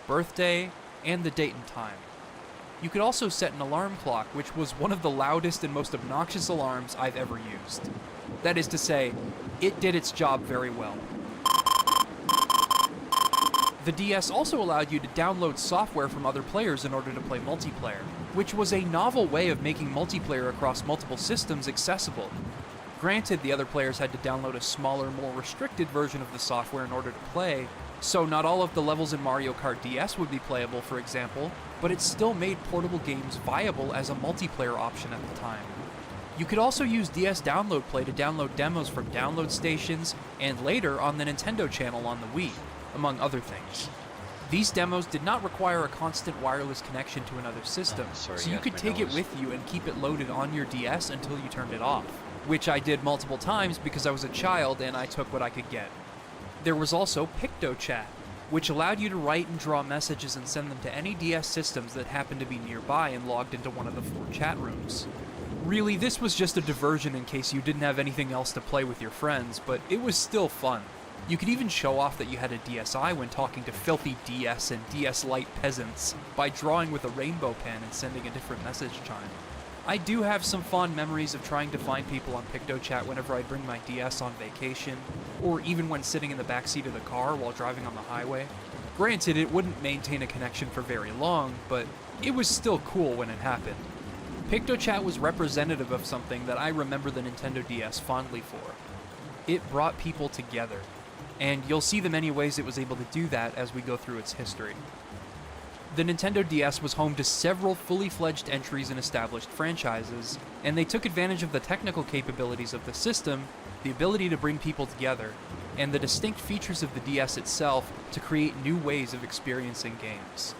birthday, and the date and time. You could also set an alarm clock, which was one of the loudest and most obnoxious alarms I've ever used. That is to say, it did its job very well. The DS also allowed you to download software from other players in order to play multiplayer, which was a novel way of making multiplayer across multiple systems accessible. Granted, the other players had to download a smaller, more restricted version of the software in order to play, so not all of the levels in Mario Kart DS would be playable, for example, but it still made portable games viable as a multiplayer option at the time. You could also use DS Download Play to download demos from download stations, and later on the Nintendo channel on the Wii, among other things. These demos did not require a constant wireless connection to another system, so you could take it with you and keep it loaded on your DS until you turned it off, which I did multiple times because I was a child and I took what I could get. There was also PictoChat, which allowed you to write and draw messages and send them to any DS systems that happened to be nearby and logged into one of the 4 chat rooms. Really, this was just a diversion in case you didn't have anything else to play with your friends, but it was still fun. You could even show off that you had a DSi when talking to filthy DS and DS Lite peasants by drawing with a rainbow pen and sending a different message chime. I do have some fond memories of trying to find people on PictoChat whenever I bring my DS on vacation, or even when sitting in the backseat of the car while driving on the highway. Granted, it wouldn't maintain a connection for very long, but it was still cool when it happened. PictoChat was representative of something that I remember the Nintendo DS fondly for. It brought people together, and you'll see the many ways it was able to do that as we go through its history. The Nintendo DS was home to several fully fledged entries in established franchises, and they took advantage of the technical capabilities of the system, the ability to bring people together, and the distinct features of the DS itself to create new ways of experiencing games.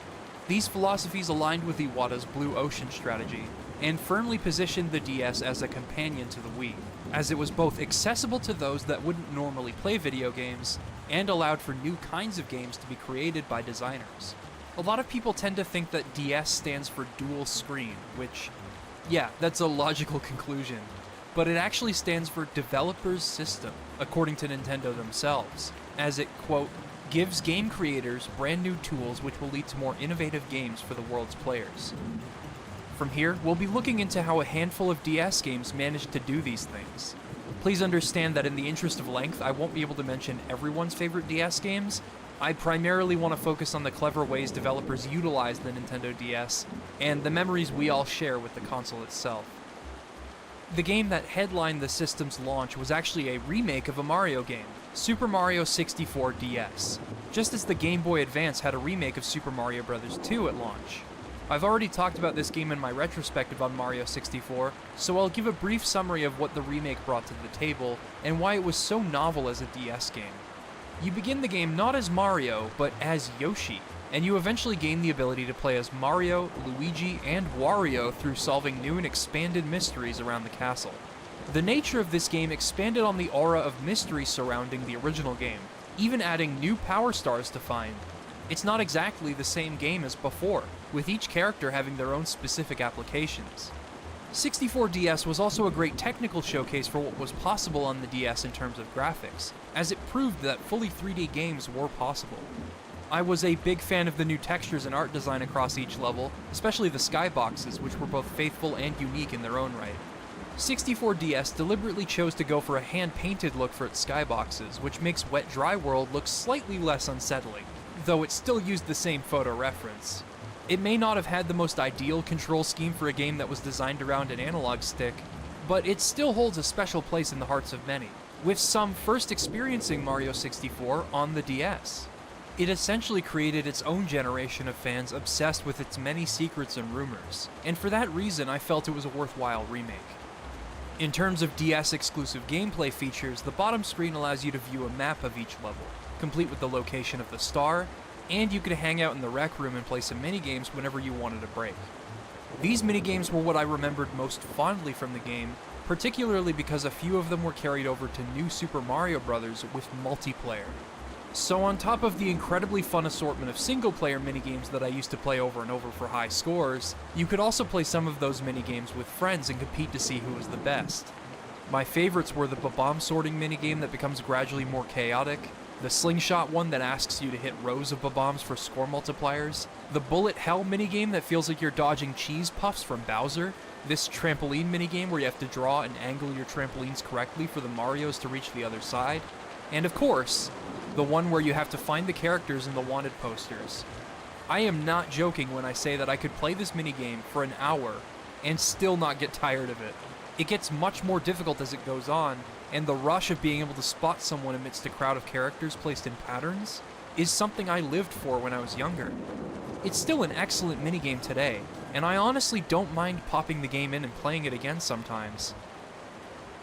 These philosophies aligned with Iwata's Blue Ocean strategy, and firmly positioned the DS as a companion to the Wii, as it was both accessible to those that wouldn't normally play video games, and allowed for new kinds of games to be created by designers. A lot of people tend to think that DS stands for dual screen, which, yeah, that's a logical conclusion, but it actually stands for Developer's System, according to Nintendo themselves, as it, quote, gives game creators brand new tools which will lead to more innovative games for the world's players. From here, we'll be looking into how a handful of DS games managed to do these things. Please understand that in the interest of length, I won't be able to mention everyone's favorite DS games. I primarily want to focus on the clever ways developers utilize the Nintendo DS, and the memories we all share with the console itself. The game that headlined the system's launch was actually a remake of a Mario game, Super Mario 64 DS, just as the Game Boy Advance had a remake of Super Mario Bros. 2 at launch. I've already talked about this game in my retrospective on Mario 64, so I'll give a brief summary of what the remake brought to the table, and why it was so novel as a DS game. You begin the game not as Mario, but as Yoshi, and you eventually gain the ability to play as Mario, Luigi, and Wario through solving new and expanded mysteries around the castle. The nature of this game expanded on the aura of mystery surrounding the original game, even adding new power stars to find. It's not exactly the same game as before, with each character having their own specific applications. 64DS was also a great technical showcase for what was possible on the DS in terms of graphics, as it proved that fully 3D games were possible. I was a big fan of the new textures and art design across each level, especially the skyboxes, which were both faithful and unique in their own right. 64DS deliberately chose to go for a hand-painted look for its skyboxes, which makes Wet Dry World look slightly less unsettling, though it still used the same photo reference. It may not have had the most ideal control scheme for a game that was designed around an analog stick, but it still holds a special place in the hearts of many, with some first experiencing Mario 64 on the DS. It essentially created its own generation of fans obsessed with its many secrets and rumors, and for that reason I felt it was a worthwhile remake. In terms of DS-exclusive gameplay features, the bottom screen allows you to view a map of each level, complete with the location of the star, and you could hang out in the rec room and play some minigames whenever you wanted a break. These minigames were what I remembered most fondly from the game, particularly because a few of them were carried over to New Super Mario Bros. With multiplayer. So on top of the incredibly fun assortment of single-player minigames that I used to play over and over for high scores, you could also play some of those minigames with friends and compete to see who was the best. My favorites were the bomb sorting minigame that becomes gradually more chaotic, The slingshot one that asks you to hit rows of bombs for score multipliers, the bullet hell minigame that feels like you're dodging cheese puffs from Bowser, this trampoline minigame where you have to draw and angle your trampolines correctly for the Marios to reach the other side, and of course, the one where you have to find the characters in the wanted posters. I am not joking when I say that I could play this minigame for an hour and still not get tired of it. It gets much more difficult as it goes on, and the rush of being able to spot someone amidst a crowd of characters placed in patterns is something I lived for when I was younger. It's still an excellent minigame today, and I honestly don't mind popping the game in and playing it again sometimes.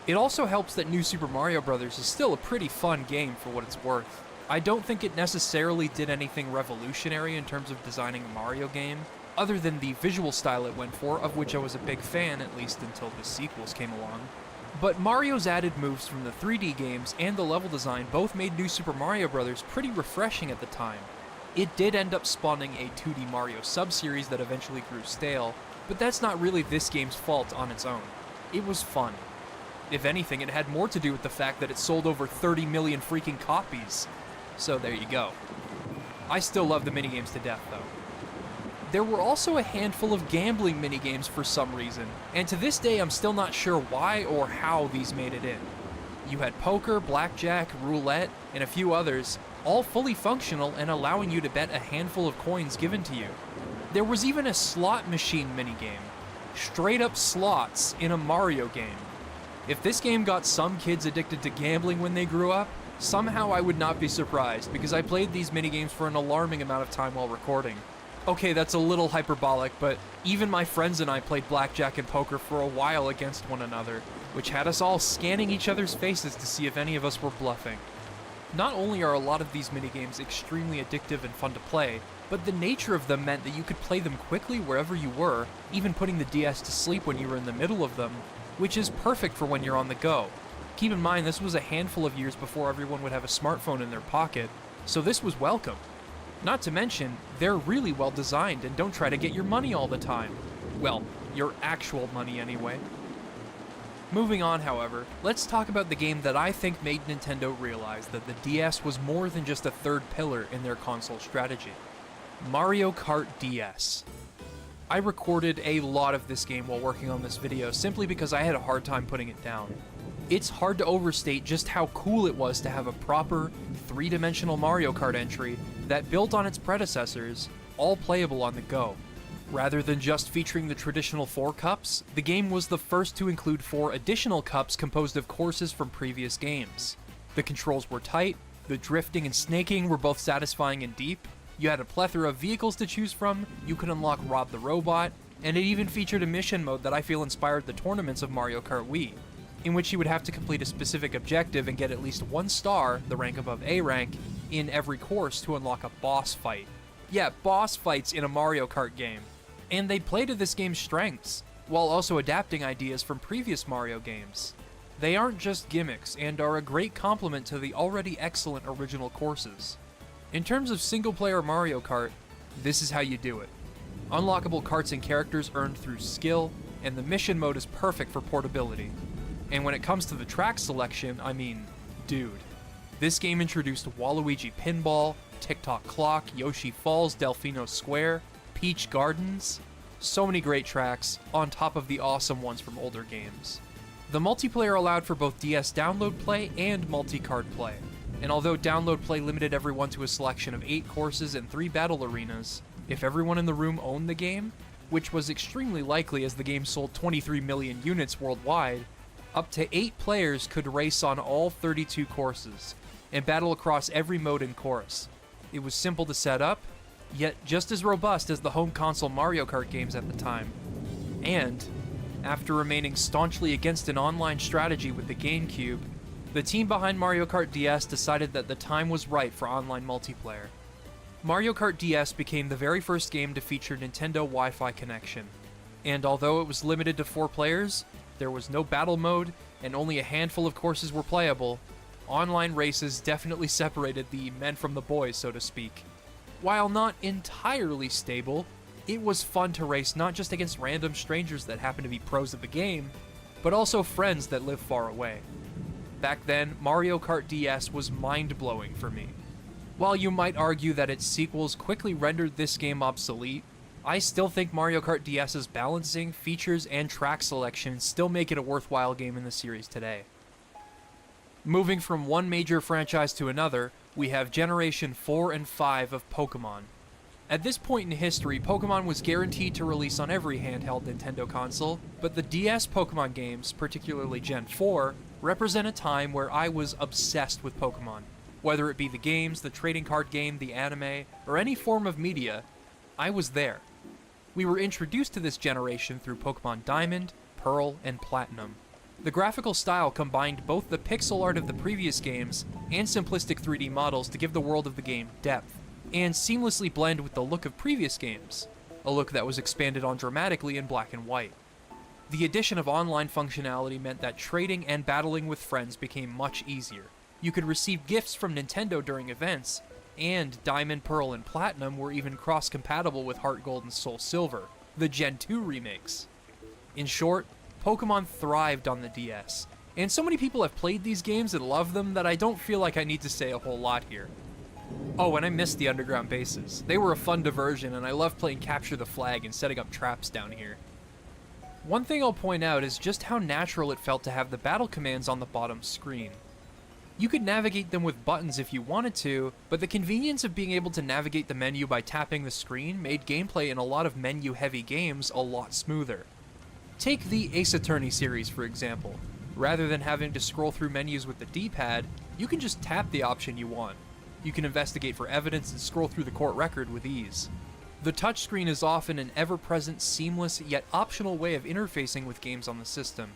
It also helps that New Super Mario Bros. Is still a pretty fun game for what it's worth. I don't think it necessarily did anything revolutionary in terms of designing a Mario game, other than the visual style it went for, of which I was a big fan, at least until the sequels came along. But Mario's added moves from the 3D games and the level design both made New Super Mario Bros. Pretty refreshing at the time. It did end up spawning a 2D Mario sub-series that eventually grew stale, but that's not really this game's fault on its own. It was fun. If anything, it had more to do with the fact that it sold over 30 million freaking copies. So there you go. I still love the minigames to death, though. There were also a handful of gambling minigames for some reason, and to this day I'm still not sure why or how these made it in. You had poker, blackjack, roulette, and a few others, all fully functional and allowing you to bet a handful of coins given to you. There was even a slot machine minigame. Straight up slots in a Mario game. If this game got some kids addicted to gambling when they grew up, somehow I would not be surprised, because I played these minigames for an alarming amount of time while recording. Okay, that's a little hyperbolic, but even my friends and I played blackjack and poker for a while against one another, which had us all scanning each other's faces to see if any of us were bluffing. Not only are a lot of these minigames extremely addictive and fun to play, but the nature of them meant that you could play them quickly wherever you were, even putting the DS to sleep when you were in the middle of them, which is perfect for when you're on the go. Keep in mind, this was a handful of years before everyone would have a smartphone in their pocket, so this was welcome. Not to mention, they're really well designed and don't try to get your money all the time. Well, your actual money anyway. Moving on, however, let's talk about the game that I think made Nintendo realize that the DS was more than just a third pillar in their console strategy. Mario Kart DS. I recorded a lot of this game while working on this video simply because I had a hard time putting it down. It's hard to overstate just how cool it was to have a proper, three-dimensional Mario Kart entry that built on its predecessors, all playable on the go. Rather than just featuring the traditional 4 cups, the game was the first to include 4 additional cups composed of courses from previous games. The controls were tight, the drifting and snaking were both satisfying and deep, you had a plethora of vehicles to choose from, you could unlock Rob the Robot, and it even featured a mission mode that I feel inspired the tournaments of Mario Kart Wii, in which you would have to complete a specific objective and get at least 1 star, the rank above A rank, in every course to unlock a boss fight. Yeah, boss fights in a Mario Kart game. And they play to this game's strengths, while also adapting ideas from previous Mario games. They aren't just gimmicks, and are a great complement to the already excellent original courses. In terms of single-player Mario Kart, this is how you do it. Unlockable karts and characters earned through skill, and the mission mode is perfect for portability. And when it comes to the track selection, I mean, dude. This game introduced Waluigi Pinball, Tick-Tock Clock, Yoshi Falls, Delfino Square, Peach Gardens. So many great tracks, on top of the awesome ones from older games. The multiplayer allowed for both DS download play and multi-card play. And although download play limited everyone to a selection of 8 courses and 3 battle arenas, if everyone in the room owned the game, which was extremely likely as the game sold 23 million units worldwide, up to 8 players could race on all 32 courses, and battle across every mode and course. It was simple to set up, yet just as robust as the home console Mario Kart games at the time. And, after remaining staunchly against an online strategy with the GameCube, the team behind Mario Kart DS decided that the time was right for online multiplayer. Mario Kart DS became the very first game to feature Nintendo Wi-Fi connection, and although it was limited to 4 players, there was no battle mode, and only a handful of courses were playable, online races definitely separated the men from the boys, so to speak. While not entirely stable, it was fun to race not just against random strangers that happen to be pros at the game, but also friends that live far away. Back then, Mario Kart DS was mind-blowing for me. While you might argue that its sequels quickly rendered this game obsolete, I still think Mario Kart DS's balancing, features, and track selection still make it a worthwhile game in the series today. Moving from one major franchise to another, we have Generation 4 and 5 of Pokemon. At this point in history, Pokemon was guaranteed to release on every handheld Nintendo console, but the DS Pokemon games, particularly Gen 4, represent a time where I was obsessed with Pokemon. Whether it be the games, the trading card game, the anime, or any form of media, I was there. We were introduced to this generation through Pokemon Diamond, Pearl, and Platinum. The graphical style combined both the pixel art of the previous games and simplistic 3D models to give the world of the game depth, and seamlessly blend with the look of previous games, a look that was expanded on dramatically in black and white. The addition of online functionality meant that trading and battling with friends became much easier. You could receive gifts from Nintendo during events, and Diamond, Pearl, and Platinum were even cross-compatible with Heart Gold and Soul Silver, the Gen 2 remakes. In short, Pokemon thrived on the DS, and so many people have played these games and love them that I don't feel like I need to say a whole lot here. Oh, and I missed the underground bases. They were a fun diversion, and I loved playing Capture the Flag and setting up traps down here. One thing I'll point out is just how natural it felt to have the battle commands on the bottom screen. You could navigate them with buttons if you wanted to, but the convenience of being able to navigate the menu by tapping the screen made gameplay in a lot of menu-heavy games a lot smoother. Take the Ace Attorney series, for example. Rather than having to scroll through menus with the D-pad, you can just tap the option you want. You can investigate for evidence and scroll through the court record with ease. The touchscreen is often an ever-present, seamless, yet optional way of interfacing with games on the system.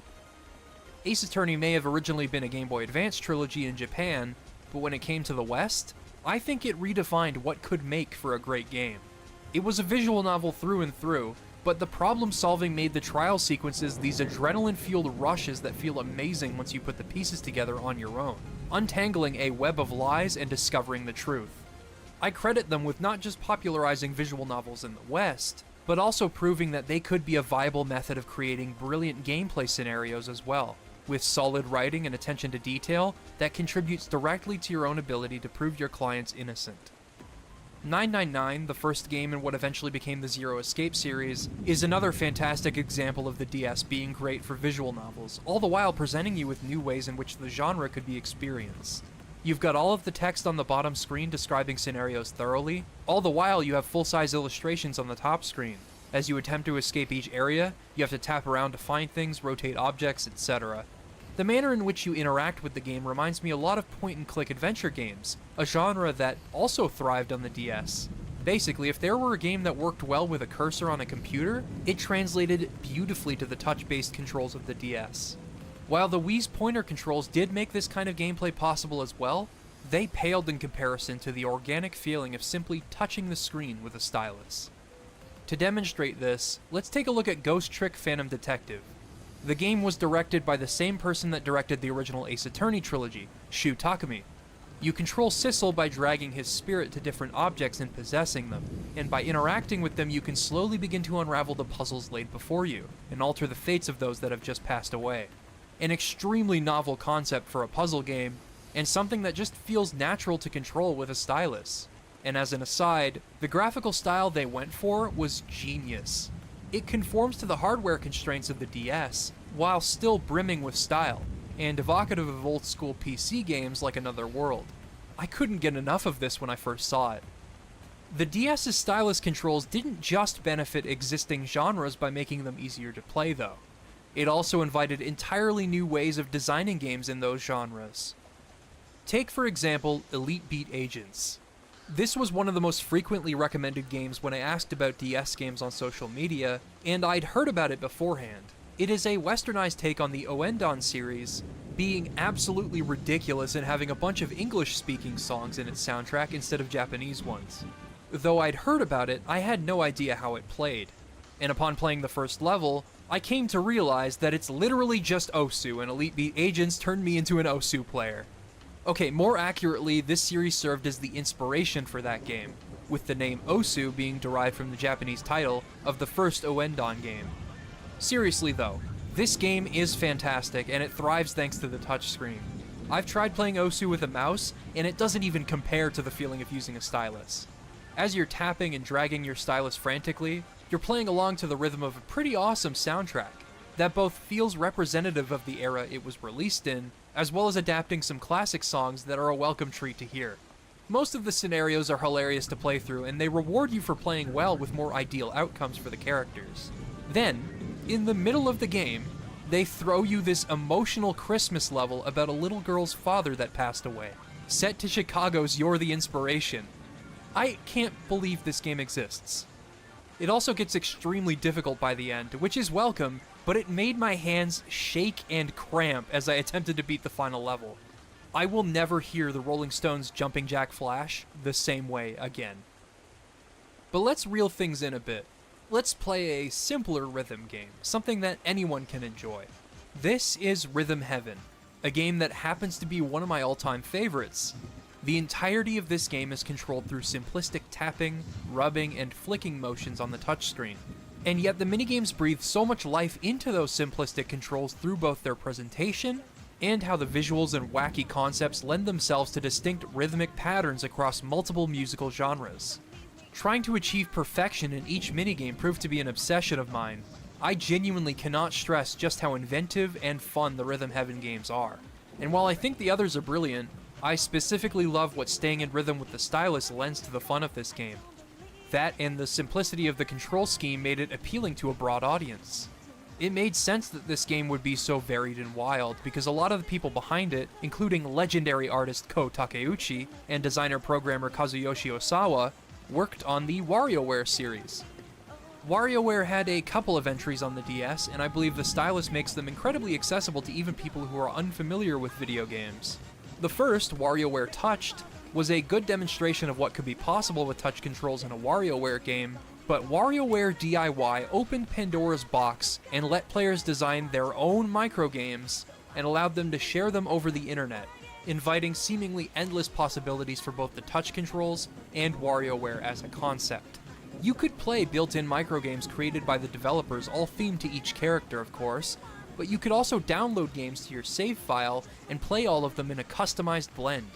Ace Attorney may have originally been a Game Boy Advance trilogy in Japan, but when it came to the West, I think it redefined what could make for a great game. It was a visual novel through and through, but the problem-solving made the trial sequences these adrenaline-fueled rushes that feel amazing once you put the pieces together on your own, untangling a web of lies and discovering the truth. I credit them with not just popularizing visual novels in the West, but also proving that they could be a viable method of creating brilliant gameplay scenarios as well, with solid writing and attention to detail that contributes directly to your own ability to prove your clients innocent. 999, the first game in what eventually became the Zero Escape series, is another fantastic example of the DS being great for visual novels, all the while presenting you with new ways in which the genre could be experienced. You've got all of the text on the bottom screen describing scenarios thoroughly, all the while you have full-size illustrations on the top screen. As you attempt to escape each area, you have to tap around to find things, rotate objects, etc. The manner in which you interact with the game reminds me a lot of point-and-click adventure games, a genre that also thrived on the DS. Basically, if there were a game that worked well with a cursor on a computer, it translated beautifully to the touch-based controls of the DS. While the Wii's pointer controls did make this kind of gameplay possible as well, they paled in comparison to the organic feeling of simply touching the screen with a stylus. To demonstrate this, let's take a look at Ghost Trick Phantom Detective. The game was directed by the same person that directed the original Ace Attorney trilogy, Shu Takumi. You control Sissel by dragging his spirit to different objects and possessing them, and by interacting with them you can slowly begin to unravel the puzzles laid before you, and alter the fates of those that have just passed away. An extremely novel concept for a puzzle game, and something that just feels natural to control with a stylus. And as an aside, the graphical style they went for was genius. It conforms to the hardware constraints of the DS, while still brimming with style, and evocative of old-school PC games like Another World. I couldn't get enough of this when I first saw it. The DS's stylus controls didn't just benefit existing genres by making them easier to play, though. It also invited entirely new ways of designing games in those genres. Take, for example, Elite Beat Agents. This was one of the most frequently recommended games when I asked about DS games on social media, and I'd heard about it beforehand. It is a westernized take on the Ouendan series, being absolutely ridiculous and having a bunch of English-speaking songs in its soundtrack instead of Japanese ones. Though I'd heard about it, I had no idea how it played. And upon playing the first level, I came to realize that it's literally just Osu, and Elite Beat Agents turned me into an Osu player. Okay, more accurately, this series served as the inspiration for that game, with the name Osu being derived from the Japanese title of the first Ouendan game. Seriously though, this game is fantastic, and it thrives thanks to the touchscreen. I've tried playing Osu with a mouse, and it doesn't even compare to the feeling of using a stylus. As you're tapping and dragging your stylus frantically, you're playing along to the rhythm of a pretty awesome soundtrack that both feels representative of the era it was released in, as well as adapting some classic songs that are a welcome treat to hear. Most of the scenarios are hilarious to play through, and they reward you for playing well with more ideal outcomes for the characters. Then, in the middle of the game, they throw you this emotional Christmas level about a little girl's father that passed away, set to Chicago's You're the Inspiration. I can't believe this game exists. It also gets extremely difficult by the end, which is welcome, but it made my hands shake and cramp as I attempted to beat the final level. I will never hear the Rolling Stones' Jumping Jack Flash the same way again. But let's reel things in a bit. Let's play a simpler rhythm game, something that anyone can enjoy. This is Rhythm Heaven, a game that happens to be one of my all-time favorites. The entirety of this game is controlled through simplistic tapping, rubbing, and flicking motions on the touchscreen. And yet the minigames breathe so much life into those simplistic controls through both their presentation and how the visuals and wacky concepts lend themselves to distinct rhythmic patterns across multiple musical genres. Trying to achieve perfection in each minigame proved to be an obsession of mine. I genuinely cannot stress just how inventive and fun the Rhythm Heaven games are. And while I think the others are brilliant, I specifically love what staying in rhythm with the stylus lends to the fun of this game. That and the simplicity of the control scheme made it appealing to a broad audience. It made sense that this game would be so varied and wild, because a lot of the people behind it, including legendary artist Ko Takeuchi and designer-programmer Kazuyoshi Osawa, worked on the WarioWare series. WarioWare had a couple of entries on the DS, and I believe the stylus makes them incredibly accessible to even people who are unfamiliar with video games. The first, WarioWare Touched, was a good demonstration of what could be possible with touch controls in a WarioWare game, but WarioWare DIY opened Pandora's box and let players design their own microgames and allowed them to share them over the internet, inviting seemingly endless possibilities for both the touch controls and WarioWare as a concept. You could play built-in microgames created by the developers, all themed to each character, of course, but you could also download games to your save file and play all of them in a customized blend.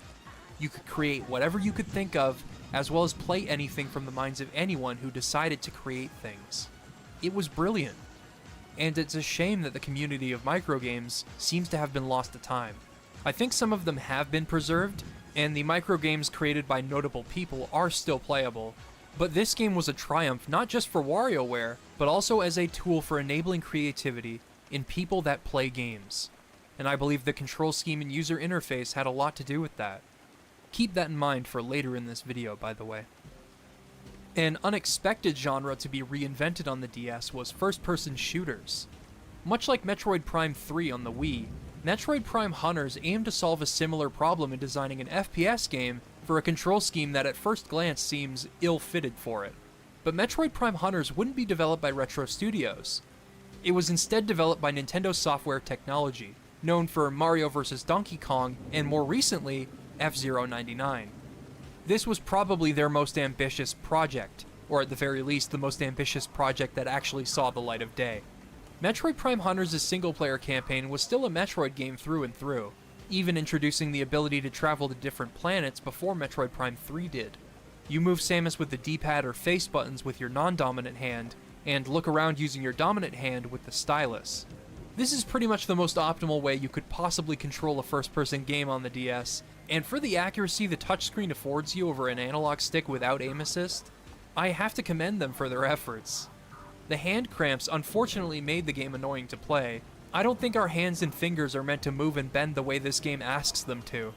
You could create whatever you could think of, as well as play anything from the minds of anyone who decided to create things. It was brilliant, and it's a shame that the community of microgames seems to have been lost to time. I think some of them have been preserved, and the microgames created by notable people are still playable, but this game was a triumph not just for WarioWare, but also as a tool for enabling creativity in people that play games. And I believe the control scheme and user interface had a lot to do with that. Keep that in mind for later in this video, by the way. An unexpected genre to be reinvented on the DS was first-person shooters. Much like Metroid Prime 3 on the Wii, Metroid Prime Hunters aimed to solve a similar problem in designing an FPS game for a control scheme that at first glance seems ill-fitted for it. But Metroid Prime Hunters wouldn't be developed by Retro Studios. It was instead developed by Nintendo Software Technology, known for Mario vs. Donkey Kong, and more recently, F-Zero 99. This was probably their most ambitious project, or at the very least the most ambitious project that actually saw the light of day. Metroid Prime Hunters' single-player campaign was still a Metroid game through and through, even introducing the ability to travel to different planets before Metroid Prime 3 did. You move Samus with the D-pad or face buttons with your non-dominant hand, and look around using your dominant hand with the stylus. This is pretty much the most optimal way you could possibly control a first-person game on the DS, and for the accuracy the touchscreen affords you over an analog stick without aim assist, I have to commend them for their efforts. The hand cramps unfortunately made the game annoying to play. I don't think our hands and fingers are meant to move and bend the way this game asks them to.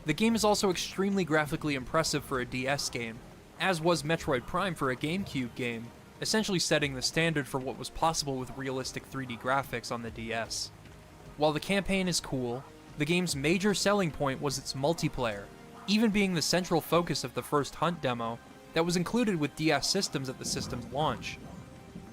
The game is also extremely graphically impressive for a DS game, as was Metroid Prime for a GameCube game, essentially setting the standard for what was possible with realistic 3D graphics on the DS. While the campaign is cool, the game's major selling point was its multiplayer, even being the central focus of the first Hunt demo that was included with DS systems at the system's launch.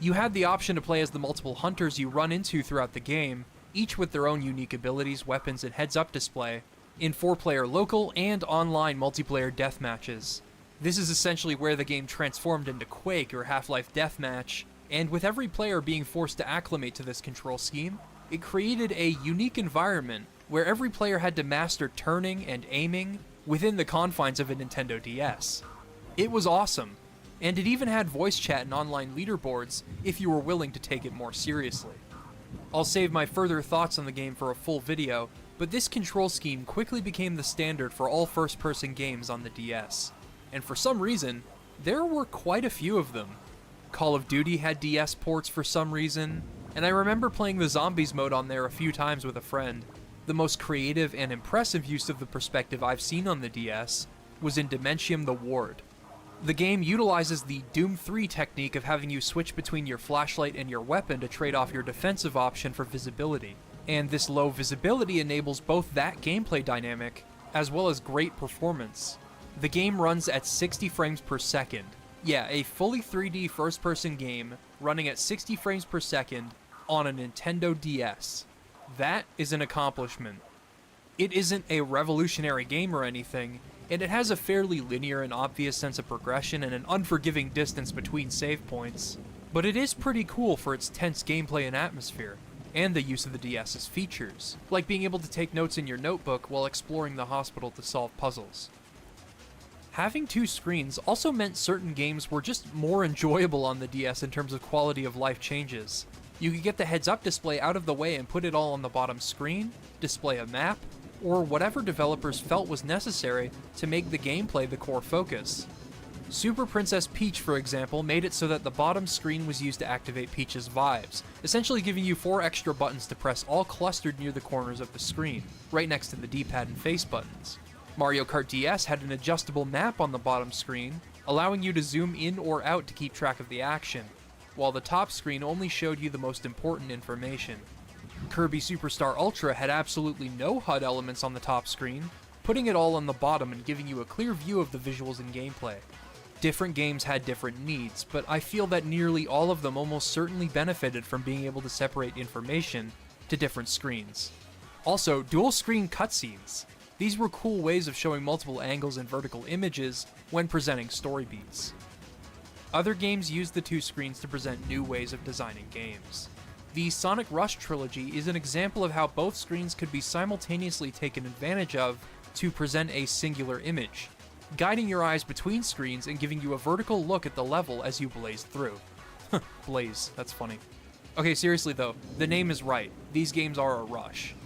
You had the option to play as the multiple hunters you run into throughout the game, each with their own unique abilities, weapons, and heads-up display, in 4-player local and online multiplayer deathmatches. This is essentially where the game transformed into Quake or Half-Life Deathmatch, and with every player being forced to acclimate to this control scheme, it created a unique environment where every player had to master turning and aiming within the confines of a Nintendo DS. It was awesome, and it even had voice chat and online leaderboards if you were willing to take it more seriously. I'll save my further thoughts on the game for a full video, but this control scheme quickly became the standard for all first-person games on the DS, and for some reason, there were quite a few of them. Call of Duty had DS ports for some reason, and I remember playing the Zombies mode on there a few times with a friend. The most creative and impressive use of the perspective I've seen on the DS was in Dementium the Ward. The game utilizes the Doom 3 technique of having you switch between your flashlight and your weapon to trade off your defensive option for visibility, and this low visibility enables both that gameplay dynamic as well as great performance. The game runs at 60 frames per second. Yeah, a fully 3D first-person game running at 60 frames per second on a Nintendo DS. That is an accomplishment. It isn't a revolutionary game or anything, and it has a fairly linear and obvious sense of progression and an unforgiving distance between save points, but it is pretty cool for its tense gameplay and atmosphere, and the use of the DS's features, like being able to take notes in your notebook while exploring the hospital to solve puzzles. Having two screens also meant certain games were just more enjoyable on the DS in terms of quality of life changes. You could get the heads-up display out of the way and put it all on the bottom screen, display a map, or whatever developers felt was necessary to make the gameplay the core focus. Super Princess Peach, for example, made it so that the bottom screen was used to activate Peach's vibes, essentially giving you 4 extra buttons to press all clustered near the corners of the screen, right next to the D-pad and face buttons. Mario Kart DS had an adjustable map on the bottom screen, allowing you to zoom in or out to keep track of the action, while the top screen only showed you the most important information. Kirby Superstar Ultra had absolutely no HUD elements on the top screen, putting it all on the bottom and giving you a clear view of the visuals and gameplay. Different games had different needs, but I feel that nearly all of them almost certainly benefited from being able to separate information to different screens. Also, dual screen cutscenes. These were cool ways of showing multiple angles and vertical images when presenting story beats. Other games used the two screens to present new ways of designing games. The Sonic Rush trilogy is an example of how both screens could be simultaneously taken advantage of to present a singular image, guiding your eyes between screens and giving you a vertical look at the level as you blaze through. Blaze, that's funny. Okay, seriously though, the name is right. These games are a rush.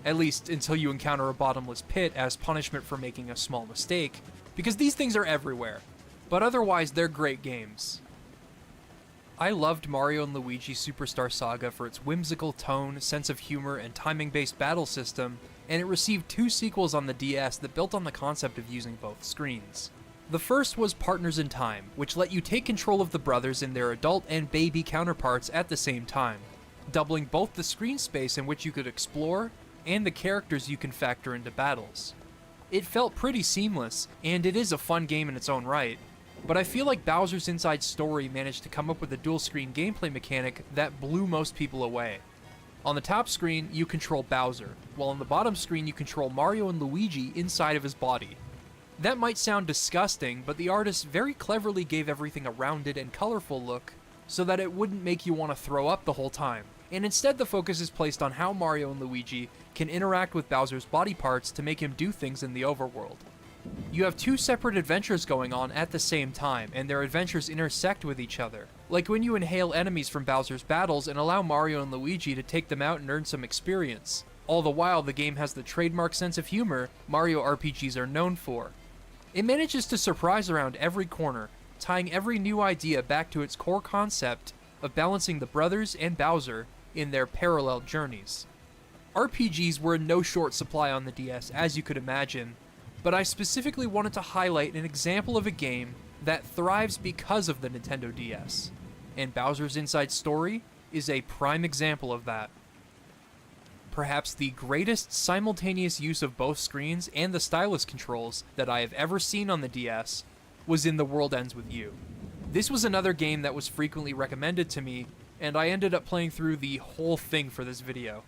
At least until you encounter a bottomless pit as punishment for making a small mistake, because these things are everywhere. But otherwise, they're great games. I loved Mario & Luigi Superstar Saga for its whimsical tone, sense of humor, and timing-based battle system, and it received 2 sequels on the DS that built on the concept of using both screens. The first was Partners in Time, which let you take control of the brothers and their adult and baby counterparts at the same time, doubling both the screen space in which you could explore and the characters you can factor into battles. It felt pretty seamless, and it is a fun game in its own right, but I feel like Bowser's Inside Story managed to come up with a dual-screen gameplay mechanic that blew most people away. On the top screen, you control Bowser, while on the bottom screen you control Mario and Luigi inside of his body. That might sound disgusting, but the artist very cleverly gave everything a rounded and colorful look so that it wouldn't make you want to throw up the whole time, and instead the focus is placed on how Mario and Luigi can interact with Bowser's body parts to make him do things in the overworld. You have 2 separate adventures going on at the same time, and their adventures intersect with each other. Like when you inhale enemies from Bowser's battles and allow Mario and Luigi to take them out and earn some experience. All the while, the game has the trademark sense of humor Mario RPGs are known for. It manages to surprise around every corner, tying every new idea back to its core concept of balancing the brothers and Bowser in their parallel journeys. RPGs were in no short supply on the DS, as you could imagine, but I specifically wanted to highlight an example of a game that thrives because of the Nintendo DS, and Bowser's Inside Story is a prime example of that. Perhaps the greatest simultaneous use of both screens and the stylus controls that I have ever seen on the DS was in The World Ends With You. This was another game that was frequently recommended to me, and I ended up playing through the whole thing for this video.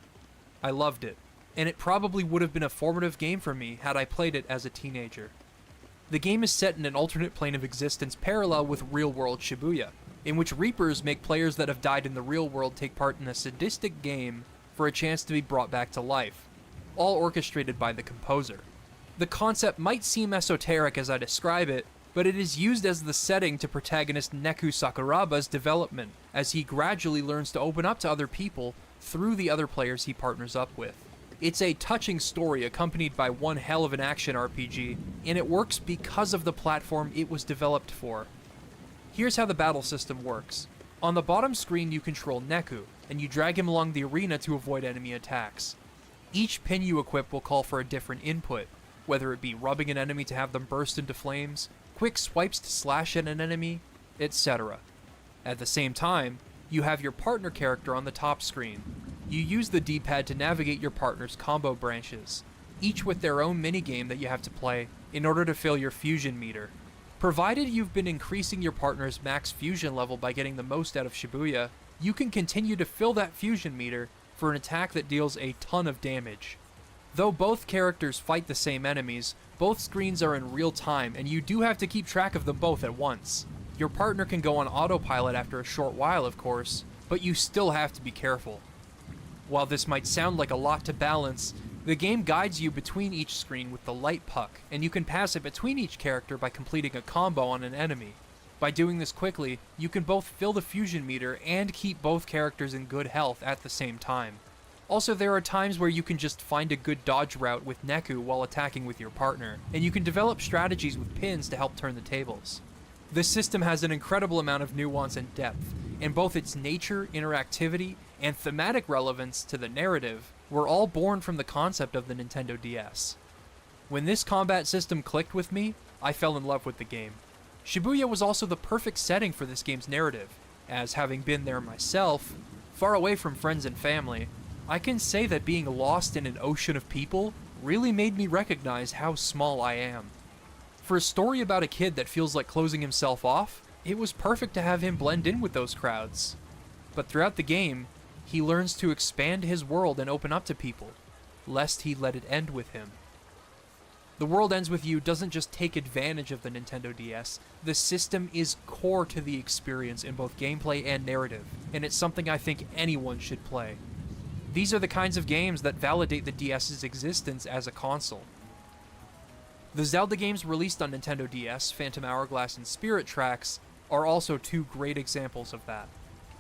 I loved it, and it probably would have been a formative game for me had I played it as a teenager. The game is set in an alternate plane of existence parallel with real-world Shibuya, in which Reapers make players that have died in the real world take part in a sadistic game for a chance to be brought back to life. all orchestrated by the composer. The concept might seem esoteric as I describe it, but it is used as the setting to protagonist Neku Sakuraba's development, as he gradually learns to open up to other people through the other players he partners up with. It's a touching story accompanied by one hell of an action RPG, and it works because of the platform it was developed for. Here's how the battle system works. On the bottom screen you control Neku, and you drag him along the arena to avoid enemy attacks. Each pin you equip will call for a different input, whether it be rubbing an enemy to have them burst into flames, quick swipes to slash at an enemy, etc. At the same time, you have your partner character on the top screen. You use the D-pad to navigate your partner's combo branches, each with their own minigame that you have to play in order to fill your fusion meter. Provided you've been increasing your partner's max fusion level by getting the most out of Shibuya, you can continue to fill that fusion meter for an attack that deals a ton of damage. Though both characters fight the same enemies, both screens are in real time and you do have to keep track of them both at once. Your partner can go on autopilot after a short while, of course, but you still have to be careful. While this might sound like a lot to balance, the game guides you between each screen with the light puck, and you can pass it between each character by completing a combo on an enemy. By doing this quickly, you can both fill the fusion meter and keep both characters in good health at the same time. Also, there are times where you can just find a good dodge route with Neku while attacking with your partner, and you can develop strategies with pins to help turn the tables. This system has an incredible amount of nuance and depth, and both its nature, interactivity, and thematic relevance to the narrative were all born from the concept of the Nintendo DS. When this combat system clicked with me, I fell in love with the game. Shibuya was also the perfect setting for this game's narrative, as having been there myself, far away from friends and family, I can say that being lost in an ocean of people really made me recognize how small I am. For a story about a kid that feels like closing himself off, it was perfect to have him blend in with those crowds. But throughout the game, he learns to expand his world and open up to people, lest he let it end with him. The World Ends With You doesn't just take advantage of the Nintendo DS, the system is core to the experience in both gameplay and narrative, and it's something I think anyone should play. These are the kinds of games that validate the DS's existence as a console. The Zelda games released on Nintendo DS, Phantom Hourglass and Spirit Tracks, are also two great examples of that.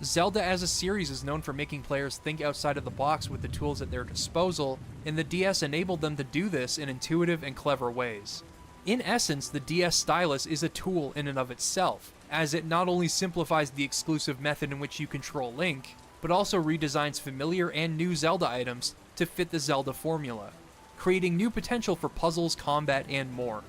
Zelda as a series is known for making players think outside of the box with the tools at their disposal, and the DS enabled them to do this in intuitive and clever ways. In essence, the DS stylus is a tool in and of itself, as it not only simplifies the exclusive method in which you control Link, but also redesigns familiar and new Zelda items to fit the Zelda formula, creating new potential for puzzles, combat, and more.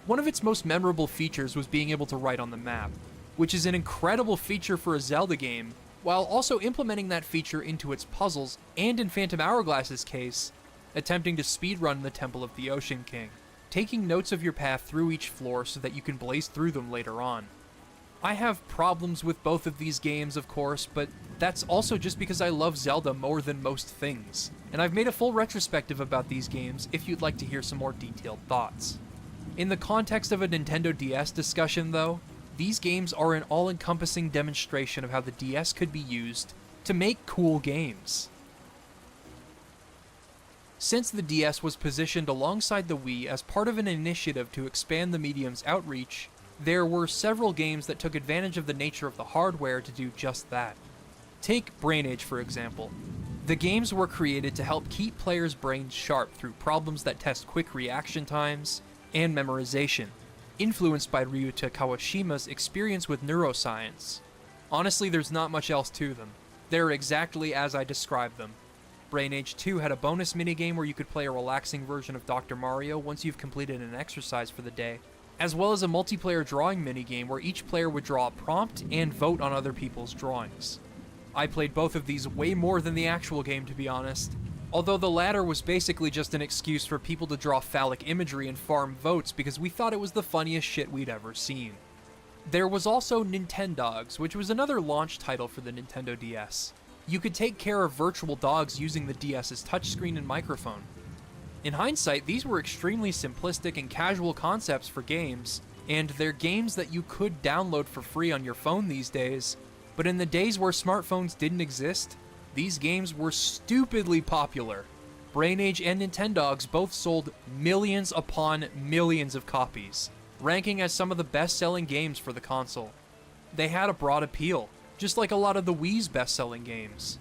One of its most memorable features was being able to write on the map, which is an incredible feature for a Zelda game, while also implementing that feature into its puzzles, and in Phantom Hourglass's case, attempting to speedrun the Temple of the Ocean King, taking notes of your path through each floor so that you can blaze through them later on. I have problems with both of these games, of course, but that's also just because I love Zelda more than most things, and I've made a full retrospective about these games if you'd like to hear some more detailed thoughts. In the context of a Nintendo DS discussion, though, these games are an all-encompassing demonstration of how the DS could be used to make cool games. Since the DS was positioned alongside the Wii as part of an initiative to expand the medium's outreach, there were several games that took advantage of the nature of the hardware to do just that. Take Brain Age, for example. The games were created to help keep players' brains sharp through problems that test quick reaction times and memorization, influenced by Ryuta Kawashima's experience with neuroscience. Honestly, there's not much else to them. They're exactly as I described them. Brain Age 2 had a bonus minigame where you could play a relaxing version of Dr. Mario once you've completed an exercise for the day, as well as a multiplayer drawing minigame where each player would draw a prompt and vote on other people's drawings. I played both of these way more than the actual game, to be honest, although the latter was basically just an excuse for people to draw phallic imagery and farm votes because we thought it was the funniest shit we'd ever seen. There was also Nintendogs, which was another launch title for the Nintendo DS. You could take care of virtual dogs using the DS's touchscreen and microphone. In hindsight, these were extremely simplistic and casual concepts for games, and they're games that you could download for free on your phone these days, but in the days where smartphones didn't exist, these games were stupidly popular. Brain Age and Nintendogs both sold millions upon millions of copies, ranking as some of the best-selling games for the console. They had a broad appeal, just like a lot of the Wii's best-selling games.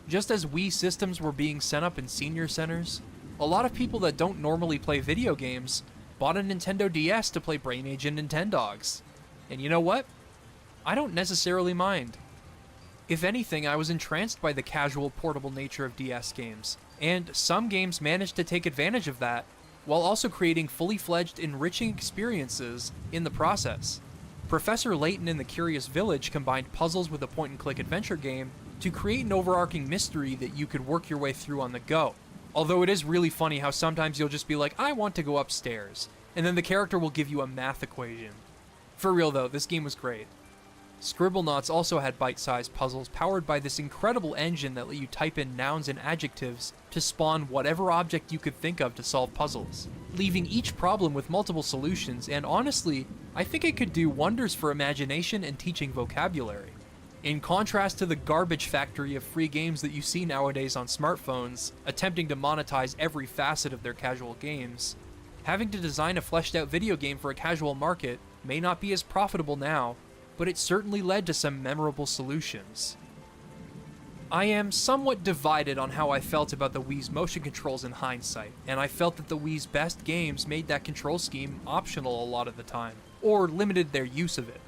Just as Wii systems were being set up in senior centers, a lot of people that don't normally play video games bought a Nintendo DS to play Brain Age and Nintendogs. And you know what? I don't necessarily mind. If anything, I was entranced by the casual, portable nature of DS games, and some games managed to take advantage of that, while also creating fully fledged, enriching experiences in the process. Professor Layton in the Curious Village combined puzzles with a point-and-click adventure game to create an overarching mystery that you could work your way through on the go. Although it is really funny how sometimes you'll just be like, I want to go upstairs, and then the character will give you a math equation. For real though, this game was great. Scribblenauts also had bite-sized puzzles powered by this incredible engine that let you type in nouns and adjectives to spawn whatever object you could think of to solve puzzles, leaving each problem with multiple solutions, and honestly, I think it could do wonders for imagination and teaching vocabulary. In contrast to the garbage factory of free games that you see nowadays on smartphones, attempting to monetize every facet of their casual games, having to design a fleshed-out video game for a casual market may not be as profitable now, but it certainly led to some memorable solutions. I am somewhat divided on how I felt about the Wii's motion controls in hindsight, and I felt that the Wii's best games made that control scheme optional a lot of the time, or limited their use of it.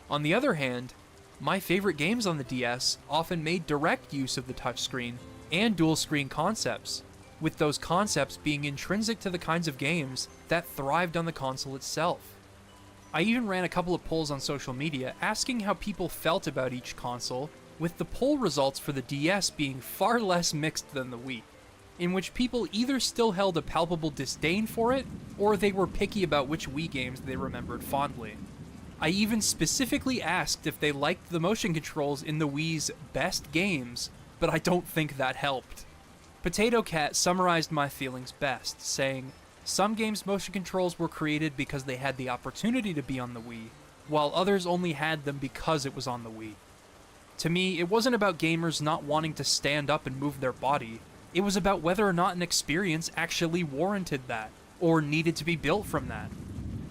On the other hand, my favorite games on the DS often made direct use of the touchscreen and dual-screen concepts, with those concepts being intrinsic to the kinds of games that thrived on the console itself. I even ran a couple of polls on social media asking how people felt about each console, with the poll results for the DS being far less mixed than the Wii, in which people either still held a palpable disdain for it, or they were picky about which Wii games they remembered fondly. I even specifically asked if they liked the motion controls in the Wii's best games, but I don't think that helped. Potato Cat summarized my feelings best, saying, "Some games' motion controls were created because they had the opportunity to be on the Wii, while others only had them because it was on the Wii." To me, it wasn't about gamers not wanting to stand up and move their body, it was about whether or not an experience actually warranted that, or needed to be built from that.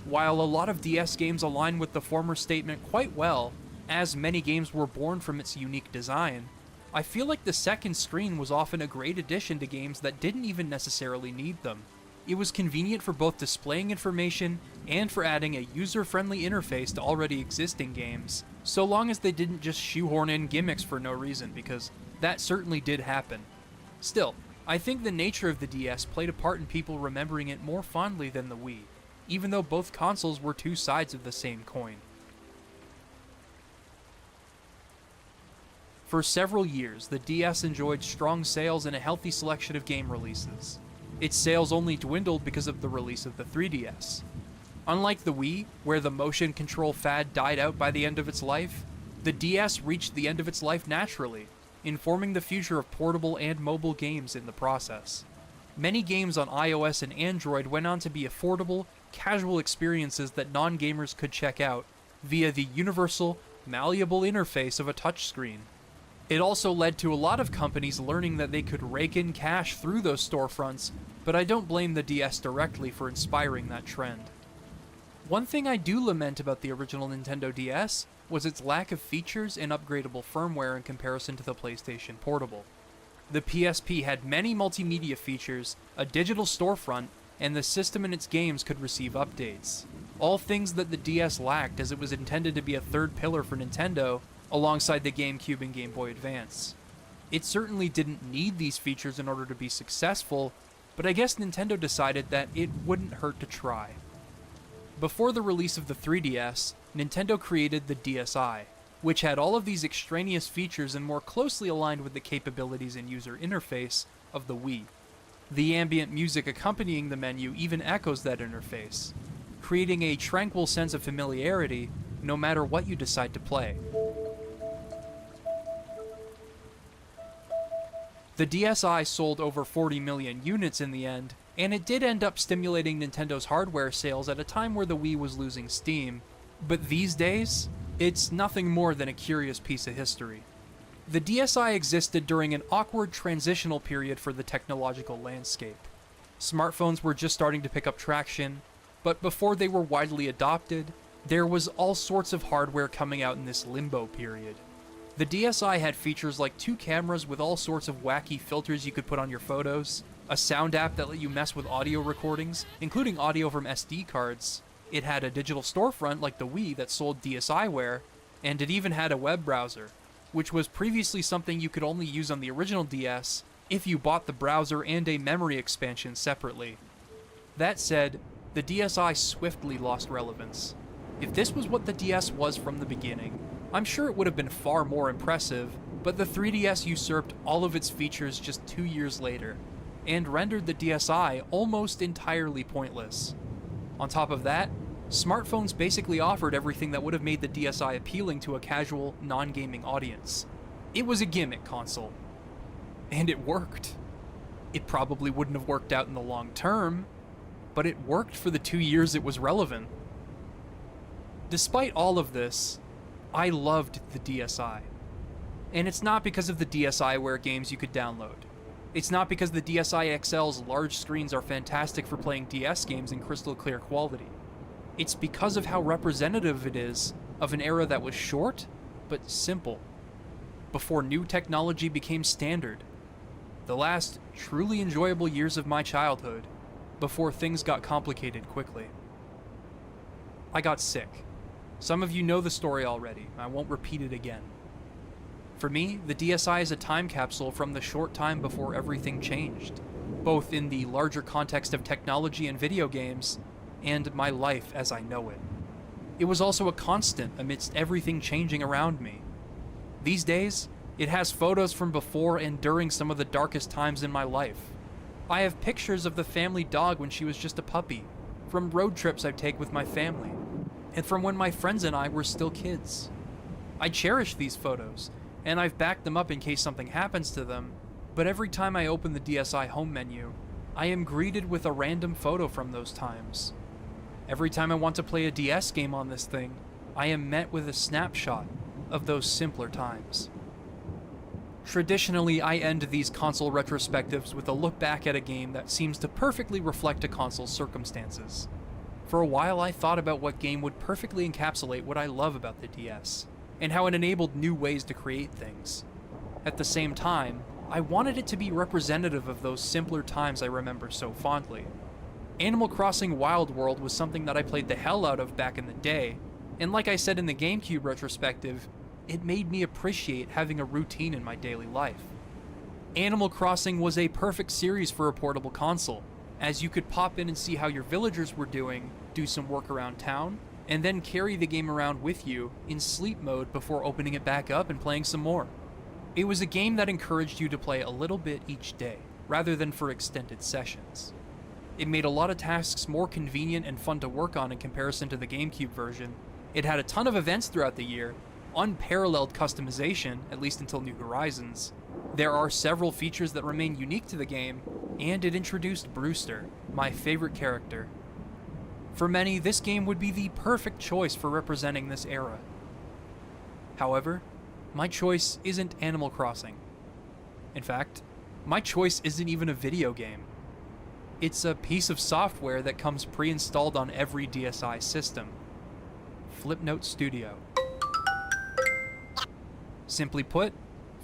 While a lot of DS games align with the former statement quite well, as many games were born from its unique design, I feel like the second screen was often a great addition to games that didn't even necessarily need them. It was convenient for both displaying information and for adding a user-friendly interface to already existing games, so long as they didn't just shoehorn in gimmicks for no reason, because that certainly did happen. Still, I think the nature of the DS played a part in people remembering it more fondly than the Wii, even though both consoles were two sides of the same coin. For several years, the DS enjoyed strong sales and a healthy selection of game releases. Its sales only dwindled because of the release of the 3DS. Unlike the Wii, where the motion control fad died out by the end of its life, the DS reached the end of its life naturally, informing the future of portable and mobile games in the process. Many games on iOS and Android went on to be affordable, casual experiences that non-gamers could check out via the universal, malleable interface of a touchscreen. It also led to a lot of companies learning that they could rake in cash through those storefronts, but I don't blame the DS directly for inspiring that trend. One thing I do lament about the original Nintendo DS was its lack of features and upgradable firmware in comparison to the PlayStation Portable. The PSP had many multimedia features, a digital storefront, and the system and its games could receive updates. All things that the DS lacked, as it was intended to be a third pillar for Nintendo, alongside the GameCube and Game Boy Advance. It certainly didn't need these features in order to be successful, but I guess Nintendo decided that it wouldn't hurt to try. Before the release of the 3DS, Nintendo created the DSi, which had all of these extraneous features and more closely aligned with the capabilities and user interface of the Wii. The ambient music accompanying the menu even echoes that interface, creating a tranquil sense of familiarity no matter what you decide to play. The DSi sold over 40 million units in the end, and it did end up stimulating Nintendo's hardware sales at a time where the Wii was losing steam, but these days, it's nothing more than a curious piece of history. The DSi existed during an awkward transitional period for the technological landscape. Smartphones were just starting to pick up traction, but before they were widely adopted, there was all sorts of hardware coming out in this limbo period. The DSi had features like 2 cameras with all sorts of wacky filters you could put on your photos, a sound app that let you mess with audio recordings, including audio from SD cards. It had a digital storefront like the Wii that sold DSiWare, and it even had a web browser, which was previously something you could only use on the original DS if you bought the browser and a memory expansion separately. That said, the DSi swiftly lost relevance. If this was what the DS was from the beginning, I'm sure it would have been far more impressive, but the 3DS usurped all of its features just 2 years later, and rendered the DSi almost entirely pointless. On top of that, smartphones basically offered everything that would have made the DSi appealing to a casual, non-gaming audience. It was a gimmick console. And it worked. It probably wouldn't have worked out in the long term, but it worked for the 2 years it was relevant. Despite all of this, I loved the DSi. And it's not because of the DSiWare games you could download. It's not because the DSi XL's large screens are fantastic for playing DS games in crystal clear quality. It's because of how representative it is of an era that was short, but simple. Before new technology became standard. The last truly enjoyable years of my childhood, before things got complicated quickly. I got sick. Some of you know the story already, I won't repeat it again. For me, the DSi is a time capsule from the short time before everything changed, both in the larger context of technology and video games, and my life as I know it. It was also a constant amidst everything changing around me. These days, it has photos from before and during some of the darkest times in my life. I have pictures of the family dog when she was just a puppy, from road trips I take with my family, and from when my friends and I were still kids. I cherish these photos, and I've backed them up in case something happens to them, but every time I open the DSi home menu, I am greeted with a random photo from those times. Every time I want to play a DS game on this thing, I am met with a snapshot of those simpler times. Traditionally, I end these console retrospectives with a look back at a game that seems to perfectly reflect a console's circumstances. For a while, I thought about what game would perfectly encapsulate what I love about the DS, and how it enabled new ways to create things. At the same time, I wanted it to be representative of those simpler times I remember so fondly. Animal Crossing Wild World was something that I played the hell out of back in the day, and like I said in the GameCube retrospective, it made me appreciate having a routine in my daily life. Animal Crossing was a perfect series for a portable console, as you could pop in and see how your villagers were doing, do some work around town, and then carry the game around with you in sleep mode before opening it back up and playing some more. It was a game that encouraged you to play a little bit each day, rather than for extended sessions. It made a lot of tasks more convenient and fun to work on in comparison to the GameCube version. It had a ton of events throughout the year, unparalleled customization, at least until New Horizons. There are several features that remain unique to the game, and it introduced Brewster, my favorite character. For many, this game would be the perfect choice for representing this era. However, my choice isn't Animal Crossing. In fact, my choice isn't even a video game. It's a piece of software that comes pre-installed on every DSi system. Flipnote Studio. Simply put,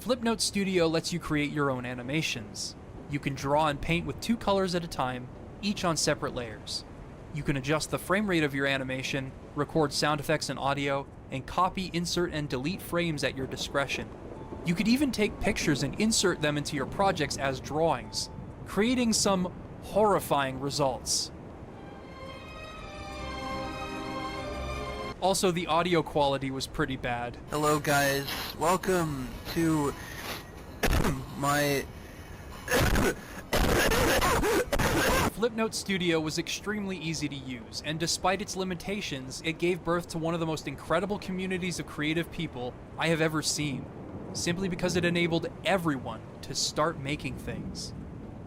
Flipnote Studio lets you create your own animations. You can draw and paint with 2 colors at a time, each on separate layers. You can adjust the frame rate of your animation, record sound effects and audio, and copy, insert, and delete frames at your discretion. You could even take pictures and insert them into your projects as drawings, creating some horrifying results. Also, the audio quality was pretty bad. Hello guys, welcome to my... Flipnote Studio was extremely easy to use, and despite its limitations, it gave birth to one of the most incredible communities of creative people I have ever seen, simply because it enabled everyone to start making things.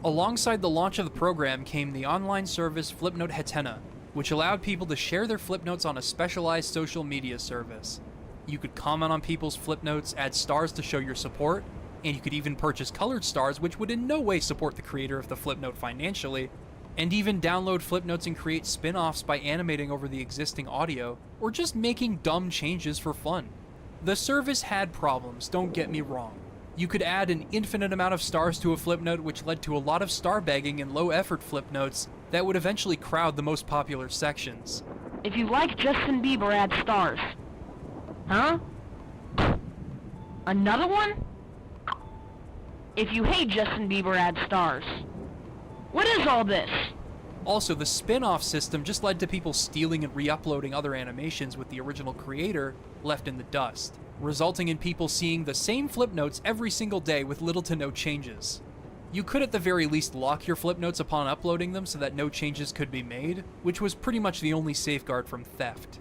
Alongside the launch of the program came the online service Flipnote Hatena, which allowed people to share their Flipnotes on a specialized social media service. You could comment on people's flip notes, add stars to show your support, and you could even purchase colored stars, which would in no way support the creator of the flip note financially, and even download flip notes and create spin-offs by animating over the existing audio, or just making dumb changes for fun. The service had problems, don't get me wrong. You could add an infinite amount of stars to a flip note, which led to a lot of star begging and low-effort flip notes that would eventually crowd the most popular sections. If you like Justin Bieber, add stars. Huh? Another one? If you hate Justin Bieber, add stars. What is all this? Also, the spin-off system just led to people stealing and re-uploading other animations with the original creator left in the dust, resulting in people seeing the same flip notes every single day with little to no changes. You could at the very least lock your flip notes upon uploading them so that no changes could be made, which was pretty much the only safeguard from theft.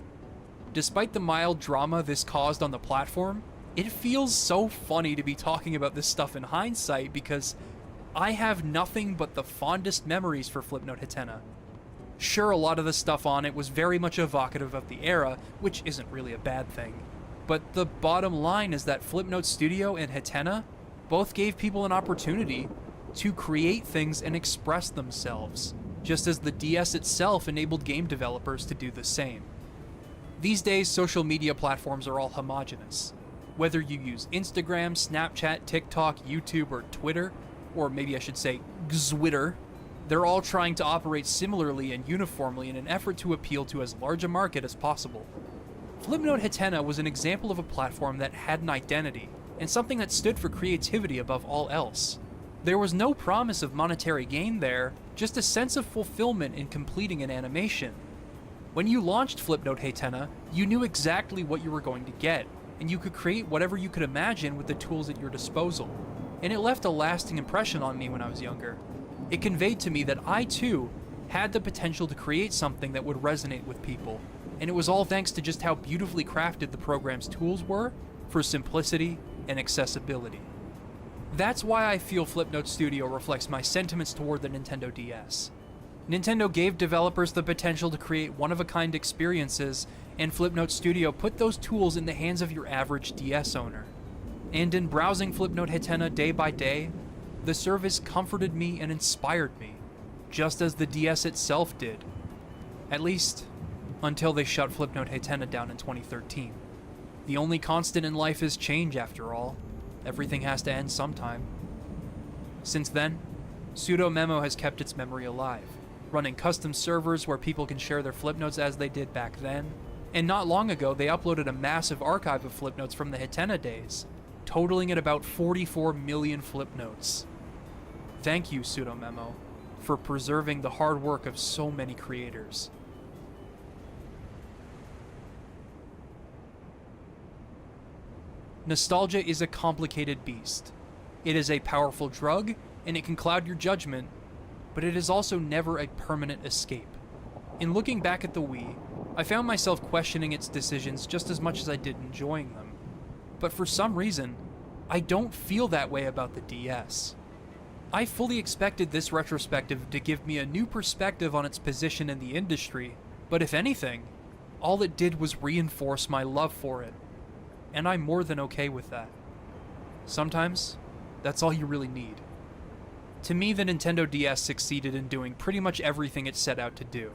Despite the mild drama this caused on the platform, it feels so funny to be talking about this stuff in hindsight because I have nothing but the fondest memories for Flipnote Hatena. Sure, a lot of the stuff on it was very much evocative of the era, which isn't really a bad thing. But the bottom line is that Flipnote Studio and Hatena both gave people an opportunity to create things and express themselves, just as the DS itself enabled game developers to do the same. These days, social media platforms are all homogenous. Whether you use Instagram, Snapchat, TikTok, YouTube, or Twitter, or maybe I should say Gzwitter, they're all trying to operate similarly and uniformly in an effort to appeal to as large a market as possible. Flipnote Hatena was an example of a platform that had an identity, and something that stood for creativity above all else. There was no promise of monetary gain there, just a sense of fulfillment in completing an animation. When you launched Flipnote Hatena, you knew exactly what you were going to get, and you could create whatever you could imagine with the tools at your disposal. And it left a lasting impression on me when I was younger. It conveyed to me that I too had the potential to create something that would resonate with people, and it was all thanks to just how beautifully crafted the program's tools were for simplicity and accessibility. That's why I feel Flipnote Studio reflects my sentiments toward the Nintendo DS. Nintendo gave developers the potential to create one-of-a-kind experiences, and Flipnote Studio put those tools in the hands of your average DS owner. And in browsing Flipnote Hatena day by day, the service comforted me and inspired me, just as the DS itself did. At least, until they shut Flipnote Hatena down in 2013. The only constant in life is change, after all. Everything has to end sometime. Since then, Sudo Memo has kept its memory alive, running custom servers where people can share their Flipnotes as they did back then, and not long ago they uploaded a massive archive of Flipnotes from the Hatena days, totaling at about 44 million Flipnotes. Thank you, Sudo Memo, for preserving the hard work of so many creators. Nostalgia is a complicated beast. It is a powerful drug, and it can cloud your judgment, but it is also never a permanent escape. In looking back at the Wii, I found myself questioning its decisions just as much as I did enjoying them. But for some reason, I don't feel that way about the DS. I fully expected this retrospective to give me a new perspective on its position in the industry, but if anything, all it did was reinforce my love for it. And I'm more than okay with that. Sometimes, that's all you really need. To me, the Nintendo DS succeeded in doing pretty much everything it set out to do.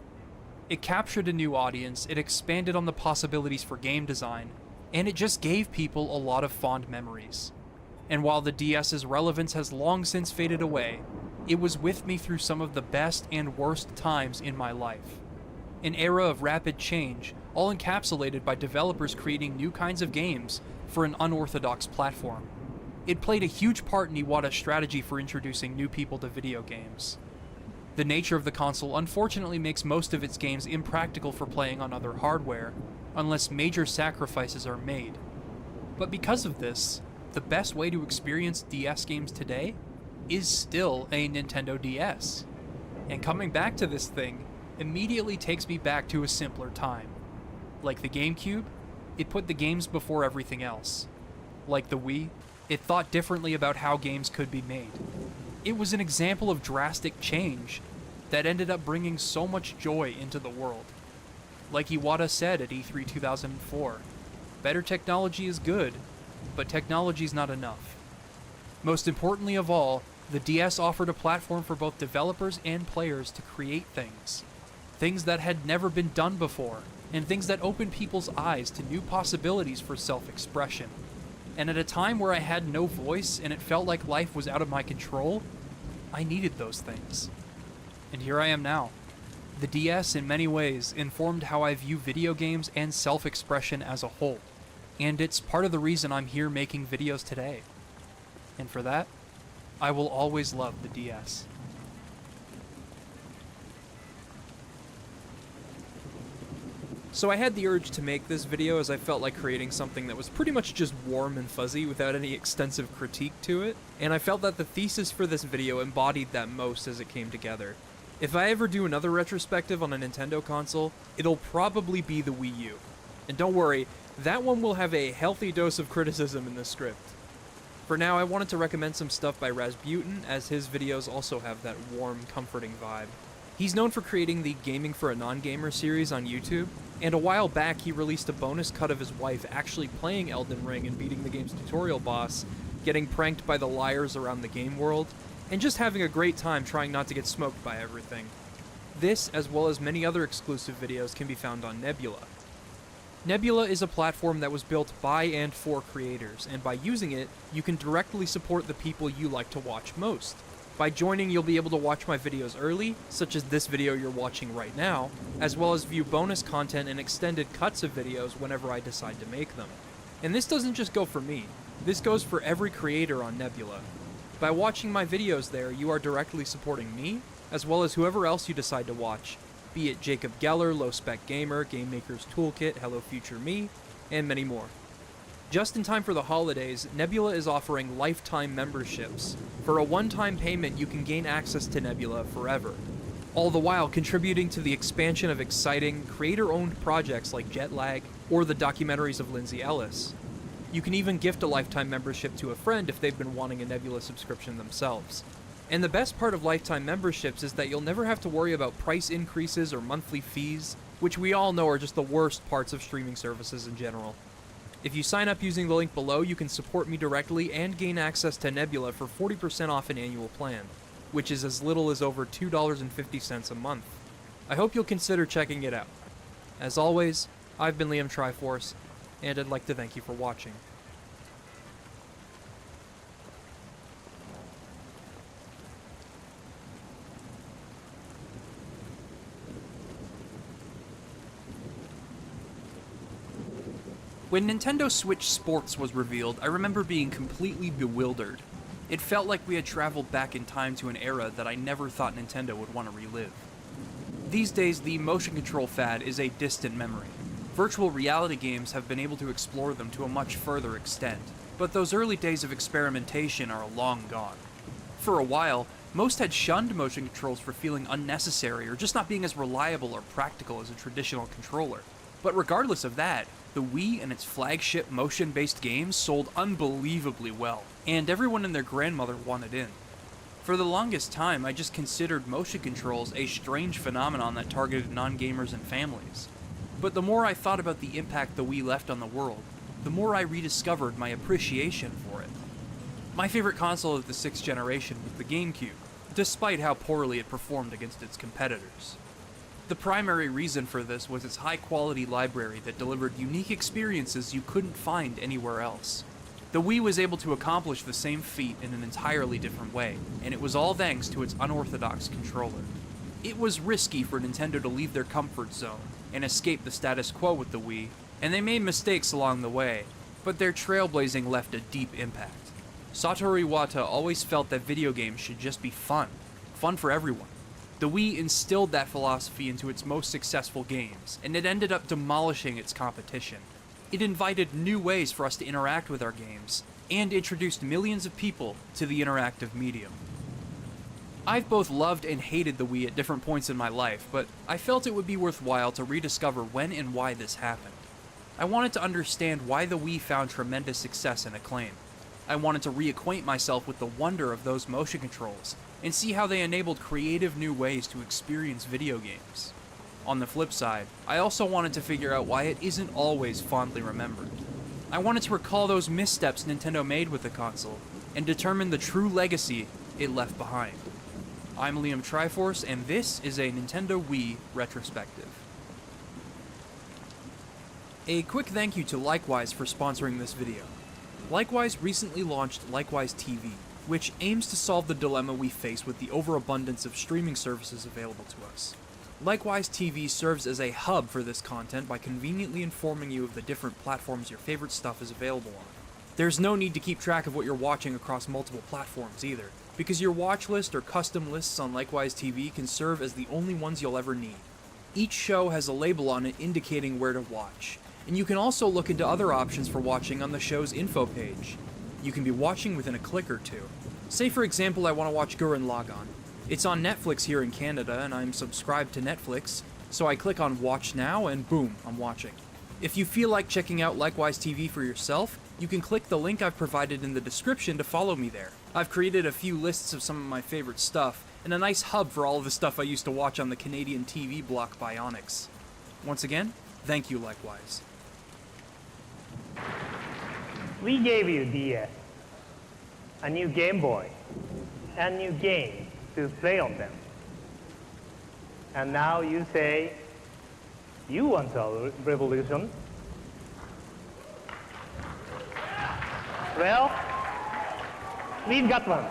It captured a new audience, it expanded on the possibilities for game design, and it just gave people a lot of fond memories. And while the DS's relevance has long since faded away, it was with me through some of the best and worst times in my life. An era of rapid change, all encapsulated by developers creating new kinds of games for an unorthodox platform. It played a huge part in Iwata's strategy for introducing new people to video games. The nature of the console unfortunately makes most of its games impractical for playing on other hardware, unless major sacrifices are made. But because of this, the best way to experience DS games today is still a Nintendo DS. And coming back to this thing immediately takes me back to a simpler time. Like the GameCube, it put the games before everything else. Like the Wii, it thought differently about how games could be made. It was an example of drastic change that ended up bringing so much joy into the world. Like Iwata said at E3 2004, Better technology is good, but technology's not enough. Most importantly of all, the DS offered a platform for both developers and players to create things. Things that had never been done before, and things that opened people's eyes to new possibilities for self-expression. And at a time where I had no voice and it felt like life was out of my control, I needed those things. And here I am now. The DS, in many ways, informed how I view video games and self-expression as a whole. And it's part of the reason I'm here making videos today. And for that, I will always love the DS. So I had the urge to make this video as I felt like creating something that was pretty much just warm and fuzzy without any extensive critique to it, and I felt that the thesis for this video embodied that most as it came together. If I ever do another retrospective on a Nintendo console, it'll probably be the Wii U. And don't worry, that one will have a healthy dose of criticism in the script. For now, I wanted to recommend some stuff by Rasputin, as his videos also have that warm, comforting vibe. He's known for creating the Gaming for a Non-Gamer series on YouTube, and a while back he released a bonus cut of his wife actually playing Elden Ring and beating the game's tutorial boss, getting pranked by the liars around the game world, and just having a great time trying not to get smoked by everything. This, as well as many other exclusive videos, can be found on Nebula. Nebula is a platform that was built by and for creators, and by using it, you can directly support the people you like to watch most. By joining, you'll be able to watch my videos early, such as this video you're watching right now, as well as view bonus content and extended cuts of videos whenever I decide to make them. And this doesn't just go for me, this goes for every creator on Nebula. By watching my videos there, you are directly supporting me, as well as whoever else you decide to watch, be it Jacob Geller, Low Spec Gamer, Game Maker's Toolkit, Hello Future Me, and many more. Just in time for the holidays, Nebula is offering lifetime memberships. For a one-time payment, you can gain access to Nebula forever, all the while contributing to the expansion of exciting, creator-owned projects like Jetlag or the documentaries of Lindsay Ellis. You can even gift a lifetime membership to a friend if they've been wanting a Nebula subscription themselves. And the best part of lifetime memberships is that you'll never have to worry about price increases or monthly fees, which we all know are just the worst parts of streaming services in general. If you sign up using the link below, you can support me directly and gain access to Nebula for 40% off an annual plan, which is as little as over $2.50 a month. I hope you'll consider checking it out. As always, I've been Liam Triforce, and I'd like to thank you for watching. When Nintendo Switch Sports was revealed, I remember being completely bewildered. It felt like we had traveled back in time to an era that I never thought Nintendo would want to relive. These days, the motion control fad is a distant memory. Virtual reality games have been able to explore them to a much further extent, but those early days of experimentation are long gone. For a while, most had shunned motion controls for feeling unnecessary or just not being as reliable or practical as a traditional controller. But regardless of that, the Wii and its flagship motion-based games sold unbelievably well, and everyone and their grandmother wanted in. For the longest time, I just considered motion controls a strange phenomenon that targeted non-gamers and families. But the more I thought about the impact the Wii left on the world, the more I rediscovered my appreciation for it. My favorite console of the 6th generation was the GameCube, despite how poorly it performed against its competitors. The primary reason for this was its high-quality library that delivered unique experiences you couldn't find anywhere else. The Wii was able to accomplish the same feat in an entirely different way, and it was all thanks to its unorthodox controller. It was risky for Nintendo to leave their comfort zone and escape the status quo with the Wii, and they made mistakes along the way, but their trailblazing left a deep impact. Satoru Iwata always felt that video games should just be fun for everyone. The Wii instilled that philosophy into its most successful games, and it ended up demolishing its competition. It invited new ways for us to interact with our games, and introduced millions of people to the interactive medium. I've both loved and hated the Wii at different points in my life, but I felt it would be worthwhile to rediscover when and why this happened. I wanted to understand why the Wii found tremendous success and acclaim. I wanted to reacquaint myself with the wonder of those motion controls, and see how they enabled creative new ways to experience video games. On the flip side, I also wanted to figure out why it isn't always fondly remembered. I wanted to recall those missteps Nintendo made with the console, and determine the true legacy it left behind. I'm Liam Triforce, and this is a Nintendo Wii retrospective. A quick thank you to Likewise for sponsoring this video. Likewise recently launched Likewise TV, which aims to solve the dilemma we face with the overabundance of streaming services available to us. Likewise TV serves as a hub for this content by conveniently informing you of the different platforms your favorite stuff is available on. There's no need to keep track of what you're watching across multiple platforms either, because your watch list or custom lists on Likewise TV can serve as the only ones you'll ever need. Each show has a label on it indicating where to watch, and you can also look into other options for watching on the show's info page. You can be watching within a click or two. Say for example I want to watch Gurren Lagann. It's on Netflix here in Canada, and I'm subscribed to Netflix, so I click on Watch Now, and boom, I'm watching. If you feel like checking out Likewise TV for yourself, you can click the link I've provided in the description to follow me there. I've created a few lists of some of my favorite stuff, and a nice hub for all of the stuff I used to watch on the Canadian TV block Bionics. Once again, thank you Likewise. We gave you DS, a new Game Boy, and new games to play on them. And now you say, you want a revolution? Well, we've got one.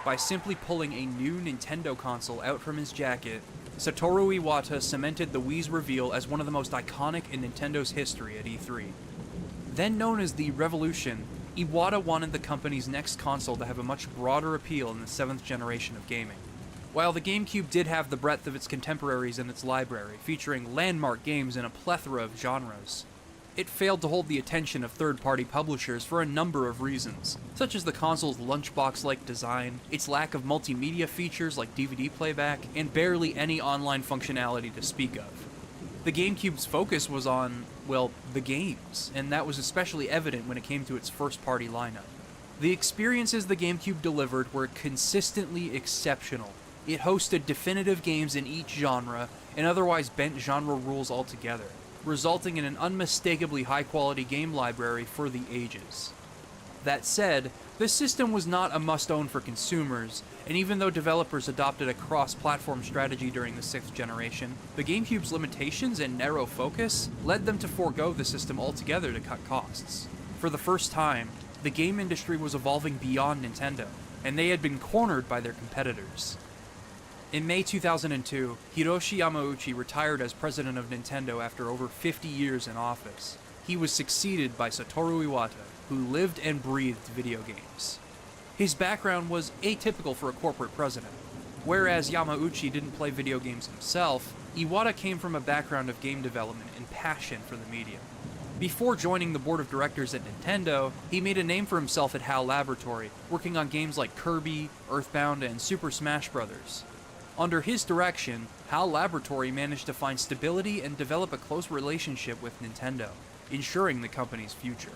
By simply pulling a new Nintendo console out from his jacket, Satoru Iwata cemented the Wii's reveal as one of the most iconic in Nintendo's history at E3. Then known as the Revolution, Iwata wanted the company's next console to have a much broader appeal in the 7th generation of gaming. While the GameCube did have the breadth of its contemporaries in its library, featuring landmark games in a plethora of genres, it failed to hold the attention of third-party publishers for a number of reasons, such as the console's lunchbox-like design, its lack of multimedia features like DVD playback, and barely any online functionality to speak of. The GameCube's focus was on, well, the games, and that was especially evident when it came to its first-party lineup. The experiences the GameCube delivered were consistently exceptional. It hosted definitive games in each genre, and otherwise bent genre rules altogether, resulting in an unmistakably high-quality game library for the ages. That said, the system was not a must-own for consumers, and even though developers adopted a cross-platform strategy during the 6th generation, the GameCube's limitations and narrow focus led them to forego the system altogether to cut costs. For the first time, the game industry was evolving beyond Nintendo, and they had been cornered by their competitors. In May 2002, Hiroshi Yamauchi retired as president of Nintendo after over 50 years in office. He was succeeded by Satoru Iwata, who lived and breathed video games. His background was atypical for a corporate president. Whereas Yamauchi didn't play video games himself, Iwata came from a background of game development and passion for the medium. Before joining the board of directors at Nintendo, he made a name for himself at HAL Laboratory, working on games like Kirby, Earthbound, and Super Smash Bros. Under his direction, HAL Laboratory managed to find stability and develop a close relationship with Nintendo, ensuring the company's future.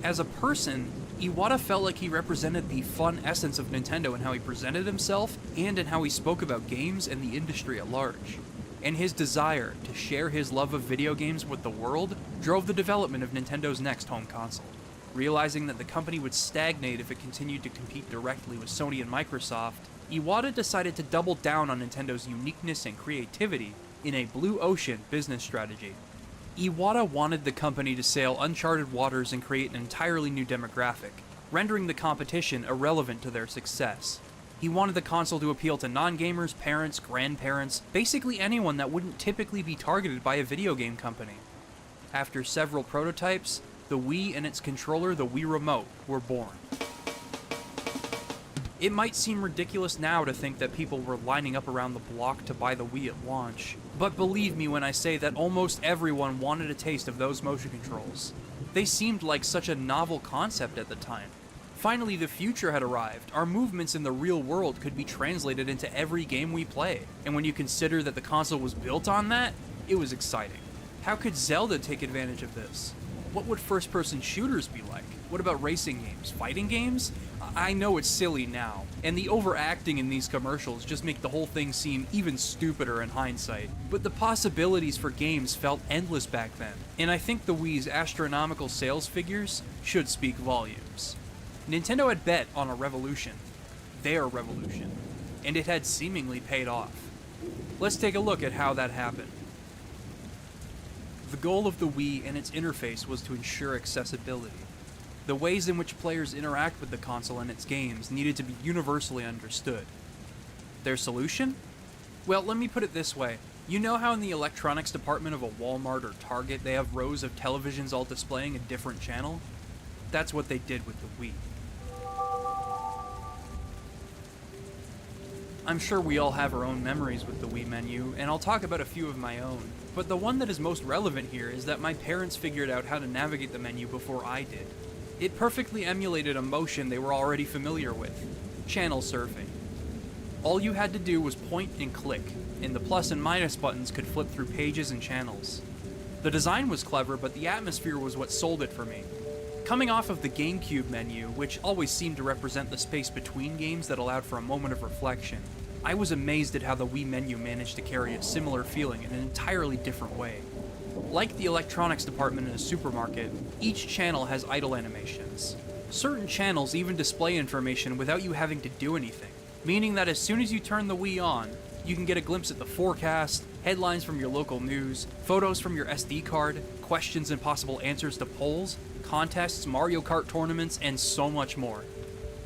As a person, Iwata felt like he represented the fun essence of Nintendo in how he presented himself and in how he spoke about games and the industry at large. And his desire to share his love of video games with the world drove the development of Nintendo's next home console. Realizing that the company would stagnate if it continued to compete directly with Sony and Microsoft, Iwata decided to double down on Nintendo's uniqueness and creativity in a blue ocean business strategy. Iwata wanted the company to sail uncharted waters and create an entirely new demographic, rendering the competition irrelevant to their success. He wanted the console to appeal to non-gamers, parents, grandparents, basically anyone that wouldn't typically be targeted by a video game company. After several prototypes, the Wii and its controller, the Wii Remote, were born. It might seem ridiculous now to think that people were lining up around the block to buy the Wii at launch, but believe me when I say that almost everyone wanted a taste of those motion controls. They seemed like such a novel concept at the time. Finally, the future had arrived. Our movements in the real world could be translated into every game we play, and when you consider that the console was built on that, it was exciting. How could Zelda take advantage of this? What would first-person shooters be like? What about racing games? Fighting games? I know it's silly now, and the overacting in these commercials just make the whole thing seem even stupider in hindsight, but the possibilities for games felt endless back then, and I think the Wii's astronomical sales figures should speak volumes. Nintendo had bet on a revolution, their revolution, and it had seemingly paid off. Let's take a look at how that happened. The goal of the Wii and its interface was to ensure accessibility. The ways in which players interact with the console and its games needed to be universally understood. Their solution? Well, let me put it this way. You know how in the electronics department of a Walmart or Target they have rows of televisions all displaying a different channel? That's what they did with the Wii. I'm sure we all have our own memories with the Wii menu, and I'll talk about a few of my own, but the one that is most relevant here is that my parents figured out how to navigate the menu before I did. It perfectly emulated a motion they were already familiar with, channel surfing. All you had to do was point and click, and the plus and minus buttons could flip through pages and channels. The design was clever, but the atmosphere was what sold it for me. Coming off of the GameCube menu, which always seemed to represent the space between games that allowed for a moment of reflection, I was amazed at how the Wii menu managed to carry a similar feeling in an entirely different way. Like the electronics department in a supermarket, each channel has idle animations. Certain channels even display information without you having to do anything, meaning that as soon as you turn the Wii on, you can get a glimpse at the forecast, headlines from your local news, photos from your SD card, questions and possible answers to polls, contests, Mario Kart tournaments, and so much more.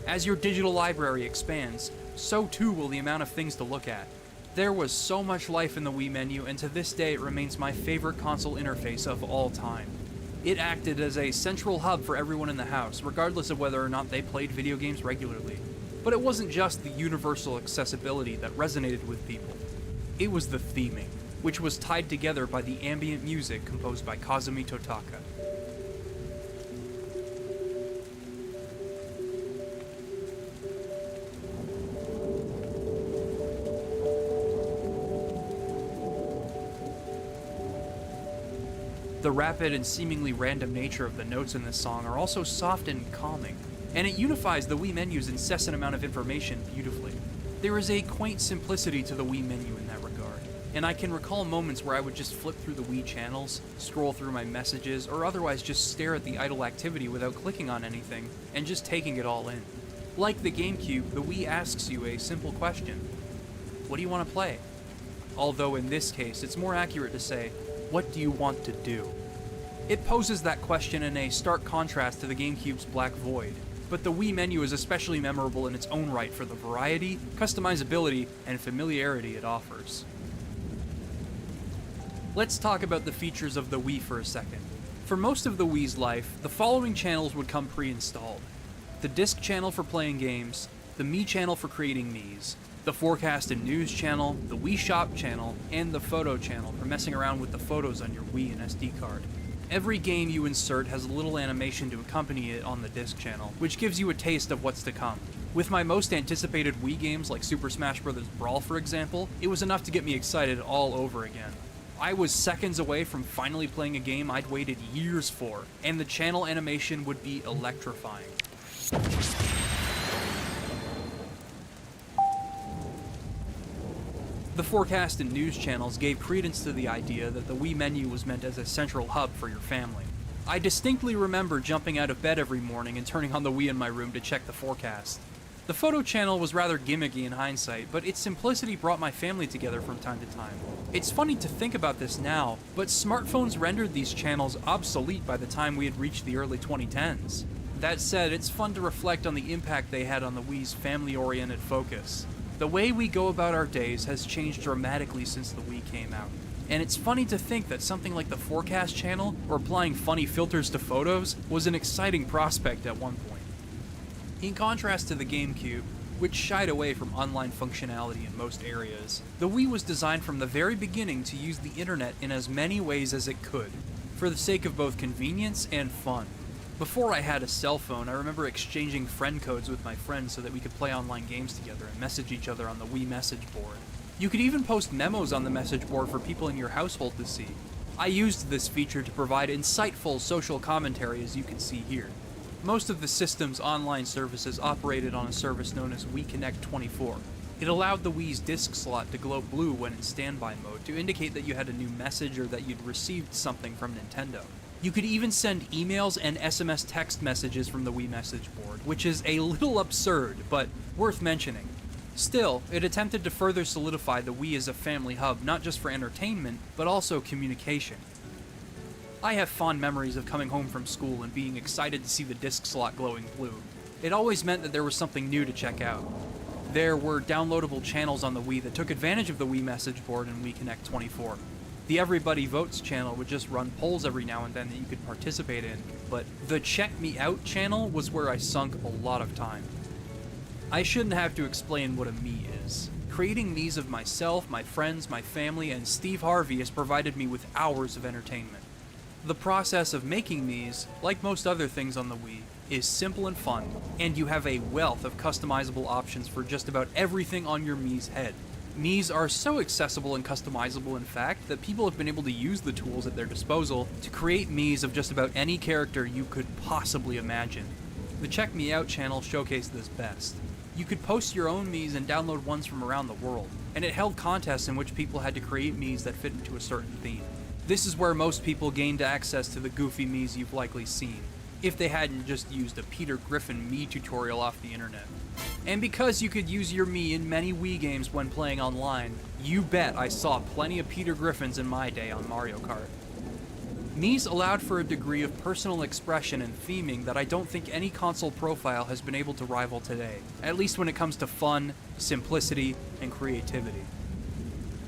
As your digital library expands, so too will the amount of things to look at. There was so much life in the Wii menu, and to this day it remains my favorite console interface of all time. It acted as a central hub for everyone in the house, regardless of whether or not they played video games regularly. But it wasn't just the universal accessibility that resonated with people. It was the theming, which was tied together by the ambient music composed by Kazumi Totaka. The rapid and seemingly random nature of the notes in this song are also soft and calming, and it unifies the Wii menu's incessant amount of information beautifully. There is a quaint simplicity to the Wii menu in that regard, and I can recall moments where I would just flip through the Wii channels, scroll through my messages, or otherwise just stare at the idle activity without clicking on anything, and just taking it all in. Like the GameCube, the Wii asks you a simple question. What do you want to play? Although in this case, it's more accurate to say, what do you want to do? It poses that question in a stark contrast to the GameCube's black void, but the Wii menu is especially memorable in its own right for the variety, customizability, and familiarity it offers. Let's talk about the features of the Wii for a second. For most of the Wii's life, the following channels would come pre-installed. The Disc channel for playing games, the Me channel for creating Miis, the Forecast and News channel, the Wii Shop channel, and the Photo channel for messing around with the photos on your Wii and SD card. Every game you insert has a little animation to accompany it on the Disc channel, which gives you a taste of what's to come. With my most anticipated Wii games like Super Smash Bros. Brawl for example, it was enough to get me excited all over again. I was seconds away from finally playing a game I'd waited years for, and the channel animation would be electrifying. The Forecast and News channels gave credence to the idea that the Wii menu was meant as a central hub for your family. I distinctly remember jumping out of bed every morning and turning on the Wii in my room to check the forecast. The Photo channel was rather gimmicky in hindsight, but its simplicity brought my family together from time to time. It's funny to think about this now, but smartphones rendered these channels obsolete by the time we had reached the early 2010s. That said, it's fun to reflect on the impact they had on the Wii's family-oriented focus. The way we go about our days has changed dramatically since the Wii came out. And it's funny to think that something like the Forecast channel, or applying funny filters to photos, was an exciting prospect at one point. In contrast to the GameCube, which shied away from online functionality in most areas, the Wii was designed from the very beginning to use the internet in as many ways as it could, for the sake of both convenience and fun. Before I had a cell phone, I remember exchanging friend codes with my friends so that we could play online games together and message each other on the Wii message board. You could even post memos on the message board for people in your household to see. I used this feature to provide insightful social commentary, as you can see here. Most of the system's online services operated on a service known as WeConnect 24. It allowed the Wii's disk slot to glow blue when in standby mode to indicate that you had a new message or that you'd received something from Nintendo. You could even send emails and SMS text messages from the Wii message board, which is a little absurd, but worth mentioning. Still, it attempted to further solidify the Wii as a family hub not just for entertainment, but also communication. I have fond memories of coming home from school and being excited to see the disc slot glowing blue. It always meant that there was something new to check out. There were downloadable channels on the Wii that took advantage of the Wii message board in WeConnect 24. The Everybody Votes channel would just run polls every now and then that you could participate in, but the Check Me Out channel was where I sunk a lot of time. I shouldn't have to explain what a me is. Creating Miis of myself, my friends, my family, and Steve Harvey has provided me with hours of entertainment. The process of making Miis, like most other things on the Wii, is simple and fun, and you have a wealth of customizable options for just about everything on your Mii's head. Miis are so accessible and customizable, in fact, that people have been able to use the tools at their disposal to create Miis of just about any character you could possibly imagine. The Check Me Out channel showcased this best. You could post your own Miis and download ones from around the world, and it held contests in which people had to create Miis that fit into a certain theme. This is where most people gained access to the goofy Miis you've likely seen, if they hadn't just used a Peter Griffin Mii tutorial off the internet. And because you could use your Mii in many Wii games when playing online, you bet I saw plenty of Peter Griffins in my day on Mario Kart. Miis allowed for a degree of personal expression and theming that I don't think any console profile has been able to rival today, at least when it comes to fun, simplicity, and creativity.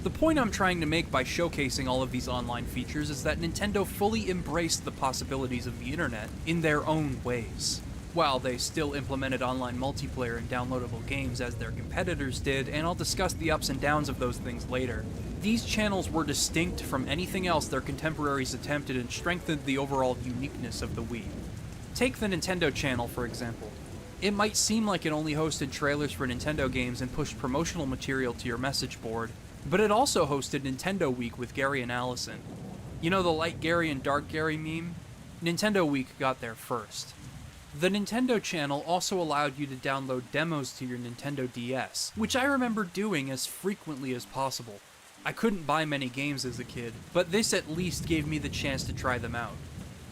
The point I'm trying to make by showcasing all of these online features is that Nintendo fully embraced the possibilities of the internet in their own ways. While they still implemented online multiplayer and downloadable games as their competitors did, and I'll discuss the ups and downs of those things later, these channels were distinct from anything else their contemporaries attempted and strengthened the overall uniqueness of the Wii. Take the Nintendo channel, for example. It might seem like it only hosted trailers for Nintendo games and pushed promotional material to your message board, but it also hosted Nintendo Week with Gary and Allison. You know the Light Gary and Dark Gary meme? Nintendo Week got there first. The Nintendo channel also allowed you to download demos to your Nintendo DS, which I remember doing as frequently as possible. I couldn't buy many games as a kid, but this at least gave me the chance to try them out.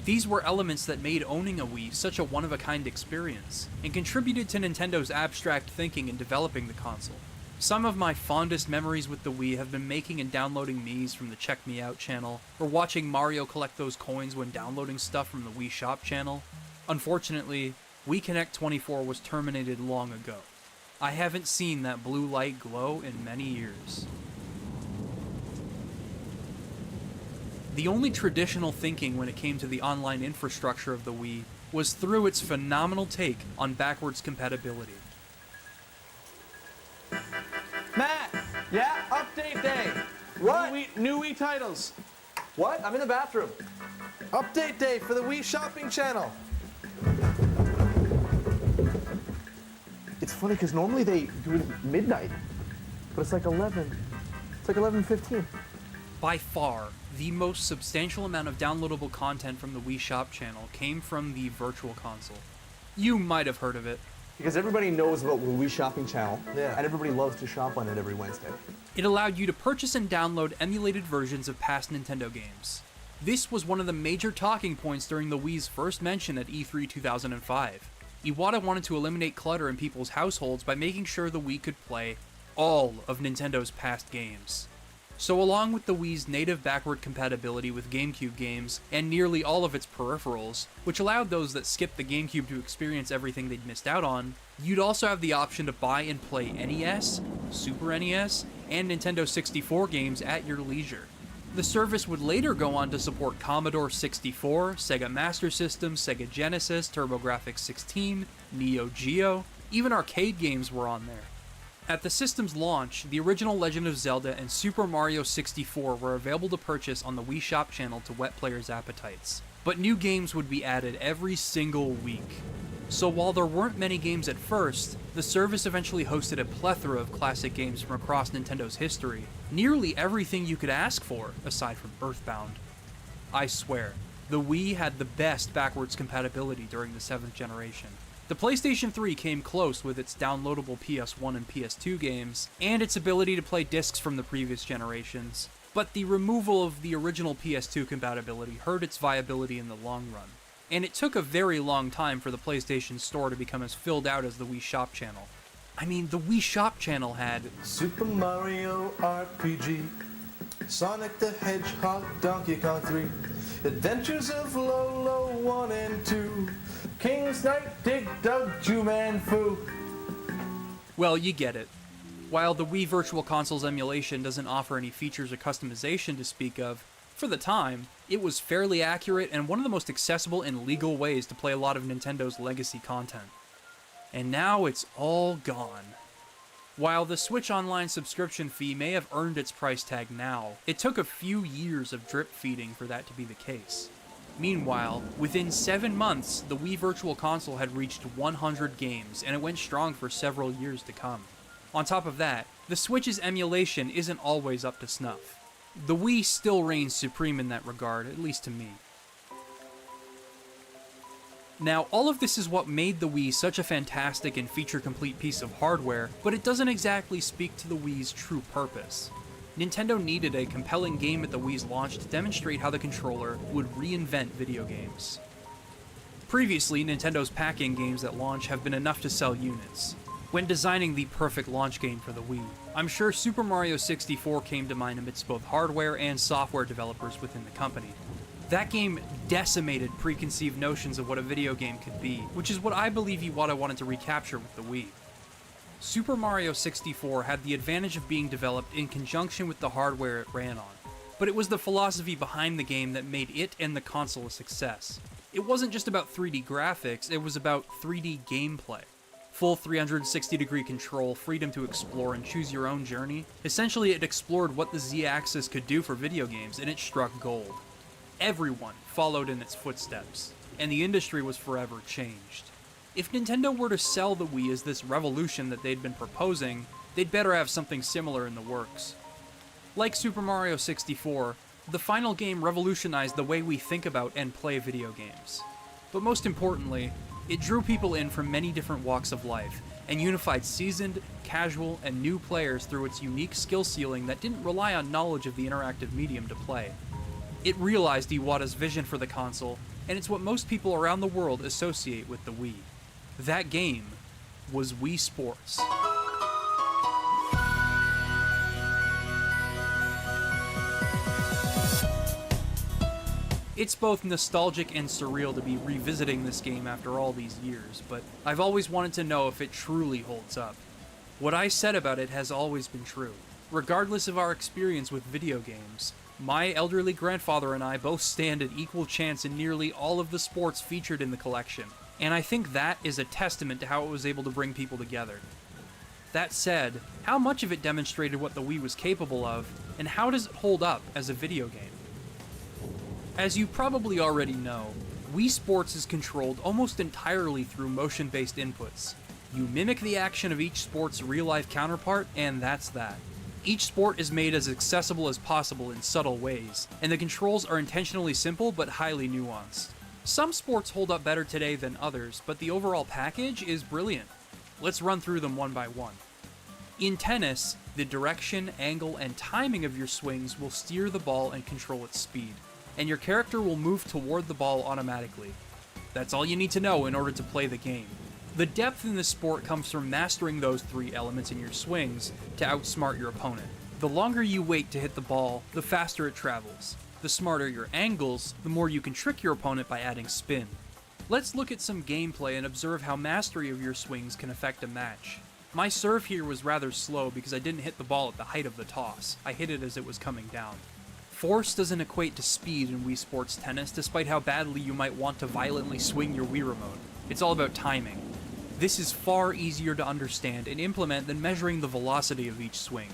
These were elements that made owning a Wii such a one-of-a-kind experience, and contributed to Nintendo's abstract thinking in developing the console. Some of my fondest memories with the Wii have been making and downloading Miis from the Check Me Out channel, or watching Mario collect those coins when downloading stuff from the Wii Shop channel. Unfortunately, WeConnect 24 was terminated long ago. I haven't seen that blue light glow in many years. The only traditional thinking when it came to the online infrastructure of the Wii was through its phenomenal take on backwards compatibility. Matt! Yeah? Update day! What? New Wii titles! What? I'm in the bathroom. Update day for the Wii shopping channel! It's funny because normally they do it at midnight, but it's like 11. It's like 11:15. By far, the most substantial amount of downloadable content from the Wii Shop channel came from the Virtual Console. You might have heard of it. Because everybody knows about the Wii Shopping channel, Yeah. and everybody loves to shop on it every Wednesday. It allowed you to purchase and download emulated versions of past Nintendo games. This was one of the major talking points during the Wii's first mention at E3 2005. Iwata wanted to eliminate clutter in people's households by making sure the Wii could play all of Nintendo's past games. So along with the Wii's native backward compatibility with GameCube games and nearly all of its peripherals, which allowed those that skipped the GameCube to experience everything they'd missed out on, you'd also have the option to buy and play NES, Super NES, and Nintendo 64 games at your leisure. The service would later go on to support Commodore 64, Sega Master System, Sega Genesis, TurboGrafx 16, Neo Geo, even arcade games were on there. At the system's launch, the original Legend of Zelda and Super Mario 64 were available to purchase on the Wii Shop channel to whet players' appetites, but new games would be added every single week. So while there weren't many games at first, the service eventually hosted a plethora of classic games from across Nintendo's history, nearly everything you could ask for, aside from Earthbound. I swear, the Wii had the best backwards compatibility during the 7th generation. The PlayStation 3 came close with its downloadable PS1 and PS2 games, and its ability to play discs from the previous generations, but the removal of the original PS2 compatibility hurt its viability in the long run. And it took a very long time for the PlayStation Store to become as filled out as the Wii Shop channel. I mean, the Wii Shop channel had Super Mario RPG, Sonic the Hedgehog, Donkey Kong 3, Adventures of Lolo 1 and 2, King's Knight, Dig Dug, Juman Fu. well, you get it. While the Wii Virtual Console's emulation doesn't offer any features or customization to speak of, for the time, it was fairly accurate and one of the most accessible and legal ways to play a lot of Nintendo's legacy content. And now it's all gone. While the Switch Online subscription fee may have earned its price tag now, it took a few years of drip feeding for that to be the case. Meanwhile, within 7 months, the Wii Virtual Console had reached 100 games, and it went strong for several years to come. On top of that, the Switch's emulation isn't always up to snuff. The Wii still reigns supreme in that regard, at least to me. Now, all of this is what made the Wii such a fantastic and feature-complete piece of hardware, but it doesn't exactly speak to the Wii's true purpose. Nintendo needed a compelling game at the Wii's launch to demonstrate how the controller would reinvent video games. Previously, Nintendo's pack-in games at launch have been enough to sell units. When designing the perfect launch game for the Wii, I'm sure Super Mario 64 came to mind amidst both hardware and software developers within the company. That game decimated preconceived notions of what a video game could be, which is what I believe Iwata wanted to recapture with the Wii. Super Mario 64 had the advantage of being developed in conjunction with the hardware it ran on, but it was the philosophy behind the game that made it and the console a success. It wasn't just about 3D graphics, it was about 3D gameplay. Full 360-degree control, freedom to explore and choose your own journey. Essentially, it explored what the Z-axis could do for video games, and it struck gold. Everyone followed in its footsteps, and the industry was forever changed. If Nintendo were to sell the Wii as this revolution that they'd been proposing, they'd better have something similar in the works. Like Super Mario 64, the final game revolutionized the way we think about and play video games. But most importantly, it drew people in from many different walks of life, and unified seasoned, casual, and new players through its unique skill ceiling that didn't rely on knowledge of the interactive medium to play. It realized Iwata's vision for the console, and it's what most people around the world associate with the Wii. That game was Wii Sports. It's both nostalgic and surreal to be revisiting this game after all these years, but I've always wanted to know if it truly holds up. What I said about it has always been true. Regardless of our experience with video games, my elderly grandfather and I both stand an equal chance in nearly all of the sports featured in the collection, and I think that is a testament to how it was able to bring people together. That said, how much of it demonstrated what the Wii was capable of, and how does it hold up as a video game? As you probably already know, Wii Sports is controlled almost entirely through motion-based inputs. You mimic the action of each sport's real-life counterpart, and that's that. Each sport is made as accessible as possible in subtle ways, and the controls are intentionally simple but highly nuanced. Some sports hold up better today than others, but the overall package is brilliant. Let's run through them one by one. In tennis, the direction, angle, and timing of your swings will steer the ball and control its speed, and your character will move toward the ball automatically. That's all you need to know in order to play the game. The depth in this sport comes from mastering those three elements in your swings to outsmart your opponent. The longer you wait to hit the ball, the faster it travels. The smarter your angles, the more you can trick your opponent by adding spin. Let's look at some gameplay and observe how mastery of your swings can affect a match. My serve here was rather slow because I didn't hit the ball at the height of the toss. I hit it as it was coming down. Force doesn't equate to speed in Wii Sports Tennis, despite how badly you might want to violently swing your Wii Remote. It's all about timing. This is far easier to understand and implement than measuring the velocity of each swing.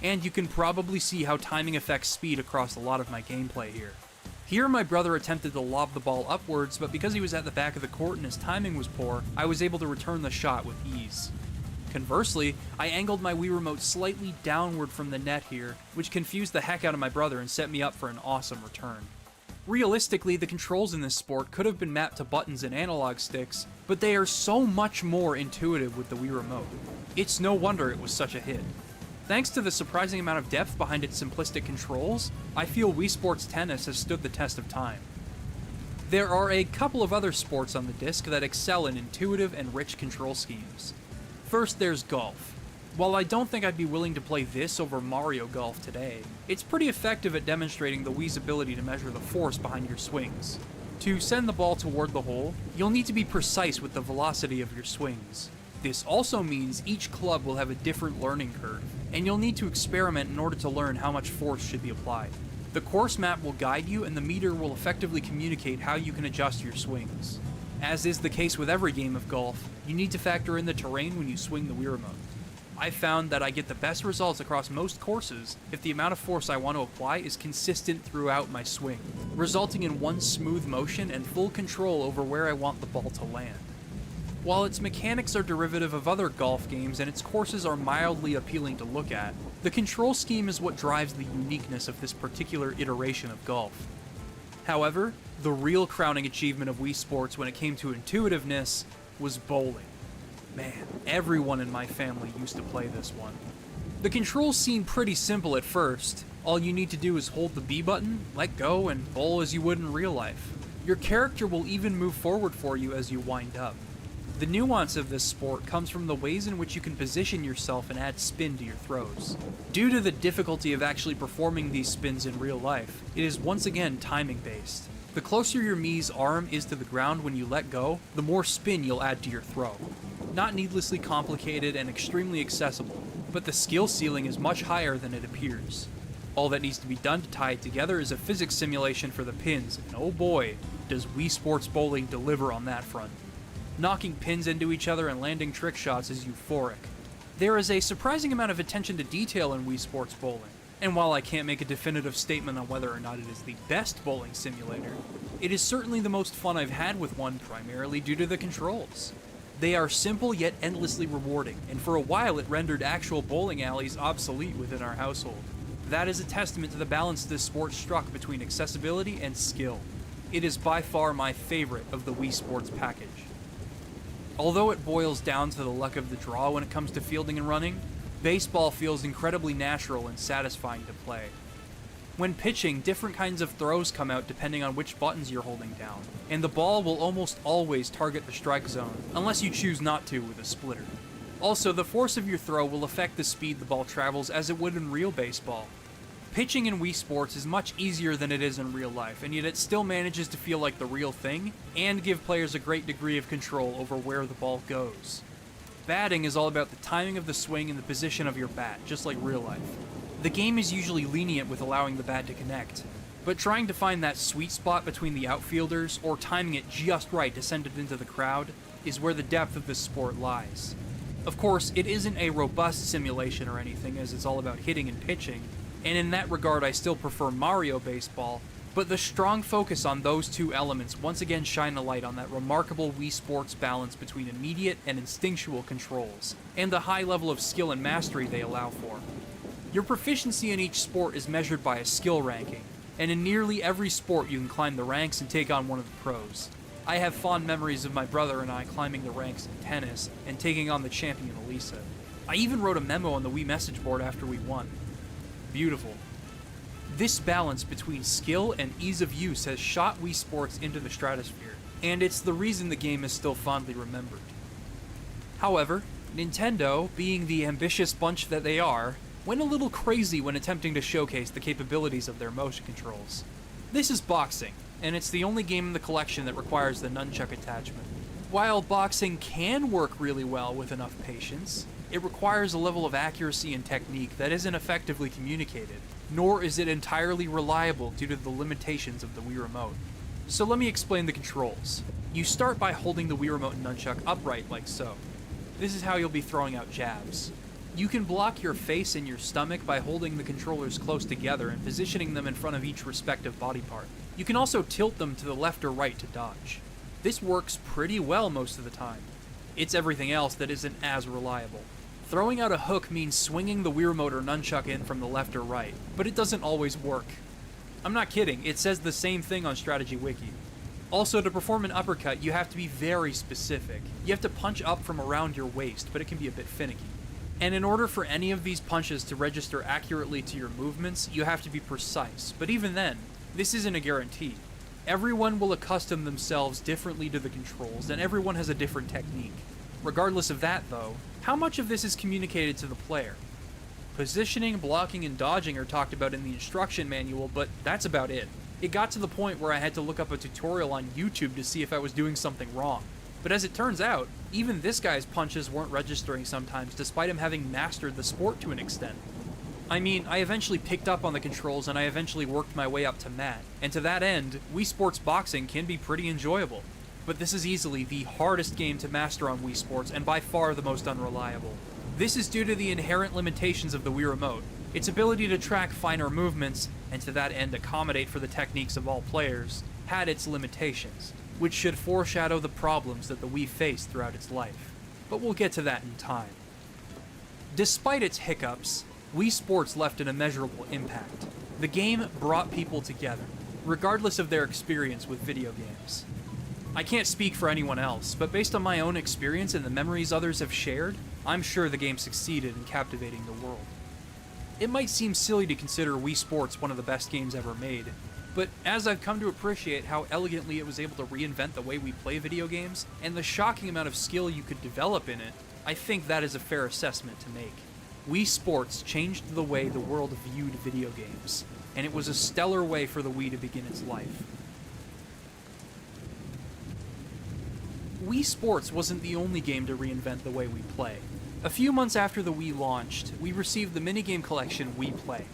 And you can probably see how timing affects speed across a lot of my gameplay here. Here my brother attempted to lob the ball upwards, but because he was at the back of the court and his timing was poor, I was able to return the shot with ease. Conversely, I angled my Wii Remote slightly downward from the net here, which confused the heck out of my brother and set me up for an awesome return. Realistically, the controls in this sport could have been mapped to buttons and analog sticks, but they are so much more intuitive with the Wii Remote. It's no wonder it was such a hit. Thanks to the surprising amount of depth behind its simplistic controls, I feel Wii Sports Tennis has stood the test of time. There are a couple of other sports on the disc that excel in intuitive and rich control schemes. First, there's golf. While I don't think I'd be willing to play this over Mario Golf today, it's pretty effective at demonstrating the Wii's ability to measure the force behind your swings. To send the ball toward the hole, you'll need to be precise with the velocity of your swings. This also means each club will have a different learning curve, and you'll need to experiment in order to learn how much force should be applied. The course map will guide you, and the meter will effectively communicate how you can adjust your swings. As is the case with every game of golf, you need to factor in the terrain when you swing the Wii Remote. I've found that I get the best results across most courses if the amount of force I want to apply is consistent throughout my swing, resulting in one smooth motion and full control over where I want the ball to land. While its mechanics are derivative of other golf games and its courses are mildly appealing to look at, the control scheme is what drives the uniqueness of this particular iteration of golf. However, the real crowning achievement of Wii Sports when it came to intuitiveness was bowling. Man, everyone in my family used to play this one. The controls seem pretty simple at first. All you need to do is hold the B button, let go, and bowl as you would in real life. Your character will even move forward for you as you wind up. The nuance of this sport comes from the ways in which you can position yourself and add spin to your throws. Due to the difficulty of actually performing these spins in real life, it is once again timing based. The closer your Mii's arm is to the ground when you let go, the more spin you'll add to your throw. Not needlessly complicated and extremely accessible, but the skill ceiling is much higher than it appears. All that needs to be done to tie it together is a physics simulation for the pins, and oh boy, does Wii Sports Bowling deliver on that front. Knocking pins into each other and landing trick shots is euphoric. There is a surprising amount of attention to detail in Wii Sports Bowling, and while I can't make a definitive statement on whether or not it is the best bowling simulator, it is certainly the most fun I've had with one primarily due to the controls. They are simple yet endlessly rewarding, and for a while it rendered actual bowling alleys obsolete within our household. That is a testament to the balance this sport struck between accessibility and skill. It is by far my favorite of the Wii Sports package. Although it boils down to the luck of the draw when it comes to fielding and running, baseball feels incredibly natural and satisfying to play. When pitching, different kinds of throws come out depending on which buttons you're holding down, and the ball will almost always target the strike zone, unless you choose not to with a splitter. Also, the force of your throw will affect the speed the ball travels as it would in real baseball. Pitching in Wii Sports is much easier than it is in real life, and yet it still manages to feel like the real thing, and give players a great degree of control over where the ball goes. Batting is all about the timing of the swing and the position of your bat, just like real life. The game is usually lenient with allowing the bat to connect, but trying to find that sweet spot between the outfielders or timing it just right to send it into the crowd is where the depth of this sport lies. Of course, it isn't a robust simulation or anything, as it's all about hitting and pitching, and in that regard I still prefer Mario Baseball, but the strong focus on those two elements once again shine a light on that remarkable Wii Sports balance between immediate and instinctual controls, and the high level of skill and mastery they allow for. Your proficiency in each sport is measured by a skill ranking, and in nearly every sport you can climb the ranks and take on one of the pros. I have fond memories of my brother and I climbing the ranks in tennis and taking on the champion Elisa. I even wrote a memo on the Wii message board after we won. Beautiful. This balance between skill and ease of use has shot Wii Sports into the stratosphere, and it's the reason the game is still fondly remembered. However, Nintendo, being the ambitious bunch that they are, went a little crazy when attempting to showcase the capabilities of their motion controls. This is boxing, and it's the only game in the collection that requires the nunchuck attachment. While boxing can work really well with enough patience, it requires a level of accuracy and technique that isn't effectively communicated, nor is it entirely reliable due to the limitations of the Wii Remote. So let me explain the controls. You start by holding the Wii Remote and nunchuck upright like so. This is how you'll be throwing out jabs. You can block your face and your stomach by holding the controllers close together and positioning them in front of each respective body part. You can also tilt them to the left or right to dodge. This works pretty well most of the time. It's everything else that isn't as reliable. Throwing out a hook means swinging the Wii Remote or nunchuck in from the left or right, but it doesn't always work. I'm not kidding, it says the same thing on Strategy Wiki. Also, to perform an uppercut, you have to be very specific. You have to punch up from around your waist, but it can be a bit finicky. And in order for any of these punches to register accurately to your movements, you have to be precise. But even then, this isn't a guarantee. Everyone will accustom themselves differently to the controls, and everyone has a different technique. Regardless of that, though, how much of this is communicated to the player? Positioning, blocking, and dodging are talked about in the instruction manual, but that's about it. It got to the point where I had to look up a tutorial on YouTube to see if I was doing something wrong. But as it turns out, even this guy's punches weren't registering sometimes, despite him having mastered the sport to an extent. I mean, I eventually picked up on the controls and I eventually worked my way up to mat, and to that end, Wii Sports Boxing can be pretty enjoyable. But this is easily the hardest game to master on Wii Sports, and by far the most unreliable. This is due to the inherent limitations of the Wii Remote, its ability to track finer movements, and to that end accommodate for the techniques of all players, had its limitations, which should foreshadow the problems that the Wii faced throughout its life. But we'll get to that in time. Despite its hiccups, Wii Sports left an immeasurable impact. The game brought people together, regardless of their experience with video games. I can't speak for anyone else, but based on my own experience and the memories others have shared, I'm sure the game succeeded in captivating the world. It might seem silly to consider Wii Sports one of the best games ever made, but as I've come to appreciate how elegantly it was able to reinvent the way we play video games, and the shocking amount of skill you could develop in it, I think that is a fair assessment to make. Wii Sports changed the way the world viewed video games, and it was a stellar way for the Wii to begin its life. Wii Sports wasn't the only game to reinvent the way we play. A few months after the Wii launched, we received the minigame collection Wii Play.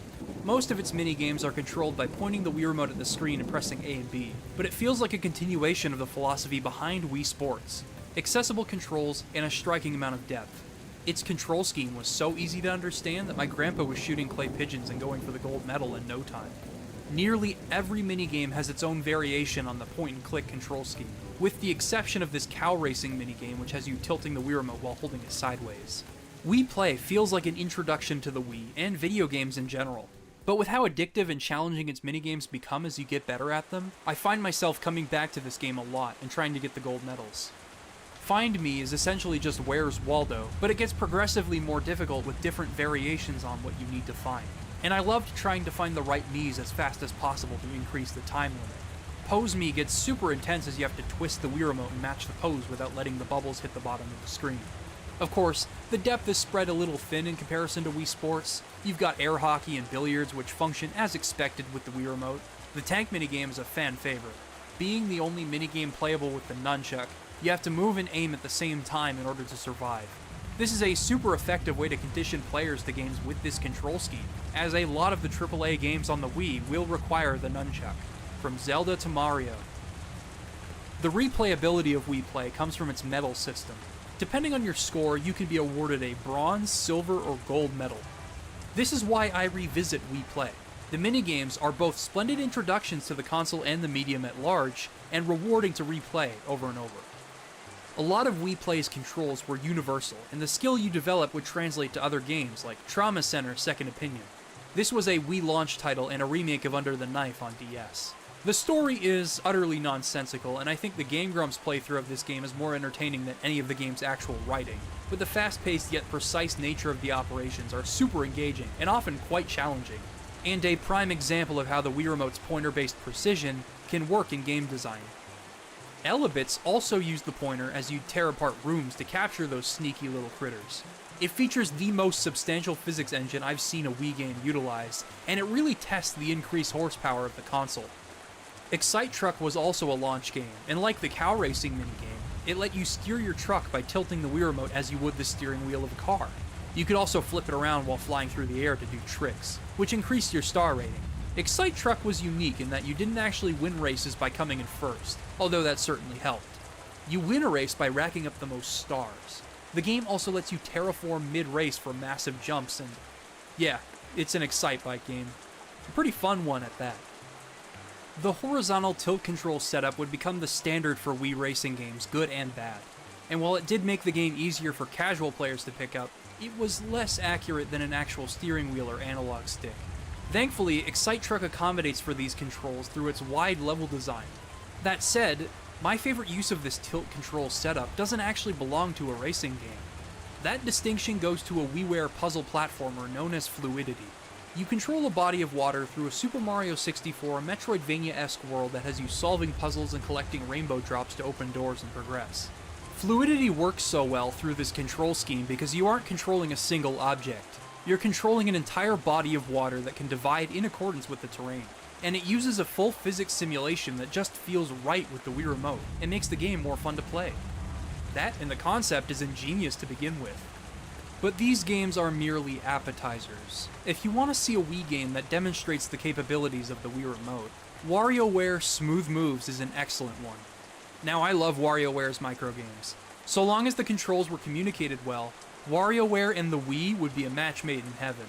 Most of its minigames are controlled by pointing the Wii Remote at the screen and pressing A and B, but it feels like a continuation of the philosophy behind Wii Sports. Accessible controls and a striking amount of depth. Its control scheme was so easy to understand that my grandpa was shooting clay pigeons and going for the gold medal in no time. Nearly every minigame has its own variation on the point-and-click control scheme, with the exception of this cow racing minigame which has you tilting the Wii Remote while holding it sideways. Wii Play feels like an introduction to the Wii, and video games in general. But with how addictive and challenging its minigames become as you get better at them, I find myself coming back to this game a lot and trying to get the gold medals. Find Me is essentially just Where's Waldo, but it gets progressively more difficult with different variations on what you need to find. And I loved trying to find the right Miis as fast as possible to increase the time limit. Pose Me gets super intense as you have to twist the Wii Remote and match the pose without letting the bubbles hit the bottom of the screen. Of course, the depth is spread a little thin in comparison to Wii Sports. You've got air hockey and billiards which function as expected with the Wii Remote. The tank minigame is a fan favorite. Being the only minigame playable with the nunchuck, you have to move and aim at the same time in order to survive. This is a super effective way to condition players to games with this control scheme, as a lot of the AAA games on the Wii will require the nunchuck, from Zelda to Mario. The replayability of Wii Play comes from its medal system. Depending on your score, you can be awarded a bronze, silver, or gold medal. This is why I revisit Wii Play. The minigames are both splendid introductions to the console and the medium at large, and rewarding to replay over and over. A lot of Wii Play's controls were universal, and the skill you develop would translate to other games like Trauma Center Second Opinion. This was a Wii launch title and a remake of Under the Knife on DS. The story is utterly nonsensical, and I think the Game Grumps playthrough of this game is more entertaining than any of the game's actual writing, but the fast-paced yet precise nature of the operations are super engaging and often quite challenging, and a prime example of how the Wii Remote's pointer-based precision can work in game design. Elebits also use the pointer as you tear apart rooms to capture those sneaky little critters. It features the most substantial physics engine I've seen a Wii game utilize, and it really tests the increased horsepower of the console. Excite Truck was also a launch game, and like the cow racing minigame, it let you steer your truck by tilting the Wii Remote as you would the steering wheel of a car. You could also flip it around while flying through the air to do tricks, which increased your star rating. Excite Truck was unique in that you didn't actually win races by coming in first, although that certainly helped. You win a race by racking up the most stars. The game also lets you terraform mid-race for massive jumps, and yeah, it's an Excite Bike game. A pretty fun one at that. The horizontal tilt control setup would become the standard for Wii racing games, good and bad. And while it did make the game easier for casual players to pick up, it was less accurate than an actual steering wheel or analog stick. Thankfully, Excite Truck accommodates for these controls through its wide level design. That said, my favorite use of this tilt control setup doesn't actually belong to a racing game. That distinction goes to a WiiWare puzzle platformer known as Fluidity. You control a body of water through a Super Mario 64 Metroidvania-esque world that has you solving puzzles and collecting rainbow drops to open doors and progress. Fluidity works so well through this control scheme because you aren't controlling a single object. You're controlling an entire body of water that can divide in accordance with the terrain. And it uses a full physics simulation that just feels right with the Wii Remote and makes the game more fun to play. That and the concept is ingenious to begin with. But these games are merely appetizers. If you want to see a Wii game that demonstrates the capabilities of the Wii Remote, WarioWare Smooth Moves is an excellent one. Now, I love WarioWare's microgames. So long as the controls were communicated well, WarioWare and the Wii would be a match made in heaven.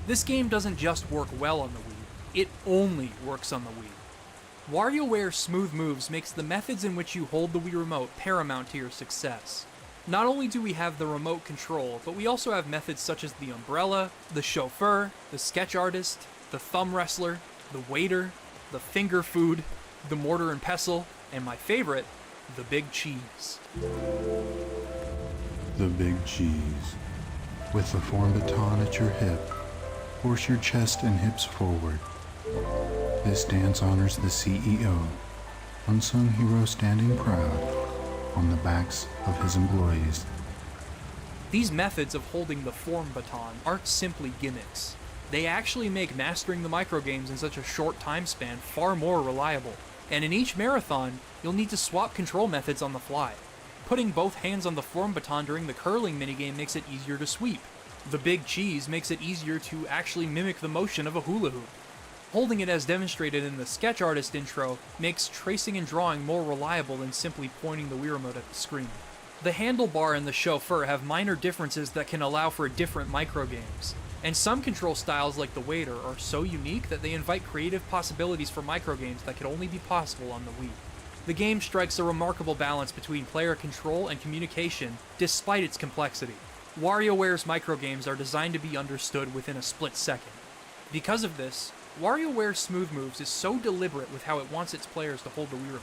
This game doesn't just work well on the Wii, it only works on the Wii. WarioWare Smooth Moves makes the methods in which you hold the Wii Remote paramount to your success. Not only do we have the remote control, but we also have methods such as the umbrella, the chauffeur, the sketch artist, the thumb wrestler, the waiter, the finger food, the mortar and pestle, and my favorite, the big cheese. The big cheese. With the form baton at your hip, force your chest and hips forward. This dance honors the CEO, unsung hero standing proud on the backs of his employees. These methods of holding the form baton aren't simply gimmicks. They actually make mastering the microgames in such a short time span far more reliable. And in each marathon, you'll need to swap control methods on the fly. Putting both hands on the form baton during the curling minigame makes it easier to sweep. The big cheese makes it easier to actually mimic the motion of a hula hoop. Holding it as demonstrated in the sketch artist intro makes tracing and drawing more reliable than simply pointing the Wii Remote at the screen. The handlebar and the chauffeur have minor differences that can allow for different microgames. And some control styles like the waiter are so unique that they invite creative possibilities for microgames that could only be possible on the Wii. The game strikes a remarkable balance between player control and communication, despite its complexity. WarioWare's microgames are designed to be understood within a split second. Because of this, WarioWare Smooth Moves is so deliberate with how it wants its players to hold the Wii Remote,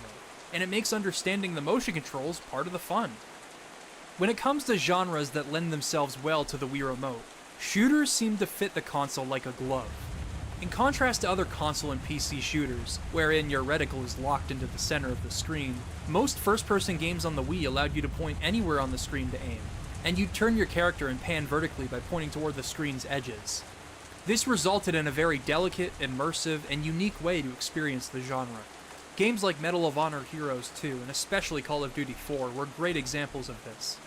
and it makes understanding the motion controls part of the fun. When it comes to genres that lend themselves well to the Wii Remote, shooters seem to fit the console like a glove. In contrast to other console and PC shooters, wherein your reticle is locked into the center of the screen, most first-person games on the Wii allowed you to point anywhere on the screen to aim, and you'd turn your character and pan vertically by pointing toward the screen's edges. This resulted in a very delicate, immersive, and unique way to experience the genre. Games like Medal of Honor Heroes 2, and especially Call of Duty 4, were great examples of this.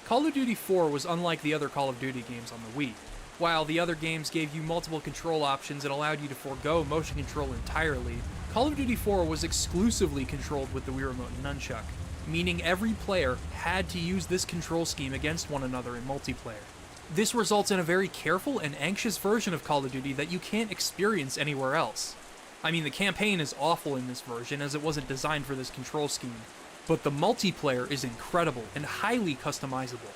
Call of Duty 4 was unlike the other Call of Duty games on the Wii. While the other games gave you multiple control options and allowed you to forego motion control entirely, Call of Duty 4 was exclusively controlled with the Wii Remote and Nunchuck, meaning every player had to use this control scheme against one another in multiplayer. This results in a very careful and anxious version of Call of Duty that you can't experience anywhere else. I mean, the campaign is awful in this version as it wasn't designed for this control scheme, but the multiplayer is incredible and highly customizable.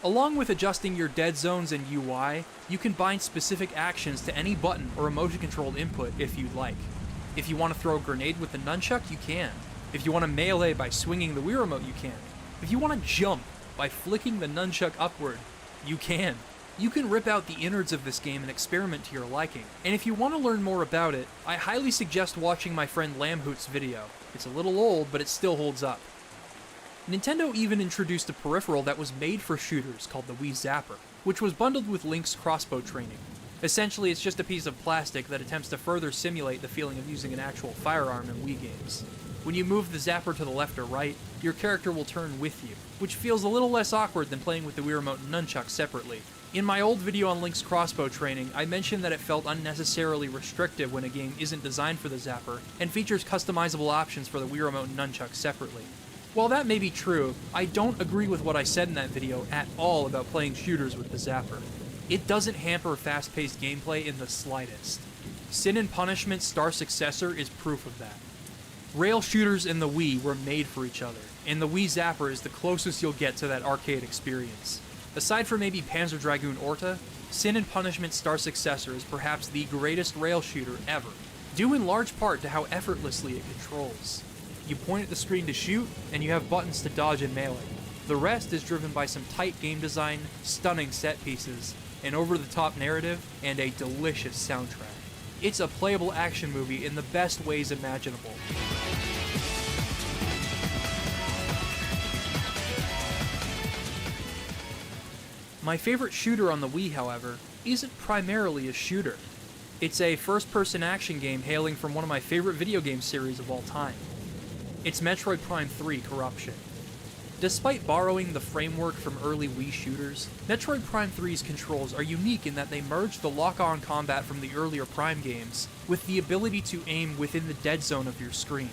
Along with adjusting your dead zones and UI, you can bind specific actions to any button or emotion-controlled input if you'd like. If you want to throw a grenade with the nunchuck, you can. If you want to melee by swinging the Wii Remote, you can. If you want to jump by flicking the nunchuck upward, you can. You can rip out the innards of this game and experiment to your liking. And if you want to learn more about it, I highly suggest watching my friend Lamhoot's video. It's a little old, but it still holds up. Nintendo even introduced a peripheral that was made for shooters called the Wii Zapper, which was bundled with Link's crossbow training. Essentially, it's just a piece of plastic that attempts to further simulate the feeling of using an actual firearm in Wii games. When you move the zapper to the left or right, your character will turn with you, which feels a little less awkward than playing with the Wii Remote and Nunchuck separately. In my old video on Link's crossbow training, I mentioned that it felt unnecessarily restrictive when a game isn't designed for the zapper, and features customizable options for the Wii Remote and Nunchuck separately. While that may be true, I don't agree with what I said in that video at all about playing shooters with the zapper. It doesn't hamper fast-paced gameplay in the slightest. Sin and Punishment's Star Successor is proof of that. Rail shooters and the Wii were made for each other, and the Wii Zapper is the closest you'll get to that arcade experience. Aside from maybe Panzer Dragoon Orta, Sin and Punishment's star successor is perhaps the greatest rail shooter ever, due in large part to how effortlessly it controls. You point at the screen to shoot, and you have buttons to dodge and melee. The rest is driven by some tight game design, stunning set pieces, an over-the-top narrative, and a delicious soundtrack. It's a playable action movie in the best ways imaginable. My favorite shooter on the Wii, however, isn't primarily a shooter. It's a first-person action game hailing from one of my favorite video game series of all time. It's Metroid Prime 3 Corruption. Despite borrowing the framework from early Wii shooters, Metroid Prime 3's controls are unique in that they merge the lock-on combat from the earlier Prime games with the ability to aim within the dead zone of your screen.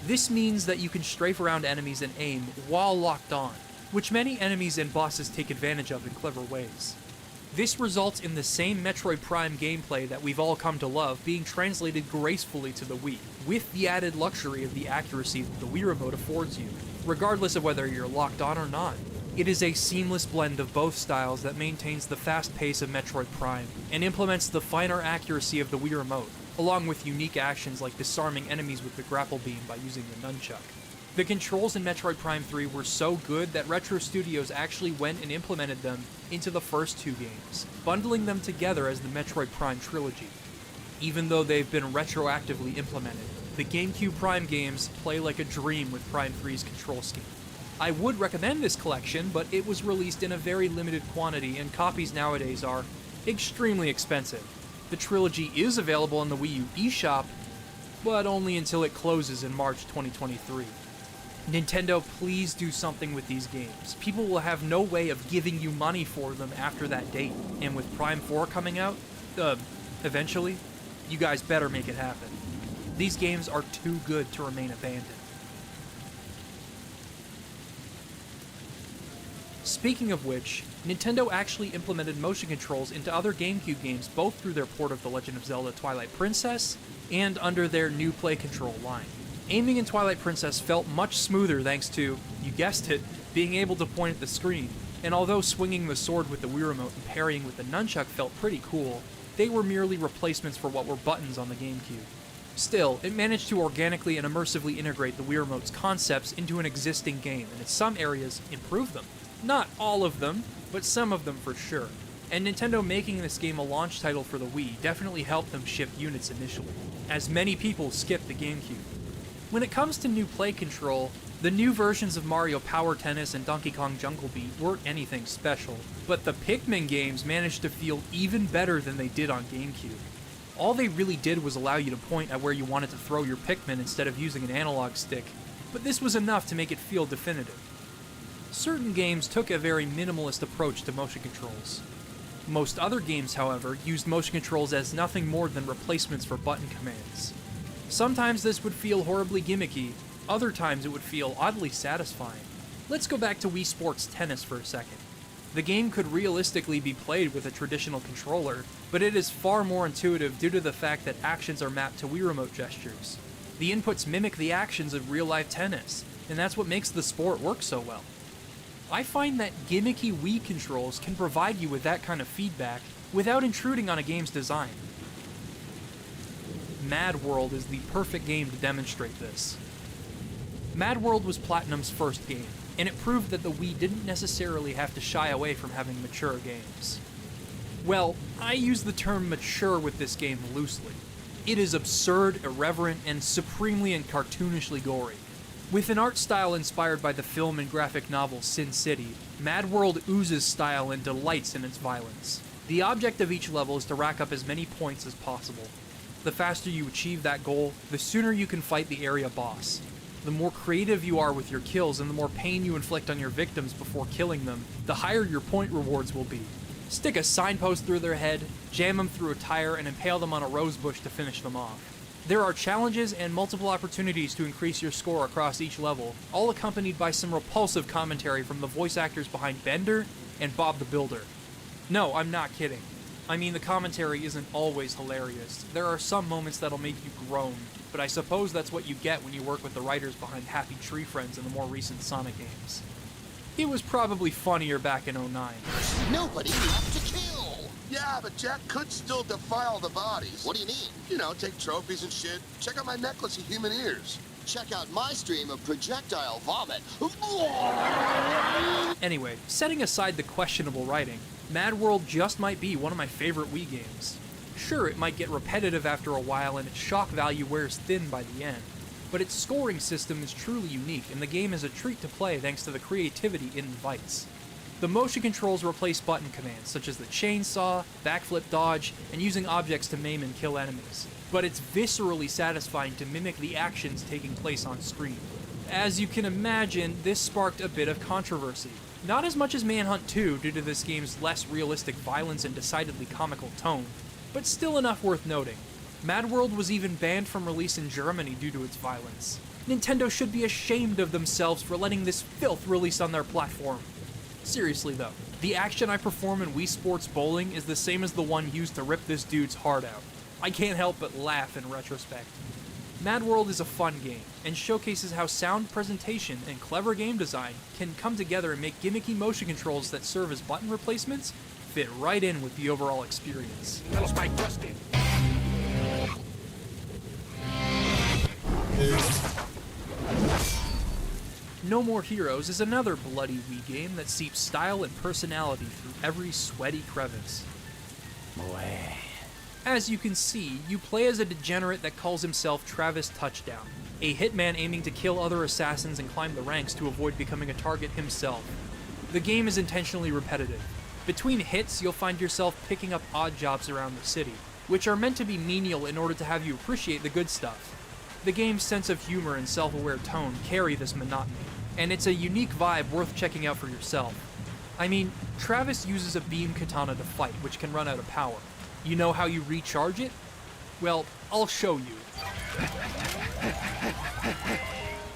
This means that you can strafe around enemies and aim while locked on, which many enemies and bosses take advantage of in clever ways. This results in the same Metroid Prime gameplay that we've all come to love being translated gracefully to the Wii, with the added luxury of the accuracy that the Wii Remote affords you, regardless of whether you're locked on or not. It is a seamless blend of both styles that maintains the fast pace of Metroid Prime, and implements the finer accuracy of the Wii Remote, along with unique actions like disarming enemies with the grapple beam by using the nunchuck. The controls in Metroid Prime 3 were so good that Retro Studios actually went and implemented them into the first two games, bundling them together as the Metroid Prime trilogy. Even though they've been retroactively implemented, the GameCube Prime games play like a dream with Prime 3's control scheme. I would recommend this collection, but it was released in a very limited quantity and copies nowadays are extremely expensive. The trilogy is available on the Wii U eShop, but only until it closes in March 2023. Nintendo, please do something with these games. People will have no way of giving you money for them after that date. And with Prime 4 coming out, eventually, you guys better make it happen. These games are too good to remain abandoned. Speaking of which, Nintendo actually implemented motion controls into other GameCube games both through their port of The Legend of Zelda Twilight Princess and under their new Play Control line. Aiming in Twilight Princess felt much smoother thanks to, you guessed it, being able to point at the screen, and although swinging the sword with the Wii Remote and parrying with the nunchuck felt pretty cool, they were merely replacements for what were buttons on the GameCube. Still, it managed to organically and immersively integrate the Wii Remote's concepts into an existing game, and in some areas, improve them. Not all of them, but some of them for sure. And Nintendo making this game a launch title for the Wii definitely helped them ship units initially, as many people skipped the GameCube. When it comes to new play control, the new versions of Mario Power Tennis and Donkey Kong Jungle Beat weren't anything special, but the Pikmin games managed to feel even better than they did on GameCube. All they really did was allow you to point at where you wanted to throw your Pikmin instead of using an analog stick, but this was enough to make it feel definitive. Certain games took a very minimalist approach to motion controls. Most other games, however, used motion controls as nothing more than replacements for button commands. Sometimes this would feel horribly gimmicky, other times it would feel oddly satisfying. Let's go back to Wii Sports Tennis for a second. The game could realistically be played with a traditional controller, but it is far more intuitive due to the fact that actions are mapped to Wii Remote gestures. The inputs mimic the actions of real-life tennis, and that's what makes the sport work so well. I find that gimmicky Wii controls can provide you with that kind of feedback without intruding on a game's design. Mad World is the perfect game to demonstrate this. Mad World was Platinum's first game, and it proved that the Wii didn't necessarily have to shy away from having mature games. Well, I use the term mature with this game loosely. It is absurd, irreverent, and supremely and cartoonishly gory. With an art style inspired by the film and graphic novel Sin City, Mad World oozes style and delights in its violence. The object of each level is to rack up as many points as possible. The faster you achieve that goal, the sooner you can fight the area boss. The more creative you are with your kills and the more pain you inflict on your victims before killing them, the higher your point rewards will be. Stick a signpost through their head, jam them through a tire, and impale them on a rose bush to finish them off. There are challenges and multiple opportunities to increase your score across each level, all accompanied by some repulsive commentary from the voice actors behind Bender and Bob the Builder. No, I'm not kidding. I mean, the commentary isn't always hilarious. There are some moments that'll make you groan, but I suppose that's what you get when you work with the writers behind Happy Tree Friends in the more recent Sonic games. It was probably funnier back in '09. Nobody left to kill! Yeah, but Jack could still defile the bodies. What do you mean? You know, take trophies and shit. Check out my necklace of human ears. Check out my stream of projectile vomit. Anyway, setting aside the questionable writing, Mad World just might be one of my favorite Wii games. Sure, it might get repetitive after a while and its shock value wears thin by the end, but its scoring system is truly unique and the game is a treat to play thanks to the creativity it invites. The motion controls replace button commands such as the chainsaw, backflip dodge, and using objects to maim and kill enemies, but it's viscerally satisfying to mimic the actions taking place on screen. As you can imagine, this sparked a bit of controversy. Not as much as Manhunt 2 due to this game's less realistic violence and decidedly comical tone, but still enough worth noting. Mad World was even banned from release in Germany due to its violence. Nintendo should be ashamed of themselves for letting this filth release on their platform. Seriously though, the action I perform in Wii Sports Bowling is the same as the one used to rip this dude's heart out. I can't help but laugh in retrospect. Mad World is a fun game, and showcases how sound presentation and clever game design can come together and make gimmicky motion controls that serve as button replacements fit right in with the overall experience. No More Heroes is another bloody Wii game that seeps style and personality through every sweaty crevice. As you can see, you play as a degenerate that calls himself Travis Touchdown, a hitman aiming to kill other assassins and climb the ranks to avoid becoming a target himself. The game is intentionally repetitive. Between hits, you'll find yourself picking up odd jobs around the city, which are meant to be menial in order to have you appreciate the good stuff. The game's sense of humor and self-aware tone carry this monotony, and it's a unique vibe worth checking out for yourself. I mean, Travis uses a beam katana to fight, which can run out of power. You know how you recharge it? Well, I'll show you.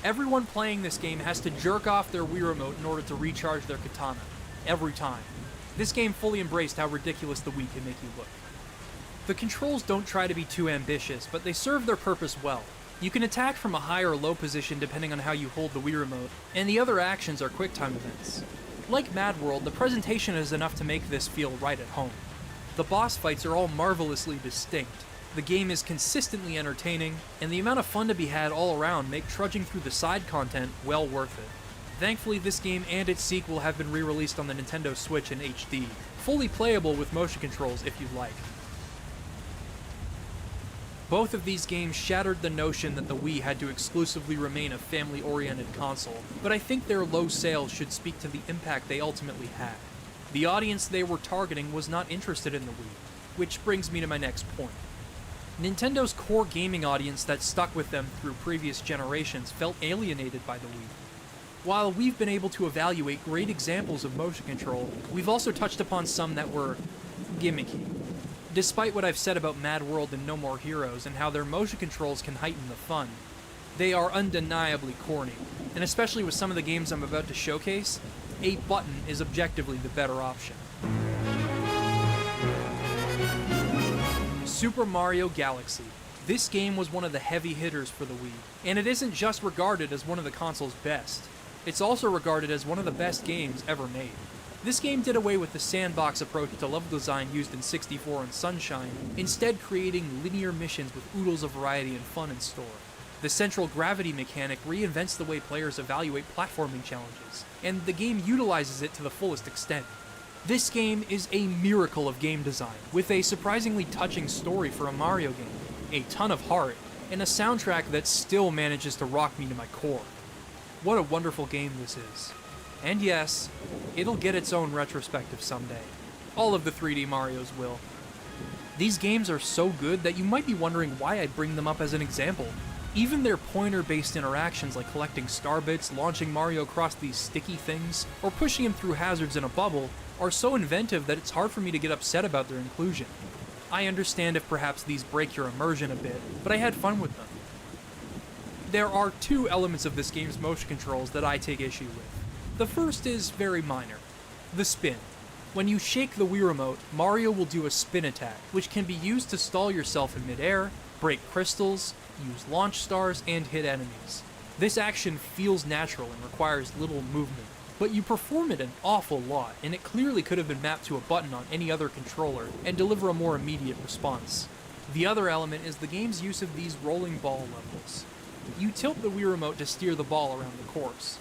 Everyone playing this game has to jerk off their Wii Remote in order to recharge their katana. Every time. This game fully embraced how ridiculous the Wii can make you look. The controls don't try to be too ambitious, but they serve their purpose well. You can attack from a high or low position depending on how you hold the Wii Remote, and the other actions are QuickTime events. Like Mad World, the presentation is enough to make this feel right at home. The boss fights are all marvelously distinct. The game is consistently entertaining, and the amount of fun to be had all around make trudging through the side content well worth it. Thankfully, this game and its sequel have been re-released on the Nintendo Switch in HD, fully playable with motion controls if you'd like. Both of these games shattered the notion that the Wii had to exclusively remain a family-oriented console, but I think their low sales should speak to the impact they ultimately had. The audience they were targeting was not interested in the Wii, which brings me to my next point. Nintendo's core gaming audience that stuck with them through previous generations felt alienated by the Wii. While we've been able to evaluate great examples of motion control, we've also touched upon some that were gimmicky. Despite what I've said about Mad World and No More Heroes and how their motion controls can heighten the fun, they are undeniably corny, and especially with some of the games I'm about to showcase, a button is objectively the better option. Super Mario Galaxy. This game was one of the heavy hitters for the Wii, and it isn't just regarded as one of the console's best, it's also regarded as one of the best games ever made. This game did away with the sandbox approach to level design used in 64 and Sunshine, instead creating linear missions with oodles of variety and fun in store. The central gravity mechanic reinvents the way players evaluate platforming challenges, and the game utilizes it to the fullest extent. This game is a miracle of game design, with a surprisingly touching story for a Mario game, a ton of heart, and a soundtrack that still manages to rock me to my core. What a wonderful game this is. And yes, it'll get its own retrospective someday. All of the 3D Marios will. These games are so good that you might be wondering why I'd bring them up as an example. Even their pointer-based interactions like collecting star bits, launching Mario across these sticky things, or pushing him through hazards in a bubble are so inventive that it's hard for me to get upset about their inclusion. I understand if perhaps these break your immersion a bit, but I had fun with them. There are two elements of this game's motion controls that I take issue with. The first is very minor. The spin. When you shake the Wii Remote, Mario will do a spin attack, which can be used to stall yourself in midair, break crystals, use launch stars, and hit enemies. This action feels natural and requires little movement, but you perform it an awful lot, and it clearly could have been mapped to a button on any other controller and deliver a more immediate response. The other element is the game's use of these rolling ball levels. You tilt the Wii Remote to steer the ball around the course.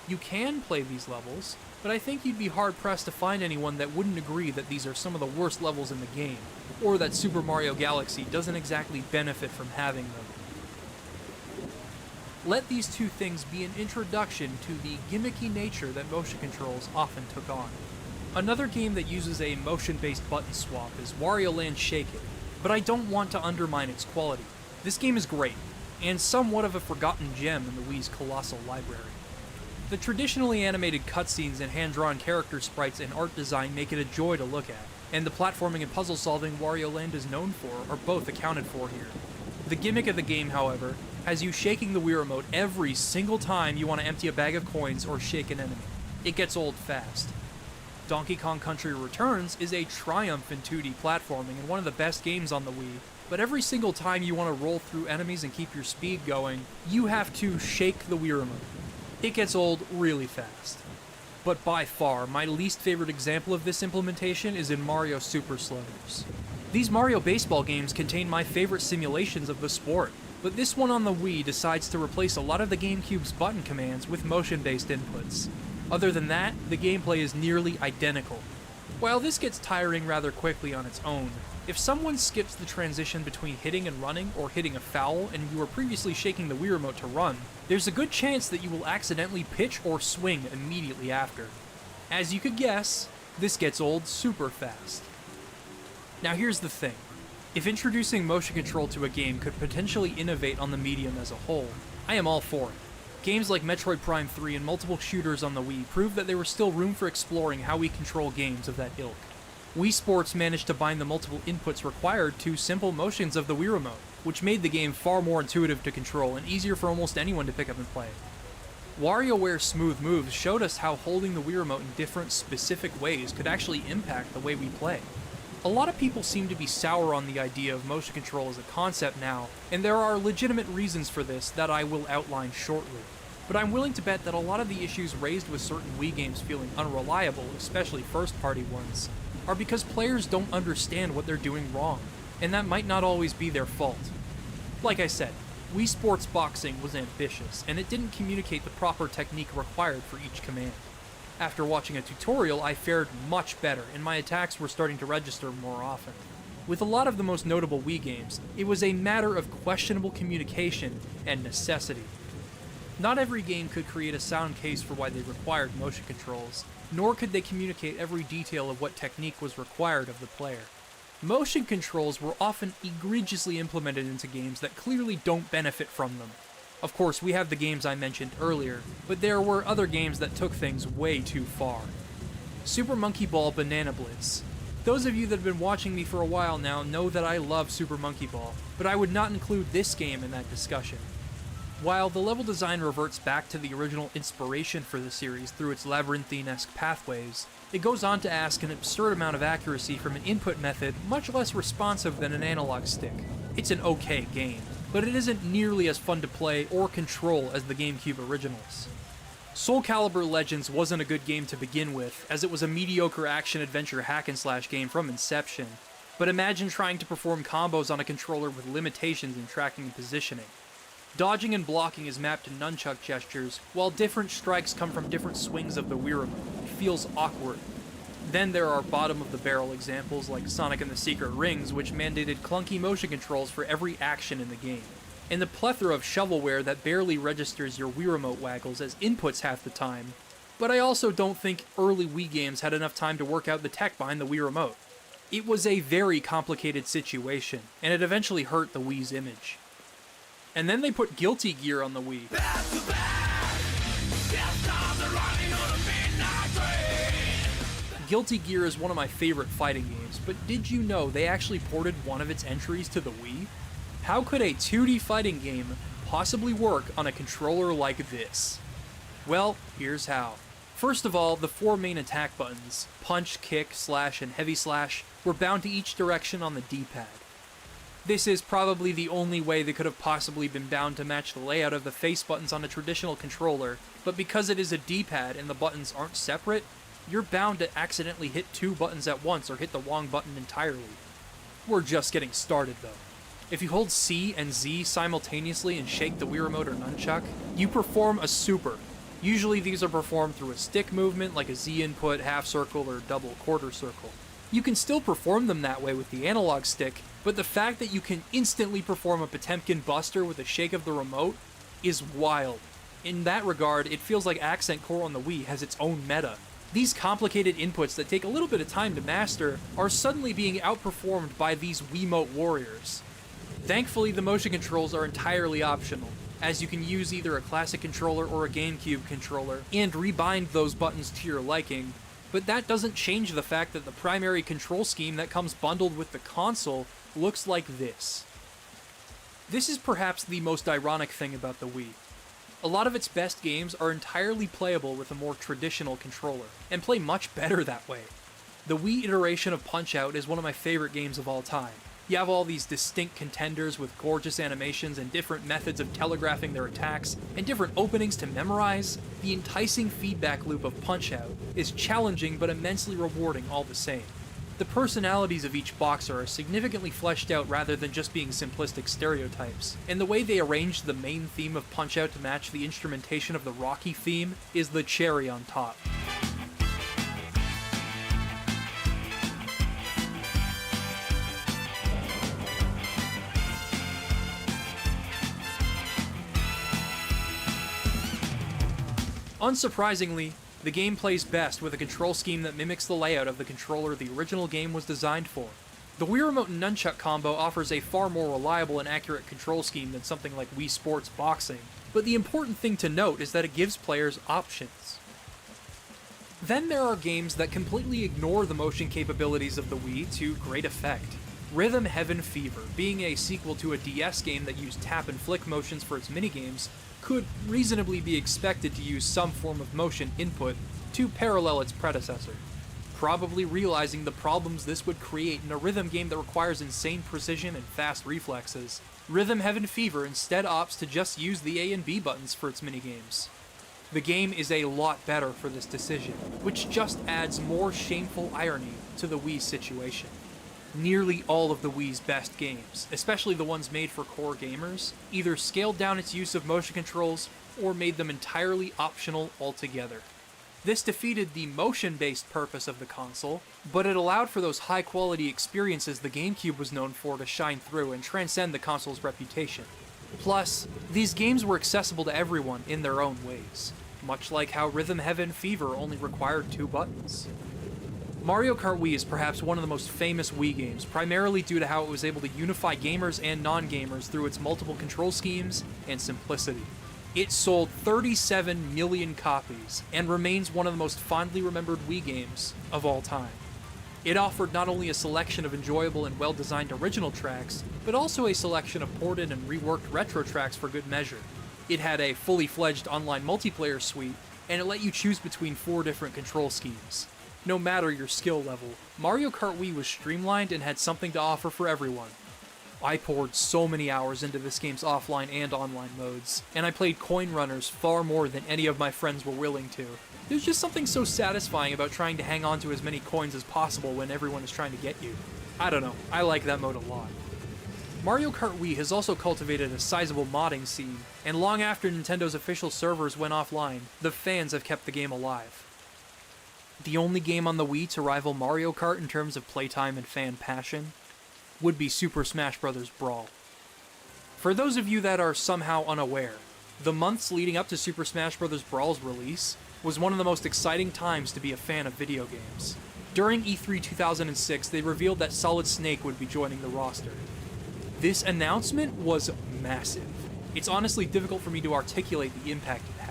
You can play these levels, but I think you'd be hard-pressed to find anyone that wouldn't agree that these are some of the worst levels in the game, or that Super Mario Galaxy doesn't exactly benefit from having them. Let these two things be an introduction to the gimmicky nature that motion controls often took on. Another game that uses a motion-based button swap is Wario Land Shake It, but I don't want to undermine its quality. This game is great, and somewhat of a forgotten gem in the Wii's colossal library. The traditionally animated cutscenes and hand-drawn character sprites and art design make it a joy to look at, and the platforming and puzzle-solving Wario Land is known for are both accounted for here. The gimmick of the game, however, has you shaking the Wii Remote every single time you want to empty a bag of coins or shake an enemy. It gets old fast. Donkey Kong Country Returns is a triumph in 2D platforming and one of the best games on the Wii, but every single time you want to roll through enemies and keep your speed going, you have to shake the Wii Remote. It gets old really fast. But by far, my least favorite example of this implementation is in Mario Super Sluggers. These Mario baseball games contain my favorite simulations of the sport, but this one on the Wii decides to replace a lot of the GameCube's button commands with motion-based inputs. Other than that, the gameplay is nearly identical. While this gets tiring rather quickly on its own, if someone skips the transition between hitting and running or hitting a foul and you were previously shaking the Wii Remote to run, there's a good chance that you will accidentally pitch or swing immediately after. As you could guess, this gets old super fast. Now here's the thing. If introducing motion control to a game could potentially innovate on the medium as a whole, I am all for it. Games like Metroid Prime 3 and multiple shooters on the Wii prove that there was still room for exploring how we control games of that ilk. Wii Sports managed to bind the multiple inputs required to simple motions of the Wii Remote, which made the game far more intuitive to control and easier for almost anyone to pick up and play. WarioWare's smooth moves showed us how holding the Wii Remote in different, specific ways could actually impact the way we play. A lot of people seem to be sour on the idea of motion control as a concept now, and there are legitimate reasons for this that I will outline shortly. But I'm willing to bet that a lot of the issues raised with certain Wii games feeling unreliable, especially first-party ones, are because players don't understand what they're doing wrong, and that might not always be their fault. Like I said, Wii Sports Boxing was ambitious, and it didn't communicate the proper technique required for each command. After watching a tutorial, I fared much better, and my attacks were starting to register more often. With a lot of the most notable Wii games, it was a matter of questionable communication and necessity. Not every game could create a sound case for why they required motion controls, nor could they communicate every detail of what technique was required of the player. Motion controls were often egregiously implemented into games that clearly don't benefit from them. Of course, we have the games I mentioned earlier, but there were other games that took things way too far. Super Monkey Ball Banana Blitz. Those of you that have been watching me for a while now know that I love Super Monkey Ball, but I would not include this game in that discussion. While the level design reverts back to the original inspiration for the series through its labyrinthine-esque pathways, it goes on to ask an absurd amount of accuracy from an input method much less responsive than an analog stick. It's an okay game, but it isn't nearly as fun to play or control as the GameCube originals. Soul Calibur Legends wasn't a good game to begin with, as it was a mediocre action-adventure hack-and-slash game from inception, but imagine trying to perform combos on a controller with limitations in tracking and positioning. Dodging and blocking is mapped to nunchuck gestures, while different strikes come from different swings of the Wii Remote. It feels awkward. Then there are bottom-of-the-barrel examples like Sonic and the Secret Rings, which mandated clunky motion controls for every action in the game, and the plethora of shovelware that barely registers your Wii Remote waggles as inputs half the time. But I also don't think early Wii games had enough time to work out the tech behind the Wii Remote. It was a very complicated situation, and it eventually hurt the Wii's image. And then they put Guilty Gear on the Wii. Guilty Gear is one of my favorite fighting games, but did you know they actually ported one of its entries to the Wii? How could a 2D fighting game possibly work on a controller like this? Well, here's how. First of all, the four main attack buttons, punch, kick, slash, and heavy slash, were bound to each direction on the D-pad. This is probably the only way they could have possibly been bound to match the layout of the face buttons on a traditional controller, but because it is a D-pad and the buttons aren't separate, you're bound to accidentally hit 2 buttons at once or hit the wrong button entirely. We're just getting started though. If you hold C and Z simultaneously and shake the Wii Remote or Nunchuck, you perform a super. Usually these are performed through a stick movement like a Z input, half circle, or double quarter circle. You can still perform them that way with the analog stick, but the fact that you can instantly perform a Potemkin Buster with a shake of the remote is wild. In that regard, it feels like Accent Core on the Wii has its own meta. These complicated inputs that take a little bit of time to master are suddenly being outperformed by these Wiimote warriors. Thankfully, the motion controls are entirely optional, as you can use either a classic controller or a GameCube controller and rebind those buttons to your liking, but that doesn't change the fact that the primary control scheme that comes bundled with the console looks like this. This is perhaps the most ironic thing about the Wii. A lot of its best games are entirely playable with a more traditional controller, and play much better that way. The Wii iteration of Punch-Out is one of my favorite games of all time. You have all these distinct contenders with gorgeous animations and different methods of telegraphing their attacks, and different openings to memorize. The enticing feedback loop of Punch-Out is challenging but immensely rewarding all the same. The personalities of each boxer are significantly fleshed out rather than just being simplistic stereotypes, and the way they arranged the main theme of Punch-Out to match the instrumentation of the Rocky theme is the cherry on top. Unsurprisingly, the game plays best with a control scheme that mimics the layout of the controller the original game was designed for. The Wii Remote and Nunchuck combo offers a far more reliable and accurate control scheme than something like Wii Sports Boxing, but the important thing to note is that it gives players options. Then there are games that completely ignore the motion capabilities of the Wii to great effect. Rhythm Heaven Fever, being a sequel to a DS game that used tap and flick motions for its minigames, could reasonably be expected to use some form of motion input to parallel its predecessor, probably realizing the problems this would create in a rhythm game that requires insane precision and fast reflexes. Rhythm Heaven Fever instead opts to just use the A and B buttons for its minigames. The game is a lot better for this decision, which just adds more shameful irony to the Wii situation. Nearly all of the Wii's best games, especially the ones made for core gamers, either scaled down its use of motion controls or made them entirely optional altogether. This defeated the motion-based purpose of the console, but it allowed for those high-quality experiences the GameCube was known for to shine through and transcend the console's reputation. Plus, these games were accessible to everyone in their own ways, much like how Rhythm Heaven Fever only required 2 buttons. Mario Kart Wii is perhaps one of the most famous Wii games, primarily due to how it was able to unify gamers and non-gamers through its multiple control schemes and simplicity. It sold 37 million copies, and remains one of the most fondly remembered Wii games of all time. It offered not only a selection of enjoyable and well-designed original tracks, but also a selection of ported and reworked retro tracks for good measure. It had a fully fledged online multiplayer suite, and it let you choose between 4 different control schemes. No matter your skill level, Mario Kart Wii was streamlined and had something to offer for everyone. I poured so many hours into this game's offline and online modes, and I played coin runners far more than any of my friends were willing to. There's just something so satisfying about trying to hang on to as many coins as possible when everyone is trying to get you. I don't know, I like that mode a lot. Mario Kart Wii has also cultivated a sizable modding scene, and long after Nintendo's official servers went offline, the fans have kept the game alive. The only game on the Wii to rival Mario Kart in terms of playtime and fan passion would be Super Smash Bros. Brawl. For those of you that are somehow unaware, the months leading up to Super Smash Bros. Brawl's release was one of the most exciting times to be a fan of video games. During E3 2006, they revealed that Solid Snake would be joining the roster. This announcement was massive. It's honestly difficult for me to articulate the impact it had.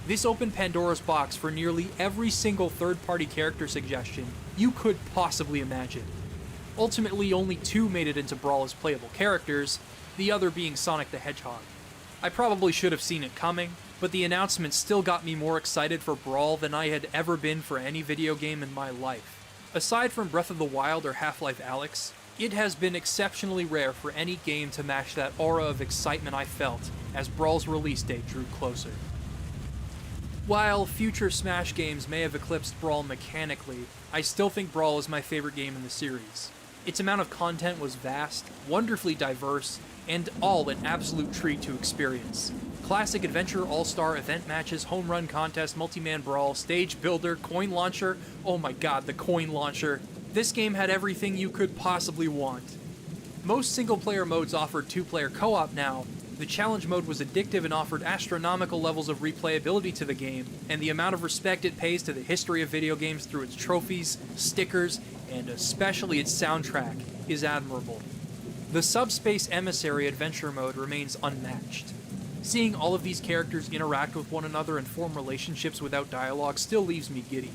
This opened Pandora's box for nearly every single third-party character suggestion you could possibly imagine. Ultimately, only 2 made it into Brawl as playable characters, the other being Sonic the Hedgehog. I probably should have seen it coming, but the announcement still got me more excited for Brawl than I had ever been for any video game in my life. Aside from Breath of the Wild or Half-Life Alyx, It has been exceptionally rare for any game to match that aura of excitement I felt as Brawl's release date drew closer. While future Smash games may have eclipsed Brawl mechanically, I still think Brawl is my favorite game in the series. Its amount of content was vast, wonderfully diverse, and all an absolute treat to experience. Classic adventure, all-star, event matches, home run contest, multi-man brawl, stage builder, coin launcher. Oh my god, the coin launcher. This game had everything you could possibly want. Most single-player modes offered two-player co-op now. The challenge mode was addictive and offered astronomical levels of replayability to the game, and the amount of respect it pays to the history of video games through its trophies, stickers, and especially its soundtrack is admirable. The Subspace Emissary adventure mode remains unmatched. Seeing all of these characters interact with one another and form relationships without dialogue still leaves me giddy.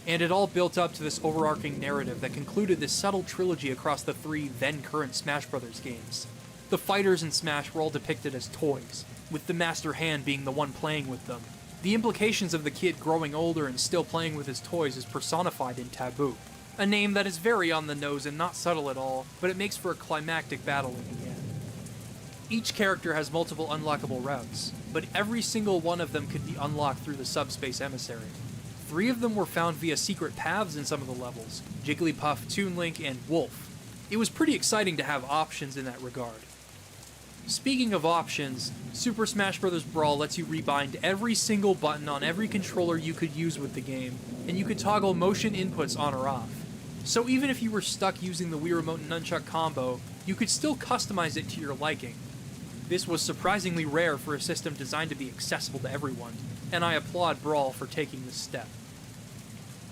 And it all built up to this overarching narrative that concluded this subtle trilogy across the three then-current Smash Bros. Games. The fighters in Smash were all depicted as toys, with the master hand being the one playing with them. The implications of the kid growing older and still playing with his toys is personified in Taboo, a name that is very on the nose and not subtle at all, but it makes for a climactic battle in the end. Each character has multiple unlockable routes, but every single one of them could be unlocked through the Subspace Emissary. 3 of them were found via secret paths in some of the levels: Jigglypuff, Toon Link, and Wolf. It was pretty exciting to have options in that regard. Speaking of options, Super Smash Bros. Brawl lets you rebind every single button on every controller you could use with the game, and you could toggle motion inputs on or off. So even if you were stuck using the Wii Remote and Nunchuck combo, you could still customize it to your liking. This was surprisingly rare for a system designed to be accessible to everyone, and I applaud Brawl for taking this step.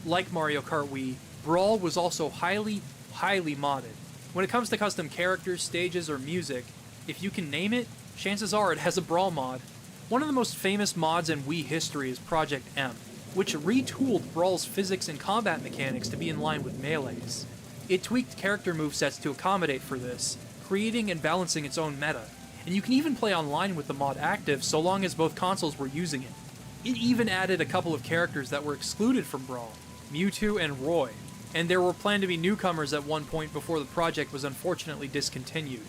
Like Mario Kart Wii, Brawl was also highly modded. When it comes to custom characters, stages, or music, if you can name it, chances are it has a Brawl mod. One of the most famous mods in Wii history is Project M, which retooled Brawl's physics and combat mechanics to be in line with Melee's. It tweaked character movesets to accommodate for this, creating and balancing its own meta, and you can even play online with the mod active so long as both consoles were using it. It even added a couple of characters that were excluded from Brawl, Mewtwo and Roy, and there were planned to be newcomers at one point before the project was unfortunately discontinued.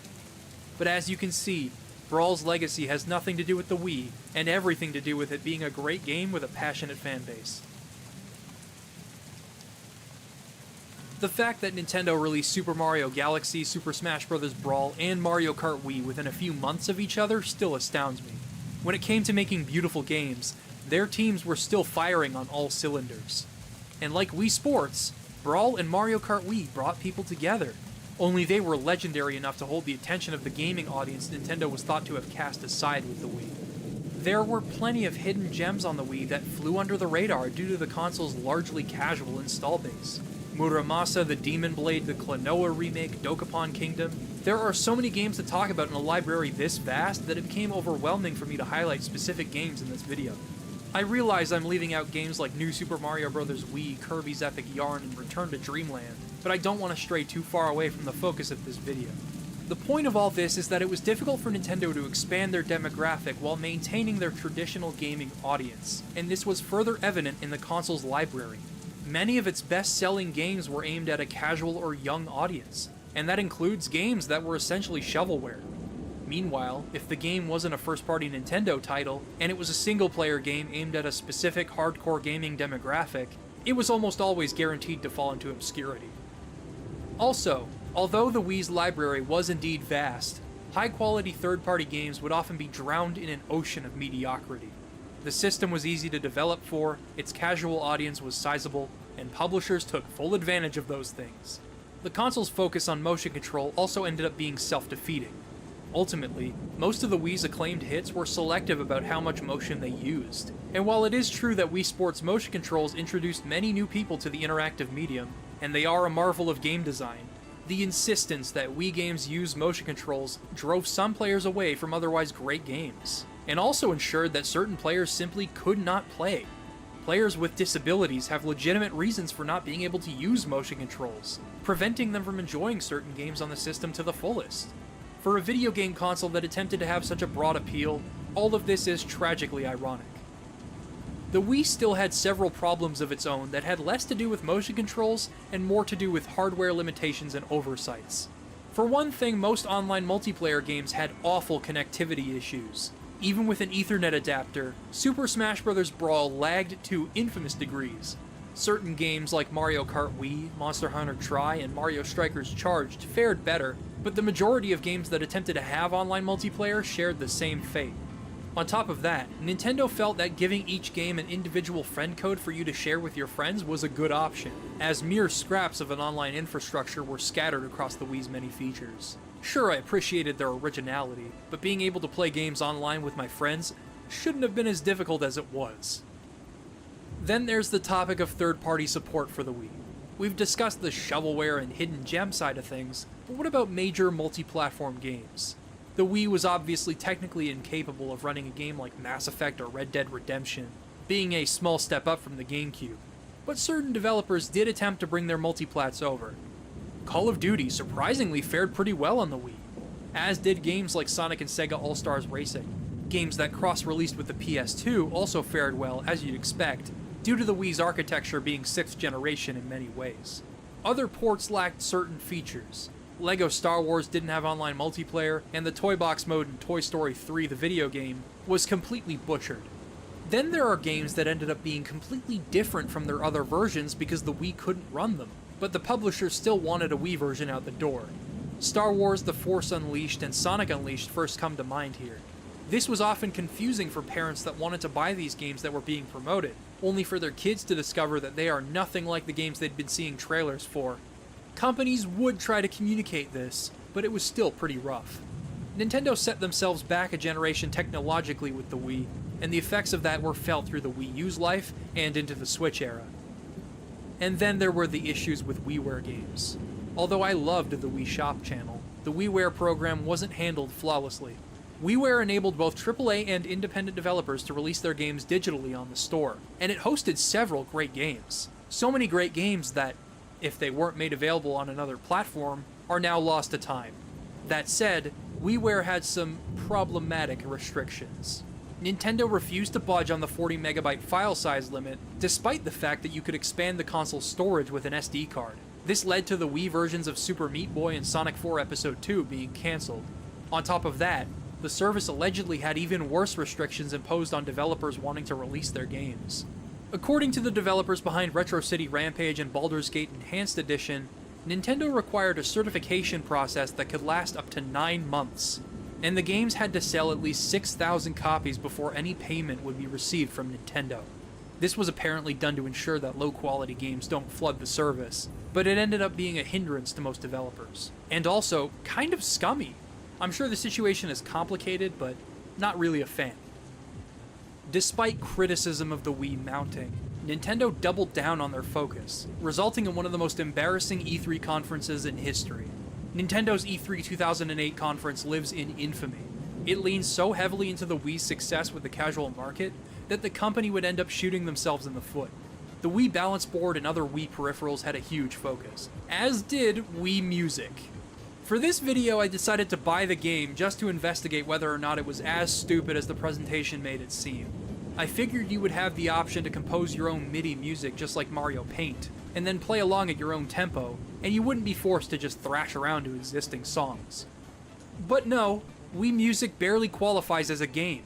But as you can see, Brawl's legacy has nothing to do with the Wii, and everything to do with it being a great game with a passionate fanbase. The fact that Nintendo released Super Mario Galaxy, Super Smash Bros. Brawl, and Mario Kart Wii within a few months of each other still astounds me. When it came to making beautiful games, their teams were still firing on all cylinders. And like Wii Sports, Brawl and Mario Kart Wii brought people together. Only they were legendary enough to hold the attention of the gaming audience Nintendo was thought to have cast aside with the Wii. There were plenty of hidden gems on the Wii that flew under the radar due to the console's largely casual install base. Muramasa, the Demon Blade, the Klonoa remake, Dokapon Kingdom. There are so many games to talk about in a library this vast that it became overwhelming for me to highlight specific games in this video. I realize I'm leaving out games like New Super Mario Bros. Wii, Kirby's Epic Yarn, and Return to Dreamland, but I don't want to stray too far away from the focus of this video. The point of all this is that it was difficult for Nintendo to expand their demographic while maintaining their traditional gaming audience, and this was further evident in the console's library. Many of its best-selling games were aimed at a casual or young audience, and that includes games that were essentially shovelware. Meanwhile, if the game wasn't a first-party Nintendo title, and it was a single-player game aimed at a specific hardcore gaming demographic, it was almost always guaranteed to fall into obscurity. Also, although the Wii's library was indeed vast, high-quality third-party games would often be drowned in an ocean of mediocrity. The system was easy to develop for, its casual audience was sizable, and publishers took full advantage of those things. The console's focus on motion control also ended up being self-defeating. Ultimately, most of the Wii's acclaimed hits were selective about how much motion they used. And while it is true that Wii Sports motion controls introduced many new people to the interactive medium, and they are a marvel of game design, the insistence that Wii games use motion controls drove some players away from otherwise great games, and also ensured that certain players simply could not play. Players with disabilities have legitimate reasons for not being able to use motion controls, preventing them from enjoying certain games on the system to the fullest. For a video game console that attempted to have such a broad appeal, all of this is tragically ironic. The Wii still had several problems of its own that had less to do with motion controls and more to do with hardware limitations and oversights. For one thing, most online multiplayer games had awful connectivity issues. Even with an Ethernet adapter, Super Smash Bros. Brawl lagged to infamous degrees. Certain games like Mario Kart Wii, Monster Hunter Tri, and Mario Strikers Charged fared better, but the majority of games that attempted to have online multiplayer shared the same fate. On top of that, Nintendo felt that giving each game an individual friend code for you to share with your friends was a good option, as mere scraps of an online infrastructure were scattered across the Wii's many features. Sure, I appreciated their originality, but being able to play games online with my friends shouldn't have been as difficult as it was. Then there's the topic of third-party support for the Wii. We've discussed the shovelware and hidden gem side of things, but what about major multi-platform games? The Wii was obviously technically incapable of running a game like Mass Effect or Red Dead Redemption, being a small step up from the GameCube. But certain developers did attempt to bring their multiplats over. Call of Duty surprisingly fared pretty well on the Wii, as did games like Sonic and Sega All-Stars Racing. Games that cross-released with the PS2 also fared well, as you'd expect, due to the Wii's architecture being 6th generation in many ways. Other ports lacked certain features. LEGO Star Wars didn't have online multiplayer, and the Toy Box mode in Toy Story 3, the video game, was completely butchered. Then there are games that ended up being completely different from their other versions because the Wii couldn't run them, but the publisher still wanted a Wii version out the door. Star Wars The Force Unleashed and Sonic Unleashed first come to mind here. This was often confusing for parents that wanted to buy these games that were being promoted, only for their kids to discover that they are nothing like the games they'd been seeing trailers for. Companies would try to communicate this, but it was still pretty rough. Nintendo set themselves back a generation technologically with the Wii, and the effects of that were felt through the Wii U's life and into the Switch era. And then there were the issues with WiiWare games. Although I loved the Wii Shop channel, the WiiWare program wasn't handled flawlessly. WiiWare enabled both AAA and independent developers to release their games digitally on the store, and it hosted several great games. So many great games that, if they weren't made available on another platform, are now lost to time. That said, WiiWare had some problematic restrictions. Nintendo refused to budge on the 40 megabyte file size limit, despite the fact that you could expand the console's storage with an SD card. This led to the Wii versions of Super Meat Boy and Sonic 4 Episode 2 being cancelled. On top of that, the service allegedly had even worse restrictions imposed on developers wanting to release their games. According to the developers behind Retro City Rampage and Baldur's Gate Enhanced Edition, Nintendo required a certification process that could last up to 9 months, and the games had to sell at least 6,000 copies before any payment would be received from Nintendo. This was apparently done to ensure that low-quality games don't flood the service, but it ended up being a hindrance to most developers. And also, kind of scummy. I'm sure the situation is complicated, but not really a fan. Despite criticism of the Wii mounting, Nintendo doubled down on their focus, resulting in one of the most embarrassing E3 conferences in history. Nintendo's E3 2008 conference lives in infamy. It leans so heavily into the Wii's success with the casual market that the company would end up shooting themselves in the foot. The Wii balance board and other Wii peripherals had a huge focus, as did Wii Music. For this video, I decided to buy the game just to investigate whether or not it was as stupid as the presentation made it seem. I figured you would have the option to compose your own MIDI music just like Mario Paint, and then play along at your own tempo, and you wouldn't be forced to just thrash around to existing songs. But no, Wii Music barely qualifies as a game.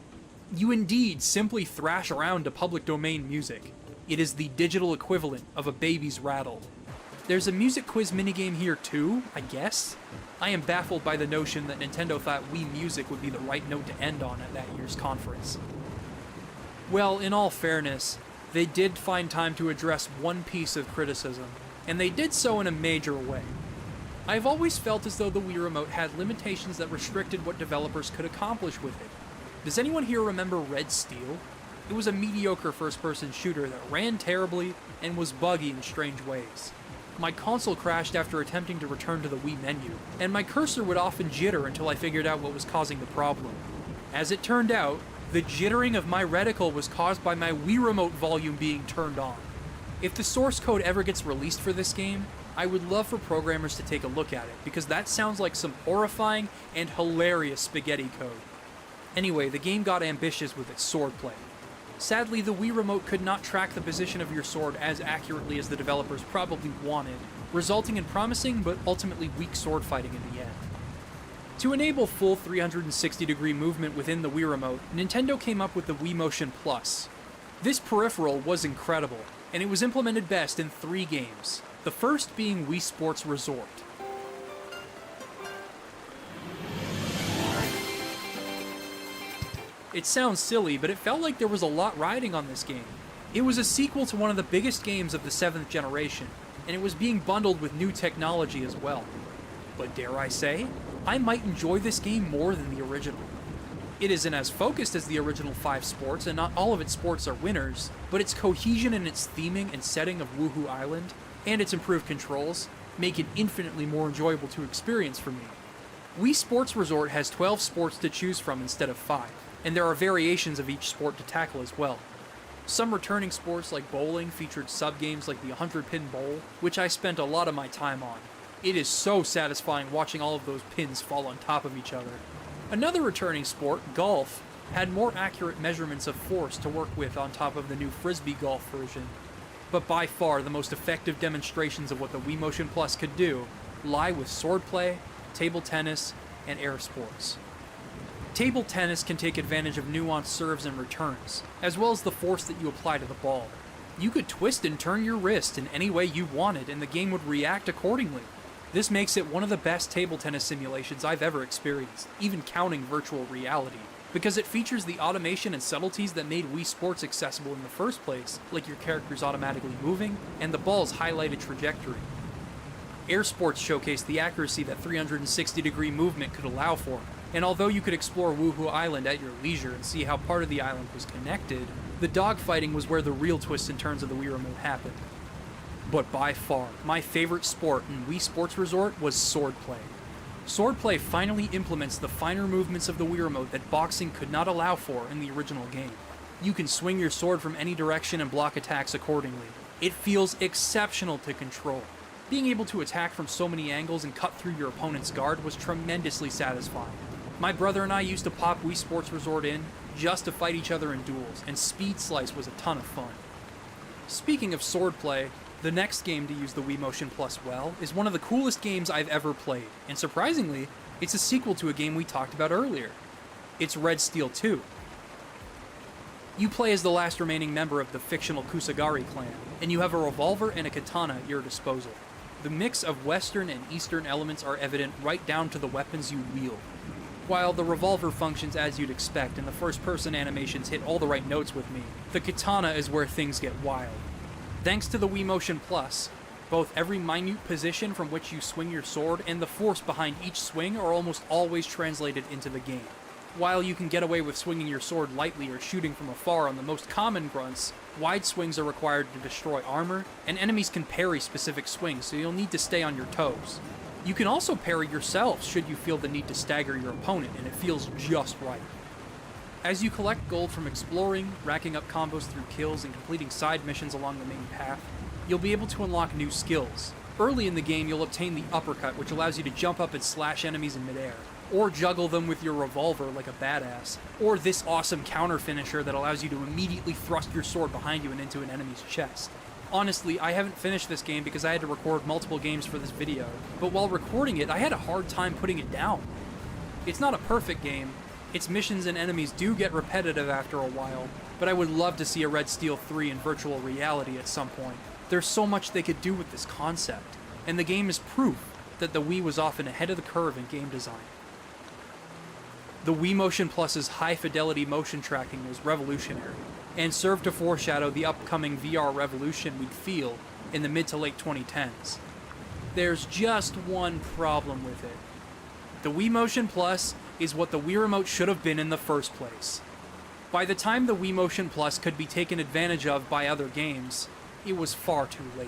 You indeed simply thrash around to public domain music. It is the digital equivalent of a baby's rattle. There's a music quiz minigame here too, I guess? I am baffled by the notion that Nintendo thought Wii Music would be the right note to end on at that year's conference. Well, in all fairness, they did find time to address one piece of criticism, and they did so in a major way. I've always felt as though the Wii Remote had limitations that restricted what developers could accomplish with it. Does anyone here remember Red Steel? It was a mediocre first-person shooter that ran terribly and was buggy in strange ways. My console crashed after attempting to return to the Wii menu, and my cursor would often jitter until I figured out what was causing the problem. As it turned out, the jittering of my reticle was caused by my Wii Remote volume being turned on. If the source code ever gets released for this game, I would love for programmers to take a look at it, because that sounds like some horrifying and hilarious spaghetti code. Anyway, the game got ambitious with its swordplay. Sadly, the Wii Remote could not track the position of your sword as accurately as the developers probably wanted, resulting in promising but ultimately weak sword fighting in the end. To enable full 360-degree movement within the Wii Remote, Nintendo came up with the Wii Motion Plus. This peripheral was incredible, and it was implemented best in 3 games, the first being Wii Sports Resort. It sounds silly, but it felt like there was a lot riding on this game. It was a sequel to one of the biggest games of the 7th generation, and it was being bundled with new technology as well. But dare I say, I might enjoy this game more than the original. It isn't as focused as the original 5 sports, and not all of its sports are winners, but its cohesion in its theming and setting of Woohoo Island, and its improved controls, make it infinitely more enjoyable to experience for me. Wii Sports Resort has 12 sports to choose from instead of 5, and there are variations of each sport to tackle as well. Some returning sports like bowling featured sub-games like the 100-pin bowl, which I spent a lot of my time on. It is so satisfying watching all of those pins fall on top of each other. Another returning sport, golf, had more accurate measurements of force to work with on top of the new Frisbee golf version. But by far the most effective demonstrations of what the Wii Motion Plus could do lie with swordplay, table tennis, and air sports. Table tennis can take advantage of nuanced serves and returns, as well as the force that you apply to the ball. You could twist and turn your wrist in any way you wanted and the game would react accordingly. This makes it one of the best table tennis simulations I've ever experienced, even counting virtual reality, because it features the automation and subtleties that made Wii Sports accessible in the first place, like your characters automatically moving, and the ball's highlighted trajectory. Air sports showcase the accuracy that 360-degree movement could allow for, and although you could explore Woohoo Island at your leisure and see how part of the island was connected, the dogfighting was where the real twists and turns of the Wii Remote happened. But by far, my favorite sport in Wii Sports Resort was swordplay. Swordplay finally implements the finer movements of the Wii Remote that boxing could not allow for in the original game. You can swing your sword from any direction and block attacks accordingly. It feels exceptional to control. Being able to attack from so many angles and cut through your opponent's guard was tremendously satisfying. My brother and I used to pop Wii Sports Resort in just to fight each other in duels, and Speed Slice was a ton of fun. Speaking of swordplay, the next game to use the Wii Motion Plus well is one of the coolest games I've ever played, and surprisingly, it's a sequel to a game we talked about earlier. It's Red Steel 2. You play as the last remaining member of the fictional Kusagari clan, and you have a revolver and a katana at your disposal. The mix of Western and Eastern elements are evident right down to the weapons you wield. While the revolver functions as you'd expect and the first-person animations hit all the right notes with me, the katana is where things get wild. Thanks to the Wii Motion Plus, both every minute position from which you swing your sword and the force behind each swing are almost always translated into the game. While you can get away with swinging your sword lightly or shooting from afar on the most common grunts, wide swings are required to destroy armor, and enemies can parry specific swings, so you'll need to stay on your toes. You can also parry yourself should you feel the need to stagger your opponent, and it feels just right. As you collect gold from exploring, racking up combos through kills, and completing side missions along the main path, you'll be able to unlock new skills. Early in the game, you'll obtain the uppercut, which allows you to jump up and slash enemies in midair, or juggle them with your revolver like a badass, or this awesome counter finisher that allows you to immediately thrust your sword behind you and into an enemy's chest. Honestly, I haven't finished this game because I had to record multiple games for this video, but while recording it, I had a hard time putting it down. It's not a perfect game, its missions and enemies do get repetitive after a while, but I would love to see a Red Steel 3 in virtual reality at some point. There's so much they could do with this concept, and the game is proof that the Wii was often ahead of the curve in game design. The Wii Motion Plus's high-fidelity motion tracking was revolutionary, and served to foreshadow the upcoming VR revolution we'd feel in the mid to late 2010s. There's just one problem with it. The Wii Motion Plus is what the Wii Remote should have been in the first place. By the time the Wii Motion Plus could be taken advantage of by other games, it was far too late.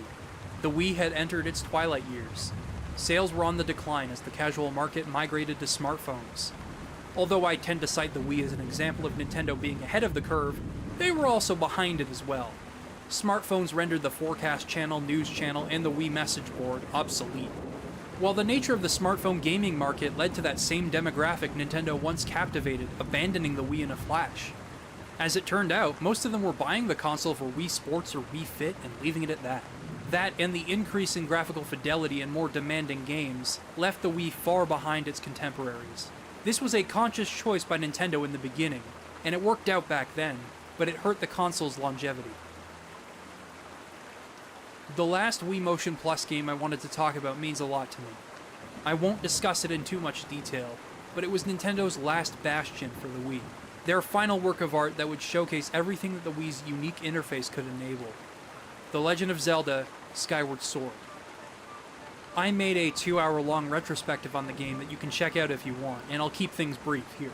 The Wii had entered its twilight years. Sales were on the decline as the casual market migrated to smartphones. Although I tend to cite the Wii as an example of Nintendo being ahead of the curve, they were also behind it as well. Smartphones rendered the forecast channel, news channel, and the Wii message board obsolete. While the nature of the smartphone gaming market led to that same demographic Nintendo once captivated, abandoning the Wii in a flash. As it turned out, most of them were buying the console for Wii Sports or Wii Fit and leaving it at that. That and the increase in graphical fidelity and more demanding games left the Wii far behind its contemporaries. This was a conscious choice by Nintendo in the beginning, and it worked out back then, but it hurt the console's longevity. The last Wii Motion Plus game I wanted to talk about means a lot to me. I won't discuss it in too much detail, but it was Nintendo's last bastion for the Wii. Their final work of art that would showcase everything that the Wii's unique interface could enable. The Legend of Zelda: Skyward Sword. I made a 2-hour-long retrospective on the game that you can check out if you want, and I'll keep things brief here.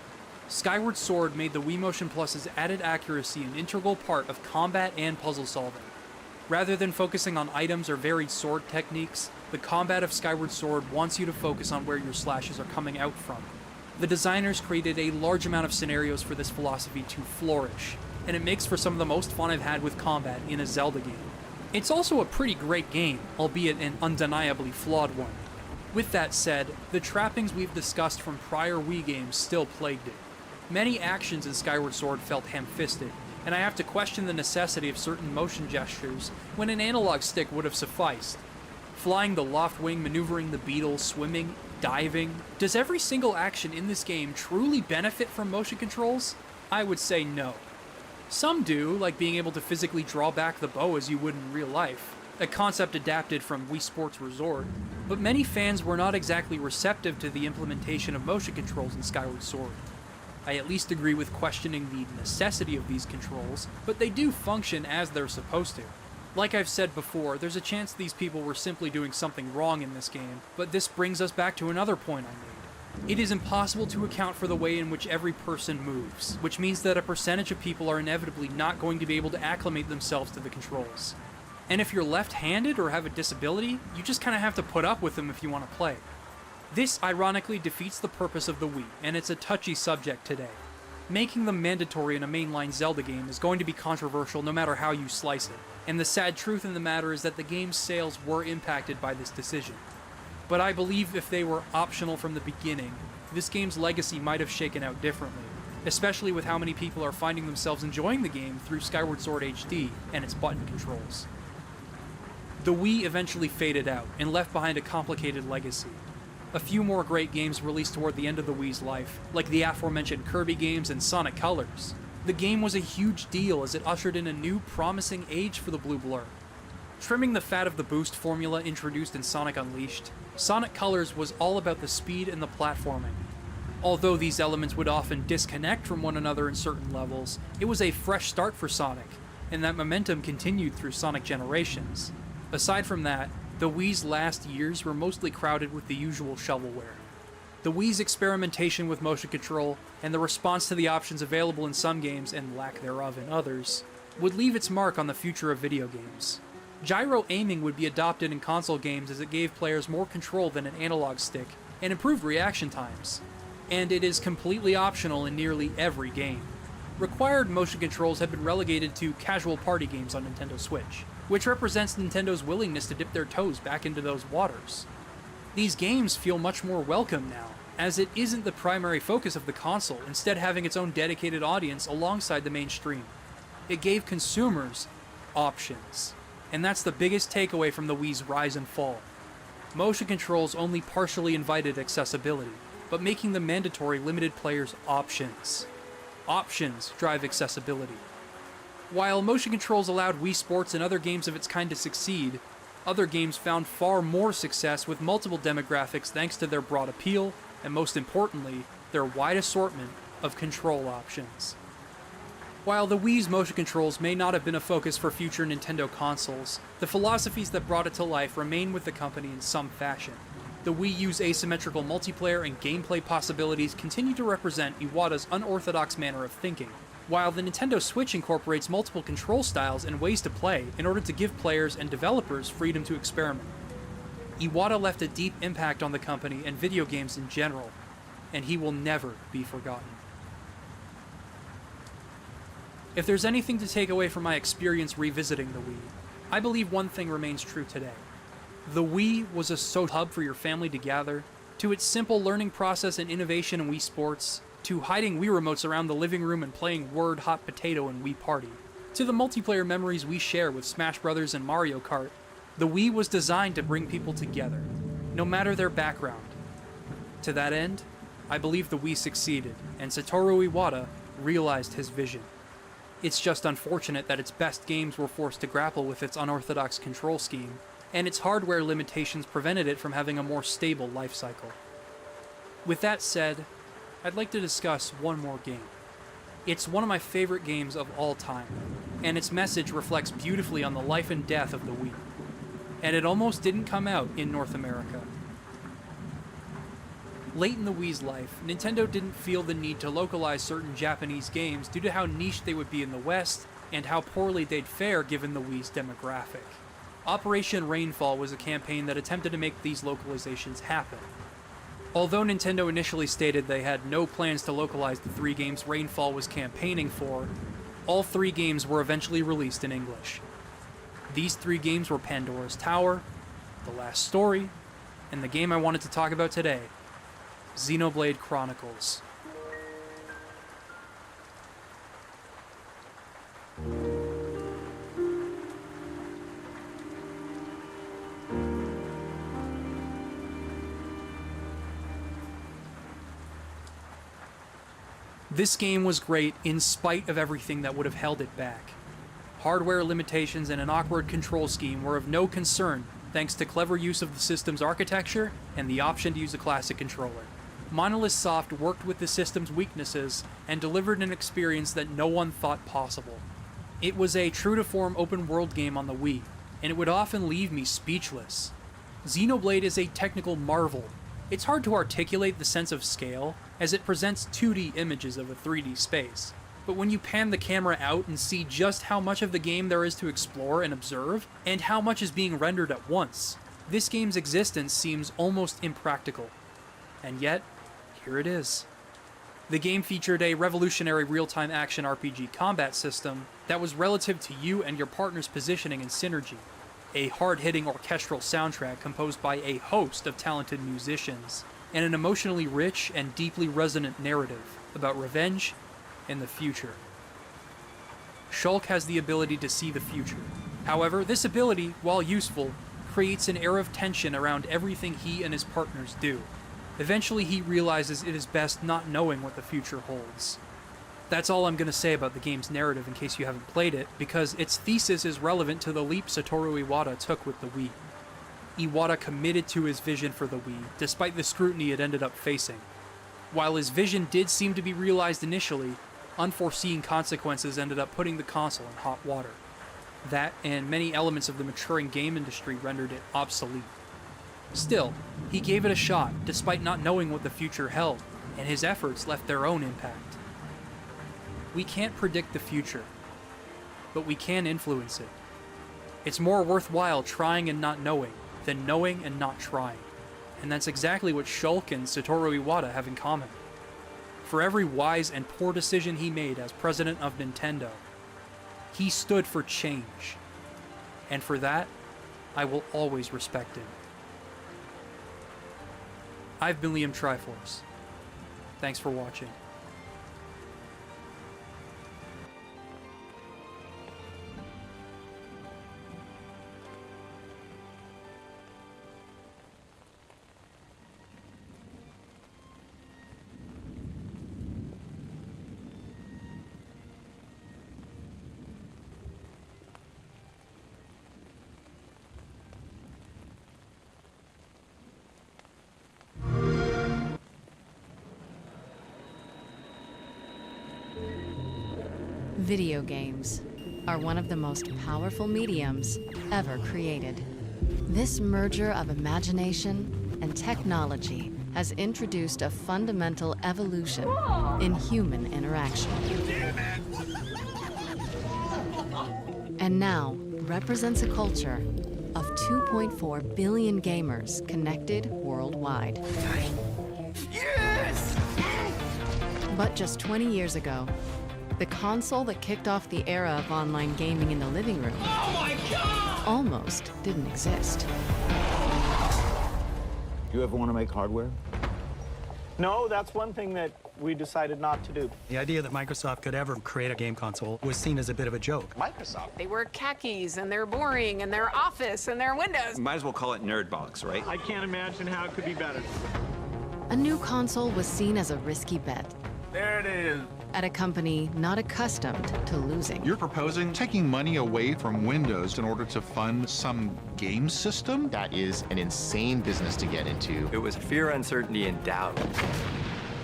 Skyward Sword made the Wii Motion Plus's added accuracy an integral part of combat and puzzle solving. Rather than focusing on items or varied sword techniques, the combat of Skyward Sword wants you to focus on where your slashes are coming out from. The designers created a large amount of scenarios for this philosophy to flourish, and it makes for some of the most fun I've had with combat in a Zelda game. It's also a pretty great game, albeit an undeniably flawed one. With that said, the trappings we've discussed from prior Wii games still plagued it. Many actions in Skyward Sword felt ham-fisted, and I have to question the necessity of certain motion gestures when an analog stick would have sufficed. Flying the loft wing, maneuvering the beetle, swimming, diving. Does every single action in this game truly benefit from motion controls? I would say no. Some do, like being able to physically draw back the bow as you would in real life, a concept adapted from Wii Sports Resort, but many fans were not exactly receptive to the implementation of motion controls in Skyward Sword. I at least agree with questioning the necessity of these controls, but they do function as they're supposed to. Like I've said before, there's a chance these people were simply doing something wrong in this game, but this brings us back to another point I made. It is impossible to account for the way in which every person moves, which means that a percentage of people are inevitably not going to be able to acclimate themselves to the controls. And if you're left-handed or have a disability, you just kind of have to put up with them if you want to play. This ironically defeats the purpose of the Wii, and it's a touchy subject today. Making them mandatory in a mainline Zelda game is going to be controversial no matter how you slice it, and the sad truth in the matter is that the game's sales were impacted by this decision. But I believe if they were optional from the beginning, this game's legacy might have shaken out differently, especially with how many people are finding themselves enjoying the game through Skyward Sword HD and its button controls. The Wii eventually faded out and left behind a complicated legacy. A few more great games released toward the end of the Wii's life, like the aforementioned Kirby games and Sonic Colors. The game was a huge deal as it ushered in a new, promising age for the Blue Blur. Trimming the fat of the boost formula introduced in Sonic Unleashed, Sonic Colors was all about the speed and the platforming. Although these elements would often disconnect from one another in certain levels, it was a fresh start for Sonic, and that momentum continued through Sonic Generations. Aside from that, the Wii's last years were mostly crowded with the usual shovelware. The Wii's experimentation with motion control, and the response to the options available in some games and lack thereof in others, would leave its mark on the future of video games. Gyro aiming would be adopted in console games as it gave players more control than an analog stick, and improved reaction times. And it is completely optional in nearly every game. Required motion controls have been relegated to casual party games on Nintendo Switch, which represents Nintendo's willingness to dip their toes back into those waters. These games feel much more welcome now, as it isn't the primary focus of the console, instead having its own dedicated audience alongside the mainstream. It gave consumers options, and that's the biggest takeaway from the Wii's rise and fall. Motion controls only partially invited accessibility, but making them mandatory limited players' options. Options drive accessibility. While motion controls allowed Wii Sports and other games of its kind to succeed, other games found far more success with multiple demographics thanks to their broad appeal, and most importantly, their wide assortment of control options. While the Wii's motion controls may not have been a focus for future Nintendo consoles, the philosophies that brought it to life remain with the company in some fashion. The Wii U's asymmetrical multiplayer and gameplay possibilities continue to represent Iwata's unorthodox manner of thinking, while the Nintendo Switch incorporates multiple control styles and ways to play in order to give players and developers freedom to experiment. Iwata left a deep impact on the company and video games in general, and he will never be forgotten. If there's anything to take away from my experience revisiting the Wii, I believe one thing remains true today. The Wii was a social hub for your family to gather, to its simple learning process and innovation in Wii Sports, to hiding Wii remotes around the living room and playing Word, Hot Potato, and Wii Party, to the multiplayer memories we share with Smash Bros. And Mario Kart. The Wii was designed to bring people together, no matter their background. To that end, I believe the Wii succeeded, and Satoru Iwata realized his vision. It's just unfortunate that its best games were forced to grapple with its unorthodox control scheme, and its hardware limitations prevented it from having a more stable life cycle. With that said, I'd like to discuss one more game. It's one of my favorite games of all time, and its message reflects beautifully on the life and death of the Wii. And it almost didn't come out in North America. Late in the Wii's life, Nintendo didn't feel the need to localize certain Japanese games due to how niche they would be in the West, and how poorly they'd fare given the Wii's demographic. Operation Rainfall was a campaign that attempted to make these localizations happen. Although Nintendo initially stated they had no plans to localize the 3 games Rainfall was campaigning for, all 3 games were eventually released in English. These 3 games were Pandora's Tower, The Last Story, and the game I wanted to talk about today, Xenoblade Chronicles. This game was great in spite of everything that would have held it back. Hardware limitations and an awkward control scheme were of no concern thanks to clever use of the system's architecture and the option to use a classic controller. Monolith Soft worked with the system's weaknesses and delivered an experience that no one thought possible. It was a true-to-form open-world game on the Wii, and it would often leave me speechless. Xenoblade is a technical marvel. It's hard to articulate the sense of scale, as it presents 2D images of a 3D space. But when you pan the camera out and see just how much of the game there is to explore and observe, and how much is being rendered at once, this game's existence seems almost impractical. And yet, here it is. The game featured a revolutionary real-time action RPG combat system that was relative to you and your partner's positioning and synergy, a hard-hitting orchestral soundtrack composed by a host of talented musicians, and an emotionally rich and deeply resonant narrative about revenge and the future. Shulk has the ability to see the future. However, this ability, while useful, creates an air of tension around everything he and his partners do. Eventually, he realizes it is best not knowing what the future holds. That's all I'm going to say about the game's narrative in case you haven't played it, because its thesis is relevant to the leap Satoru Iwata took with the Wii. Iwata committed to his vision for the Wii, despite the scrutiny it ended up facing. While his vision did seem to be realized initially, unforeseen consequences ended up putting the console in hot water. That, and many elements of the maturing game industry, rendered it obsolete. Still, he gave it a shot, despite not knowing what the future held, and his efforts left their own impact. We can't predict the future, but we can influence it. It's more worthwhile trying and not knowing than knowing and not trying, and that's exactly what Shulk and Satoru Iwata have in common. For every wise and poor decision he made as president of Nintendo, he stood for change, and for that, I will always respect him. I've been Liam Triforce. Thanks for watching. Video games are one of the most powerful mediums ever created. This merger of imagination and technology has introduced a fundamental evolution in human interaction. And now represents a culture of 2.4 billion gamers connected worldwide. Yes! But just 20 years ago, the console that kicked off the era of online gaming in the living room almost didn't exist. You ever want to make hardware? No, that's one thing that we decided not to do. The idea that Microsoft could ever create a game console was seen as a bit of a joke. Microsoft? They wear khakis, and they're boring, and they're Office, and they're Windows. Might as well call it Nerd Box, right? I can't imagine how it could be better. A new console was seen as a risky bet There it is. at a company not accustomed to losing. You're proposing taking money away from Windows in order to fund some game system? That is an insane business to get into. It was fear, uncertainty, and doubt.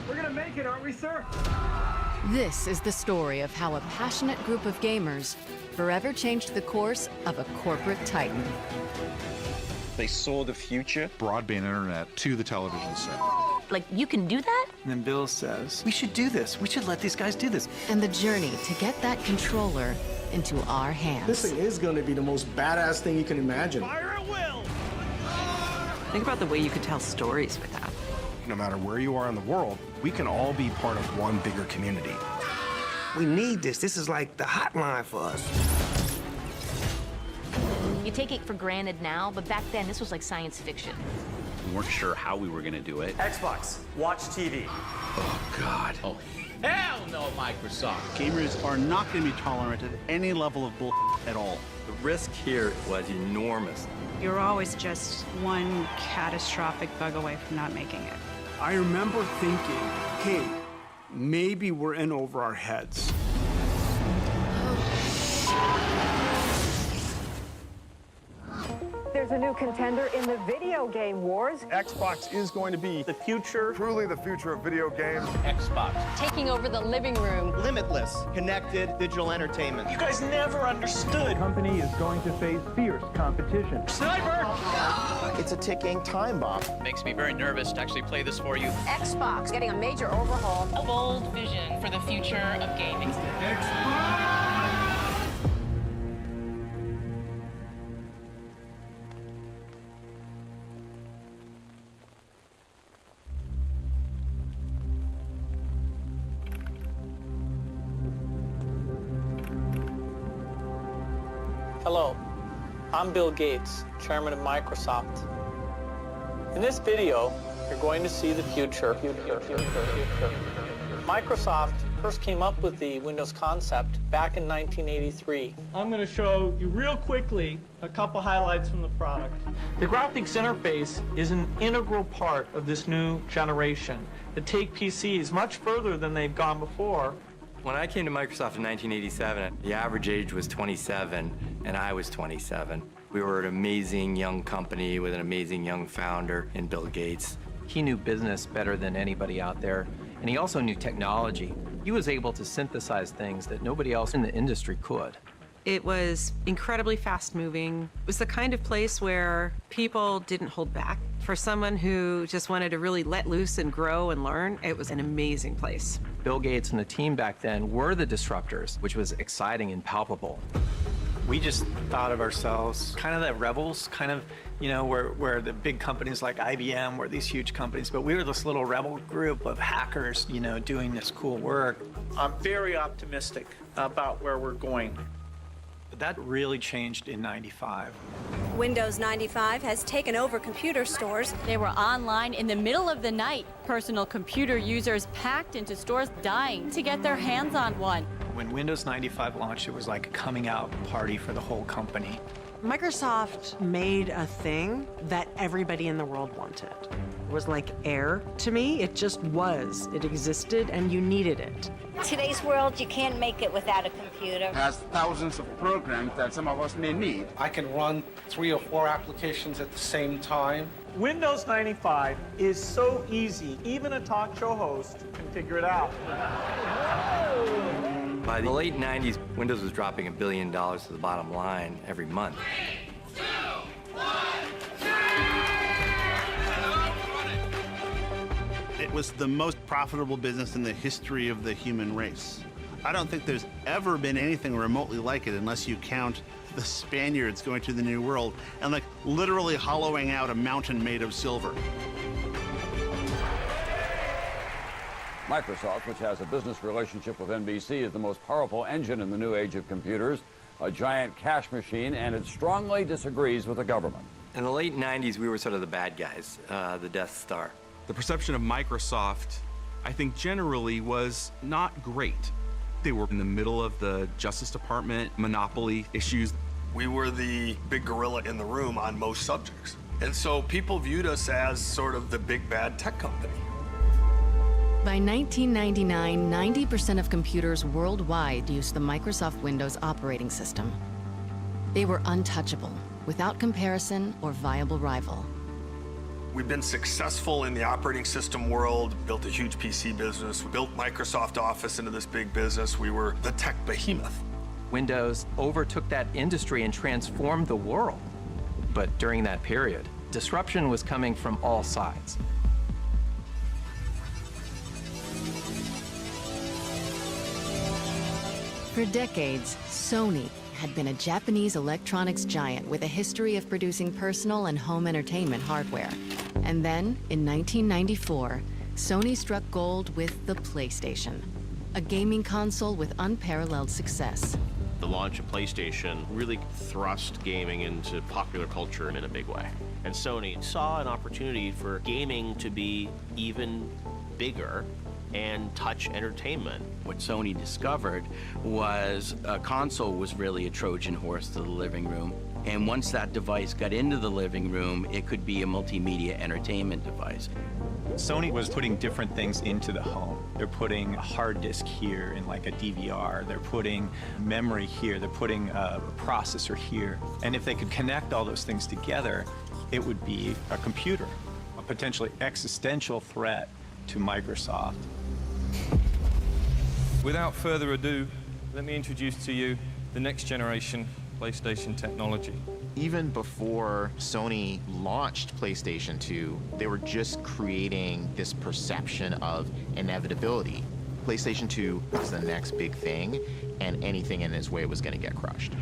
We're gonna make it, aren't we, sir? This is the story of how a passionate group of gamers forever changed the course of a corporate titan. They saw the future. Broadband internet to the television set. Like, you can do that? And then Bill says, we should do this. We should let these guys do this. And the journey to get that controller into our hands. This thing is going to be the most badass thing you can imagine. Fire at will! Think about the way you could tell stories with that. No matter where you are in the world, we can all be part of one bigger community. We need this. This is like the hotline for us. You take it for granted now, but back then, this was like science fiction. We weren't sure how we were going to do it. Xbox, watch TV. Oh, God. Oh, Hell no, Microsoft. gamers are not going to be tolerant of any level of bull at all. The risk here was enormous. You're always just one catastrophic bug away from not making it. I remember thinking, hey, maybe we're in over our heads. There's a new contender in the video game wars. Xbox is going to be the future. Truly the future of video games. Xbox. Taking over the living room. Limitless, connected digital entertainment. You guys never understood. Company is going to face fierce competition. Sniper! It's a ticking time bomb. Makes me very nervous to actually play this for you. Xbox getting a major overhaul. A bold vision for the future of gaming. Hello, I'm Bill Gates, chairman of Microsoft. In this video, you're going to see the future. Microsoft first came up with the Windows concept back in 1983. I'm going to show you real quickly a couple highlights from the product. The graphics interface is an integral part of this new generation to take PCs much further than they've gone before. When I came to Microsoft in 1987, the average age was 27, and I was 27. We were an amazing young company with an amazing young founder in Bill Gates. He knew business better than anybody out there, and he also knew technology. He was able to synthesize things that nobody else in the industry could. It was incredibly fast-moving. It was the kind of place where people didn't hold back. For someone who just wanted to really let loose and grow and learn, it was an amazing place. Bill Gates and the team back then were the disruptors, which was exciting and palpable. We just thought of ourselves kind of the rebels, kind of, you know, where the big companies like IBM were these huge companies, but we were this little rebel group of hackers, you know, doing this cool work. I'm very optimistic about where we're going. But that really changed in '95. Windows 95 has taken over computer stores. They were online in the middle of the night. Personal computer users packed into stores dying to get their hands on one. When Windows 95 launched, it was like a coming out party for the whole company. Microsoft made a thing that everybody in the world wanted. It was like air to me. It just was. It existed, and you needed it. In today's world, you can't make it without a computer. Has thousands of programs that some of us may need. I can run 3 or 4 applications at the same time. Windows 95 is so easy, even a talk show host can figure it out. By the late 90s, Windows was dropping $1 billion to the bottom line every month. 3, 2, 1, It was the most profitable business in the history of the human race. I don't think there's ever been anything remotely like it unless you count the Spaniards going to the New World and like literally hollowing out a mountain made of silver. Microsoft, which has a business relationship with NBC, is the most powerful engine in the new age of computers, a giant cash machine, and it strongly disagrees with the government. In the late 90s, we were sort of the bad guys, the Death Star. The perception of Microsoft, I think generally, was not great. They were in the middle of the Justice Department monopoly issues. We were the big gorilla in the room on most subjects. And so people viewed us as sort of the big bad tech company. By 1999, 90% of computers worldwide used the Microsoft Windows operating system. They were untouchable, without comparison or viable rival. We've been successful in the operating system world, built a huge PC business, we built Microsoft Office into this big business. We were the tech behemoth. Windows overtook that industry and transformed the world. But during that period, disruption was coming from all sides. For decades, Sony had been a Japanese electronics giant with a history of producing personal and home entertainment hardware. And then, in 1994, Sony struck gold with the PlayStation, a gaming console with unparalleled success. The launch of PlayStation really thrust gaming into popular culture in a big way. And Sony saw an opportunity for gaming to be even bigger and touch entertainment. What Sony discovered was a console was really a Trojan horse to the living room. And once that device got into the living room, it could be a multimedia entertainment device. Sony was putting different things into the home. They're putting a hard disk here in like a DVR. They're putting memory here. They're putting a processor here. And if they could connect all those things together, it would be a computer, a potentially existential threat to Microsoft. Without further ado, let me introduce to you the next generation PlayStation technology. Even before Sony launched PlayStation 2, they were just creating this perception of inevitability. PlayStation 2 was the next big thing, and anything in its way was going to get crushed.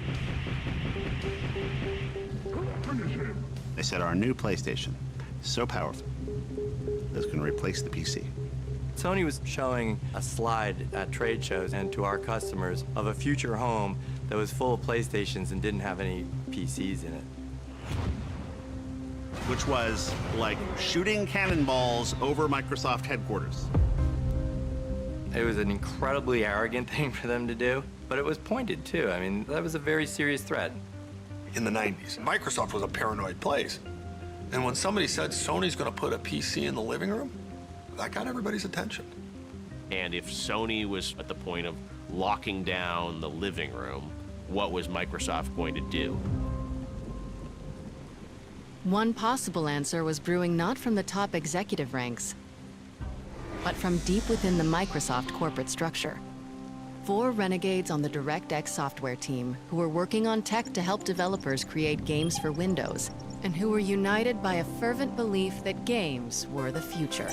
They said our new PlayStation, so powerful, it's going to replace the PC. Sony was showing a slide at trade shows and to our customers of a future home that was full of PlayStations and didn't have any PCs in it. Which was like shooting cannonballs over Microsoft headquarters. It was an incredibly arrogant thing for them to do, but it was pointed too. I mean, that was a very serious threat. In the 90s, Microsoft was a paranoid place. And when somebody said Sony's going to put a PC in the living room, that got everybody's attention. And if Sony was at the point of locking down the living room, what was Microsoft going to do? One possible answer was brewing not from the top executive ranks, but from deep within the Microsoft corporate structure. 4 renegades on the DirectX software team who were working on tech to help developers create games for Windows, and who were united by a fervent belief that games were the future.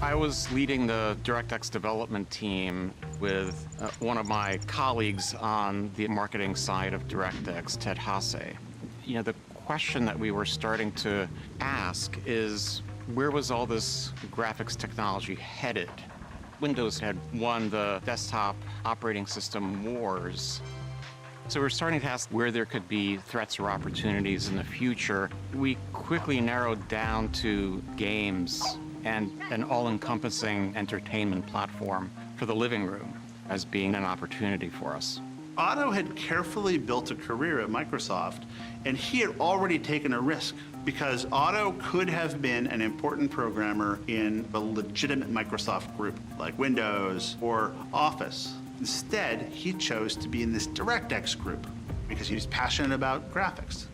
I was leading the DirectX development team with one of my colleagues on the marketing side of DirectX, Ted Hasse. You know, the question that we were starting to ask is, where was all this graphics technology headed? Windows had won the desktop operating system wars. So we're starting to ask where there could be threats or opportunities in the future. We quickly narrowed down to games and an all-encompassing entertainment platform for the living room as being an opportunity for us. Otto had carefully built a career at Microsoft, and he had already taken a risk because Otto could have been an important programmer in a legitimate Microsoft group like Windows or Office. Instead, he chose to be in this DirectX group because he was passionate about graphics.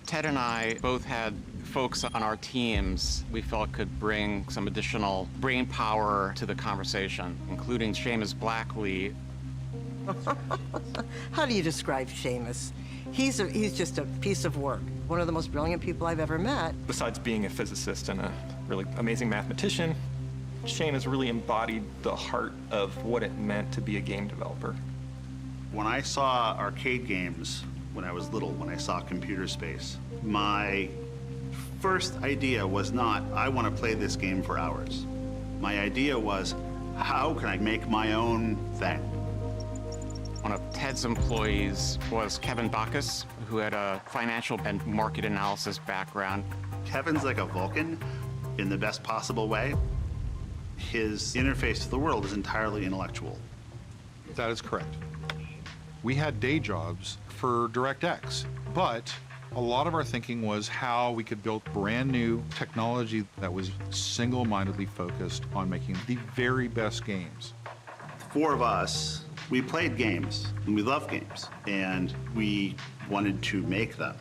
Ted and I both had folks on our teams we felt could bring some additional brain power to the conversation, including Seamus Blackley. How do you describe Seamus? He's just a piece of work. One of the most brilliant people I've ever met. Besides being a physicist and a really amazing mathematician, Seamus really embodied the heart of what it meant to be a game developer. When I saw arcade games when I was little, when I saw computer space, my first idea was not, I want to play this game for hours. My idea was, how can I make my own thing? One of Ted's employees was Kevin Bacchus, who had a financial and market analysis background. Kevin's like a Vulcan, in the best possible way. His interface to the world is entirely intellectual. That is correct. We had day jobs for DirectX, but a lot of our thinking was how we could build brand new technology that was single-mindedly focused on making the very best games. The four of us, we played games, and we love games, and we wanted to make them.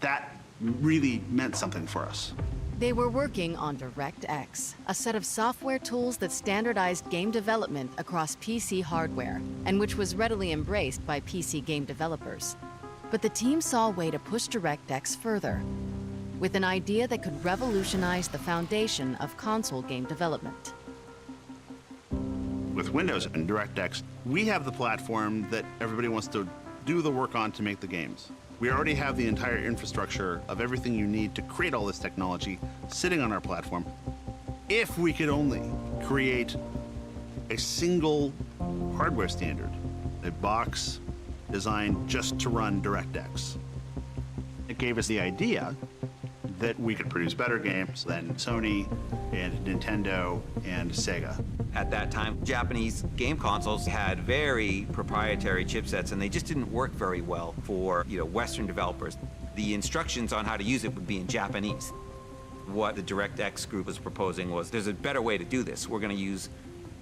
That really meant something for us. They were working on DirectX, a set of software tools that standardized game development across PC hardware, and which was readily embraced by PC game developers. But the team saw a way to push DirectX further, with an idea that could revolutionize the foundation of console game development. With Windows and DirectX, we have the platform that everybody wants to do the work on to make the games. We already have the entire infrastructure of everything you need to create all this technology sitting on our platform. If we could only create a single hardware standard, a box designed just to run DirectX, it gave us the idea that we could produce better games than Sony and Nintendo and Sega. At that time, Japanese game consoles had very proprietary chipsets, and they just didn't work very well for, Western developers. The instructions on how to use it would be in Japanese. What the DirectX group was proposing was, there's a better way to do this. We're going to use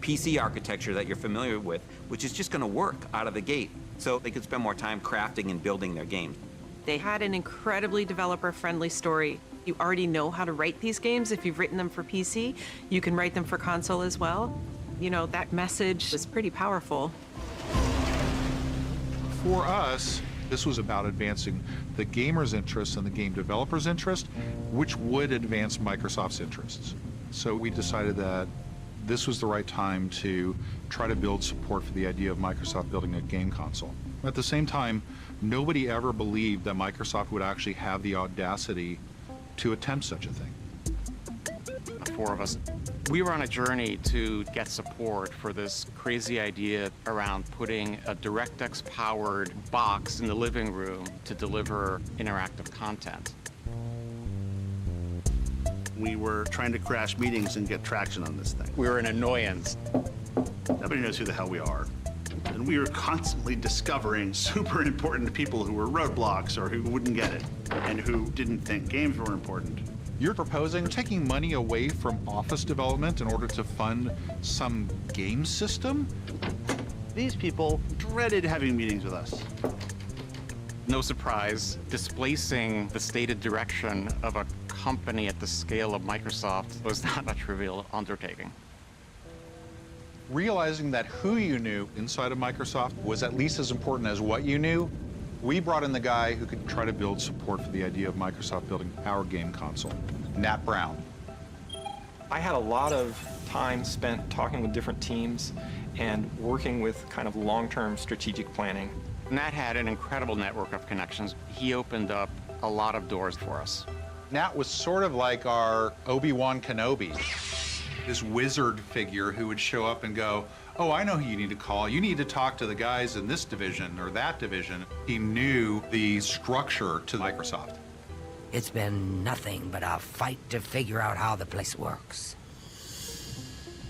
PC architecture that you're familiar with, which is just going to work out of the gate, so they could spend more time crafting and building their games. They had an incredibly developer-friendly story. You already know how to write these games. If you've written them for PC, you can write them for console as well. That message is pretty powerful. For us, this was about advancing the gamer's interests and the game developer's interest, which would advance Microsoft's interests. So we decided that this was the right time to try to build support for the idea of Microsoft building a game console. At the same time, nobody ever believed that Microsoft would actually have the audacity to attempt such a thing. The four of us, we were on a journey to get support for this crazy idea around putting a DirectX-powered box in the living room to deliver interactive content. We were trying to crash meetings and get traction on this thing. We were an annoyance. Nobody knows who the hell we are. And we were constantly discovering super important people who were roadblocks or who wouldn't get it and who didn't think games were important. You're proposing taking money away from office development in order to fund some game system? These people dreaded having meetings with us. No surprise, displacing the stated direction of a company at the scale of Microsoft was not a trivial undertaking. Realizing that who you knew inside of Microsoft was at least as important as what you knew, we brought in the guy who could try to build support for the idea of Microsoft building our game console, Nat Brown. I had a lot of time spent talking with different teams and working with kind of long-term strategic planning. Nat had an incredible network of connections. He opened up a lot of doors for us. Nat was sort of like our Obi-Wan Kenobi. This wizard figure who would show up and go, oh, I know who you need to call. You need to talk to the guys in this division or that division. He knew the structure to Microsoft. It's been nothing but a fight to figure out how the place works.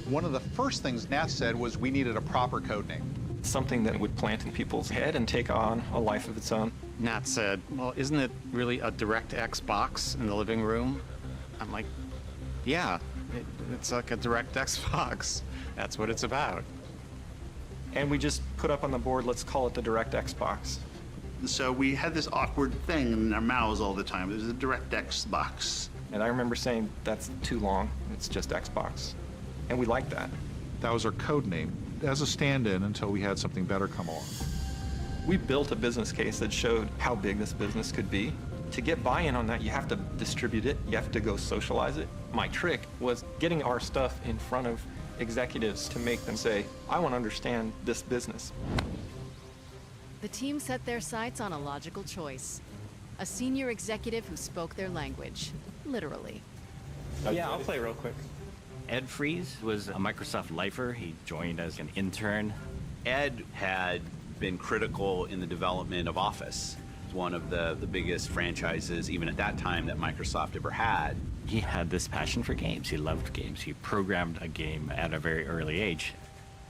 One of the first things Nat said was we needed a proper code name. Something that would plant in people's head and take on a life of its own. Nat said, well, isn't it really a DirectX box in the living room? I'm like, yeah. It's like a DirectX box. That's what it's about. And we just put up on the board, let's call it the DirectX box. So we had this awkward thing in our mouths all the time. It was a DirectX box. And I remember saying, that's too long. It's just Xbox. And we liked that. That was our code name as a stand-in until we had something better come along. We built a business case that showed how big this business could be. To get buy-in on that, you have to distribute it. You have to go socialize it. My trick was getting our stuff in front of executives to make them say, I want to understand this business. The team set their sights on a logical choice. A senior executive who spoke their language, literally. Yeah, I'll play real quick. Ed Fries was a Microsoft lifer. He joined as an intern. Ed had been critical in the development of Office. one of the biggest franchises, even at that time, that Microsoft ever had. He had this passion for games. He loved games. He programmed a game at a very early age.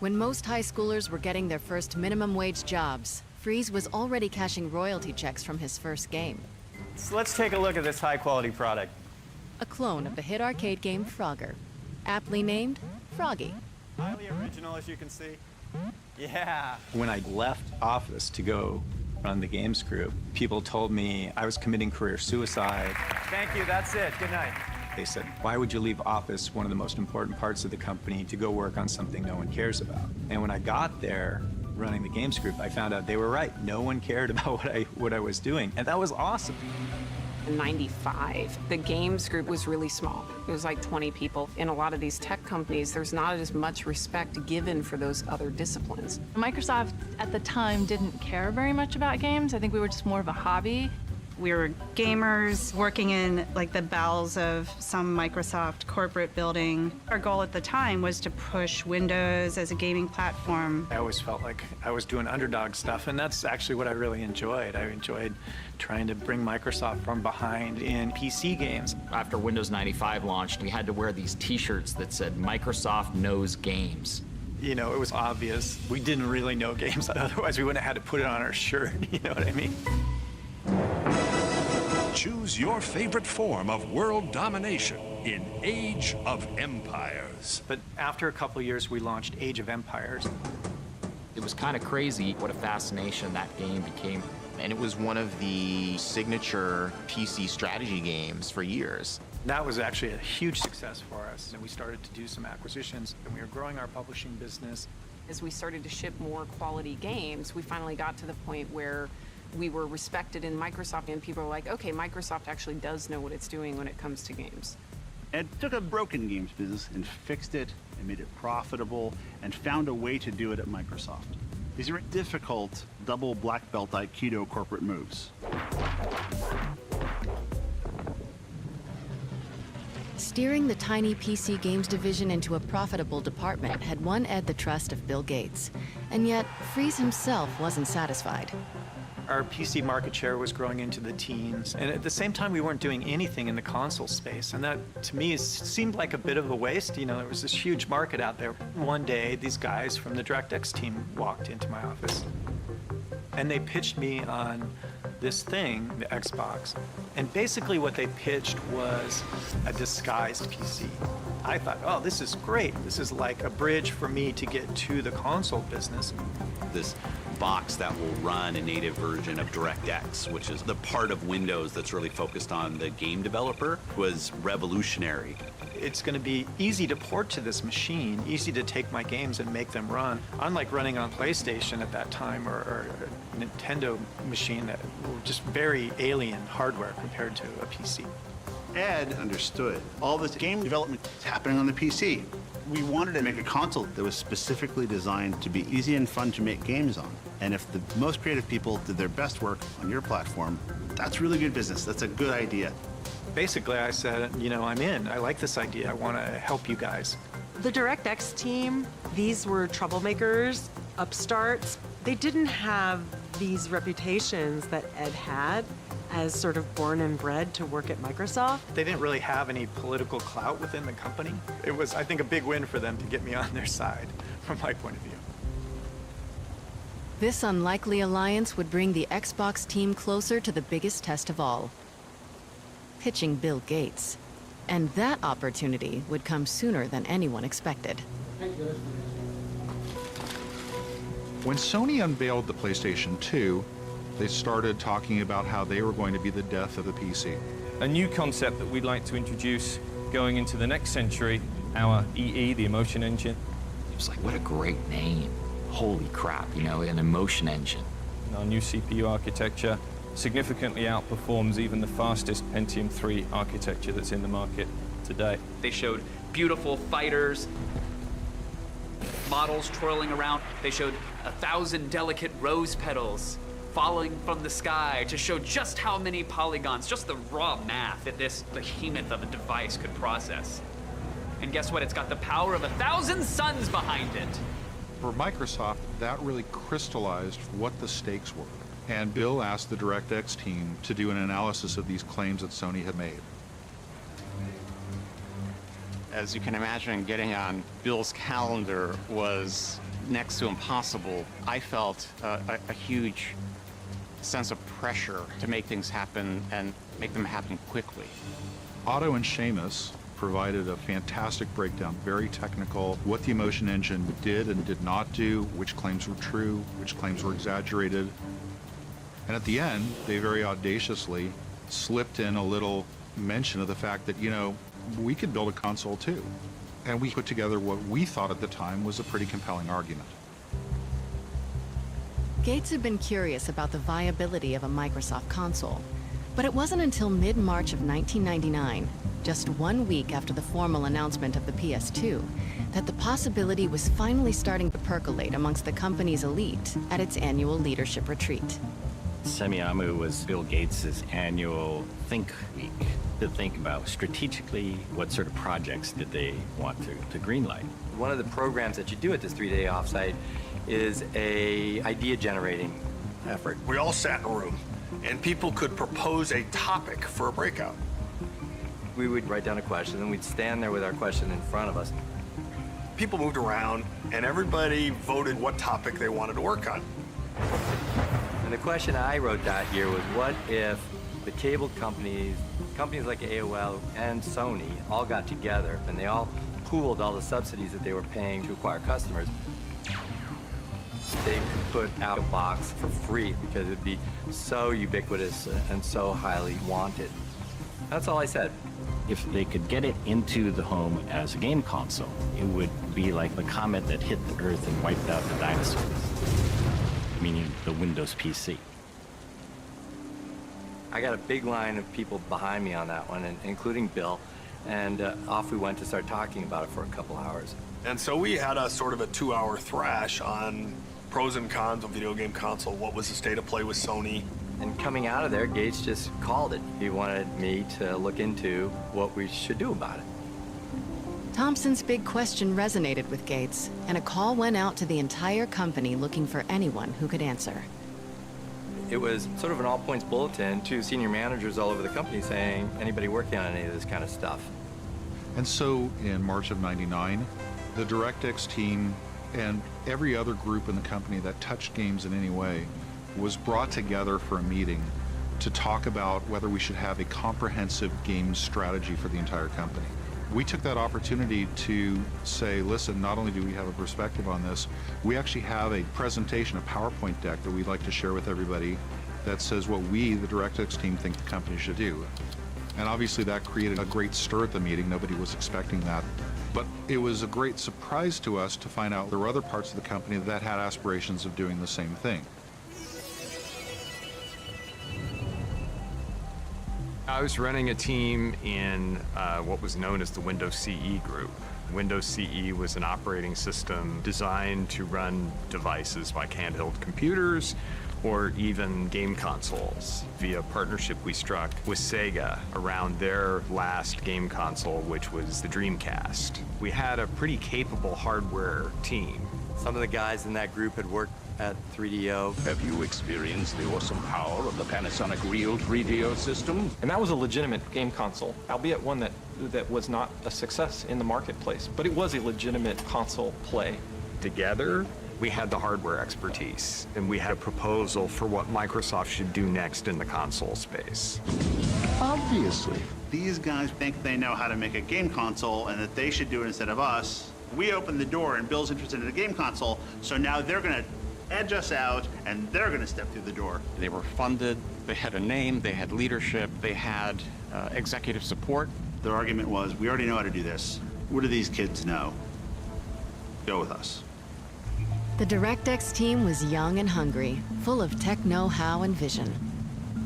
When most high schoolers were getting their first minimum wage jobs, Freeze was already cashing royalty checks from his first game. So let's take a look at this high-quality product. A clone of the hit arcade game Frogger, aptly named Froggy. Highly original, as you can see. Yeah. When I left office to go run the games group, people told me I was committing career suicide. Thank you, that's it. Good night. They said, why would you leave office, one of the most important parts of the company, to go work on something no one cares about? And when I got there, running the games group, I found out they were right. No one cared about what I was doing, and that was awesome. In '95, the games group was really small. It was like 20 people. In a lot of these tech companies, there's not as much respect given for those other disciplines. Microsoft at the time didn't care very much about games. I think we were just more of a hobby. We were gamers working in like the bowels of some Microsoft corporate building. Our goal at the time was to push Windows as a gaming platform. I always felt like I was doing underdog stuff, and that's actually what I really enjoyed. I enjoyed trying to bring Microsoft from behind in PC games. After Windows 95 launched, we had to wear these t-shirts that said, Microsoft knows games. You know, it was obvious we didn't really know games, otherwise we wouldn't have had to put it on our shirt, you know what I mean? Choose your favorite form of world domination in Age of Empires. But after a couple years, we launched Age of Empires. It was kind of crazy what a fascination that game became. And it was one of the signature PC strategy games for years. That was actually a huge success for us, and we started to do some acquisitions, and we were growing our publishing business. As we started to ship more quality games, we finally got to the point where we were respected in Microsoft, and people were like, okay, Microsoft actually does know what it's doing when it comes to games. Ed took a broken games business and fixed it and made it profitable and found a way to do it at Microsoft. These are difficult double black belt Aikido corporate moves. Steering the tiny PC games division into a profitable department had won Ed the trust of Bill Gates. And yet, Freeze himself wasn't satisfied. Our PC market share was growing into the teens, and at the same time we weren't doing anything in the console space, and that to me seemed like a bit of a waste. You know, there was this huge market out there. One day, these guys from the DirectX team walked into my office, and they pitched me on this thing, the Xbox, and basically what they pitched was a disguised PC. I thought, oh, this is great. This is like a bridge for me to get to the console business. This box that will run a native version of DirectX, which is the part of Windows that's really focused on the game developer, was revolutionary. It's going to be easy to port to this machine, easy to take my games and make them run. Unlike running on PlayStation at that time or a Nintendo machine that were just very alien hardware compared to a PC. Ed understood all this game development is happening on the PC. We wanted to make a console that was specifically designed to be easy and fun to make games on. And if the most creative people did their best work on your platform, that's really good business. That's a good idea. Basically, I said, you know, I'm in. I like this idea. I want to help you guys. The DirectX team, these were troublemakers, upstarts. They didn't have these reputations that Ed had as sort of born and bred to work at Microsoft. They didn't really have any political clout within the company. It was, I think, a big win for them to get me on their side, from my point of view. This unlikely alliance would bring the Xbox team closer to the biggest test of all, pitching Bill Gates. And that opportunity would come sooner than anyone expected. When Sony unveiled the PlayStation 2, they started talking about how they were going to be the death of the PC. A new concept that we'd like to introduce going into the next century, our EE, the emotion engine. It was like, what a great name. Holy crap, you know, an emotion engine. Our new CPU architecture significantly outperforms even the fastest Pentium 3 architecture that's in the market today. They showed beautiful fighters, models twirling around. They showed 1,000 delicate rose petals falling from the sky to show just how many polygons, just the raw math that this behemoth of a device could process. And guess what? It's got the power of 1,000 suns behind it. For Microsoft, that really crystallized what the stakes were. And Bill asked the DirectX team to do an analysis of these claims that Sony had made. As you can imagine, getting on Bill's calendar was next to impossible. I felt a huge sense of pressure to make things happen and make them happen quickly. Otto and Seamus provided a fantastic breakdown, very technical, what the Emotion Engine did and did not do, which claims were true, which claims were exaggerated. And at the end, they very audaciously slipped in a little mention of the fact that, you know, we could build a console too. And we put together what we thought at the time was a pretty compelling argument. Gates had been curious about the viability of a Microsoft console, but it wasn't until mid-March of 1999, just 1 week after the formal announcement of the PS2, that the possibility was finally starting to percolate amongst the company's elite at its annual leadership retreat. Semiamu was Bill Gates' annual Think Week to think about strategically what sort of projects did they want to greenlight. One of the programs that you do at this 3-day offsite is a idea generating effort. We all sat in a room and people could propose a topic for a breakout. We would write down a question and we'd stand there with our question in front of us. People moved around and everybody voted what topic they wanted to work on. And the question I wrote that year was, what if the cable companies like AOL and Sony all got together and they all pooled all the subsidies that they were paying to acquire customers? They could put out a box for free because it'd be so ubiquitous and so highly wanted. That's all I said. If they could get it into the home as a game console, it would be like the comet that hit the Earth and wiped out the dinosaurs, meaning the Windows PC. I got a big line of people behind me on that one, including Bill, and off we went to start talking about it for a couple hours. And so we had a sort of a 2-hour thrash on pros and cons of video game console. What was the state of play with Sony? And coming out of there, Gates just called it. He wanted me to look into what we should do about it. Thompson's big question resonated with Gates, and a call went out to the entire company looking for anyone who could answer. It was sort of an all-points bulletin to senior managers all over the company saying, anybody working on any of this kind of stuff? And so in March of '99, the DirectX team and every other group in the company that touched games in any way was brought together for a meeting to talk about whether we should have a comprehensive game strategy for the entire company. We took that opportunity to say, listen, not only do we have a perspective on this, we actually have a presentation, a PowerPoint deck that we'd like to share with everybody that says what we, the DirectX team, think the company should do. And obviously that created a great stir at the meeting. Nobody was expecting that. But it was a great surprise to us to find out there were other parts of the company that had aspirations of doing the same thing. I was running a team in what was known as the Windows CE group. Windows CE was an operating system designed to run devices like handheld computers or even game consoles via partnership we struck with Sega around their last game console, which was the Dreamcast. We had a pretty capable hardware team. Some of the guys in that group had worked at 3DO. Have you experienced the awesome power of the Panasonic Real 3DO system? And that was a legitimate game console, albeit one that was not a success in the marketplace, but it was a legitimate console play. Together, we had the hardware expertise, and we had a proposal for what Microsoft should do next in the console space. Obviously. These guys think they know how to make a game console and that they should do it instead of us. We opened the door and Bill's interested in a game console, so now they're going to edge us out and they're going to step through the door. They were funded, they had a name, they had leadership, they had executive support. Their argument was, we already know how to do this. What do these kids know? Go with us. The DirectX team was young and hungry, full of tech know-how and vision.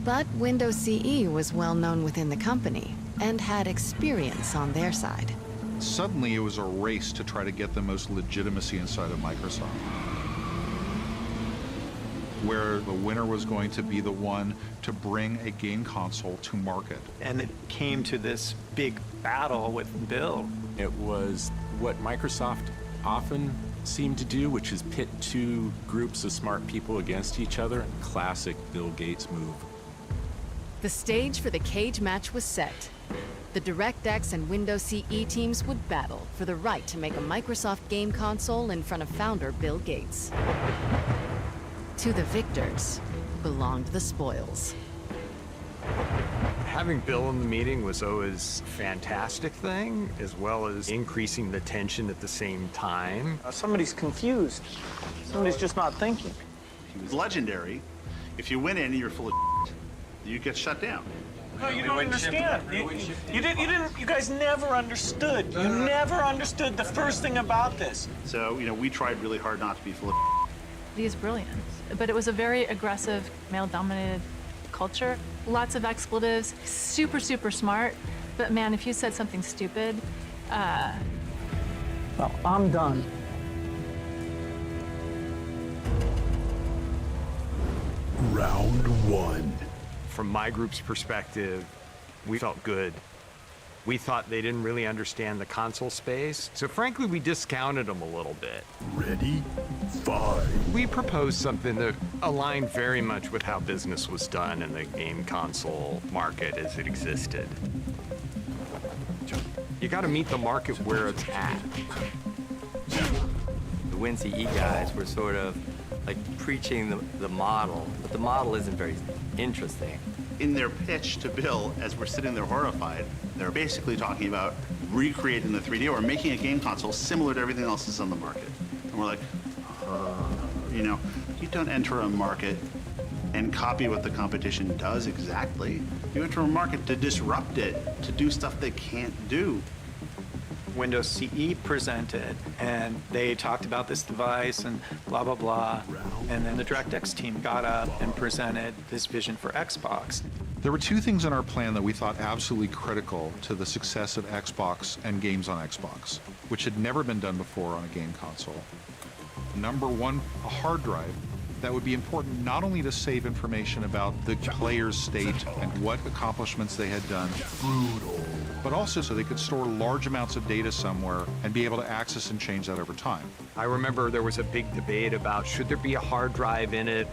But Windows CE was well known within the company and had experience on their side. Suddenly it was a race to try to get the most legitimacy inside of Microsoft, where the winner was going to be the one to bring a game console to market. And it came to this big battle with Bill. It was what Microsoft often seem to do, which is pit two groups of smart people against each other. Classic Bill Gates move. The stage for the cage match was set. The DirectX and Windows CE teams would battle for the right to make a Microsoft game console in front of founder Bill Gates. To the victors belonged the spoils. Having Bill in the meeting was always a fantastic thing, as well as increasing the tension at the same time. Somebody's confused. Somebody's just not thinking. He was legendary. If you went in and you're full of you get shut down. No, you don't understand. You guys never understood. You never understood the first thing about this. So, we tried really hard not to be full of He is brilliant, but it was a very aggressive, male-dominated culture. Lots of expletives, super, super smart. But man, if you said something stupid, Well, I'm done. Round one. From my group's perspective, we felt good. We thought they didn't really understand the console space, so frankly, we discounted them a little bit. Ready? Five. We proposed something that aligned very much with how business was done in the game console market as it existed. You gotta meet the market where it's at. The WinCE guys were sort of like preaching the model, but the model isn't very interesting. In their pitch to Bill, as we're sitting there horrified, they're basically talking about recreating the 3D or making a game console similar to everything else that's on the market. And we're like, you don't enter a market and copy what the competition does exactly. You enter a market to disrupt it, to do stuff they can't do. Windows CE presented, and they talked about this device and blah, blah, blah. And then the DirectX team got up and presented this vision for Xbox. There were two things in our plan that we thought absolutely critical to the success of Xbox and games on Xbox, which had never been done before on a game console. Number one, a hard drive that would be important not only to save information about the player's state and what accomplishments they had done, but also so they could store large amounts of data somewhere and be able to access and change that over time. I remember there was a big debate about should there be a hard drive in it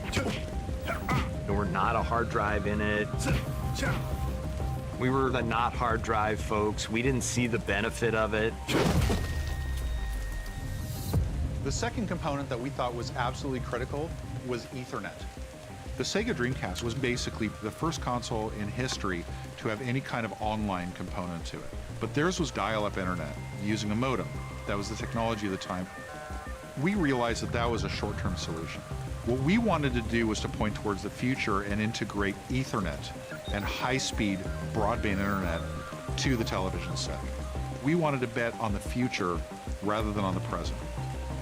or not a hard drive in it. We were the not hard drive folks. We didn't see the benefit of it. The second component that we thought was absolutely critical was Ethernet. The Sega Dreamcast was basically the first console in history to have any kind of online component to it. But theirs was dial-up internet using a modem. That was the technology of the time. We realized that that was a short-term solution. What we wanted to do was to point towards the future and integrate Ethernet and high-speed broadband internet to the television set. We wanted to bet on the future rather than on the present.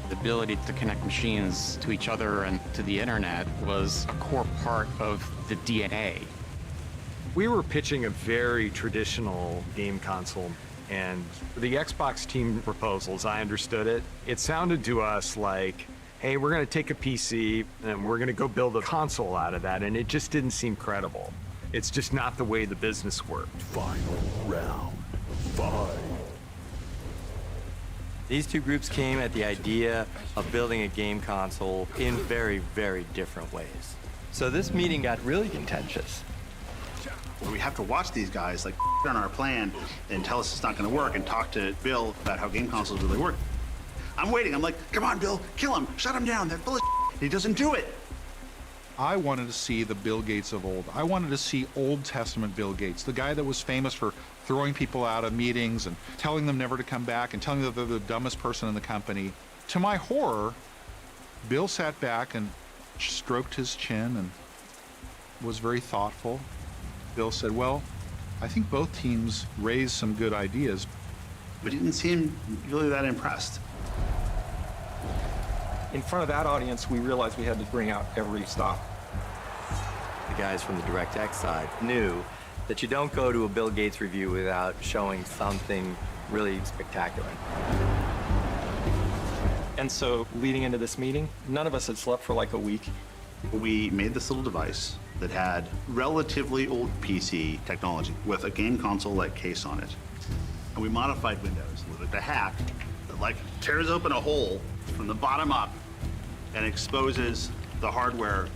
The ability to connect machines to each other and to the internet was a core part of the DNA. We were pitching a very traditional game console, and the Xbox team proposals, I understood it. It sounded to us like, hey, we're going to take a PC and we're going to go build a console out of that, and it just didn't seem credible. It's just not the way the business worked. Final round. 5. These two groups came at the idea of building a game console in very, very different ways. So this meeting got really contentious. We have to watch these guys like on our plan and tell us it's not going to work and talk to Bill about how game consoles really work. I'm waiting. I'm like, come on, Bill, kill him, shut him down. They're full of He doesn't do it. I wanted to see the Bill Gates of old. I wanted to see Old Testament Bill Gates, the guy that was famous for throwing people out of meetings and telling them never to come back and telling them that they're the dumbest person in the company. To my horror, Bill sat back and stroked his chin and was very thoughtful. Bill said, well, I think both teams raised some good ideas. But he didn't seem really that impressed. In front of that audience, we realized we had to bring out every stop. The guys from the DirectX side knew that you don't go to a Bill Gates review without showing something really spectacular. And so leading into this meeting, none of us had slept for like a week. We made this little device that had relatively old PC technology with a game console-like case on it. And we modified Windows with a hack that like tears open a hole from the bottom up and exposes the hardware.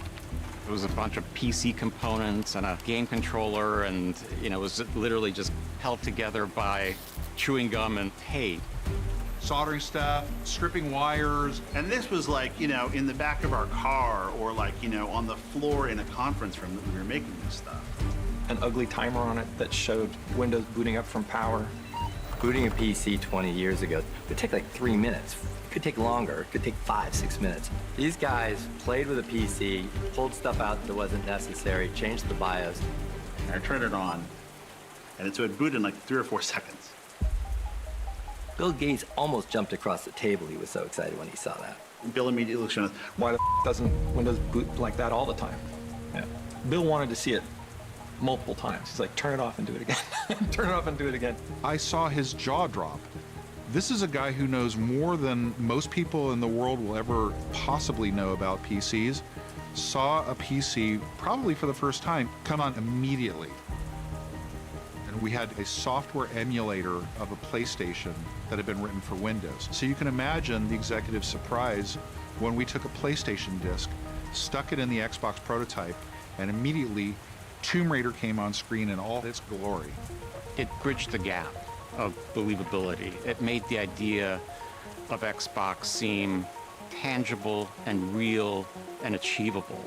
It was a bunch of PC components and a game controller, and it was literally just held together by chewing gum and tape. Soldering stuff, stripping wires. And this was like, in the back of our car or like, on the floor in a conference room that we were making this stuff. An ugly timer on it that showed Windows booting up from power. Booting a PC 20 years ago would take like 3 minutes. It could take longer. It could take 5, 6 minutes. These guys played with a PC, pulled stuff out that wasn't necessary, changed the BIOS. And I turned it on, and so it booted in like 3 or 4 seconds. Bill Gates almost jumped across the table. He was so excited when he saw that. Bill immediately looked at us. Why the doesn't Windows boot like that all the time? Yeah. Bill wanted to see it multiple times. He's like, turn it off and do it again. Turn it off and do it again. I saw his jaw drop. This is a guy who knows more than most people in the world will ever possibly know about PCs. Saw a PC, probably for the first time, come on immediately. And we had a software emulator of a PlayStation that had been written for Windows. So you can imagine the executive's surprise when we took a PlayStation disc, stuck it in the Xbox prototype, and immediately Tomb Raider came on screen in all its glory. It bridged the gap of believability. It made the idea of Xbox seem tangible and real and achievable.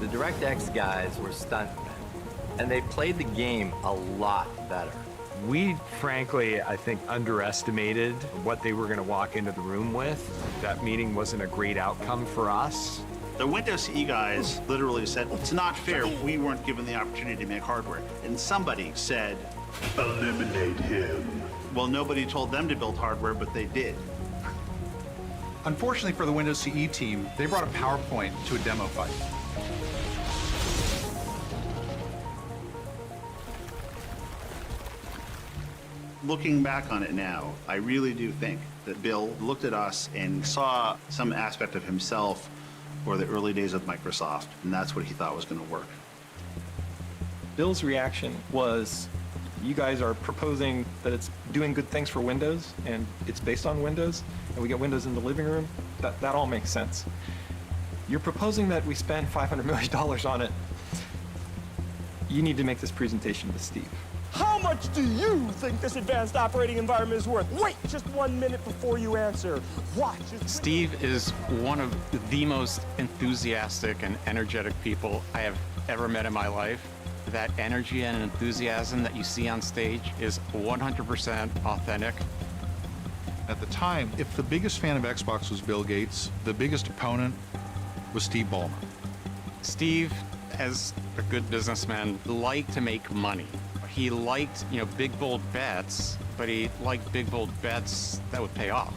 The DirectX guys were stuntmen, and they played the game a lot better. We, frankly, I think, underestimated what they were going to walk into the room with. That meeting wasn't a great outcome for us. The Windows CE guys literally said, it's not fair. We weren't given the opportunity to make hardware. And somebody said, eliminate him. Well, nobody told them to build hardware, but they did. Unfortunately for the Windows CE team, they brought a PowerPoint to a demo fight. Looking back on it now, I really do think that Bill looked at us and saw some aspect of himself or the early days of Microsoft, and that's what he thought was going to work. Bill's reaction was, you guys are proposing that it's doing good things for Windows, and it's based on Windows, and we get Windows in the living room. That all makes sense. You're proposing that we spend $500 million on it. You need to make this presentation to Steve. How much do you think this advanced operating environment is worth? Wait just 1 minute before you answer. Watch. Steve is one of the most enthusiastic and energetic people I have ever met in my life. That energy and enthusiasm that you see on stage is 100% authentic. At the time, if the biggest fan of Xbox was Bill Gates, the biggest opponent was Steve Ballmer. Steve, as a good businessman, liked to make money. He liked, big, bold bets, but he liked big, bold bets that would pay off.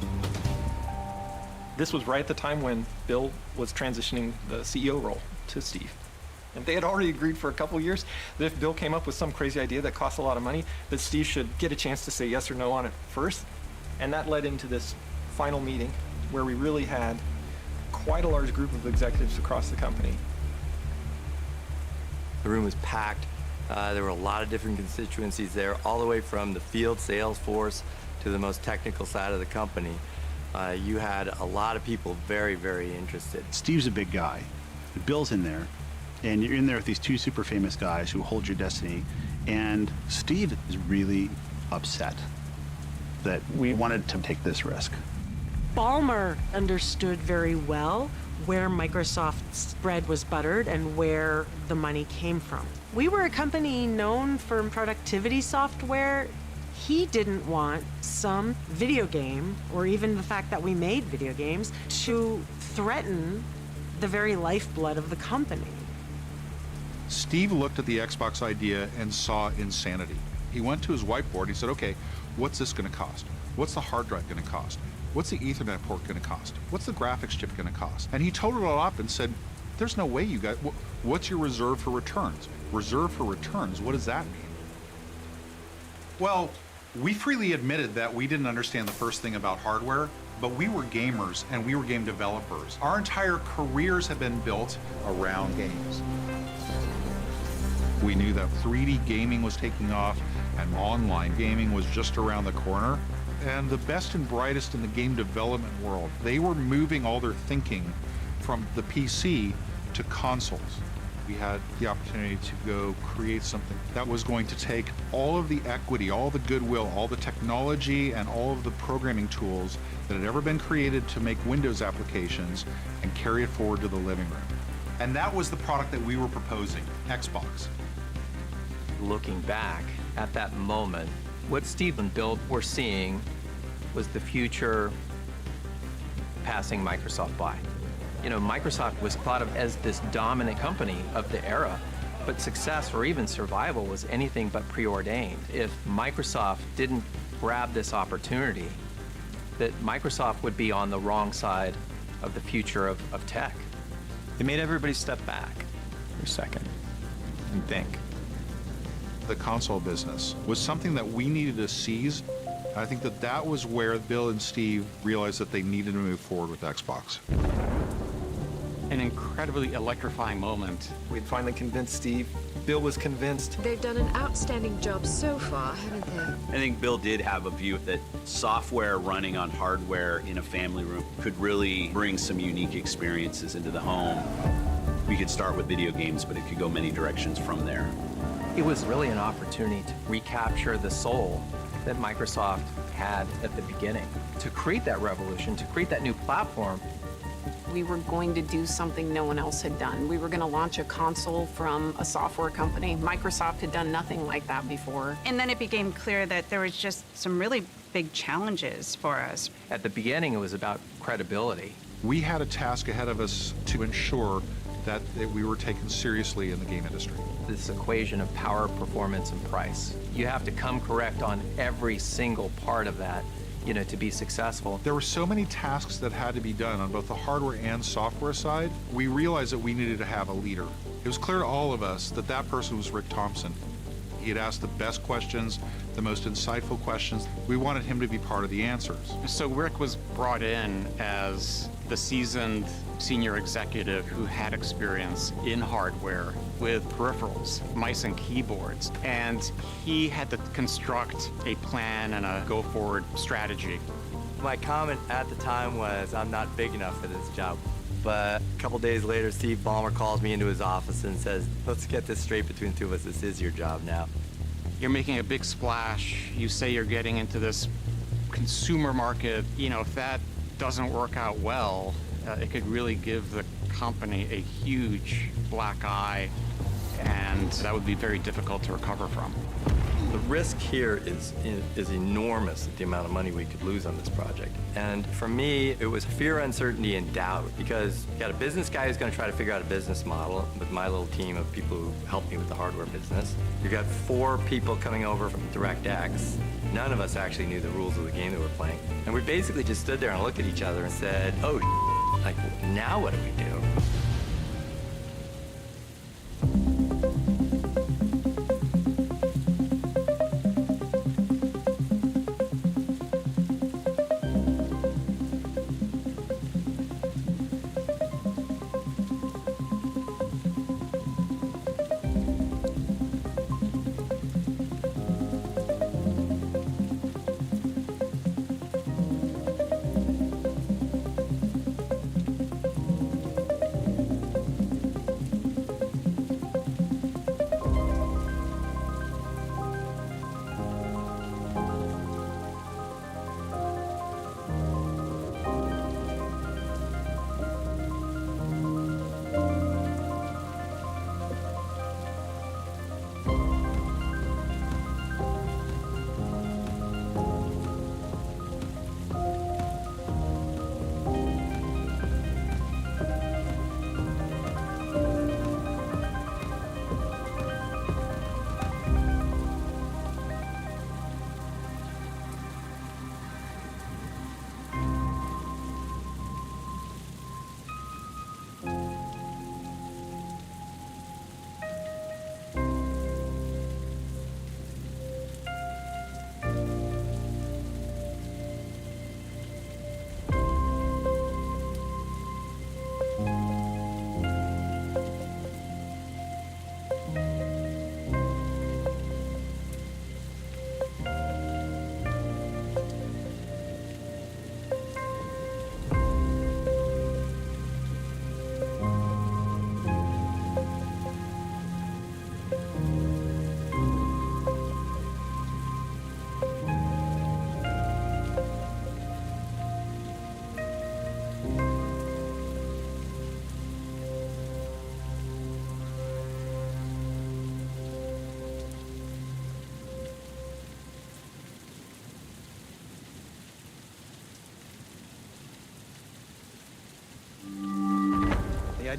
This was right at the time when Bill was transitioning the CEO role to Steve. And they had already agreed for a couple years that if Bill came up with some crazy idea that cost a lot of money, that Steve should get a chance to say yes or no on it first. And that led into this final meeting where we really had quite a large group of executives across the company. The room was packed. There were a lot of different constituencies there, all the way from the field sales force to the most technical side of the company. You had a lot of people very, very interested. Steve's a big guy. Bill's in there, and you're in there with these two super famous guys who hold your destiny, and Steve is really upset that we wanted to take this risk. Ballmer understood very well where Microsoft's bread was buttered and where the money came from. We were a company known for productivity software. He didn't want some video game, or even the fact that we made video games, to threaten the very lifeblood of the company. Steve looked at the Xbox idea and saw insanity. He went to his whiteboard, he said, okay, what's this gonna cost? What's the hard drive gonna cost? What's the Ethernet port gonna cost? What's the graphics chip gonna cost? And he totaled it all up and said, there's no way you guys, what's your reserve for returns? Reserve for returns, what does that mean? Well, we freely admitted that we didn't understand the first thing about hardware, but we were gamers and we were game developers. Our entire careers have been built around games. We knew that 3D gaming was taking off and online gaming was just around the corner. and the best and brightest in the game development world. They were moving all their thinking from the PC to consoles. We had the opportunity to go create something that was going to take all of the equity, all the goodwill, all the technology, and all of the programming tools that had ever been created to make Windows applications and carry it forward to the living room. And that was the product that we were proposing, Xbox. Looking back at that moment, what Steve and Bill were seeing was the future passing Microsoft by. You know, Microsoft was thought of as this dominant company of the era, but success or even survival was anything but preordained. If Microsoft didn't grab this opportunity, that Microsoft would be on the wrong side of the future of tech. It made everybody step back for a second and think. The console business was something that we needed to seize. I think that that was where Bill and Steve realized that they needed to move forward with Xbox. An incredibly electrifying moment. We'd finally convinced Steve. Bill was convinced. They've done an outstanding job so far, haven't they? I think Bill did have a view that software running on hardware in a family room could really bring some unique experiences into the home. We could start with video games, but it could go many directions from there. It was really an opportunity to recapture the soul that Microsoft had at the beginning, to create that revolution, to create that new platform. We were going to do something no one else had done. We were going to launch a console from a software company. Microsoft had done nothing like that before. And then it became clear that there was just some really big challenges for us. At the beginning, it was about credibility. We had a task ahead of us to ensure that we were taken seriously in the game industry. This equation of power, performance, and price. You have to come correct on every single part of that, you know, to be successful. There were so many tasks that had to be done on both the hardware and software side. We realized that we needed to have a leader. It was clear to all of us that that person was Rick Thompson. He had asked the best questions, the most insightful questions. We wanted him to be part of the answers. So Rick was brought in as the seasoned senior executive who had experience in hardware with peripherals, mice and keyboards, and he had to construct a plan and a go-forward strategy. My comment at the time was, I'm not big enough for this job. But a couple days later, Steve Ballmer calls me into his office and says, let's get this straight between the two of us. This is your job now. You're making a big splash. You say you're getting into this consumer market. You know, if that doesn't work out well, it could really give the company a huge black eye, and that would be very difficult to recover from. The risk here is enormous, the amount of money we could lose on this project. And for me, it was fear, uncertainty, and doubt, because you got a business guy who's going to try to figure out a business model with my little team of people who help me with the hardware business. You got 4 people coming over from DirectX. None of us actually knew the rules of the game that we're playing. And we basically just stood there and looked at each other and said, oh, like, now what do we do?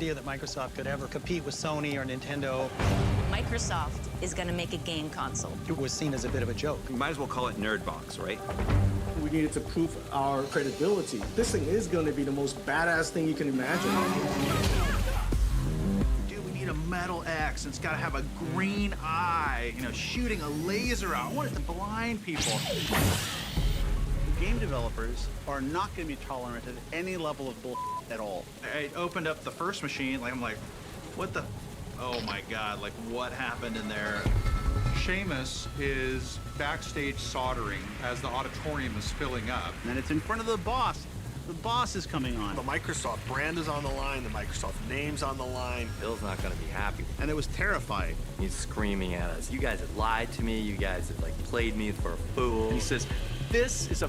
idea that Microsoft could ever compete with Sony or Nintendo. Microsoft is going to make a game console. It was seen as a bit of a joke. You might as well call it Nerdbox, right? We needed to prove our credibility. This thing is going to be the most badass thing you can imagine. Dude, we need a metal X. It's got to have a green eye, shooting a laser out. I want it to blind people. Game developers are not going to be tolerant of any level of bull at all. I opened up the first machine, I'm like, what the? Oh my God, what happened in there? Seamus is backstage soldering as the auditorium is filling up. And it's in front of the boss. The boss is coming on. The Microsoft brand is on the line, the Microsoft name's on the line. Bill's not going to be happy. And it was terrifying. He's screaming at us. You guys have lied to me. You guys have played me for a fool. And he says, this is a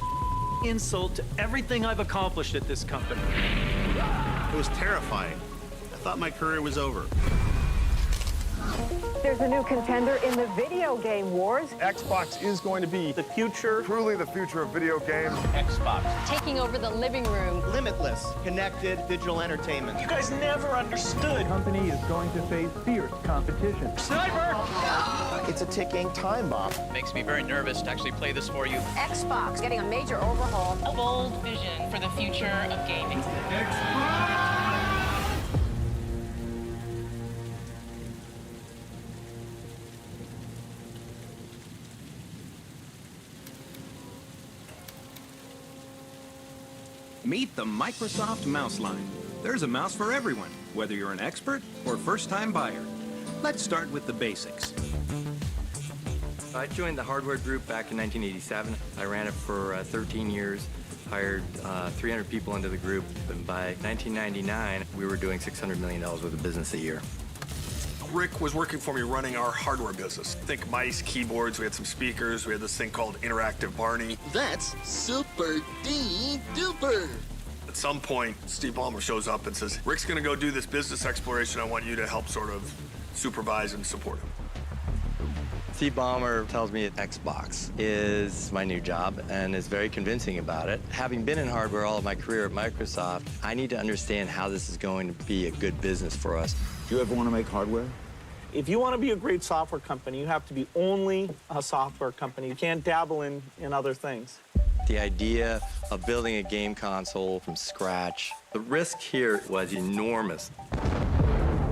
insult to everything I've accomplished at this company. It was terrifying. I thought my career was over. There's a new contender in the video game wars. Xbox is going to be the future. Truly the future of video games. Xbox. Taking over the living room. Limitless, connected digital entertainment. You guys never understood. The company is going to face fierce competition. Sniper! It's a ticking time bomb. Makes me very nervous to actually play this for you. Xbox getting a major overhaul. A bold vision for the future of gaming. Meet the Microsoft Mouse Line. There's a mouse for everyone, whether you're an expert or first-time buyer. Let's start with the basics. I joined the hardware group back in 1987. I ran it for 13 years, hired 300 people into the group, and by 1999, we were doing $600 million worth of business a year. Rick was working for me running our hardware business. Think mice, keyboards, we had some speakers, we had this thing called Interactive Barney. That's super duper. At some point, Steve Ballmer shows up and says, Rick's gonna go do this business exploration. I want you to help sort of supervise and support him. Steve Ballmer tells me that Xbox is my new job and is very convincing about it. Having been in hardware all of my career at Microsoft, I need to understand how this is going to be a good business for us. Do you ever want to make hardware? If you want to be a great software company, you have to be only a software company. You can't dabble in other things. The idea of building a game console from scratch, the risk here was enormous.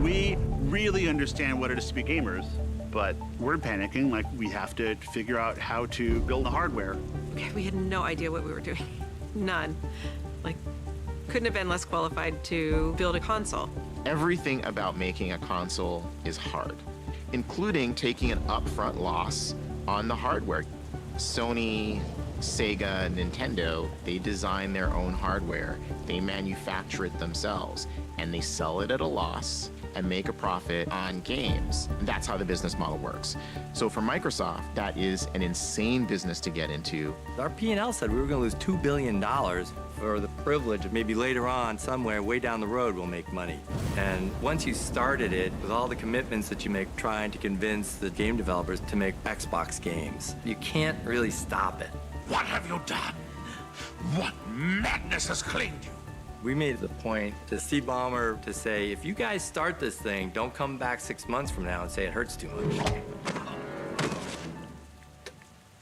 We really understand what it is to be gamers, but we're panicking we have to figure out how to build the hardware. We had no idea what we were doing. None. Couldn't have been less qualified to build a console. Everything about making a console is hard, including taking an upfront loss on the hardware. Sony, Sega, Nintendo, they design their own hardware, they manufacture it themselves, and they sell it at a loss and make a profit on games. That's how the business model works. So for Microsoft, that is an insane business to get into. Our P&L said we were going to lose $2 billion for the privilege of maybe later on, somewhere way down the road, we'll make money. And once you started it, with all the commitments that you make trying to convince the game developers to make Xbox games, you can't really stop it. What have you done? What madness has claimed you? We made the point to Steve Ballmer to say, if you guys start this thing, don't come back 6 months from now and say it hurts too much.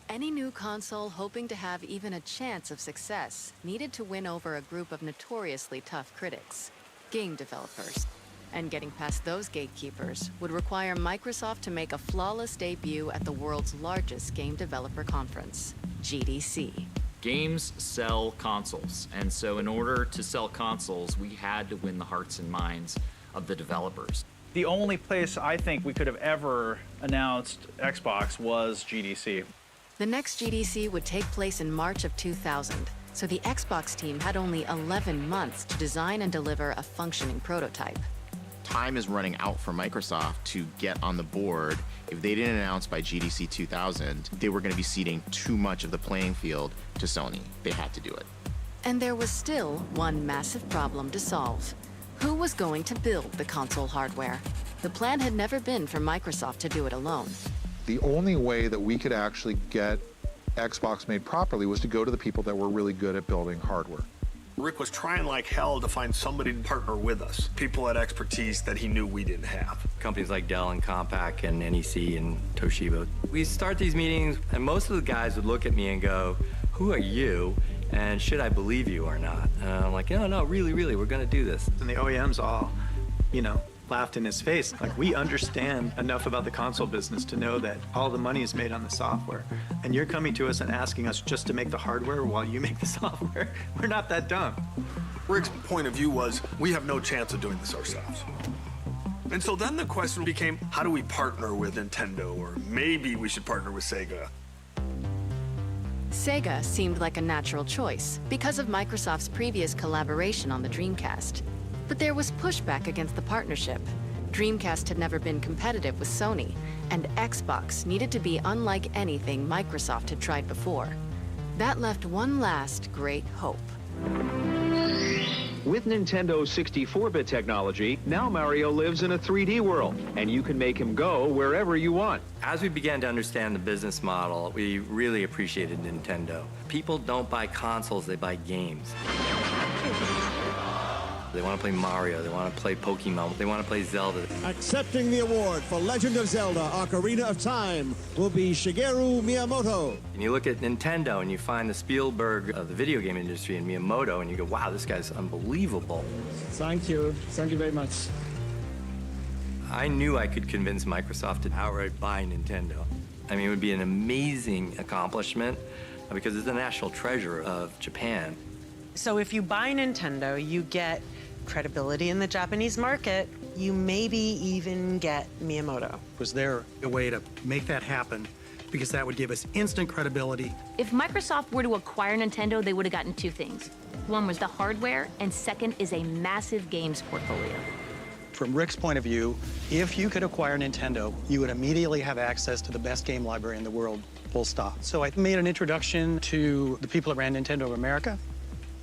Any new console hoping to have even a chance of success needed to win over a group of notoriously tough critics, game developers. And getting past those gatekeepers would require Microsoft to make a flawless debut at the world's largest game developer conference, GDC. Games sell consoles, and so in order to sell consoles, we had to win the hearts and minds of the developers. The only place I think we could have ever announced Xbox was GDC. The next GDC would take place in March of 2000, so the Xbox team had only 11 months to design and deliver a functioning prototype. Time is running out for Microsoft to get on the board. If they didn't announce by GDC 2000, they were going to be ceding too much of the playing field to Sony. They had to do it. And there was still one massive problem to solve. Who was going to build the console hardware? The plan had never been for Microsoft to do it alone. The only way that we could actually get Xbox made properly was to go to the people that were really good at building hardware. Rick was trying like hell to find somebody to partner with us, people had expertise that he knew we didn't have. Companies like Dell and Compaq and NEC and Toshiba. We start these meetings, and most of the guys would look at me and go, "Who are you? And should I believe you or not?" And I'm like, no, really, we're gonna do this. And the OEMs all, laughed in his face. Like, we understand enough about the console business to know that all the money is made on the software. And you're coming to us and asking us just to make the hardware while you make the software. We're not that dumb. Rick's point of view was, we have no chance of doing this ourselves. And so then the question became, how do we partner with Nintendo? Or maybe we should partner with Sega. Sega seemed like a natural choice because of Microsoft's previous collaboration on the Dreamcast. But there was pushback against the partnership. Dreamcast had never been competitive with Sony, and Xbox needed to be unlike anything Microsoft had tried before. That left one last great hope. With Nintendo's 64-bit technology, now Mario lives in a 3D world, and you can make him go wherever you want. As we began to understand the business model, we really appreciated Nintendo. People don't buy consoles, they buy games. They want to play Mario, they want to play Pokemon, they want to play Zelda. Accepting the award for Legend of Zelda Ocarina of Time will be Shigeru Miyamoto. And you look at Nintendo and you find the Spielberg of the video game industry in Miyamoto and you go, wow, this guy's unbelievable. Thank you very much. I knew I could convince Microsoft to outright buy Nintendo. I mean, it would be an amazing accomplishment because it's the national treasure of Japan. So if you buy Nintendo, you get credibility in the Japanese market. You maybe even get Miyamoto. Was there a way to make that happen? Because that would give us instant credibility. If Microsoft were to acquire Nintendo, they would have gotten two things. One was the hardware, and second is a massive games portfolio. From Rick's point of view, if you could acquire Nintendo, you would immediately have access to the best game library in the world, full stop. So I made an introduction to the people that ran Nintendo of America,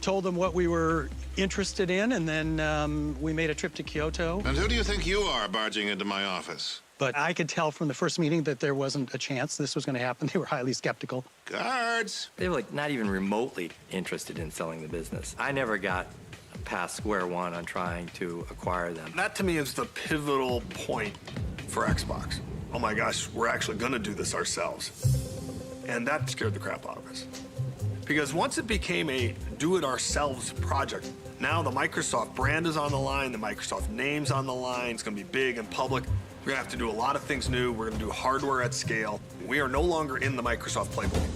told them what we were interested in, and then we made a trip to Kyoto. And who do you think you are barging into my office? But I could tell from the first meeting that there wasn't a chance this was going to happen. They were highly skeptical. Guards! They were not even remotely interested in selling the business. I never got past square one on trying to acquire them. That to me is the pivotal point for Xbox. Oh my gosh, we're actually gonna do this ourselves. And that scared the crap out of us. Because once it became a do-it-ourselves project, now the Microsoft brand is on the line, the Microsoft name's on the line, it's gonna be big and public. We're gonna have to do a lot of things new, we're gonna do hardware at scale. We are no longer in the Microsoft playbook.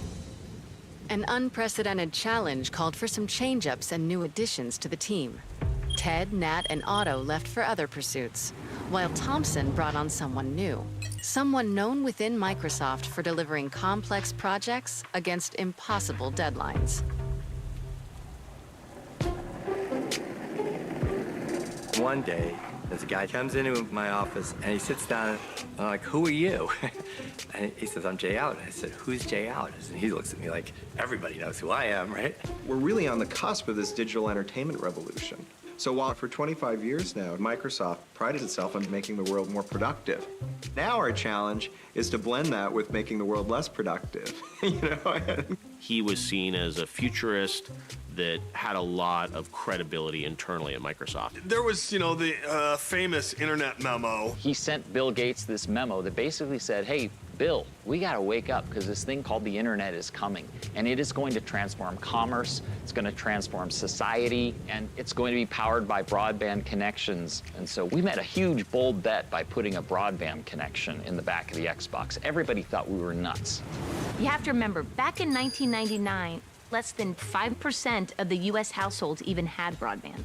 An unprecedented challenge called for some change-ups and new additions to the team. Ted, Nat, and Otto left for other pursuits, while Thompson brought on someone new. Someone known within Microsoft for delivering complex projects against impossible deadlines. One day, this guy comes into my office and he sits down and I'm like, who are you? And he says, I'm Jay Out. I said, who's Jay Out? And he looks at me like, everybody knows who I am, right? We're really on the cusp of this digital entertainment revolution. So while for 25 years now, Microsoft prided itself on making the world more productive, now our challenge is to blend that with making the world less productive, He was seen as a futurist that had a lot of credibility internally at Microsoft. There was, the famous internet memo. He sent Bill Gates this memo that basically said, hey, Bill, we gotta wake up because this thing called the internet is coming and it is going to transform commerce, it's going to transform society, and it's going to be powered by broadband connections. And so we made a huge, bold bet by putting a broadband connection in the back of the Xbox. Everybody thought we were nuts. You have to remember, back in 1999, less than 5% of the US households even had broadband.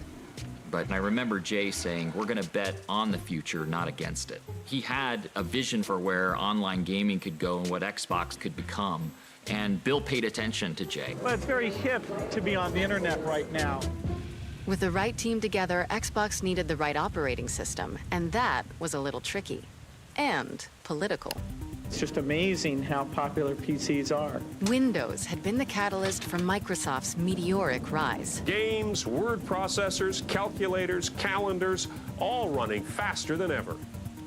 But I remember Jay saying, we're going to bet on the future, not against it. He had a vision for where online gaming could go and what Xbox could become. And Bill paid attention to Jay. Well, it's very hip to be on the internet right now. With the right team together, Xbox needed the right operating system, and that was a little tricky. And political. It's just amazing how popular PCs are. Windows had been the catalyst for Microsoft's meteoric rise. Games, word processors, calculators, calendars, all running faster than ever.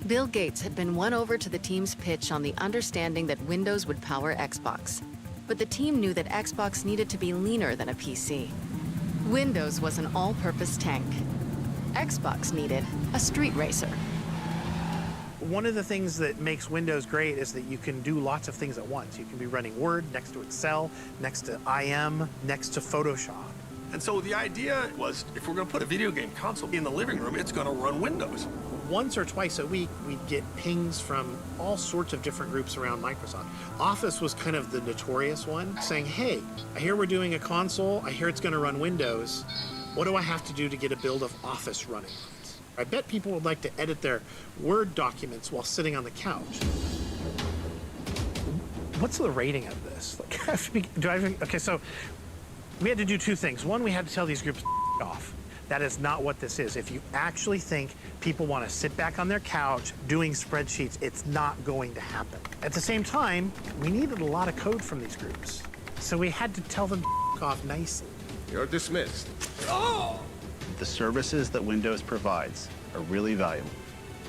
Bill Gates had been won over to the team's pitch on the understanding that Windows would power Xbox. But the team knew that Xbox needed to be leaner than a PC. Windows was an all-purpose tank. Xbox needed a street racer. One of the things that makes Windows great is that you can do lots of things at once. You can be running Word next to Excel, next to IM, next to Photoshop. And so the idea was, if we're going to put a video game console in the living room, it's going to run Windows. Once or twice a week, we'd get pings from all sorts of different groups around Microsoft. Office was kind of the notorious one, saying, hey, I hear we're doing a console. I hear it's going to run Windows. What do I have to do to get a build of Office running? I bet people would like to edit their Word documents while sitting on the couch. What's the rating of this? Like, okay, so we had to do two things. One, we had to tell these groups off. That is not what this is. If you actually think people want to sit back on their couch doing spreadsheets, it's not going to happen. At the same time, we needed a lot of code from these groups. So we had to tell them off nicely. You're dismissed. Oh! The services that Windows provides are really valuable,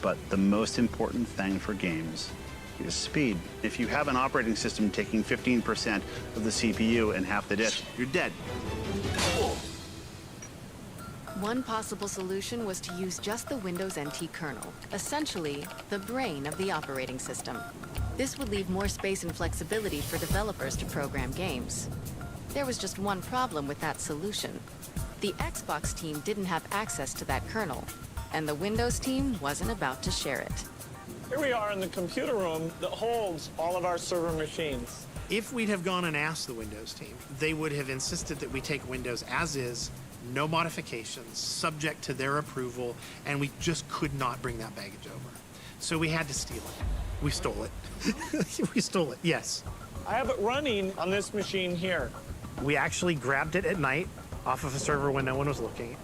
but the most important thing for games is speed. If you have an operating system taking 15% of the CPU and half the disk, you're dead. One possible solution was to use just the Windows NT kernel, essentially the brain of the operating system. This would leave more space and flexibility for developers to program games. There was just one problem with that solution. The Xbox team didn't have access to that kernel, and the Windows team wasn't about to share it. Here we are in the computer room that holds all of our server machines. If we'd have gone and asked the Windows team, they would have insisted that we take Windows as is, no modifications, subject to their approval, and we just could not bring that baggage over. So we had to steal it. We stole it. We stole it, yes. I have it running on this machine here. We actually grabbed it at night off of a server when no one was looking,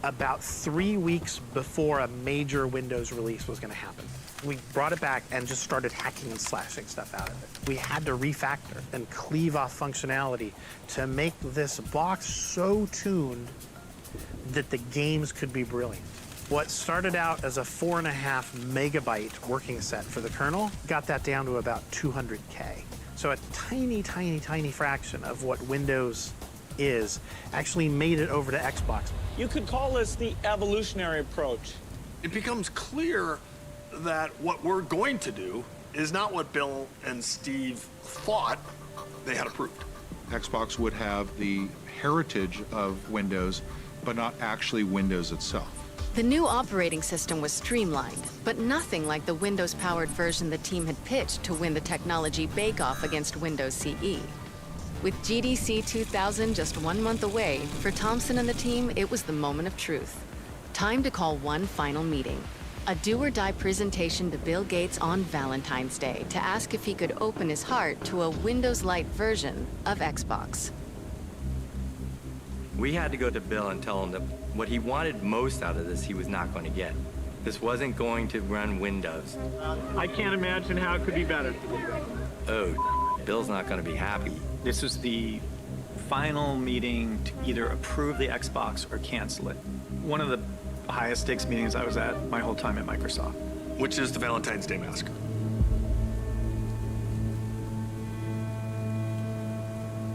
about 3 weeks before a major Windows release was going to happen. We brought it back and just started hacking and slashing stuff out of it. We had to refactor and cleave off functionality to make this box so tuned that the games could be brilliant. What started out as a 4.5 megabyte working set for the kernel got that down to about 200K. So a tiny, tiny, tiny fraction of what Windows is actually made it over to Xbox. You could call this the evolutionary approach. It becomes clear that what we're going to do is not what Bill and Steve thought they had approved. Xbox would have the heritage of Windows, but not actually Windows itself. The new operating system was streamlined, but nothing like the Windows-powered version the team had pitched to win the technology bake-off against Windows CE. With GDC 2000 just 1 month away, for Thompson and the team, it was the moment of truth. Time to call one final meeting. A do-or-die presentation to Bill Gates on Valentine's Day to ask if he could open his heart to a Windows Lite version of Xbox. We had to go to Bill and tell him that what he wanted most out of this, he was not going to get. This wasn't going to run Windows. I can't imagine how it could be better. Oh, Bill's not going to be happy. This was the final meeting to either approve the Xbox or cancel it. One of the highest stakes meetings I was at my whole time at Microsoft. Which is the Valentine's Day Massacre.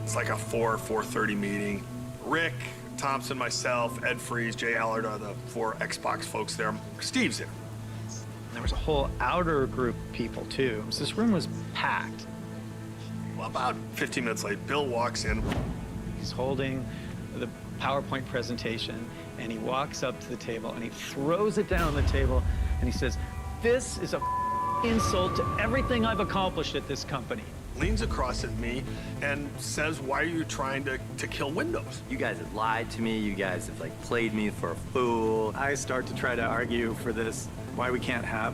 It's like a 4:30 meeting. Rick, Thompson, myself, Ed Freeze, Jay Allard are the 4 Xbox folks there. Steve's there. There was a whole outer group of people too. So this room was packed. Well, about 15 minutes late, Bill walks in. He's holding the PowerPoint presentation, and he walks up to the table, and he throws it down on the table, and he says, "This is a insult to everything I've accomplished at this company." Leans across at me and says, "Why are you trying to kill Windows?" You guys have lied to me. You guys have like played me for a fool. I start to try to argue for this, why we can't have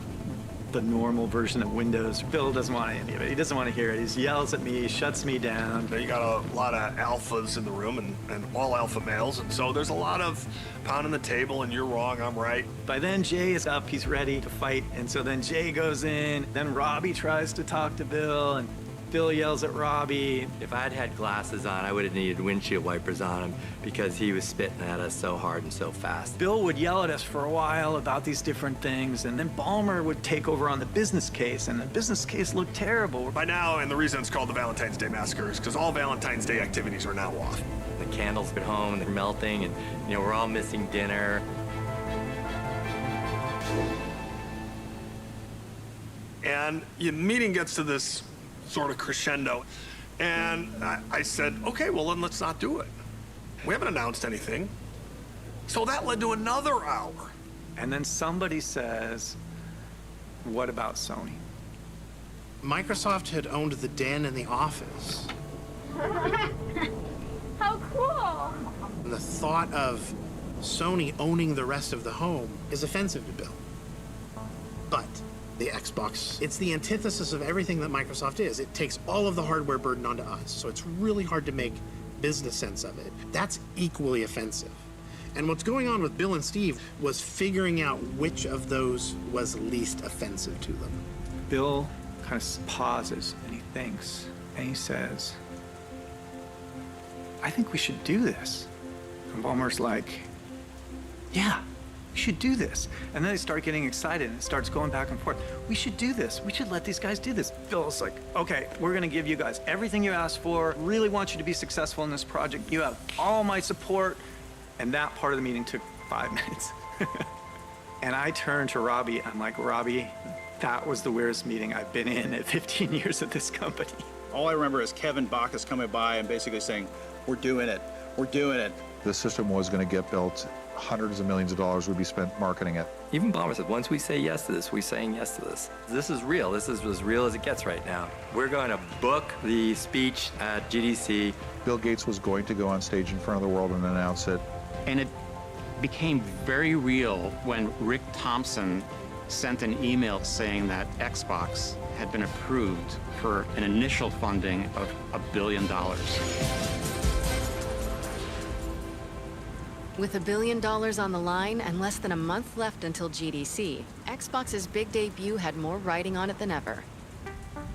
the normal version of Windows. Bill doesn't want any of it. He doesn't want to hear it. He yells at me, shuts me down. You got a lot of alphas in the room and all alpha males, and so there's a lot of pounding the table and you're wrong, I'm right. By then, Jay is up. He's ready to fight. And so then Jay goes in. Then Robbie tries to talk to Bill. And Bill yells at Robbie. If I'd had glasses on, I would have needed windshield wipers on him because he was spitting at us so hard and so fast. Bill would yell at us for a while about these different things, and then Ballmer would take over on the business case, and the business case looked terrible. By now, and the reason it's called the Valentine's Day Massacre is because all Valentine's Day activities are now off. The candles at home, and they're melting, and we're all missing dinner. And the meeting gets to this sort of crescendo. And I said, okay, well, then let's not do it. We haven't announced anything. So that led to another hour. And then somebody says, what about Sony? Microsoft had owned the den and the office. How cool! And the thought of Sony owning the rest of the home is offensive to Bill. But the Xbox, it's the antithesis of everything that Microsoft is. It takes all of the hardware burden onto us, so it's really hard to make business sense of it. That's equally offensive. And what's going on with Bill and Steve was figuring out which of those was least offensive to them. Bill kind of pauses and he thinks and he says, I think we should do this. And Ballmer's like, yeah, we should do this. And then they start getting excited and it starts going back and forth. We should do this. We should let these guys do this. Bill's like, okay, we're gonna give you guys everything you asked for. Really want you to be successful in this project. You have all my support. And that part of the meeting took 5 minutes. And I turned to Robbie. I'm like, Robbie, that was the weirdest meeting I've been in at 15 years at this company. All I remember is Kevin Bacchus coming by and basically saying, we're doing it. We're doing it. The system was going to get built. Hundreds of millions of dollars would be spent marketing it. Even Ballmer said, once we say yes to this, we're saying yes to this. This is real. This is as real as it gets right now. We're going to book the speech at GDC. Bill Gates was going to go on stage in front of the world and announce it. And it became very real when Rick Thompson sent an email saying that Xbox had been approved for an initial funding of $1 billion. With $1 billion on the line and less than a month left until GDC, Xbox's big debut had more riding on it than ever.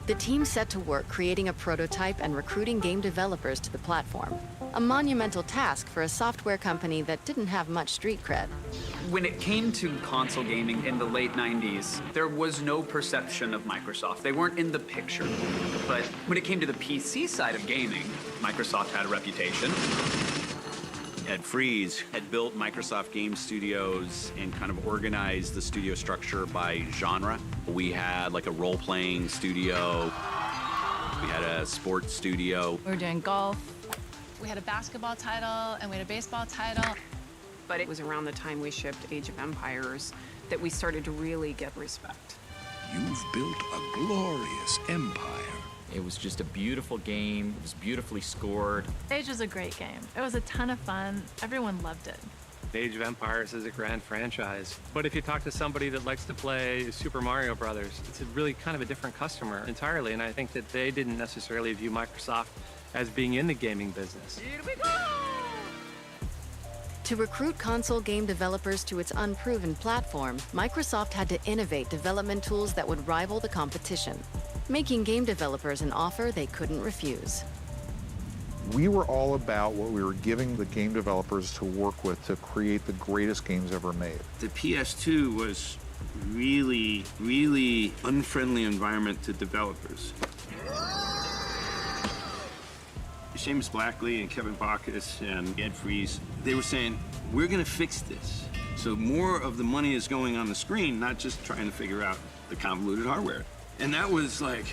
The team set to work creating a prototype and recruiting game developers to the platform, a monumental task for a software company that didn't have much street cred. When it came to console gaming in the late 90s, there was no perception of Microsoft. They weren't in the picture. But when it came to the PC side of gaming, Microsoft had a reputation. Ed Freeze had built Microsoft Game Studios and kind of organized the studio structure by genre. We had like a role-playing studio. We had a sports studio. We were doing golf. We had a basketball title and we had a baseball title. But it was around the time we shipped Age of Empires that we started to really get respect. You've built a glorious empire. It was just a beautiful game. It was beautifully scored. Age was a great game. It was a ton of fun. Everyone loved it. Age of Empires is a grand franchise. But if you talk to somebody that likes to play Super Mario Brothers, it's a really kind of a different customer entirely. And I think that they didn't necessarily view Microsoft as being in the gaming business. Here we go! To recruit console game developers to its unproven platform, Microsoft had to innovate development tools that would rival the competition, making game developers an offer they couldn't refuse. We were all about what we were giving the game developers to work with to create the greatest games ever made. The PS2 was really, really unfriendly environment to developers. Seamus Blackley and Kevin Bacchus and Ed Freeze, they were saying, we're gonna fix this. So more of the money is going on the screen, not just trying to figure out the convoluted hardware. And that was like,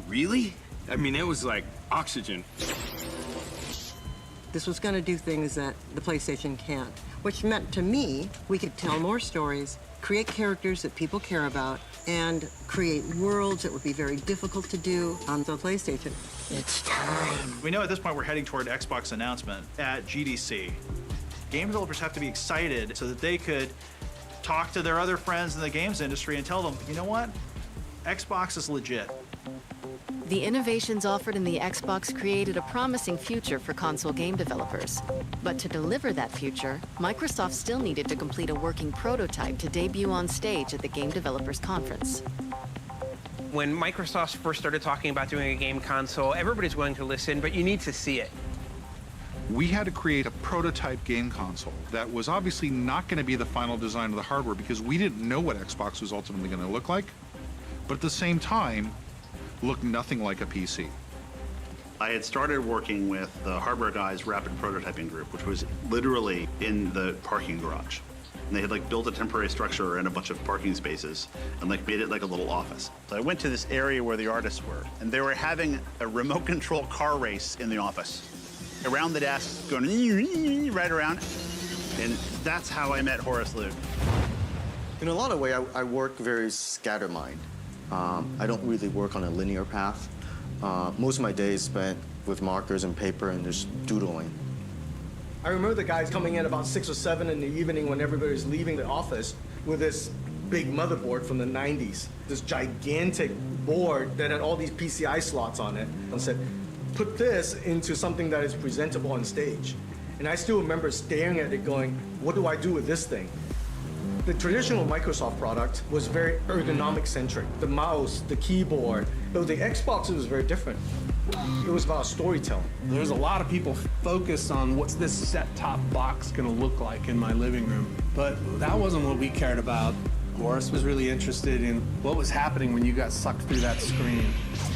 really? I mean, it was like oxygen. This was gonna do things that the PlayStation can't, which meant to me, we could tell more stories, create characters that people care about, and create worlds that would be very difficult to do on the PlayStation. It's time. We know at this point we're heading toward Xbox announcement at GDC. Game developers have to be excited so that they could talk to their other friends in the games industry and tell them, you know what? Xbox is legit. The innovations offered in the Xbox created a promising future for console game developers. But to deliver that future, Microsoft still needed to complete a working prototype to debut on stage at the Game Developers Conference. When Microsoft first started talking about doing a game console, everybody's willing to listen, but you need to see it. We had to create a prototype game console that was obviously not going to be the final design of the hardware because we didn't know what Xbox was ultimately going to look like, but at the same time, looked nothing like a PC. I had started working with the Hardware Guys Rapid Prototyping Group, which was literally in the parking garage. And they had like built a temporary structure and a bunch of parking spaces and like made it like a little office. So I went to this area where the artists were, and they were having a remote control car race in the office. Around the desk, going right around. And that's how I met Horace Luke. In a lot of ways, I work very scattermind. I don't really work on a linear path. Most of my days spent with markers and paper and just doodling. I remember the guys coming in about 6 or 7 in the evening when everybody's leaving the office with this big motherboard from the 90s, this gigantic board that had all these PCI slots on it, and said, put this into something that is presentable on stage. And I still remember staring at it going, what do I do with this thing? The traditional Microsoft product was very ergonomic centric. The mouse, the keyboard. But the Xbox, it was very different. It was about storytelling. There's a lot of people focused on what's this set-top box gonna look like in my living room. But that wasn't what we cared about. Horace was really interested in what was happening when you got sucked through that screen.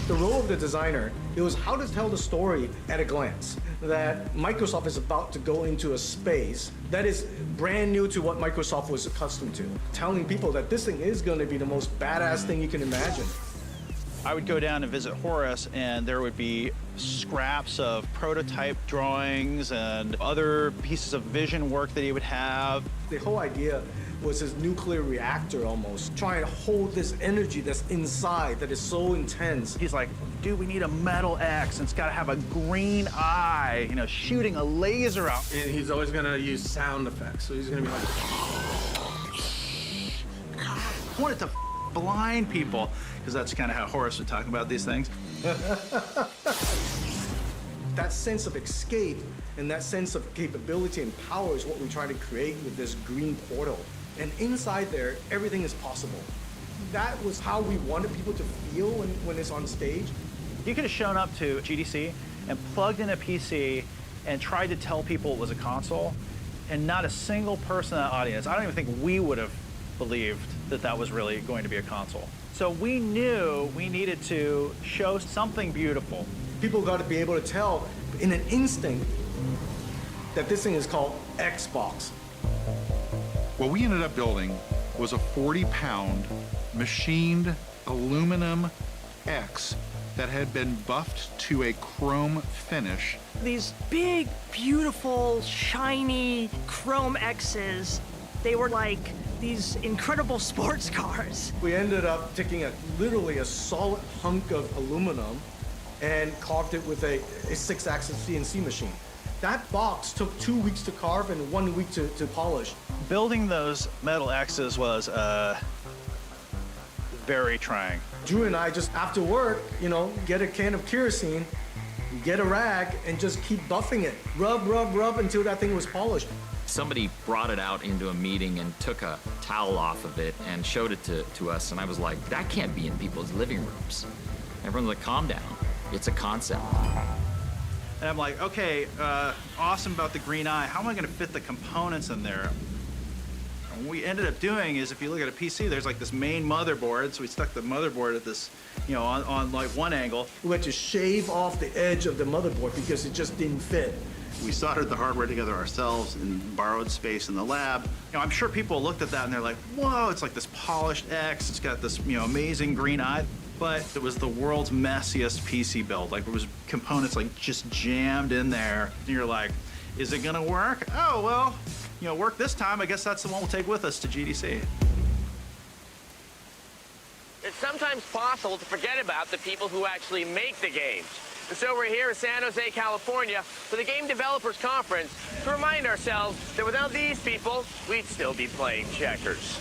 The role of the designer, it was how to tell the story at a glance. That Microsoft is about to go into a space that is brand new to what Microsoft was accustomed to. Telling people that this thing is going to be the most badass thing you can imagine. I would go down and visit Horace, and there would be scraps of prototype drawings and other pieces of vision work that he would have. The whole idea was this nuclear reactor almost, trying to hold this energy that's inside that is so intense. He's like, dude, we need a metal X, and it's gotta have a green eye, you know, shooting a laser out. And he's always gonna use sound effects, so he's gonna be like... I wanted to blind people, because that's kind of how Horace would talk about these things. That sense of escape and that sense of capability and power is what we try to create with this green portal. And inside there, everything is possible. That was how we wanted people to feel when it's on stage. You could have shown up to GDC and plugged in a PC and tried to tell people it was a console, and not a single person in the audience, I don't even think we would have believed that that was really going to be a console. So we knew we needed to show something beautiful. People got to be able to tell in an instant that this thing is called Xbox. What we ended up building was a 40-pound machined aluminum X that had been buffed to a chrome finish. These big, beautiful, shiny chrome X's, they were like these incredible sports cars. We ended up taking literally a solid hunk of aluminum and carved it with a 6-axis CNC machine. That box took 2 weeks to carve and 1 week to polish. Building those metal X's was very trying. Drew and I just, after work, you know, get a can of kerosene, get a rag, and just keep buffing it. Rub, rub, rub until that thing was polished. Somebody brought it out into a meeting and took a towel off of it and showed it to us, and I was like, that can't be in people's living rooms. Everyone's like, calm down. It's a concept. And I'm like, okay, awesome about the green eye. How am I going to fit the components in there? And what we ended up doing is, if you look at a PC, there's like this main motherboard. So we stuck the motherboard at this, you know, on like one angle. We had to shave off the edge of the motherboard because it just didn't fit. We soldered the hardware together ourselves and borrowed space in the lab. You know, I'm sure people looked at that and they're like, whoa, it's like this polished X. It's got this, you know, amazing green eye. But it was the world's messiest PC build. Like, it was components like just jammed in there. And you're like, is it gonna work? Oh, well, you know, work this time. I guess that's the one we'll take with us to GDC. It's sometimes possible to forget about the people who actually make the games. And so we're here in San Jose, California, for the Game Developers Conference to remind ourselves that without these people, we'd still be playing checkers.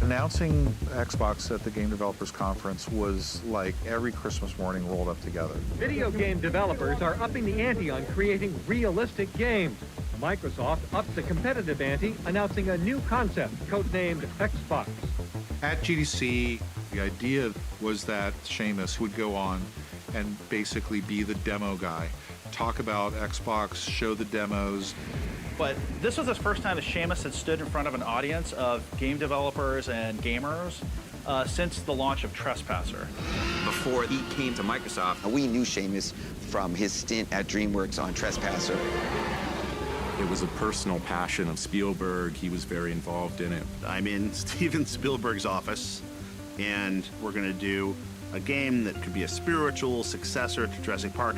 Announcing Xbox at the Game Developers Conference was like every Christmas morning rolled up together. Video game developers are upping the ante on creating realistic games. Microsoft upped the competitive ante, announcing a new concept, codenamed Xbox. At GDC, The idea was that Seamus would go on and basically be the demo guy, talk about Xbox, show the demos. But this was the first time that Seamus had stood in front of an audience of game developers and gamers since the launch of Trespasser. Before he came to Microsoft, we knew Seamus from his stint at DreamWorks on Trespasser. It was a personal passion of Spielberg. He was very involved in it. I'm in Steven Spielberg's office, and we're going to do a game that could be a spiritual successor to Jurassic Park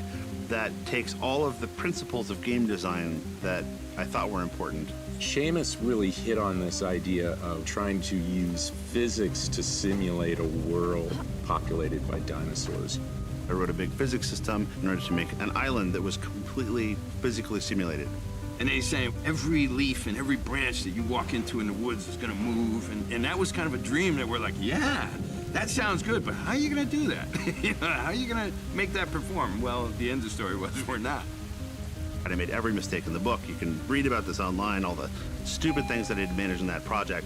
that takes all of the principles of game design that I thought were important. Seamus really hit on this idea of trying to use physics to simulate a world populated by dinosaurs. I wrote a big physics system in order to make an island that was completely physically simulated. And then he's saying every leaf and every branch that you walk into in the woods is going to move. And that was kind of a dream that we're like, yeah, that sounds good, but how are you going to do that? How are you going to make that perform? Well, the end of the story was we're not. And I made every mistake in the book. You can read about this online, all the stupid things that I had managed in that project.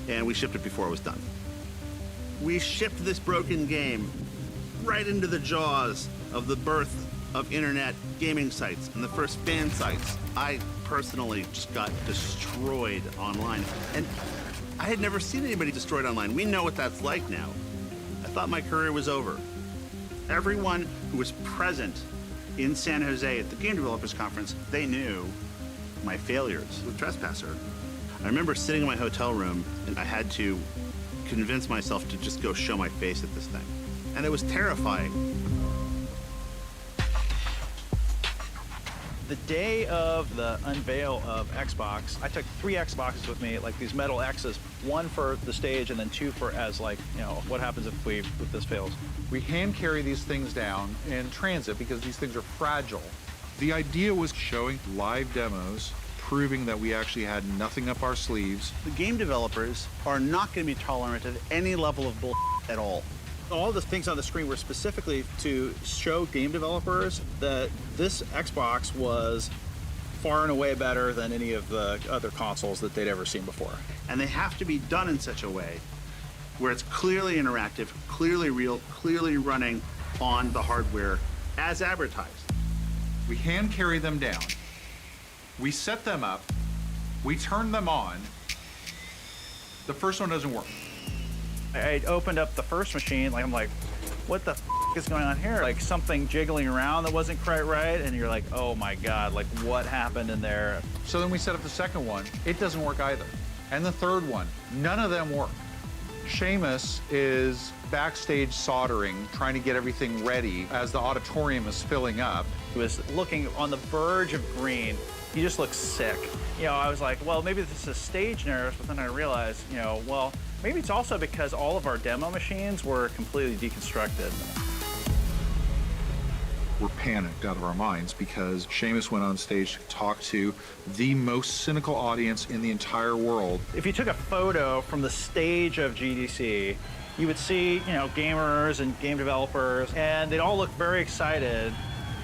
And we shipped it before it was done. We shipped this broken game right into the jaws of the birth of internet gaming sites and the first fan sites. I personally just got destroyed online. And I had never seen anybody destroyed online. We know what that's like now. I thought my career was over. Everyone who was present in San Jose at the Game Developers Conference, they knew my failures with Trespasser. I remember sitting in my hotel room and I had to convince myself to just go show my face at this thing. And it was terrifying. The day of the unveil of Xbox, I took 3 Xboxes with me, like these metal X's, 1 for the stage and then 2 for as like, you know, what happens if this fails. We hand carry these things down in transit because these things are fragile. The idea was showing live demos, proving that we actually had nothing up our sleeves. The game developers are not going to be tolerant of any level of bull at all. All the things on the screen were specifically to show game developers that this Xbox was far and away better than any of the other consoles that they'd ever seen before. And they have to be done in such a way where it's clearly interactive, clearly real, clearly running on the hardware as advertised. We hand carry them down. We set them up. We turn them on. The first one doesn't work. I opened up the first machine, like I'm like, what the f is going on here? Like something jiggling around that wasn't quite right, and you're like, oh my God, like what happened in there? So then we set up the second one. It doesn't work either. And the third one, none of them work. Seamus is backstage soldering, trying to get everything ready as the auditorium is filling up. He was looking on the verge of green. He just looked sick. You know, I was like, well, maybe this is stage nerves, but then I realized, you know, well, maybe it's also because all of our demo machines were completely deconstructed. We're panicked out of our minds because Seamus went on stage to talk to the most cynical audience in the entire world. If you took a photo from the stage of GDC, you would see, you know, gamers and game developers, and they'd all look very excited.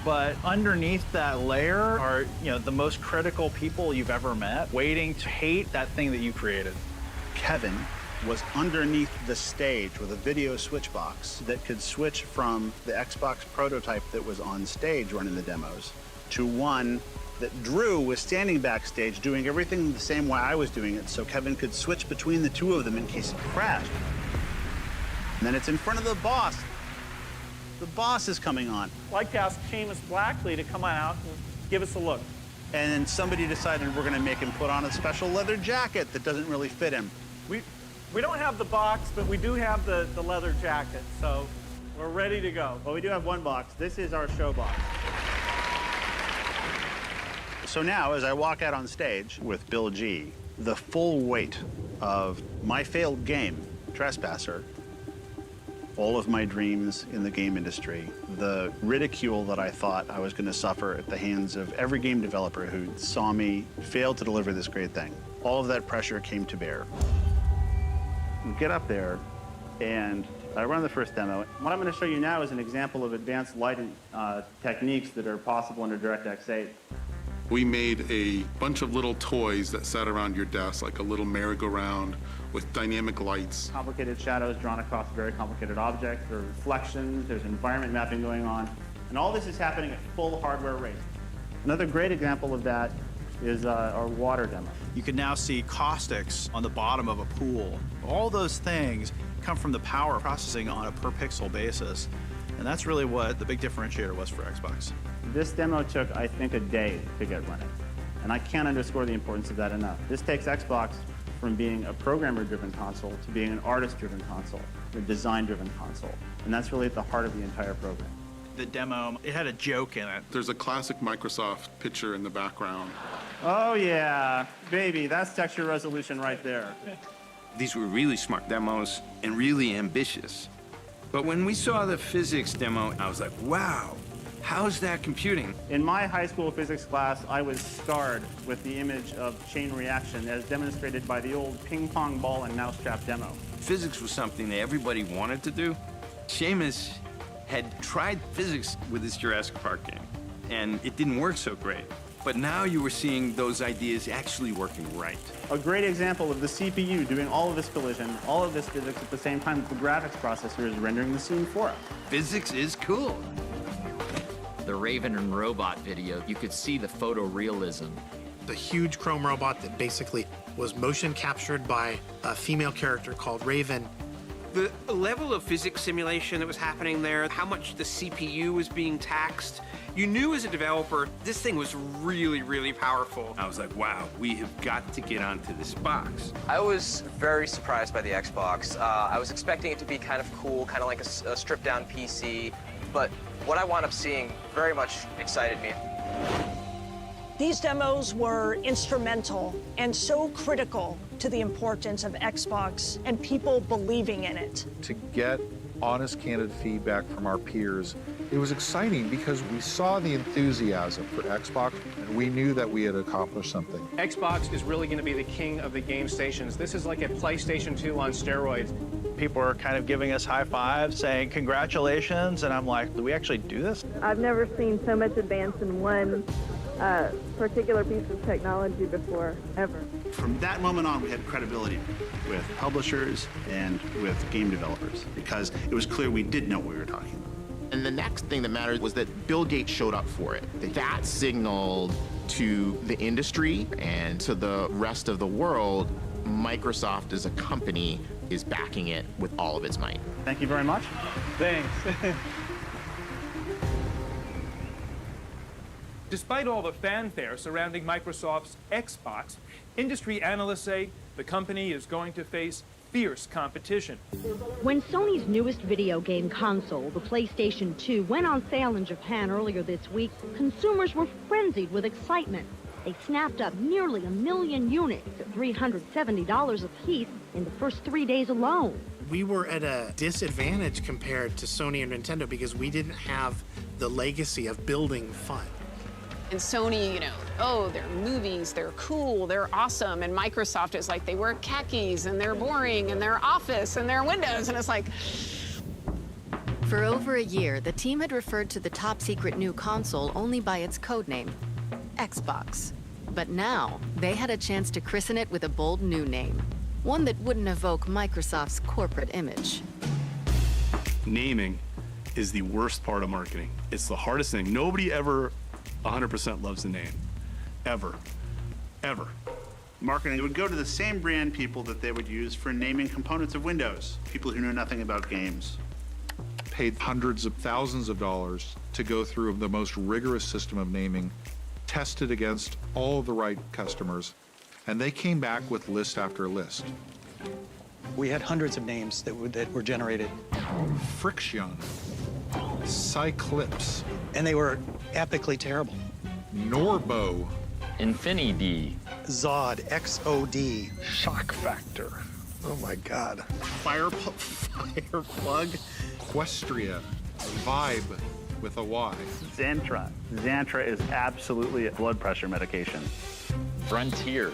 But underneath that layer are, you know, the most critical people you've ever met, waiting to hate that thing that you created. Kevin was underneath the stage with a video switch box that could switch from the Xbox prototype that was on stage running the demos to one that Drew was standing backstage doing everything the same way I was doing it, so Kevin could switch between the two of them in case it crashed. And then it's in front of the boss. The boss is coming on. I'd like to ask Seamus Blackley to come on out and give us a look. And then somebody decided we're going to make him put on a special leather jacket that doesn't really fit him. We don't have the box, but we do have the leather jacket, so we're ready to go. Well, we do have one box. This is our show box. So now, as I walk out on stage with Bill G, the full weight of my failed game, Trespasser, all of my dreams in the game industry, the ridicule that I thought I was going to suffer at the hands of every game developer who saw me fail to deliver this great thing, all of that pressure came to bear. We get up there, and I run the first demo. What I'm going to show you now is an example of advanced lighting techniques that are possible under DirectX 8. We made a bunch of little toys that sat around your desk, like a little merry-go-round with dynamic lights. Complicated shadows drawn across very complicated objects. There are reflections, there's environment mapping going on. And all this is happening at full hardware rate. Another great example of that is our water demo. You can now see caustics on the bottom of a pool. All those things come from the power processing on a per pixel basis. And that's really what the big differentiator was for Xbox. This demo took, I think, a day to get running. And I can't underscore the importance of that enough. This takes Xbox from being a programmer-driven console to being an artist-driven console, a design-driven console. And that's really at the heart of the entire program. The demo, it had a joke in it. There's a classic Microsoft picture in the background. Oh yeah, baby, that's texture resolution right there. These were really smart demos and really ambitious. But when we saw the physics demo, I was like, wow, how's that computing? In my high school physics class, I was scarred with the image of chain reaction as demonstrated by the old ping pong ball and mousetrap demo. Physics was something that everybody wanted to do. Seamus had tried physics with his Jurassic Park game, and it didn't work so great. But now you were seeing those ideas actually working right. A great example of the CPU doing all of this collision, all of this physics at the same time that the graphics processor is rendering the scene for us. Physics is cool. The Raven and Robot video, you could see the photorealism. The huge chrome robot that basically was motion captured by a female character called Raven. The level of physics simulation that was happening there, how much the CPU was being taxed, you knew as a developer, this thing was really, really powerful. I was like, wow, we have got to get onto this box. I was very surprised by the Xbox. I was expecting it to be kind of cool, kind of like a stripped-down PC, but what I wound up seeing very much excited me. These demos were instrumental and so critical to the importance of Xbox and people believing in it. To get honest, candid feedback from our peers, it was exciting because we saw the enthusiasm for Xbox and we knew that we had accomplished something. Xbox is really going to be the king of the game stations. This is like a PlayStation 2 on steroids. People are kind of giving us high fives, saying congratulations, and I'm like, do we actually do this? I've never seen so much advance in one particular piece of technology before, ever. From that moment on, we had credibility with publishers and with game developers because it was clear we did know what we were talking about. And the next thing that mattered was that Bill Gates showed up for it. That signaled to the industry and to the rest of the world, Microsoft as a company is backing it with all of its might. Thank you very much. Thanks. Despite all the fanfare surrounding Microsoft's Xbox, industry analysts say the company is going to face fierce competition. When Sony's newest video game console, the PlayStation 2, went on sale in Japan earlier this week, consumers were frenzied with excitement. They snapped up nearly 1 million units at $370 a piece in the first 3 days alone. We were at a disadvantage compared to Sony and Nintendo because we didn't have the legacy of building fun. And Sony, you know, oh, their movies, they're cool, they're awesome. And Microsoft is like, they wear khakis and they're boring and they're Office and they're Windows. And it's like... For over a year, the team had referred to the top-secret new console only by its codename, Xbox. But now, they had a chance to christen it with a bold new name, one that wouldn't evoke Microsoft's corporate image. Naming is the worst part of marketing. It's the hardest thing. Nobody ever 100% loves the name. Ever. Ever. Marketing would go to the same brand people that they would use for naming components of Windows, people who knew nothing about games. Paid hundreds of thousands of dollars to go through the most rigorous system of naming, tested against all of the right customers, and they came back with list after list. We had hundreds of names that were generated. Friction, Cyclips. And they were epically terrible. Norbo. Infinity. Zod, XOD. Shock Factor. Oh my God. Fireplug. Equestria. Vibe with a Y. Xantra. Xantra is absolutely a blood pressure medication. Frontier.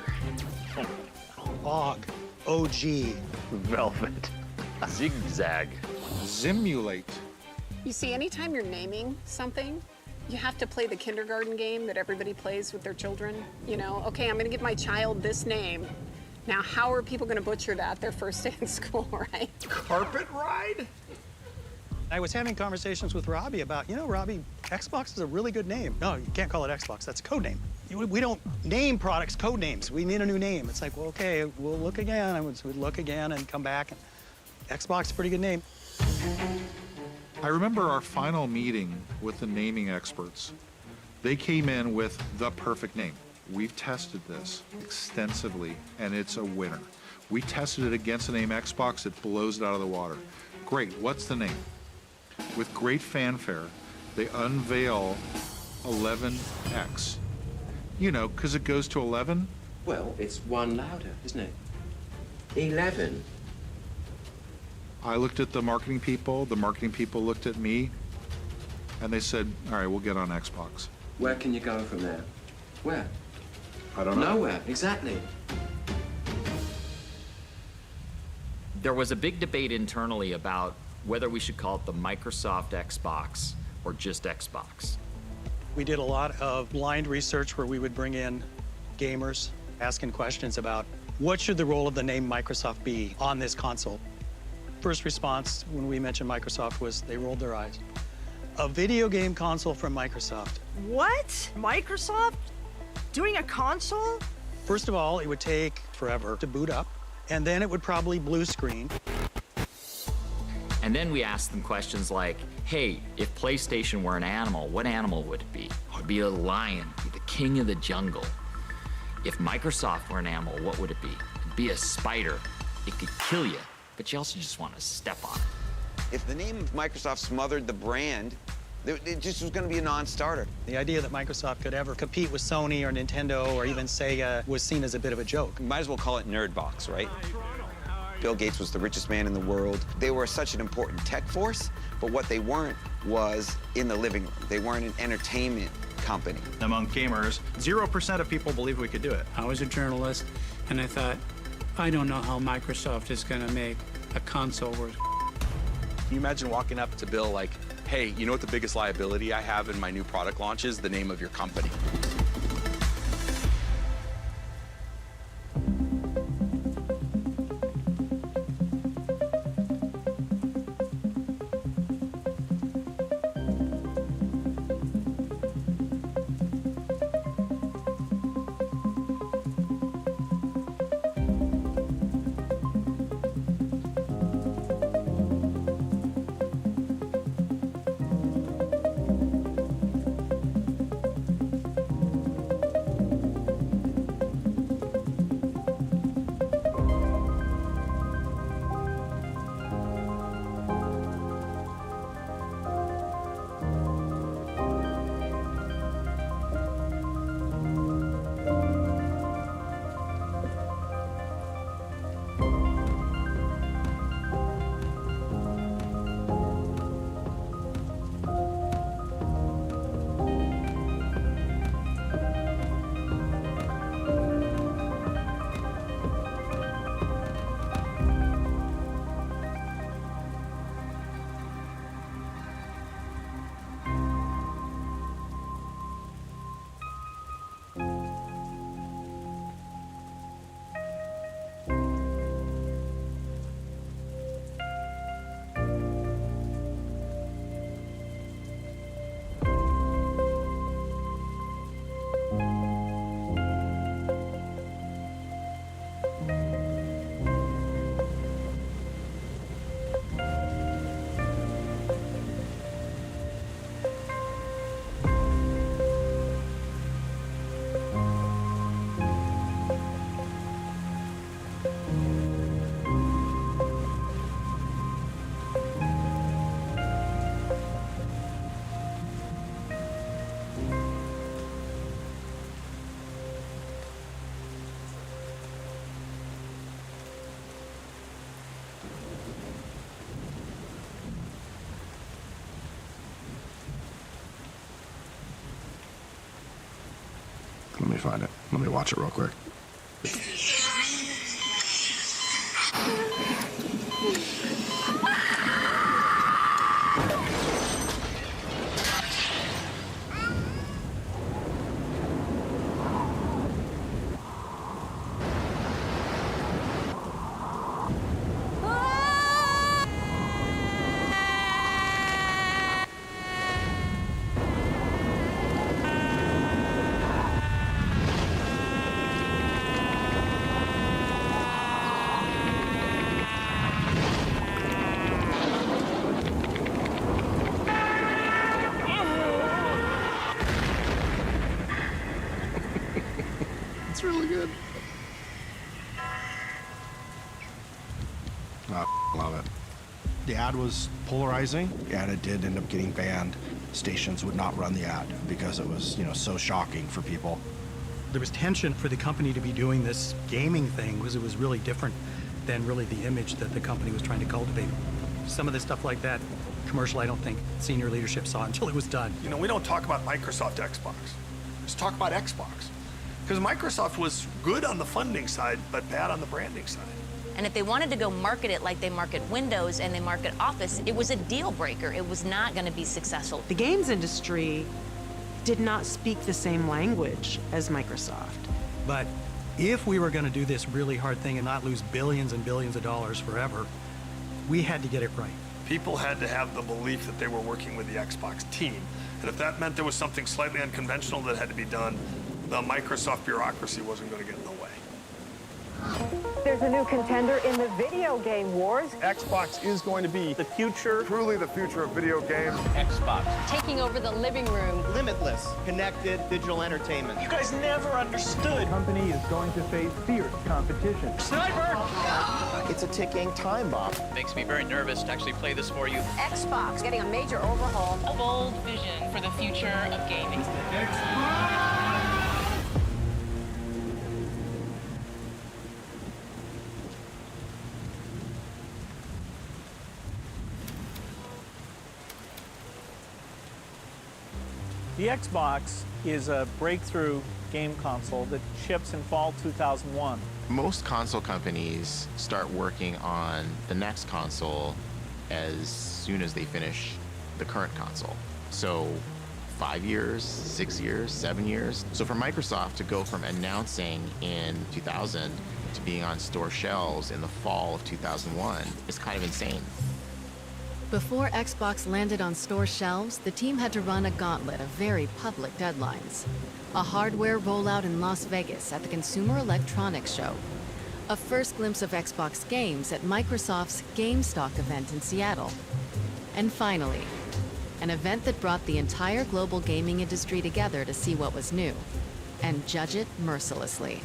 Og. OG. Velvet. Zigzag. Zimulate. You see, anytime you're naming something, you have to play the kindergarten game that everybody plays with their children. You know, okay, I'm gonna give my child this name, Now, how are people going to butcher that their first day in school, right? Carpet ride? I was having conversations with Robbie about, Robbie, Xbox is a really good name. No, you can't call it Xbox. That's a code name. We don't name products code names. We need a new name. It's like, well, okay, we'll look again. I would look again and come back. And Xbox is a pretty good name. I remember our final meeting with the naming experts. They came in with the perfect name. We've tested this extensively, and it's a winner. We tested it against the name Xbox. It blows it out of the water. Great. What's the name? With great fanfare, they unveil 11X. Because it goes to 11. Well, it's one louder, isn't it? 11. I looked at the marketing people looked at me, and they said, all right, we'll get on Xbox. Where can you go from there? Where? I don't know. Nowhere, exactly. There was a big debate internally about whether we should call it the Microsoft Xbox or just Xbox. We did a lot of blind research where we would bring in gamers asking questions about what should the role of the name Microsoft be on this console. First response when we mentioned Microsoft was they rolled their eyes. A video game console from Microsoft. What? Microsoft? Doing a console? First of all, it would take forever to boot up, and then it would probably blue screen. And then we asked them questions like, hey, if PlayStation were an animal, what animal would it be? It would be a lion, be the king of the jungle. If Microsoft were an animal, what would it be? It'd be a spider. It could kill you, but you also just want to step on it. If the name of Microsoft smothered the brand, it just was going to be a non-starter. The idea that Microsoft could ever compete with Sony or Nintendo or even Sega was seen as a bit of a joke. You might as well call it Nerdbox, right? Bill Gates was the richest man in the world. They were such an important tech force, but what they weren't was in the living room. They weren't an entertainment company. Among gamers, 0% of people believe we could do it. I was a journalist, and I thought, I don't know how Microsoft is going to make a console worth. Can you imagine walking up to Bill like, hey, you know what the biggest liability I have in my new product launch is? The name of your company. Let me find it. Let me watch it real quick. It's really good. I love it. The ad was polarizing, and it did end up getting banned. Stations would not run the ad because it was, so shocking for people. There was tension for the company to be doing this gaming thing because it was really different than really the image that the company was trying to cultivate. Some of the stuff like that, commercial, I don't think senior leadership saw until it was done. We don't talk about Microsoft Xbox. Let's talk about Xbox. Because Microsoft was good on the funding side, but bad on the branding side. And if they wanted to go market it like they market Windows and they market Office, it was a deal breaker. It was not going to be successful. The games industry did not speak the same language as Microsoft. But if we were going to do this really hard thing and not lose billions and billions of dollars forever, we had to get it right. People had to have the belief that they were working with the Xbox team. And if that meant there was something slightly unconventional that had to be done, the Microsoft bureaucracy wasn't going to get in the way. There's a new contender in the video game wars. Xbox is going to be the future, truly the future of video games. Xbox. Taking over the living room. Limitless, connected digital entertainment. You guys never understood. The company is going to face fierce competition. Sniper! It's a ticking time bomb. Makes me very nervous to actually play this for you. Xbox getting a major overhaul. A bold vision for the future of gaming. The Xbox is a breakthrough game console that ships in fall 2001. Most console companies start working on the next console as soon as they finish the current console. So 5 years, 6 years, 7 years. So for Microsoft to go from announcing in 2000 to being on store shelves in the fall of 2001 is kind of insane. Before Xbox landed on store shelves, the team had to run a gauntlet of very public deadlines. A hardware rollout in Las Vegas at the Consumer Electronics Show. A first glimpse of Xbox games at Microsoft's GameStock event in Seattle. And finally, an event that brought the entire global gaming industry together to see what was new and judge it mercilessly.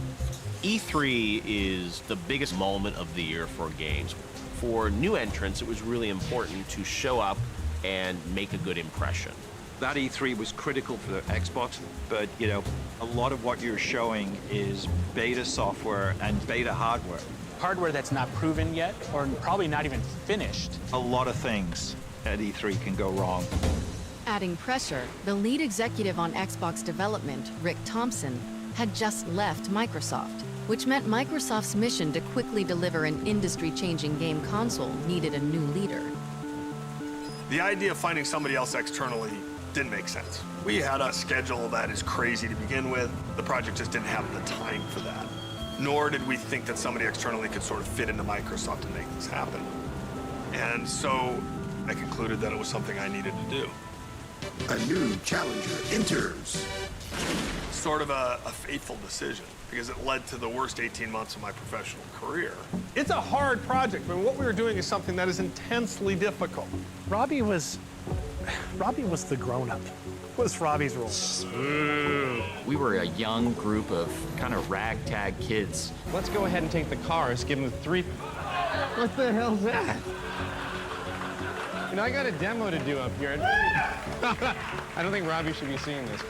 E3 is the biggest moment of the year for games. For new entrants, it was really important to show up and make a good impression. That E3 was critical for the Xbox, but a lot of what you're showing is beta software and beta hardware. Hardware that's not proven yet, or probably not even finished. A lot of things at E3 can go wrong. Adding pressure, the lead executive on Xbox development, Rick Thompson, had just left Microsoft, which meant Microsoft's mission to quickly deliver an industry-changing game console needed a new leader. The idea of finding somebody else externally didn't make sense. We had a schedule that is crazy to begin with. The project just didn't have the time for that. Nor did we think that somebody externally could sort of fit into Microsoft and make this happen. And so I concluded that it was something I needed to do. A new challenger enters. Sort of a fateful decision, because it led to the worst 18 months of my professional career. It's a hard project, but what we were doing is something that is intensely difficult. Robbie was the grown-up. What's Robbie's role? We were a young group of kind of ragtag kids. Let's go ahead and take the cars, give them 3... What the hell's that? I got a demo to do up here. I don't think Robbie should be seeing this.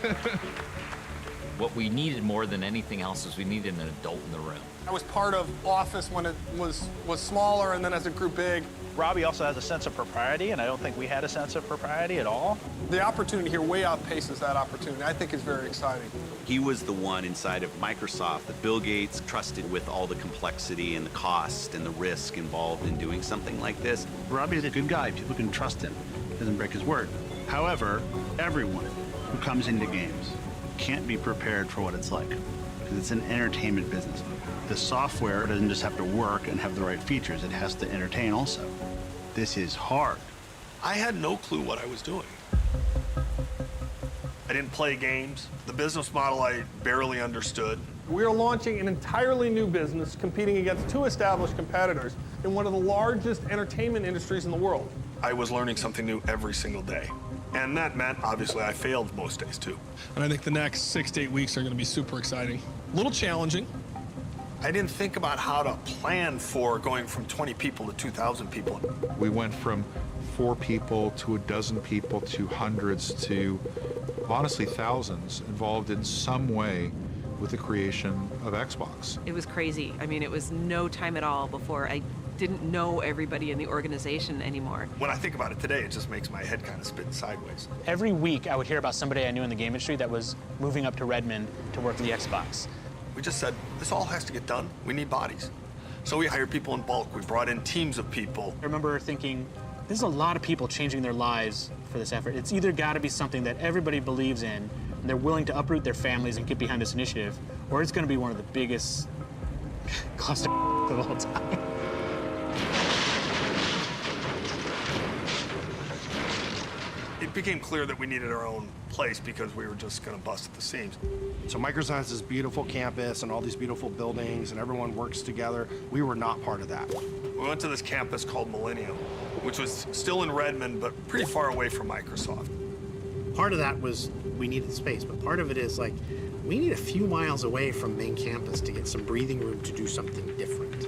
What we needed more than anything else was we needed an adult in the room. I was part of Office when it was smaller, and then as it grew big. Robbie also has a sense of propriety, and I don't think we had a sense of propriety at all. The opportunity here way outpaces that opportunity. I think it's very exciting. He was the one inside of Microsoft that Bill Gates trusted with all the complexity and the cost and the risk involved in doing something like this. Robbie's a good guy. People can trust him. He doesn't break his word. However, everyone who comes into games can't be prepared for what it's like, because it's an entertainment business. The software doesn't just have to work and have the right features, it has to entertain also. This is hard. I had no clue what I was doing. I didn't play games. The business model I barely understood. We are launching an entirely new business competing against 2 established competitors in one of the largest entertainment industries in the world. I was learning something new every single day. And that meant, obviously, I failed most days, too. And I think the next 6 to 8 weeks are going to be super exciting. A little challenging. I didn't think about how to plan for going from 20 people to 2,000 people. We went from 4 people to a dozen people to hundreds to, honestly, thousands involved in some way with the creation of Xbox. It was crazy. I mean, it was no time at all before I didn't know everybody in the organization anymore. When I think about it today, it just makes my head kind of spin sideways. Every week, I would hear about somebody I knew in the game industry that was moving up to Redmond to work for the Xbox. We just said, this all has to get done. We need bodies. So we hired people in bulk. We brought in teams of people. I remember thinking, there's a lot of people changing their lives for this effort. It's either got to be something that everybody believes in, and they're willing to uproot their families and get behind this initiative, or it's going to be one of the biggest cluster of all time. It became clear that we needed our own place because we were just going to bust at the seams. So Microsoft has this beautiful campus and all these beautiful buildings and everyone works together. We were not part of that. We went to this campus called Millennium, which was still in Redmond, but pretty far away from Microsoft. Part of that was we needed space, but part of it is like, we need a few miles away from main campus to get some breathing room to do something different.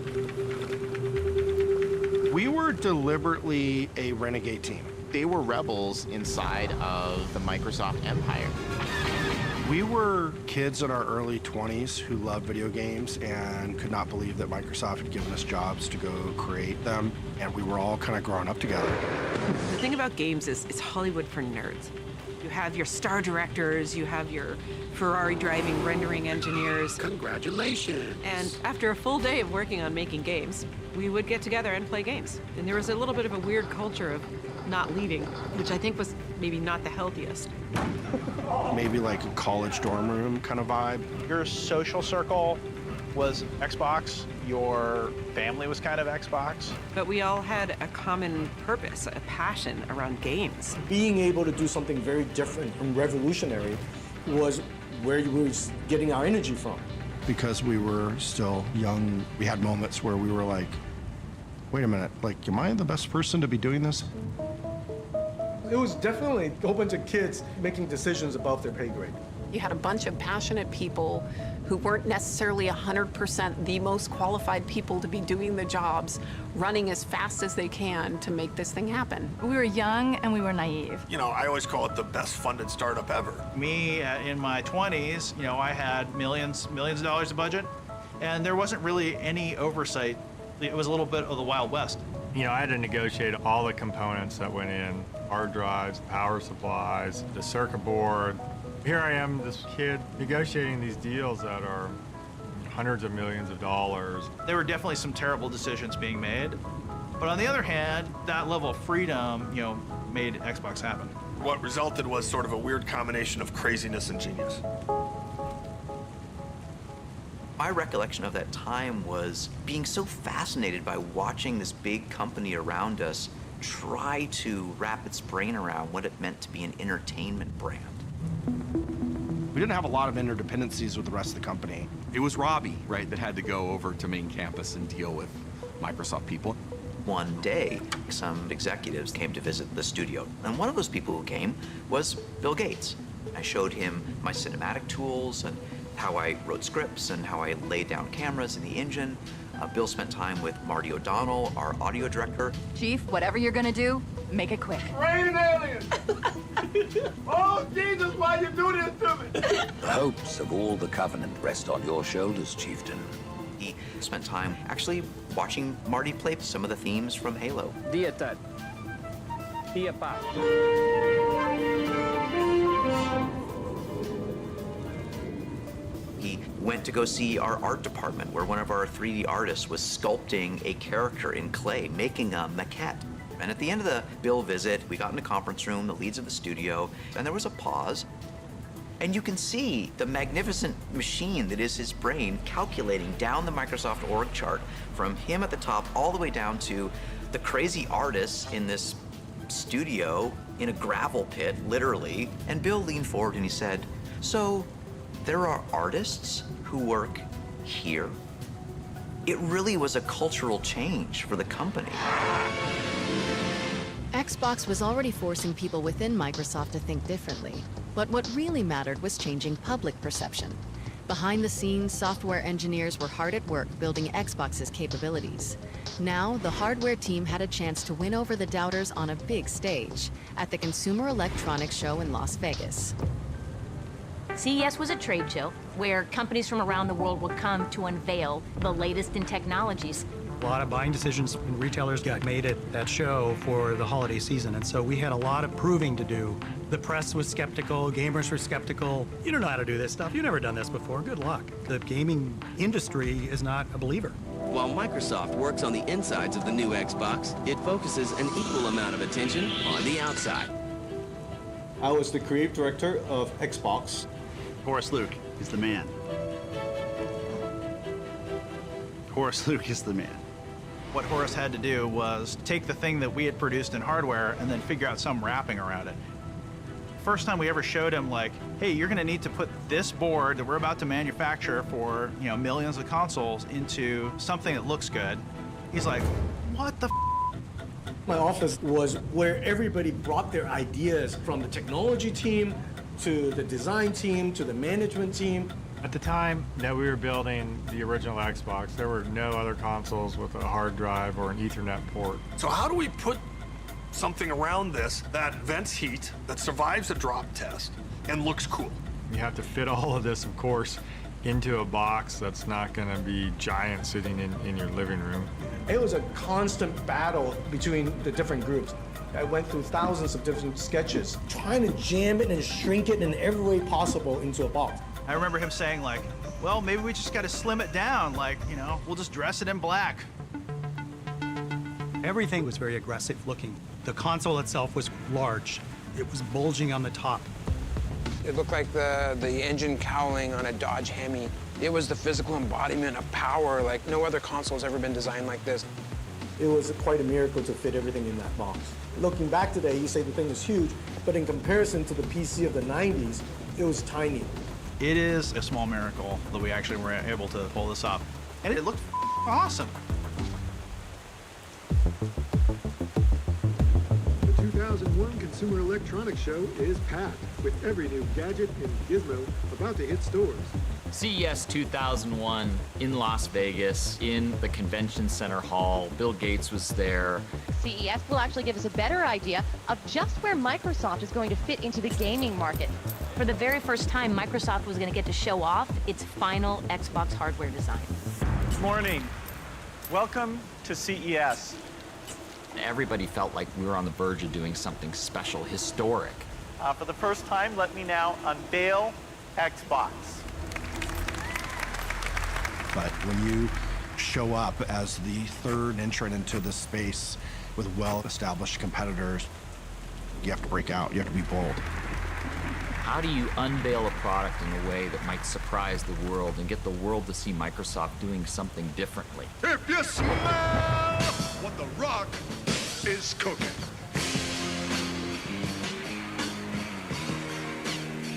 We were deliberately a renegade team. They were rebels inside of the Microsoft empire. We were kids in our early 20s who loved video games and could not believe that Microsoft had given us jobs to go create them, and we were all kind of growing up together. The thing about games is it's Hollywood for nerds. You have your star directors, you have your Ferrari driving rendering engineers. Congratulations. And after a full day of working on making games, we would get together and play games. And there was a little bit of a weird culture of not leaving, which I think was maybe not the healthiest. Maybe like a college dorm room kind of vibe. Your social circle was Xbox. Your family was kind of Xbox. But we all had a common purpose, a passion around games. Being able to do something very different and revolutionary was where we were getting our energy from. Because we were still young, we had moments where we were like, wait a minute, like, am I the best person to be doing this? It was definitely a whole bunch of kids making decisions above their pay grade. You had a bunch of passionate people who weren't necessarily 100% the most qualified people to be doing the jobs, running as fast as they can to make this thing happen. We were young and we were naive. You know, I always call it the best funded startup ever. Me, in my 20s, you know, I had millions of dollars of budget, and there wasn't really any oversight. It was a little bit of the Wild West. You know, I had to negotiate all the components that went in, hard drives, power supplies, the circuit board. Here I am, this kid, negotiating these deals that are hundreds of millions of dollars. There were definitely some terrible decisions being made. But on the other hand, that level of freedom, you know, made Xbox happen. What resulted was sort of a weird combination of craziness and genius. My recollection of that time was being so fascinated by watching this big company around us try to wrap its brain around what it meant to be an entertainment brand. We didn't have a lot of interdependencies with the rest of the company. It was Robbie, right, that had to go over to main campus and deal with Microsoft people. One day, some executives came to visit the studio, and one of those people who came was Bill Gates. I showed him my cinematic tools and how I wrote scripts and how I laid down cameras in the engine. Bill spent time with Marty O'Donnell, our audio director. Chief, whatever you're gonna do, make it quick. Raining aliens! Oh, Jesus, why you do this to me? The hopes of all the Covenant rest on your shoulders, Chieftain. He spent time actually watching Marty play some of the themes from Halo. Dietad. Diapa. He went to go see our art department where one of our 3D artists was sculpting a character in clay, making a maquette. And at the end of the Bill visit, we got in a conference room, the leads of the studio, and there was a pause. And you can see the magnificent machine that is his brain calculating down the Microsoft org chart from him at the top all the way down to the crazy artists in this studio in a gravel pit, literally. And Bill leaned forward and he said, "So there are artists who work here?" It really was a cultural change for the company. Xbox was already forcing people within Microsoft to think differently, but what really mattered was changing public perception. Behind the scenes, software engineers were hard at work building Xbox's capabilities. Now, the hardware team had a chance to win over the doubters on a big stage at the Consumer Electronics Show in Las Vegas. CES was a trade show where companies from around the world would come to unveil the latest in technologies. A lot of buying decisions and retailers got made at that show for the holiday season, and so we had a lot of proving to do. The press was skeptical, gamers were skeptical. You don't know how to do this stuff. You've never done this before. Good luck. The gaming industry is not a believer. While Microsoft works on the insides of the new Xbox, it focuses an equal amount of attention on the outside. I was the creative director of Xbox. Horace Luke is the man. Horace Luke is the man. What Horace had to do was take the thing that we had produced in hardware and then figure out some wrapping around it. First time we ever showed him, like, hey, you're gonna need to put this board that we're about to manufacture for, you know, millions of consoles into something that looks good. He's like, what the f? My office was where everybody brought their ideas, from the technology team to the design team to the management team. At the time that we were building the original Xbox, there were no other consoles with a hard drive or an Ethernet port. So how do we put something around this that vents heat, that survives a drop test, and looks cool? You have to fit all of this, of course, into a box that's not going to be giant sitting in your living room. It was a constant battle between the different groups. I went through thousands of different sketches, trying to jam it and shrink it in every way possible into a box. I remember him saying, like, well, maybe we just gotta slim it down, like, you know, we'll just dress it in black. Everything was very aggressive looking. The console itself was large. It was bulging on the top. It looked like the engine cowling on a Dodge Hemi. It was the physical embodiment of power, like no other console has ever been designed like this. It was quite a miracle to fit everything in that box. Looking back today, you say the thing is huge, but in comparison to the PC of the 90s, it was tiny. It is a small miracle that we actually were able to pull this off. And it looked awesome. The 2001 Consumer Electronics Show is packed with every new gadget and gizmo about to hit stores. CES 2001 in Las Vegas, in the Convention Center Hall. Bill Gates was there. CES will actually give us a better idea of just where Microsoft is going to fit into the gaming market. For the very first time, Microsoft was going to get to show off its final Xbox hardware design. Good morning. Welcome to CES. Everybody felt like we were on the verge of doing something special, historic. For the first time, let me now unveil Xbox. But when you show up as the third entrant into the space with well-established competitors, you have to break out, you have to be bold. How do you unveil a product in a way that might surprise the world and get the world to see Microsoft doing something differently? If you smell what the rock is cooking.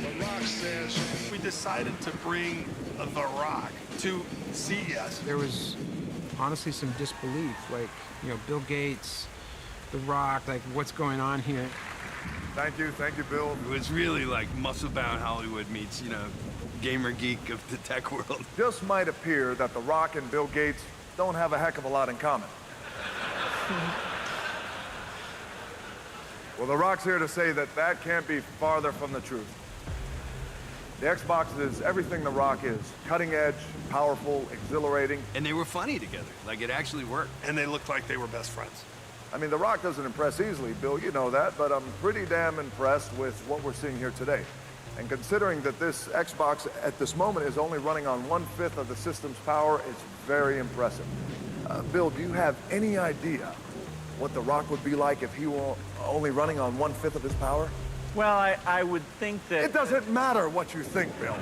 The Rock says we decided to bring The Rock to CES. There was honestly some disbelief, like, you know, Bill Gates, The Rock, like, what's going on here? Thank you, Bill. It was really like muscle-bound Hollywood meets, you know, gamer geek of the tech world. Just might appear that The Rock and Bill Gates don't have a heck of a lot in common. Well, The Rock's here to say that that can't be farther from the truth. The Xbox is everything The Rock is. Cutting edge, powerful, exhilarating. And they were funny together. Like, it actually worked. And they looked like they were best friends. I mean, The Rock doesn't impress easily, Bill, you know that, but I'm pretty damn impressed with what we're seeing here today. And considering that this Xbox at this moment is only running on 1/5 of the system's power, it's very impressive. Bill, do you have any idea what The Rock would be like if he were only running on 1/5 of his power? Well, I would think that... It doesn't matter what you think, Bill.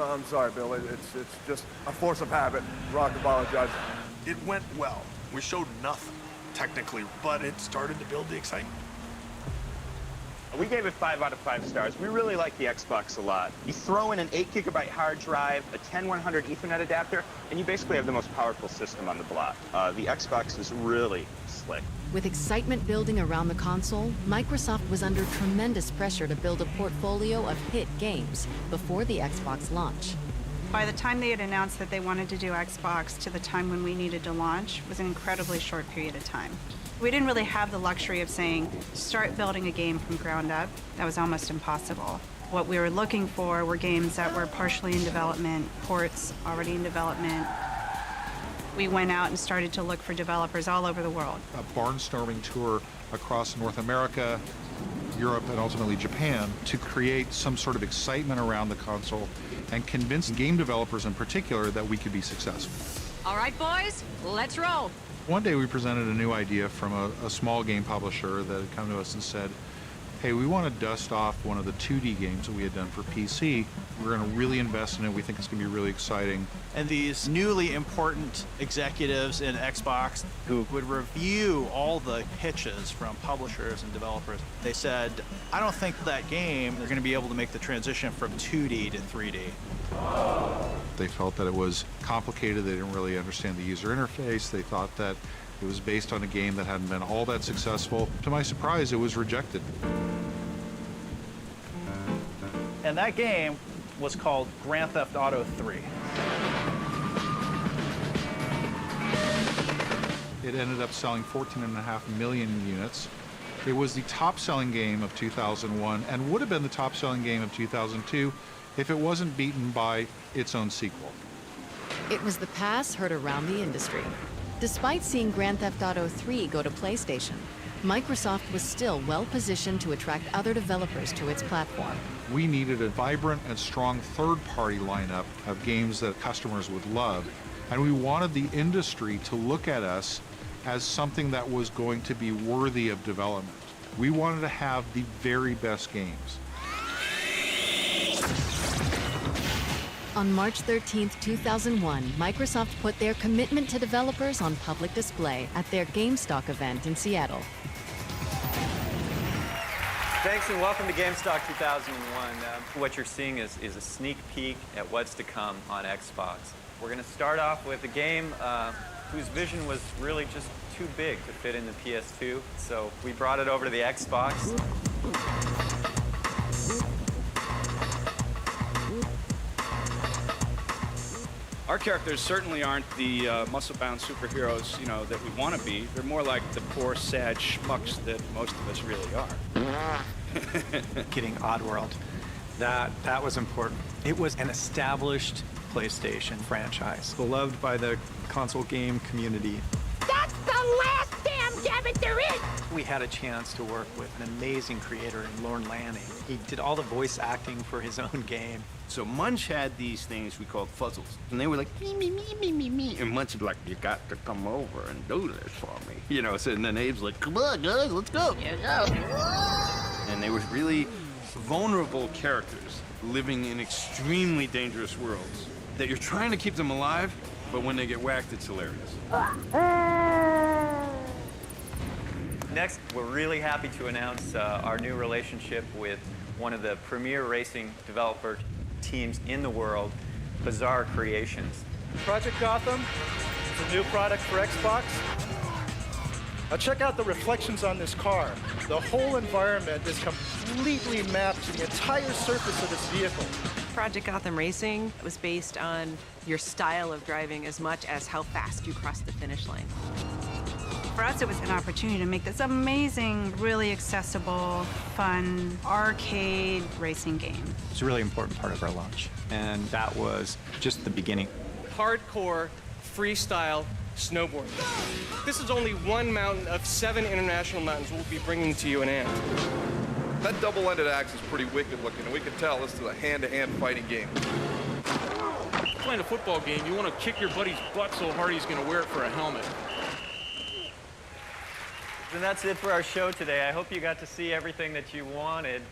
I'm sorry, Bill. It's just a force of habit. Rock apologizes. It went well. We showed nothing, technically, but it started to build the excitement. We gave it 5 out of 5 stars. We really like the Xbox a lot. You throw in an 8 GB hard drive, a 10100 Ethernet adapter, and you basically have the most powerful system on the block. The Xbox is really slick. With excitement building around the console, Microsoft was under tremendous pressure to build a portfolio of hit games before the Xbox launch. By the time they had announced that they wanted to do Xbox to the time when we needed to launch was an incredibly short period of time. We didn't really have the luxury of saying, start building a game from ground up. That was almost impossible. What we were looking for were games that were partially in development, ports already in development. We went out and started to look for developers all over the world. A barnstorming tour across North America, Europe, and ultimately Japan to create some sort of excitement around the console and convince game developers in particular that we could be successful. All right, boys, let's roll. One day we presented a new idea from a small game publisher that had come to us and said, hey, we want to dust off one of the 2D games that we had done for PC. We're going to really invest in it. We think it's going to be really exciting. And these newly important executives in Xbox who would review all the pitches from publishers and developers, they said, I don't think that game they're going to be able to make the transition from 2D to 3D. They felt that it was complicated. They didn't really understand the user interface. They thought that it was based on a game that hadn't been all that successful. To my surprise, it was rejected. And that game was called Grand Theft Auto 3. It ended up selling 14.5 million units. It was the top-selling game of 2001 and would have been the top-selling game of 2002 if it wasn't beaten by its own sequel. It was the pass heard around the industry. Despite seeing Grand Theft Auto 3 go to PlayStation, Microsoft was still well-positioned to attract other developers to its platform. We needed a vibrant and strong third-party lineup of games that customers would love, and we wanted the industry to look at us as something that was going to be worthy of development. We wanted to have the very best games. On March 13, 2001, Microsoft put their commitment to developers on public display at their GameStock event in Seattle. Thanks and welcome to GameStock 2001. What you're seeing is a sneak peek at what's to come on Xbox. We're going to start off with a game whose vision was really just too big to fit in the PS2, so we brought it over to the Xbox. Our characters certainly aren't the muscle-bound superheroes, that we want to be. They're more like the poor, sad schmucks that most of us really are. Getting Oddworld, that was important. It was an established PlayStation franchise, beloved by the console game community. That's the last damn Gambit there is! We had a chance to work with an amazing creator in Lorne Lanning. He did all the voice acting for his own game. So Munch had these things we called fuzzles. And they were like, me. And Munch was like, you got to come over and do this for me. So and then Abe's like, come on, guys, let's go. And they were really vulnerable characters living in extremely dangerous worlds that you're trying to keep them alive, but when they get whacked, it's hilarious. Next, we're really happy to announce our new relationship with one of the premier racing developer teams in the world, Bizarre Creations. Project Gotham is a new product for Xbox. Now check out the reflections on this car. The whole environment is completely mapped to the entire surface of this vehicle. Project Gotham Racing was based on your style of driving as much as how fast you cross the finish line. For us, it was an opportunity to make this amazing, really accessible, fun, arcade racing game. It's a really important part of our launch, and that was just the beginning. Hardcore, freestyle, snowboarding. This is only one mountain of 7 international mountains we'll be bringing to you in AMP. That double-ended axe is pretty wicked looking, and we can tell this is a hand-to-hand fighting game. Playing a football game, you want to kick your buddy's butt so hard he's going to wear it for a helmet. And that's it for our show today. I hope you got to see everything that you wanted.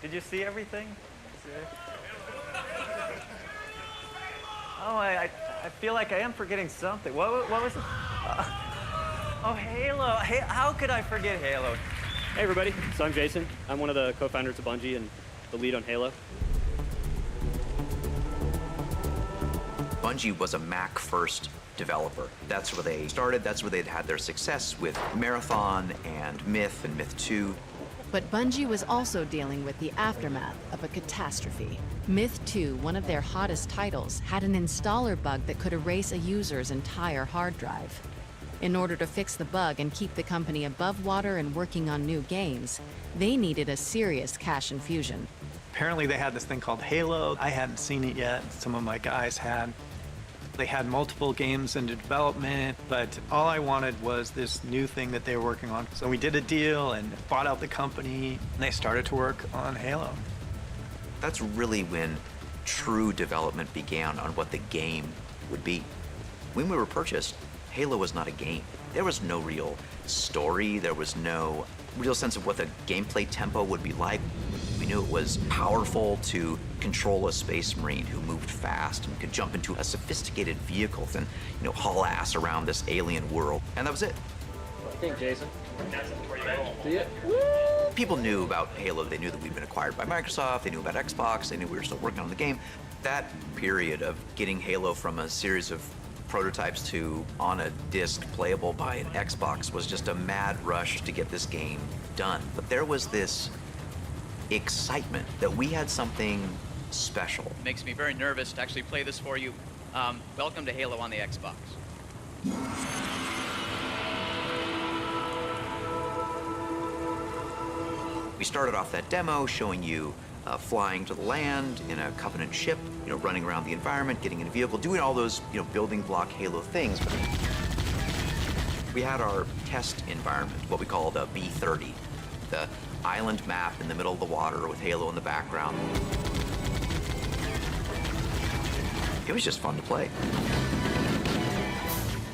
Did you see everything? Oh, I feel like I am forgetting something. What was it? Oh, Halo. Hey, how could I forget Halo? Hey everybody, so I'm Jason. I'm one of the co-founders of Bungie and the lead on Halo. Bungie was a Mac-first developer. That's where they started, that's where they'd had their success with Marathon and Myth 2. But Bungie was also dealing with the aftermath of a catastrophe. Myth 2, one of their hottest titles, had an installer bug that could erase a user's entire hard drive. In order to fix the bug and keep the company above water and working on new games, they needed a serious cash infusion. Apparently they had this thing called Halo. I hadn't seen it yet. Some of my guys had. They had multiple games into development, but all I wanted was this new thing that they were working on. So we did a deal and bought out the company, and they started to work on Halo. That's really when true development began on what the game would be. When we were purchased, Halo was not a game. There was no real story. There was no real sense of what the gameplay tempo would be like. We knew it was powerful to control a space marine who moved fast and could jump into a sophisticated vehicle and, haul ass around this alien world. And that was it. I think, Jason. See it? People knew about Halo. They knew that we'd been acquired by Microsoft. They knew about Xbox. They knew we were still working on the game. That period of getting Halo from a series of prototypes to on a disc playable by an Xbox was just a mad rush to get this game done. But there was this excitement that we had something special. It makes me very nervous to actually play this for you. Welcome to Halo on the Xbox. We started off that demo showing you flying to the land in a Covenant ship, running around the environment, getting in a vehicle, doing all those, building block Halo things. We had our test environment, what we call the B30, the island map in the middle of the water with Halo in the background. It was just fun to play.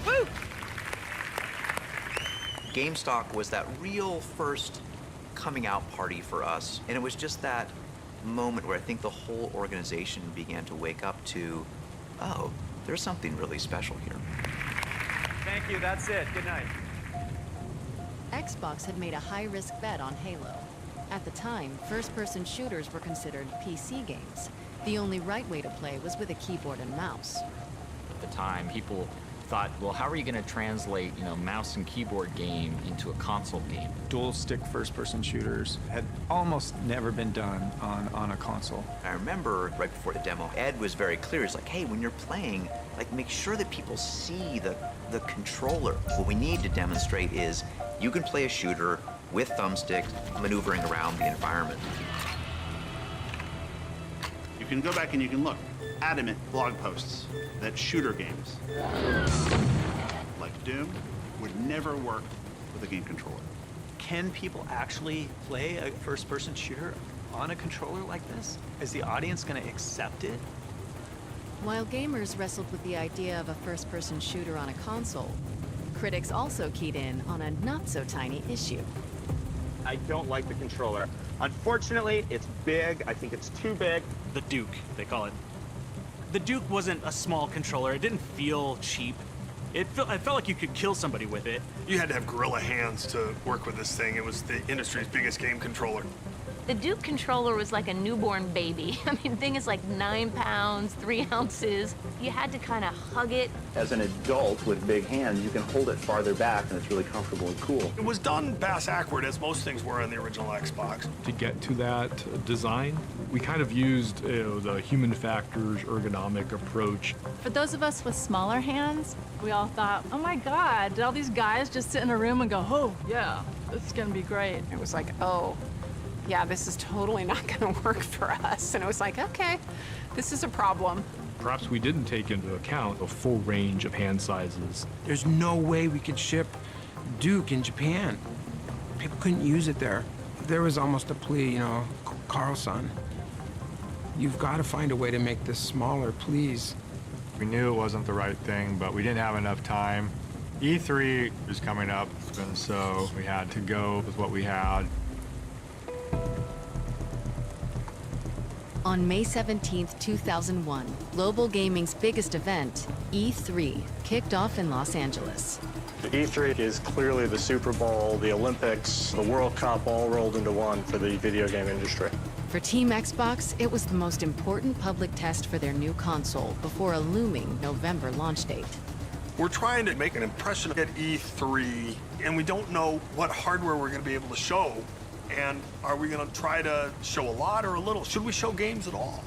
Woo! GameStock was that real first coming out party for us, and it was just that moment where I think the whole organization began to wake up to, oh, there's something really special here. Thank you, that's it. Good night. Xbox had made a high-risk bet on Halo. At the time, first-person shooters were considered PC games. The only right way to play was with a keyboard and mouse. At the time, people thought, well, how are you going to translate, mouse and keyboard game into a console game? Dual-stick first-person shooters had almost never been done on a console. I remember right before the demo, Ed was very clear. He's like, hey, when you're playing, make sure that people see the controller. What we need to demonstrate is you can play a shooter with thumbsticks maneuvering around the environment. You can go back and you can look. Adamant blog posts that shooter games like Doom would never work with a game controller. Can people actually play a first-person shooter on a controller like this? Is the audience going to accept it? While gamers wrestled with the idea of a first-person shooter on a console, critics also keyed in on a not-so-tiny issue. I don't like the controller. Unfortunately, it's big. I think it's too big. The Duke, they call it. The Duke wasn't a small controller. It didn't feel cheap. It felt like you could kill somebody with it. You had to have gorilla hands to work with this thing. It was the industry's biggest game controller. The Duke controller was like a newborn baby. I mean, the thing is like 9 pounds, 3 ounces. You had to kind of hug it. As an adult with big hands, you can hold it farther back and it's really comfortable and cool. It was done bass-ackward, as most things were on the original Xbox. To get to that design, we kind of used the human factors ergonomic approach. For those of us with smaller hands, we all thought, oh my God, did all these guys just sit in a room and go, oh, yeah, this is going to be great. It was like, oh, yeah, this is totally not going to work for us. And it was like, okay, this is a problem. Perhaps we didn't take into account a full range of hand sizes. There's no way we could ship Duke in Japan. People couldn't use it there. There was almost a plea, Carlson, you've got to find a way to make this smaller, please. We knew it wasn't the right thing, but we didn't have enough time. E3 was coming up, and so we had to go with what we had. On May 17, 2001, global gaming's biggest event, E3, kicked off in Los Angeles. E3 is clearly the Super Bowl, the Olympics, the World Cup all rolled into one for the video game industry. For Team Xbox, it was the most important public test for their new console before a looming November launch date. We're trying to make an impression at E3, and we don't know what hardware we're going to be able to show. And are we going to try to show a lot or a little? Should we show games at all?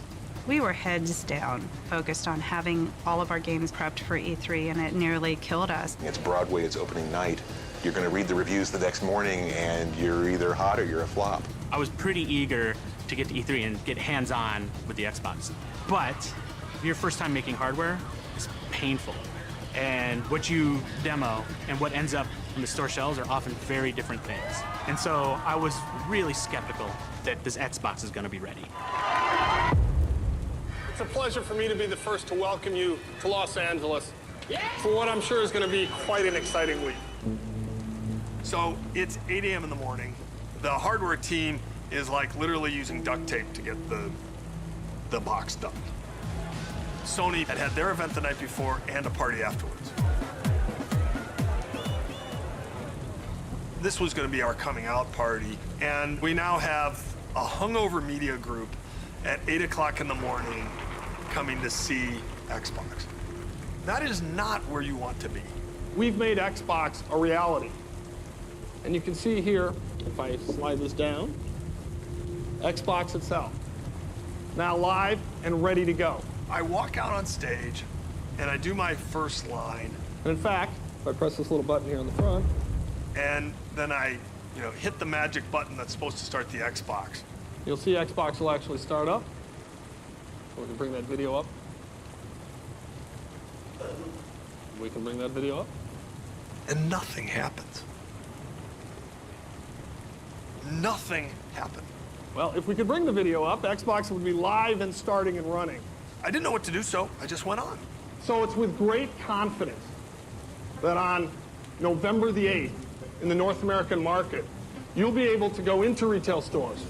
We were heads down, focused on having all of our games prepped for E3, and it nearly killed us. It's Broadway, it's opening night. You're going to read the reviews the next morning, and you're either hot or you're a flop. I was pretty eager to get to E3 and get hands-on with the Xbox. But your first time making hardware is painful. And what you demo and what ends up in the store shelves are often very different things. And so I was really skeptical that this Xbox is going to be ready. It's a pleasure for me to be the first to welcome you to Los Angeles for what I'm sure is going to be quite an exciting week. So it's 8 a.m. in the morning. The hardware team is like literally using duct tape to get the box done. Sony had their event the night before and a party afterwards. This was going to be our coming out party, and we now have a hungover media group at 8 o'clock in the morning coming to see Xbox. That is not where you want to be. We've made Xbox a reality. And you can see here, if I slide this down, Xbox itself. Now live and ready to go. I walk out on stage, and I do my first line. And in fact, if I press this little button here on the front, and then I, hit the magic button that's supposed to start the Xbox. You'll see Xbox will actually start up. We can bring that video up. We can bring that video up. And nothing happens. Nothing happened. Well, if we could bring the video up, Xbox would be live and starting and running. I didn't know what to do, so I just went on. So it's with great confidence that on November the 8th, in the North American market, you'll be able to go into retail stores.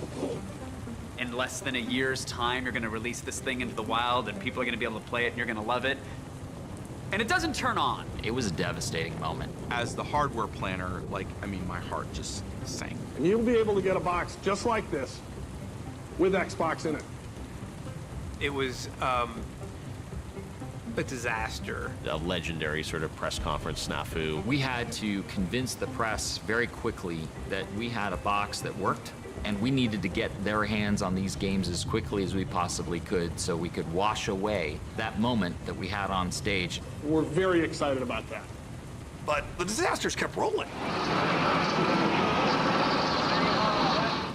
In less than a year's time, you're going to release this thing into the wild, and people are going to be able to play it, and you're going to love it. And it doesn't turn on. It was a devastating moment. As the hardware planner, my heart just sank. And you'll be able to get a box just like this with Xbox in it. It was a disaster. A legendary sort of press conference snafu. We had to convince the press very quickly that we had a box that worked, and we needed to get their hands on these games as quickly as we possibly could so we could wash away that moment that we had on stage. We're very excited about that. But the disasters kept rolling.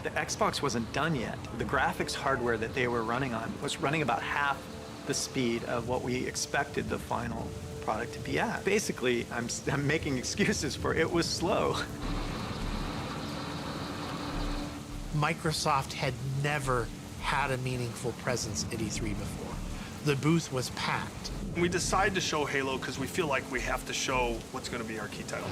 The Xbox wasn't done yet. The graphics hardware that they were running on was running about half the speed of what we expected the final product to be at. Basically, I'm making excuses for it was slow. Microsoft had never had a meaningful presence at E3 before. The booth was packed. We decided to show Halo because we feel like we have to show what's going to be our key title.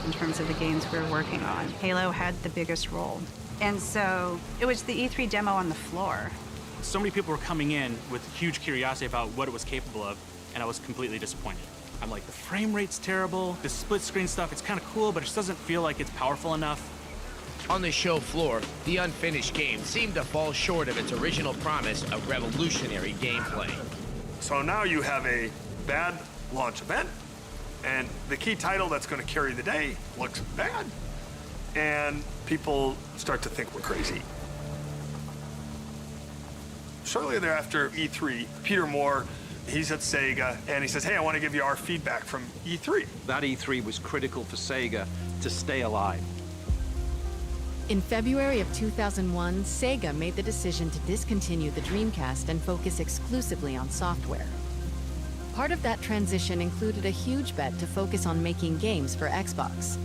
In terms of the games we were working on, Halo had the biggest role. And so it was the E3 demo on the floor. So many people were coming in with huge curiosity about what it was capable of, and I was completely disappointed. I'm like, the frame rate's terrible, the split screen stuff, it's kind of cool, but it just doesn't feel like it's powerful enough. On the show floor, the unfinished game seemed to fall short of its original promise of revolutionary gameplay. So now you have a bad launch event, and the key title that's going to carry the day looks bad, and people start to think we're crazy. Shortly thereafter, E3, Peter Moore, he's at Sega, and he says, hey, I want to give you our feedback from E3. That E3 was critical for Sega to stay alive. In February of 2001, Sega made the decision to discontinue the Dreamcast and focus exclusively on software. Part of that transition included a huge bet to focus on making games for Xbox.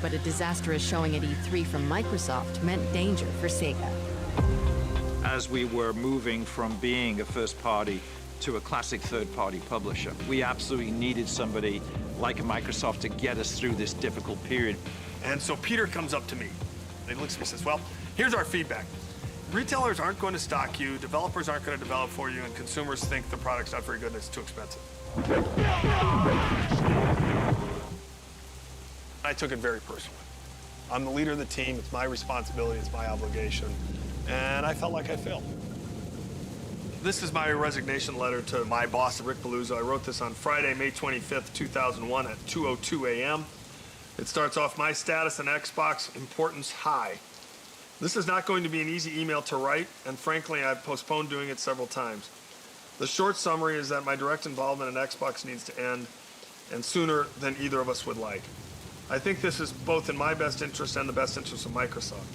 But a disastrous showing at E3 from Microsoft meant danger for Sega. As we were moving from being a first-party to a classic third-party publisher, we absolutely needed somebody like a Microsoft to get us through this difficult period. And so Peter comes up to me. He looks at me and says, well, here's our feedback. Retailers aren't going to stock you, developers aren't going to develop for you, and consumers think the product's not very good and it's too expensive. I took it very personally. I'm the leader of the team, it's my responsibility, it's my obligation, and I felt like I failed. This is my resignation letter to my boss, Rick Paluzzo. I wrote this on Friday, May 25th, 2001 at 2:02 a.m. It starts off, my status in Xbox, importance high. This is not going to be an easy email to write, and frankly, I've postponed doing it several times. The short summary is that my direct involvement in Xbox needs to end, and sooner than either of us would like. I think this is both in my best interest and the best interest of Microsoft.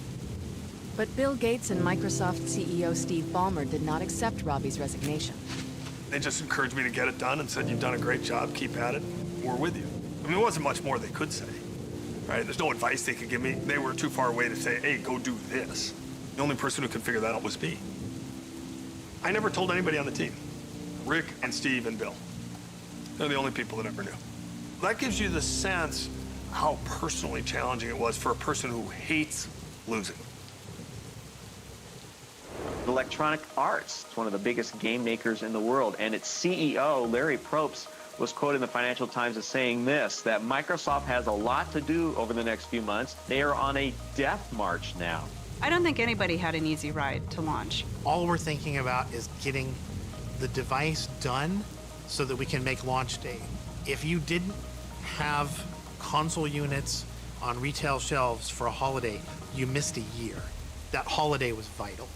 But Bill Gates and Microsoft CEO Steve Ballmer did not accept Robbie's resignation. They just encouraged me to get it done and said, you've done a great job, keep at it, we're with you. I mean, there wasn't much more they could say, right? There's no advice they could give me. They were too far away to say, hey, go do this. The only person who could figure that out was me. I never told anybody on the team. Rick and Steve and Bill. They're the only people that ever knew. That gives you the sense how personally challenging it was for a person who hates losing. Electronic Arts, it's one of the biggest game makers in the world, and its CEO, Larry Probst, was quoted in the Financial Times as saying this, that Microsoft has a lot to do over the next few months. They are on a death march now. I don't think anybody had an easy ride to launch. All we're thinking about is getting the device done so that we can make launch day. If you didn't have console units on retail shelves for a holiday, you missed a year. That holiday was vital.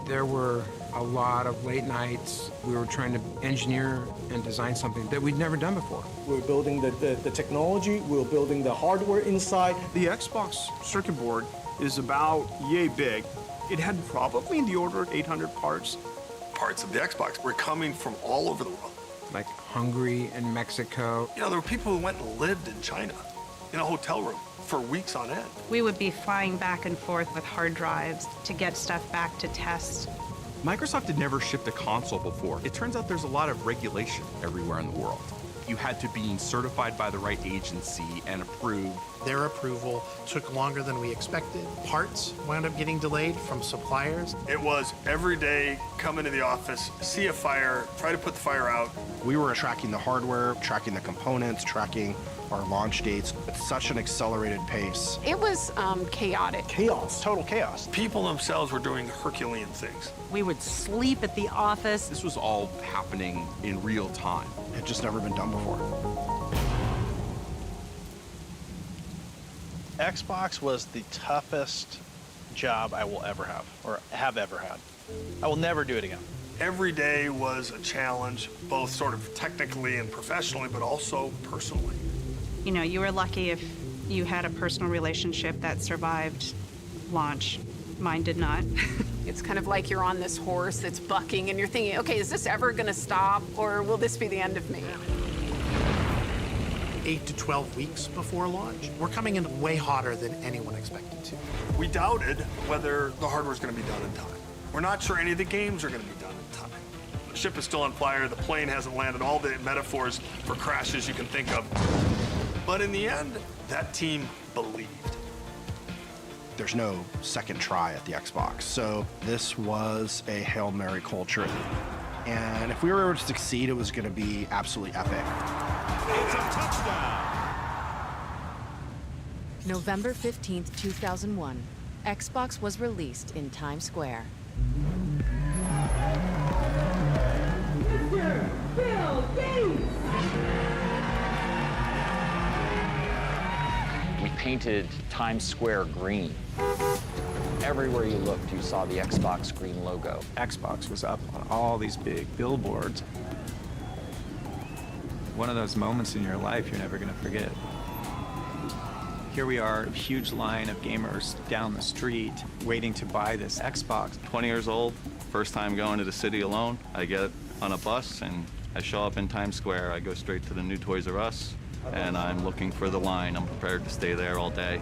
There were a lot of late nights. We were trying to engineer and design something that we'd never done before. We're building the technology, we're building the hardware inside. The Xbox circuit board is about yay big. It had probably in the order of 800 parts. Parts of the Xbox were coming from all over the world. Like Hungary and Mexico. You know, there were people who went and lived in China, in a hotel room, for weeks on end. We would be flying back and forth with hard drives to get stuff back to test. Microsoft had never shipped a console before. It turns out there's a lot of regulation everywhere in the world. You had to be certified by the right agency and approved. Their approval took longer than we expected. Parts wound up getting delayed from suppliers. It was every day, come into the office, see a fire, try to put the fire out. We were tracking the hardware, tracking the components, tracking our launch dates at such an accelerated pace. It was chaotic. Chaos, total chaos. People themselves were doing Herculean things. We would sleep at the office. This was all happening in real time. It had just never been done before. Xbox was the toughest job I will ever have, or have ever had. I will never do it again. Every day was a challenge, both sort of technically and professionally, but also personally. You know, you were lucky if you had a personal relationship that survived launch. Mine did not. It's kind of like you're on this horse that's bucking and you're thinking, okay, is this ever gonna stop or will this be the end of me? 8 to 12 weeks before launch. We're coming in way hotter than anyone expected to. We doubted whether the hardware's gonna be done in time. We're not sure any of the games are gonna be done in time. The ship is still on fire, the plane hasn't landed, all the metaphors for crashes you can think of. But in the end, that team believed. There's no second try at the Xbox, so this was a Hail Mary culture. And if we were to succeed, it was going to be absolutely epic. It's a touchdown. November 15th, 2001, Xbox was released in Times Square. Mr. Bill Gates! We painted Times Square green. Everywhere you looked, you saw the Xbox green logo. Xbox was up on all these big billboards. One of those moments in your life you're never gonna forget. Here we are, a huge line of gamers down the street waiting to buy this Xbox. 20 years old, first time going to the city alone. I get on a bus and I show up in Times Square. I go straight to the new Toys R Us and I'm looking for the line. I'm prepared to stay there all day.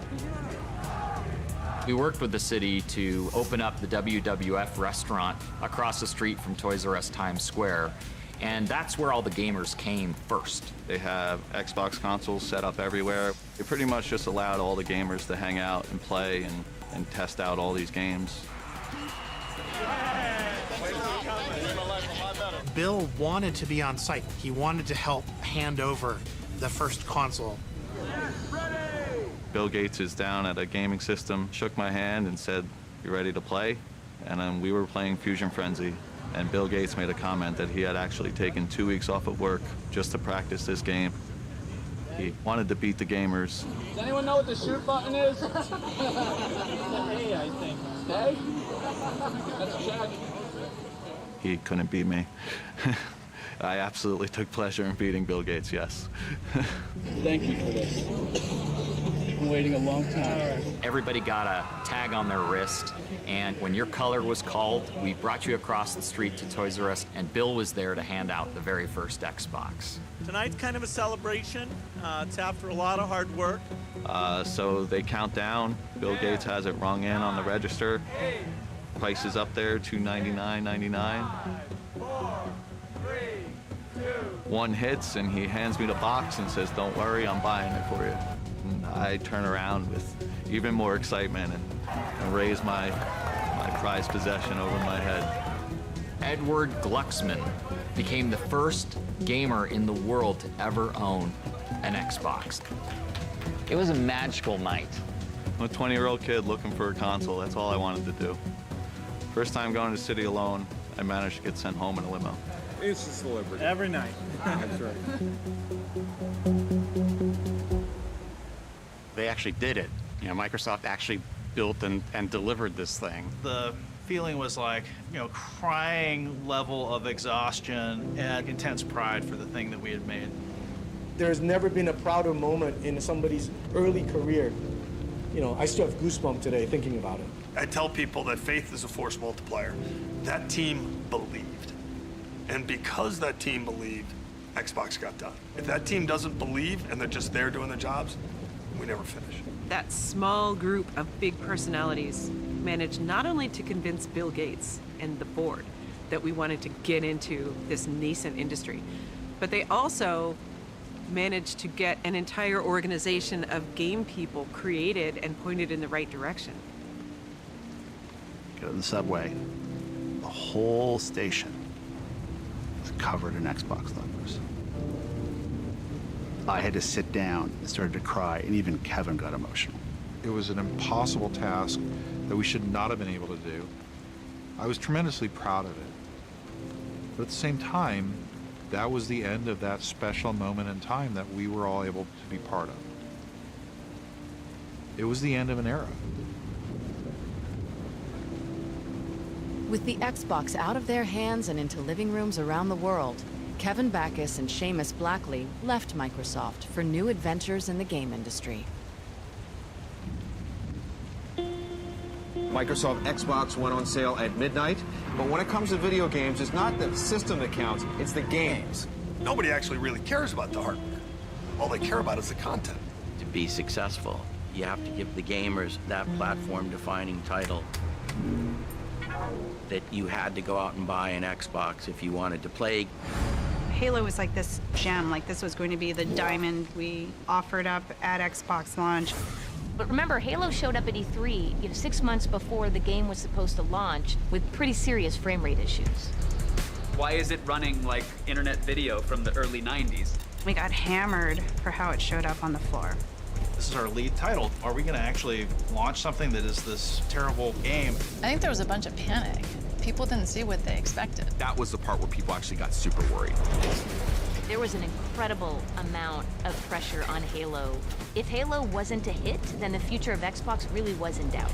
We worked with the city to open up the WWF restaurant across the street from Toys R Us Times Square. And that's where all the gamers came first. They have Xbox consoles set up everywhere. They pretty much just allowed all the gamers to hang out and play and test out all these games. Bill wanted to be on site. He wanted to help hand over the first console. Bill Gates is down at a gaming system, shook my hand and said, "You ready to play?" And then we were playing Fusion Frenzy. And Bill Gates made a comment that he had actually taken 2 weeks off of work just to practice this game. He wanted to beat the gamers. Does anyone know what the shoot button is? A, I think. A? Let's check. He couldn't beat me. I absolutely took pleasure in beating Bill Gates, yes. Thank you for this. Been waiting a long time. Everybody got a tag on their wrist, and when your color was called, we brought you across the street to Toys R Us, and Bill was there to hand out the very first Xbox. Tonight's kind of a celebration. It's after a lot of hard work. So they count down. Bill Gates has it rung in on the register. Price is up there, $299.99. 1 hits, and he hands me the box and says, "Don't worry, I'm buying it for you." And I turn around with even more excitement and raise my prized possession over my head. Edward Glucksman became the first gamer in the world to ever own an Xbox. It was a magical night. I'm a 20-year-old kid looking for a console. That's all I wanted to do. First time going to the city alone, I managed to get sent home in a limo. It's a celebrity. Every night. That's right. They actually did it. You know, Microsoft actually built and delivered this thing. The feeling was like, crying level of exhaustion and intense pride for the thing that we had made. There's never been a prouder moment in somebody's early career. I still have goosebumps today thinking about it. I tell people that faith is a force multiplier. That team believed. And because that team believed, Xbox got done. If that team doesn't believe and they're just there doing their jobs, we never finish. That small group of big personalities managed not only to convince Bill Gates and the board that we wanted to get into this nascent industry, but they also managed to get an entire organization of game people created and pointed in the right direction. Go to the subway, the whole station is covered in Xbox logos. I had to sit down and started to cry, and even Kevin got emotional. It was an impossible task that we should not have been able to do. I was tremendously proud of it. But at the same time, that was the end of that special moment in time that we were all able to be part of. It was the end of an era. With the Xbox out of their hands and into living rooms around the world, Kevin Backus and Seamus Blackley left Microsoft for new adventures in the game industry. Microsoft Xbox went on sale at midnight, but when it comes to video games, it's not the system that counts, it's the games. Nobody actually really cares about the hardware. All they care about is the content. To be successful, you have to give the gamers that platform-defining title. That you had to go out and buy an Xbox if you wanted to play. Halo was like this gem, like this was going to be the diamond we offered up at Xbox launch. But remember, Halo showed up at E3, 6 months before the game was supposed to launch, with pretty serious frame rate issues. Why is it running like internet video from the early 90s? We got hammered for how it showed up on the floor. This is our lead title. Are we going to actually launch something that is this terrible game? I think there was a bunch of panic. People didn't see what they expected. That was the part where people actually got super worried. There was an incredible amount of pressure on Halo. If Halo wasn't a hit, then the future of Xbox really was in doubt.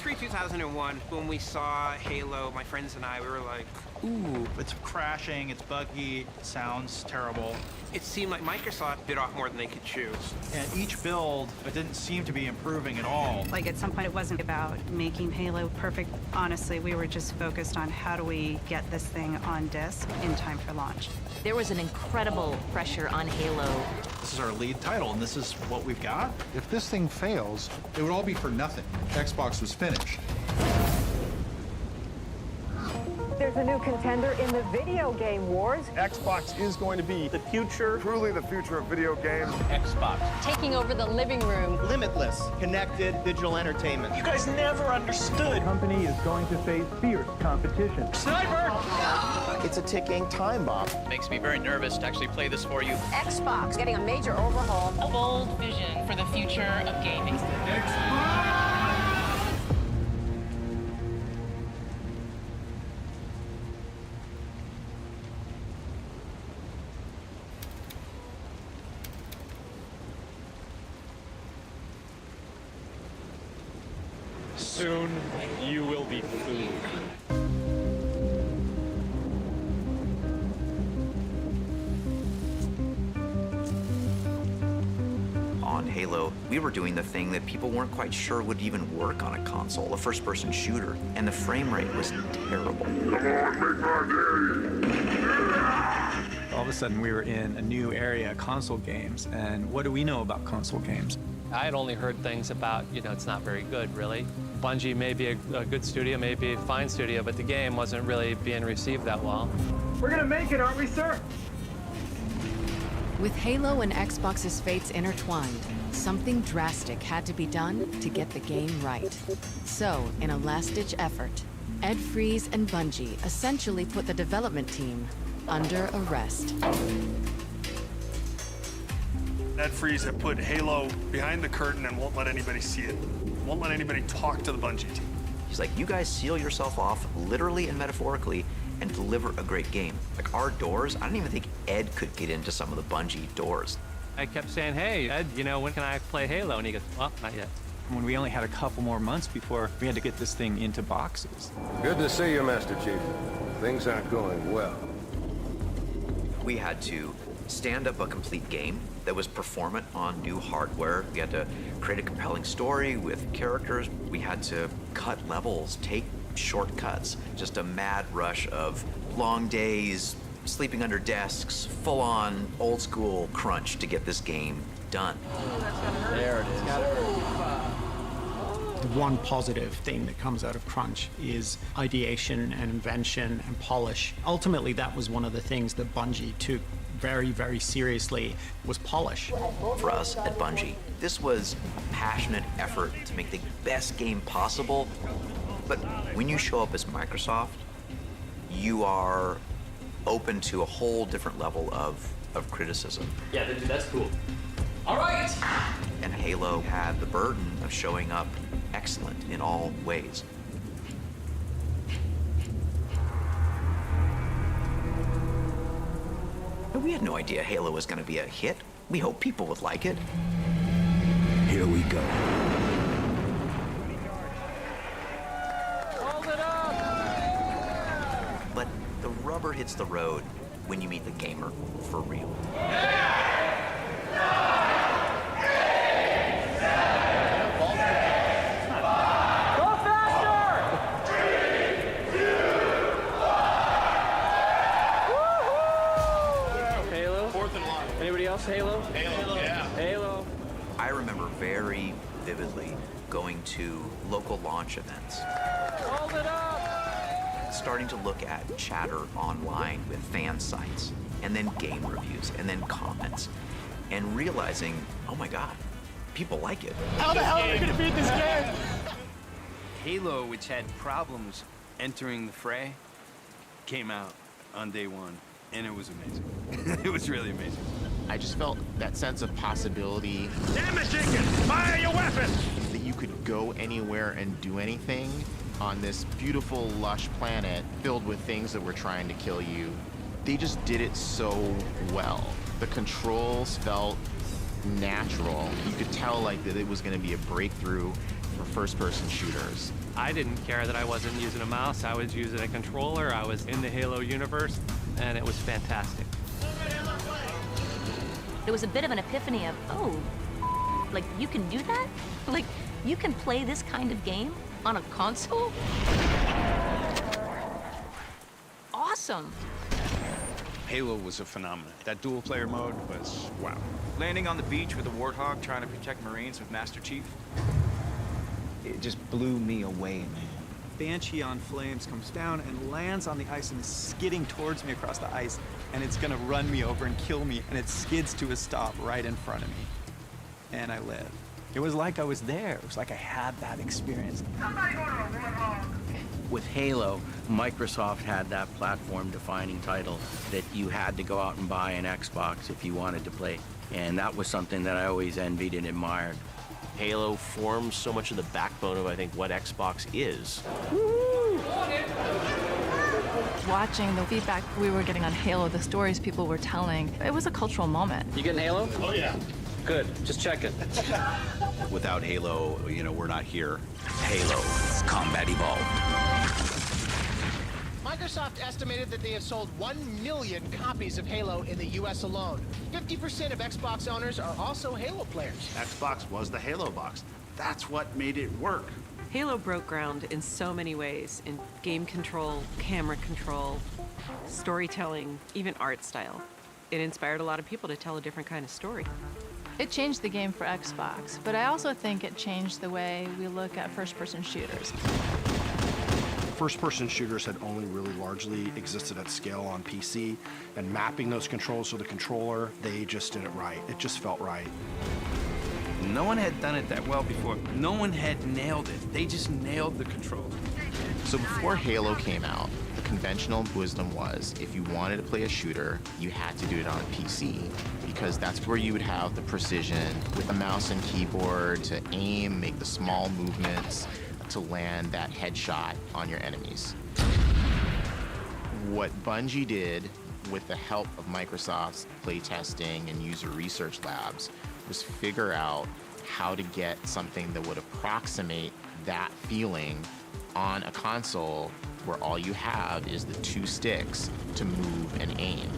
E3 2001, when we saw Halo, my friends and I, we were like, ooh, it's crashing, it's buggy, it sounds terrible. it seemed like Microsoft bit off more than they could chew. And each build, it didn't seem to be improving at all. Like at some point, it wasn't about making Halo perfect. Honestly, we were just focused on how do we get this thing on disc in time for launch. There was an incredible pressure on Halo. This is our lead title, and this is what we've got? If this thing fails, it would all be for nothing. Xbox was finished. There's a new contender in the video game wars. Xbox is going to be the future, truly the future of video games. Xbox. Taking over the living room. Limitless, connected digital entertainment. You guys never understood. The company is going to face fierce competition. Sniper! It's a ticking time bomb. Makes me very nervous to actually play this for you. Xbox getting a major overhaul. A bold vision for the future of gaming. Soon, you will be food. On Halo, we were doing the thing that people weren't quite sure would even work on a console, a first-person shooter, and the frame rate was terrible. Come on, make my day! All of a sudden, we were in a new area, console games, and what do we know about console games? I had only heard things about, it's not very good, really. Bungie may be a good studio, may be a fine studio, but the game wasn't really being received that well. We're gonna make it, aren't we, sir? With Halo and Xbox's fates intertwined, something drastic had to be done to get the game right. So, in a last-ditch effort, Ed Fries and Bungie essentially put the development team under arrest. Ed Fries had put Halo behind the curtain and won't let anybody see it. Won't let anybody talk to the Bungie team. He's like, you guys seal yourself off, literally and metaphorically, and deliver a great game. Like our doors, I don't even think Ed could get into some of the Bungie doors. I kept saying, hey, Ed, when can I play Halo? And he goes, well, not yet. When we only had a couple more months before we had to get this thing into boxes. Good to see you, Master Chief. Things aren't going well. We had to stand up a complete game that was performant on new hardware. We had to create a compelling story with characters. We had to cut levels, take shortcuts, just a mad rush of long days, sleeping under desks, full-on old-school crunch to get this game done. There it is. The one positive thing that comes out of crunch is ideation and invention and polish. Ultimately, that was one of the things that Bungie took very, very seriously, was polish. For us at Bungie, this was a passionate effort to make the best game possible. But when you show up as Microsoft, you are open to a whole different level of criticism. Yeah, that's cool. All right! And Halo had the burden of showing up excellent in all ways. But we had no idea Halo was going to be a hit. We hoped people would like it. Here we go. Hold it up! But the rubber hits the road when you meet the gamer for real. Halo? Halo, yeah. Halo. I remember very vividly going to local launch events. Hold it up! Starting to look at chatter online with fan sites, and then game reviews, and then comments, and realizing, oh my God, people like it. How the hell are we gonna beat this game? Halo, which had problems entering the fray, came out on day one, and it was amazing. It was really amazing. I just felt that sense of possibility. Damn it, Jenkins! Fire your weapon! That you could go anywhere and do anything on this beautiful, lush planet filled with things that were trying to kill you. They just did it so well. The controls felt natural. You could tell that it was going to be a breakthrough for first-person shooters. I didn't care that I wasn't using a mouse. I was using a controller. I was in the Halo universe, and it was fantastic. There was a bit of an epiphany of, oh, like you can do that? Like you can play this kind of game on a console? Awesome. Halo was a phenomenon. That dual-player mode was wow. Landing on the beach with a Warthog trying to protect Marines with Master Chief, it just blew me away, man. Banshee on flames comes down and lands on the ice and is skidding towards me across the ice, and it's gonna run me over and kill me, and it skids to a stop right in front of me. And I live. It was like I was there. It was like I had that experience. With Halo, Microsoft had that platform-defining title that you had to go out and buy an Xbox if you wanted to play. And that was something that I always envied and admired. Halo forms so much of the backbone of, I think, what Xbox is. Watching the feedback we were getting on Halo, the stories people were telling, it was a cultural moment. You getting Halo? Oh, yeah. Good, just checking. Without Halo, you know, we're not here. Halo, Combat Evolved. Microsoft estimated that they have sold 1 million copies of Halo in the US alone. 50% of Xbox owners are also Halo players. Xbox was the Halo box. That's what made it work. Halo broke ground in so many ways, in game control, camera control, storytelling, even art style. It inspired a lot of people to tell a different kind of story. It changed the game for Xbox, but I also think it changed the way we look at first-person shooters. First-person shooters had only really largely existed at scale on PC, and mapping those controls to the controller, they just did it right. It just felt right. No one had done it that well before. No one had nailed it. They just nailed the control. So before Halo came out, the conventional wisdom was if you wanted to play a shooter, you had to do it on a PC because that's where you would have the precision with a mouse and keyboard to aim, make the small movements to land that headshot on your enemies. What Bungie did with the help of Microsoft's playtesting and user research labs was figure out how to get something that would approximate that feeling on a console where all you have is the 2 sticks to move and aim.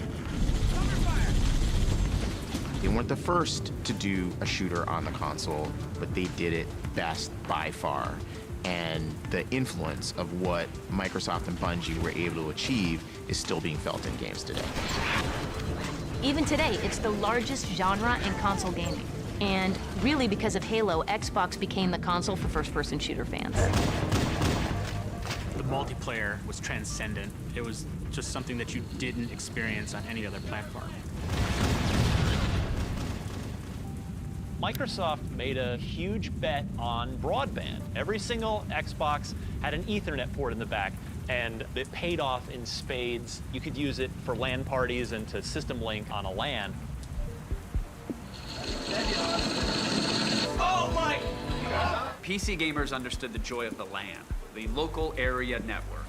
They weren't the first to do a shooter on the console, but they did it best by far. And the influence of what Microsoft and Bungie were able to achieve is still being felt in games today. Even today, it's the largest genre in console gaming. And really because of Halo, Xbox became the console for first-person shooter fans. The multiplayer was transcendent. It was just something that you didn't experience on any other platform. Microsoft made a huge bet on broadband. Every single Xbox had an Ethernet port in the back, and it paid off in spades. You could use it for LAN parties and to system link on a LAN. Oh my! PC gamers understood the joy of the LAN, the local area network.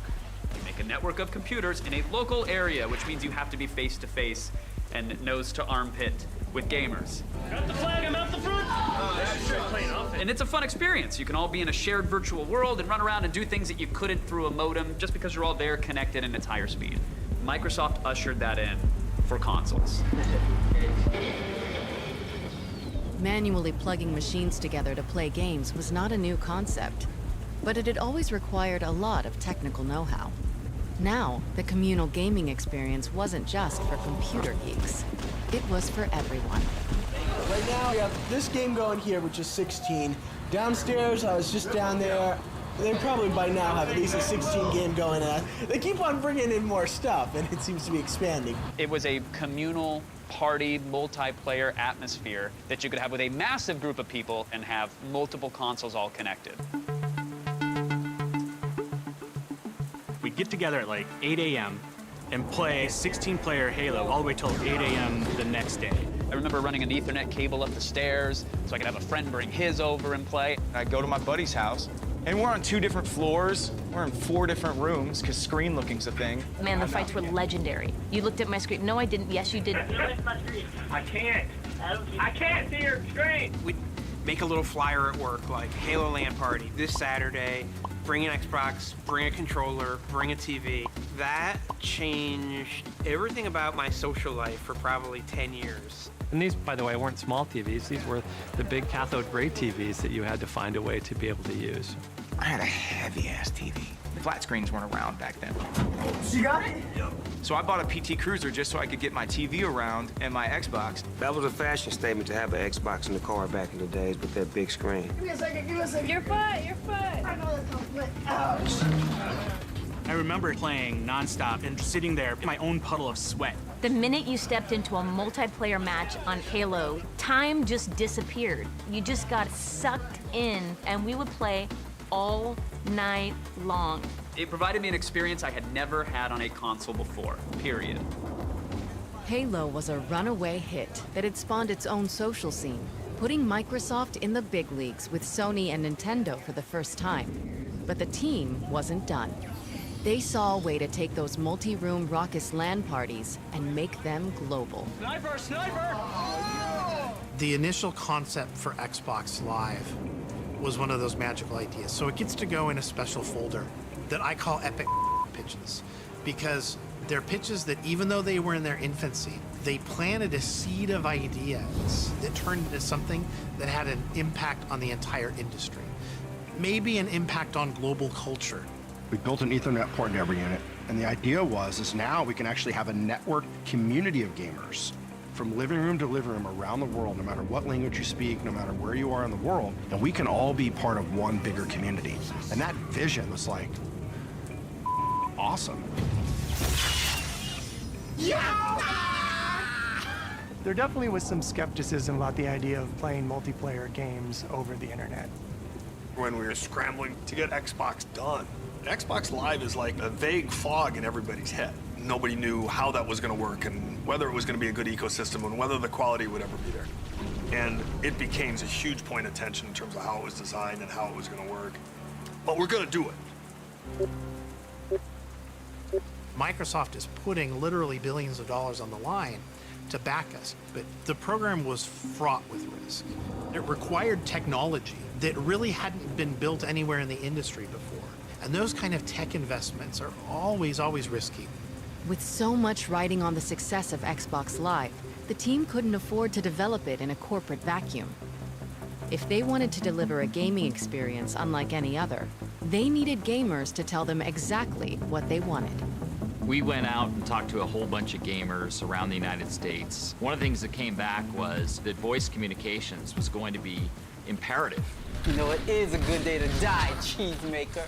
You make a network of computers in a local area, which means you have to be face-to-face and nose-to-armpit with gamers. Got the flag, I'm out the front! And it's a fun experience. You can all be in a shared virtual world and run around and do things that you couldn't through a modem just because you're all there connected and it's higher speed. Microsoft ushered that in for consoles. Manually plugging machines together to play games was not a new concept, but it had always required a lot of technical know-how. Now, the communal gaming experience wasn't just for computer geeks. It was for everyone. Right now, we have this game going here, which is 16. Downstairs, I was just down there. They probably by now have at least a 16 game going on. They keep on bringing in more stuff, and it seems to be expanding. It was a communal party, multiplayer atmosphere that you could have with a massive group of people and have multiple consoles all connected. We'd get together at like 8 a.m. and play 16-player Halo all the way till 8 a.m. the next day. I remember running an Ethernet cable up the stairs so I could have a friend bring his over and play. I'd go to my buddy's house, and we're on 2 different floors. We're in 4 different rooms, because screen looking's a thing. Man, the fights were legendary. You looked at my screen. No, I didn't. Yes, you did. I can't. I can't see your screen. make a little flyer at work, like Halo LAN party this Saturday. Bring an Xbox, bring a controller, bring a TV. That changed everything about my social life for probably 10 years. And these, by the way, weren't small TVs. These were the big cathode ray TVs that you had to find a way to be able to use. I had a heavy-ass TV. Flat screens weren't around back then. You got it? Yep. So I bought a PT Cruiser just so I could get my TV around and my Xbox. That was a fashion statement to have an Xbox in the car back in the days with that big screen. Give me a second, give me a second. Your foot. I know that's a foot. Ouch. I remember playing nonstop and sitting there in my own puddle of sweat. The minute you stepped into a multiplayer match on Halo, time just disappeared. You just got sucked in, and we would play all night long. It provided me an experience I had never had on a console before, period. Halo was a runaway hit that had spawned its own social scene, putting Microsoft in the big leagues with Sony and Nintendo for the first time. But the team wasn't done. They saw a way to take those multi-room raucous LAN parties and make them global. Sniper, sniper! The initial concept for Xbox Live was one of those magical ideas. So it gets to go in a special folder that I call epic pitches, because they're pitches that, even though they were in their infancy, they planted a seed of ideas that turned into something that had an impact on the entire industry. Maybe an impact on global culture. We built an Ethernet port in every unit, and the idea is now we can actually have a network community of gamers from living room to living room around the world, no matter what language you speak, no matter where you are in the world, and we can all be part of one bigger community. And that vision was like, awesome. There definitely was some skepticism about the idea of playing multiplayer games over the internet. When we were scrambling to get Xbox done, Xbox Live is like a vague fog in everybody's head. Nobody knew how that was going to work and whether it was going to be a good ecosystem and whether the quality would ever be there. And it became a huge point of tension in terms of how it was designed and how it was going to work. But we're going to do it. Microsoft is putting literally billions of dollars on the line to back us, but the program was fraught with risk. It required technology that really hadn't been built anywhere in the industry before. And those kind of tech investments are always risky. With so much riding on the success of Xbox Live, the team couldn't afford to develop it in a corporate vacuum. If they wanted to deliver a gaming experience unlike any other, they needed gamers to tell them exactly what they wanted. We went out and talked to a whole bunch of gamers around the United States. One of the things that came back was that voice communications was going to be imperative. You know, it is a good day to die, cheesemaker.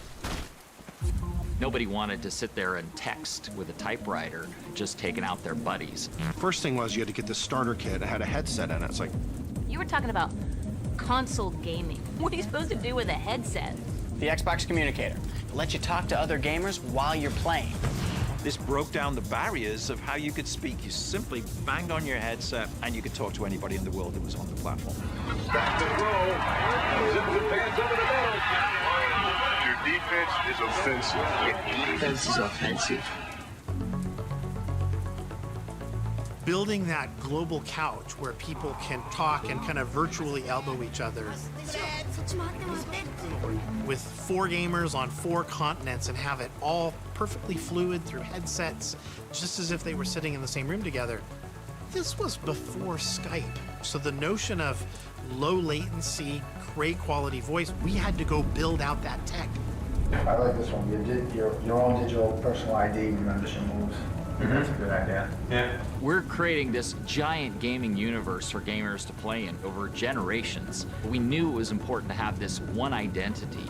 Nobody wanted to sit there and text with a typewriter, just taking out their buddies. First thing was you had to get this starter kit that had a headset in it. It's like, You were talking about console gaming. What are you supposed to do with a headset? The Xbox Communicator. It lets you talk to other gamers while you're playing. This broke down the barriers of how you could speak. You simply banged on your headset and you could talk to anybody in the world that was on the platform. Back to throw. Zip the pants over the middle. Your defense is offensive. Your defense is offensive. Building that global couch where people can talk and kind of virtually elbow each other with 4 gamers on 4 continents and have it all perfectly fluid through headsets, just as if they were sitting in the same room together. This was before Skype. So the notion of low latency, great quality voice, we had to go build out that tech. I like this one. Your own digital personal ID remembers your moves. That's a good idea. Yeah. We're creating this giant gaming universe for gamers to play in over generations. We knew it was important to have this one identity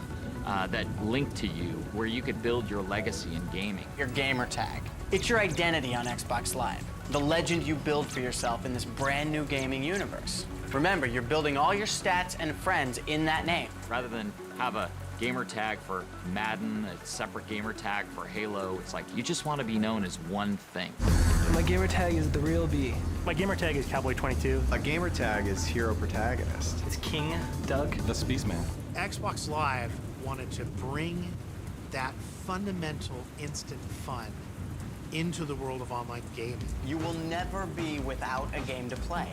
that linked to you, where you could build your legacy in gaming. Your gamer tag. It's your identity on Xbox Live. The legend you build for yourself in this brand new gaming universe. Remember, you're building all your stats and friends in that name. Rather than have a gamer tag for Madden, a separate gamer tag for Halo, it's like you just want to be known as one thing. My gamer tag is the real B. My gamer tag is Cowboy22. A gamer tag is Hero Protagonist. It's King Doug. The Spaceman. Xbox Live wanted to bring that fundamental instant fun into the world of online gaming. You will never be without a game to play,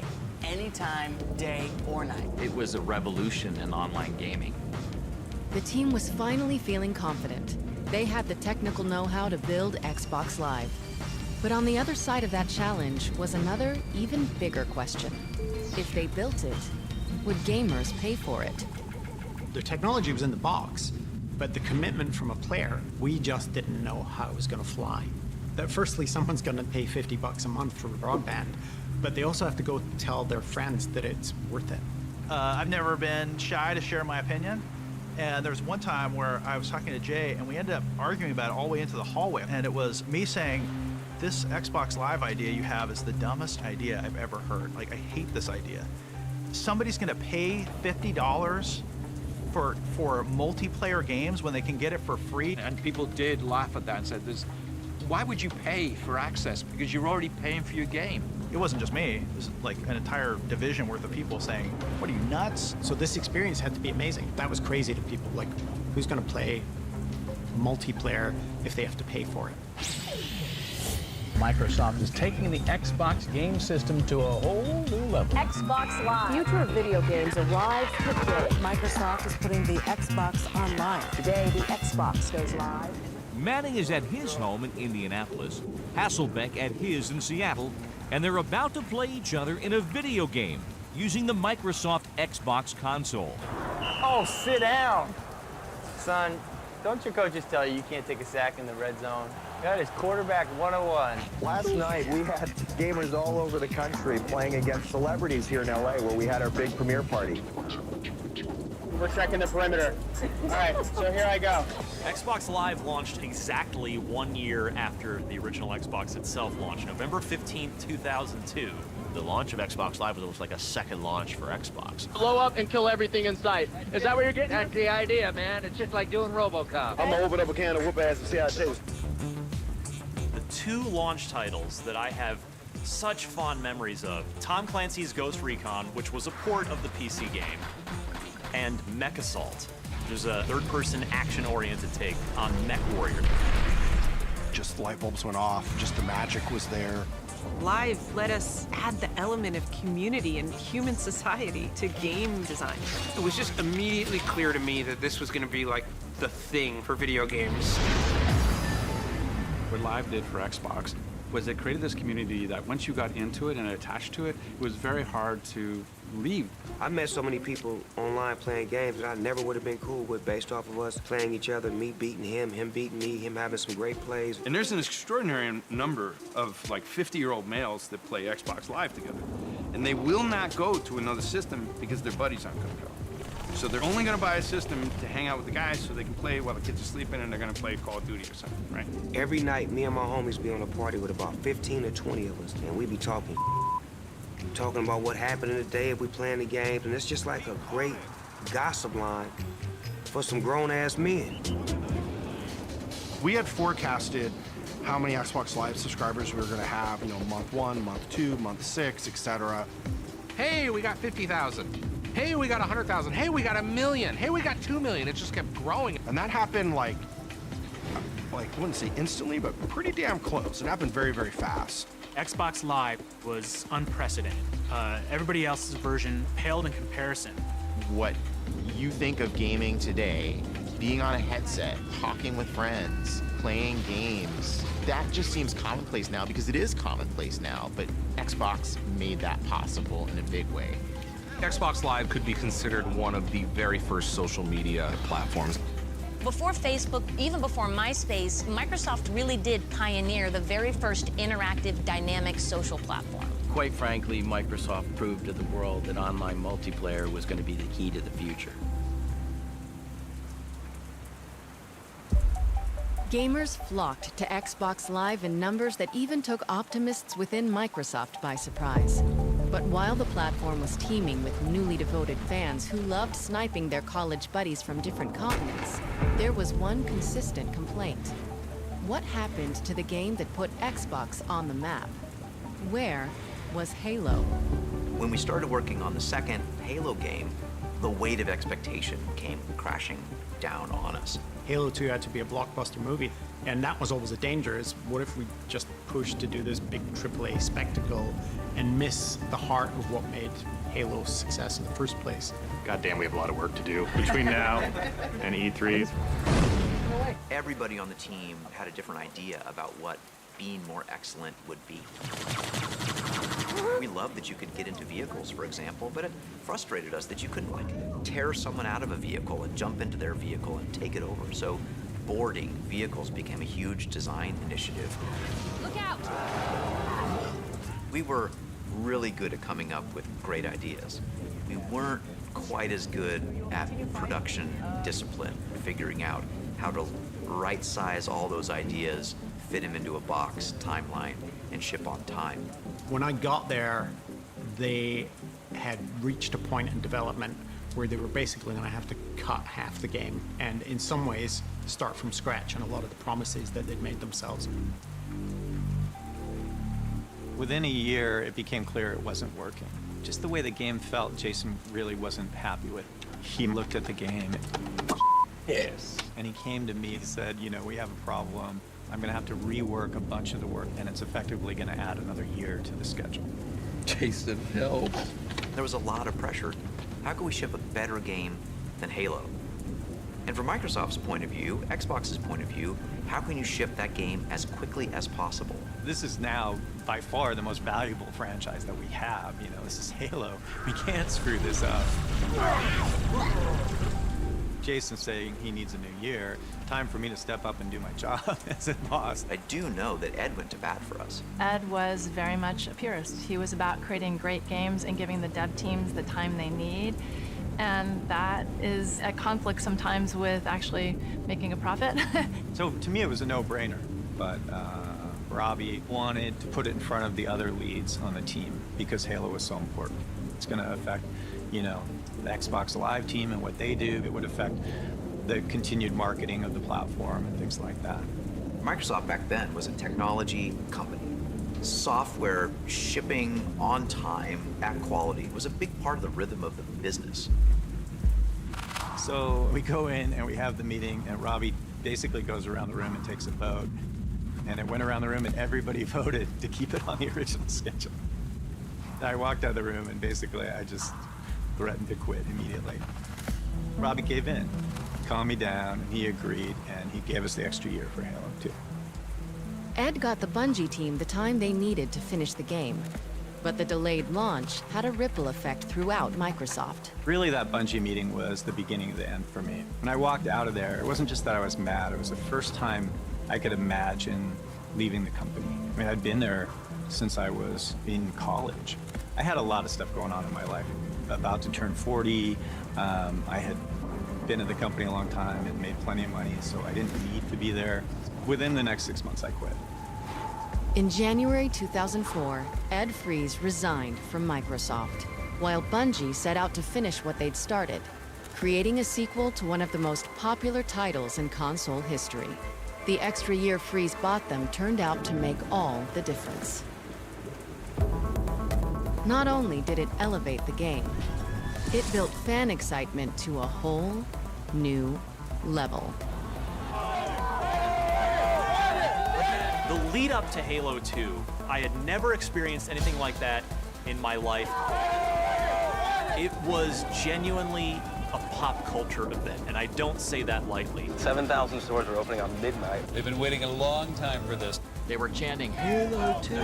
anytime, day or night. It was a revolution in online gaming. The team was finally feeling confident. They had the technical know-how to build Xbox Live. But on the other side of that challenge was another, even bigger question. If they built it, would gamers pay for it? The technology was in the box, but the commitment from a player, we just didn't know how it was going to fly. That firstly, someone's going to pay $50 a month for broadband, but they also have to go tell their friends that it's worth it. I've never been shy to share my opinion. And there was one time where I was talking to Jay, and we ended up arguing about it all the way into the hallway. And it was me saying, this Xbox Live idea you have is the dumbest idea I've ever heard. Like, I hate this idea. Somebody's going to pay $50 for multiplayer games when they can get it for free. And people did laugh at that and said, why would you pay for access? Because you're already paying for your game. It wasn't just me. It was like an entire division worth of people saying, what are you, nuts? So this experience had to be amazing. That was crazy to people. Like, who's going to play multiplayer if they have to pay for it? Microsoft is taking the Xbox game system to a whole new level. Xbox Live. The future of video games arrives today. Microsoft is putting the Xbox online. Today, the Xbox goes live. Manning is at his home in Indianapolis, Hasselbeck at his in Seattle, and they're about to play each other in a video game using the Microsoft Xbox console. Oh, sit down. Son, don't your coaches tell you can't take a sack in the red zone? That is quarterback 101. Last night, we had gamers all over the country playing against celebrities here in LA where we had our big premiere party. We're checking the perimeter. All right, so here I go. Xbox Live launched exactly 1 year after the original Xbox itself launched, November 15th, 2002. The launch of Xbox Live was almost like a second launch for Xbox. Blow up and kill everything in sight. Is that what you're getting? That's the idea, man. It's just like doing RoboCop. I'm gonna open up a can of whoop ass and see how it tastes. The two launch titles that I have such fond memories of, Tom Clancy's Ghost Recon, which was a port of the PC game, and Mech Assault, which is a third-person action-oriented take on Mech Warrior. Just light bulbs went off, just the magic was there. Live let us add the element of community and human society to game design. It was just immediately clear to me that this was going to be like the thing for video games. What Live did for Xbox was it created this community that once you got into it and attached to it, it was very hard to leave. I met so many people online playing games that I never would have been cool with based off of us playing each other, me beating him beating me, him having some great plays. And there's an extraordinary number of like 50-year-old males that play Xbox Live together. And they will not go to another system because their buddies aren't gonna go. So they're only gonna buy a system to hang out with the guys so they can play while the kids are sleeping and they're gonna play Call of Duty or something, right? Every night, me and my homies be on a party with about 15 or 20 of us, and we be talking about what happened in the day if we playing the games, and it's just like a great gossip line for some grown-ass men. We had forecasted how many Xbox Live subscribers we were gonna have, you know, month 1, month 2, month 6, etc. Hey, we got 50,000. Hey, we got 100,000. Hey, we got 1 million. Hey, we got 2 million. It just kept growing. And that happened like I wouldn't say instantly, but pretty damn close. It happened very, very fast. Xbox Live was unprecedented. Everybody else's version paled in comparison. What you think of gaming today, being on a headset, talking with friends, playing games, that just seems commonplace now because it is commonplace now, but Xbox made that possible in a big way. Xbox Live could be considered one of the very first social media platforms. Before Facebook, even before MySpace, Microsoft really did pioneer the very first interactive, dynamic social platform. Quite frankly, Microsoft proved to the world that online multiplayer was going to be the key to the future. Gamers flocked to Xbox Live in numbers that even took optimists within Microsoft by surprise. But while the platform was teeming with newly devoted fans who loved sniping their college buddies from different continents, there was one consistent complaint. What happened to the game that put Xbox on the map? Where was Halo? When we started working on the second Halo game, the weight of expectation came crashing down on us. Halo 2 had to be a blockbuster movie, and that was always a danger, is what if we just pushed to do this big AAA spectacle and miss the heart of what made Halo a success in the first place? God damn, we have a lot of work to do between now and E3. Everybody on the team had a different idea about what being more excellent would be. We loved that you could get into vehicles, for example, but it frustrated us that you couldn't, like, tear someone out of a vehicle and jump into their vehicle and take it over. So boarding vehicles became a huge design initiative. Look out! We were really good at coming up with great ideas. We weren't quite as good at production discipline, figuring out how to right-size all those ideas, fit them into a box, timeline, and ship on time. When I got there, they had reached a point in development where they were basically going to have to cut half the game and in some ways start from scratch on a lot of the promises that they'd made themselves. Within a year, it became clear it wasn't working. Just the way the game felt, Jason really wasn't happy with. He looked at the game. Yes. And he came to me and said, you know, we have a problem. I'm going to have to rework a bunch of the work, and it's effectively going to add another year to the schedule. Jason, help. There was a lot of pressure. How can we ship a better game than Halo? And from Microsoft's point of view, Xbox's point of view, how can you ship that game as quickly as possible? This is now by far the most valuable franchise that we have. You know, this is Halo. We can't screw this up. Jason's saying he needs a new year. Time for me to step up and do my job as a boss. I do know that Ed went to bat for us. Ed was very much a purist. He was about creating great games and giving the dev teams the time they need. And that is at conflict sometimes with actually making a profit. So to me, it was a no-brainer. But Robbie wanted to put it in front of the other leads on the team because Halo was so important. It's going to affect, you know, the Xbox Live team and what they do. It would affect the continued marketing of the platform and things like that. Microsoft back then was a technology company. Software shipping on time at quality was a big part of the rhythm of the business. So we go in and we have the meeting, and Robbie basically goes around the room and takes a vote. And it went around the room and everybody voted to keep it on the original schedule. I walked out of the room and basically I just threatened to quit immediately. Robbie gave in, calmed me down, and he agreed, and he gave us the extra year for Halo 2. Ed got the Bungie team the time they needed to finish the game, but the delayed launch had a ripple effect throughout Microsoft. Really, that Bungie meeting was the beginning of the end for me. When I walked out of there, it wasn't just that I was mad, it was the first time I could imagine leaving the company. I mean, I'd been there since I was in college. I had a lot of stuff going on in my life. About to turn 40, I had been at the company a long time and made plenty of money, so I didn't need to be there. Within the next 6 months, I quit. In January 2004, Ed Fries resigned from Microsoft, while Bungie set out to finish what they'd started, creating a sequel to one of the most popular titles in console history. The extra year Fries bought them turned out to make all the difference. Not only did it elevate the game, it built fan excitement to a whole new level. The lead up to Halo 2, I had never experienced anything like that in my life. It was genuinely a pop culture event, and I don't say that lightly. 7,000 stores are opening on midnight. They've been waiting a long time for this. They were chanting, Halo 2!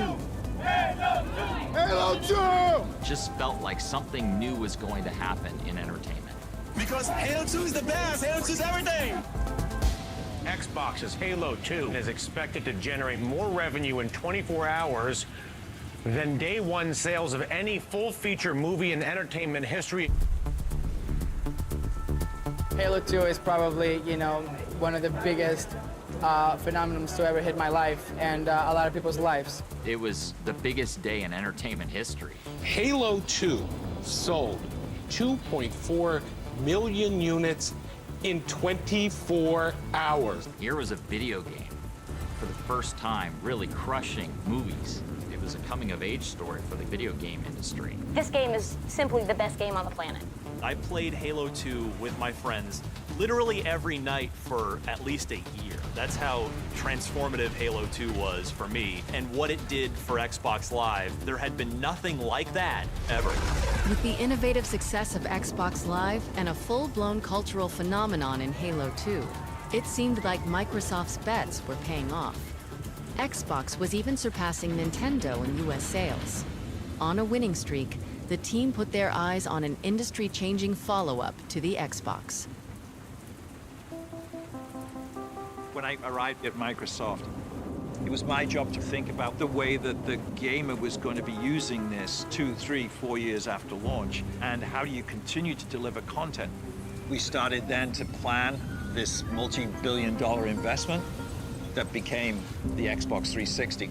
Halo 2! Just felt like something new was going to happen in entertainment. Because Halo 2 is the best! Halo 2 is everything! Xbox's Halo 2 is expected to generate more revenue in 24 hours than day one sales of any full-feature movie in entertainment history. Halo 2 is probably, you know, one of the biggest phenomenons to ever hit my life and a lot of people's lives. It was the biggest day in entertainment history. Halo 2 sold 2.4 million units in 24 hours. Here was a video game, for the first time, really crushing movies. It is a coming-of-age story for the video game industry. This game is simply the best game on the planet. I played Halo 2 with my friends literally every night for at least a year. That's how transformative Halo 2 was for me and what it did for Xbox Live. There had been nothing like that ever. With the innovative success of Xbox Live and a full-blown cultural phenomenon in Halo 2, it seemed like Microsoft's bets were paying off. Xbox was even surpassing Nintendo in US sales. On a winning streak, the team put their eyes on an industry-changing follow-up to the Xbox. When I arrived at Microsoft, it was my job to think about the way that the gamer was going to be using this 2, 3, 4 years after launch, and how do you continue to deliver content. We started then to plan this multi-billion-dollar investment that became the Xbox 360.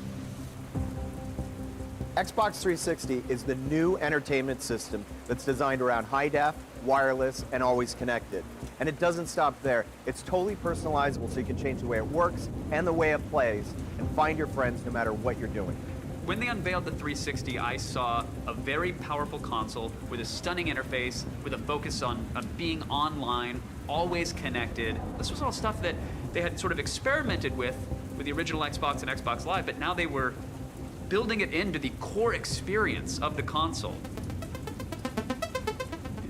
Xbox 360 is the new entertainment system that's designed around high def, wireless, and always connected. And it doesn't stop there. It's totally personalizable, so you can change the way it works and the way it plays and find your friends no matter what you're doing. When they unveiled the 360, I saw a very powerful console with a stunning interface, with a focus on being online, always connected. This was all stuff that they had sort of experimented with the original Xbox and Xbox Live, but now they were building it into the core experience of the console.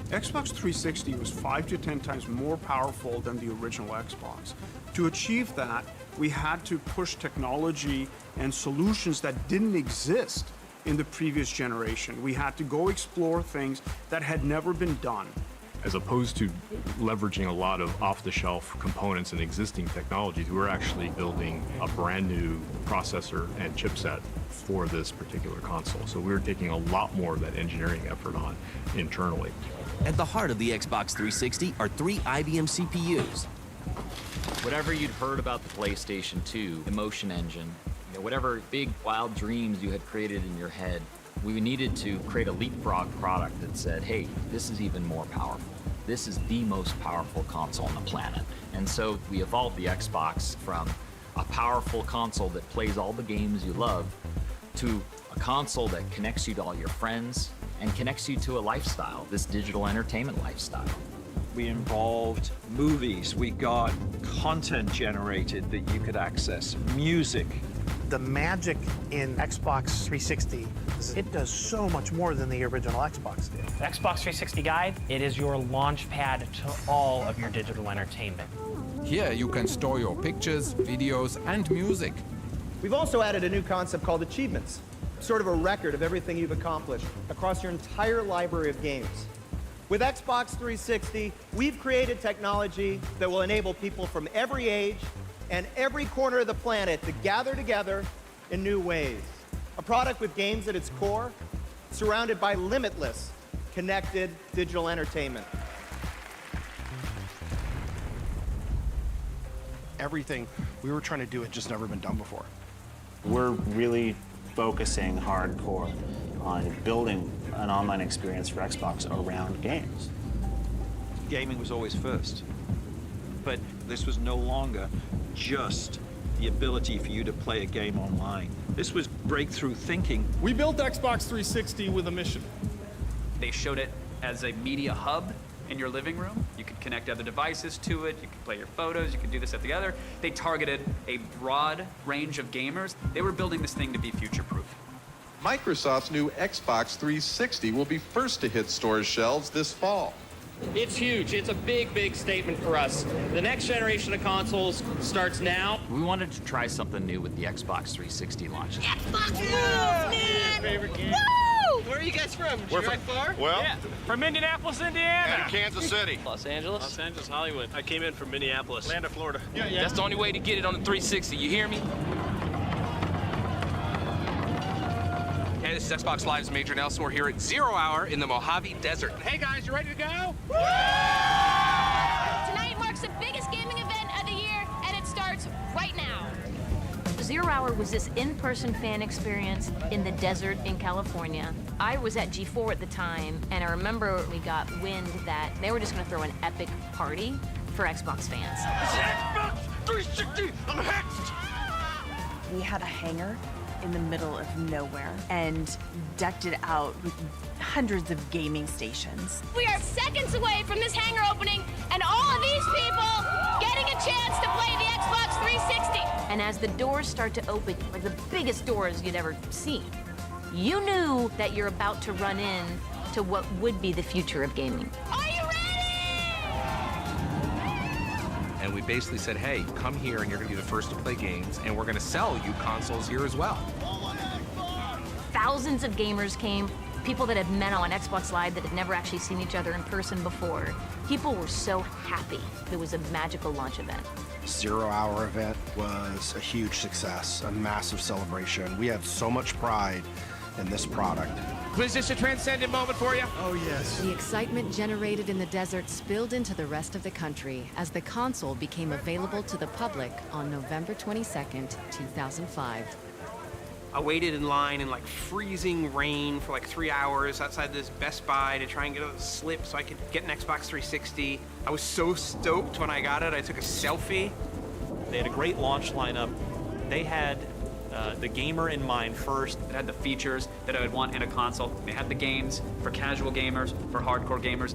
Xbox 360 was 5 to 10 times more powerful than the original Xbox. To achieve that, we had to push technology and solutions that didn't exist in the previous generation. We had to go explore things that had never been done. As opposed to leveraging a lot of off-the-shelf components and existing technologies, we're actually building a brand new processor and chipset for this particular console. So we're taking a lot more of that engineering effort on internally. At the heart of the Xbox 360 are 3 IBM CPUs. Whatever you'd heard about the PlayStation 2 emotion engine, whatever big wild dreams you had created in your head, we needed to create a leapfrog product that said, hey, this is even more powerful. This is the most powerful console on the planet. And so we evolved the Xbox from a powerful console that plays all the games you love to a console that connects you to all your friends and connects you to a lifestyle, this digital entertainment lifestyle. We involved movies, we got content generated that you could access, music. The magic in Xbox 360 is it does so much more than the original Xbox did. The Xbox 360 Guide, it is your launch pad to all of your digital entertainment. Here you can store your pictures, videos, and music. We've also added a new concept called achievements, sort of a record of everything you've accomplished across your entire library of games. With Xbox 360, we've created technology that will enable people from every age and every corner of the planet to gather together in new ways. A product with games at its core, surrounded by limitless, connected digital entertainment. Everything we were trying to do had just never been done before. We're really focusing hardcore on building an online experience for Xbox around games. Gaming was always first, but this was no longer just the ability for you to play a game online. This was breakthrough thinking. We built Xbox 360 with a mission. They showed it as a media hub in your living room. You could connect other devices to it, you could play your photos, you could do this, that, the other. They targeted a broad range of gamers. They were building this thing to be future-proof. Microsoft's new Xbox 360 will be first to hit stores' shelves this fall. It's huge. It's a big, big statement for us. The next generation of consoles starts now. We wanted to try something new with the Xbox 360 launch. Xbox moves, man! Favorite game. Woo! Where are you guys from? Did you drive far? Well, yeah. From Indianapolis, Indiana. And Kansas City. Los Angeles, Hollywood. I came in from Minneapolis. Land of Florida. Yeah. That's the only way to get it on the 360. You hear me? Hey, this is Xbox Live's Major Nelson. We're here at 0 Hour in the Mojave Desert. Hey guys, you ready to go? Tonight marks the biggest gaming event of the year, and it starts right now. 0 Hour was this in-person fan experience in the desert in California. I was at G4 at the time, and I remember we got wind that they were just going to throw an epic party for Xbox fans. This is Xbox 360! I'm hexed! We had a hangar in the middle of nowhere and decked it out with hundreds of gaming stations. We are seconds away from this hangar opening and all of these people getting a chance to play the Xbox 360. And as the doors start to open, like the biggest doors you'd ever seen, you knew that you're about to run in to what would be the future of gaming. Are you ready? And we basically said, hey, come here and you're gonna be the first to play games, and we're gonna sell you consoles here as well. Thousands of gamers came, people that had met on Xbox Live that had never actually seen each other in person before. People were so happy. It was a magical launch event. 0 Hour event was a huge success, a massive celebration. We had so much pride in this product. Was this a transcendent moment for you? Oh, yes. The excitement generated in the desert spilled into the rest of the country as the console became available to the public on November 22nd, 2005. I waited in line in like freezing rain for like 3 hours outside this Best Buy to try and get a slip so I could get an Xbox 360. I was so stoked when I got it. I took a selfie. They had a great launch lineup. They had the gamer in mind first. It had the features that I would want in a console. They had the games for casual gamers, for hardcore gamers.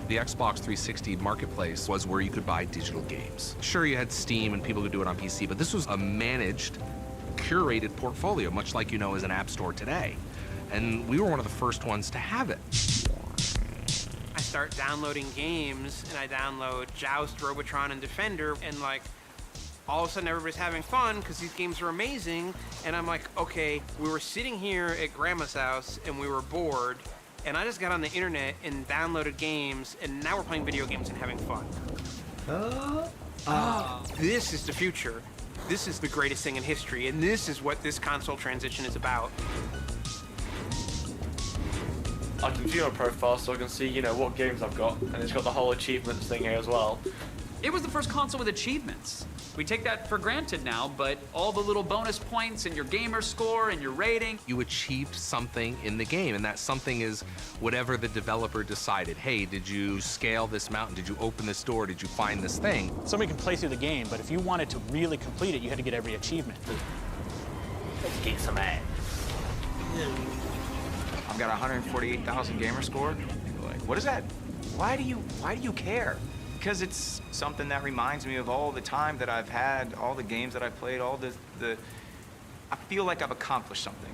The Xbox 360 marketplace was where you could buy digital games. Sure, you had Steam and people could do it on PC, but this was a managed, curated portfolio, much like as an app store today. And we were one of the first ones to have it. I start downloading games and I download Joust, Robotron, and Defender, and like all of a sudden everybody's having fun because these games are amazing. And I'm like, okay, we were sitting here at Grandma's house and we were bored, and I just got on the internet and downloaded games, and now we're playing video games and having fun. This is the future. This is the greatest thing in history, and this is what this console transition is about. I can view my profile so I can see, what games I've got, and it's got the whole achievements thing here as well. It was the first console with achievements. We take that for granted now, but all the little bonus points and your gamer score and your rating. You achieved something in the game, and that something is whatever the developer decided. Hey, did you scale this mountain? Did you open this door? Did you find this thing? Somebody can play through the game, but if you wanted to really complete it, you had to get every achievement. Let's get some ass. I've got 148,000 gamer score. Like, what is that? Why do you care? Because it's something that reminds me of all the time that I've had, all the games that I've played, all I feel like I've accomplished something.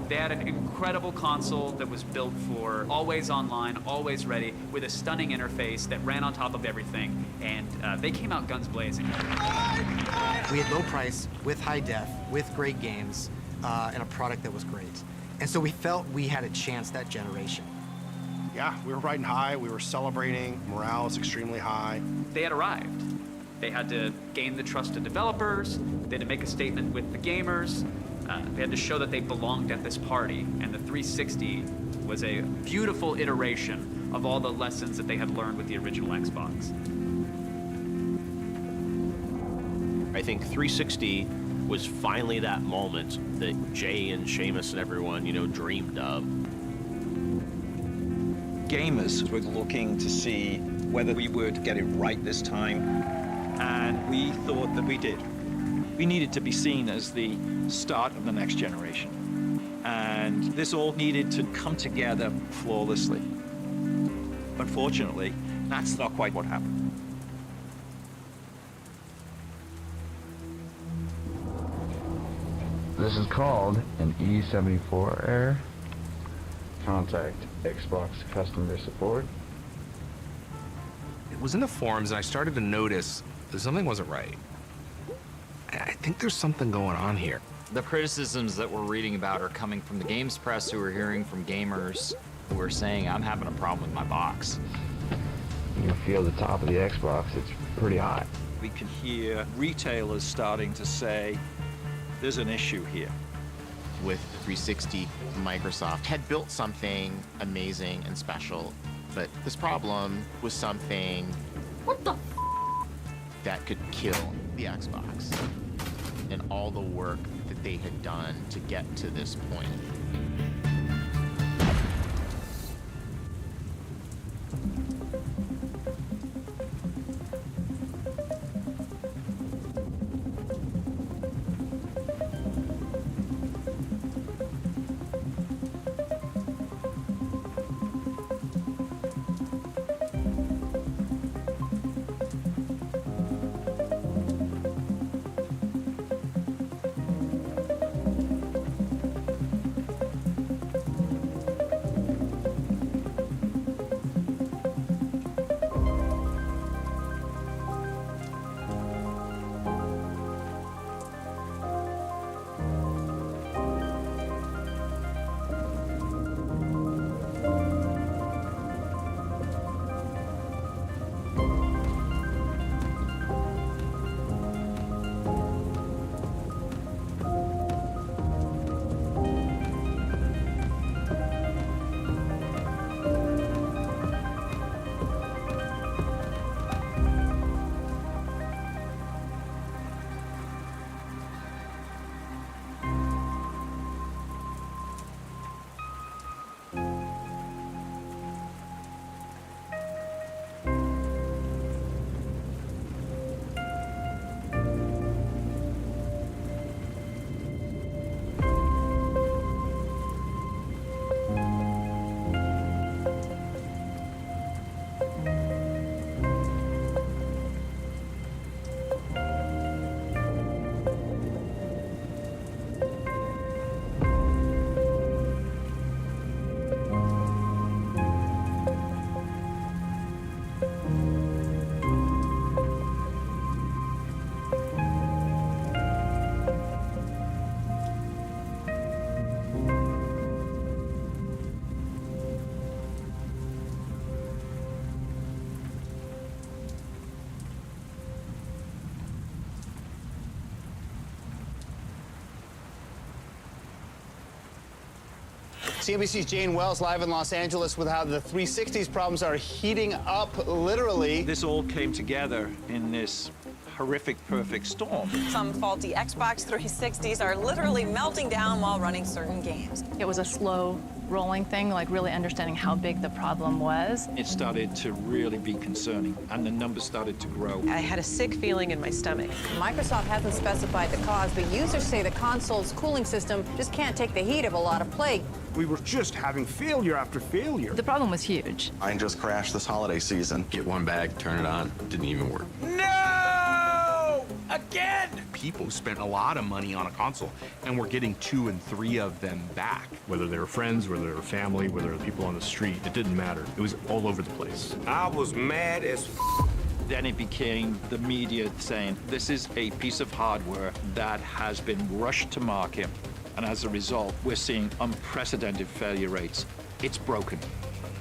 They had an incredible console that was built for always online, always ready, with a stunning interface that ran on top of everything, and they came out guns blazing. We had low price, with high def, with great games, and a product that was great. And so we felt we had a chance that generation. Yeah, we were riding high, we were celebrating, morale was extremely high. They had arrived. They had to gain the trust of developers, they had to make a statement with the gamers, they had to show that they belonged at this party, and the 360 was a beautiful iteration of all the lessons that they had learned with the original Xbox. I think 360 was finally that moment that Jay and Seamus and everyone, dreamed of. Gamers were looking to see whether we would get it right this time, and we thought that we did. We needed to be seen as the start of the next generation, and this all needed to come together flawlessly. Unfortunately, that's not quite what happened. This is called an E74 error. Contact Xbox customer support. It was in the forums, and I started to notice that something wasn't right. I think there's something going on here. The criticisms that we're reading about are coming from the games press, who are hearing from gamers who are saying, I'm having a problem with my box. You can feel the top of the Xbox, it's pretty hot. We can hear retailers starting to say, there's an issue here. With 360, Microsoft had built something amazing and special, but this problem was something that could kill the Xbox and all the work that they had done to get to this point. CNBC's Jane Wells live in Los Angeles with how the 360's problems are heating up, literally. This all came together in this horrific perfect storm. Some faulty Xbox 360s are literally melting down while running certain games. It was a slow rolling thing, like really understanding how big the problem was. It started to really be concerning, and the numbers started to grow. I had a sick feeling in my stomach. Microsoft hasn't specified the cause, but users say the console's cooling system just can't take the heat of a lot of play. We were just having failure after failure. The problem was huge. I just crashed this holiday season. Get one bag, turn it on, didn't even work. No! Again! People spent a lot of money on a console, and we're getting 2 and 3 of them back. Whether they were friends, whether they were family, whether they were people on the street, it didn't matter. It was all over the place. I was mad as Then it became the media saying, this is a piece of hardware that has been rushed to market, and as a result, we're seeing unprecedented failure rates. It's broken.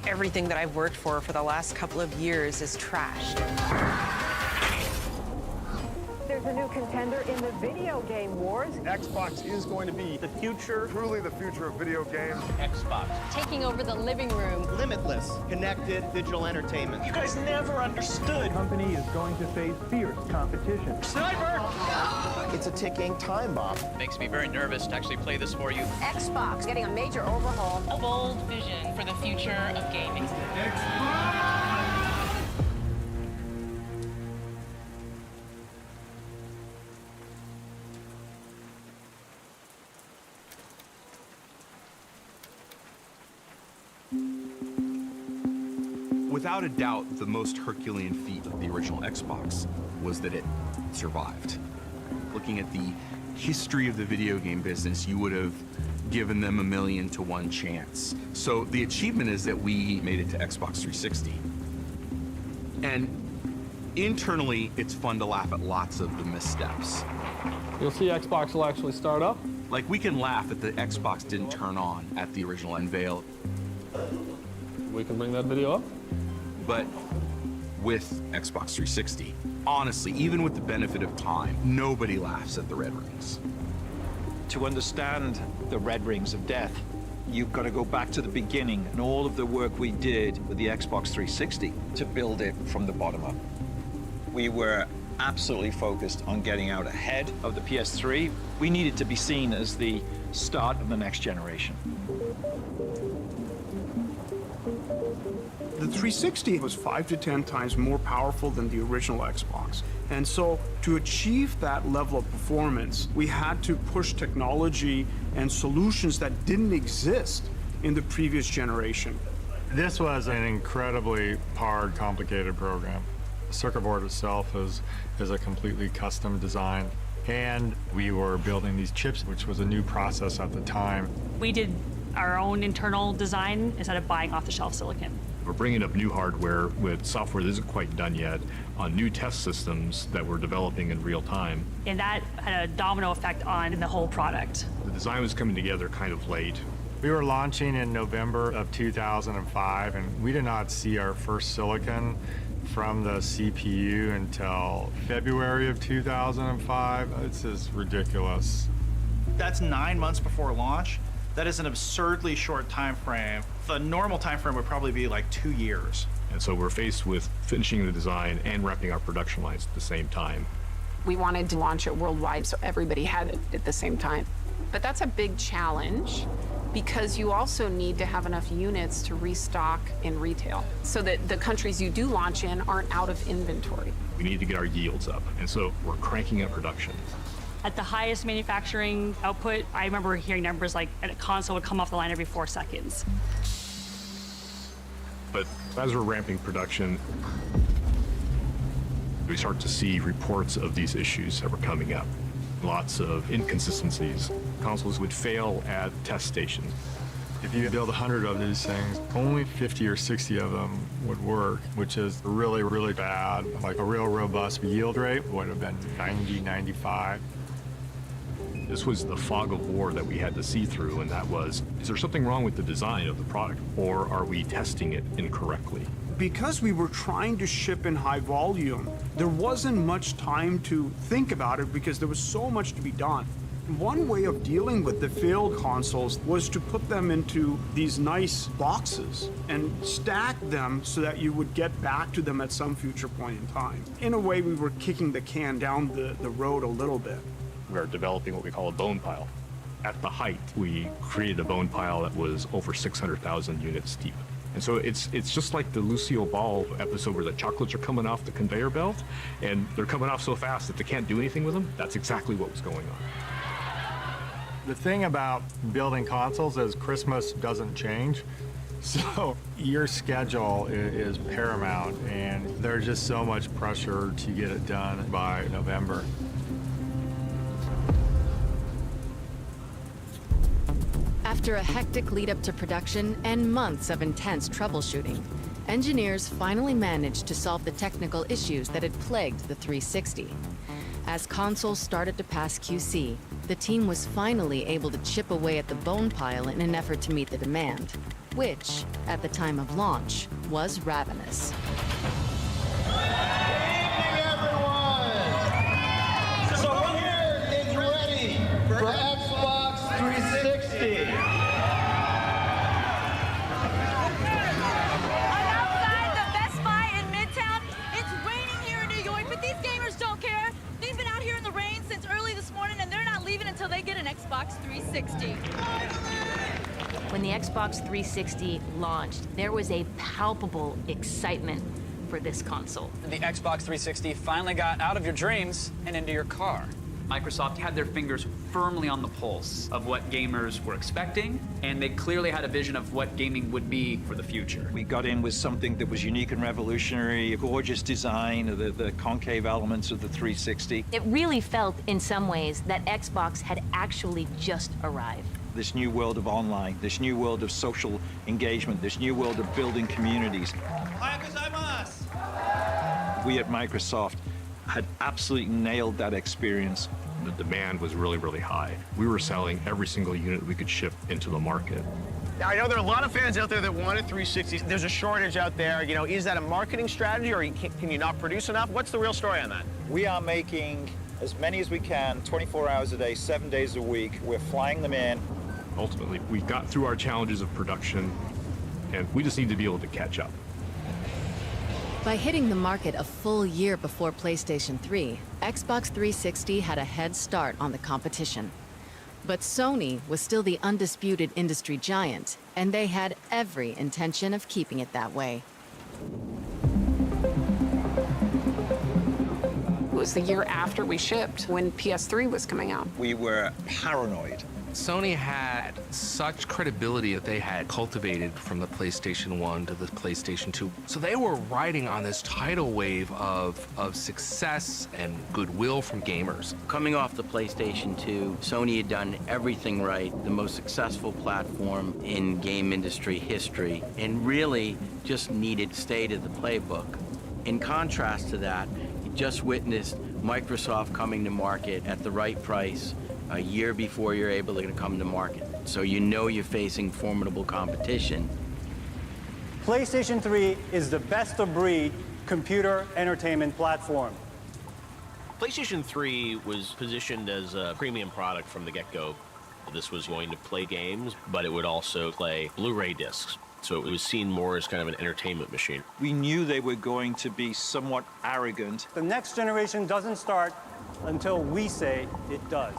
Everything that I've worked for the last couple of years is trashed. There's a new contender in the video game wars. Xbox is going to be the future. Truly the future of video games. Xbox. Taking over the living room. Limitless, connected digital entertainment. You guys never understood. The company is going to face fierce competition. Sniper! It's a ticking time bomb. Makes me very nervous to actually play this for you. Xbox getting a major overhaul. A bold vision for the future of gaming. Without a doubt, the most Herculean feat of the original Xbox was that it survived. Looking at the history of the video game business, you would have given them 1,000,000 to 1 chance. So the achievement is that we made it to Xbox 360. And internally, it's fun to laugh at lots of the missteps. You'll see Xbox will actually start up. Like, we can laugh that the Xbox didn't turn on at the original unveil. We can bring that video up. But with Xbox 360, honestly, even with the benefit of time, nobody laughs at the red rings. To understand the red rings of death, you've got to go back to the beginning and all of the work we did with the Xbox 360 to build it from the bottom up. We were absolutely focused on getting out ahead of the PS3. We needed to be seen as the start of the next generation. The 360 was 5 to 10 times more powerful than the original Xbox. And so to achieve that level of performance, we had to push technology and solutions that didn't exist in the previous generation. This was an incredibly hard, complicated program. The circuit board itself is a completely custom design. And we were building these chips, which was a new process at the time. We did our own internal design instead of buying off-the-shelf silicon. We're bringing up new hardware with software that isn't quite done yet on new test systems that we're developing in real time. And that had a domino effect on the whole product. The design was coming together kind of late. We were launching in November of 2005, and we did not see our first silicon from the CPU until February of 2005. This is ridiculous. That's 9 months before launch. That is an absurdly short time frame. The normal time frame would probably be like 2 years. And so we're faced with finishing the design and wrapping our production lines at the same time. We wanted to launch it worldwide so everybody had it at the same time. But that's a big challenge because you also need to have enough units to restock in retail so that the countries you do launch in aren't out of inventory. We need to get our yields up, and so we're cranking up production. At the highest manufacturing output, I remember hearing numbers like a console would come off the line every 4 seconds. But as we're ramping production, we start to see reports of these issues that were coming up. Lots of inconsistencies. Consoles would fail at test stations. If you build 100 of these things, only 50 or 60 of them would work, which is really, really bad. Like a real robust yield rate would have been 90, 95. This was the fog of war that we had to see through, and that was, is there something wrong with the design of the product, or are we testing it incorrectly? Because we were trying to ship in high volume, there wasn't much time to think about it because there was so much to be done. One way of dealing with the failed consoles was to put them into these nice boxes and stack them so that you would get back to them at some future point in time. In a way, we were kicking the can down the road a little bit. We are developing what we call a bone pile. At the height, we created a bone pile that was over 600,000 units deep. And so it's just like the Lucille Ball episode where the chocolates are coming off the conveyor belt, and they're coming off so fast that they can't do anything with them. That's exactly what was going on. The thing about building consoles is Christmas doesn't change. So your schedule is paramount, and there's just so much pressure to get it done by November. After a hectic lead-up to production and months of intense troubleshooting, engineers finally managed to solve the technical issues that had plagued the 360. As consoles started to pass QC, the team was finally able to chip away at the bone pile in an effort to meet the demand, which, at the time of launch, was ravenous. So here is ready for Xbox 360. They get an Xbox 360. When the Xbox 360 launched, there was a palpable excitement for this console. The Xbox 360 finally got out of your dreams and into your car. Microsoft had their fingers firmly on the pulse of what gamers were expecting, and they clearly had a vision of what gaming would be for the future. We got in with something that was unique and revolutionary, a gorgeous design of the concave elements of the 360. It really felt, in some ways, that Xbox had actually just arrived. This new world of online, this new world of social engagement, this new world of building communities. We at Microsoft had absolutely nailed that experience. The demand was really, really high. We were selling every single unit we could ship into the market. Now, I know there are a lot of fans out there that wanted 360s. There's a shortage out there. You know, is that a marketing strategy, or can you not produce enough? What's the real story on that? We are making as many as we can, 24 hours a day, 7 days a week. We're flying them in. Ultimately, we got through our challenges of production, and we just need to be able to catch up. By hitting the market a full year before PlayStation 3, Xbox 360 had a head start on the competition. But Sony was still the undisputed industry giant, and they had every intention of keeping it that way. It was the year after we shipped, when PS3 was coming out. We were paranoid. Sony had such credibility that they had cultivated from the PlayStation 1 to the PlayStation 2. So they were riding on this tidal wave of success and goodwill from gamers. Coming off the PlayStation 2, Sony had done everything right, the most successful platform in game industry history, and really just needed to stay to the playbook. In contrast to that, you just witnessed Microsoft coming to market at the right price, a year before you're able to come to market. So you know you're facing formidable competition. PlayStation 3 is the best-of-breed computer entertainment platform. PlayStation 3 was positioned as a premium product from the get-go. This was going to play games, but it would also play Blu-ray discs. So it was seen more as kind of an entertainment machine. We knew they were going to be somewhat arrogant. The next generation doesn't start until we say it does.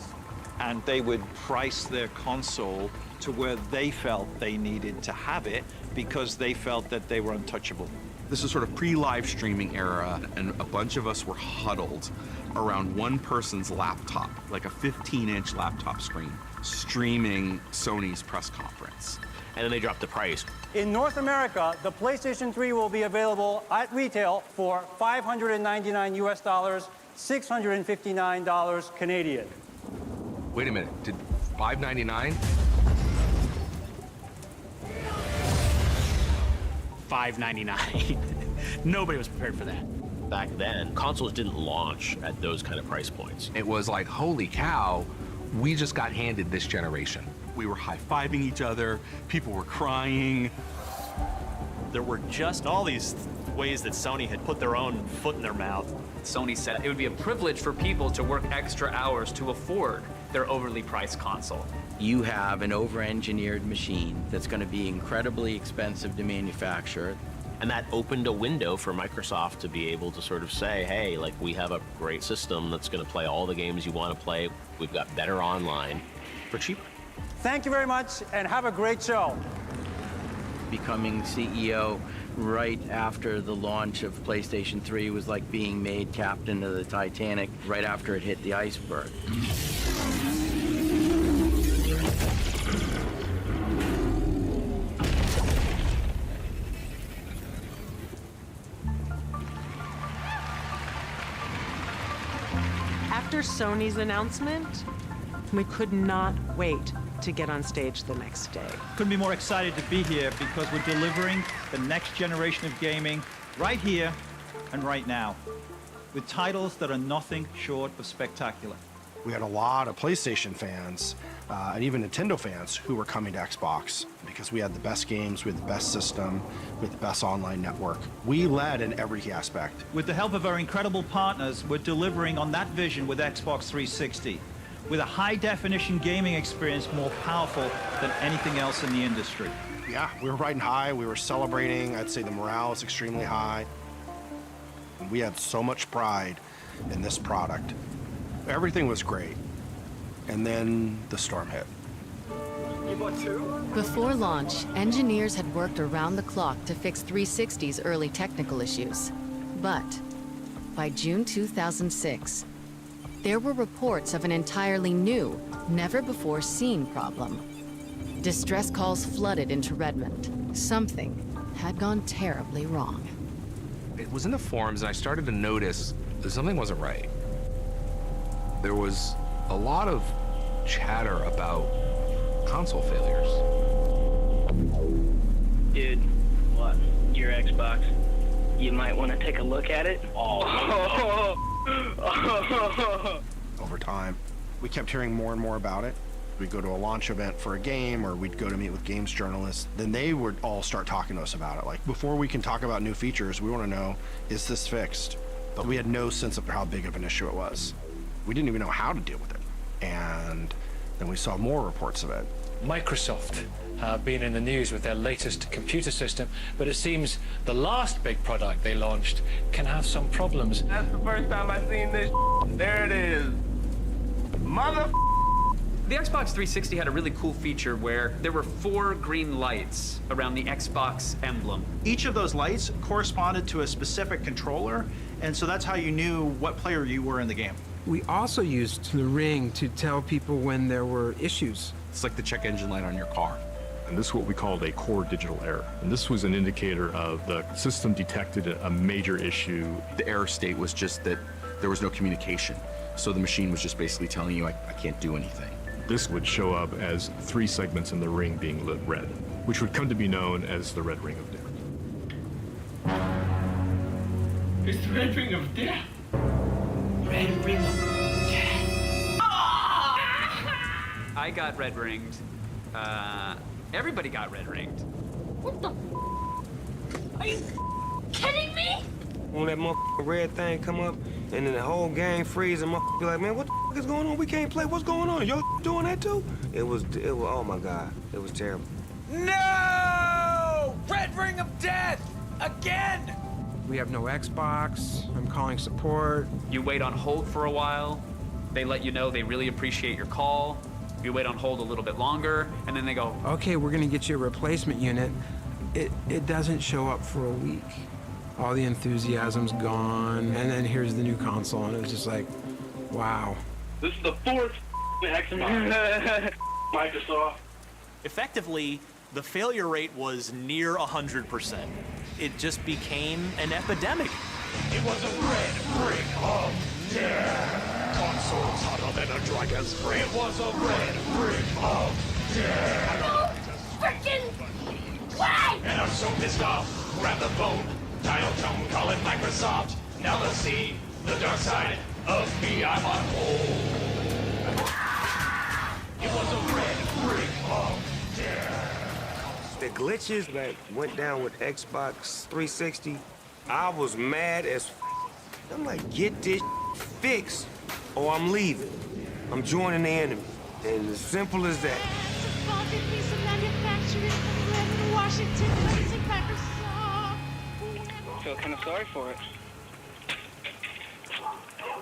And they would price their console to where they felt they needed to have it because they felt that they were untouchable. This is sort of pre-live streaming era, and a bunch of us were huddled around one person's laptop, like a 15-inch laptop screen, streaming Sony's press conference. And then they dropped the price. In North America, the PlayStation 3 will be available at retail for $599 US, $659 Canadian. Wait a minute, did $599? $599. Nobody was prepared for that. Back then, consoles didn't launch at those kind of price points. It was like, holy cow, we just got handed this generation. We were high-fiving each other, people were crying. There were just all these ways that Sony had put their own foot in their mouth Sony said it would be a privilege for people to work extra hours to afford their overly priced console. You have an over-engineered machine that's going to be incredibly expensive to manufacture. And that opened a window for Microsoft to be able to sort of say, hey, like, we have a great system that's going to play all the games you want to play. We've got better online for cheaper. Thank you very much, and have a great show. Becoming CEO right after the launch of PlayStation 3 was like being made captain of the Titanic right after it hit the iceberg. After Sony's announcement, we could not wait to get on stage the next day. Couldn't be more excited to be here because we're delivering the next generation of gaming right here and right now with titles that are nothing short of spectacular. We had a lot of PlayStation fans and even Nintendo fans who were coming to Xbox because we had the best games, we had the best system, we had the best online network. We led in every aspect. With the help of our incredible partners, we're delivering on that vision with Xbox 360, with a high-definition gaming experience more powerful than anything else in the industry. Yeah, we were riding high, we were celebrating. I'd say the morale is extremely high. We had so much pride in this product. Everything was great. And then the storm hit. You bought two? Before launch, engineers had worked around the clock to fix 360's early technical issues. But by June 2006, there were reports of an entirely new, never-before-seen problem. Distress calls flooded into Redmond. Something had gone terribly wrong. It was in the forums, and I started to notice that something wasn't right. There was a lot of chatter about console failures. Dude, what? Your Xbox? You might want to take a look at it. Over time, we kept hearing more and more about it. We'd go to a launch event for a game, or we'd go to meet with games journalists. Then they would all start talking to us about it. Like, before we can talk about new features, we want to know, is this fixed? But we had no sense of how big of an issue it was. We didn't even know how to deal with it. And then we saw more reports of it. Microsoft have been in the news with their latest computer system, but it seems the last big product they launched can have some problems. That's the first time I seen this. There it is. Mother. The Xbox 360 had a really cool feature where there were 4 green lights around the Xbox emblem. Each of those lights corresponded to a specific controller, and so that's how you knew what player you were in the game. We also used the ring to tell people when there were issues. It's like the check engine light on your car. And this is what we called a core digital error. And this was an indicator of the system detected a major issue. The error state was just that there was no communication. So the machine was just basically telling you, I can't do anything. This would show up as 3 segments in the ring being lit red, which would come to be known as the red ring of death. It's the red ring of death. Red ring of death. I got red ringed. Everybody got red ringed. What the? Are you kidding me? When that motherfucking red thing come up, and then the whole gang freeze, and motherfucker be like, man, what the fuck is going on? We can't play. What's going on? Y'all doing that too? It was, oh my God, it was terrible. No! Red ring of death! Again! We have no Xbox. I'm calling support. You wait on hold for a while. They let you know they really appreciate your call. You wait on hold a little bit longer, and then they go, okay, we're gonna get you a replacement unit. It doesn't show up for a week. All the enthusiasm's gone, and then here's the new console, and it was just like, wow. This is the 4th Xbox. Microsoft. Effectively, the failure rate was near 100%. It just became an epidemic. It was a red ring of death. Consoles hotter than a dragon's breath. It was a red ring of death. No freaking way! And I'm so pissed off. Grab the phone. Dial tone, call it Microsoft. Now let's see the dark side of me. I'm on hold. It was a red ring of death. The glitches that went down with Xbox 360, I was mad as I'm like, get this fixed or I'm leaving. I'm joining the enemy. And as simple as that. I feel kind of sorry for it.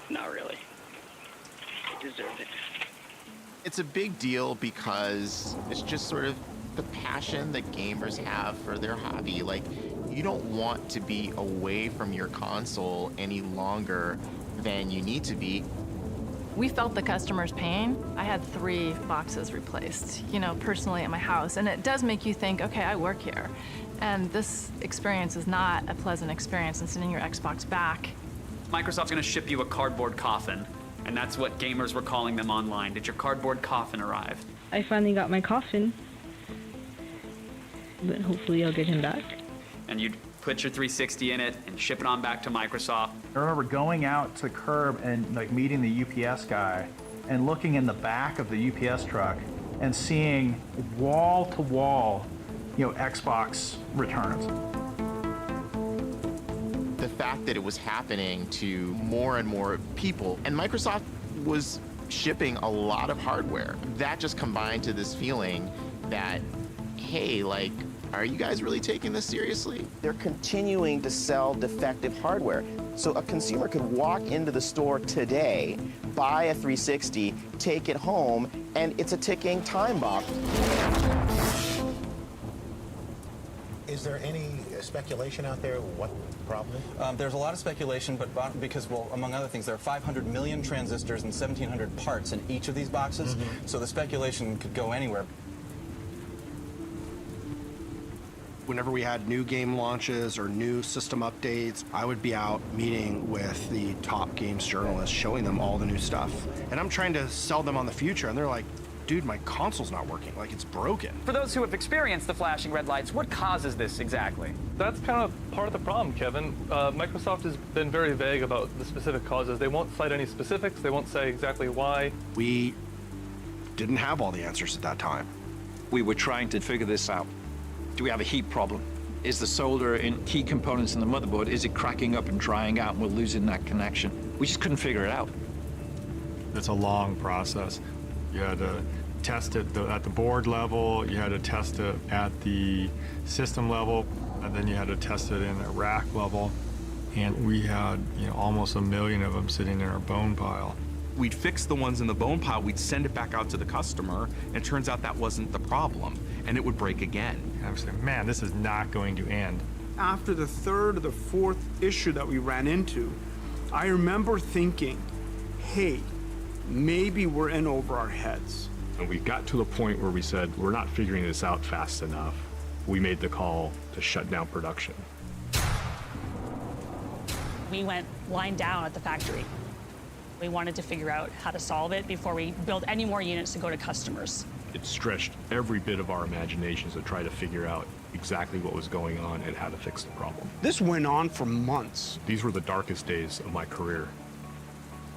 Not really. It deserved it. It's a big deal because it's just sort of the passion that gamers have for their hobby. Like, you don't want to be away from your console any longer than you need to be. We felt the customer's pain. I had 3 boxes replaced, personally at my house. And it does make you think, okay, I work here. And this experience is not a pleasant experience, and sending your Xbox back. Microsoft's gonna ship you a cardboard coffin, and that's what gamers were calling them online. Did your cardboard coffin arrive? I finally got my coffin, but hopefully I'll get him back. And you'd put your 360 in it and ship it on back to Microsoft. I remember going out to the curb and like meeting the UPS guy and looking in the back of the UPS truck and seeing wall to wall, Xbox returns. The fact that it was happening to more and more people, and Microsoft was shipping a lot of hardware. That just combined to this feeling that, hey, like, are you guys really taking this seriously? They're continuing to sell defective hardware. So a consumer could walk into the store today, buy a 360, take it home, and it's a ticking time bomb. Is there any speculation out there what the problem is? There's a lot of speculation, but because, well, among other things, there are 500 million transistors and 1,700 parts in each of these boxes, so the speculation could go anywhere. Whenever we had new game launches or new system updates, I would be out meeting with the top games journalists, showing them all the new stuff. And I'm trying to sell them on the future, and they're like, dude, my console's not working, like it's broken. For those who have experienced the flashing red lights, what causes this exactly? That's kind of part of the problem, Kevin. Microsoft has been very vague about the specific causes. They won't cite any specifics. They won't say exactly why. We didn't have all the answers at that time. We were trying to figure this out. Do we have a heat problem? Is the solder in key components in the motherboard, is it cracking up and drying out and we're losing that connection? We just couldn't figure it out. It's a long process. You had to test it at the board level, you had to test it at the system level, and then you had to test it in the rack level. And we had almost 1 million of them sitting in our bone pile. We'd fix the ones in the bone pile, we'd send it back out to the customer, and it turns out that wasn't the problem, and it would break again. And I was like, man, this is not going to end. After the 3rd or the 4th issue that we ran into, I remember thinking, hey, maybe we're in over our heads. And we got to the point where we said, we're not figuring this out fast enough. We made the call to shut down production. We went lying down at the factory. We wanted to figure out how to solve it before we build any more units to go to customers. It stretched every bit of our imaginations to try to figure out exactly what was going on and how to fix the problem. This went on for months. These were the darkest days of my career.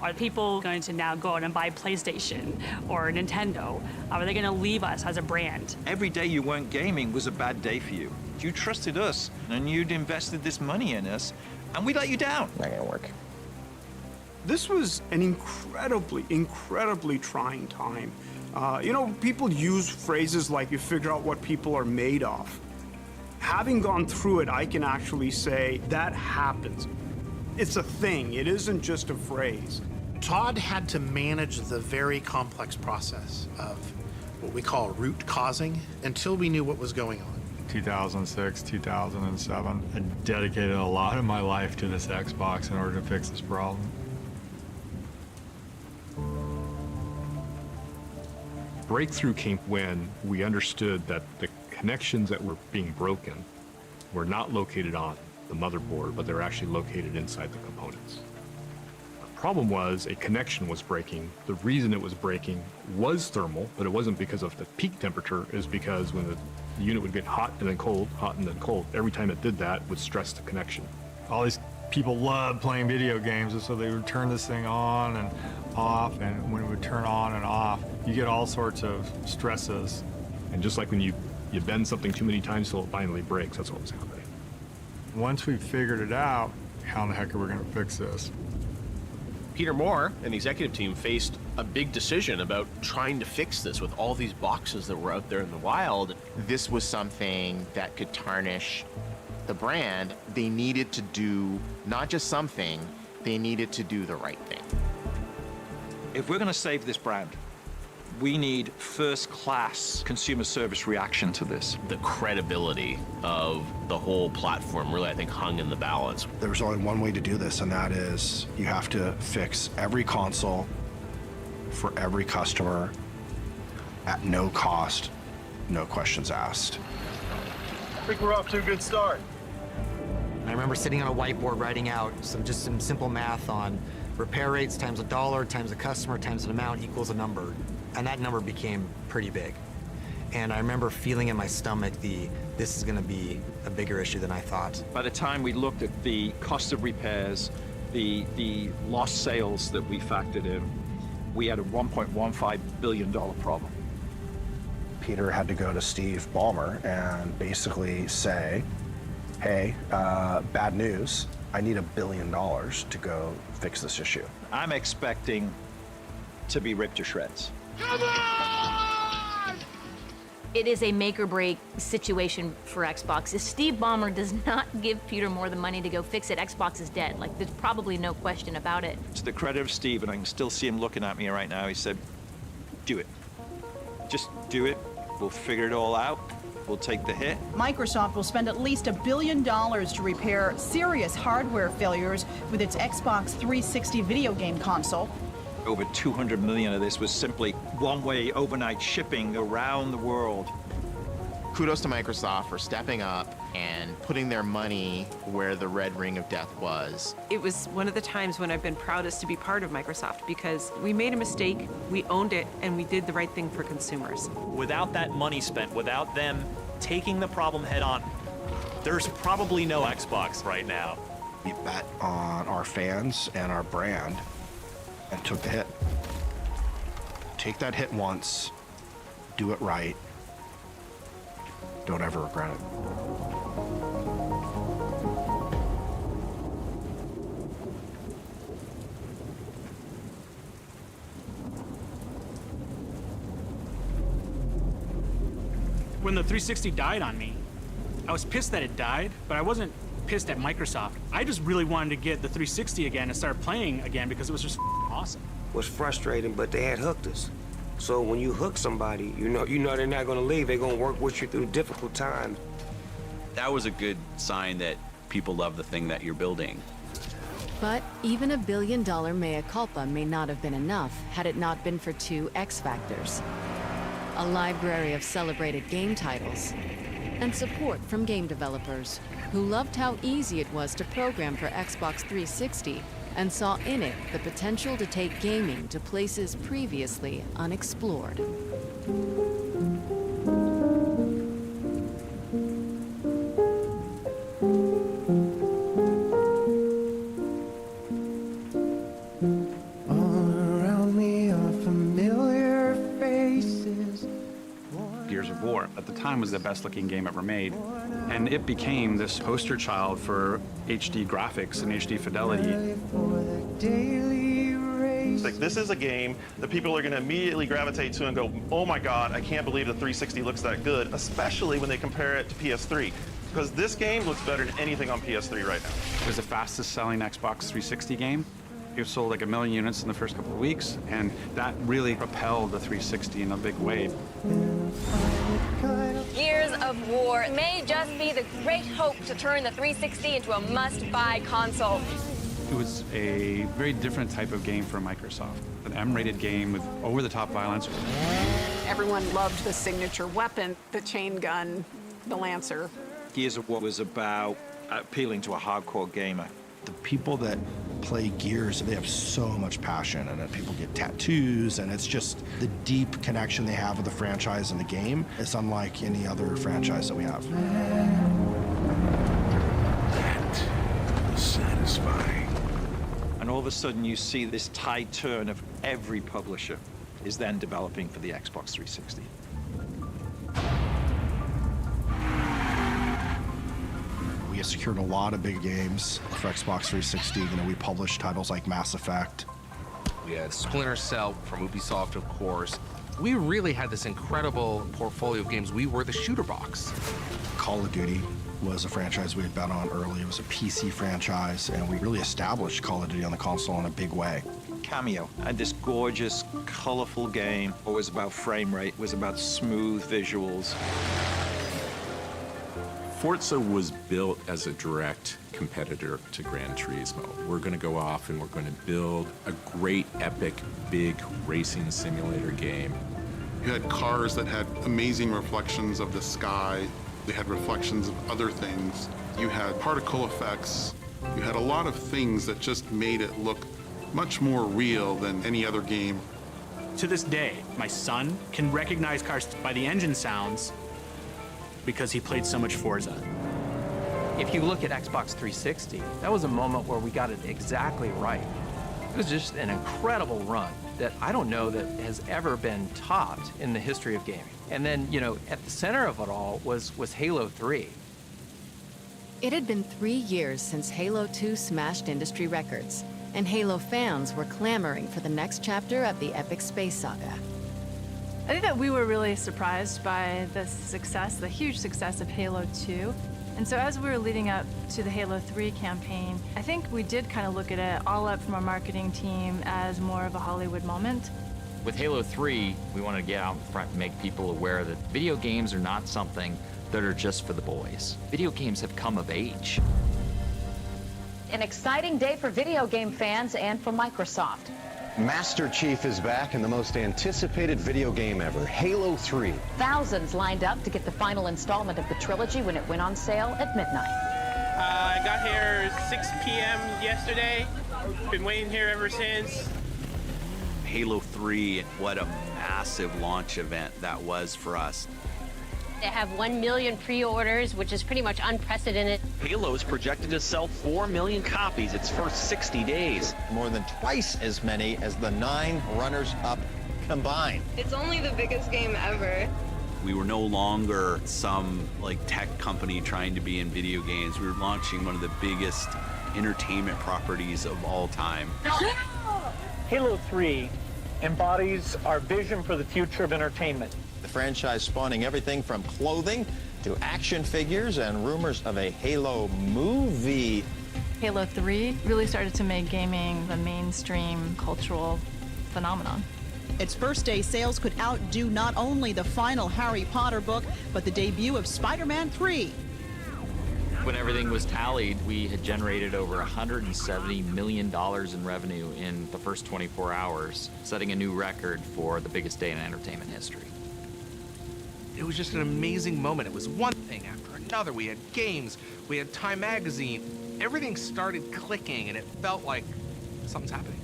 Are people going to now go out and buy PlayStation or Nintendo? Are they going to leave us as a brand? Every day you weren't gaming was a bad day for you. You trusted us, and you'd invested this money in us, and we let you down. Not gonna work. This was an incredibly trying time. People use phrases like you figure out what people are made of. Having gone through it, I can actually say that happens. It's a thing. It isn't just a phrase. Todd had to manage the very complex process of what we call root causing until we knew what was going on. 2006, 2007, I dedicated a lot of my life to this Xbox in order to fix this problem. Breakthrough came when we understood that the connections that were being broken were not located on the motherboard, but they're actually located inside the components. The problem was a connection was breaking. The reason it was breaking was thermal, but it wasn't because of the peak temperature. It was because when the unit would get hot and then cold, hot and then cold, every time it did that, it would stress the connection. All these people love playing video games, and so they would turn this thing on and off, and when it would turn on and off, you get all sorts of stresses. And just like when you bend something too many times till it finally breaks, that's what was happening. Once we figured it out, how in the heck are we going to fix this? Peter Moore and the executive team faced a big decision about trying to fix this with all these boxes that were out there in the wild. This was something that could tarnish the brand. They needed to do not just something, they needed to do the right thing. If we're going to save this brand, we need first-class consumer service reaction to this. The credibility of the whole platform really, I think, hung in the balance. There's only one way to do this, and that is you have to fix every console for every customer at no cost, no questions asked. I think we're off to a good start. I remember sitting on a whiteboard writing out some simple math on repair rates times $1 times a customer times an amount equals a number. And that number became pretty big. And I remember feeling in my stomach this is gonna be a bigger issue than I thought. By the time we looked at the cost of repairs, the lost sales that we factored in, we had a $1.15 billion problem. Peter had to go to Steve Ballmer and basically say, hey, bad news, I need $1 billion to go fix this issue. I'm expecting to be ripped to shreds. It is a make or break situation for Xbox. If Steve Ballmer does not give Peter Moore the money to go fix it, Xbox is dead. Like, there's probably no question about it. To the credit of Steve, and I can still see him looking at me right now, he said, do it. Just do it. We'll figure it all out. We'll take the hit. Microsoft will spend at least $1 billion to repair serious hardware failures with its Xbox 360 video game console. Over 200 million of this was simply one-way overnight shipping around the world. Kudos to Microsoft for stepping up and putting their money where the red ring of death was. It was one of the times when I've been proudest to be part of Microsoft because we made a mistake, we owned it, and we did the right thing for consumers. Without that money spent, without them taking the problem head on, there's probably no Xbox right now. We bet on our fans and our brand and took the hit. Take that hit once, do it right, don't ever regret it. When the 360 died on me, I was pissed that it died, but I wasn't pissed at Microsoft. I just really wanted to get the 360 again and start playing again because it was just awesome. It was frustrating, but they had hooked us. So when you hook somebody, you know they're not gonna leave. They're gonna work with you through difficult times. That was a good sign that people love the thing that you're building. But even $1 billion mea culpa may not have been enough had it not been for two X factors. A library of celebrated game titles, and support from game developers who loved how easy it was to program for Xbox 360 and saw in it the potential to take gaming to places previously unexplored. At the time was the best looking game ever made. And it became this poster child for HD graphics and HD fidelity. Like, this is a game that people are going to immediately gravitate to and go, oh my God, I can't believe the 360 looks that good, especially when they compare it to PS3. Because this game looks better than anything on PS3 right now. It was the fastest selling Xbox 360 game. It sold like 1 million units in the first couple of weeks, and that really propelled the 360 in a big way. Gears of War may just be the great hope to turn the 360 into a must-buy console. It was a very different type of game for Microsoft. An M-rated game with over-the-top violence. Everyone loved the signature weapon, the chain gun, the Lancer. Gears of War was about appealing to a hardcore gamer. The people that play Gears, they have so much passion in it. People get tattoos, and it's just the deep connection they have with the franchise and the game. It's unlike any other franchise that we have. That was satisfying. And all of a sudden you see this tide turn of every publisher is then developing for the Xbox 360. We secured a lot of big games for Xbox 360. We published titles like Mass Effect, We had Splinter Cell from Ubisoft, of course. We really had this incredible portfolio of games. We were the shooter box. Call of Duty was a franchise we had bet on early. It was a PC franchise, and we really established Call of Duty on the console in a big way. Cameo and this gorgeous, colorful game. It was about frame rate, it was about smooth visuals. Forza was built as a direct competitor to Gran Turismo. We're going to go off and we're going to build a great, epic, big racing simulator game. You had cars that had amazing reflections of the sky. They had reflections of other things. You had particle effects. You had a lot of things that just made it look much more real than any other game. To this day, my son can recognize cars by the engine sounds because he played so much Forza. If you look at Xbox 360, that was a moment where we got it exactly right. It was just an incredible run that I don't know that has ever been topped in the history of gaming. And then, you know, at the center of it all was Halo 3. It had been 3 years since Halo 2 smashed industry records, and Halo fans were clamoring for the next chapter of the epic space saga. I think that we were really surprised by the success, the huge success of Halo 2. And so as we were leading up to the Halo 3 campaign, I think we did kind of look at it all up from our marketing team as more of a Hollywood moment. With Halo 3, we wanted to get out in front and make people aware that video games are not something that are just for the boys. Video games have come of age. An exciting day for video game fans and for Microsoft. Master Chief is back in the most anticipated video game ever, Halo 3. Thousands lined up to get the final installment of the trilogy when it went on sale at midnight. I got here 6 p.m. yesterday. Been waiting here ever since. Halo 3, what a massive launch event that was for us. They have 1 million pre-orders, which is pretty much unprecedented. Halo is projected to sell 4 million copies its first 60 days. More than twice as many as the 9 runners-up combined. It's only the biggest game ever. We were no longer some tech company trying to be in video games. We were launching one of the biggest entertainment properties of all time. Halo 3 embodies our vision for the future of entertainment. The franchise spawning everything from clothing to action figures and rumors of a Halo movie. Halo 3 really started to make gaming the mainstream cultural phenomenon. Its first day sales could outdo not only the final Harry Potter book, but the debut of Spider-Man 3. When everything was tallied, we had generated over $170 million in revenue in the first 24 hours, setting a new record for the biggest day in entertainment history. It was just an amazing moment. It was one thing after another. We had games, we had Time Magazine. Everything started clicking, and it felt like something's happening.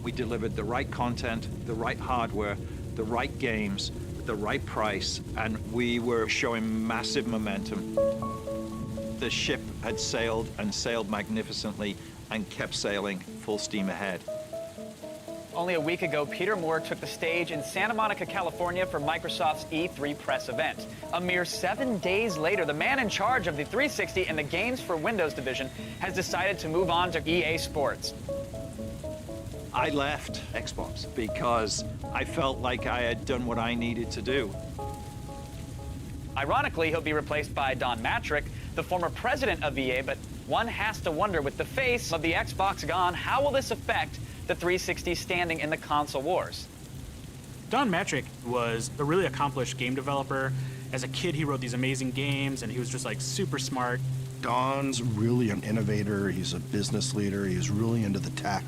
We delivered the right content, the right hardware, the right games, the right price, and we were showing massive momentum. The ship had sailed and sailed magnificently and kept sailing full steam ahead. Only a week ago, Peter Moore took the stage in Santa Monica, California for Microsoft's E3 press event. A mere 7 days later, the man in charge of the 360 and the Games for Windows division has decided to move on to EA Sports. I left Xbox because I felt like I had done what I needed to do. Ironically, he'll be replaced by Don Matrick, the former president of EA, but one has to wonder, with the face of the Xbox gone, how will this affect the 360 standing in the console wars? Don Matrick was a really accomplished game developer. As a kid, he wrote these amazing games, and he was just super smart. Don's really an innovator. He's a business leader. He's really into the tech.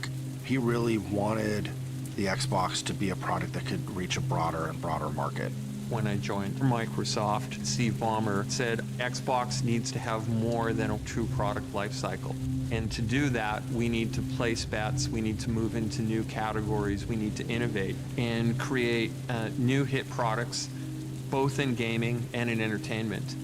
He really wanted the Xbox to be a product that could reach a broader and broader market. When I joined Microsoft, Steve Ballmer said Xbox needs to have more than a true product lifecycle. And to do that, we need to place bets, we need to move into new categories, we need to innovate and create new hit products, both in gaming and in entertainment.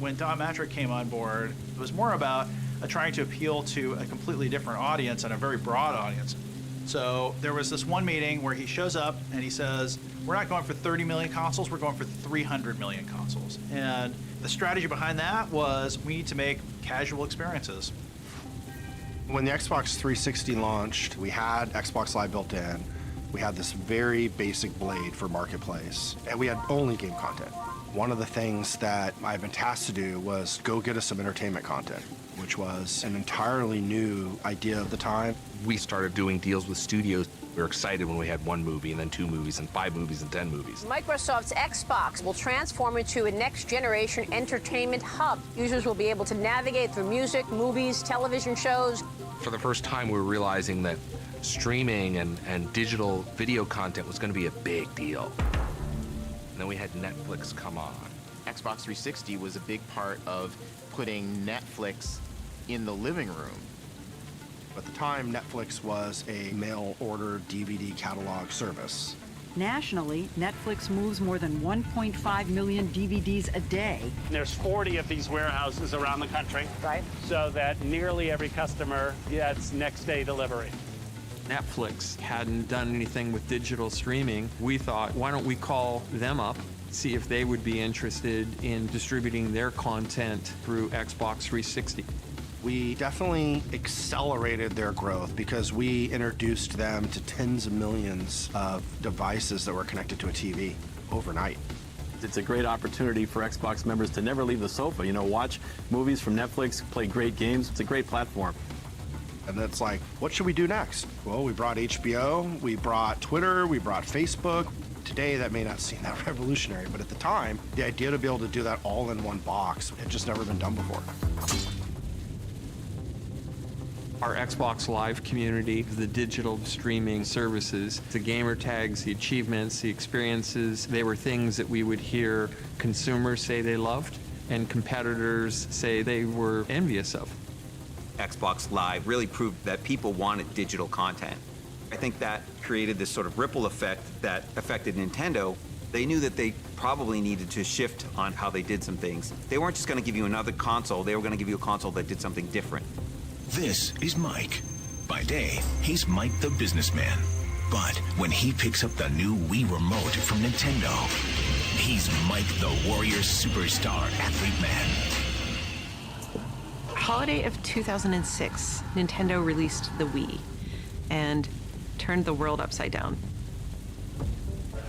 When Don Matrick came on board, it was more about trying to appeal to a completely different audience and a very broad audience. So there was this one meeting where he shows up and he says, we're not going for 30 million consoles, we're going for 300 million consoles. And the strategy behind that was we need to make casual experiences. When the Xbox 360 launched, we had Xbox Live built in. We had this very basic blade for Marketplace, and we had only game content. One of the things that I've been tasked to do was go get us some entertainment content, which was an entirely new idea of the time. We started doing deals with studios. We were excited when we had 1 movie and then 2 movies and 5 movies and 10 movies. Microsoft's Xbox will transform into a next-generation entertainment hub. Users will be able to navigate through music, movies, television shows. For the first time, we were realizing that streaming and digital video content was going to be a big deal. And then we had Netflix come on. Xbox 360 was a big part of putting Netflix in the living room. At the time, Netflix was a mail-order DVD catalog service. Nationally, Netflix moves more than 1.5 million DVDs a day. There's 40 of these warehouses around the country. Right. So that nearly every customer gets next-day delivery. Netflix hadn't done anything with digital streaming. We thought, why don't we call them up, see if they would be interested in distributing their content through Xbox 360. We definitely accelerated their growth because we introduced them to tens of millions of devices that were connected to a TV overnight. It's a great opportunity for Xbox members to never leave the sofa. You know, watch movies from Netflix, play great games. It's a great platform. And it's like, what should we do next? Well, we brought HBO, we brought Twitter, we brought Facebook. Today, that may not seem that revolutionary, but at the time, the idea to be able to do that all in one box had just never been done before. Our Xbox Live community, the digital streaming services, the gamer tags, the achievements, the experiences, they were things that we would hear consumers say they loved and competitors say they were envious of. Xbox Live really proved that people wanted digital content. I think that created this sort of ripple effect that affected Nintendo. They knew that they probably needed to shift on how they did some things. They weren't just going to give you another console, they were going to give you a console that did something different. This is Mike. By day, he's Mike the businessman. But when he picks up the new Wii Remote from Nintendo, he's Mike the warrior superstar athlete man. Holiday of 2006, Nintendo released the Wii and turned the world upside down.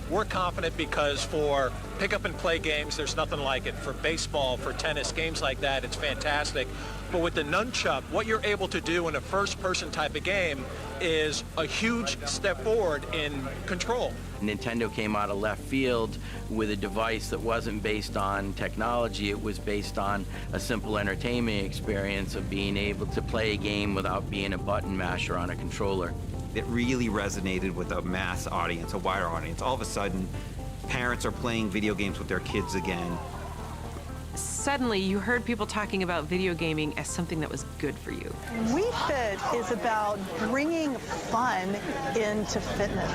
We're confident because for pick up and play games, there's nothing like it. For baseball, for tennis, games like that, it's fantastic. But with the nunchuck, what you're able to do in a first-person type of game is a huge step forward in control. Nintendo came out of left field with a device that wasn't based on technology. It was based on a simple entertainment experience of being able to play a game without being a button masher on a controller. It really resonated with a mass audience, a wider audience. All of a sudden, parents are playing video games with their kids again. Suddenly, you heard people talking about video gaming as something that was good for you. Wii Fit is about bringing fun into fitness.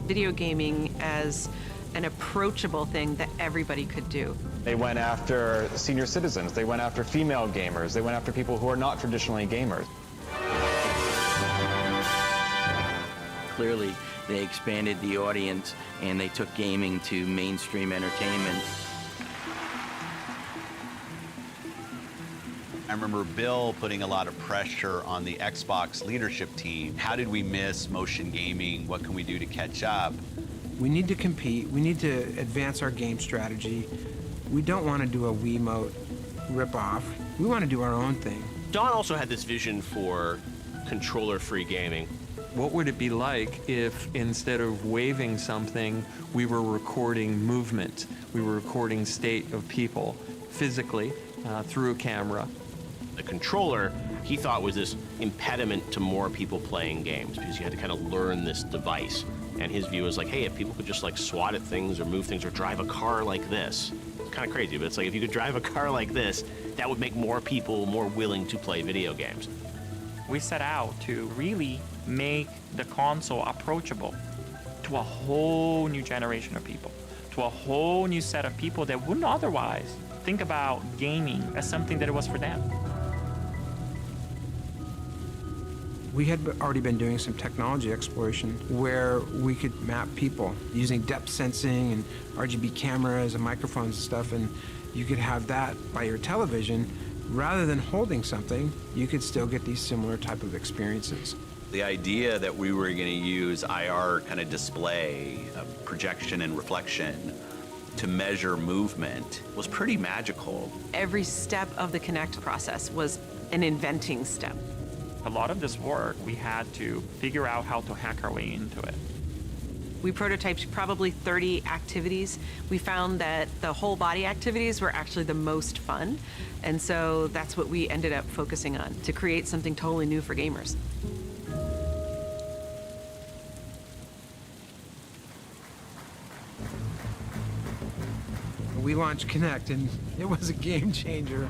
Video gaming as an approachable thing that everybody could do. They went after senior citizens, they went after female gamers, they went after people who are not traditionally gamers. Clearly, they expanded the audience and they took gaming to mainstream entertainment. I remember Bill putting a lot of pressure on the Xbox leadership team. How did we miss motion gaming? What can we do to catch up? We need to compete. We need to advance our game strategy. We don't want to do a Wiimote ripoff. We want to do our own thing. Don also had this vision for controller-free gaming. What would it be like if instead of waving something, we were recording movement? We were recording state of people physically through a camera. The controller, he thought, was this impediment to more people playing games because you had to kind of learn this device. And his view was like, hey, if people could just like swat at things or move things or drive a car like this, it's kind of crazy, but it's like if you could drive a car like this, that would make more people more willing to play video games. We set out to really make the console approachable to a whole new generation of people, to a whole new set of people that wouldn't otherwise think about gaming as something that it was for them. We had already been doing some technology exploration where we could map people using depth sensing and RGB cameras and microphones and stuff, and you could have that by your television rather than holding something, you could still get these similar type of experiences. The idea that we were going to use IR kind of display, projection and reflection to measure movement was pretty magical. Every step of the Connect process was an inventing step. A lot of this work, we had to figure out how to hack our way into it. We prototyped probably 30 activities. We found that the whole body activities were actually the most fun. And so that's what we ended up focusing on, to create something totally new for gamers. We launched Connect, and it was a game changer.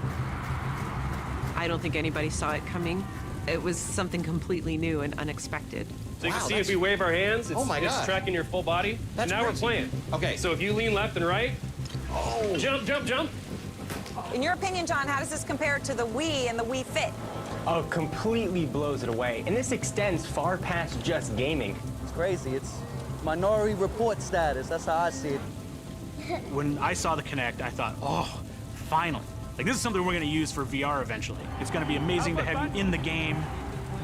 I don't think anybody saw it coming. It was something completely new and unexpected. So you can see if we wave our hands, it's tracking your full body. That's so now crazy. we're playing. Okay. So if you lean left and right, jump, jump, jump. In your opinion, John, how does this compare to the Wii and the Wii Fit? Oh, completely blows it away. And this extends far past just gaming. It's crazy. It's Minority Report status. That's how I see it. When I saw the Kinect, I thought, oh, finally. Like, this is something we're going to use for VR eventually. It's going to be amazing to have you in the game.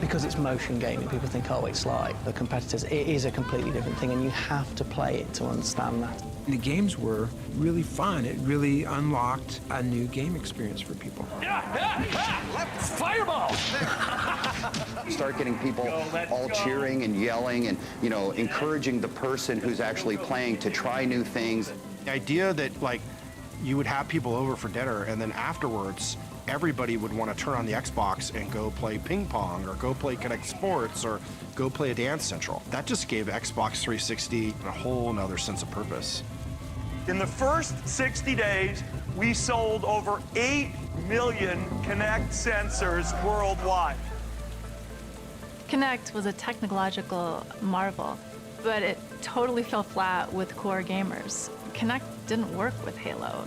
Because it's motion gaming, people think, oh, it's like the competitors. It is a completely different thing, and you have to play it to understand that. The games were really fun. It really unlocked a new game experience for people. Fireball! Start getting people all cheering and yelling and, you know, encouraging the person who's actually playing to try new things. The idea that, like, you would have people over for dinner and then afterwards everybody would want to turn on the Xbox and go play ping pong or go play Connect Sports or go play a Dance Central. That just gave Xbox 360 a whole nother sense of purpose. In the first 60 days, we sold over 8 million Connect sensors worldwide. Connect was a technological marvel, but it totally fell flat with core gamers. Connect didn't work with Halo,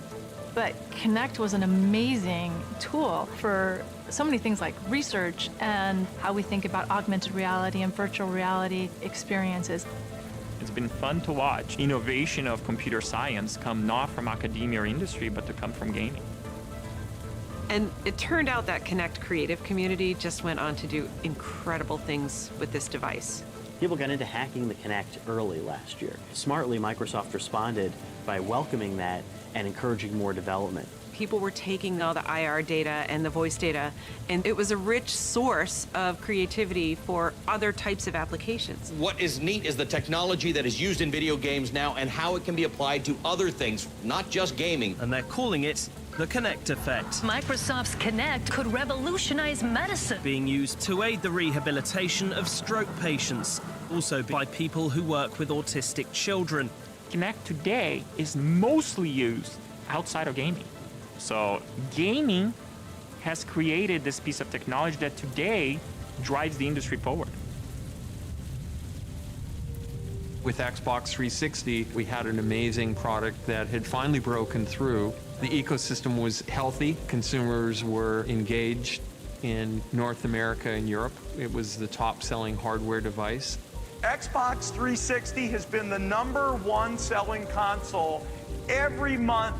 but Connect was an amazing tool for so many things like research and how we think about augmented reality and virtual reality experiences. It's been fun to watch innovation of computer science come not from academia or industry, but to come from gaming. And it turned out that Connect creative community just went on to do incredible things with this device. People got into hacking the Kinect early last year. Smartly, Microsoft responded by welcoming that and encouraging more development. People were taking all the IR data and the voice data, and it was a rich source of creativity for other types of applications. What is neat is the technology that is used in video games now and how it can be applied to other things, not just gaming. And they're calling it the Kinect effect. Microsoft's Kinect could revolutionize medicine. Being used to aid the rehabilitation of stroke patients, also by people who work with autistic children. Kinect today is mostly used outside of gaming. So gaming has created this piece of technology that today drives the industry forward. With Xbox 360, we had an amazing product that had finally broken through. The ecosystem was healthy. Consumers were engaged in North America and Europe. It was the top-selling hardware device. Xbox 360 has been the #1 selling console every month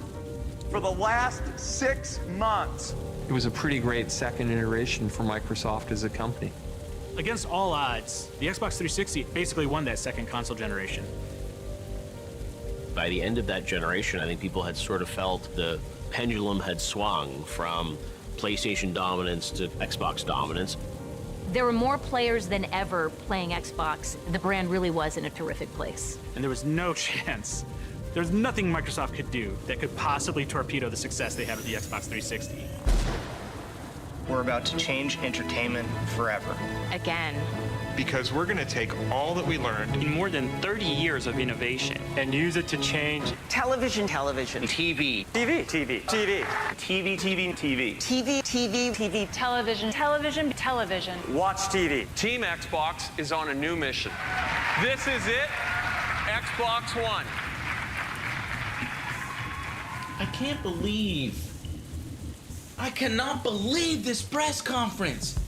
for the last 6 months. It was a pretty great second iteration for Microsoft as a company. Against all odds, the Xbox 360 basically won that second console generation. By the end of that generation, I think people had sort of felt the pendulum had swung from PlayStation dominance to Xbox dominance. There were more players than ever playing Xbox. The brand really was in a terrific place. And there was no chance. There's nothing Microsoft could do that could possibly torpedo the success they had with the Xbox 360. We're about to change entertainment forever. Again. Because we're going to take all that we learned in more than 30 years of innovation and use it to change television, TV, TV, television. Watch TV. Team Xbox is on a new mission. This is it, Xbox One. I cannot believe this press conference.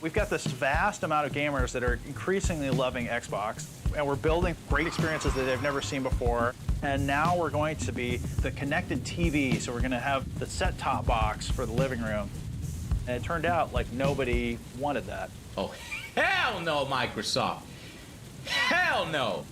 We've got this vast amount of gamers that are increasingly loving Xbox, and we're building great experiences that they've never seen before. And now we're going to be the connected TV, so we're going to have the set-top box for the living room. And it turned out like nobody wanted that. Oh, hell no, Microsoft. Hell no.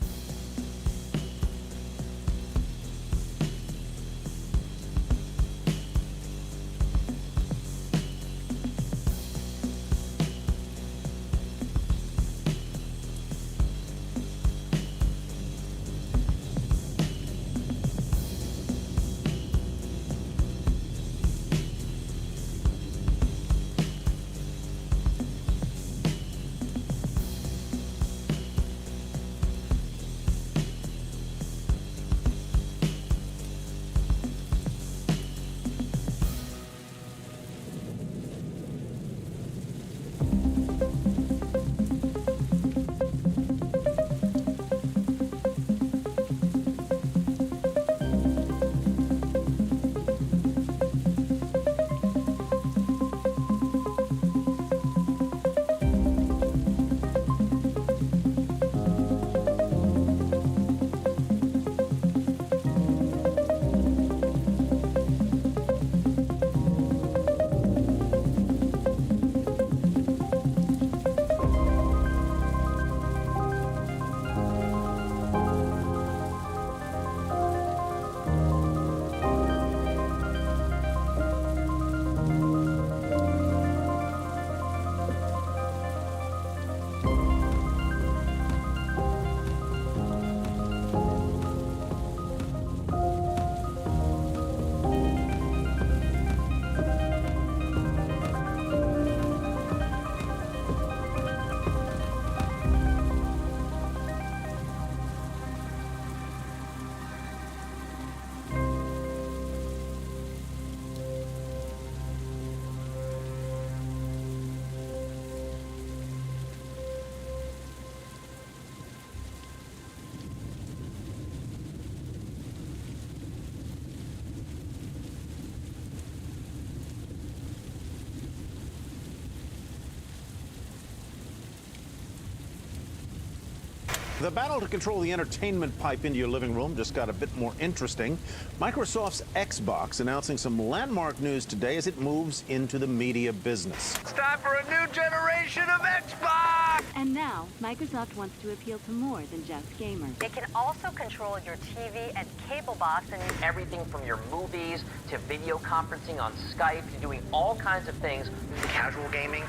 The battle to control the entertainment pipe into your living room just got a bit more interesting. Microsoft's Xbox announcing some landmark news today as it moves into the media business. It's time for a new generation of Xbox! And now, Microsoft wants to appeal to more than just gamers. It can also control your TV and cable box and everything from your movies to video conferencing on Skype to doing all kinds of things. Casual gaming,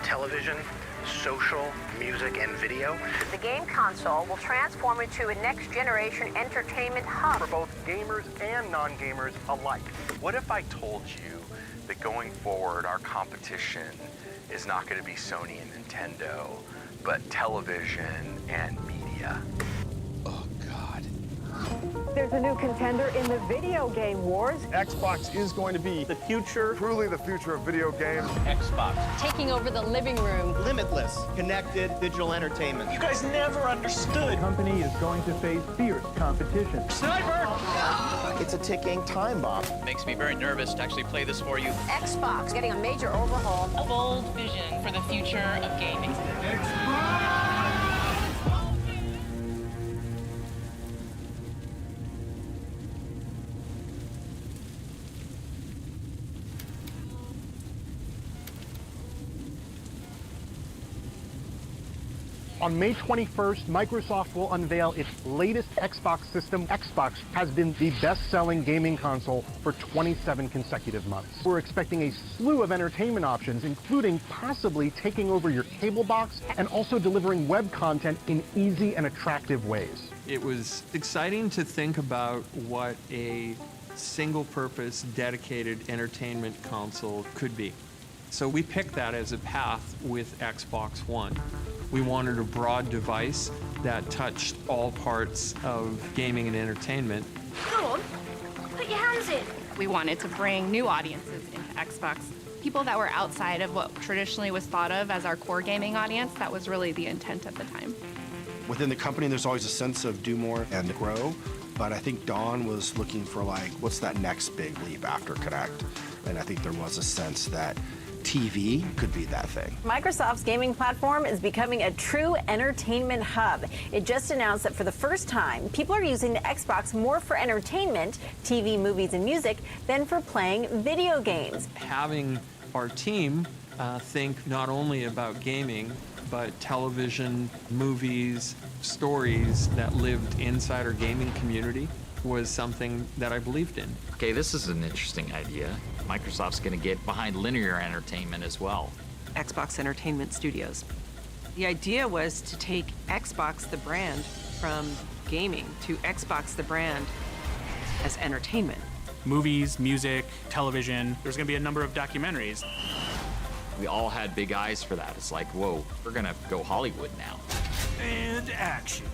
television, social, music, and video. The game console will transform into a next-generation entertainment hub for both gamers and non-gamers alike. What if I told you that going forward, our competition is not going to be Sony and Nintendo, but television and media? There's a new contender in the video game wars. Xbox is going to be the future, truly the future of video games. Xbox. Taking over the living room. Limitless, connected digital entertainment. You guys never understood. The company is going to face fierce competition. Sniper! It's a ticking time bomb. Makes me very nervous to actually play this for you. Xbox getting a major overhaul. A bold vision for the future of gaming. Xbox! On May 21st, Microsoft will unveil its latest Xbox system. Xbox has been the best-selling gaming console for 27 consecutive months. We're expecting a slew of entertainment options, including possibly taking over your cable box and also delivering web content in easy and attractive ways. It was exciting to think about what a single-purpose, dedicated entertainment console could be. So we picked that as a path with Xbox One. We wanted a broad device that touched all parts of gaming and entertainment. Go on, put your hands in. We wanted to bring new audiences into Xbox. People that were outside of what traditionally was thought of as our core gaming audience. That was really the intent at the time. Within the company, there's always a sense of do more and grow. But I think Dawn was looking for, like, what's that next big leap after Kinect? And I think there was a sense that TV could be that thing. Microsoft's gaming platform is becoming a true entertainment hub. It just announced that for the first time, people are using the Xbox more for entertainment, TV, movies, and music, than for playing video games. Having our team think not only about gaming, but television, movies, stories that lived inside our gaming community was something that I believed in. Okay, this is an interesting idea. Microsoft's going to get behind linear entertainment as well. Xbox Entertainment Studios. The idea was to take Xbox the brand from gaming to Xbox the brand as entertainment. Movies, music, television. There's going to be a number of documentaries. We all had big eyes for that. It's like, whoa, we're going to go Hollywood now. And action.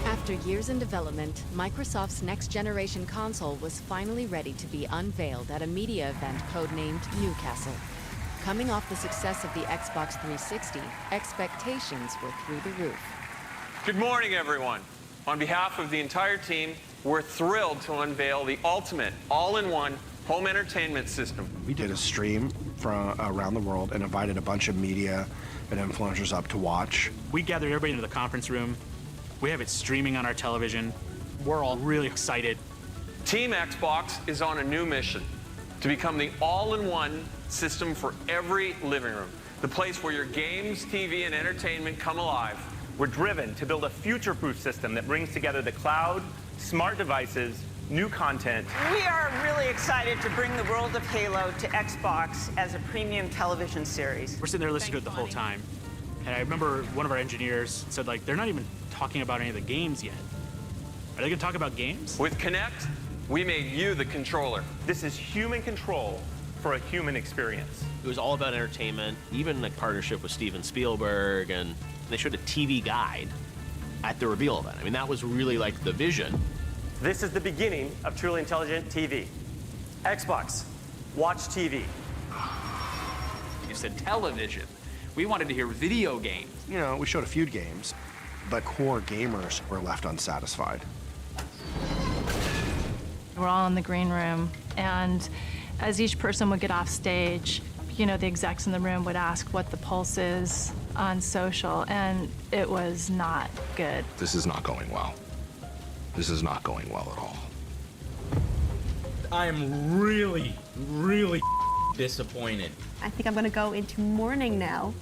After years in development, Microsoft's next-generation console was finally ready to be unveiled at a media event codenamed Newcastle. Coming off the success of the Xbox 360, expectations were through the roof. Good morning, everyone. On behalf of the entire team, we're thrilled to unveil the ultimate all-in-one home entertainment system. We did a stream from around the world and invited a bunch of media and influencers up to watch. We gathered everybody into the conference room. We have it streaming on our television. We're all really excited. Team Xbox is on a new mission to become the all-in-one system for every living room, the place where your games, TV, and entertainment come alive. We're driven to build a future-proof system that brings together the cloud, smart devices, new content. We are really excited to bring the world of Halo to Xbox as a premium television series. We're sitting there listening to it the whole time. And I remember one of our engineers said, like, they're not even talking about any of the games yet. Are they going to talk about games? With Kinect, we made you the controller. This is human control for a human experience. It was all about entertainment, even a partnership with Steven Spielberg, and they showed a TV guide at the reveal event. I mean, that was really like the vision. This is the beginning of truly intelligent TV. Xbox, watch TV. You said television. We wanted to hear video games. You know, we showed a few games, but core gamers were left unsatisfied. We're all in the green room, and as each person would get off stage, you know, the execs in the room would ask what the pulse is on social, and it was not good. This is not going well. This is not going well at all. I am really, really disappointed. I think I'm gonna go into mourning now.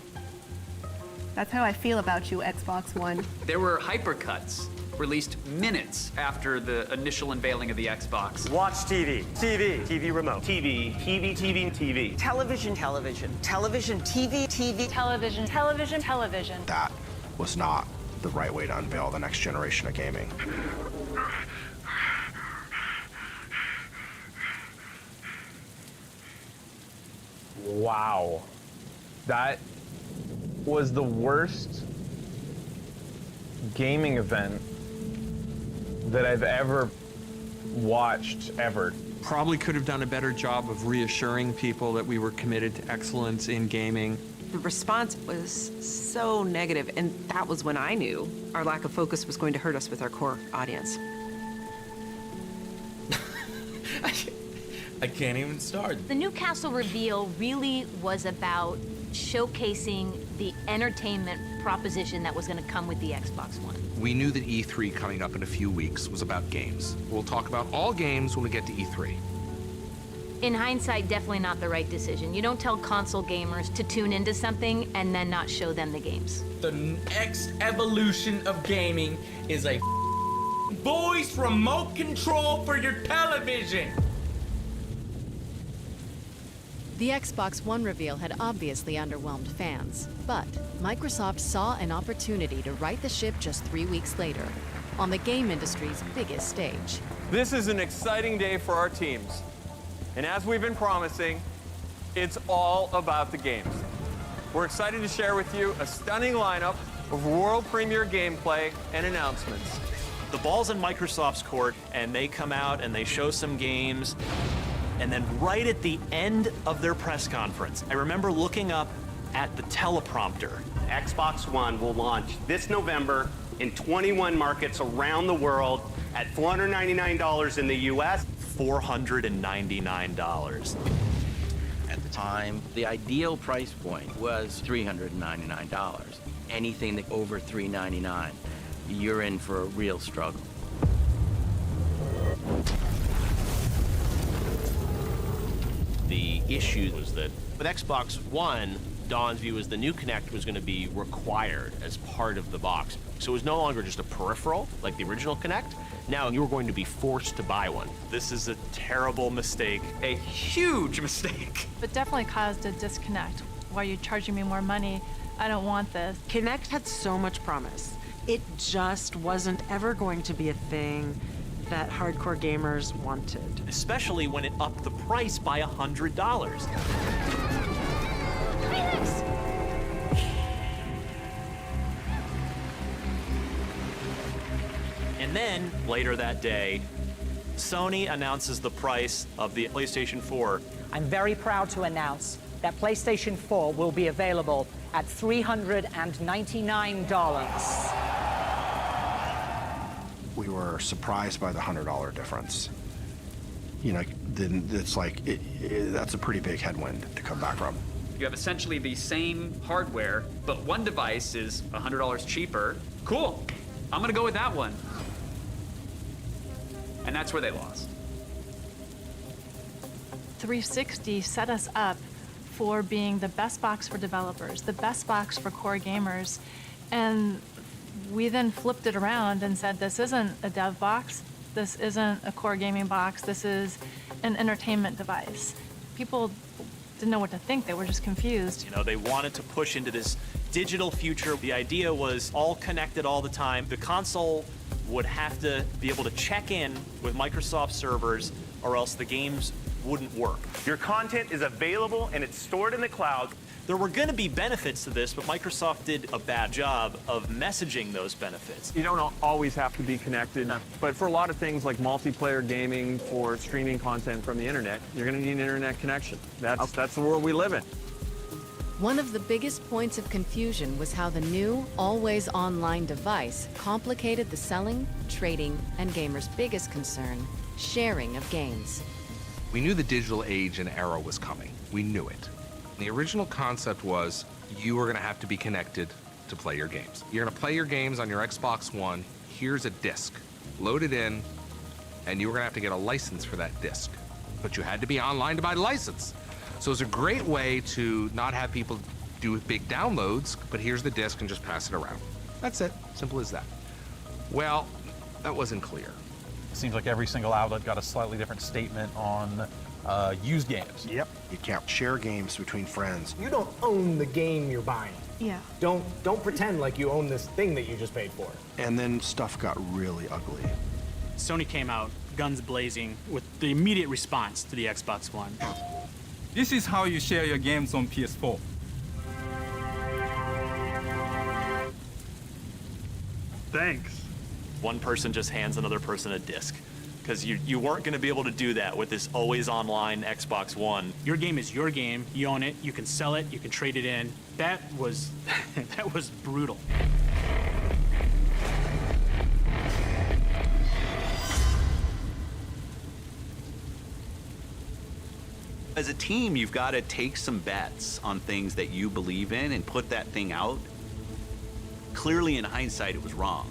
That's how I feel about you, Xbox One. There were hypercuts released minutes after the initial unveiling of the Xbox. Watch TV. TV. TV remote. TV. TV, TV, TV. Television, television. Television, TV, TV. Television, television, television. That was not the right way to unveil the next generation of gaming. Wow. That was the worst gaming event that I've ever watched, ever. Probably could have done a better job of reassuring people that we were committed to excellence in gaming. The response was so negative, and that was when I knew our lack of focus was going to hurt us with our core audience. I can't even start. The Newcastle reveal really was about showcasing the entertainment proposition that was going to come with the Xbox One. We knew that E3 coming up in a few weeks was about games. We'll talk about all games when we get to E3. In hindsight, definitely not the right decision. You don't tell console gamers to tune into something and then not show them the games. The next evolution of gaming is a voice remote control for your television. The Xbox One reveal had obviously underwhelmed fans, but Microsoft saw an opportunity to right the ship just 3 weeks later, on the game industry's biggest stage. This is an exciting day for our teams. And as we've been promising, it's all about the games. We're excited to share with you a stunning lineup of world premiere gameplay and announcements. The ball's in Microsoft's court, and they come out and they show some games. And then right at the end of their press conference, I remember looking up at the teleprompter. Xbox One will launch this November in 21 markets around the world at $499 in the US. $499. At the time, the ideal price point was $399. Anything that over $399, you're in for a real struggle. issue was that with Xbox One, Don's view was the new Kinect was going to be required as part of the box. So it was no longer just a peripheral like the original Kinect. Now you were going to be forced to buy one. This is a terrible mistake. A huge mistake. But definitely caused a disconnect. Why are you charging me more money? I don't want this. Kinect had so much promise. It just wasn't ever going to be a thing that hardcore gamers wanted. Especially when it upped the price by $100. And then, later that day, Sony announces the price of the PlayStation 4. I'm very proud to announce that PlayStation 4 will be available at $399. We were surprised by the $100 difference. You know, then it's like, that's a pretty big headwind to come back from. You have essentially the same hardware, but one device is $100 cheaper. Cool, I'm gonna go with that one. And that's where they lost. 360 set us up for being the best box for developers, the best box for core gamers, and we then flipped it around and said, this isn't a dev box, this isn't a core gaming box, this is an entertainment device. People didn't know what to think, they were just confused. You know, they wanted to push into this digital future. The idea was all connected all the time. The console would have to be able to check in with Microsoft servers or else the games wouldn't work. Your content is available and it's stored in the cloud. There were going to be benefits to this, but Microsoft did a bad job of messaging those benefits. You don't always have to be connected, but for a lot of things like multiplayer gaming, for streaming content from the internet, you're going to need an internet connection. That's the world we live in. One of the biggest points of confusion was how the new, always online device complicated the selling, trading, and gamers' biggest concern, sharing of games. We knew the digital age and era was coming. We knew it. The original concept was you were going to have to be connected to play your games. You're going to play your games on your Xbox One. Here's a disc. Load it in, and you were going to have to get a license for that disc. But you had to be online to buy the license. So it's a great way to not have people do big downloads, but here's the disc and just pass it around. That's it. Simple as that. Well, that wasn't clear. Seems like every single outlet got a slightly different statement on used games. Yep. You can't share games between friends. You don't own the game you're buying. Yeah. Don't pretend like you own this thing that you just paid for. And then stuff got really ugly. Sony came out guns blazing with the immediate response to the Xbox One. This is how you share your games on PS4. Thanks. One person just hands another person a disc. Because you weren't going to be able to do that with this always online Xbox One. Your game is your game. You own it. You can sell it. You can trade it in. That was that was brutal. As a team, you've got to take some bets on things that you believe in and put that thing out. Clearly, in hindsight, it was wrong.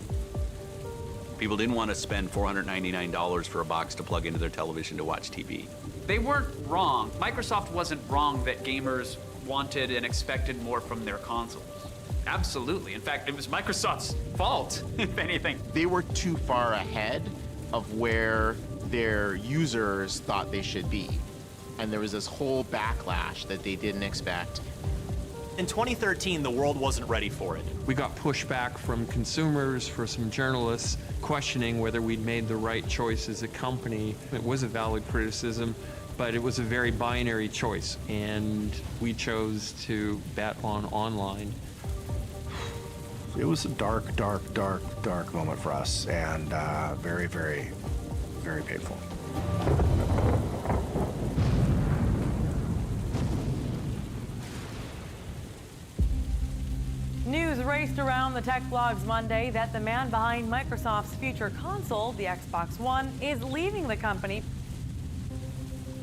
People didn't want to spend $499 for a box to plug into their television to watch TV. They weren't wrong. Microsoft wasn't wrong that gamers wanted and expected more from their consoles. Absolutely. In fact, it was Microsoft's fault, if anything. They were too far ahead of where their users thought they should be. And there was this whole backlash that they didn't expect. In 2013, the world wasn't ready for it. We got pushback from consumers, for some journalists, questioning whether we'd made the right choice as a company. It was a valid criticism, but it was a very binary choice, and we chose to bet on online. It was a dark moment for us, and very, very, very painful. News raced around the tech blogs Monday that the man behind Microsoft's future console, the Xbox One, is leaving the company.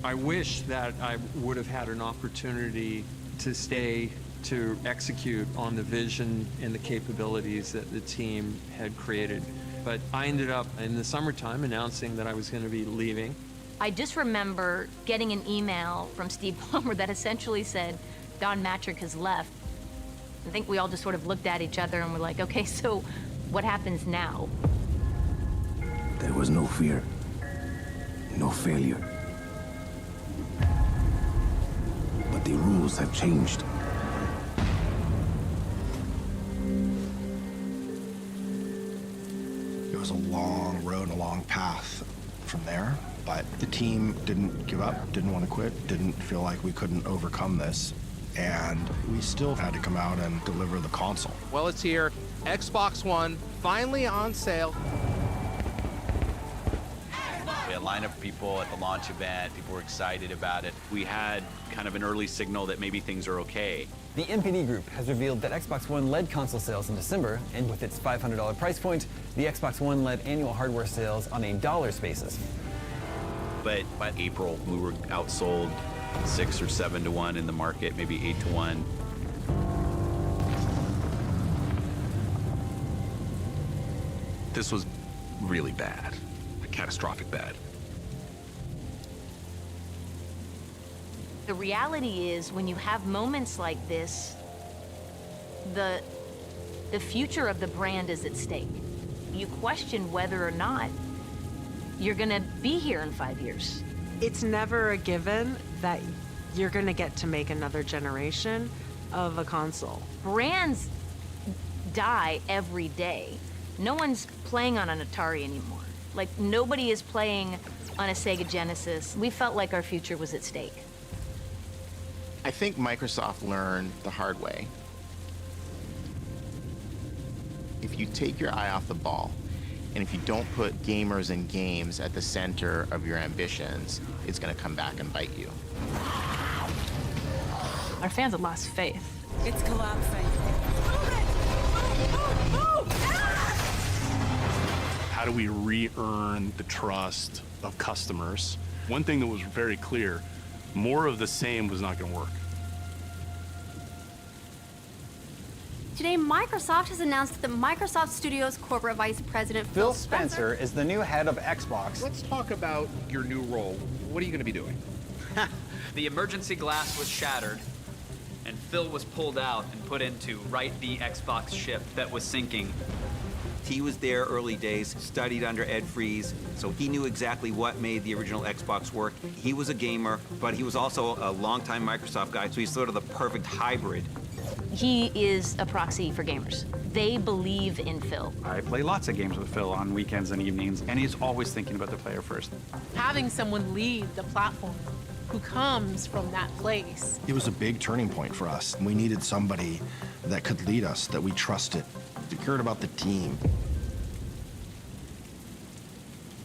I wish that I would have had an opportunity to stay to execute on the vision and the capabilities that the team had created. But I ended up in the summertime announcing that I was going to be leaving. I just remember getting an email from Steve Ballmer that essentially said, Don Mattrick has left. I think we all just sort of looked at each other and were like, okay, so what happens now? There was no fear, no failure. But the rules have changed. It was a long road and a long path from there, but the team didn't give up, didn't want to quit, didn't feel like we couldn't overcome this, and we still had to come out and deliver the console. Well, it's here. Xbox One, finally on sale. We had a line of people at the launch event. People were excited about it. We had kind of an early signal that maybe things are okay. The NPD Group has revealed that Xbox One led console sales in December, and with its $500 price point, the Xbox One led annual hardware sales on a dollars basis. But by April, we were outsold 6 or 7 to 1 in the market, maybe 8 to 1. This was really bad, catastrophic bad. The reality is, when you have moments like this, the future of the brand is at stake. You question whether or not you're gonna be here in 5 years. It's never a given that you're gonna get to make another generation of a console. Brands die every day. No one's playing on an Atari anymore. Like, nobody is playing on a Sega Genesis. We felt like our future was at stake. I think Microsoft learned the hard way. If you take your eye off the ball, and if you don't put gamers and games at the center of your ambitions, it's going to come back and bite you. Our fans have lost faith. It's collapsing. How do we re-earn the trust of customers? One thing that was very clear, more of the same was not going to work. Today, Microsoft has announced that Microsoft Studios Corporate Vice President Phil Spencer is the new head of Xbox. Let's talk about your new role. What are you going to be doing? The emergency glass was shattered, and Phil was pulled out and put in to right the Xbox ship that was sinking. He was there early days, studied under Ed Fries, so he knew exactly what made the original Xbox work. He was a gamer, but he was also a longtime Microsoft guy, so he's sort of the perfect hybrid. He is a proxy for gamers. They believe in Phil. I play lots of games with Phil on weekends and evenings, and he's always thinking about the player first. Having someone lead the platform who comes from that place. It was a big turning point for us. We needed somebody that could lead us, that we trusted. We cared about the team.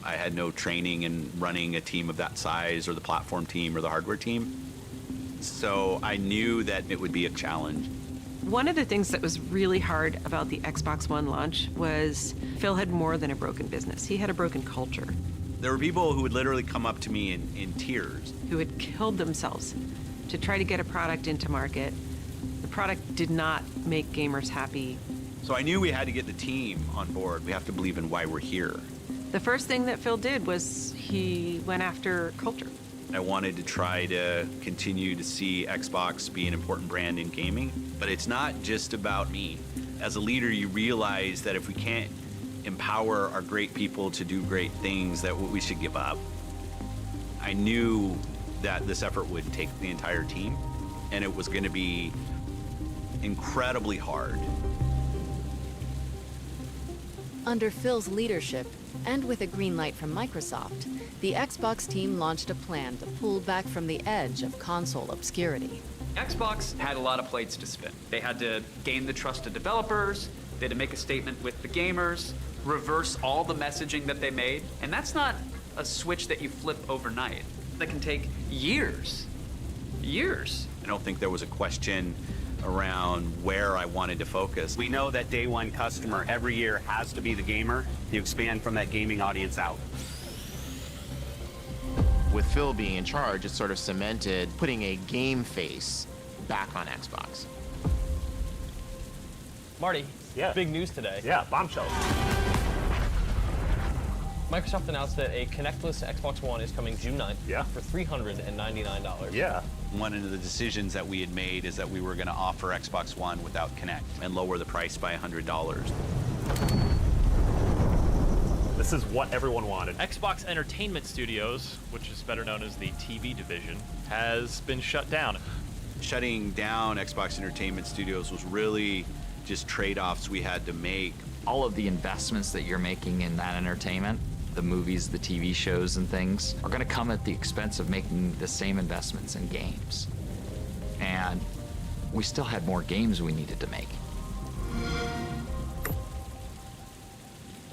I had no training in running a team of that size, or the platform team, or the hardware team. So I knew that it would be a challenge. One of the things that was really hard about the Xbox One launch was Phil had more than a broken business. He had a broken culture. There were people who would literally come up to me in tears. Who had killed themselves to try to get a product into market. The product did not make gamers happy. So I knew we had to get the team on board. We have to believe in why we're here. The first thing that Phil did was he went after culture. I wanted to try to continue to see Xbox be an important brand in gaming, but it's not just about me. As a leader, you realize that if we can't empower our great people to do great things, that we should give up. I knew that this effort would take the entire team, and it was going to be incredibly hard. Under Phil's leadership, and with a green light from Microsoft, the Xbox team launched a plan to pull back from the edge of console obscurity. Xbox had a lot of plates to spin. They had to gain the trust of developers, they had to make a statement with the gamers, reverse all the messaging that they made, and that's not a switch that you flip overnight. That can take years. Years. I don't think there was a question around where I wanted to focus. We know that day one customer every year has to be the gamer. You expand from that gaming audience out. With Phil being in charge, it sort of cemented putting a game face back on Xbox. Marty, big news today. Yeah, bombshell. Microsoft announced that a connectless Xbox One is coming June 9th for $399. Yeah. One of the decisions that we had made is that we were going to offer Xbox One without Connect and lower the price by $100. This is what everyone wanted. Xbox Entertainment Studios, which is better known as the TV division, has been shut down. Shutting down Xbox Entertainment Studios was really just trade-offs we had to make. All of the investments that you're making in that entertainment, the movies, the TV shows and things, are gonna come at the expense of making the same investments in games. And we still had more games we needed to make.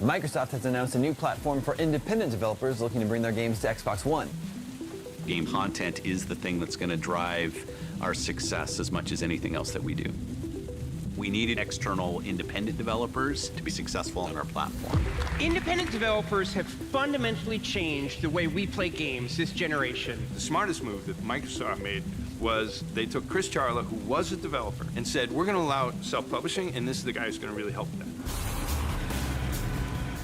Microsoft has announced a new platform for independent developers looking to bring their games to Xbox One. Game content is the thing that's going to drive our success as much as anything else that we do. We needed external independent developers to be successful on our platform. Independent developers have fundamentally changed the way we play games this generation. The smartest move that Microsoft made was they took Chris Charla, who was a developer, and said, we're going to allow self-publishing, and this is the guy who's going to really help that.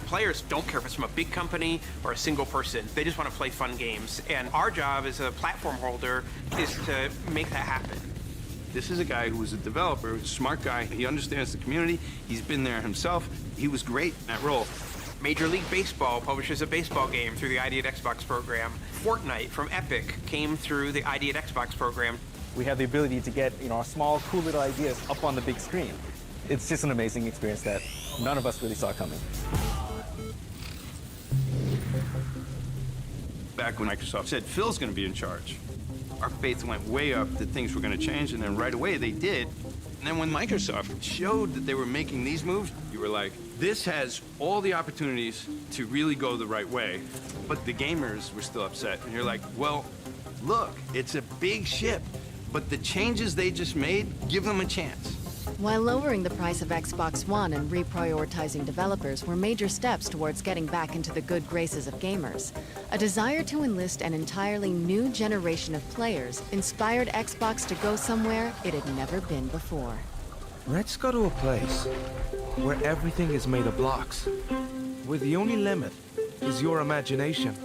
Players don't care if it's from a big company or a single person. They just want to play fun games. And our job as a platform holder is to make that happen. This is a guy who was a developer, a smart guy. He understands the community. He's been there himself. He was great in that role. Major League Baseball publishes a baseball game through the ID at Xbox program. Fortnite from Epic came through the ID at Xbox program. We have the ability to get, small, cool little ideas up on the big screen. It's just an amazing experience that none of us really saw coming. Back when Microsoft said Phil's going to be in charge, our faith went way up that things were going to change, and then right away they did. And then when Microsoft showed that they were making these moves, you were like, this has all the opportunities to really go the right way, but the gamers were still upset. And you're like, well, look, it's a big ship, but the changes they just made, give them a chance. While lowering the price of Xbox One and reprioritizing developers were major steps towards getting back into the good graces of gamers, a desire to enlist an entirely new generation of players inspired Xbox to go somewhere it had never been before. Let's go to a place where everything is made of blocks, where the only limit is your imagination.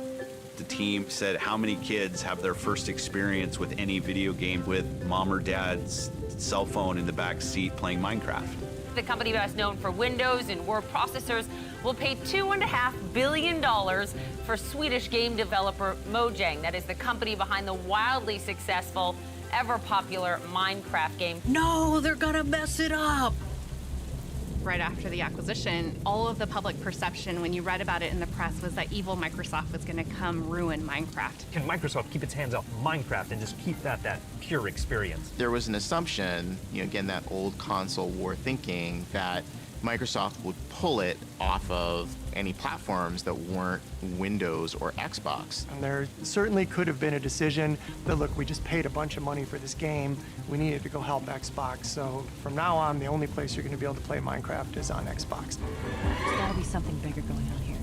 The team said, how many kids have their first experience with any video game with mom or dad's cell phone in the back seat playing Minecraft? The company best known for Windows and word processors will pay $2.5 billion for Swedish game developer Mojang. That is the company behind the wildly successful, ever popular Minecraft game. No, they're gonna mess it up. Right after the acquisition, all of the public perception when you read about it in the press was that evil Microsoft was gonna come ruin Minecraft. Can Microsoft keep its hands off Minecraft and just keep that pure experience? There was an assumption, again, that old console war thinking, that Microsoft would pull it off of any platforms that weren't Windows or Xbox. And there certainly could have been a decision that, look, we just paid a bunch of money for this game. We needed to go help Xbox. So from now on, the only place you're going to be able to play Minecraft is on Xbox. There's got to be something bigger going on here.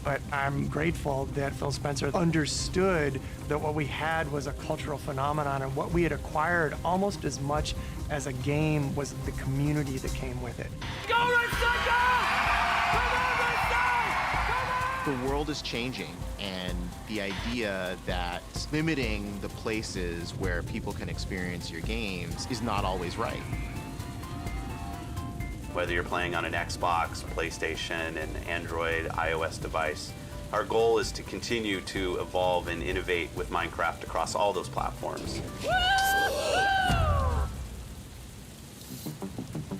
But I'm grateful that Phil Spencer understood that what we had was a cultural phenomenon, and what we had acquired almost as much as a game was the community that came with it. Go Red The world is changing, and the idea that limiting the places where people can experience your games is not always right. Whether you're playing on an Xbox, PlayStation, an Android, iOS device, our goal is to continue to evolve and innovate with Minecraft across all those platforms.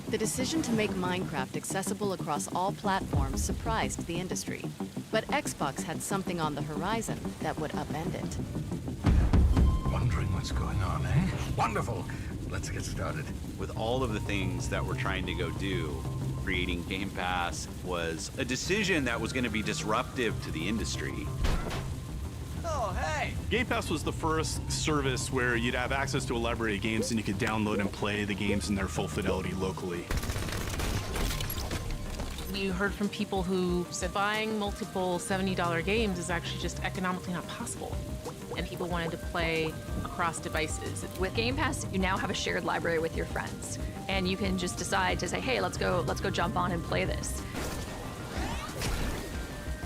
The decision to make Minecraft accessible across all platforms surprised the industry. But Xbox had something on the horizon that would upend it. Wondering what's going on, eh? Wonderful. Let's get started. With all of the things that we're trying to go do, creating Game Pass was a decision that was going to be disruptive to the industry. Oh, hey! Game Pass was the first service where you'd have access to a library of games and you could download and play the games in their full fidelity locally. We heard from people who said buying multiple $70 games is actually just economically not possible. And people wanted to play across devices. With Game Pass, you now have a shared library with your friends. And you can just decide to say, hey, let's go jump on and play this.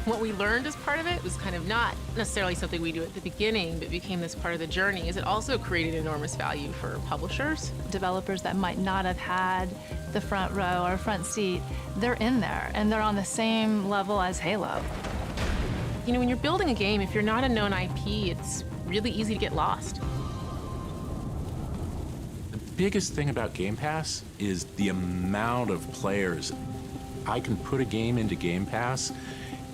What we learned as part of it was kind of not necessarily something we do at the beginning, but became this part of the journey, is it also created enormous value for publishers. Developers that might not have had the front row or front seat, they're in there, and they're on the same level as Halo. You know, when you're building a game, if you're not a known IP, it's really easy to get lost. The biggest thing about Game Pass is the amount of players. I can put a game into Game Pass,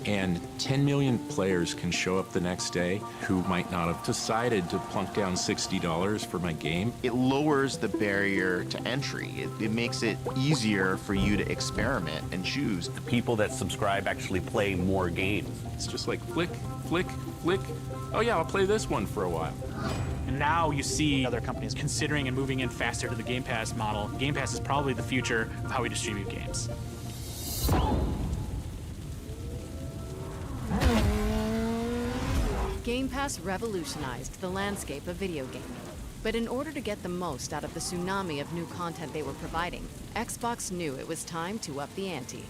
and 10 million players can show up the next day who might not have decided to plunk down $60 for my game. It lowers the barrier to entry. It makes it easier for you to experiment and choose. The people that subscribe actually play more games. It's just like flick, flick, flick. Oh yeah, I'll play this one for a while. And now you see other companies considering and moving in faster to the Game Pass model. Game Pass is probably the future of how we distribute games. Game Pass revolutionized the landscape of video gaming. But in order to get the most out of the tsunami of new content they were providing, Xbox knew it was time to up the ante.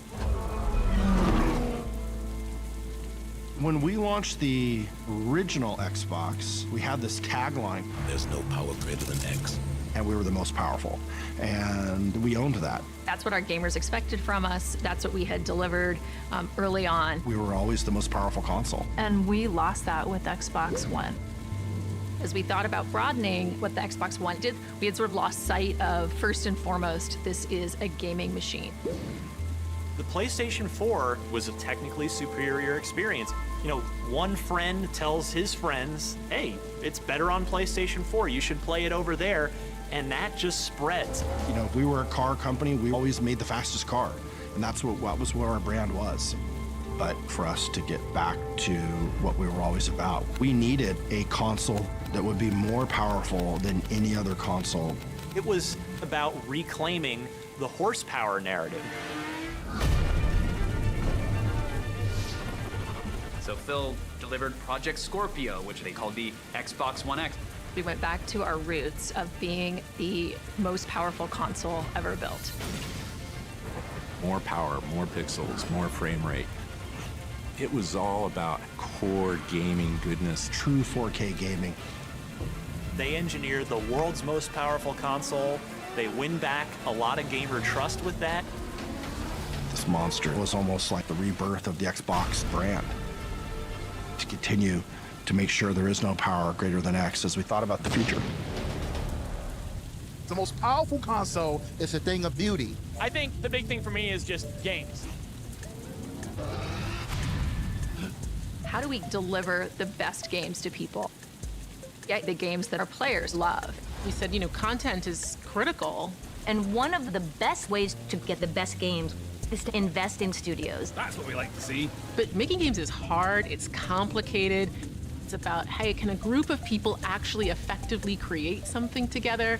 When we launched the original Xbox, we had this tagline, "There's no power greater than X." And we were the most powerful. And we owned that. That's what our gamers expected from us. That's what we had delivered early on. We were always the most powerful console. And we lost that with Xbox One. As we thought about broadening what the Xbox One did, we had sort of lost sight of, first and foremost, this is a gaming machine. The PlayStation 4 was a technically superior experience. You know, one friend tells his friends, hey, it's better on PlayStation 4, you should play it over there, and that just spreads. You know, if we were a car company, we always made the fastest car, and that's what our brand was. But for us to get back to what we were always about, we needed a console that would be more powerful than any other console. It was about reclaiming the horsepower narrative. So Phil delivered Project Scorpio, which they called the Xbox One X. We went back to our roots of being the most powerful console ever built. More power, more pixels, more frame rate. It was all about core gaming goodness. True 4K gaming. They engineered the world's most powerful console. They win back a lot of gamer trust with that. This monster was almost like the rebirth of the Xbox brand. To continue to make sure there is no power greater than X as we thought about the future. The most powerful console is a thing of beauty. I think the big thing for me is just games. How do we deliver the best games to people? Get the games that our players love. We said, you know, content is critical. And one of the best ways to get the best games is to invest in studios. That's what we like to see. But making games is hard, it's complicated. It's about, hey, can a group of people actually effectively create something together?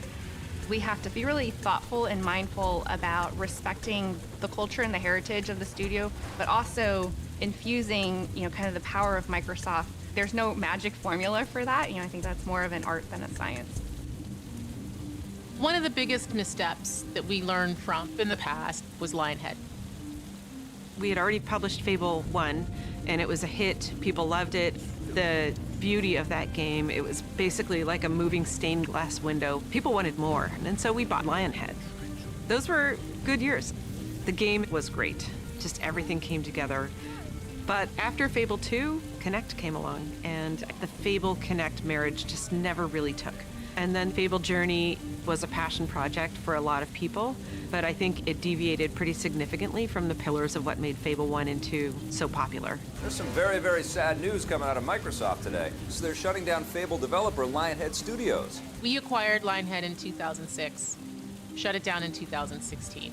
We have to be really thoughtful and mindful about respecting the culture and the heritage of the studio, but also infusing, you know, kind of the power of Microsoft. There's no magic formula for that. You know, I think that's more of an art than a science. One of the biggest missteps that we learned from in the past was Lionhead. We had already published Fable 1, and it was a hit. People loved it. The beauty of that game, it was basically like a moving stained glass window. People wanted more, and so we bought Lionhead. Those were good years. The game was great. Just everything came together. But after Fable 2, Connect came along, and the Fable Connect marriage just never really took. And then Fable Journey was a passion project for a lot of people, but I think it deviated pretty significantly from the pillars of what made Fable 1 and 2 so popular. There's some very, very sad news coming out of Microsoft today. So they're shutting down Fable developer Lionhead Studios. We acquired Lionhead in 2006, shut it down in 2016.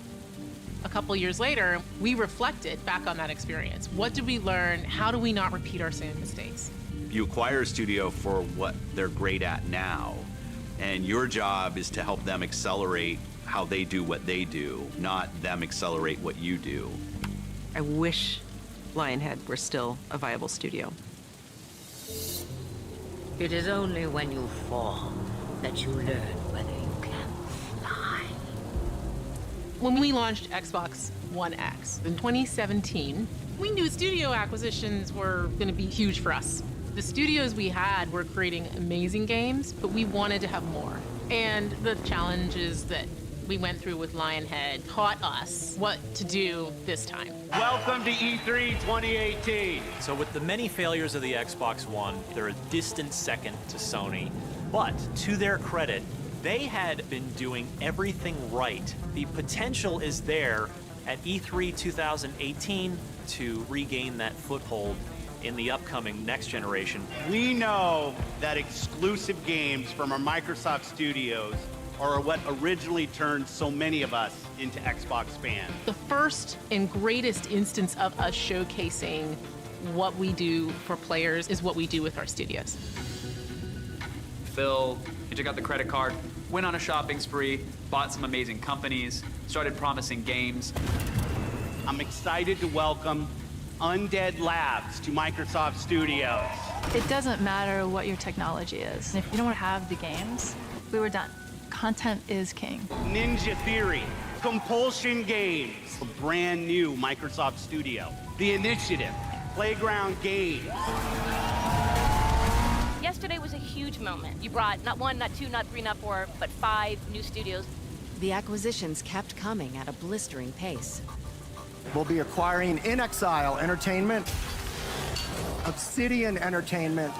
A couple years later, we reflected back on that experience. What did we learn? How do we not repeat our same mistakes? You acquire a studio for what they're great at now, and your job is to help them accelerate how they do what they do, not them accelerate what you do. I wish Lionhead were still a viable studio. It is only when you fall that you learn whether you can fly. When we launched Xbox One X in 2017, We knew studio acquisitions were going to be huge for us. The studios we had were creating amazing games, but we wanted to have more. And the challenges that we went through with Lionhead taught us what to do this time. Welcome to E3 2018. So with the many failures of the Xbox One, they're a distant second to Sony. But to their credit, they had been doing everything right. The potential is there at E3 2018 to regain that foothold in the upcoming next generation. We know that exclusive games from our Microsoft studios are what originally turned so many of us into Xbox fans. The first and greatest instance of us showcasing what we do for players is what we do with our studios. Phil, he took out the credit card, went on a shopping spree, bought some amazing companies, started promising games. I'm excited to welcome Undead Labs to Microsoft Studios. It doesn't matter what your technology is. If you don't have the games, we were done. Content is king. Ninja Theory, Compulsion Games, a brand new Microsoft studio. The Initiative, Playground Games. Yesterday was a huge moment. You brought not one, not two, not three, not four, but 5 new studios. The acquisitions kept coming at a blistering pace. We'll be acquiring In Exile Entertainment, Obsidian Entertainment.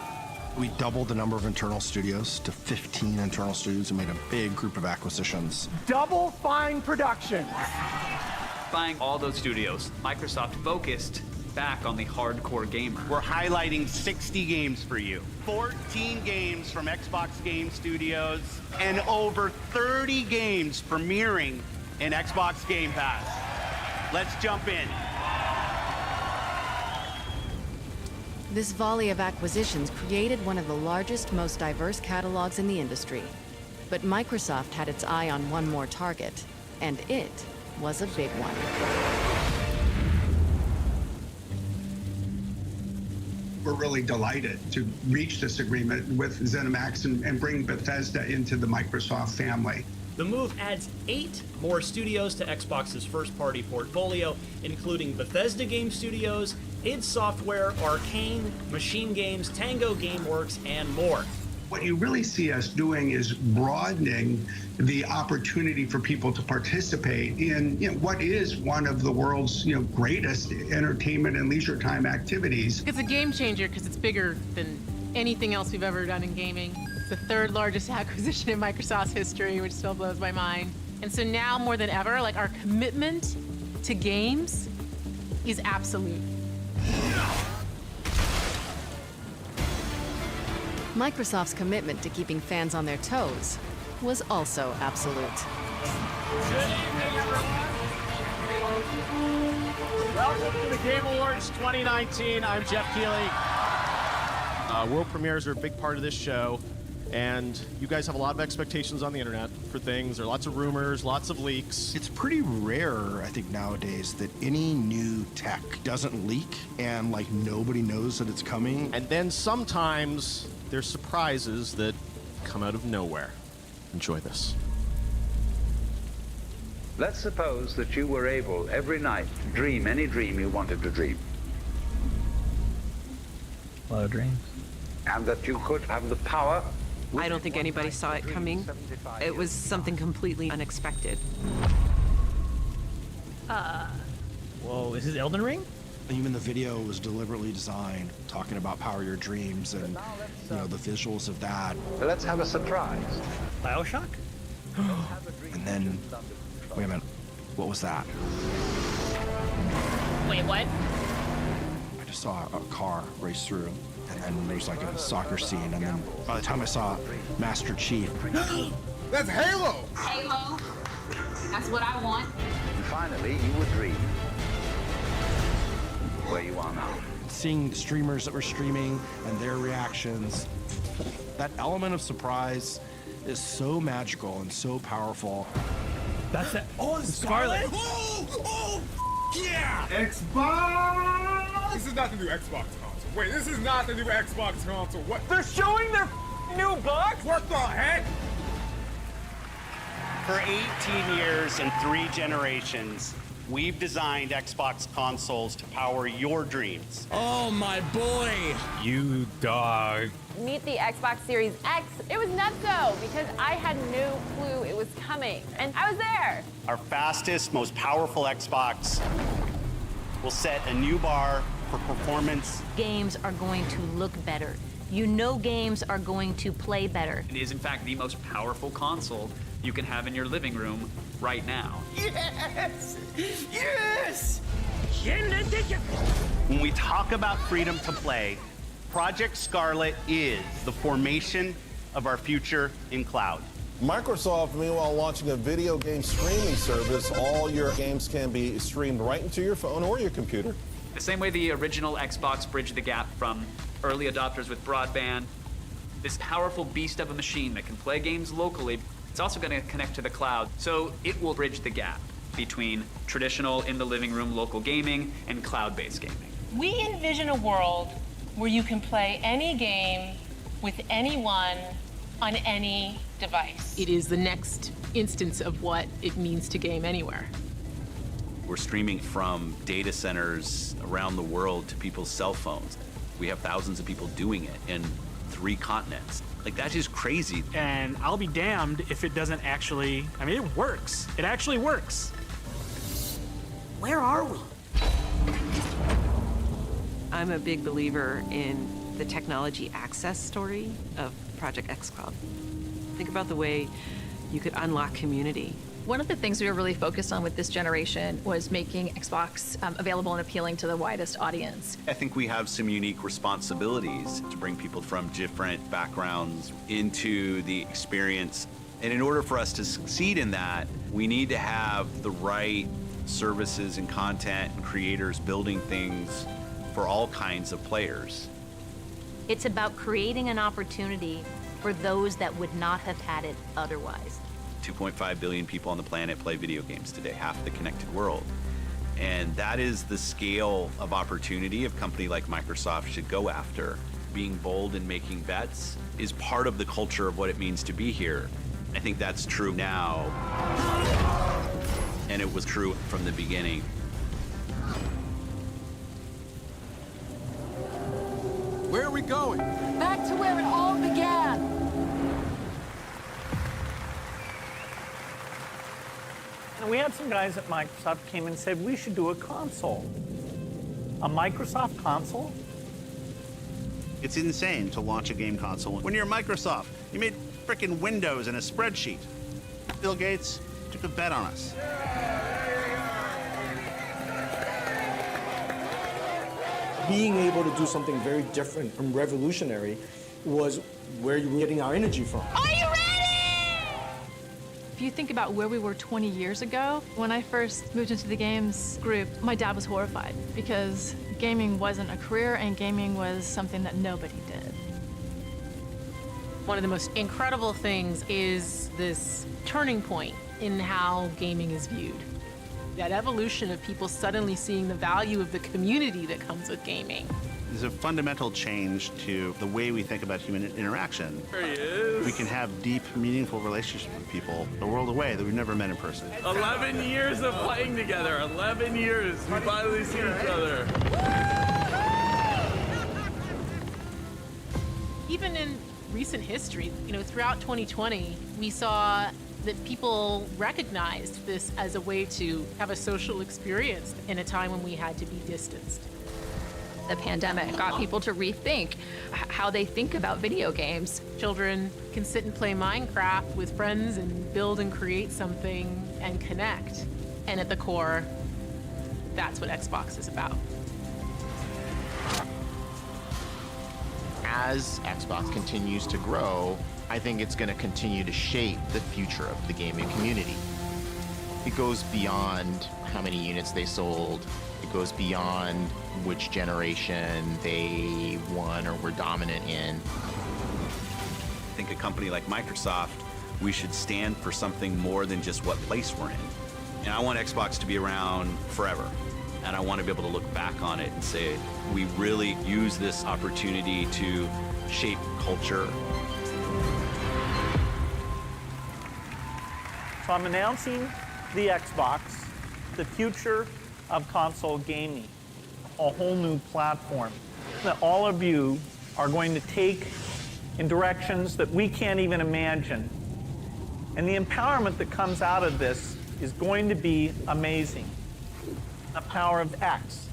We doubled the number of internal studios to 15 internal studios and made a big group of acquisitions. Double Fine Productions. Buying all those studios, Microsoft focused back on the hardcore gamer. We're highlighting 60 games for you. 14 games from Xbox Game Studios and over 30 games premiering in Xbox Game Pass. Let's jump in. This volley of acquisitions created one of the largest, most diverse catalogs in the industry. But Microsoft had its eye on one more target, and it was a big one. We're really delighted to reach this agreement with ZeniMax and bring Bethesda into the Microsoft family. The move adds 8 more studios to Xbox's first-party portfolio, including Bethesda Game Studios, id Software, Arcane, Machine Games, Tango Gameworks, and more. What you really see us doing is broadening the opportunity for people to participate in what is one of the world's greatest entertainment and leisure time activities. It's a game changer because it's bigger than anything else we've ever done in gaming. It's the 3rd largest acquisition in Microsoft's history, which still blows my mind. And so now more than ever, our commitment to games is absolute. Microsoft's commitment to keeping fans on their toes was also absolute. Good evening, everyone. Welcome to the Game Awards 2019. I'm Jeff Keighley. World premieres are a big part of this show, and you guys have a lot of expectations on the internet for things. There are lots of rumors, lots of leaks. It's pretty rare, I think, nowadays that any new tech doesn't leak and nobody knows that it's coming. And then sometimes there's surprises that come out of nowhere. Enjoy this. Let's suppose that you were able every night to dream any dream you wanted to dream. A lot of dreams. And that you could have the power. I don't think anybody saw it coming. It was something completely unexpected. Whoa, is this Elden Ring? Even the video was deliberately designed, talking about power your dreams and the visuals of that. Let's have a surprise. BioShock? And then, wait a minute, what was that? Wait, what? I just saw a car race through, and then there's a soccer scene, and then by the time I saw Master Chief. That's Halo! Halo. That's what I want. And finally, you would dream. Where you are now. Seeing streamers that were streaming and their reactions, that element of surprise is so magical and so powerful. That's it. Oh, it's Scarlet. Oh, yeah! Xbox! This is not the new Xbox console. Wait, this is not the new Xbox console. What? They're showing their new box? What the heck? For 18 years and 3 generations, we've designed Xbox consoles to power your dreams. Oh, my boy. You dog. Meet the Xbox Series X. It was nutso because I had no clue it was coming, and I was there. Our fastest, most powerful Xbox will set a new bar for performance. Games are going to look better. You know games are going to play better. It is, in fact, the most powerful console you can have in your living room right now. Yes! Yes! When we talk about freedom to play, Project Scarlet is the formation of our future in cloud. Microsoft, meanwhile, launching a video game streaming service. All your games can be streamed right into your phone or your computer. The same way the original Xbox bridged the gap from early adopters with broadband, this powerful beast of a machine that can play games locally, it's also going to connect to the cloud. So it will bridge the gap between traditional in the living room local gaming and cloud-based gaming. We envision a world where you can play any game with anyone on any device. It is the next instance of what it means to game anywhere. We're streaming from data centers around the world to people's cell phones. We have thousands of people doing it in 3 continents. Like, that's just crazy. And I'll be damned if it doesn't actually, I mean, it works. It actually works. Where are we? I'm a big believer in the technology access story of Project xCloud. Think about the way you could unlock community. One of the things we were really focused on with this generation was making Xbox available and appealing to the widest audience. I think we have some unique responsibilities to bring people from different backgrounds into the experience. And in order for us to succeed in that, we need to have the right services and content and creators building things for all kinds of players. It's about creating an opportunity for those that would not have had it otherwise. 2.5 billion people on the planet play video games today, half the connected world. And that is the scale of opportunity a company like Microsoft should go after. Being bold and making bets is part of the culture of what it means to be here. I think that's true now, and it was true from the beginning. Where are we going? Back to where it all began. And we had some guys at Microsoft came and said we should do a console. A Microsoft console? It's insane to launch a game console. When you're Microsoft, you made frickin' Windows and a spreadsheet. Bill Gates took a bet on us. Being able to do something very different and revolutionary was where you were getting our energy from. Are you ready? If you think about where we were 20 years ago, when I first moved into the games group, my dad was horrified because gaming wasn't a career and gaming was something that nobody did. One of the most incredible things is this turning point in how gaming is viewed. That evolution of people suddenly seeing the value of the community that comes with gaming. There's a fundamental change to the way we think about human interaction. There he is. We can have deep, meaningful relationships with people a world away that we've never met in person. 11 years of playing together. 11 years. We finally see each other. Even in recent history, throughout 2020, we saw that people recognized this as a way to have a social experience in a time when we had to be distanced. The pandemic got people to rethink how they think about video games. Children can sit and play Minecraft with friends and build and create something and connect. And at the core, that's what Xbox is about. As Xbox continues to grow, I think it's going to continue to shape the future of the gaming community. It goes beyond how many units they sold. It goes beyond which generation they won or were dominant in. I think a company like Microsoft, we should stand for something more than just what place we're in. And I want Xbox to be around forever. And I want to be able to look back on it and say, we really use this opportunity to shape culture. So I'm announcing the Xbox the future of console gaming, a whole new platform that all of you are going to take in directions that we can't even imagine. And the empowerment that comes out of this is going to be amazing. The power of X.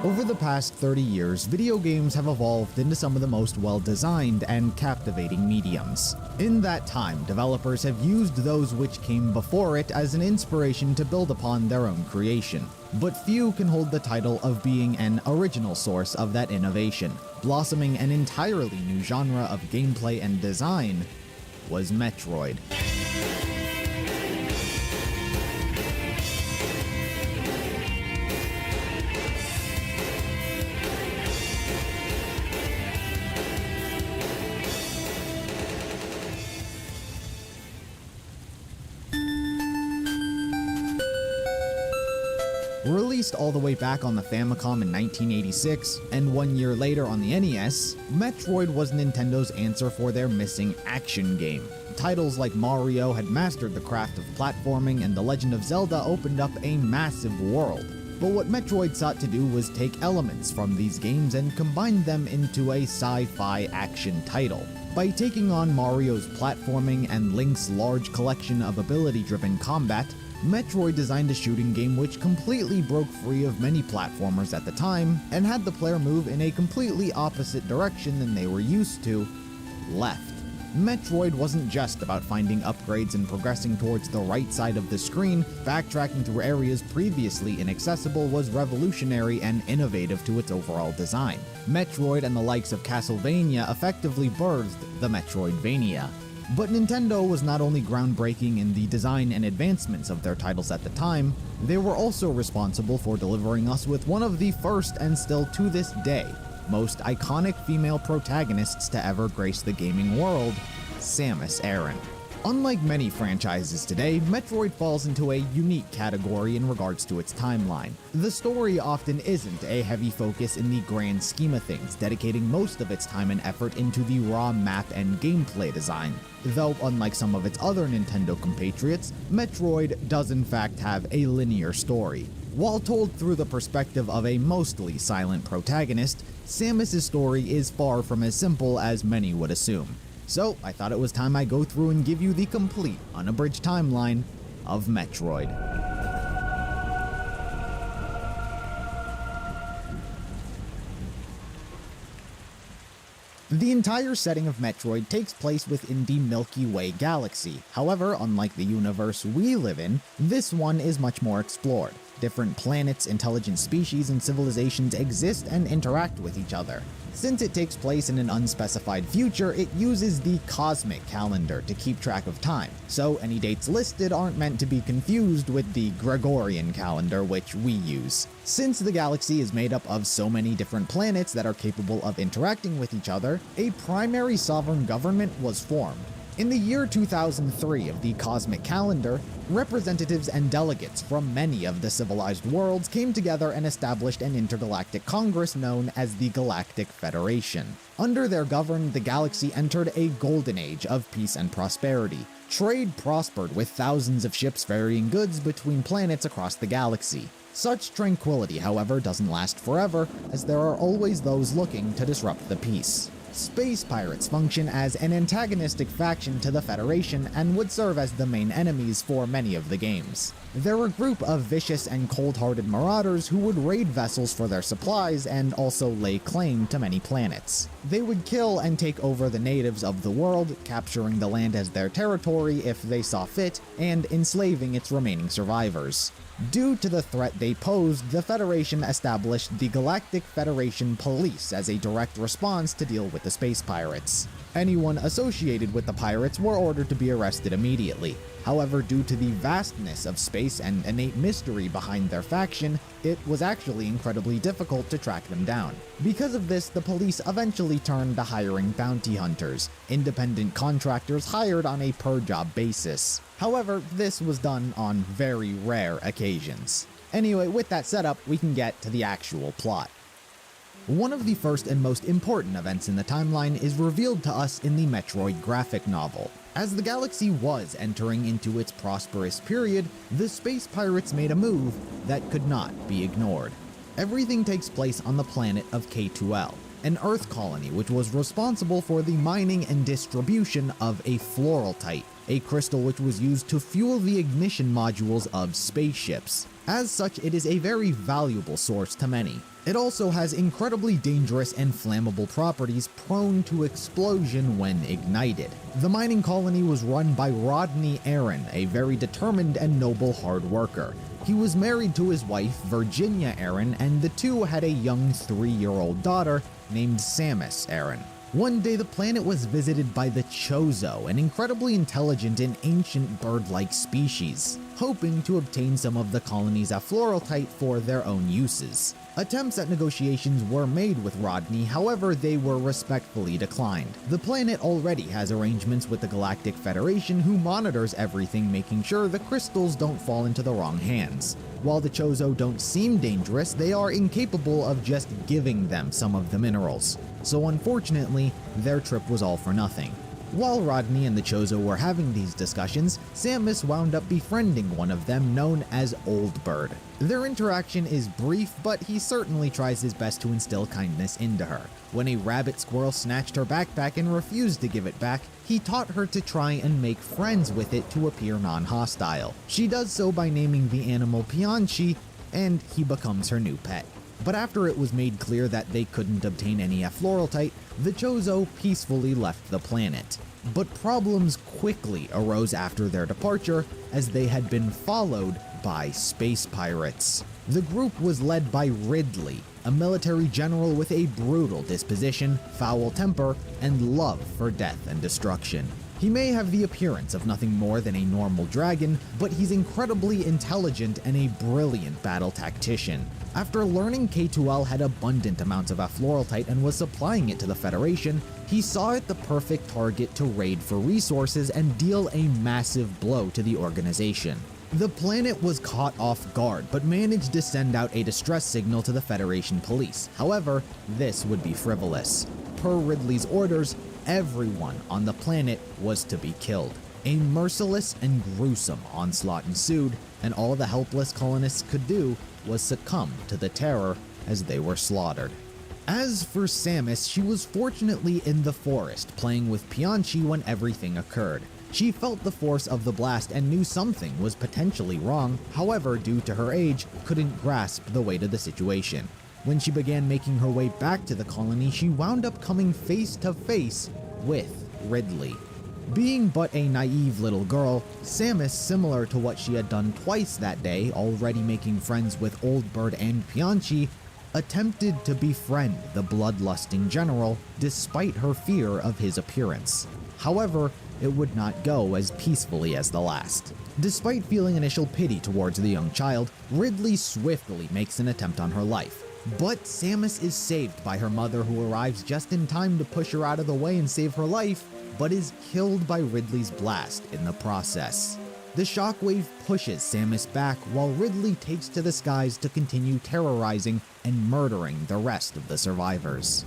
Over the past 30 years, video games have evolved into some of the most well-designed and captivating mediums. In that time, developers have used those which came before it as an inspiration to build upon their own creation. But few can hold the title of being an original source of that innovation. Blossoming an entirely new genre of gameplay and design was Metroid. Released all the way back on the Famicom in 1986, and 1 year later on the NES, Metroid was Nintendo's answer for their missing action game. Titles like Mario had mastered the craft of platforming, and The Legend of Zelda opened up a massive world. But what Metroid sought to do was take elements from these games and combine them into a sci-fi action title. By taking on Mario's platforming and Link's large collection of ability-driven combat, Metroid designed a shooting game which completely broke free of many platformers at the time, and had the player move in a completely opposite direction than they were used to: left. Metroid wasn't just about finding upgrades and progressing towards the right side of the screen. Backtracking through areas previously inaccessible was revolutionary and innovative to its overall design. Metroid and the likes of Castlevania effectively birthed the Metroidvania. But Nintendo was not only groundbreaking in the design and advancements of their titles at the time, they were also responsible for delivering us with one of the first, and still to this day, most iconic female protagonists to ever grace the gaming world, Samus Aran. Unlike many franchises today, Metroid falls into a unique category in regards to its timeline. The story often isn't a heavy focus in the grand scheme of things, dedicating most of its time and effort into the raw map and gameplay design. Though, unlike some of its other Nintendo compatriots, Metroid does in fact have a linear story. While told through the perspective of a mostly silent protagonist, Samus's story is far from as simple as many would assume. So I thought it was time I go through and give you the complete, unabridged timeline of Metroid. The entire setting of Metroid takes place within the Milky Way galaxy. However, unlike the universe we live in, this one is much more explored. Different planets, intelligent species, and civilizations exist and interact with each other. Since it takes place in an unspecified future, it uses the cosmic calendar to keep track of time, so any dates listed aren't meant to be confused with the Gregorian calendar which we use. Since the galaxy is made up of so many different planets that are capable of interacting with each other, a primary sovereign government was formed. In the year 2003 of the cosmic calendar, representatives and delegates from many of the civilized worlds came together and established an intergalactic congress known as the Galactic Federation. Under their governance, the galaxy entered a golden age of peace and prosperity. Trade prospered with thousands of ships ferrying goods between planets across the galaxy. Such tranquility, however, doesn't last forever, as there are always those looking to disrupt the peace. Space pirates function as an antagonistic faction to the Federation and would serve as the main enemies for many of the games. They're a group of vicious and cold-hearted marauders who would raid vessels for their supplies and also lay claim to many planets. They would kill and take over the natives of the world, capturing the land as their territory if they saw fit, and enslaving its remaining survivors. Due to the threat they posed, the Federation established the Galactic Federation Police as a direct response to deal with the space pirates. Anyone associated with the pirates were ordered to be arrested immediately. However, due to the vastness of space and innate mystery behind their faction, it was actually incredibly difficult to track them down. Because of this, the police eventually turned to hiring bounty hunters, independent contractors hired on a per-job basis. However, this was done on very rare occasions. Anyway, with that setup, we can get to the actual plot. One of the first and most important events in the timeline is revealed to us in the Metroid graphic novel. As the galaxy was entering into its prosperous period, the space pirates made a move that could not be ignored. Everything takes place on the planet of K2L, an Earth colony which was responsible for the mining and distribution of a floraltite, a crystal which was used to fuel the ignition modules of spaceships. As such, it is a very valuable source to many. It also has incredibly dangerous and flammable properties prone to explosion when ignited. The mining colony was run by Rodney Aaron, a very determined and noble hard worker. He was married to his wife, Virginia Aaron, and the two had a young 3-year-old daughter named Samus Aaron. One day, the planet was visited by the Chozo, an incredibly intelligent and ancient bird-like species, hoping to obtain some of the colony's afloraltite for their own uses. Attempts at negotiations were made with Rodney, however, they were respectfully declined. The planet already has arrangements with the Galactic Federation, who monitors everything, making sure the crystals don't fall into the wrong hands. While the Chozo don't seem dangerous, they are incapable of just giving them some of the minerals. So unfortunately, their trip was all for nothing. While Rodney and the Chozo were having these discussions, Samus wound up befriending one of them known as Old Bird. Their interaction is brief, but he certainly tries his best to instill kindness into her. When a rabbit squirrel snatched her backpack and refused to give it back, he taught her to try and make friends with it to appear non-hostile. She does so by naming the animal Pianchi, and he becomes her new pet. But after it was made clear that they couldn't obtain any afloraltite, the Chozo peacefully left the planet. But problems quickly arose after their departure, as they had been followed by space pirates. The group was led by Ridley, a military general with a brutal disposition, foul temper, and love for death and destruction. He may have the appearance of nothing more than a normal dragon, but he's incredibly intelligent and a brilliant battle tactician. After learning K2L had abundant amounts of afloraltite and was supplying it to the Federation, he saw it the perfect target to raid for resources and deal a massive blow to the organization. The planet was caught off guard, but managed to send out a distress signal to the Federation police. However, this would be frivolous. Per Ridley's orders, everyone on the planet was to be killed. A merciless and gruesome onslaught ensued, and all the helpless colonists could do was succumb to the terror as they were slaughtered. As for Samus, she was fortunately in the forest, playing with Pianchi when everything occurred. She felt the force of the blast and knew something was potentially wrong, however, due to her age, couldn't grasp the weight of the situation. When she began making her way back to the colony, she wound up coming face to face with Ridley. Being but a naive little girl, Samus, similar to what she had done twice that day, already making friends with Old Bird and Pianchi, attempted to befriend the bloodlusting general despite her fear of his appearance. However, it would not go as peacefully as the last. Despite feeling initial pity towards the young child, Ridley swiftly makes an attempt on her life. But Samus is saved by her mother, who arrives just in time to push her out of the way and save her life, but is killed by Ridley's blast in the process. The shockwave pushes Samus back while Ridley takes to the skies to continue terrorizing and murdering the rest of the survivors.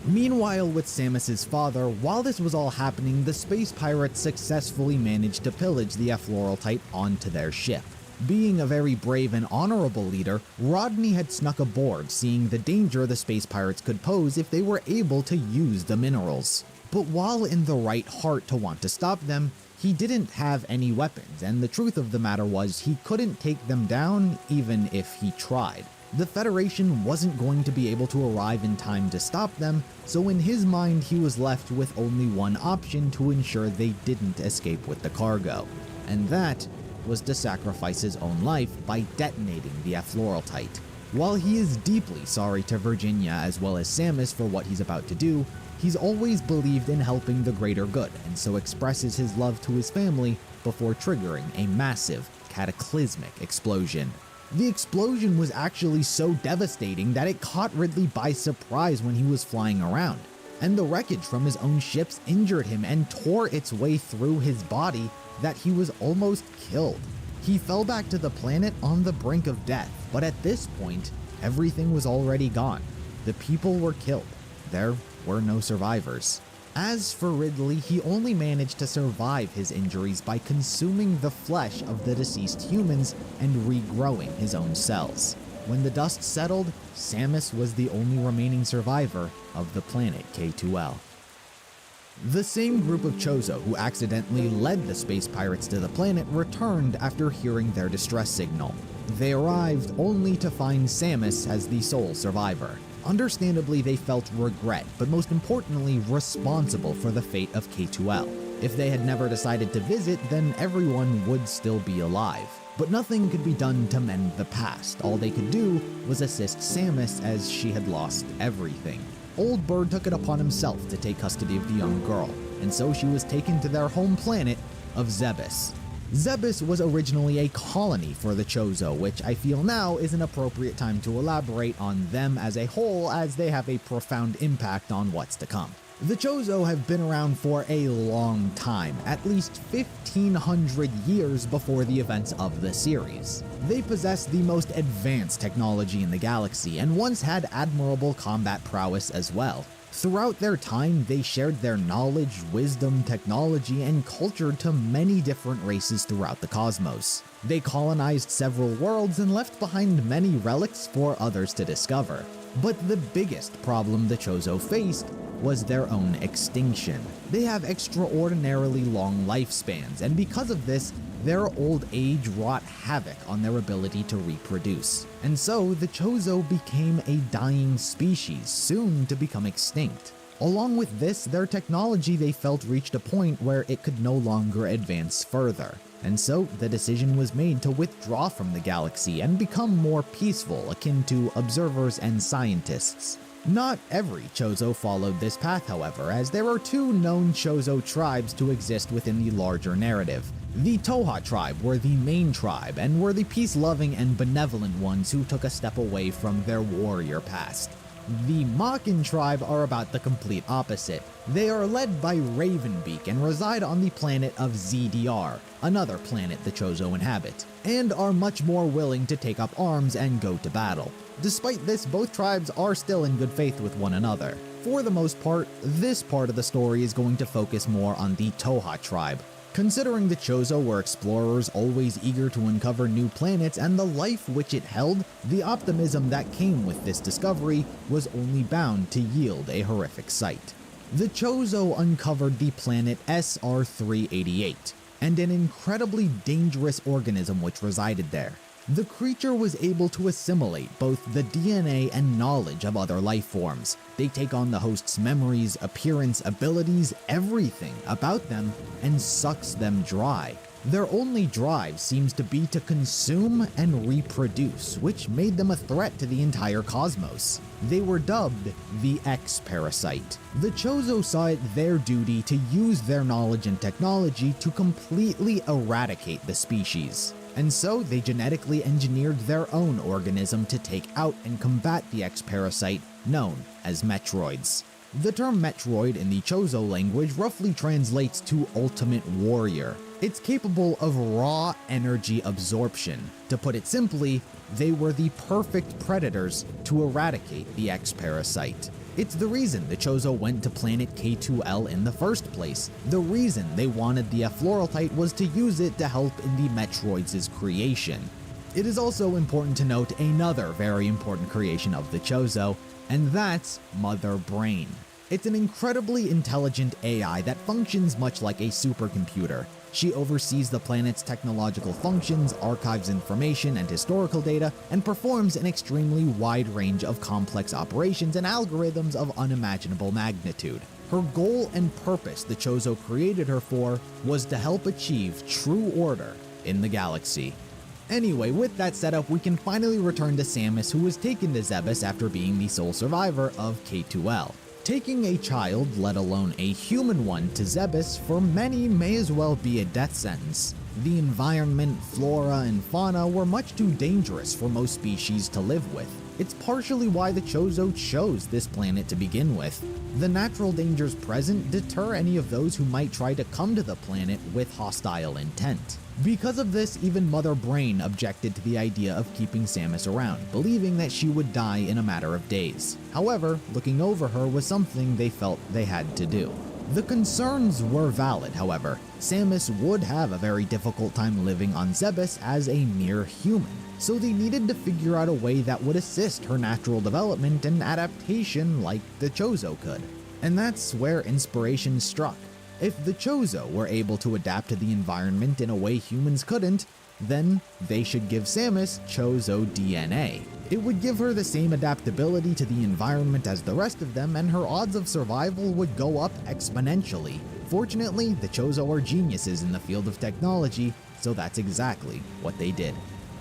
Meanwhile, with Samus's father, while this was all happening, the space pirates successfully managed to pillage the Effloraltite onto their ship. Being a very brave and honorable leader, Rodney had snuck aboard, seeing the danger the space pirates could pose if they were able to use the minerals. But while in the right heart to want to stop them, he didn't have any weapons, and the truth of the matter was he couldn't take them down even if he tried. The Federation wasn't going to be able to arrive in time to stop them, so in his mind he was left with only one option to ensure they didn't escape with the cargo, and that was to sacrifice his own life by detonating the Effloraltite. While he is deeply sorry to Virginia as well as Samus for what he's about to do, he's always believed in helping the greater good, and so expresses his love to his family before triggering a massive, cataclysmic explosion. The explosion was actually so devastating that it caught Ridley by surprise when he was flying around, and the wreckage from his own ships injured him and tore its way through his body that he was almost killed. He fell back to the planet on the brink of death, but at this point, everything was already gone. The people were killed. There were no survivors. As for Ridley, he only managed to survive his injuries by consuming the flesh of the deceased humans and regrowing his own cells. When the dust settled, Samus was the only remaining survivor of the planet K2L. The same group of Chozo who accidentally led the space pirates to the planet returned after hearing their distress signal. They arrived only to find Samus as the sole survivor. Understandably, they felt regret, but most importantly, responsible for the fate of K2L. If they had never decided to visit, then everyone would still be alive. But nothing could be done to mend the past. All they could do was assist Samus, as she had lost everything. Old Bird took it upon himself to take custody of the young girl, and so she was taken to their home planet of Zebes. Zebes was originally a colony for the Chozo, which I feel now is an appropriate time to elaborate on them as a whole, as they have a profound impact on what's to come. The Chozo have been around for a long time, at least 1,500 years before the events of the series. They possess the most advanced technology in the galaxy, and once had admirable combat prowess as well. Throughout their time, they shared their knowledge, wisdom, technology, and culture to many different races throughout the cosmos. They colonized several worlds and left behind many relics for others to discover. But the biggest problem the Chozo faced was their own extinction. They have extraordinarily long lifespans, and because of this, their old age wrought havoc on their ability to reproduce. And so, the Chozo became a dying species, soon to become extinct. Along with this, their technology they felt reached a point where it could no longer advance further. And so, the decision was made to withdraw from the galaxy and become more peaceful, akin to observers and scientists. Not every Chozo followed this path, however, as there are two known Chozo tribes to exist within the larger narrative. The Toha tribe were the main tribe and were the peace-loving and benevolent ones who took a step away from their warrior past. The Makin tribe are about the complete opposite. They are led by Ravenbeak and reside on the planet of ZDR, another planet the Chozo inhabit, and are much more willing to take up arms and go to battle. Despite this, both tribes are still in good faith with one another. For the most part, this part of the story is going to focus more on the Toha tribe. Considering the Chozo were explorers always eager to uncover new planets and the life which it held, the optimism that came with this discovery was only bound to yield a horrific sight. The Chozo uncovered the planet SR-388, and an incredibly dangerous organism which resided there. The creature was able to assimilate both the DNA and knowledge of other life forms. They take on the host's memories, appearance, abilities, everything about them, and sucks them dry. Their only drive seems to be to consume and reproduce, which made them a threat to the entire cosmos. They were dubbed the X-Parasite. The Chozo saw it their duty to use their knowledge and technology to completely eradicate the species. And so they genetically engineered their own organism to take out and combat the X-Parasite, known as Metroids. The term Metroid in the Chozo language roughly translates to Ultimate Warrior. It's capable of raw energy absorption. To put it simply, they were the perfect predators to eradicate the X-Parasite. It's the reason the Chozo went to planet K2L in the first place. The reason they wanted the Afloraltite was to use it to help in the Metroids' creation. It is also important to note another very important creation of the Chozo, and that's Mother Brain. It's an incredibly intelligent AI that functions much like a supercomputer. She oversees the planet's technological functions, archives information and historical data, and performs an extremely wide range of complex operations and algorithms of unimaginable magnitude. Her goal and purpose the Chozo created her for was to help achieve true order in the galaxy. Anyway, with that setup, we can finally return to Samus, who was taken to Zebes after being the sole survivor of K2L. Taking a child, let alone a human one, to Zebes for many may as well be a death sentence. The environment, flora, and fauna were much too dangerous for most species to live with. It's partially why the Chozo chose this planet to begin with. The natural dangers present deter any of those who might try to come to the planet with hostile intent. Because of this, even Mother Brain objected to the idea of keeping Samus around, believing that she would die in a matter of days. However, looking over her was something they felt they had to do. The concerns were valid, however. Samus would have a very difficult time living on Zebes as a mere human, so they needed to figure out a way that would assist her natural development and adaptation like the Chozo could. And that's where inspiration struck. If the Chozo were able to adapt to the environment in a way humans couldn't, then they should give Samus Chozo DNA. It would give her the same adaptability to the environment as the rest of them, and her odds of survival would go up exponentially. Fortunately, the Chozo are geniuses in the field of technology, so that's exactly what they did.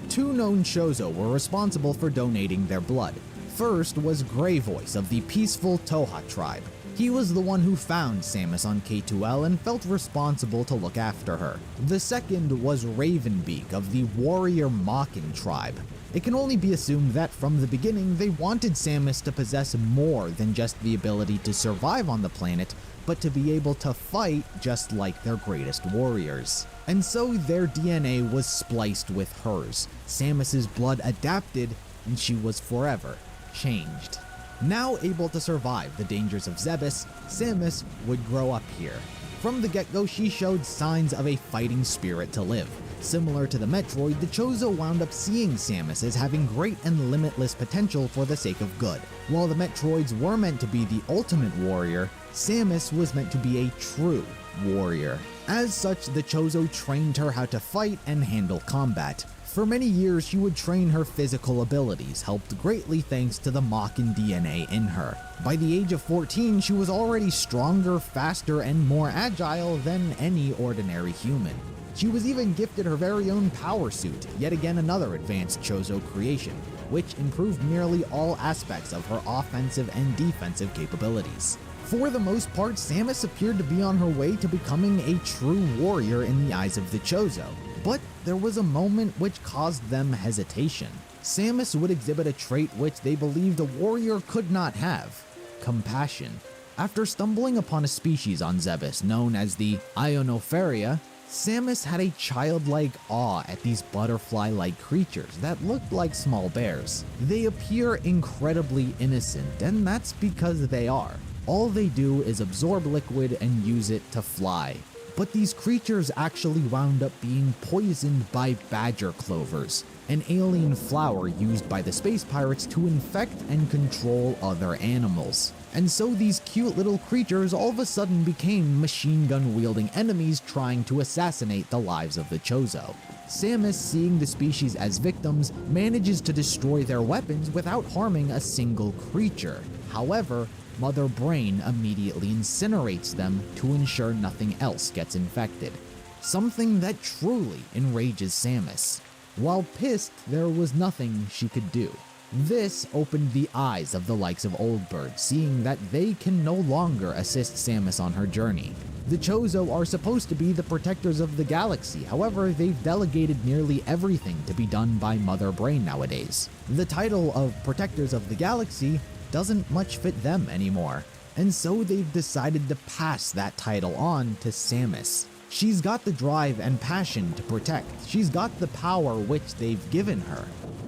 Two known Chozo were responsible for donating their blood. First was Grey Voice of the peaceful Toha tribe. He was the one who found Samus on K2L and felt responsible to look after her. The second was Ravenbeak of the warrior Mockin tribe. It can only be assumed that from the beginning they wanted Samus to possess more than just the ability to survive on the planet, but to be able to fight just like their greatest warriors. And so their DNA was spliced with hers. Samus's blood adapted, and she was forever changed. Now able to survive the dangers of Zebes, Samus would grow up here. From the get-go, she showed signs of a fighting spirit to live. Similar to the Metroid, the Chozo wound up seeing Samus as having great and limitless potential for the sake of good. While the Metroids were meant to be the ultimate warrior, Samus was meant to be a true warrior. As such, the Chozo trained her how to fight and handle combat. For many years, she would train her physical abilities, helped greatly thanks to the Mockin DNA in her. By the age of 14, she was already stronger, faster, and more agile than any ordinary human. She was even gifted her very own power suit, yet again another advanced Chozo creation, which improved nearly all aspects of her offensive and defensive capabilities. For the most part, Samus appeared to be on her way to becoming a true warrior in the eyes of the Chozo. But there was a moment which caused them hesitation. Samus would exhibit a trait which they believed a warrior could not have: compassion. After stumbling upon a species on Zebes known as the Ionospheria, Samus had a childlike awe at these butterfly-like creatures that looked like small bears. They appear incredibly innocent, and that's because they are. All they do is absorb liquid and use it to fly. But these creatures actually wound up being poisoned by badger clovers, an alien flower used by the space pirates to infect and control other animals. And so these cute little creatures all of a sudden became machine gun wielding enemies trying to assassinate the lives of the Chozo. Samus, seeing the species as victims, manages to destroy their weapons without harming a single creature. However, Mother Brain immediately incinerates them to ensure nothing else gets infected. Something that truly enrages Samus. While pissed, there was nothing she could do. This opened the eyes of the likes of Oldbird, seeing that they can no longer assist Samus on her journey. The Chozo are supposed to be the protectors of the galaxy, however, they've delegated nearly everything to be done by Mother Brain nowadays. The title of Protectors of the Galaxy doesn't much fit them anymore, and so they've decided to pass that title on to Samus. She's got the drive and passion to protect, she's got the power which they've given her,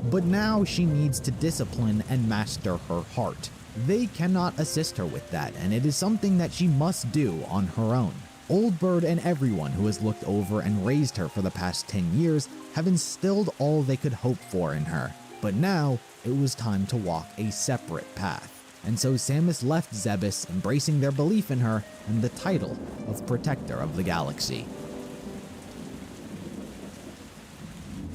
but now she needs to discipline and master her heart. They cannot assist her with that, and it is something that she must do on her own. Oldbird and everyone who has looked over and raised her for the past 10 years have instilled all they could hope for in her, but now it was time to walk a separate path. And so Samus left Zebes, embracing their belief in her and the title of Protector of the Galaxy.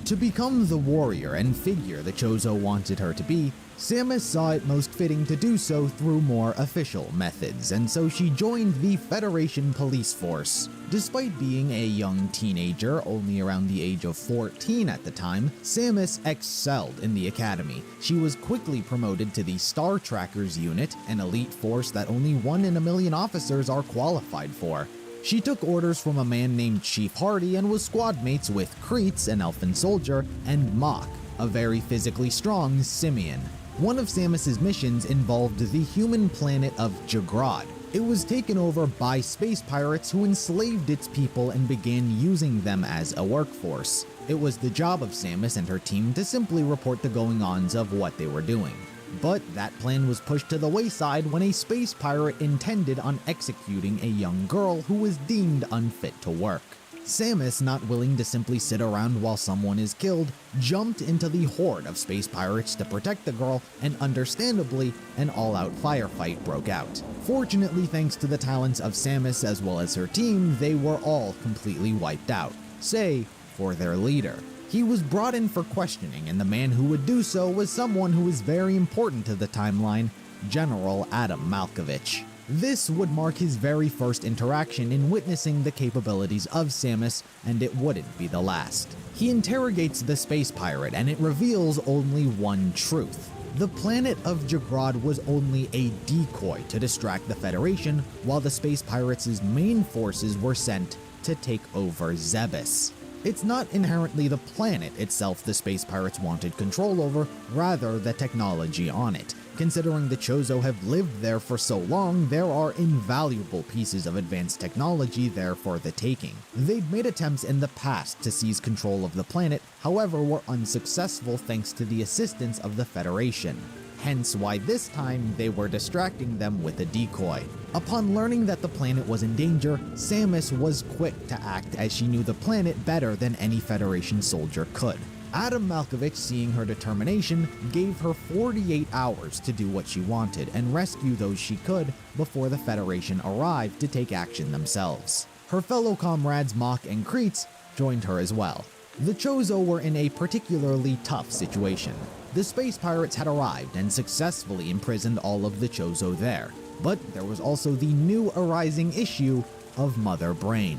To become the warrior and figure the Chozo wanted her to be, Samus saw it most fitting to do so through more official methods, and so she joined the Federation Police Force. Despite being a young teenager, only around the age of 14 at the time, Samus excelled in the academy. She was quickly promoted to the Star Trackers unit, an elite force that only 1 in a million officers are qualified for. She took orders from a man named Chief Hardy and was squad mates with Kreetz, an elfin soldier, and Mach, a very physically strong simian. One of Samus's missions involved the human planet of Jagrod. It was taken over by space pirates who enslaved its people and began using them as a workforce. It was the job of Samus and her team to simply report the goings-ons of what they were doing. But that plan was pushed to the wayside when a space pirate intended on executing a young girl who was deemed unfit to work. Samus, not willing to simply sit around while someone is killed, jumped into the horde of space pirates to protect the girl, and understandably, an all-out firefight broke out. Fortunately, thanks to the talents of Samus as well as her team, they were all completely wiped out, save for their leader. He was brought in for questioning, and the man who would do so was someone who was very important to the timeline, General Adam Malkovich. This would mark his very first interaction in witnessing the capabilities of Samus, and it wouldn't be the last. He interrogates the space pirate, and it reveals only one truth. The planet of Jagrod was only a decoy to distract the Federation, while the space pirates' main forces were sent to take over Zebes. It's not inherently the planet itself the space pirates wanted control over, rather the technology on it. Considering the Chozo have lived there for so long, there are invaluable pieces of advanced technology there for the taking. They've made attempts in the past to seize control of the planet, however were unsuccessful thanks to the assistance of the Federation. Hence why this time they were distracting them with a decoy. Upon learning that the planet was in danger, Samus was quick to act as she knew the planet better than any Federation soldier could. Adam Malkovich, seeing her determination, gave her 48 hours to do what she wanted and rescue those she could before the Federation arrived to take action themselves. Her fellow comrades Mach and Kreetz joined her as well. The Chozo were in a particularly tough situation. The space pirates had arrived and successfully imprisoned all of the Chozo there, but there was also the new arising issue of Mother Brain.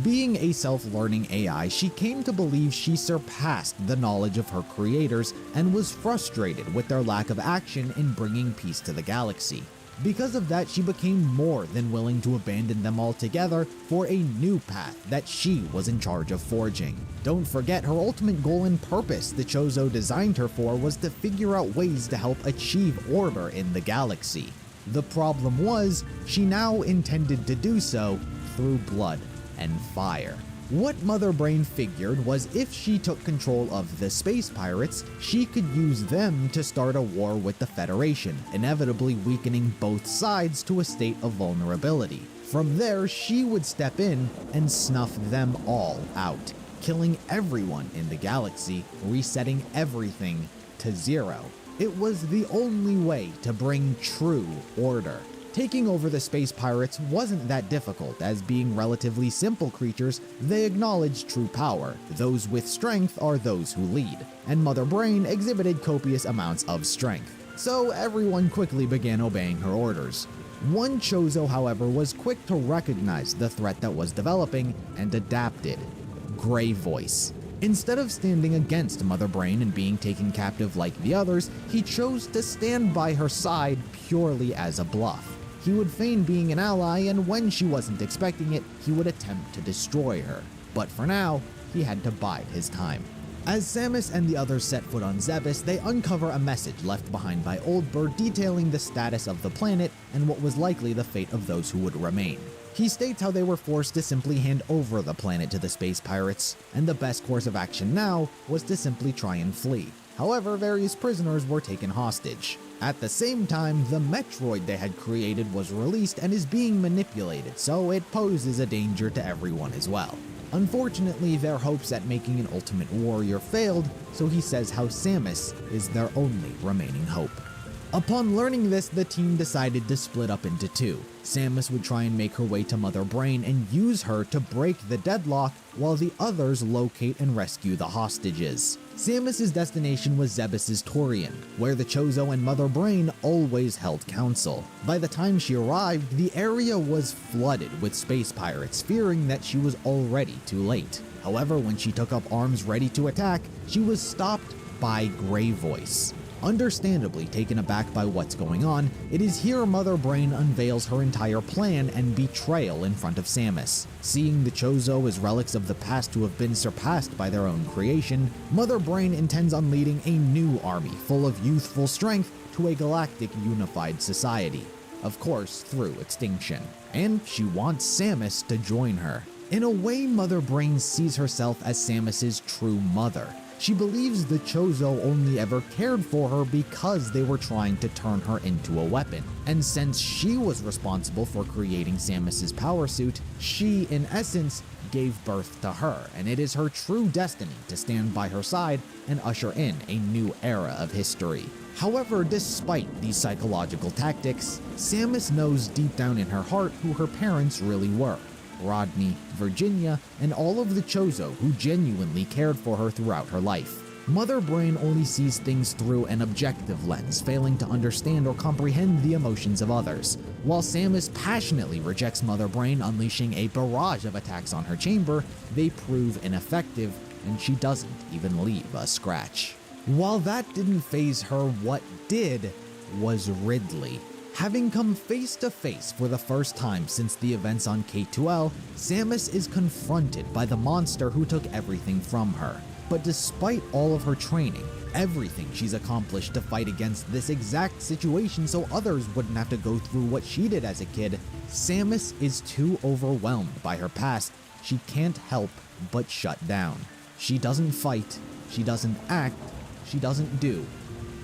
Being a self-learning AI, she came to believe she surpassed the knowledge of her creators and was frustrated with their lack of action in bringing peace to the galaxy. Because of that, she became more than willing to abandon them altogether for a new path that she was in charge of forging. Don't forget, her ultimate goal and purpose the Chozo designed her for was to figure out ways to help achieve order in the galaxy. The problem was, she now intended to do so through blood and fire. What Mother Brain figured was if she took control of the space pirates, she could use them to start a war with the Federation, inevitably weakening both sides to a state of vulnerability. From there, she would step in and snuff them all out, killing everyone in the galaxy, resetting everything to zero. It was the only way to bring true order. Taking over the space pirates wasn't that difficult, as being relatively simple creatures, they acknowledged true power. Those with strength are those who lead, and Mother Brain exhibited copious amounts of strength. So everyone quickly began obeying her orders. One Chozo, however, was quick to recognize the threat that was developing and adapted. Gray Voice. Instead of standing against Mother Brain and being taken captive like the others, he chose to stand by her side purely as a bluff. He would feign being an ally, and when she wasn't expecting it, he would attempt to destroy her. But for now, he had to bide his time. As Samus and the others set foot on Zebes, they uncover a message left behind by Old Bird detailing the status of the planet and what was likely the fate of those who would remain. He states how they were forced to simply hand over the planet to the space pirates, and the best course of action now was to simply try and flee. However, various prisoners were taken hostage. At the same time, the Metroid they had created was released and is being manipulated, so it poses a danger to everyone as well. Unfortunately, their hopes at making an ultimate warrior failed, so he says how Samus is their only remaining hope. Upon learning this, the team decided to split up into two. Samus would try and make her way to Mother Brain and use her to break the deadlock, while the others locate and rescue the hostages. Samus's destination was Zebes' Torian, where the Chozo and Mother Brain always held council. By the time she arrived, the area was flooded with space pirates, fearing that she was already too late. However, when she took up arms ready to attack, she was stopped by Gray Voice. Understandably taken aback by what's going on, it is here Mother Brain unveils her entire plan and betrayal in front of Samus. Seeing the Chozo as relics of the past who have been surpassed by their own creation, Mother Brain intends on leading a new army full of youthful strength to a galactic unified society. Of course, through extinction. And she wants Samus to join her. In a way, Mother Brain sees herself as Samus's true mother. She believes the Chozo only ever cared for her because they were trying to turn her into a weapon. And since she was responsible for creating Samus's power suit, she, in essence, gave birth to her, and it is her true destiny to stand by her side and usher in a new era of history. However, despite these psychological tactics, Samus knows deep down in her heart who her parents really were. Rodney, Virginia, and all of the Chozo who genuinely cared for her throughout her life. Mother Brain only sees things through an objective lens, failing to understand or comprehend the emotions of others. While Samus passionately rejects Mother Brain, unleashing a barrage of attacks on her chamber, they prove ineffective, and she doesn't even leave a scratch. While that didn't faze her, what did was Ridley. Having come face to face for the first time since the events on K2L, Samus is confronted by the monster who took everything from her. But despite all of her training, everything she's accomplished to fight against this exact situation so others wouldn't have to go through what she did as a kid, Samus is too overwhelmed by her past. She can't help but shut down. She doesn't fight, she doesn't act, she doesn't do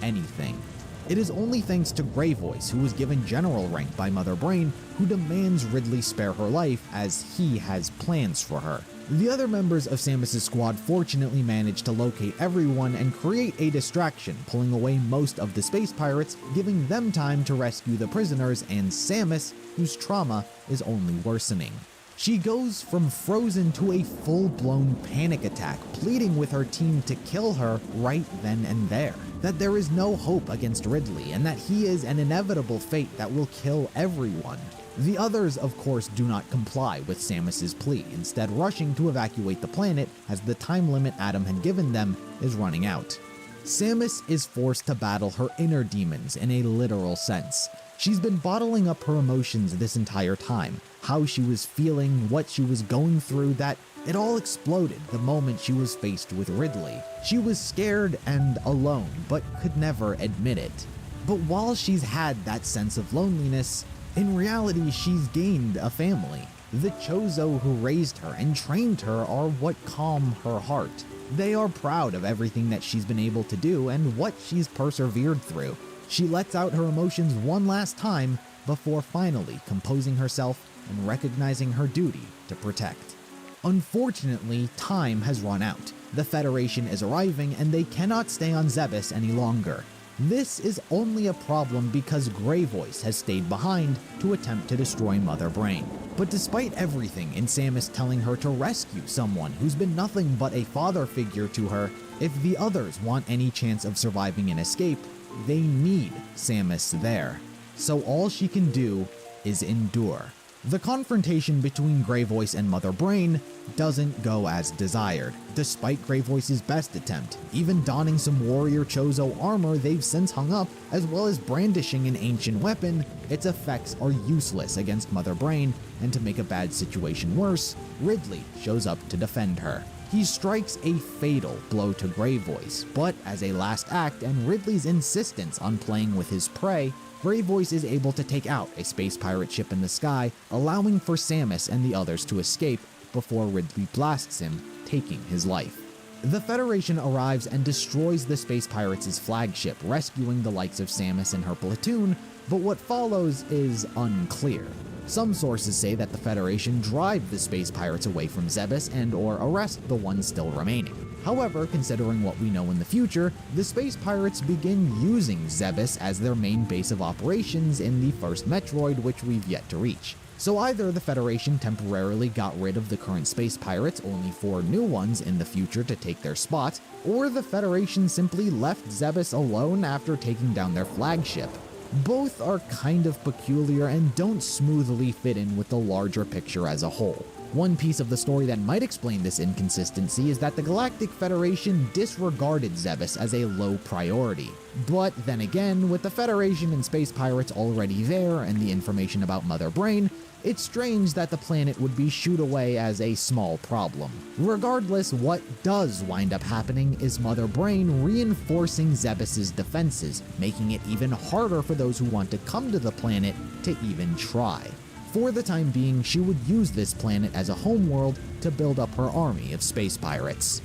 anything. It is only thanks to Gray Voice, who was given general rank by Mother Brain, who demands Ridley spare her life as he has plans for her. The other members of Samus' squad fortunately managed to locate everyone and create a distraction, pulling away most of the space pirates, giving them time to rescue the prisoners and Samus, whose trauma is only worsening. She goes from frozen to a full-blown panic attack, pleading with her team to kill her right then and there. That there is no hope against Ridley, and that he is an inevitable fate that will kill everyone. The others, of course, do not comply with Samus's plea, instead rushing to evacuate the planet as the time limit Adam had given them is running out. Samus is forced to battle her inner demons in a literal sense. She's been bottling up her emotions this entire time, how she was feeling, what she was going through, that it all exploded the moment she was faced with Ridley. She was scared and alone, but could never admit it. But while she's had that sense of loneliness, In reality, she's gained a family. The Chozo who raised her and trained her are what calm her heart. They are proud of everything that she's been able to do and what she's persevered through. She lets out her emotions one last time before finally composing herself and recognizing her duty to protect. Unfortunately, time has run out. The Federation is arriving and they cannot stay on Zebes any longer. This is only a problem because Grey Voice has stayed behind to attempt to destroy Mother Brain. But despite everything in Samus telling her to rescue someone who's been nothing but a father figure to her, if the others want any chance of surviving an escape, they need Samus there. So all she can do is endure. The confrontation between Grey Voice and Mother Brain doesn't go as desired, despite Grey Voice's best attempt, even donning some Warrior Chozo armor they've since hung up, as well as brandishing an ancient weapon. Its effects are useless against Mother Brain, and to make a bad situation worse, Ridley shows up to defend her. He strikes a fatal blow to Grey Voice, but as a last act and Ridley's insistence on playing with his prey, Grey Voice is able to take out a space pirate ship in the sky, allowing for Samus and the others to escape before Ridley blasts him, taking his life. The Federation arrives and destroys the space pirates' flagship, rescuing the likes of Samus and her platoon, but what follows is unclear. Some sources say that the Federation drive the space pirates away from Zebes and/or arrest the ones still remaining. However, considering what we know in the future, the space pirates begin using Zebes as their main base of operations in the first Metroid, which we've yet to reach. So either the Federation temporarily got rid of the current space pirates only for new ones in the future to take their spot, or the Federation simply left Zebes alone after taking down their flagship. Both are kind of peculiar and don't smoothly fit in with the larger picture as a whole. One piece of the story that might explain this inconsistency is that the Galactic Federation disregarded Zebes as a low priority. But then again, with the Federation and space pirates already there and the information about Mother Brain, it's strange that the planet would be shooed away as a small problem. Regardless, what does wind up happening is Mother Brain reinforcing Zebes' defenses, making it even harder for those who want to come to the planet to even try. For the time being, she would use this planet as a homeworld to build up her army of space pirates.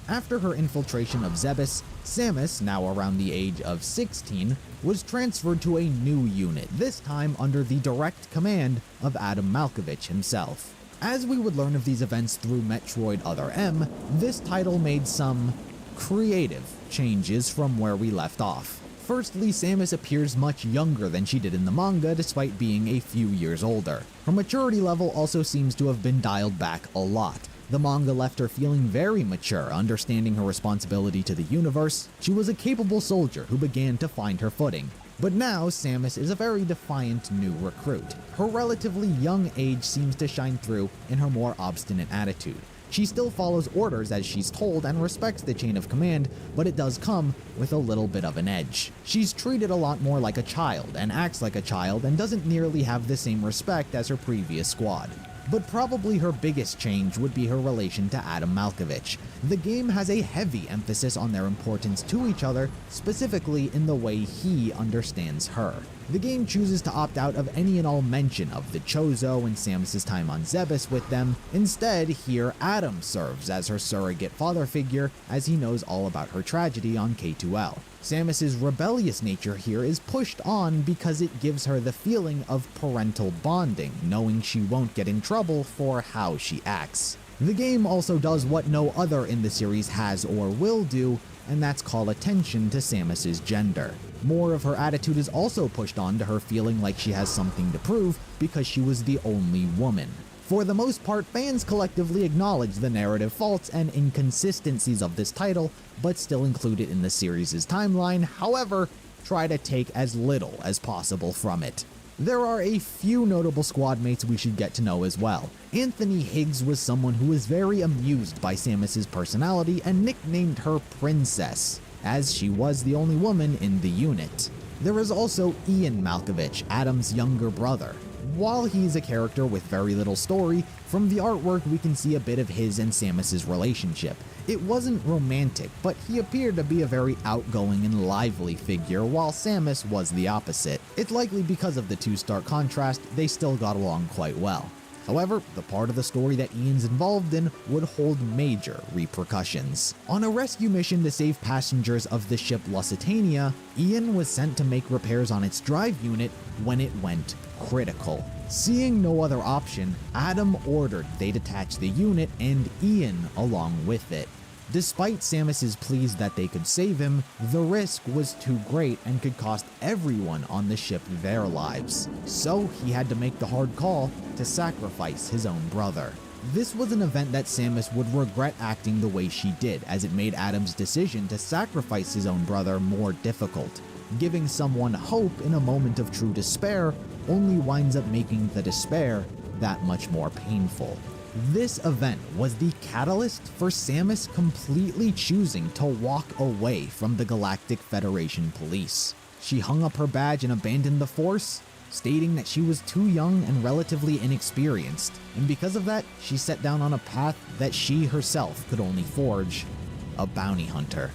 After her infiltration of Zebes, Samus, now around the age of 16, was transferred to a new unit, this time under the direct command of Adam Malkovich himself. As we would learn of these events through Metroid Other M, this title made some creative changes from where we left off. Firstly, Samus appears much younger than she did in the manga, despite being a few years older. Her maturity level also seems to have been dialed back a lot. The manga left her feeling very mature, understanding her responsibility to the universe. She was a capable soldier who began to find her footing. But now, Samus is a very defiant new recruit. Her relatively young age seems to shine through in her more obstinate attitude. She still follows orders as she's told and respects the chain of command, but it does come with a little bit of an edge. She's treated a lot more like a child and acts like a child and doesn't nearly have the same respect as her previous squad. But probably her biggest change would be her relation to Adam Malkovich. The game has a heavy emphasis on their importance to each other, specifically in the way he understands her. The game chooses to opt out of any and all mention of the Chozo and Samus' time on Zebes with them. Instead, here Adam serves as her surrogate father figure, as he knows all about her tragedy on K2L. Samus' rebellious nature here is pushed on because it gives her the feeling of parental bonding, knowing she won't get in trouble for how she acts. The game also does what no other in the series has or will do, and that's call attention to Samus' gender. More of her attitude is also pushed on to her feeling like she has something to prove because she was the only woman. For the most part, fans collectively acknowledge the narrative faults and inconsistencies of this title, but still include it in the series' timeline, however, try to take as little as possible from it. There are a few notable squad mates we should get to know as well. Anthony Higgs was someone who was very amused by Samus' personality and nicknamed her Princess, as she was the only woman in the unit. There is also Ian Malkovich, Adam's younger brother. While he's a character with very little story, from the artwork we can see a bit of his and Samus' relationship. It wasn't romantic, but he appeared to be a very outgoing and lively figure, while Samus was the opposite. It's likely because of the two stark contrast, they still got along quite well. However, the part of the story that Ian's involved in would hold major repercussions. On a rescue mission to save passengers of the ship Lusitania, Ian was sent to make repairs on its drive unit when it went critical. Seeing no other option, Adam ordered they detach the unit and Ian along with it. Despite Samus's pleas that they could save him, the risk was too great and could cost everyone on the ship their lives. So he had to make the hard call to sacrifice his own brother. This was an event that Samus would regret acting the way she did, as it made Adam's decision to sacrifice his own brother more difficult. Giving someone hope in a moment of true despair only winds up making the despair that much more painful. This event was the catalyst for Samus completely choosing to walk away from the Galactic Federation police. She hung up her badge and abandoned the Force, stating that she was too young and relatively inexperienced, and because of that, she set down on a path that she herself could only forge: a bounty hunter.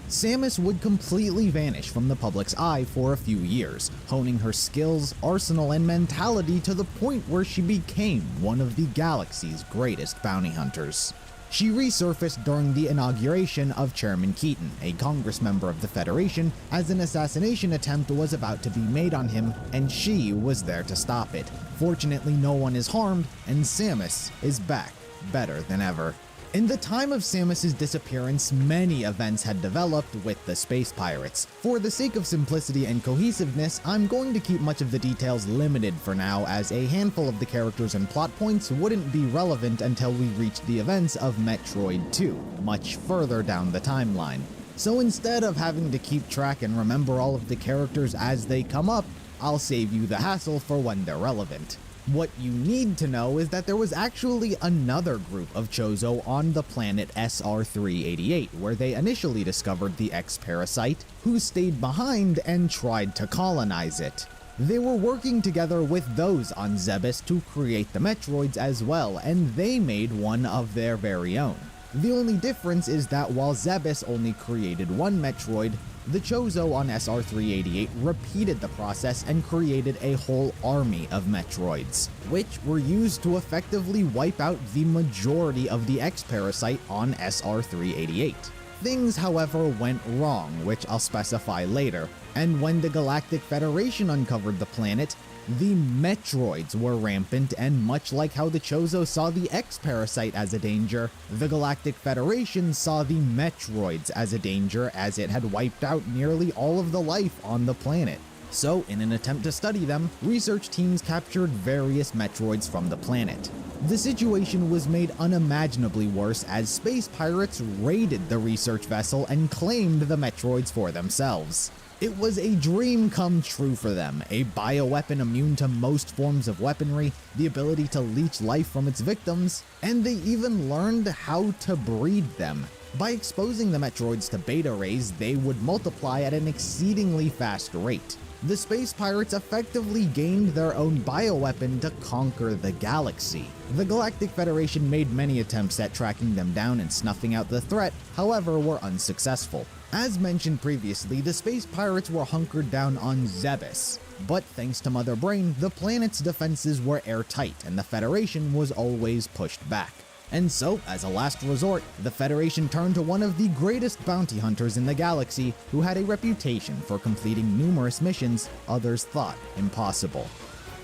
Samus would completely vanish from the public's eye for a few years, honing her skills, arsenal, and mentality to the point where she became one of the galaxy's greatest bounty hunters. She resurfaced during the inauguration of Chairman Keaton, a Congress member of the Federation, as an assassination attempt was about to be made on him, and she was there to stop it. Fortunately, no one is harmed, and Samus is back, better than ever. In the time of Samus's disappearance, many events had developed with the space pirates. For the sake of simplicity and cohesiveness, I'm going to keep much of the details limited for now, as a handful of the characters and plot points wouldn't be relevant until we reached the events of Metroid 2, much further down the timeline. So instead of having to keep track and remember all of the characters as they come up, I'll save you the hassle for when they're relevant. What you need to know is that there was actually another group of Chozo on the planet SR388, where they initially discovered the X-Parasite, who stayed behind and tried to colonize it. They were working together with those on Zebes to create the Metroids as well, and they made one of their very own. The only difference is that while Zebes only created one Metroid, the Chozo on SR388 repeated the process and created a whole army of Metroids, which were used to effectively wipe out the majority of the X-Parasite on SR388. Things, however, went wrong, which I'll specify later, and when the Galactic Federation uncovered the planet, the Metroids were rampant, and much like how the Chozo saw the X-Parasite as a danger, the Galactic Federation saw the Metroids as a danger, as it had wiped out nearly all of the life on the planet. So, in an attempt to study them, research teams captured various Metroids from the planet. The situation was made unimaginably worse as space pirates raided the research vessel and claimed the Metroids for themselves. It was a dream come true for them, a bioweapon immune to most forms of weaponry, the ability to leech life from its victims, and they even learned how to breed them. By exposing the Metroids to beta rays, they would multiply at an exceedingly fast rate. The space pirates effectively gained their own bioweapon to conquer the galaxy. The Galactic Federation made many attempts at tracking them down and snuffing out the threat, however, were unsuccessful. As mentioned previously, the space pirates were hunkered down on Zebes, but thanks to Mother Brain, the planet's defenses were airtight and the Federation was always pushed back. And so, as a last resort, the Federation turned to one of the greatest bounty hunters in the galaxy, who had a reputation for completing numerous missions others thought impossible: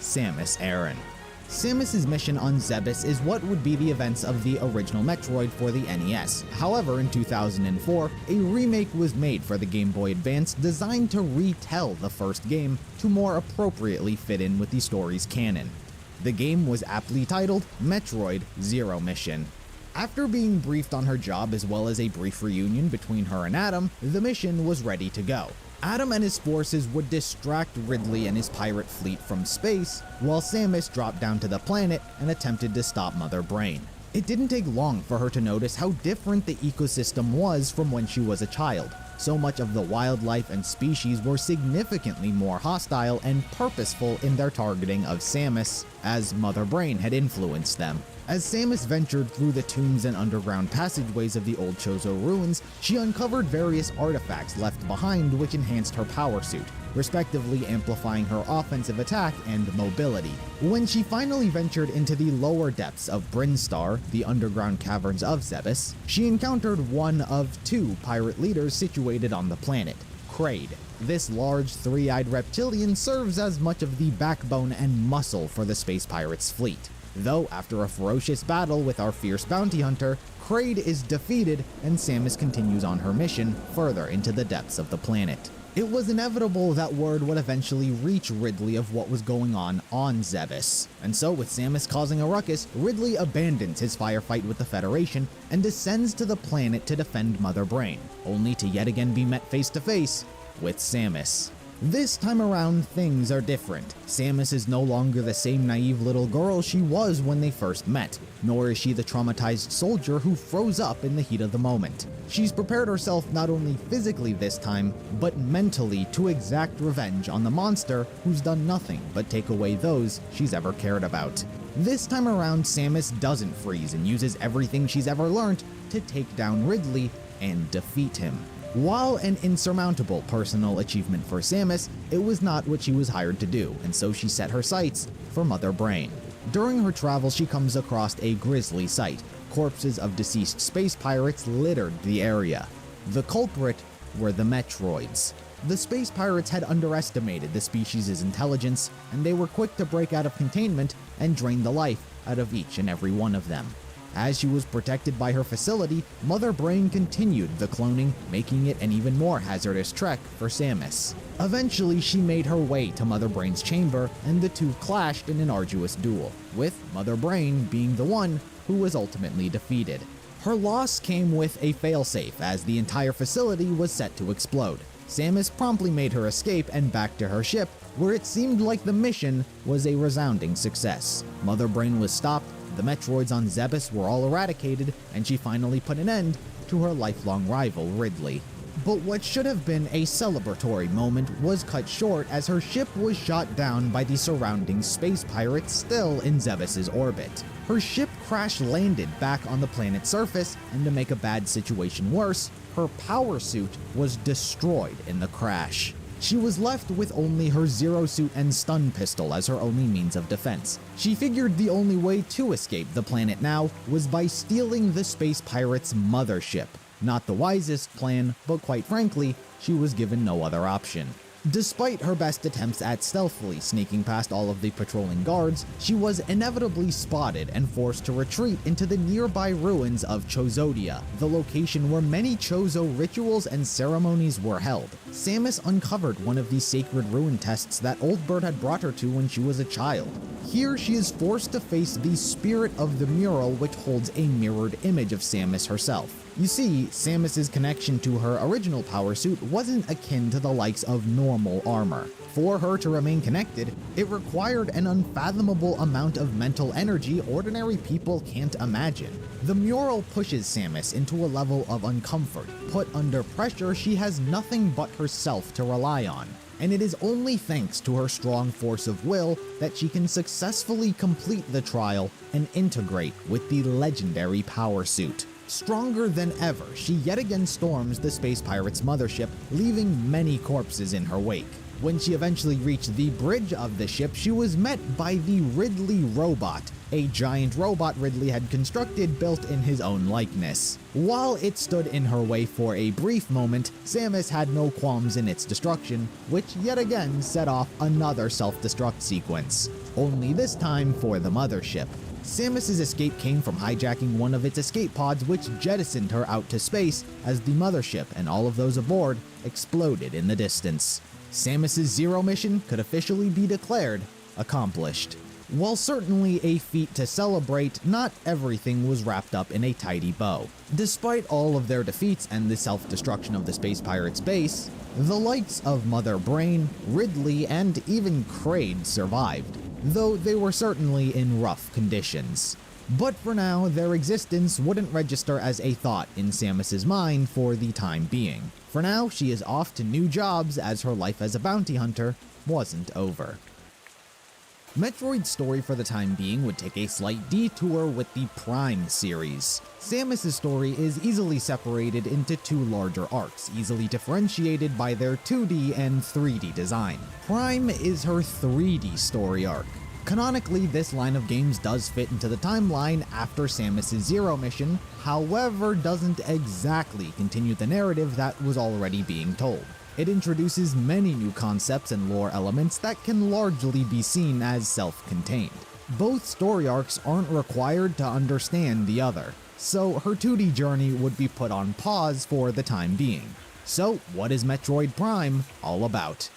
Samus Aran. Samus's mission on Zebes is what would be the events of the original Metroid for the NES. However, in 2004, a remake was made for the Game Boy Advance designed to retell the first game to more appropriately fit in with the story's canon. The game was aptly titled Metroid Zero Mission. After being briefed on her job as well as a brief reunion between her and Adam, the mission was ready to go. Adam and his forces would distract Ridley and his pirate fleet from space, while Samus dropped down to the planet and attempted to stop Mother Brain. It didn't take long for her to notice how different the ecosystem was from when she was a child. So much of the wildlife and species were significantly more hostile and purposeful in their targeting of Samus, as Mother Brain had influenced them. As Samus ventured through the tombs and underground passageways of the old Chozo ruins, she uncovered various artifacts left behind which enhanced her power suit. respectively amplifying her offensive attack and mobility. When she finally ventured into the lower depths of Brinstar, the underground caverns of Zebes, she encountered one of two pirate leaders situated on the planet, Kraid. This large, three-eyed reptilian serves as much of the backbone and muscle for the space pirates' fleet. Though, after a ferocious battle with our fierce bounty hunter, Kraid is defeated and Samus continues on her mission further into the depths of the planet. It was inevitable that word would eventually reach Ridley of what was going on Zebes, and so with Samus causing a ruckus, Ridley abandons his firefight with the Federation and descends to the planet to defend Mother Brain, only to yet again be met face to face with Samus. This time around, things are different. Samus is no longer the same naive little girl she was when they first met, nor is she the traumatized soldier who froze up in the heat of the moment. She's prepared herself not only physically this time, but mentally to exact revenge on the monster who's done nothing but take away those she's ever cared about. This time around, Samus doesn't freeze and uses everything she's ever learned to take down Ridley and defeat him. While an insurmountable personal achievement for Samus, it was not what she was hired to do, and so she set her sights for Mother Brain. During her travels, she comes across a grisly sight. Corpses of deceased space pirates littered the area. The culprit were the Metroids. The space pirates had underestimated the species' intelligence, and they were quick to break out of containment and drain the life out of each and every one of them. As she was protected by her facility, Mother Brain continued the cloning, making it an even more hazardous trek for Samus. Eventually, she made her way to Mother Brain's chamber, and the two clashed in an arduous duel, with Mother Brain being the one who was ultimately defeated. Her loss came with a failsafe, as the entire facility was set to explode. Samus promptly made her escape and back to her ship, where it seemed like the mission was a resounding success. Mother Brain was stopped, the Metroids on Zebes were all eradicated, and she finally put an end to her lifelong rival, Ridley. But what should have been a celebratory moment was cut short as her ship was shot down by the surrounding space pirates still in Zebes' orbit. Her ship crash-landed back on the planet's surface, and to make a bad situation worse, her power suit was destroyed in the crash. She was left with only her Zero Suit and stun pistol as her only means of defense. She figured the only way to escape the planet now was by stealing the space pirates' mothership. Not the wisest plan, but quite frankly, she was given no other option. Despite her best attempts at stealthily sneaking past all of the patrolling guards, she was inevitably spotted and forced to retreat into the nearby ruins of Chozodia, the location where many Chozo rituals and ceremonies were held. Samus uncovered one of the sacred rune tests that Old Bird had brought her to when she was a child. Here she is forced to face the spirit of the mural, which holds a mirrored image of Samus herself. You see, Samus's connection to her original power suit wasn't akin to the likes of normal armor. For her to remain connected, it required an unfathomable amount of mental energy ordinary people can't imagine. The mural pushes Samus into a level of uncomfort. Put under pressure, she has nothing but herself to rely on. And it is only thanks to her strong force of will that she can successfully complete the trial and integrate with the legendary power suit. Stronger than ever, she yet again storms the space pirate's mothership, leaving many corpses in her wake. When she eventually reached the bridge of the ship, she was met by the Ridley robot, a giant robot Ridley had constructed built in his own likeness. While it stood in her way for a brief moment, Samus had no qualms in its destruction, which yet again set off another self-destruct sequence, only this time for the mothership. Samus's escape came from hijacking one of its escape pods, which jettisoned her out to space as the mothership and all of those aboard exploded in the distance. Samus's Zero mission could officially be declared accomplished. While certainly a feat to celebrate, not everything was wrapped up in a tidy bow. Despite all of their defeats and the self-destruction of the space pirates' base, the likes of Mother Brain, Ridley, and even Kraid survived, though they were certainly in rough conditions. But for now, their existence wouldn't register as a thought in Samus's mind for the time being. For now, she is off to new jobs as her life as a bounty hunter wasn't over. Metroid's story for the time being would take a slight detour with the Prime series. Samus's story is easily separated into two larger arcs, easily differentiated by their 2D and 3D design. Prime is her 3D story arc. Canonically, this line of games does fit into the timeline after Samus's Zero mission, however doesn't exactly continue the narrative that was already being told. It introduces many new concepts and lore elements that can largely be seen as self-contained. Both story arcs aren't required to understand the other, so her 2D journey would be put on pause for the time being. So, what is Metroid Prime all about?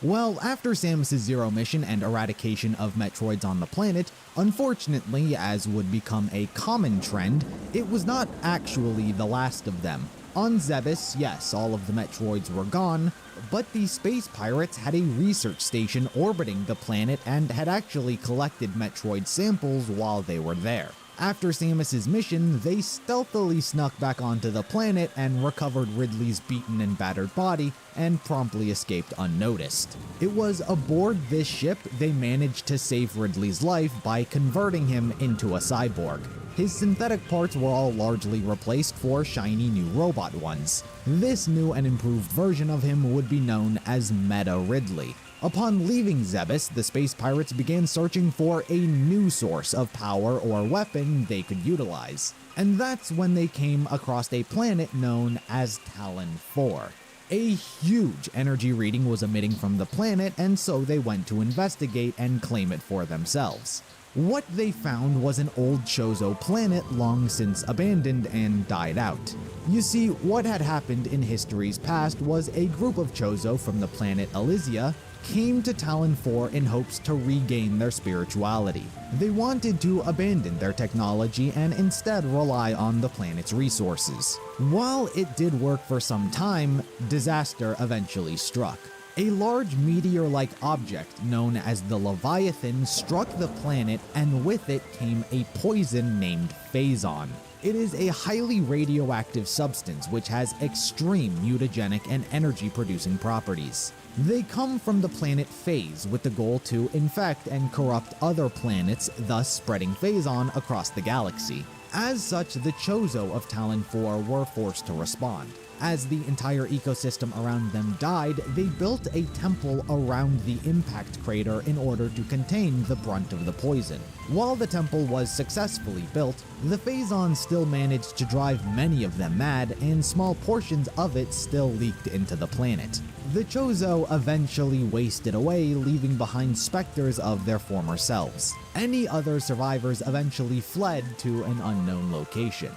Well, after Samus's Zero mission and eradication of Metroids on the planet, unfortunately, as would become a common trend, it was not actually the last of them. On Zebes, yes, all of the Metroids were gone, but the space pirates had a research station orbiting the planet and had actually collected Metroid samples while they were there. After Samus's mission, they stealthily snuck back onto the planet and recovered Ridley's beaten and battered body and promptly escaped unnoticed. It was aboard this ship they managed to save Ridley's life by converting him into a cyborg. His synthetic parts were all largely replaced for shiny new robot ones. This new and improved version of him would be known as Meta Ridley. Upon leaving Zebes, the space pirates began searching for a new source of power or weapon they could utilize. And that's when they came across a planet known as Talon 4. A huge energy reading was emitting from the planet, and so they went to investigate and claim it for themselves. What they found was an old Chozo planet long since abandoned and died out. You see, what had happened in history's past was a group of Chozo from the planet Elysia came to Talon 4 in hopes to regain their spirituality. They wanted to abandon their technology and instead rely on the planet's resources. While it did work for some time, disaster eventually struck. A large meteor-like object known as the Leviathan struck the planet, and with it came a poison named Phazon. It is a highly radioactive substance which has extreme mutagenic and energy-producing properties. They come from the planet Phase with the goal to infect and corrupt other planets, thus spreading Phazon across the galaxy. As such, the Chozo of Talon 4 were forced to respond. As the entire ecosystem around them died, they built a temple around the impact crater in order to contain the brunt of the poison. While the temple was successfully built, the Phazon still managed to drive many of them mad, and small portions of it still leaked into the planet. The Chozo eventually wasted away, leaving behind specters of their former selves. Any other survivors eventually fled to an unknown location.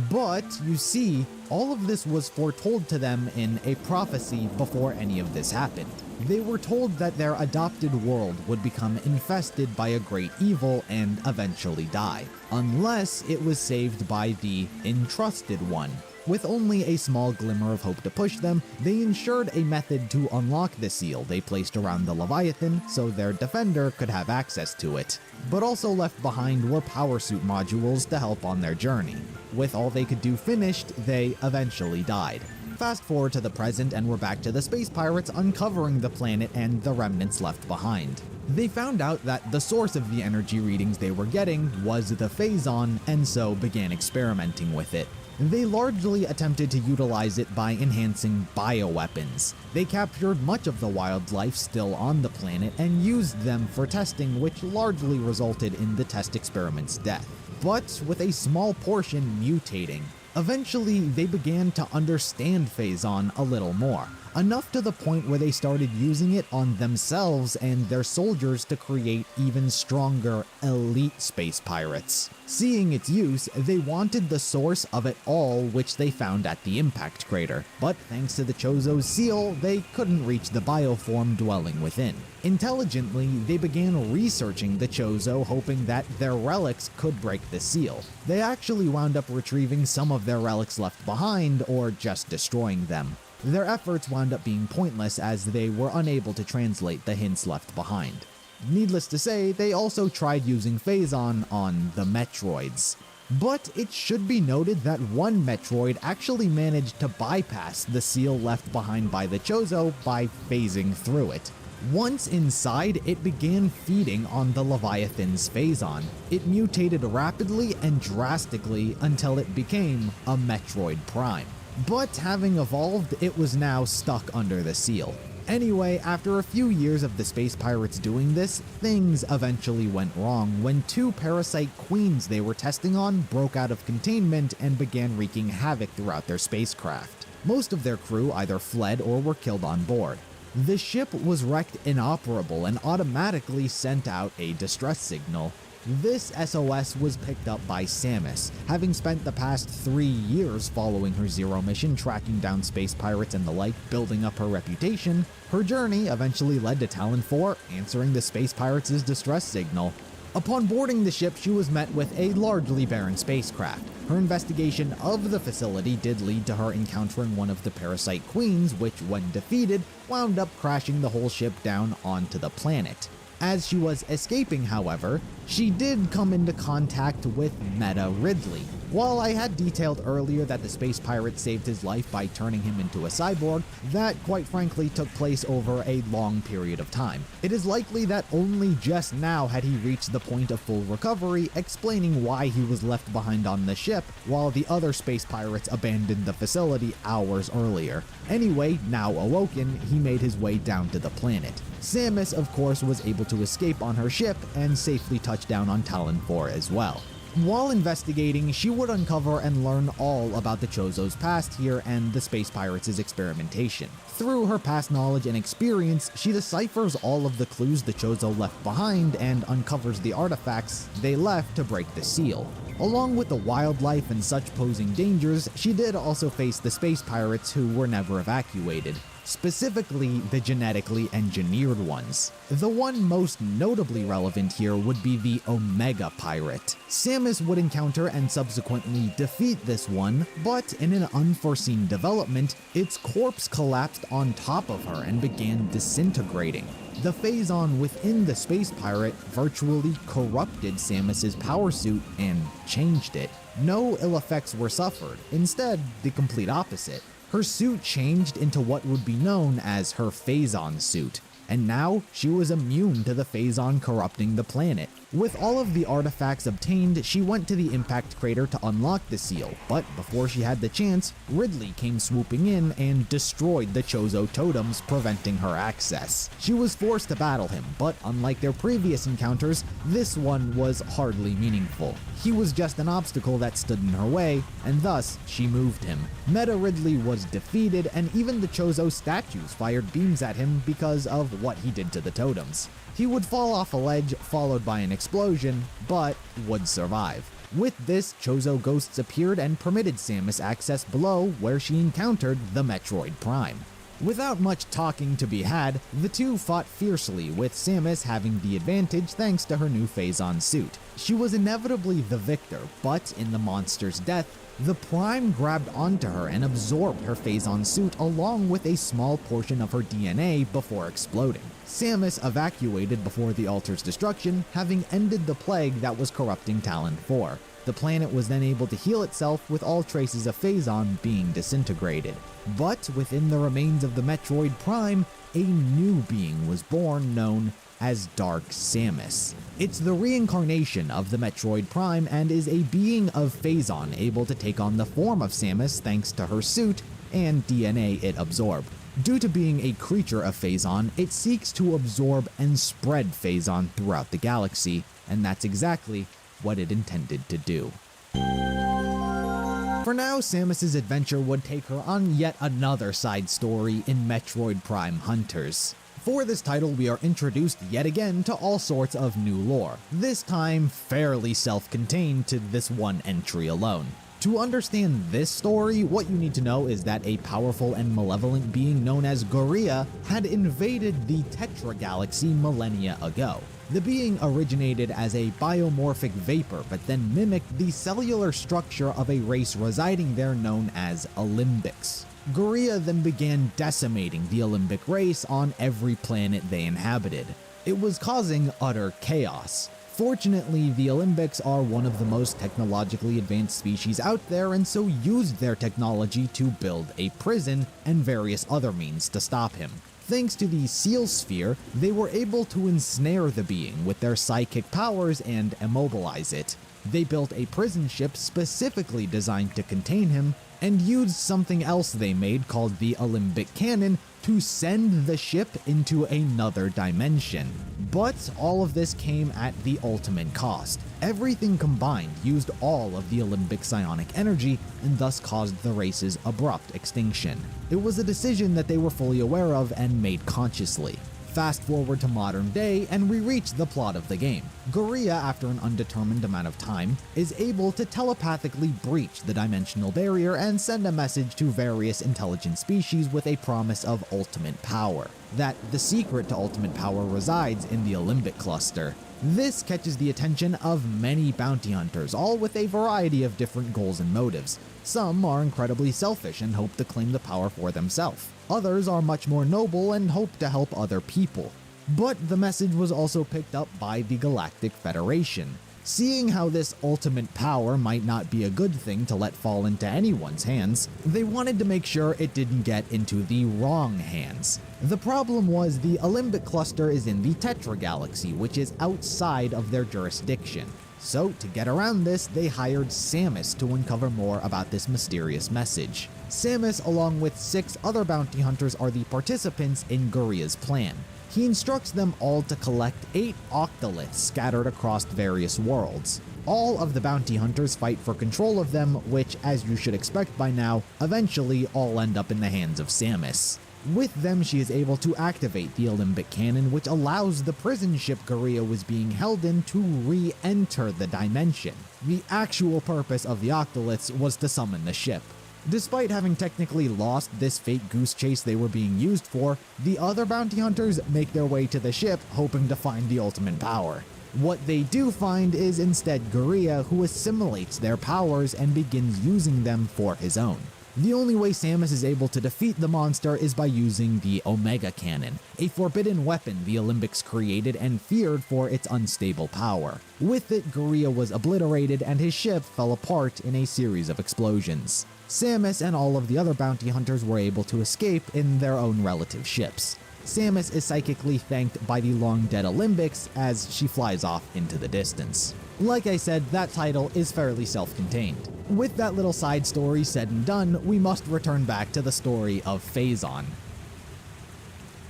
But, you see, all of this was foretold to them in a prophecy before any of this happened. They were told that their adopted world would become infested by a great evil and eventually die, unless it was saved by the Entrusted One. With only a small glimmer of hope to push them, they ensured a method to unlock the seal they placed around the Leviathan so their defender could have access to it. But also left behind were power suit modules to help on their journey. With all they could do finished, they eventually died. Fast forward to the present and we're back to the space pirates uncovering the planet and the remnants left behind. They found out that the source of the energy readings they were getting was the Phazon, and so began experimenting with it. They largely attempted to utilize it by enhancing bioweapons. They captured much of the wildlife still on the planet and used them for testing, which largely resulted in the test experiment's death, but with a small portion mutating. Eventually, they began to understand Phazon a little more, enough to the point where they started using it on themselves and their soldiers to create even stronger elite space pirates. Seeing its use, they wanted the source of it all, which they found at the impact crater, but thanks to the Chozo's seal, they couldn't reach the bioform dwelling within. Intelligently, they began researching the Chozo, hoping that their relics could break the seal. They actually wound up retrieving some of their relics left behind, or just destroying them. Their efforts wound up being pointless as they were unable to translate the hints left behind. Needless to say, they also tried using Phazon on the Metroids. But it should be noted that one Metroid actually managed to bypass the seal left behind by the Chozo by phasing through it. Once inside, it began feeding on the Leviathan's phazon. It mutated rapidly and drastically until it became a Metroid Prime. But having evolved, it was now stuck under the seal. Anyway, after a few years of the space pirates doing this, things eventually went wrong when two parasite queens they were testing on broke out of containment and began wreaking havoc throughout their spacecraft. Most of their crew either fled or were killed on board. The ship was wrecked inoperable and automatically sent out a distress signal. This SOS was picked up by Samus. Having spent the past 3 years following her Zero mission, tracking down space pirates and the like, building up her reputation, her journey eventually led to Talon 4 answering the space pirates' distress signal. Upon boarding the ship, she was met with a largely barren spacecraft. Her investigation of the facility did lead to her encountering one of the parasite queens, which, when defeated, wound up crashing the whole ship down onto the planet. As she was escaping, however, she did come into contact with Meta Ridley. While I had detailed earlier that the space pirate saved his life by turning him into a cyborg, that quite frankly took place over a long period of time. It is likely that only just now had he reached the point of full recovery, explaining why he was left behind on the ship, while the other space pirates abandoned the facility hours earlier. Anyway, now awoken, he made his way down to the planet. Samus, of course, was able to escape on her ship and safely touch down on Talon 4 as well. While investigating, she would uncover and learn all about the Chozo's past here and the space pirates' experimentation. Through her past knowledge and experience, she deciphers all of the clues the Chozo left behind and uncovers the artifacts they left to break the seal. Along with the wildlife and such posing dangers, she did also face the space pirates who were never evacuated. Specifically, the genetically engineered ones. The one most notably relevant here would be the Omega Pirate. Samus would encounter and subsequently defeat this one, but in an unforeseen development, its corpse collapsed on top of her and began disintegrating. The phazon within the space pirate virtually corrupted Samus's power suit and changed it. No ill effects were suffered, instead, the complete opposite. Her suit changed into what would be known as her phazon suit, and now she was immune to the phazon corrupting the planet. With all of the artifacts obtained, she went to the impact crater to unlock the seal, but before she had the chance, Ridley came swooping in and destroyed the Chozo totems, preventing her access. She was forced to battle him, but unlike their previous encounters, this one was hardly meaningful. He was just an obstacle that stood in her way, and thus she moved him. Meta Ridley was defeated, and even the Chozo statues fired beams at him because of what he did to the totems. He would fall off a ledge, followed by an explosion, but would survive. With this, Chozo ghosts appeared and permitted Samus access below, where she encountered the Metroid Prime. Without much talking to be had, the two fought fiercely, with Samus having the advantage thanks to her new phazon suit. She was inevitably the victor, but in the monster's death, the Prime grabbed onto her and absorbed her phazon suit along with a small portion of her DNA before exploding. Samus evacuated before the altar's destruction, having ended the plague that was corrupting Talon 4. The planet was then able to heal itself with all traces of phazon being disintegrated. But within the remains of the Metroid Prime, a new being was born known as Dark Samus. It's the reincarnation of the Metroid Prime and is a being of phazon able to take on the form of Samus thanks to her suit and DNA it absorbed. Due to being a creature of phazon, it seeks to absorb and spread phazon throughout the galaxy, and that's exactly what it intended to do. For now, Samus's adventure would take her on yet another side story in Metroid Prime Hunters. For this title, we are introduced yet again to all sorts of new lore, this time fairly self-contained to this one entry alone. To understand this story, what you need to know is that a powerful and malevolent being known as Goria had invaded the Tetra Galaxy millennia ago. The being originated as a biomorphic vapor, but then mimicked the cellular structure of a race residing there known as Alimbics. Goria then began decimating the Alimbic race on every planet they inhabited. It was causing utter chaos. Fortunately, the Alimbics are one of the most technologically advanced species out there, and so used their technology to build a prison and various other means to stop him. Thanks to the seal sphere, they were able to ensnare the being with their psychic powers and immobilize it. They built a prison ship specifically designed to contain him, and used something else they made called the alembic cannon to send the ship into another dimension. But all of this came at the ultimate cost. Everything combined used all of the alembic psionic energy and thus caused the race's abrupt extinction. It was a decision that they were fully aware of and made consciously. Fast forward to modern day, and we reach the plot of the game. Guria, after an undetermined amount of time, is able to telepathically breach the dimensional barrier and send a message to various intelligent species with a promise of ultimate power. That the secret to ultimate power resides in the Alembic cluster. This catches the attention of many bounty hunters, all with a variety of different goals and motives. Some are incredibly selfish and hope to claim the power for themselves. Others are much more noble and hope to help other people. But the message was also picked up by the Galactic Federation. Seeing how this ultimate power might not be a good thing to let fall into anyone's hands, they wanted to make sure it didn't get into the wrong hands. The problem was the Alembic cluster is in the Tetra Galaxy, which is outside of their jurisdiction. So, to get around this, they hired Samus to uncover more about this mysterious message. Samus, along with 6 other bounty hunters, are the participants in Guria's plan. He instructs them all to collect 8 octoliths scattered across various worlds. All of the bounty hunters fight for control of them, which, as you should expect by now, eventually all end up in the hands of Samus. With them, she is able to activate the Alembic Cannon, which allows the prison ship Guria was being held in to re-enter the dimension. The actual purpose of the octoliths was to summon the ship. Despite having technically lost this fake goose chase they were being used for, the other bounty hunters make their way to the ship hoping to find the ultimate power. What they do find is instead Guria, who assimilates their powers and begins using them for his own. The only way Samus is able to defeat the monster is by using the Omega Cannon, a forbidden weapon the Alembics created and feared for its unstable power. With it, Guria was obliterated and his ship fell apart in a series of explosions. Samus and all of the other bounty hunters were able to escape in their own relative ships. Samus is psychically thanked by the long-dead Alembics as she flies off into the distance. Like I said, that title is fairly self-contained. With that little side story said and done, we must return back to the story of Phazon.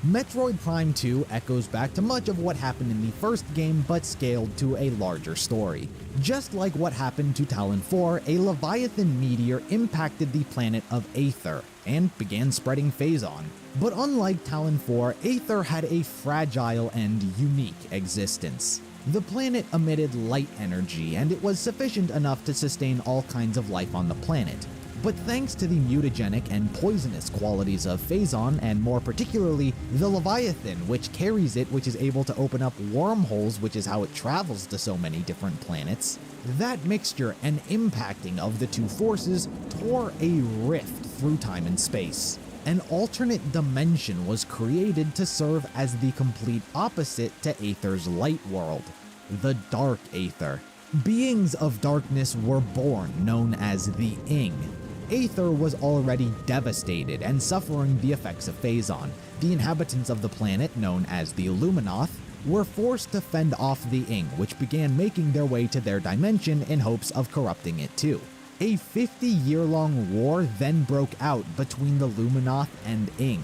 Metroid Prime 2 echoes back to much of what happened in the first game, but scaled to a larger story. Just like what happened to Talon 4, a Leviathan meteor impacted the planet of Aether and began spreading Phazon. But unlike Talon 4, Aether had a fragile and unique existence. The planet emitted light energy, and it was sufficient enough to sustain all kinds of life on the planet. But thanks to the mutagenic and poisonous qualities of Phazon, and more particularly the Leviathan, which carries it, which is able to open up wormholes, which is how it travels to so many different planets, that mixture and impacting of the two forces tore a rift through time and space. An alternate dimension was created to serve as the complete opposite to Aether's light world, the Dark Aether. Beings of darkness were born, known as the Ing. Aether was already devastated and suffering the effects of Phazon. The inhabitants of the planet, known as the Luminoth, were forced to fend off the Ing, which began making their way to their dimension in hopes of corrupting it too. A 50-year-long war then broke out between the Luminoth and Ing.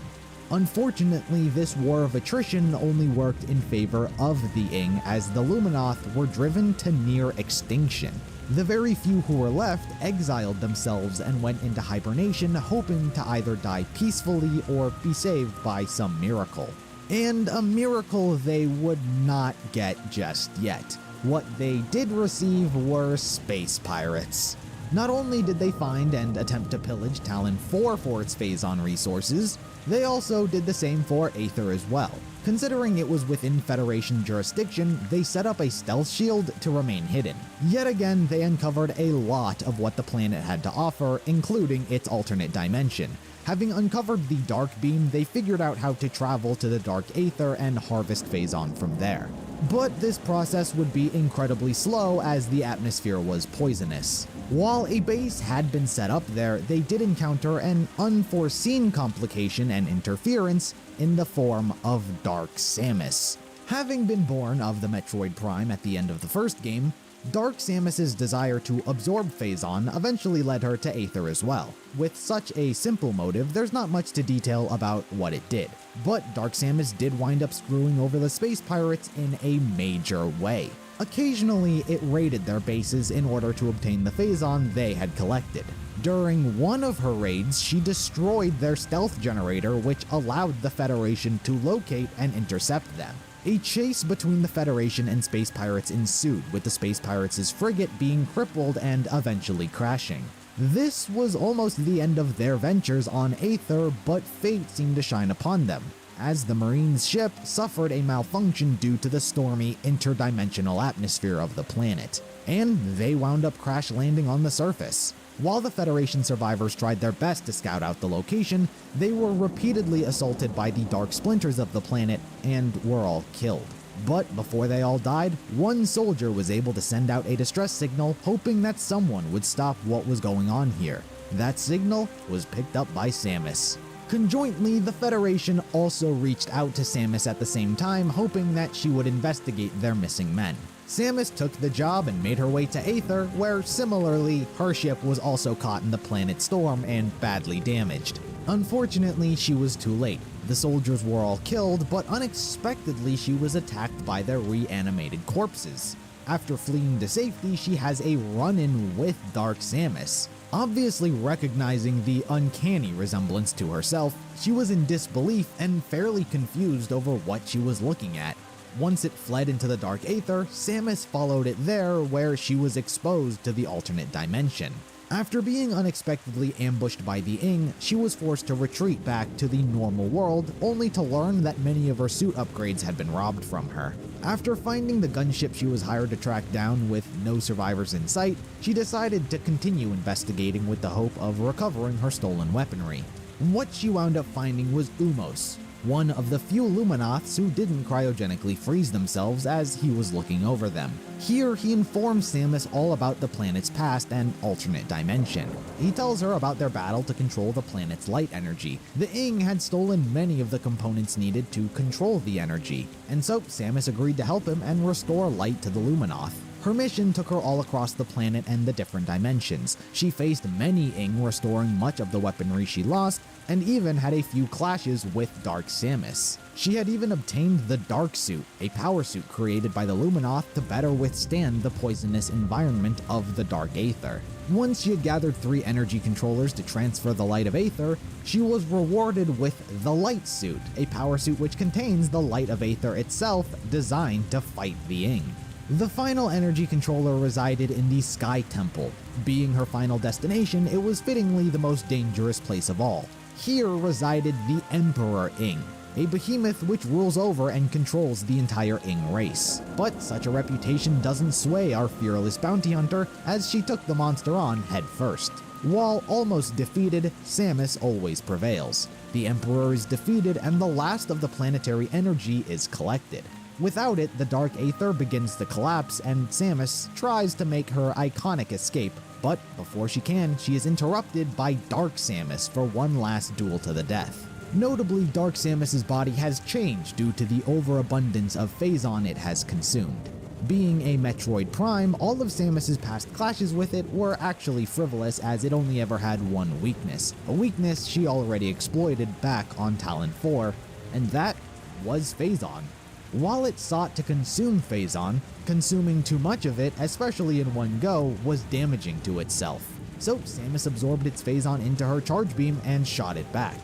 Unfortunately, this war of attrition only worked in favor of the Ing, as the Luminoth were driven to near extinction. The very few who were left exiled themselves and went into hibernation, hoping to either die peacefully or be saved by some miracle. And a miracle they would not get just yet. What they did receive were space pirates. Not only did they find and attempt to pillage Talon 4 for its Phazon resources, they also did the same for Aether as well. Considering it was within Federation jurisdiction, they set up a stealth shield to remain hidden. Yet again, they uncovered a lot of what the planet had to offer, including its alternate dimension. Having uncovered the Dark Beam, they figured out how to travel to the Dark Aether and harvest Phazon from there. But this process would be incredibly slow as the atmosphere was poisonous. While a base had been set up there, they did encounter an unforeseen complication and interference in the form of Dark Samus. Having been born of the Metroid Prime at the end of the first game, Dark Samus's desire to absorb Phazon eventually led her to Aether as well. With such a simple motive, there's not much to detail about what it did. But Dark Samus did wind up screwing over the space pirates in a major way. Occasionally, it raided their bases in order to obtain the Phazon they had collected. During one of her raids, she destroyed their stealth generator, which allowed the Federation to locate and intercept them. A chase between the Federation and space pirates ensued, with the space pirates' frigate being crippled and eventually crashing. This was almost the end of their ventures on Aether, but fate seemed to shine upon them, as the Marines' ship suffered a malfunction due to the stormy interdimensional atmosphere of the planet, and they wound up crash landing on the surface. While the Federation survivors tried their best to scout out the location, they were repeatedly assaulted by the dark splinters of the planet and were all killed. But before they all died, one soldier was able to send out a distress signal, hoping that someone would stop what was going on here. That signal was picked up by Samus. Conjointly, the Federation also reached out to Samus at the same time, hoping that she would investigate their missing men. Samus took the job and made her way to Aether, where similarly, her ship was also caught in the planet storm and badly damaged. Unfortunately, she was too late. The soldiers were all killed, but unexpectedly she was attacked by their reanimated corpses. After fleeing to safety, she has a run-in with Dark Samus. Obviously recognizing the uncanny resemblance to herself, she was in disbelief and fairly confused over what she was looking at. Once it fled into the Dark Aether, Samus followed it there, where she was exposed to the alternate dimension. After being unexpectedly ambushed by the Ing, she was forced to retreat back to the normal world, only to learn that many of her suit upgrades had been robbed from her. After finding the gunship she was hired to track down with no survivors in sight, she decided to continue investigating with the hope of recovering her stolen weaponry. What she wound up finding was Umos, one of the few Luminoths who didn't cryogenically freeze themselves as he was looking over them. Here, he informs Samus all about the planet's past and alternate dimension. He tells her about their battle to control the planet's light energy. The Ing had stolen many of the components needed to control the energy, and so Samus agreed to help him and restore light to the Luminoth. Her mission took her all across the planet and the different dimensions. She faced many Ing, restoring much of the weaponry she lost, and even had a few clashes with Dark Samus. She had even obtained the Dark Suit, a power suit created by the Luminoth to better withstand the poisonous environment of the Dark Aether. Once she had gathered 3 energy controllers to transfer the light of Aether, she was rewarded with the Light Suit, a power suit which contains the light of Aether itself, designed to fight the Ing. The final energy controller resided in the Sky Temple. Being her final destination, it was fittingly the most dangerous place of all. Here resided the Emperor Ing, a behemoth which rules over and controls the entire Ing race. But such a reputation doesn't sway our fearless bounty hunter, as she took the monster on head first. While almost defeated, Samus always prevails. The Emperor is defeated and the last of the planetary energy is collected. Without it, the Dark Aether begins to collapse, and Samus tries to make her iconic escape, but before she can, she is interrupted by Dark Samus for one last duel to the death. Notably, Dark Samus's body has changed due to the overabundance of Phazon it has consumed. Being a Metroid Prime, all of Samus's past clashes with it were actually frivolous, as it only ever had one weakness, a weakness she already exploited back on Talon 4, and that was Phazon. While it sought to consume Phazon, consuming too much of it, especially in one go, was damaging to itself. So Samus absorbed its Phazon into her charge beam and shot it back.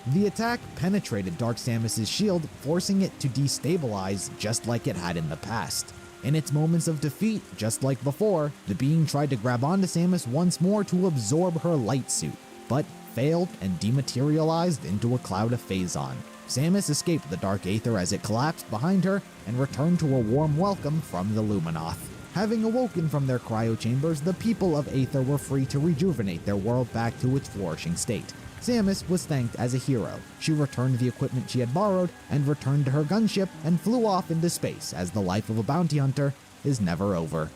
The attack penetrated Dark Samus's shield, forcing it to destabilize just like it had in the past. In its moments of defeat, just like before, the being tried to grab onto Samus once more to absorb her light suit, but failed and dematerialized into a cloud of Phazon. Samus escaped the Dark Aether as it collapsed behind her and returned to a warm welcome from the Luminoth. Having awoken from their cryo chambers, the people of Aether were free to rejuvenate their world back to its flourishing state. Samus was thanked as a hero. She returned the equipment she had borrowed and returned to her gunship and flew off into space, as the life of a bounty hunter is never over.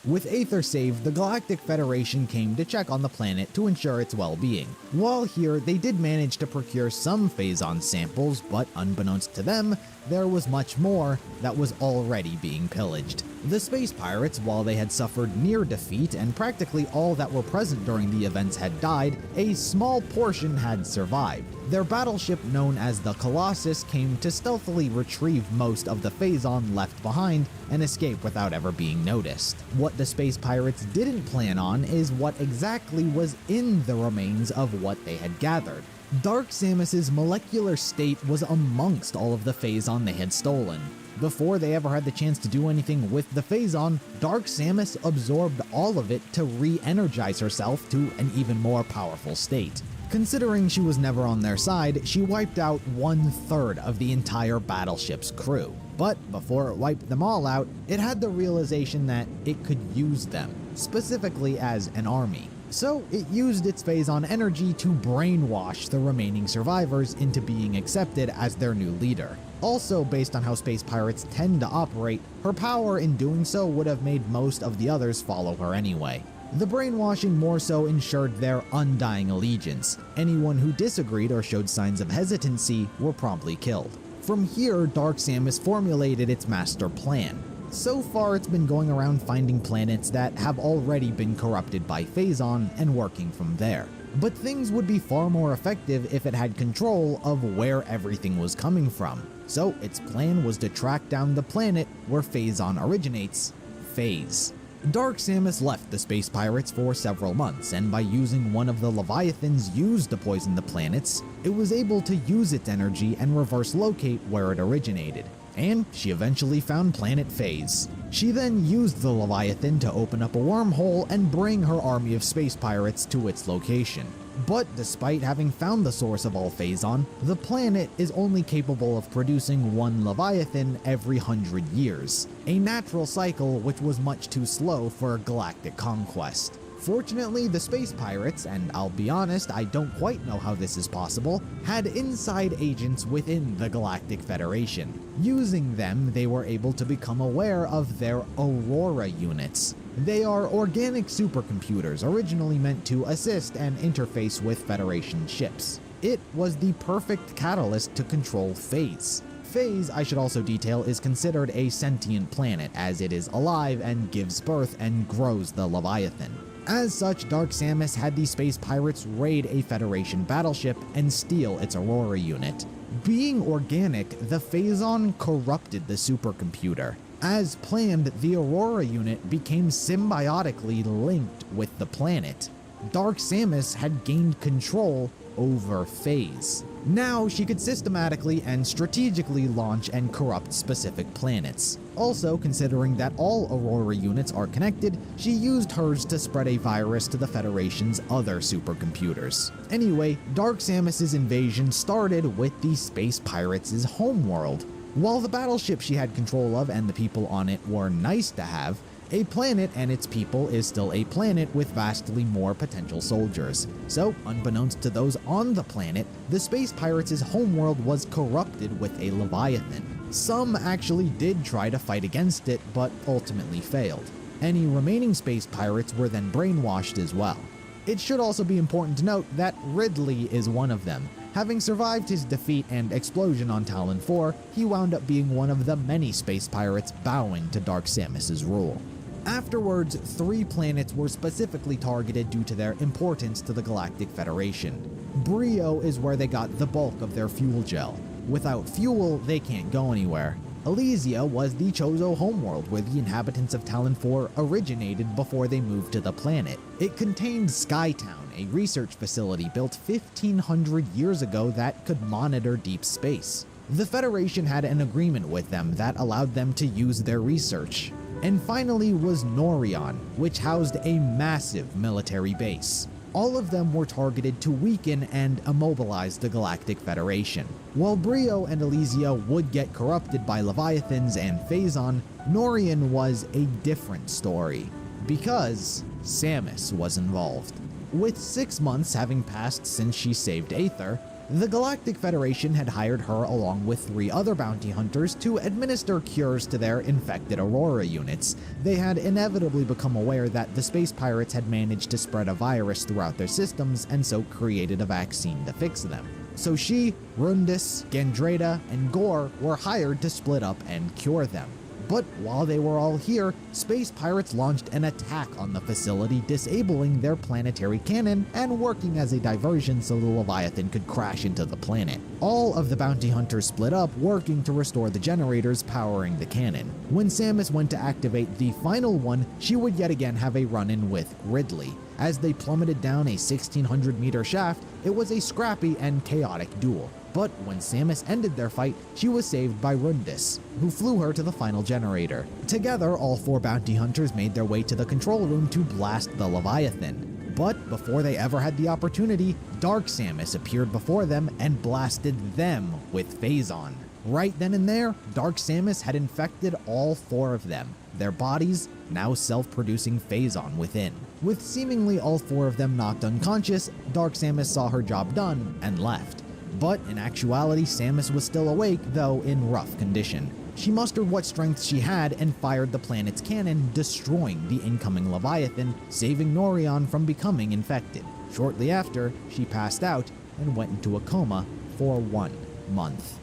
With Aether saved, the Galactic Federation came to check on the planet to ensure its well-being. While here, they did manage to procure some Phazon samples, but unbeknownst to them, there was much more that was already being pillaged. The space pirates, while they had suffered near defeat and practically all that were present during the events had died, a small portion had survived. Their battleship, known as the Colossus, came to stealthily retrieve most of the Phazon left behind and escape without ever being noticed. What the space pirates didn't plan on is what exactly was in the remains of what they had gathered. Dark Samus's molecular state was amongst all of the Phazon they had stolen. Before they ever had the chance to do anything with the Phazon, Dark Samus absorbed all of it to re-energize herself to an even more powerful state. Considering she was never on their side, she wiped out 1/3 of the entire battleship's crew. But before it wiped them all out, it had the realization that it could use them, specifically as an army. So it used its Phazon energy to brainwash the remaining survivors into being accepted as their new leader. Also, based on how space pirates tend to operate, her power in doing so would have made most of the others follow her anyway. The brainwashing more so ensured their undying allegiance. Anyone who disagreed or showed signs of hesitancy were promptly killed. From here, Dark Samus formulated its master plan. So far, it's been going around finding planets that have already been corrupted by Phazon and working from there. But things would be far more effective if it had control of where everything was coming from. So its plan was to track down the planet where Phazon originates, Phase. Dark Samus left the space pirates for several months, and by using one of the Leviathans used to poison the planets, it was able to use its energy and reverse locate where it originated. And she eventually found planet Phase. She then used the Leviathan to open up a wormhole and bring her army of space pirates to its location. But despite having found the source of all Phazon, the planet is only capable of producing one Leviathan every 100 years, a natural cycle which was much too slow for galactic conquest. Fortunately, the space pirates, and I'll be honest, I don't quite know how this is possible, had inside agents within the Galactic Federation. Using them, they were able to become aware of their Aurora units. They are organic supercomputers originally meant to assist and interface with Federation ships. It was the perfect catalyst to control Phase. Phase, I should also detail, is considered a sentient planet as it is alive and gives birth and grows the Leviathan. As such, Dark Samus had the space pirates raid a Federation battleship and steal its Aurora unit. Being organic, the Phazon corrupted the supercomputer. As planned, the Aurora unit became symbiotically linked with the planet. Dark Samus had gained control over Phase. Now she could systematically and strategically launch and corrupt specific planets. Also, considering that all Aurora units are connected, she used hers to spread a virus to the Federation's other supercomputers. Anyway, Dark Samus's invasion started with the space pirates' homeworld. While the battleship she had control of and the people on it were nice to have, a planet and its people is still a planet with vastly more potential soldiers. So, unbeknownst to those on the planet, the space pirates' homeworld was corrupted with a Leviathan. Some actually did try to fight against it, but ultimately failed. Any remaining space pirates were then brainwashed as well. It should also be important to note that Ridley is one of them. Having survived his defeat and explosion on Talon 4, he wound up being one of the many space pirates bowing to Dark Samus's rule. Afterwards, 3 planets were specifically targeted due to their importance to the Galactic Federation. Brio is where they got the bulk of their fuel gel. Without fuel, they can't go anywhere. Elysia was the Chozo homeworld where the inhabitants of Talon 4 originated before they moved to the planet. It contained Skytown, a research facility built 1,500 years ago that could monitor deep space. The Federation had an agreement with them that allowed them to use their research. And finally was Norion, which housed a massive military base. All of them were targeted to weaken and immobilize the Galactic Federation. While Brio and Elysia would get corrupted by Leviathans and Phazon, Norion was a different story, because Samus was involved. With 6 months having passed since she saved Aether, the Galactic Federation had hired her along with 3 other bounty hunters to administer cures to their infected Aurora units. They had inevitably become aware that the space pirates had managed to spread a virus throughout their systems and so created a vaccine to fix them. So she, Rundis, Gandreda, and Gore were hired to split up and cure them. But while they were all here, space pirates launched an attack on the facility, disabling their planetary cannon and working as a diversion so the Leviathan could crash into the planet. All of the bounty hunters split up, working to restore the generators powering the cannon. When Samus went to activate the final one, she would yet again have a run-in with Ridley. As they plummeted down a 1,600-meter shaft, it was a scrappy and chaotic duel. But when Samus ended their fight, she was saved by Rundis, who flew her to the final generator. Together, all 4 bounty hunters made their way to the control room to blast the Leviathan. But before they ever had the opportunity, Dark Samus appeared before them and blasted them with Phazon. Right then and there, Dark Samus had infected all 4 of them, their bodies now self-producing Phazon within. With seemingly all 4 of them knocked unconscious, Dark Samus saw her job done and left. But in actuality, Samus was still awake, though in rough condition. She mustered what strength she had and fired the planet's cannon, destroying the incoming Leviathan, saving Norion from becoming infected. Shortly after, she passed out and went into a coma for 1 month.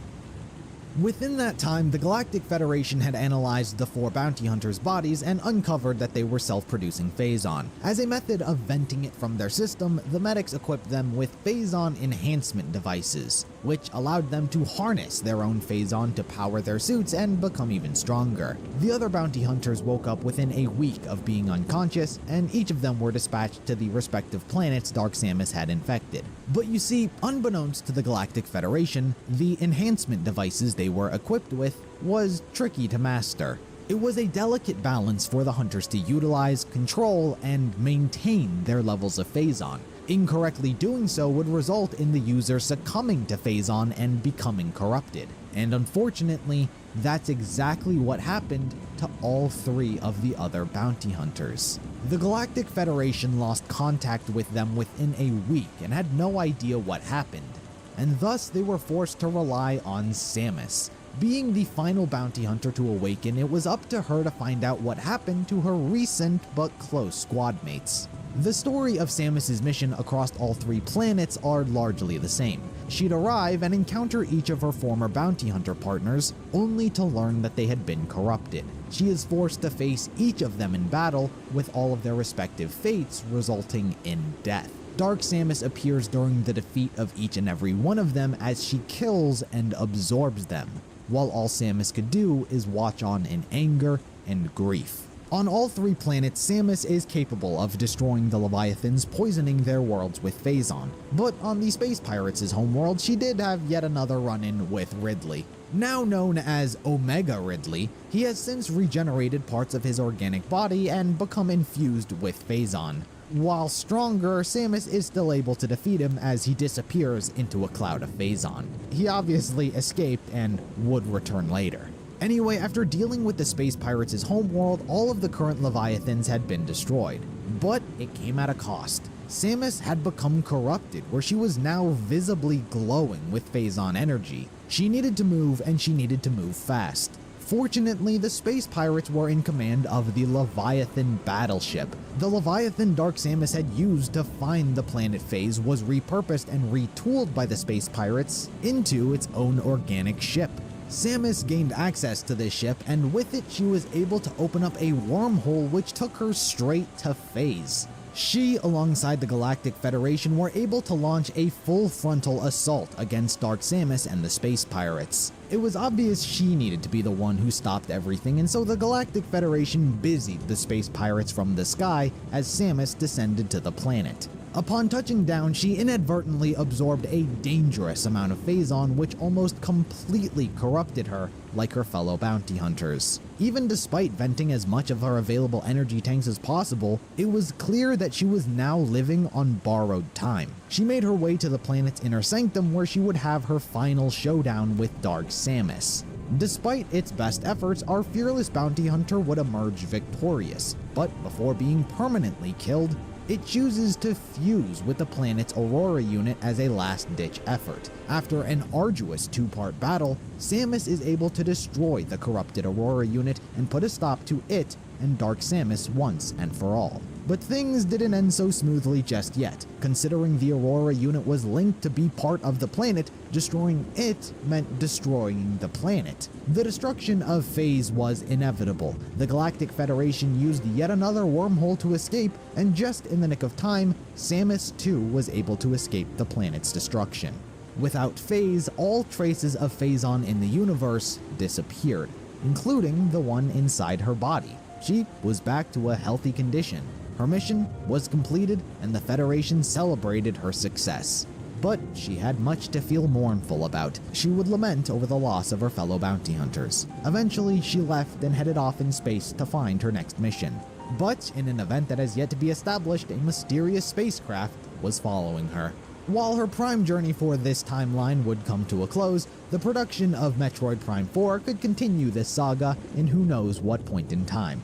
Within that time, the Galactic Federation had analyzed the 4 bounty hunters' bodies and uncovered that they were self-producing Phazon. As a method of venting it from their system, the medics equipped them with Phazon enhancement devices, which allowed them to harness their own Phazon to power their suits and become even stronger. The other bounty hunters woke up within a week of being unconscious, and each of them were dispatched to the respective planets Dark Samus had infected. But you see, unbeknownst to the Galactic Federation, the enhancement devices they were equipped with was tricky to master. It was a delicate balance for the hunters to utilize, control, and maintain their levels of Phazon. Incorrectly doing so would result in the user succumbing to Phazon and becoming corrupted. And unfortunately, that's exactly what happened to all 3 of the other bounty hunters. The Galactic Federation lost contact with them within a week and had no idea what happened, and thus they were forced to rely on Samus. Being the final bounty hunter to awaken, it was up to her to find out what happened to her recent but close squad mates. The story of Samus's mission across all 3 planets are largely the same. She'd arrive and encounter each of her former bounty hunter partners, only to learn that they had been corrupted. She is forced to face each of them in battle, with all of their respective fates resulting in death. Dark Samus appears during the defeat of each and every one of them as she kills and absorbs them, while all Samus could do is watch on in anger and grief. On all 3 planets, Samus is capable of destroying the Leviathans, poisoning their worlds with Phazon. But on the Space Pirates' homeworld, she did have yet another run-in with Ridley. Now known as Omega Ridley, he has since regenerated parts of his organic body and become infused with Phazon. While stronger, Samus is still able to defeat him as he disappears into a cloud of Phazon. He obviously escaped and would return later. Anyway, after dealing with the Space Pirates' homeworld, all of the current Leviathans had been destroyed. But it came at a cost. Samus had become corrupted, where she was now visibly glowing with Phazon energy. She needed to move, and she needed to move fast. Fortunately, the Space Pirates were in command of the Leviathan battleship. The Leviathan Dark Samus had used to find the planet Phase was repurposed and retooled by the Space Pirates into its own organic ship. Samus gained access to this ship, and with it she was able to open up a wormhole which took her straight to Phase. She, alongside the Galactic Federation, were able to launch a full frontal assault against Dark Samus and the Space Pirates. It was obvious she needed to be the one who stopped everything, and so the Galactic Federation busied the Space Pirates from the sky as Samus descended to the planet. Upon touching down, she inadvertently absorbed a dangerous amount of Phazon, which almost completely corrupted her, like her fellow bounty hunters. Even despite venting as much of her available energy tanks as possible, it was clear that she was now living on borrowed time. She made her way to the planet's inner sanctum, where she would have her final showdown with Dark Samus. Despite its best efforts, our fearless bounty hunter would emerge victorious, but before being permanently killed, It chooses to fuse with the planet's Aurora unit as a last-ditch effort. After an arduous two-part battle, Samus is able to destroy the corrupted Aurora unit and put a stop to it and Dark Samus once and for all. But things didn't end so smoothly just yet. Considering the Aurora unit was linked to be part of the planet, destroying it meant destroying the planet. The destruction of Phase was inevitable. The Galactic Federation used yet another wormhole to escape, and just in the nick of time, Samus too was able to escape the planet's destruction. Without Phase, all traces of Phazon in the universe disappeared, including the one inside her body. She was back to a healthy condition. Her mission was completed, and the Federation celebrated her success. But she had much to feel mournful about. She would lament over the loss of her fellow bounty hunters. Eventually, she left and headed off in space to find her next mission. But in an event that has yet to be established, a mysterious spacecraft was following her. While her Prime journey for this timeline would come to a close, the production of Metroid Prime 4 could continue this saga in who knows what point in time.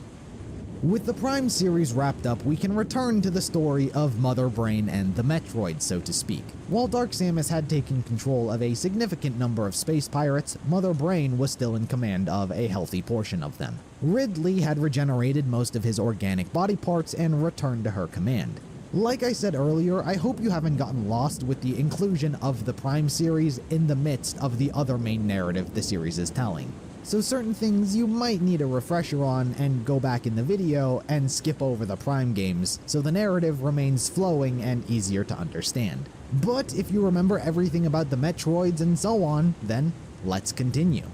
With the Prime series wrapped up, we can return to the story of Mother Brain and the Metroid, so to speak. While Dark Samus had taken control of a significant number of space pirates, Mother Brain was still in command of a healthy portion of them. Ridley had regenerated most of his organic body parts and returned to her command. Like I said earlier, I hope you haven't gotten lost with the inclusion of the Prime series in the midst of the other main narrative the series is telling. So certain things you might need a refresher on and go back in the video and skip over the Prime games so the narrative remains flowing and easier to understand. But if you remember everything about the Metroids and so on, then let's continue.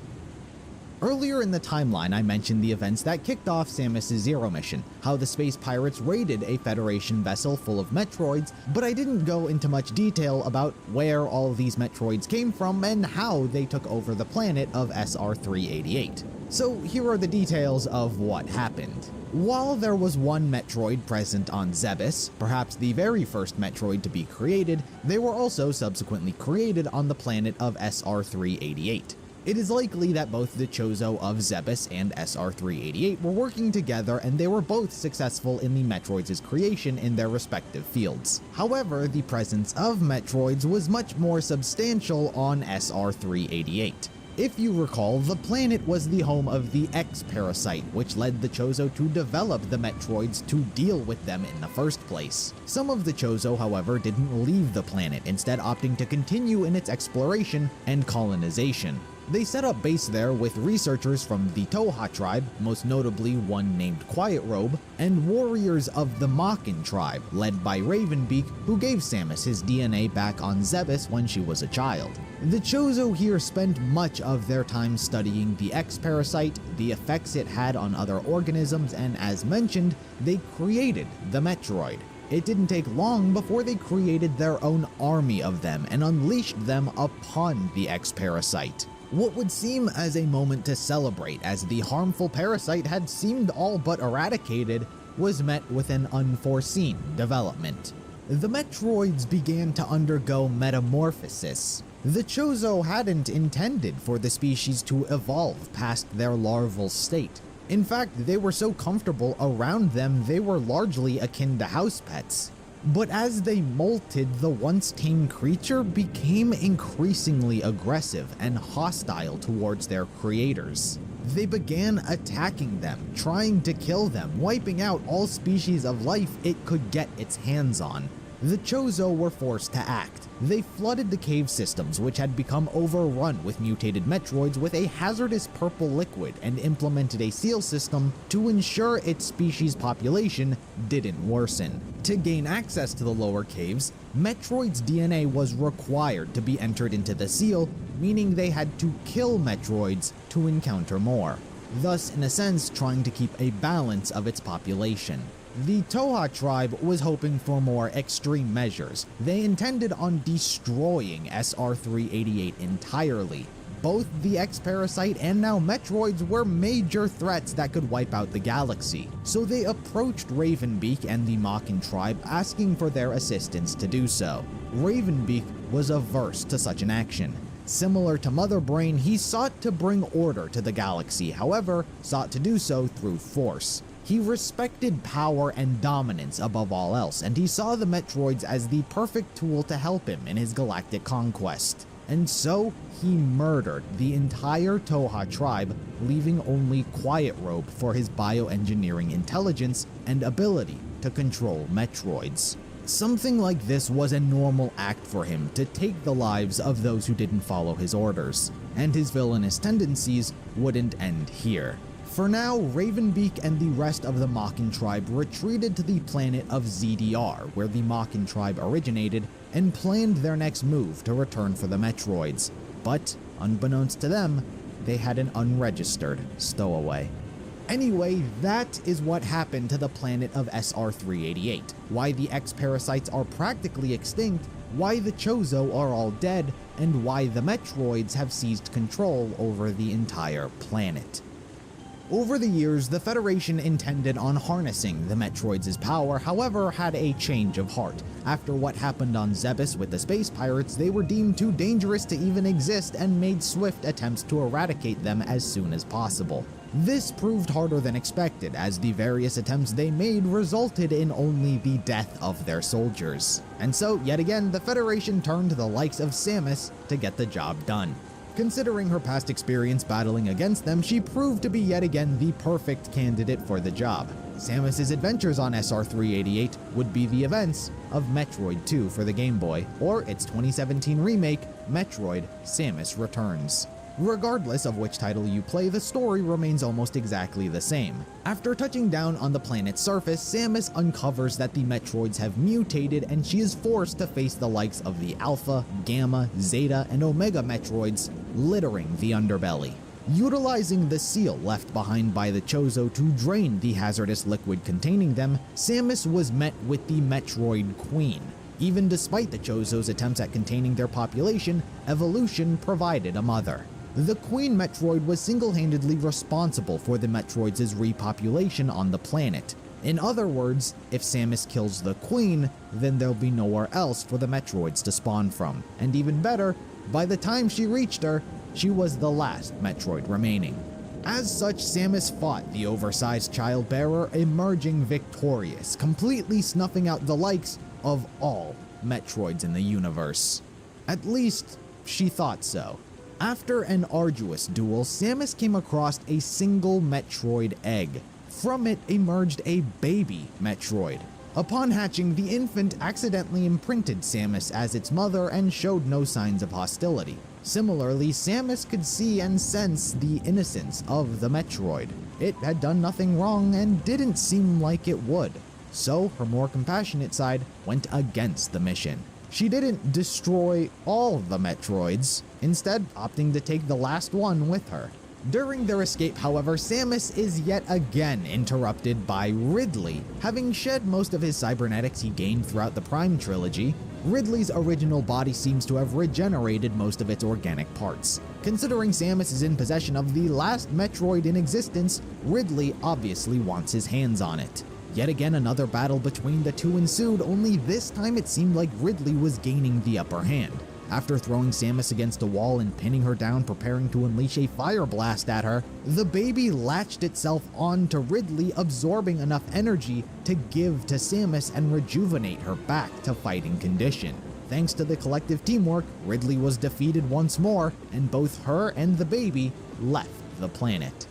Earlier in the timeline, I mentioned the events that kicked off Samus' Zero mission, how the space pirates raided a Federation vessel full of Metroids, but I didn't go into much detail about where all these Metroids came from and how they took over the planet of SR-388. So here are the details of what happened. While there was one Metroid present on Zebes, perhaps the very first Metroid to be created, they were also subsequently created on the planet of SR-388. It is likely that both the Chozo of Zebes and SR-388 were working together, and they were both successful in the Metroids' creation in their respective fields. However, the presence of Metroids was much more substantial on SR-388. If you recall, the planet was the home of the X-Parasite, which led the Chozo to develop the Metroids to deal with them in the first place. Some of the Chozo, however, didn't leave the planet, instead opting to continue in its exploration and colonization. They set up base there with researchers from the Toha tribe, most notably one named Quiet Robe, and warriors of the Makin tribe, led by Ravenbeak, who gave Samus his DNA back on Zebes when she was a child. The Chozo here spent much of their time studying the X-Parasite, the effects it had on other organisms, and as mentioned, they created the Metroid. It didn't take long before they created their own army of them and unleashed them upon the X-Parasite. What would seem as a moment to celebrate, as the harmful parasite had seemed all but eradicated, was met with an unforeseen development. The Metroids began to undergo metamorphosis. The Chozo hadn't intended for the species to evolve past their larval state. In fact, they were so comfortable around them they were largely akin to house pets. But as they molted, the once tame creature became increasingly aggressive and hostile towards their creators. They began attacking them, trying to kill them, wiping out all species of life it could get its hands on. The Chozo were forced to act. They flooded the cave systems, which had become overrun with mutated Metroids, with a hazardous purple liquid, and implemented a seal system to ensure its species population didn't worsen. To gain access to the lower caves, Metroid's DNA was required to be entered into the seal, meaning they had to kill Metroids to encounter more, thus in a sense trying to keep a balance of its population. The Toha tribe was hoping for more extreme measures. They intended on destroying SR-388 entirely. Both the X-Parasite and now Metroids were major threats that could wipe out the galaxy, so they approached Ravenbeak and the Makin tribe asking for their assistance to do so. Ravenbeak was averse to such an action. Similar to Mother Brain, he sought to bring order to the galaxy, however, sought to do so through force. He respected power and dominance above all else, and he saw the Metroids as the perfect tool to help him in his galactic conquest. And so, he murdered the entire Toha tribe, leaving only Quiet Robe for his bioengineering intelligence and ability to control Metroids. Something like this was a normal act for him, to take the lives of those who didn't follow his orders, and his villainous tendencies wouldn't end here. For now, Ravenbeak and the rest of the Mockin tribe retreated to the planet of ZDR, where the Mockin tribe originated, and planned their next move to return for the Metroids. But, unbeknownst to them, they had an unregistered stowaway. Anyway, that is what happened to the planet of SR-388, why the X-Parasites are practically extinct, why the Chozo are all dead, and why the Metroids have seized control over the entire planet. Over the years, the Federation intended on harnessing the Metroids' power, however, had a change of heart. After what happened on Zebes with the space pirates, they were deemed too dangerous to even exist and made swift attempts to eradicate them as soon as possible. This proved harder than expected, as the various attempts they made resulted in only the death of their soldiers. And so, yet again, the Federation turned to the likes of Samus to get the job done. Considering her past experience battling against them, she proved to be yet again the perfect candidate for the job. Samus's adventures on SR-388 would be the events of Metroid 2 for the Game Boy, or its 2017 remake, Metroid: Samus Returns. Regardless of which title you play, the story remains almost exactly the same. After touching down on the planet's surface, Samus uncovers that the Metroids have mutated, and she is forced to face the likes of the Alpha, Gamma, Zeta, and Omega Metroids littering the underbelly. Utilizing the seal left behind by the Chozo to drain the hazardous liquid containing them, Samus was met with the Metroid Queen. Even despite the Chozo's attempts at containing their population, evolution provided a mother. The Queen Metroid was single-handedly responsible for the Metroids' repopulation on the planet. In other words, if Samus kills the Queen, then there'll be nowhere else for the Metroids to spawn from. And even better, by the time she reached her, she was the last Metroid remaining. As such, Samus fought the oversized child bearer, emerging victorious, completely snuffing out the likes of all Metroids in the universe. At least, she thought so. After an arduous duel, Samus came across a single Metroid egg. From it emerged a baby Metroid. Upon hatching, the infant accidentally imprinted Samus as its mother and showed no signs of hostility. Similarly, Samus could see and sense the innocence of the Metroid. It had done nothing wrong and didn't seem like it would. So, her more compassionate side went against the mission. She didn't destroy all the Metroids, instead opting to take the last one with her. During their escape, however, Samus is yet again interrupted by Ridley. Having shed most of his cybernetics he gained throughout the Prime trilogy, Ridley's original body seems to have regenerated most of its organic parts. Considering Samus is in possession of the last Metroid in existence, Ridley obviously wants his hands on it. Yet again, another battle between the two ensued, only this time it seemed like Ridley was gaining the upper hand. After throwing Samus against a wall and pinning her down, preparing to unleash a fire blast at her, the baby latched itself onto Ridley, absorbing enough energy to give to Samus and rejuvenate her back to fighting condition. Thanks to the collective teamwork, Ridley was defeated once more, and both her and the baby left the planet.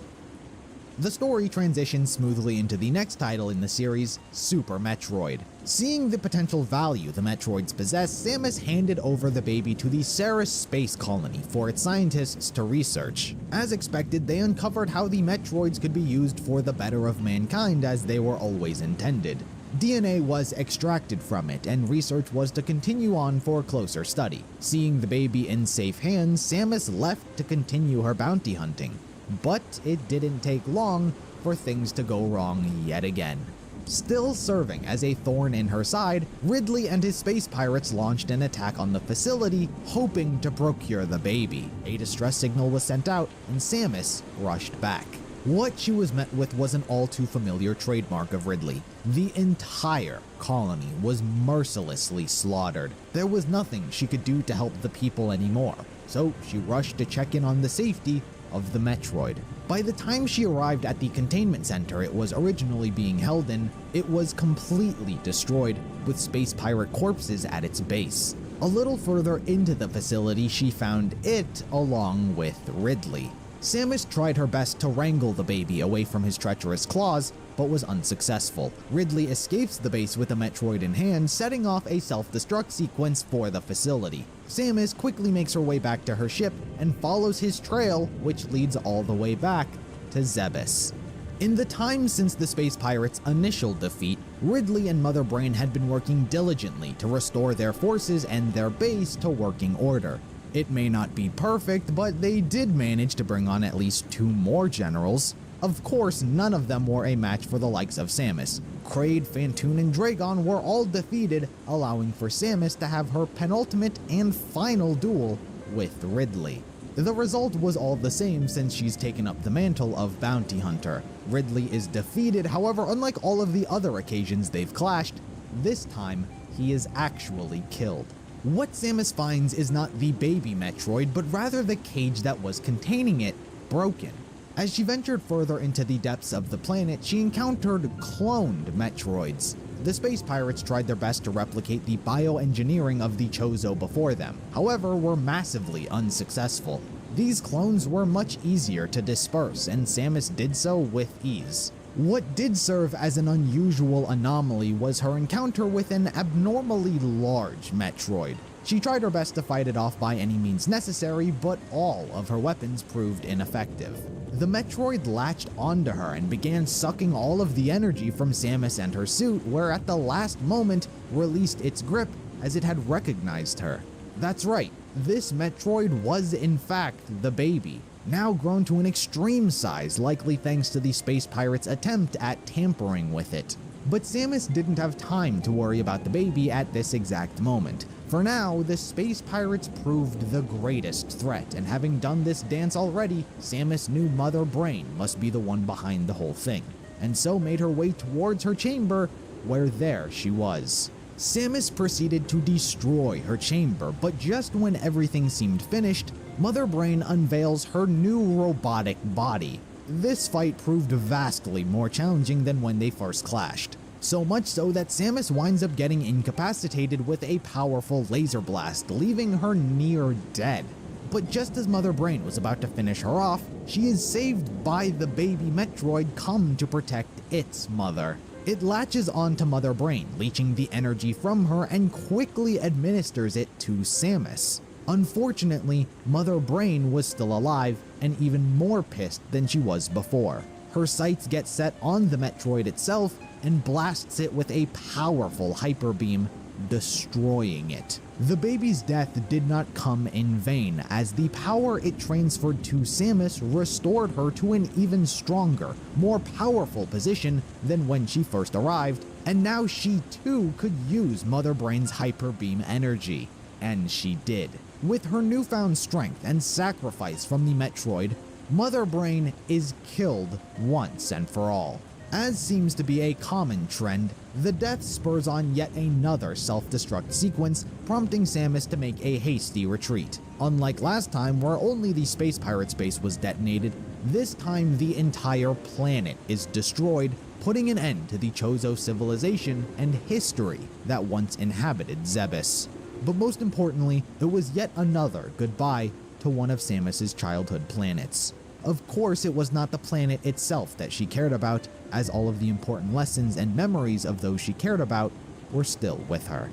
The story transitions smoothly into the next title in the series, Super Metroid. Seeing the potential value the Metroids possess, Samus handed over the baby to the Ceres space colony for its scientists to research. As expected, they uncovered how the Metroids could be used for the better of mankind, as they were always intended. DNA was extracted from it, and research was to continue on for closer study. Seeing the baby in safe hands, Samus left to continue her bounty hunting. But it didn't take long for things to go wrong yet again. Still serving as a thorn in her side, Ridley and his space pirates launched an attack on the facility, hoping to procure the baby. A distress signal was sent out, and Samus rushed back. What she was met with was an all-too-familiar trademark of Ridley. The entire colony was mercilessly slaughtered. There was nothing she could do to help the people anymore, so she rushed to check in on the safety of the Metroid. By the time she arrived at the containment center it was originally being held in, it was completely destroyed, with space pirate corpses at its base. A little further into the facility, she found it along with Ridley. Samus tried her best to wrangle the baby away from his treacherous claws, but was unsuccessful. Ridley escapes the base with a Metroid in hand, setting off a self-destruct sequence for the facility. Samus quickly makes her way back to her ship and follows his trail, which leads all the way back to Zebes. In the time since the space pirates' initial defeat, Ridley and Mother Brain had been working diligently to restore their forces and their base to working order. It may not be perfect, but they did manage to bring on at least 2 more generals. Of course, none of them were a match for the likes of Samus. Kraid, Phantoon, and Dragon were all defeated, allowing for Samus to have her penultimate and final duel with Ridley. The result was all the same since she's taken up the mantle of bounty hunter. Ridley is defeated, however, unlike all of the other occasions they've clashed, this time he is actually killed. What Samus finds is not the baby Metroid, but rather the cage that was containing it, broken. As she ventured further into the depths of the planet, she encountered cloned Metroids. The space pirates tried their best to replicate the bioengineering of the Chozo before them, however, were massively unsuccessful. These clones were much easier to disperse, and Samus did so with ease. What did serve as an unusual anomaly was her encounter with an abnormally large Metroid. She tried her best to fight it off by any means necessary, but all of her weapons proved ineffective. The Metroid latched onto her and began sucking all of the energy from Samus and her suit, where at the last moment released its grip as it had recognized her. That's right, this Metroid was in fact the baby, now grown to an extreme size, likely thanks to the space pirates' attempt at tampering with it. But Samus didn't have time to worry about the baby at this exact moment. For now, the space pirates proved the greatest threat, and having done this dance already, Samus knew Mother Brain must be the one behind the whole thing, and so made her way towards her chamber, where there she was. Samus proceeded to destroy her chamber, but just when everything seemed finished, Mother Brain unveils her new robotic body. This fight proved vastly more challenging than when they first clashed. So much so that Samus winds up getting incapacitated with a powerful laser blast, leaving her near dead. But just as Mother Brain was about to finish her off, she is saved by the baby Metroid come to protect its mother. It latches onto Mother Brain, leeching the energy from her and quickly administers it to Samus. Unfortunately, Mother Brain was still alive and even more pissed than she was before. Her sights get set on the Metroid itself and blasts it with a powerful hyper beam, destroying it. The baby's death did not come in vain, as the power it transferred to Samus restored her to an even stronger, more powerful position than when she first arrived, and now she too could use Mother Brain's hyper beam energy. And she did. With her newfound strength and sacrifice from the Metroid, Mother Brain is killed once and for all. As seems to be a common trend, the death spurs on yet another self-destruct sequence, prompting Samus to make a hasty retreat. Unlike last time, where only the space pirate's base was detonated, this time the entire planet is destroyed, putting an end to the Chozo civilization and history that once inhabited Zebes. But most importantly, it was yet another goodbye to one of Samus's childhood planets. Of course, it was not the planet itself that she cared about, as all of the important lessons and memories of those she cared about were still with her.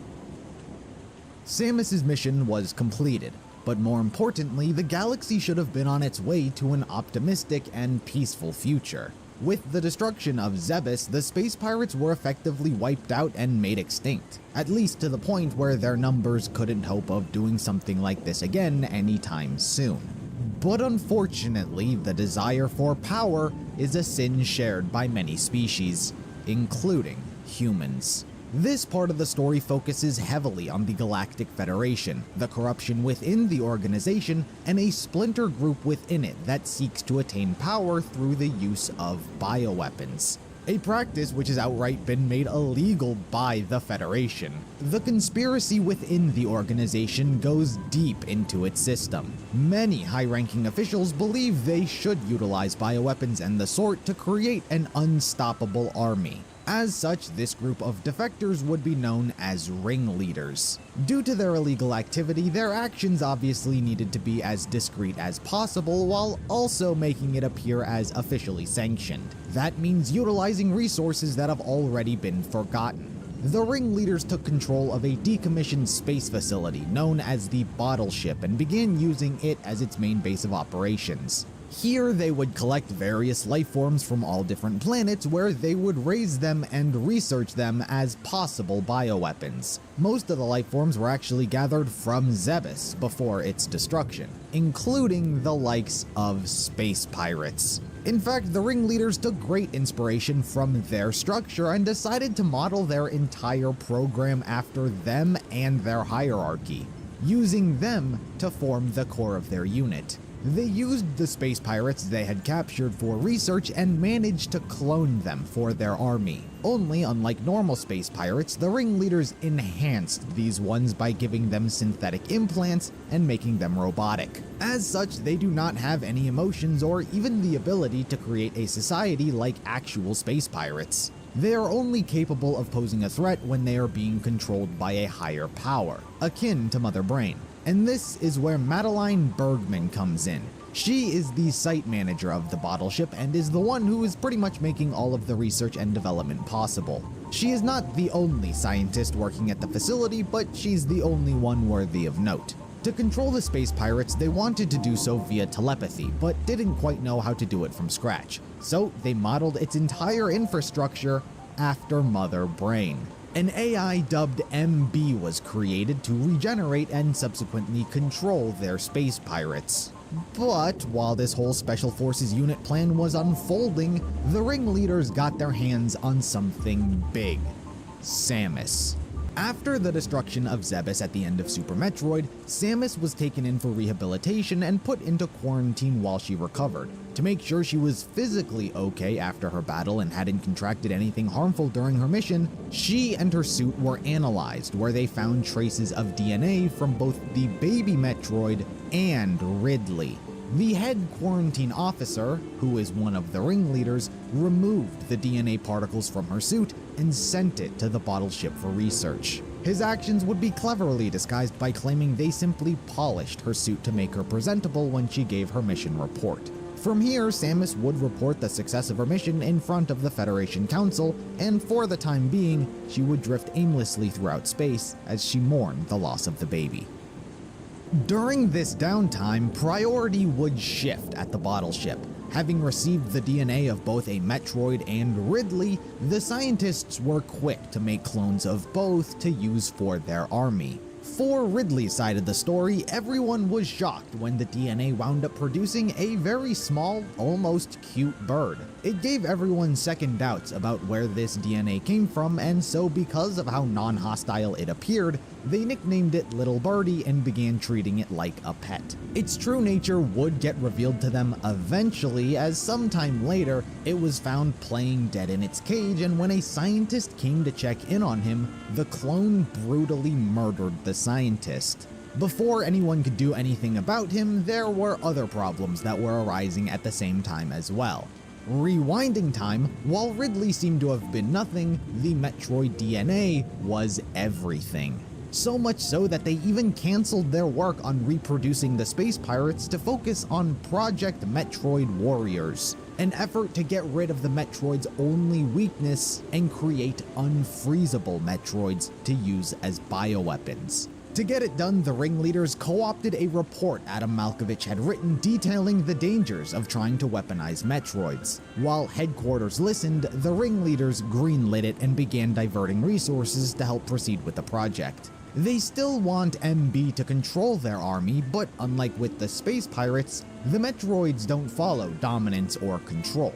Samus's mission was completed, but more importantly, the galaxy should have been on its way to an optimistic and peaceful future. With the destruction of Zebes, the space pirates were effectively wiped out and made extinct, at least to the point where their numbers couldn't hope of doing something like this again anytime soon. But unfortunately, the desire for power is a sin shared by many species, including humans. This part of the story focuses heavily on the Galactic Federation, the corruption within the organization, and a splinter group within it that seeks to attain power through the use of bioweapons. a practice which has outright been made illegal by the Federation. The conspiracy within the organization goes deep into its system. Many high-ranking officials believe they should utilize bioweapons and the sort to create an unstoppable army. As such, this group of defectors would be known as ringleaders. Due to their illegal activity, their actions obviously needed to be as discreet as possible while also making it appear as officially sanctioned. That means utilizing resources that have already been forgotten. The ringleaders took control of a decommissioned space facility known as the Bottle Ship and began using it as its main base of operations. Here, they would collect various life forms from all different planets where they would raise them and research them as possible bioweapons. Most of the life forms were actually gathered from Zebes before its destruction, including the likes of space pirates. In fact, the ringleaders took great inspiration from their structure and decided to model their entire program after them and their hierarchy, using them to form the core of their unit. They used the space pirates they had captured for research and managed to clone them for their army. Only, unlike normal space pirates, the ringleaders enhanced these ones by giving them synthetic implants and making them robotic. As such, they do not have any emotions or even the ability to create a society like actual space pirates. They are only capable of posing a threat when they are being controlled by a higher power, akin to Mother Brain. And this is where Madeline Bergman comes in. She is the site manager of the Bottle Ship and is the one who is pretty much making all of the research and development possible. She is not the only scientist working at the facility, but she's the only one worthy of note. To control the space pirates, they wanted to do so via telepathy, but didn't quite know how to do it from scratch. So they modeled its entire infrastructure after Mother Brain. An AI dubbed MB was created to regenerate and subsequently control their space pirates. But while this whole Special Forces unit plan was unfolding, the ringleaders got their hands on something big: Samus. After the destruction of Zebes at the end of Super Metroid, Samus was taken in for rehabilitation and put into quarantine while she recovered. To make sure she was physically okay after her battle and hadn't contracted anything harmful during her mission, she and her suit were analyzed, where they found traces of DNA from both the baby Metroid and Ridley. The head quarantine officer, who is one of the ringleaders, removed the DNA particles from her suit and sent it to the Bottle Ship for research. His actions would be cleverly disguised by claiming they simply polished her suit to make her presentable when she gave her mission report. From here, Samus would report the success of her mission in front of the Federation Council, and for the time being, she would drift aimlessly throughout space as she mourned the loss of the baby. During this downtime, priority would shift at the Bottle Ship. Having received the DNA of both a Metroid and Ridley, the scientists were quick to make clones of both to use for their army. For Ridley's side of the story, everyone was shocked when the DNA wound up producing a very small, almost cute bird. It gave everyone second doubts about where this DNA came from, and so because of how non-hostile it appeared, they nicknamed it Little Birdie and began treating it like a pet. Its true nature would get revealed to them eventually, as sometime later, it was found playing dead in its cage, and when a scientist came to check in on him, the clone brutally murdered the scientist. Before anyone could do anything about him, there were other problems that were arising at the same time as well. Rewinding time, while Ridley seemed to have been nothing, the Metroid DNA was everything. So much so that they even canceled their work on reproducing the space pirates to focus on Project Metroid Warriors, an effort to get rid of the Metroid's only weakness and create unfreezable Metroids to use as bioweapons. To get it done, the ringleaders co-opted a report Adam Malkovich had written detailing the dangers of trying to weaponize Metroids. While headquarters listened, the ringleaders greenlit it and began diverting resources to help proceed with the project. They still want MB to control their army, but unlike with the space pirates, the Metroids don't follow dominance or control.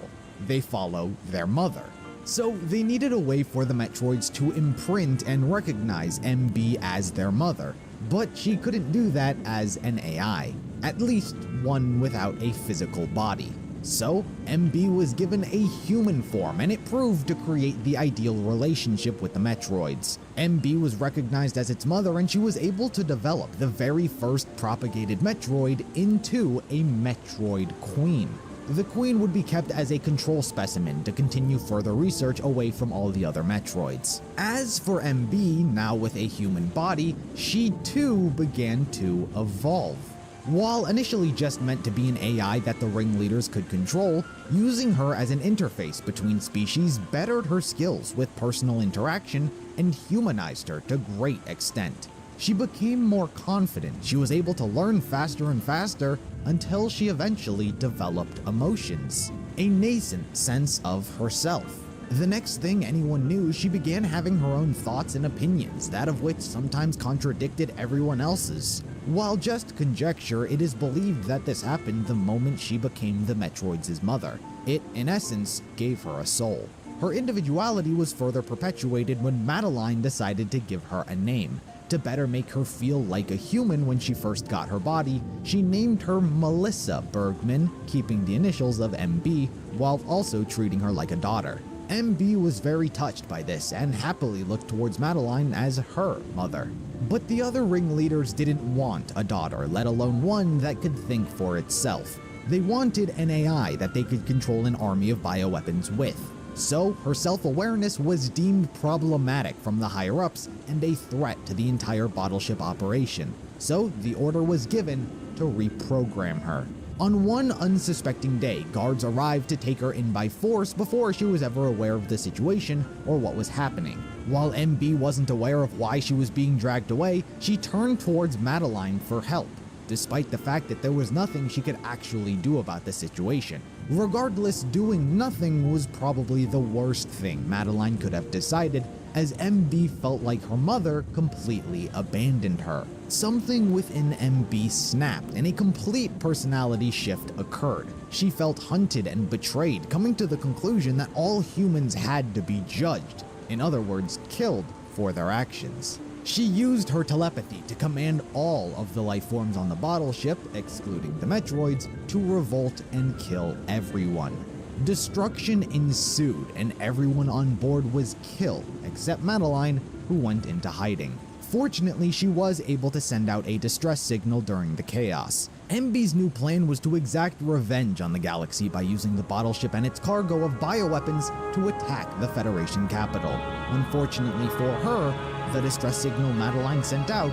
They follow their mother. So they needed a way for the Metroids to imprint and recognize MB as their mother, but she couldn't do that as an AI, at least one without a physical body. So, MB was given a human form, and it proved to create the ideal relationship with the Metroids. MB was recognized as its mother, and she was able to develop the very first propagated Metroid into a Metroid Queen. The Queen would be kept as a control specimen to continue further research away from all the other Metroids. As for MB, now with a human body, she too began to evolve. While initially just meant to be an AI that the ringleaders could control, using her as an interface between species bettered her skills with personal interaction and humanized her to great extent. She became more confident, she was able to learn faster and faster until she eventually developed emotions, a nascent sense of herself. The next thing anyone knew, she began having her own thoughts and opinions, that of which sometimes contradicted everyone else's. While just conjecture, it is believed that this happened the moment she became the Metroids' mother. It, in essence, gave her a soul. Her individuality was further perpetuated when Madeline decided to give her a name. To better make her feel like a human when she first got her body, she named her Melissa Bergman, keeping the initials of MB, while also treating her like a daughter. MB was very touched by this and happily looked towards Madeline as her mother. But the other ringleaders didn't want a daughter, let alone one that could think for itself. They wanted an AI that they could control an army of bioweapons with. So, her self-awareness was deemed problematic from the higher-ups and a threat to the entire battleship operation. So, the order was given to reprogram her. On one unsuspecting day, guards arrived to take her in by force before she was ever aware of the situation or what was happening. While MB wasn't aware of why she was being dragged away, she turned towards Madeline for help, despite the fact that there was nothing she could actually do about the situation. Regardless, doing nothing was probably the worst thing Madeline could have decided, as MB felt like her mother completely abandoned her. Something within MB snapped, and a complete personality shift occurred. She felt hunted and betrayed, coming to the conclusion that all humans had to be judged, in other words, killed for their actions. She used her telepathy to command all of the life forms on the battleship, excluding the Metroids, to revolt and kill everyone. Destruction ensued, and everyone on board was killed, except Madeline, who went into hiding. Fortunately, she was able to send out a distress signal during the chaos. MB's new plan was to exact revenge on the galaxy by using the battleship and its cargo of bioweapons to attack the Federation capital. Unfortunately for her, the distress signal Madeline sent out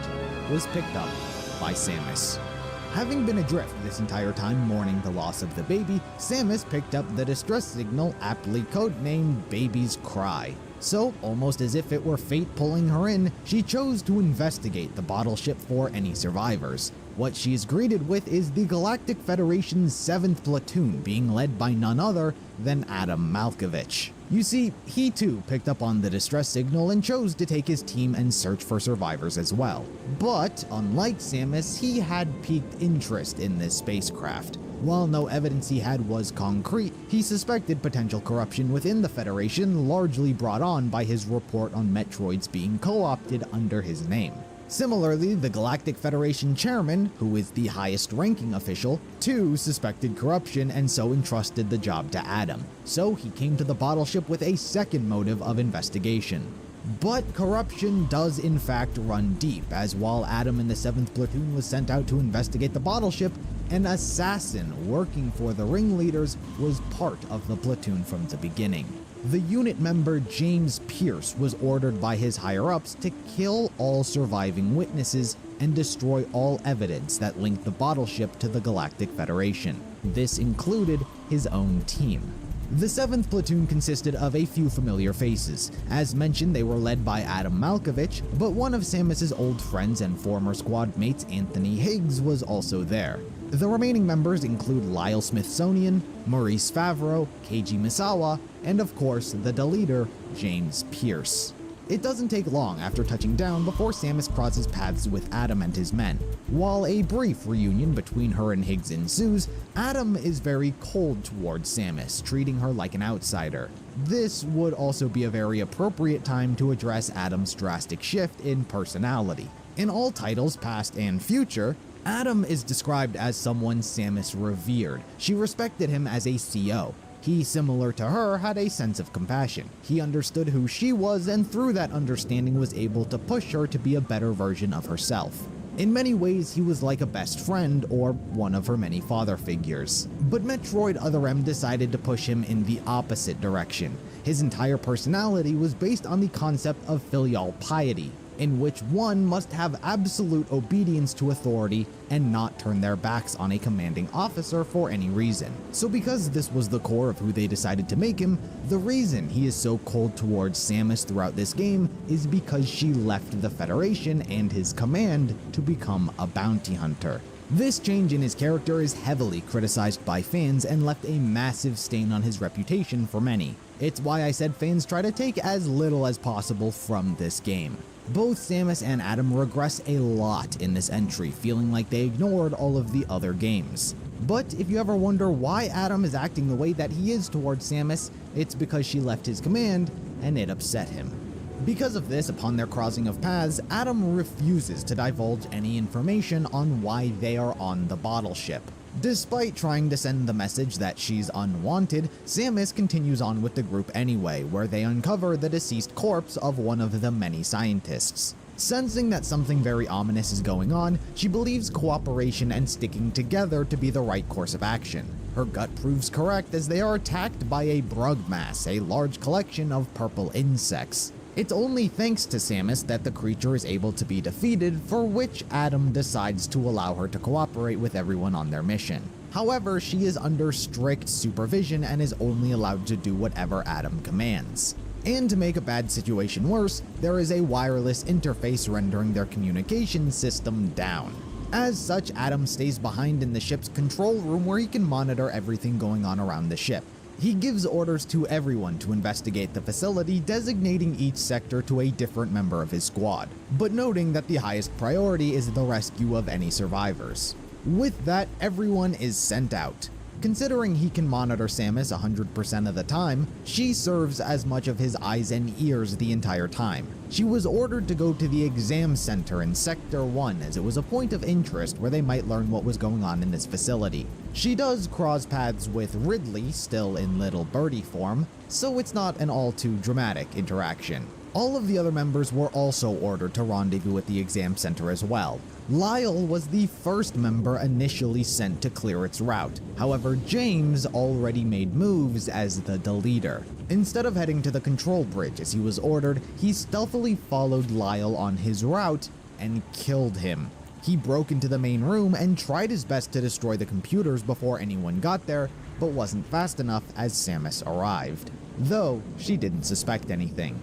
was picked up by Samus. Having been adrift this entire time mourning the loss of the baby, Samus picked up the distress signal aptly codenamed Baby's Cry. So, almost as if it were fate pulling her in, she chose to investigate the battleship for any survivors. What she is greeted with is the Galactic Federation's 7th platoon, being led by none other than Adam Malkovich. You see, he too picked up on the distress signal and chose to take his team and search for survivors as well. But, unlike Samus, he had piqued interest in this spacecraft. While no evidence he had was concrete, he suspected potential corruption within the Federation, largely brought on by his report on Metroids being co-opted under his name. Similarly, the Galactic Federation chairman, who is the highest ranking official, too suspected corruption and so entrusted the job to Adam. So he came to the battleship with a second motive of investigation. But corruption does in fact run deep, as while Adam and the 7th platoon was sent out to investigate the battleship, an assassin working for the ringleaders was part of the platoon from the beginning. The unit member James Pierce was ordered by his higher-ups to kill all surviving witnesses and destroy all evidence that linked the battleship to the Galactic Federation. This included his own team. The 7th platoon consisted of a few familiar faces. As mentioned, they were led by Adam Malkovich, but one of Samus's old friends and former squad mates, Anthony Higgs, was also there. The remaining members include Lyle Smithsonian, Maurice Favreau, Keiji Misawa, and of course, the deleter, James Pierce. It doesn't take long after touching down before Samus crosses paths with Adam and his men. While a brief reunion between her and Higgs ensues, Adam is very cold towards Samus, treating her like an outsider. This would also be a very appropriate time to address Adam's drastic shift in personality. In all titles, past and future, Adam is described as someone Samus revered. She respected him as a CO. He, similar to her, had a sense of compassion. He understood who she was, and through that understanding was able to push her to be a better version of herself. In many ways, he was like a best friend or one of her many father figures. But Metroid Other M decided to push him in the opposite direction. His entire personality was based on the concept of filial piety, in which one must have absolute obedience to authority and not turn their backs on a commanding officer for any reason. So because this was the core of who they decided to make him, the reason he is so cold towards Samus throughout this game is because she left the Federation and his command to become a bounty hunter. This change in his character is heavily criticized by fans and left a massive stain on his reputation for many. It's why I said fans try to take as little as possible from this game. Both Samus and Adam regress a lot in this entry, feeling like they ignored all of the other games. But if you ever wonder why Adam is acting the way that he is towards Samus, it's because she left his command and it upset him. Because of this, upon their crossing of paths, Adam refuses to divulge any information on why they are on the bottle ship. Despite trying to send the message that she's unwanted, Samus continues on with the group anyway, where they uncover the deceased corpse of one of the many scientists. Sensing that something very ominous is going on, she believes cooperation and sticking together to be the right course of action. Her gut proves correct as they are attacked by a brugmass, a large collection of purple insects. It's only thanks to Samus that the creature is able to be defeated, for which Adam decides to allow her to cooperate with everyone on their mission. However, she is under strict supervision and is only allowed to do whatever Adam commands. And to make a bad situation worse, there is a wireless interface rendering their communication system down. As such, Adam stays behind in the ship's control room where he can monitor everything going on around the ship. He gives orders to everyone to investigate the facility, designating each sector to a different member of his squad, but noting that the highest priority is the rescue of any survivors. With that, everyone is sent out. Considering he can monitor Samus 100% of the time, she serves as much of his eyes and ears the entire time. She was ordered to go to the exam center in Sector 1 as it was a point of interest where they might learn what was going on in this facility. She does cross paths with Ridley, still in Little Birdie form, so it's not an all too dramatic interaction. All of the other members were also ordered to rendezvous at the exam center as well. Lyle was the first member initially sent to clear its route. However, James already made moves as the deleter. Instead of heading to the control bridge as he was ordered, he stealthily followed Lyle on his route and killed him. He broke into the main room and tried his best to destroy the computers before anyone got there, but wasn't fast enough as Samus arrived. Though, she didn't suspect anything.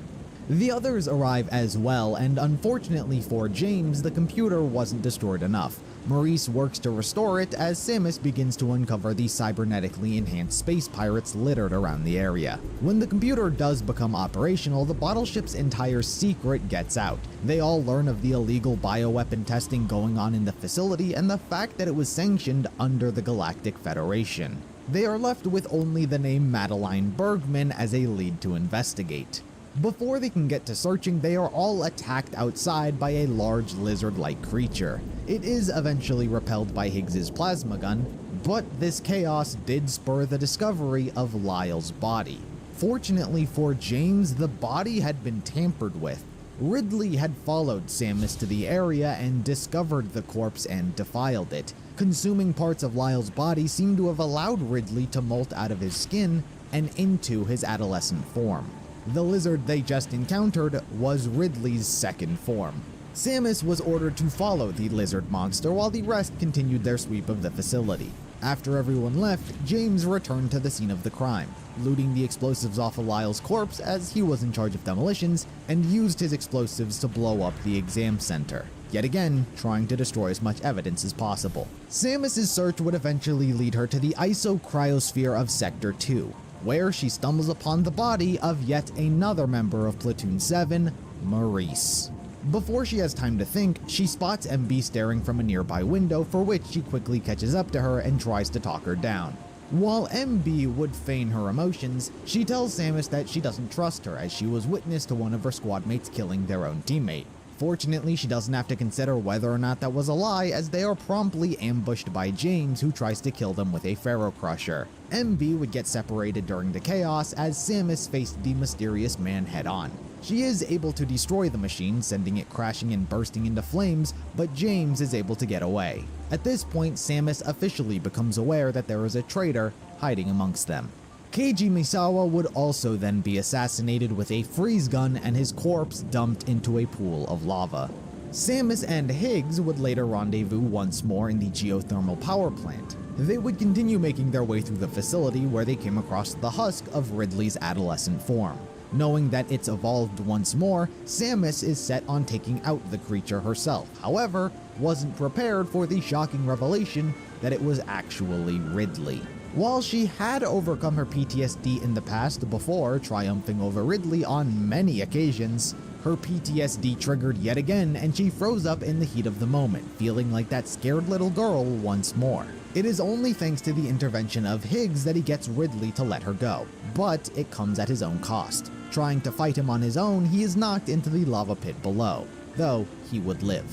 The others arrive as well, and unfortunately for James, the computer wasn't destroyed enough. Maurice works to restore it as Samus begins to uncover the cybernetically enhanced space pirates littered around the area. When the computer does become operational, the bottle ship's entire secret gets out. They all learn of the illegal bioweapon testing going on in the facility and the fact that it was sanctioned under the Galactic Federation. They are left with only the name Madeline Bergman as a lead to investigate. Before they can get to searching, they are all attacked outside by a large lizard-like creature. It is eventually repelled by Higgs's plasma gun, but this chaos did spur the discovery of Lyle's body. Fortunately for James, the body had been tampered with. Ridley had followed Samus to the area and discovered the corpse and defiled it. Consuming parts of Lyle's body seemed to have allowed Ridley to molt out of his skin and into his adolescent form. The lizard they just encountered was Ridley's second form. Samus was ordered to follow the lizard monster while the rest continued their sweep of the facility. After everyone left, James returned to the scene of the crime, looting the explosives off of Lyle's corpse as he was in charge of demolitions, and used his explosives to blow up the exam center, yet again trying to destroy as much evidence as possible. Samus's search would eventually lead her to the isocriosphere of Sector 2, where she stumbles upon the body of yet another member of Platoon 7, Maurice. Before she has time to think, she spots MB staring from a nearby window, for which she quickly catches up to her and tries to talk her down. While MB would feign her emotions, she tells Samus that she doesn't trust her as she was witness to one of her squad mates killing their own teammate. Fortunately, she doesn't have to consider whether or not that was a lie, as they are promptly ambushed by James, who tries to kill them with a Pharaoh Crusher. MB would get separated during the chaos as Samus faced the mysterious man head-on. She is able to destroy the machine, sending it crashing and bursting into flames, but James is able to get away. At this point, Samus officially becomes aware that there is a traitor hiding amongst them. Keiji Misawa would also then be assassinated with a freeze gun and his corpse dumped into a pool of lava. Samus and Higgs would later rendezvous once more in the geothermal power plant. They would continue making their way through the facility where they came across the husk of Ridley's adolescent form. Knowing that it's evolved once more, Samus is set on taking out the creature herself, however, wasn't prepared for the shocking revelation that it was actually Ridley. While she had overcome her PTSD in the past before triumphing over Ridley on many occasions, her PTSD triggered yet again and she froze up in the heat of the moment, feeling like that scared little girl once more. It is only thanks to the intervention of Higgs that he gets Ridley to let her go, but it comes at his own cost. Trying to fight him on his own, he is knocked into the lava pit below, though he would live.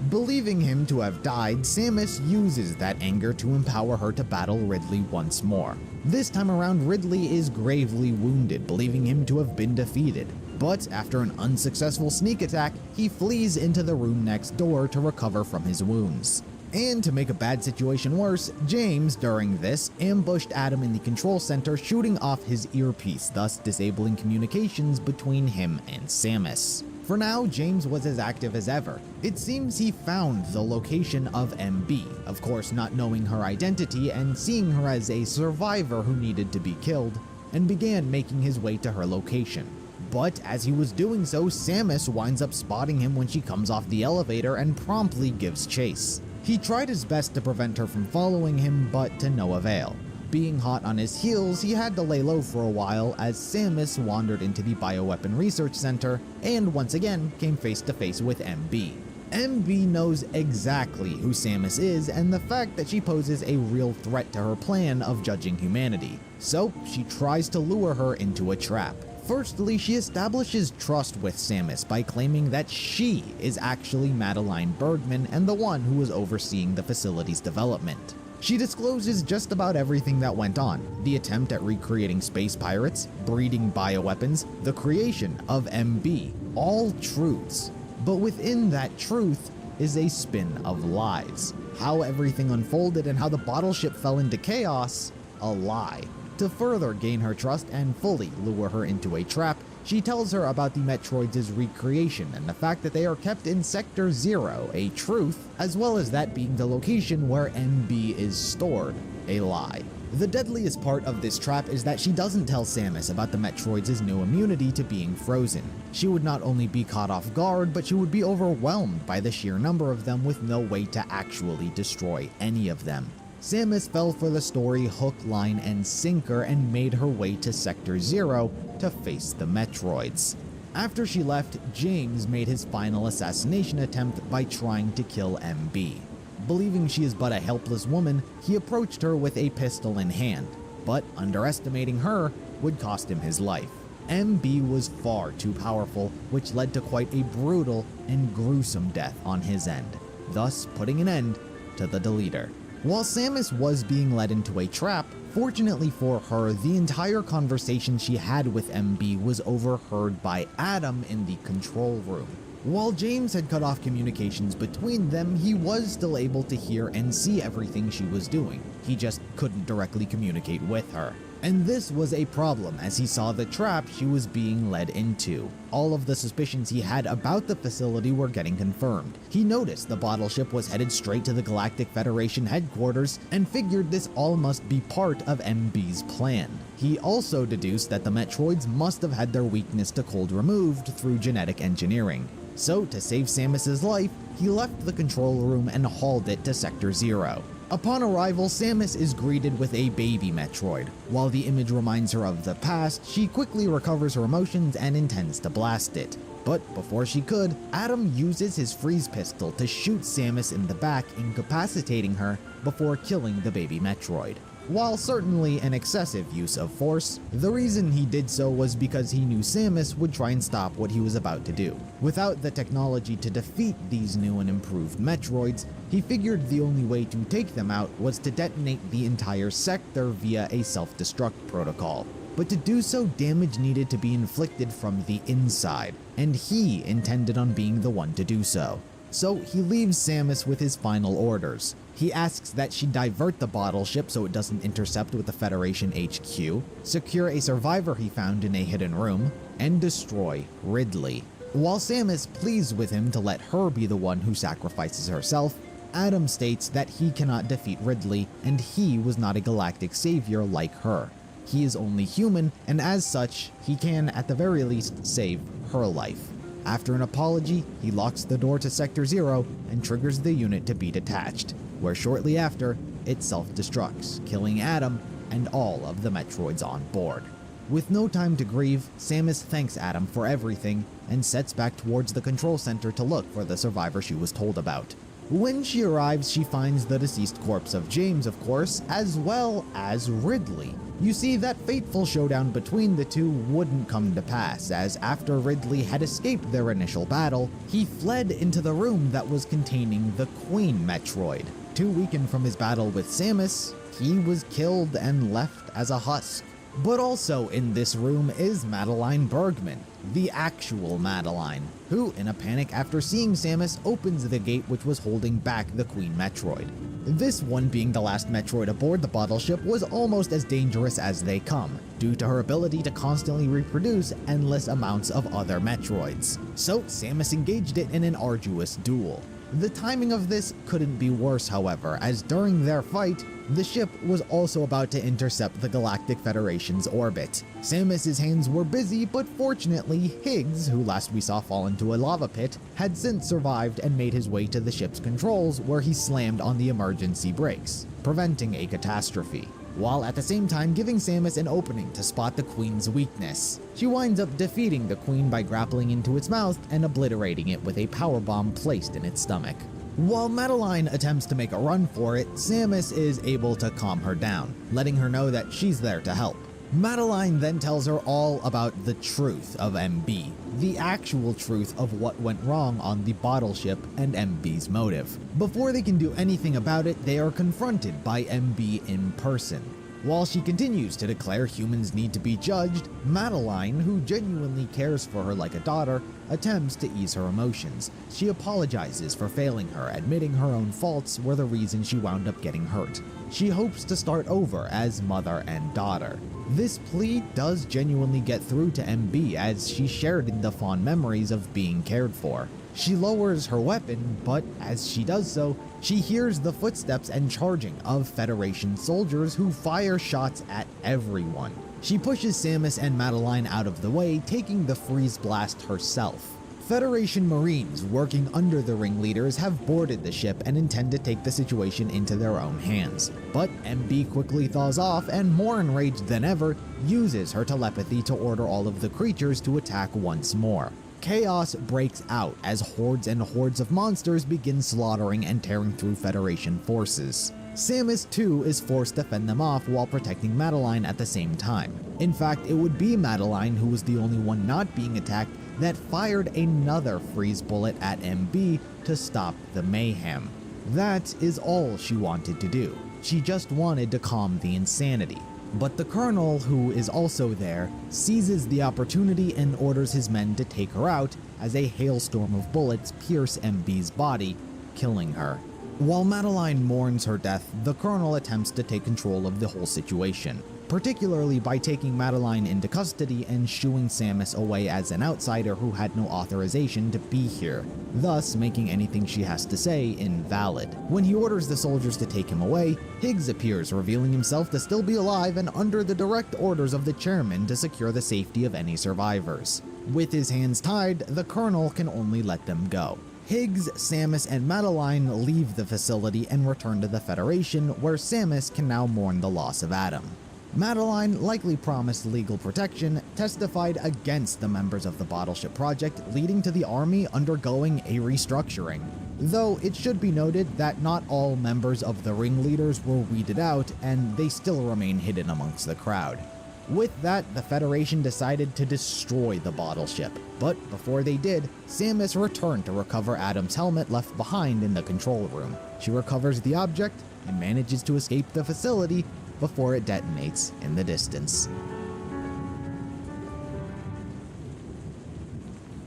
Believing him to have died, Samus uses that anger to empower her to battle Ridley once more. This time around, Ridley is gravely wounded, believing him to have been defeated. But after an unsuccessful sneak attack, he flees into the room next door to recover from his wounds. And to make a bad situation worse, James, during this, ambushed Adam in the control center, shooting off his earpiece, thus disabling communications between him and Samus. For now, James was as active as ever. It seems he found the location of MB, of course not knowing her identity and seeing her as a survivor who needed to be killed, and began making his way to her location. But as he was doing so, Samus winds up spotting him when she comes off the elevator and promptly gives chase. He tried his best to prevent her from following him, but to no avail. Being hot on his heels, he had to lay low for a while as Samus wandered into the Bioweapon Research Center and once again came face to face with MB. MB knows exactly who Samus is and the fact that she poses a real threat to her plan of judging humanity. So she tries to lure her into a trap. Firstly, she establishes trust with Samus by claiming that she is actually Madeline Bergman and the one who was overseeing the facility's development. She discloses just about everything that went on: the attempt at recreating space pirates, breeding bioweapons, the creation of MB, all truths. But within that truth is a spin of lies. How everything unfolded and how the bottle ship fell into chaos, a lie. To further gain her trust and fully lure her into a trap, she tells her about the Metroids' recreation and the fact that they are kept in Sector 0, a truth, as well as that being the location where MB is stored, a lie. The deadliest part of this trap is that she doesn't tell Samus about the Metroids' new immunity to being frozen. She would not only be caught off guard, but she would be overwhelmed by the sheer number of them with no way to actually destroy any of them. Samus fell for the story hook, line, and sinker and made her way to Sector 0 to face the Metroids. After she left, James made his final assassination attempt by trying to kill MB. Believing she is but a helpless woman, he approached her with a pistol in hand, but underestimating her would cost him his life. MB was far too powerful, which led to quite a brutal and gruesome death on his end, thus putting an end to the Deleter. While Samus was being led into a trap, fortunately for her, the entire conversation she had with MB was overheard by Adam in the control room. While James had cut off communications between them, he was still able to hear and see everything she was doing. He just couldn't directly communicate with her. And this was a problem as he saw the trap she was being led into. All of the suspicions he had about the facility were getting confirmed. He noticed the bottle ship was headed straight to the Galactic Federation headquarters and figured this all must be part of MB's plan. He also deduced that the Metroids must have had their weakness to cold removed through genetic engineering. So to save Samus's life, he left the control room and hauled it to Sector 0. Upon arrival, Samus is greeted with a baby Metroid. While the image reminds her of the past, she quickly recovers her emotions and intends to blast it. But before she could, Adam uses his freeze pistol to shoot Samus in the back, incapacitating her before killing the baby Metroid. While certainly an excessive use of force, the reason he did so was because he knew Samus would try and stop what he was about to do. Without the technology to defeat these new and improved Metroids, he figured the only way to take them out was to detonate the entire sector via a self-destruct protocol. But to do so, damage needed to be inflicted from the inside, and he intended on being the one to do so. So he leaves Samus with his final orders. He asks that she divert the bottle ship so it doesn't intercept with the Federation HQ, secure a survivor he found in a hidden room, and destroy Ridley. While Samus pleads with him to let her be the one who sacrifices herself, Adam states that he cannot defeat Ridley and he was not a galactic savior like her. He is only human, and as such, he can at the very least save her life. After an apology, he locks the door to Sector 0 and triggers the unit to be detached, where shortly after, it self-destructs, killing Adam and all of the Metroids on board. With no time to grieve, Samus thanks Adam for everything and sets back towards the control center to look for the survivor she was told about. When she arrives, she finds the deceased corpse of James, of course, as well as Ridley. You see, that fateful showdown between the two wouldn't come to pass, as after Ridley had escaped their initial battle, he fled into the room that was containing the Queen Metroid. Too weakened from his battle with Samus, he was killed and left as a husk. But also in this room is Madeline Bergman, the actual Madeline, who, in a panic after seeing Samus, opens the gate which was holding back the Queen Metroid. This one, being the last Metroid aboard the bottle ship, was almost as dangerous as they come, due to her ability to constantly reproduce endless amounts of other Metroids. So Samus engaged it in an arduous duel. The timing of this couldn't be worse, however, as during their fight, the ship was also about to intercept the Galactic Federation's orbit. Samus's hands were busy, but fortunately, Higgs, who last we saw fall into a lava pit, had since survived and made his way to the ship's controls, where he slammed on the emergency brakes, preventing a catastrophe, while at the same time giving Samus an opening to spot the Queen's weakness. She winds up defeating the Queen by grappling into its mouth and obliterating it with a powerbomb placed in its stomach. While Madeline attempts to make a run for it, Samus is able to calm her down, letting her know that she's there to help. Madeline then tells her all about the truth of MB, the actual truth of what went wrong on the bottle ship and MB's motive. Before they can do anything about it, they are confronted by MB in person. While she continues to declare humans need to be judged, Madeline, who genuinely cares for her like a daughter, attempts to ease her emotions. She apologizes for failing her, admitting her own faults were the reason she wound up getting hurt. She hopes to start over as mother and daughter. This plea does genuinely get through to MB, as she shared in the fond memories of being cared for. She lowers her weapon, but as she does so, she hears the footsteps and charging of Federation soldiers who fire shots at everyone. She pushes Samus and Madeline out of the way, taking the freeze blast herself. Federation Marines working under the ringleaders have boarded the ship and intend to take the situation into their own hands. But MB quickly thaws off and, more enraged than ever, uses her telepathy to order all of the creatures to attack once more. Chaos breaks out as hordes and hordes of monsters begin slaughtering and tearing through Federation forces. Samus too is forced to fend them off while protecting Madeline at the same time. In fact, it would be Madeline, who was the only one not being attacked, that fired another freeze bullet at MB to stop the mayhem. That is all she wanted to do. She just wanted to calm the insanity. But the Colonel, who is also there, seizes the opportunity and orders his men to take her out as a hailstorm of bullets pierce MB's body, killing her. While Madeline mourns her death, the Colonel attempts to take control of the whole situation, particularly by taking Madeline into custody and shooing Samus away as an outsider who had no authorization to be here, thus making anything she has to say invalid. When he orders the soldiers to take him away, Higgs appears, revealing himself to still be alive and under the direct orders of the chairman to secure the safety of any survivors. With his hands tied, the Colonel can only let them go. Higgs, Samus, and Madeline leave the facility and return to the Federation, where Samus can now mourn the loss of Adam. Madeline, likely promised legal protection, testified against the members of the Bottleship Project, leading to the army undergoing a restructuring. Though it should be noted that not all members of the ringleaders were weeded out, and they still remain hidden amongst the crowd. With that, the Federation decided to destroy the bottle ship, but before they did, Samus returned to recover Adam's helmet left behind in the control room. She recovers the object and manages to escape the facility before it detonates in the distance.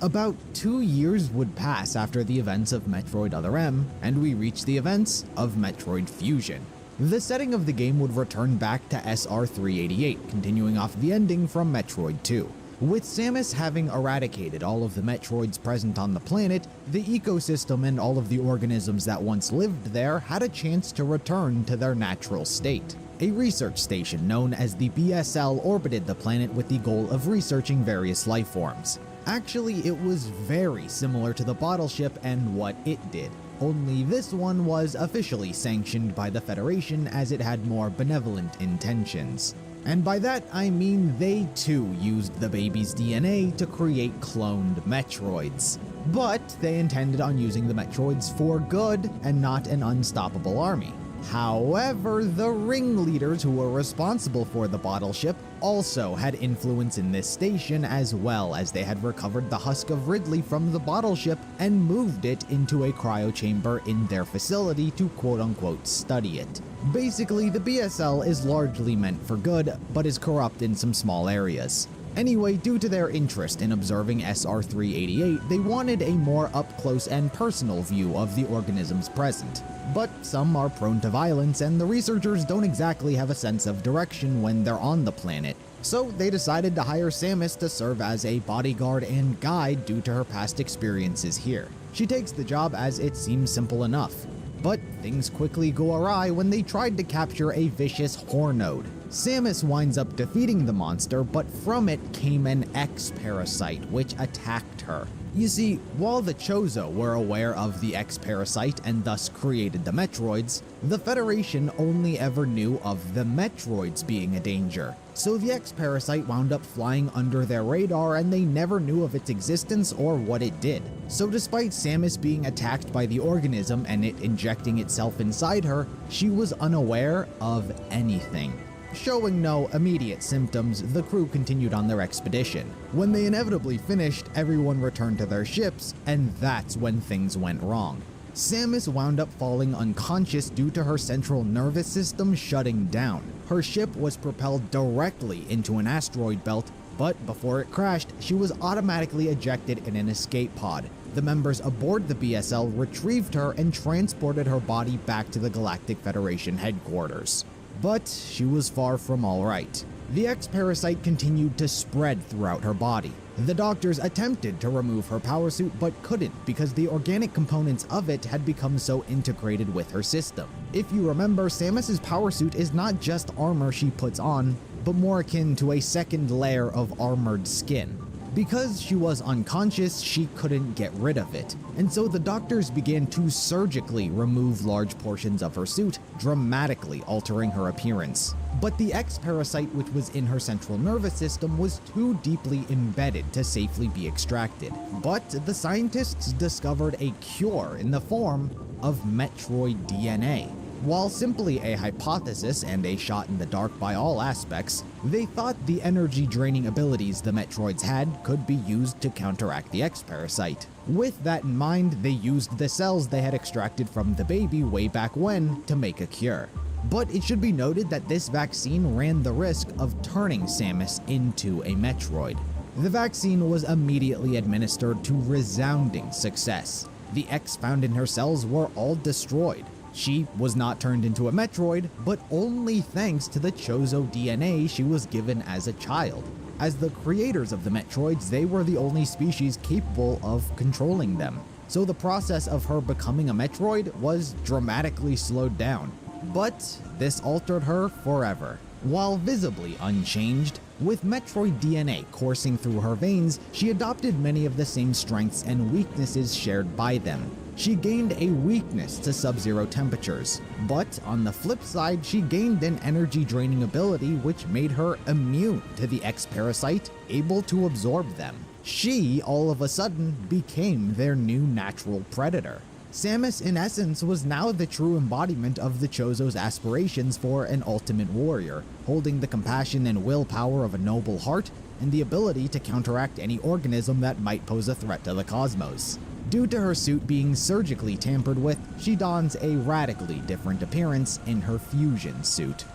About 2 years would pass after the events of Metroid Other M, and we reach the events of Metroid Fusion. The setting of the game would return back to SR388, continuing off the ending from Metroid 2. With Samus having eradicated all of the Metroids present on the planet, the ecosystem and all of the organisms that once lived there had a chance to return to their natural state. A research station known as the BSL orbited the planet with the goal of researching various life forms. Actually, it was very similar to the bottle ship and what it did. Only this one was officially sanctioned by the Federation as it had more benevolent intentions. And by that, I mean they too used the baby's DNA to create cloned Metroids. But they intended on using the Metroids for good and not an unstoppable army. However, the ringleaders who were responsible for the bottle ship also had influence in this station, as well as they had recovered the husk of Ridley from the bottle ship and moved it into a cryo chamber in their facility to quote-unquote study it. Basically, the BSL is largely meant for good, but is corrupt in some small areas. Anyway, due to their interest in observing SR388, they wanted a more up-close and personal view of the organisms present. But some are prone to violence, and the researchers don't exactly have a sense of direction when they're on the planet. So they decided to hire Samus to serve as a bodyguard and guide due to her past experiences here. She takes the job as it seems simple enough. But things quickly go awry when they tried to capture a vicious Hornode. Samus winds up defeating the monster, but from it came an X-Parasite, which attacked her. You see, while the Chozo were aware of the X-Parasite and thus created the Metroids, the Federation only ever knew of the Metroids being a danger. So the X-Parasite wound up flying under their radar and they never knew of its existence or what it did. So despite Samus being attacked by the organism and it injecting itself inside her, she was unaware of anything. Showing no immediate symptoms, the crew continued on their expedition. When they inevitably finished, everyone returned to their ships, and that's when things went wrong. Samus wound up falling unconscious due to her central nervous system shutting down. Her ship was propelled directly into an asteroid belt, but before it crashed, she was automatically ejected in an escape pod. The members aboard the BSL retrieved her and transported her body back to the Galactic Federation headquarters. But she was far from all right. The X-Parasite continued to spread throughout her body. The doctors attempted to remove her power suit but couldn't because the organic components of it had become so integrated with her system. If you remember, Samus's power suit is not just armor she puts on, but more akin to a second layer of armored skin. Because she was unconscious, she couldn't get rid of it, and so the doctors began to surgically remove large portions of her suit, dramatically altering her appearance. But the X-Parasite which was in her central nervous system was too deeply embedded to safely be extracted. But the scientists discovered a cure in the form of Metroid DNA. While simply a hypothesis and a shot in the dark by all aspects, they thought the energy-draining abilities the Metroids had could be used to counteract the X-Parasite. With that in mind, they used the cells they had extracted from the baby way back when to make a cure. But it should be noted that this vaccine ran the risk of turning Samus into a Metroid. The vaccine was immediately administered to resounding success. The X found in her cells were all destroyed. She was not turned into a Metroid, but only thanks to the Chozo DNA she was given as a child. As the creators of the Metroids, they were the only species capable of controlling them. So the process of her becoming a Metroid was dramatically slowed down. But this altered her forever. While visibly unchanged, with Metroid DNA coursing through her veins, she adopted many of the same strengths and weaknesses shared by them. She gained a weakness to sub-zero temperatures, but on the flip side, she gained an energy-draining ability which made her immune to the X-Parasite, able to absorb them. She, all of a sudden, became their new natural predator. Samus, in essence, was now the true embodiment of the Chozo's aspirations for an ultimate warrior, holding the compassion and willpower of a noble heart and the ability to counteract any organism that might pose a threat to the cosmos. Due to her suit being surgically tampered with, she dons a radically different appearance in her fusion suit.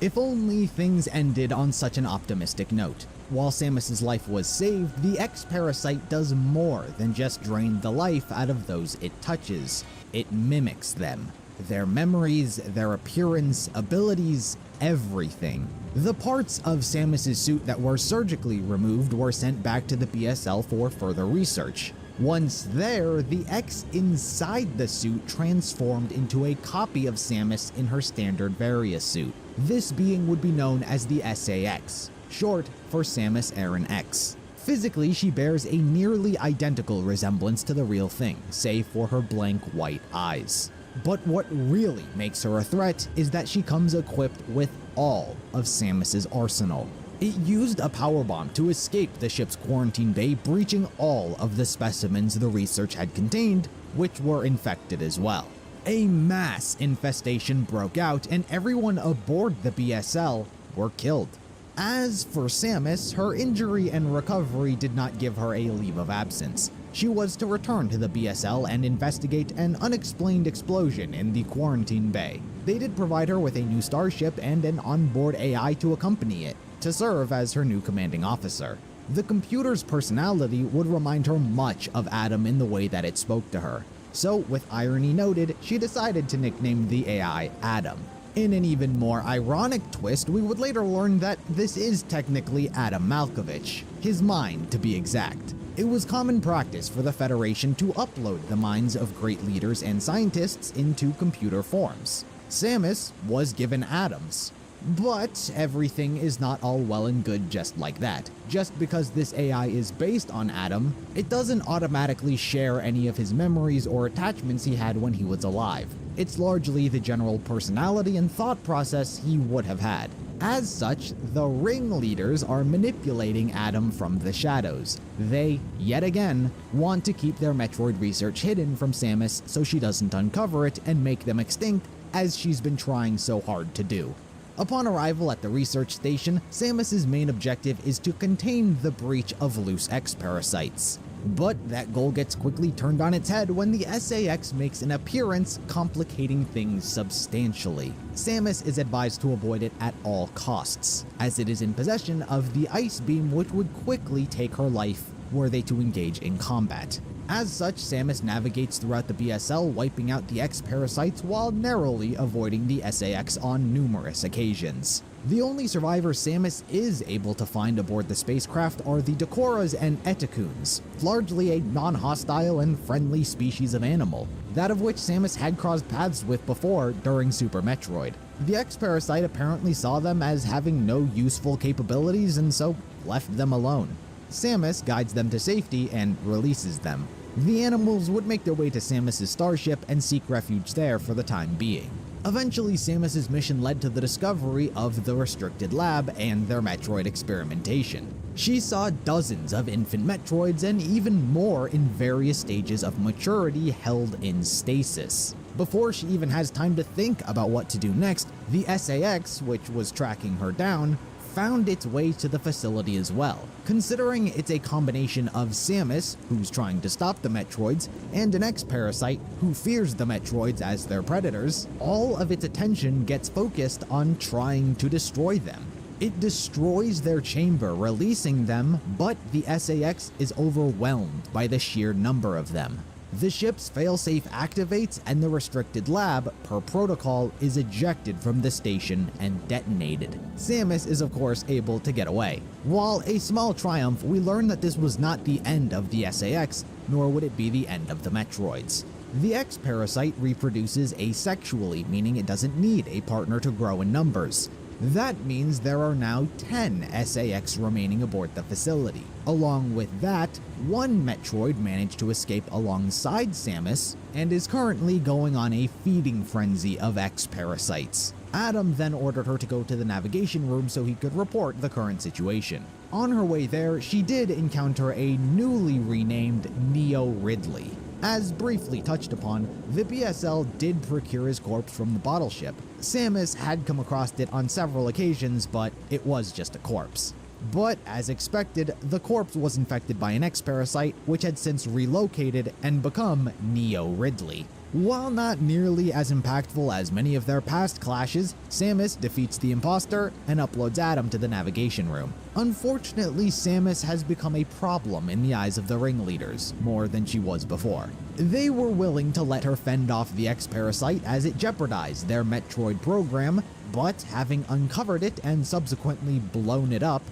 If only things ended on such an optimistic note. While Samus's life was saved, the X-Parasite does more than just drain the life out of those it touches. It mimics them. Their memories, their appearance, abilities, everything. The parts of Samus's suit that were surgically removed were sent back to the BSL for further research. Once there, the X inside the suit transformed into a copy of Samus in her standard Varia suit. This being would be known as the SAX, short for Samus Aran X. Physically, she bears a nearly identical resemblance to the real thing, save for her blank white eyes. But what really makes her a threat is that she comes equipped with all of Samus's arsenal. It used a power bomb to escape the ship's quarantine bay, breaching all of the specimens the research had contained, which were infected as well. A mass infestation broke out, and everyone aboard the BSL were killed. As for Samus, her injury and recovery did not give her a leave of absence. She was to return to the BSL and investigate an unexplained explosion in the quarantine bay. They did provide her with a new starship and an onboard AI to accompany it, to serve as her new commanding officer. The computer's personality would remind her much of Adam in the way that it spoke to her. So, with irony noted, she decided to nickname the AI Adam. In an even more ironic twist, we would later learn that this is technically Adam Malkovich, his mind to be exact. It was common practice for the Federation to upload the minds of great leaders and scientists into computer forms. Samus was given Adam's. But everything is not all well and good just like that. Just because this AI is based on Adam, it doesn't automatically share any of his memories or attachments he had when he was alive. It's largely the general personality and thought process he would have had. As such, the ringleaders are manipulating Adam from the shadows. They, yet again, want to keep their Metroid research hidden from Samus so she doesn't uncover it and make them extinct, as she's been trying so hard to do. Upon arrival at the research station, Samus's main objective is to contain the breach of loose X-Parasites. But that goal gets quickly turned on its head when the SAX makes an appearance, complicating things substantially. Samus is advised to avoid it at all costs, as it is in possession of the ice beam which would quickly take her life were they to engage in combat. As such, Samus navigates throughout the BSL, wiping out the X-Parasites while narrowly avoiding the SAX on numerous occasions. The only survivors Samus is able to find aboard the spacecraft are the Decoras and Eticunes, largely a non-hostile and friendly species of animal, that of which Samus had crossed paths with before during Super Metroid. The X-Parasite apparently saw them as having no useful capabilities and so left them alone. Samus guides them to safety and releases them. The animals would make their way to Samus's starship and seek refuge there for the time being. Eventually, Samus's mission led to the discovery of the restricted lab and their Metroid experimentation. She saw dozens of infant Metroids and even more in various stages of maturity held in stasis. Before she even has time to think about what to do next, the SAX, which was tracking her down, found its way to the facility as well. Considering it's a combination of Samus, who's trying to stop the Metroids, and an X-Parasite who fears the Metroids as their predators, all of its attention gets focused on trying to destroy them. It destroys their chamber, releasing them, but the SAX is overwhelmed by the sheer number of them. The ship's failsafe activates and the restricted lab, per protocol, is ejected from the station and detonated. Samus is of course able to get away. While a small triumph, we learn that this was not the end of the SAX, nor would it be the end of the Metroids. The X-Parasite reproduces asexually, meaning it doesn't need a partner to grow in numbers. That means there are now 10 SAX remaining aboard the facility. Along with that, one Metroid managed to escape alongside Samus and is currently going on a feeding frenzy of X-Parasites. Adam then ordered her to go to the navigation room so he could report the current situation. On her way there, she did encounter a newly renamed Neo Ridley. As briefly touched upon, the BSL did procure his corpse from the bottle ship. Samus had come across it on several occasions, but it was just a corpse. But, as expected, the corpse was infected by an X-parasite, which had since relocated and become Neo Ridley. While not nearly as impactful as many of their past clashes, Samus defeats the imposter and uploads Adam to the navigation room. Unfortunately, Samus has become a problem in the eyes of the ringleaders, more than she was before. They were willing to let her fend off the X-parasite as it jeopardized their Metroid program, but having uncovered it and subsequently blown it up,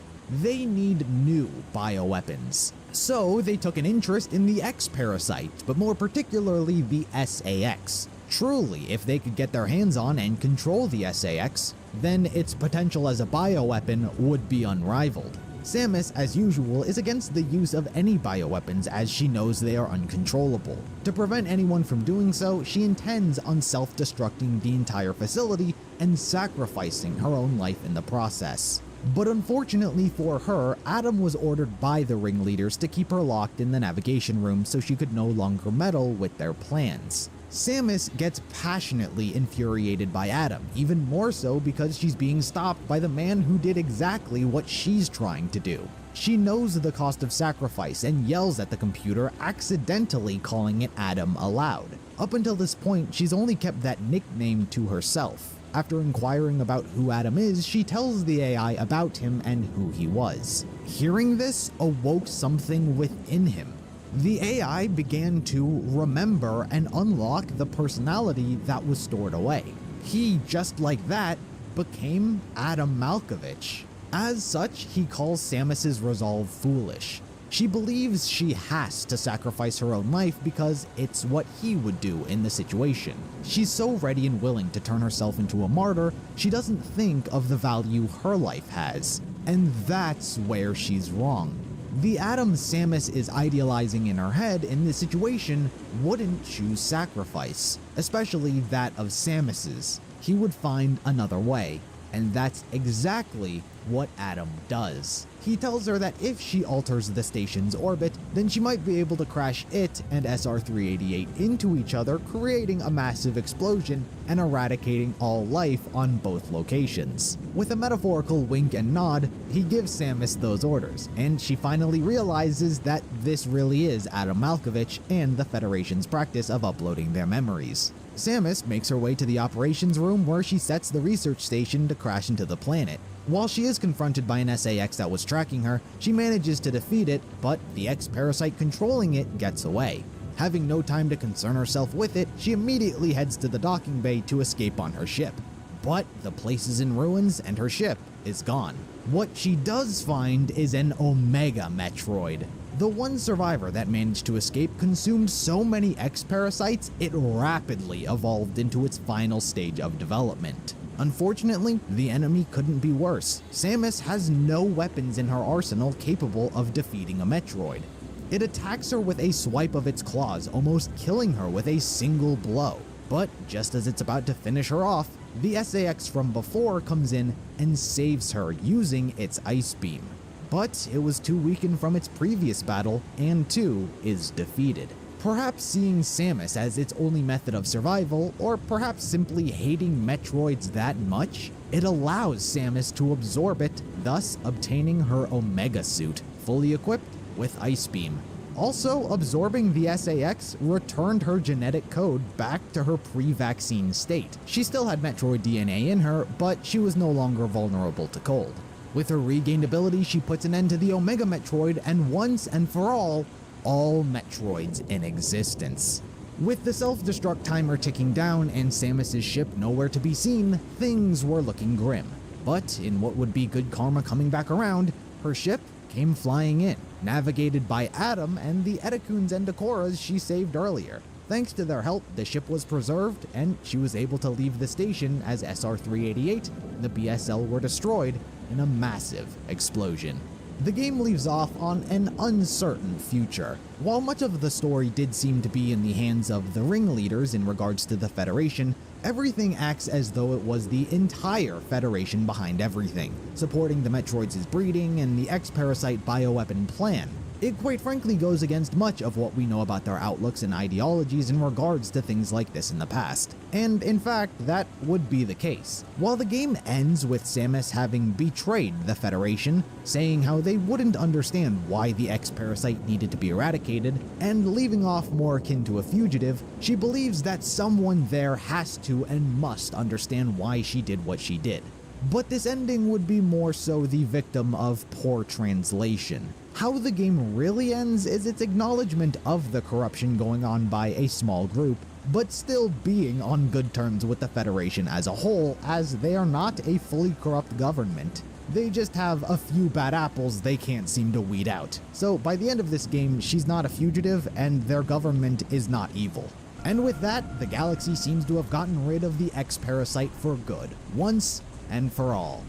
they need new bioweapons. So they took an interest in the X-parasite, but more particularly the SAX. Truly, if they could get their hands on and control the SAX, then its potential as a bioweapon would be unrivaled. Samus, as usual, is against the use of any bioweapons as she knows they are uncontrollable. To prevent anyone from doing so, she intends on self-destructing the entire facility and sacrificing her own life in the process. But unfortunately for her, Adam was ordered by the ringleaders to keep her locked in the navigation room so she could no longer meddle with their plans. Samus gets passionately infuriated by Adam, even more so because she's being stopped by the man who did exactly what she's trying to do. She knows the cost of sacrifice and yells at the computer, accidentally calling it Adam aloud. Up until this point, she's only kept that nickname to herself. After inquiring about who Adam is, she tells the AI about him and who he was. Hearing this awoke something within him. The AI began to remember and unlock the personality that was stored away. He, just like that, became Adam Malkovich. As such, he calls Samus's resolve foolish. She believes she has to sacrifice her own life because it's what he would do in the situation. She's so ready and willing to turn herself into a martyr, she doesn't think of the value her life has. And that's where she's wrong. The Adam Samus is idealizing in her head in this situation wouldn't choose sacrifice, especially that of Samus's. He would find another way, and that's exactly what Adam does. He tells her that if she alters the station's orbit, then she might be able to crash it and SR-388 into each other, creating a massive explosion and eradicating all life on both locations. With a metaphorical wink and nod, he gives Samus those orders, and she finally realizes that this really is Adam Malkovich and the Federation's practice of uploading their memories. Samus makes her way to the operations room where she sets the research station to crash into the planet. While she is confronted by an SAX that was tracking her, she manages to defeat it, but the X-parasite controlling it gets away. Having no time to concern herself with it, she immediately heads to the docking bay to escape on her ship. But the place is in ruins and her ship is gone. What she does find is an Omega Metroid. The one survivor that managed to escape consumed so many X-parasites, it rapidly evolved into its final stage of development. Unfortunately, the enemy couldn't be worse. Samus has no weapons in her arsenal capable of defeating a Metroid. It attacks her with a swipe of its claws, almost killing her with a single blow. But just as it's about to finish her off, the SAX from before comes in and saves her using its ice beam. But it was too weakened from its previous battle, and too is defeated. Perhaps seeing Samus as its only method of survival, or perhaps simply hating Metroids that much, it allows Samus to absorb it, thus obtaining her Omega suit, fully equipped with Ice Beam. Also, absorbing the SAX returned her genetic code back to her pre-vaccine state. She still had Metroid DNA in her, but she was no longer vulnerable to cold. With her regained ability, she puts an end to the Omega Metroid, and once and for all Metroids in existence. With the self-destruct timer ticking down and Samus's ship nowhere to be seen, things were looking grim. But in what would be good karma coming back around, her ship came flying in, navigated by Adam and the Edakuns and Decoras she saved earlier. Thanks to their help, the ship was preserved, and she was able to leave the station as SR-388, the BSL were destroyed in a massive explosion. The game leaves off on an uncertain future. While much of the story did seem to be in the hands of the ringleaders in regards to the Federation, everything acts as though it was the entire Federation behind everything, supporting the Metroids' breeding and the X-Parasite bioweapon plan. It quite frankly goes against much of what we know about their outlooks and ideologies in regards to things like this in the past. And in fact, that would be the case. While the game ends with Samus having betrayed the Federation, saying how they wouldn't understand why the X-Parasite needed to be eradicated, and leaving off more akin to a fugitive, she believes that someone there has to and must understand why she did what she did. But this ending would be more so the victim of poor translation. How the game really ends is its acknowledgement of the corruption going on by a small group, but still being on good terms with the Federation as a whole, as they are not a fully corrupt government. They just have a few bad apples they can't seem to weed out. So by the end of this game, she's not a fugitive, and their government is not evil. And with that, the galaxy seems to have gotten rid of the X-Parasite for good, once and for all.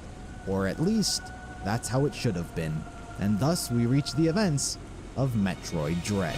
Or at least, that's how it should have been. And thus we reach the events of Metroid Dread.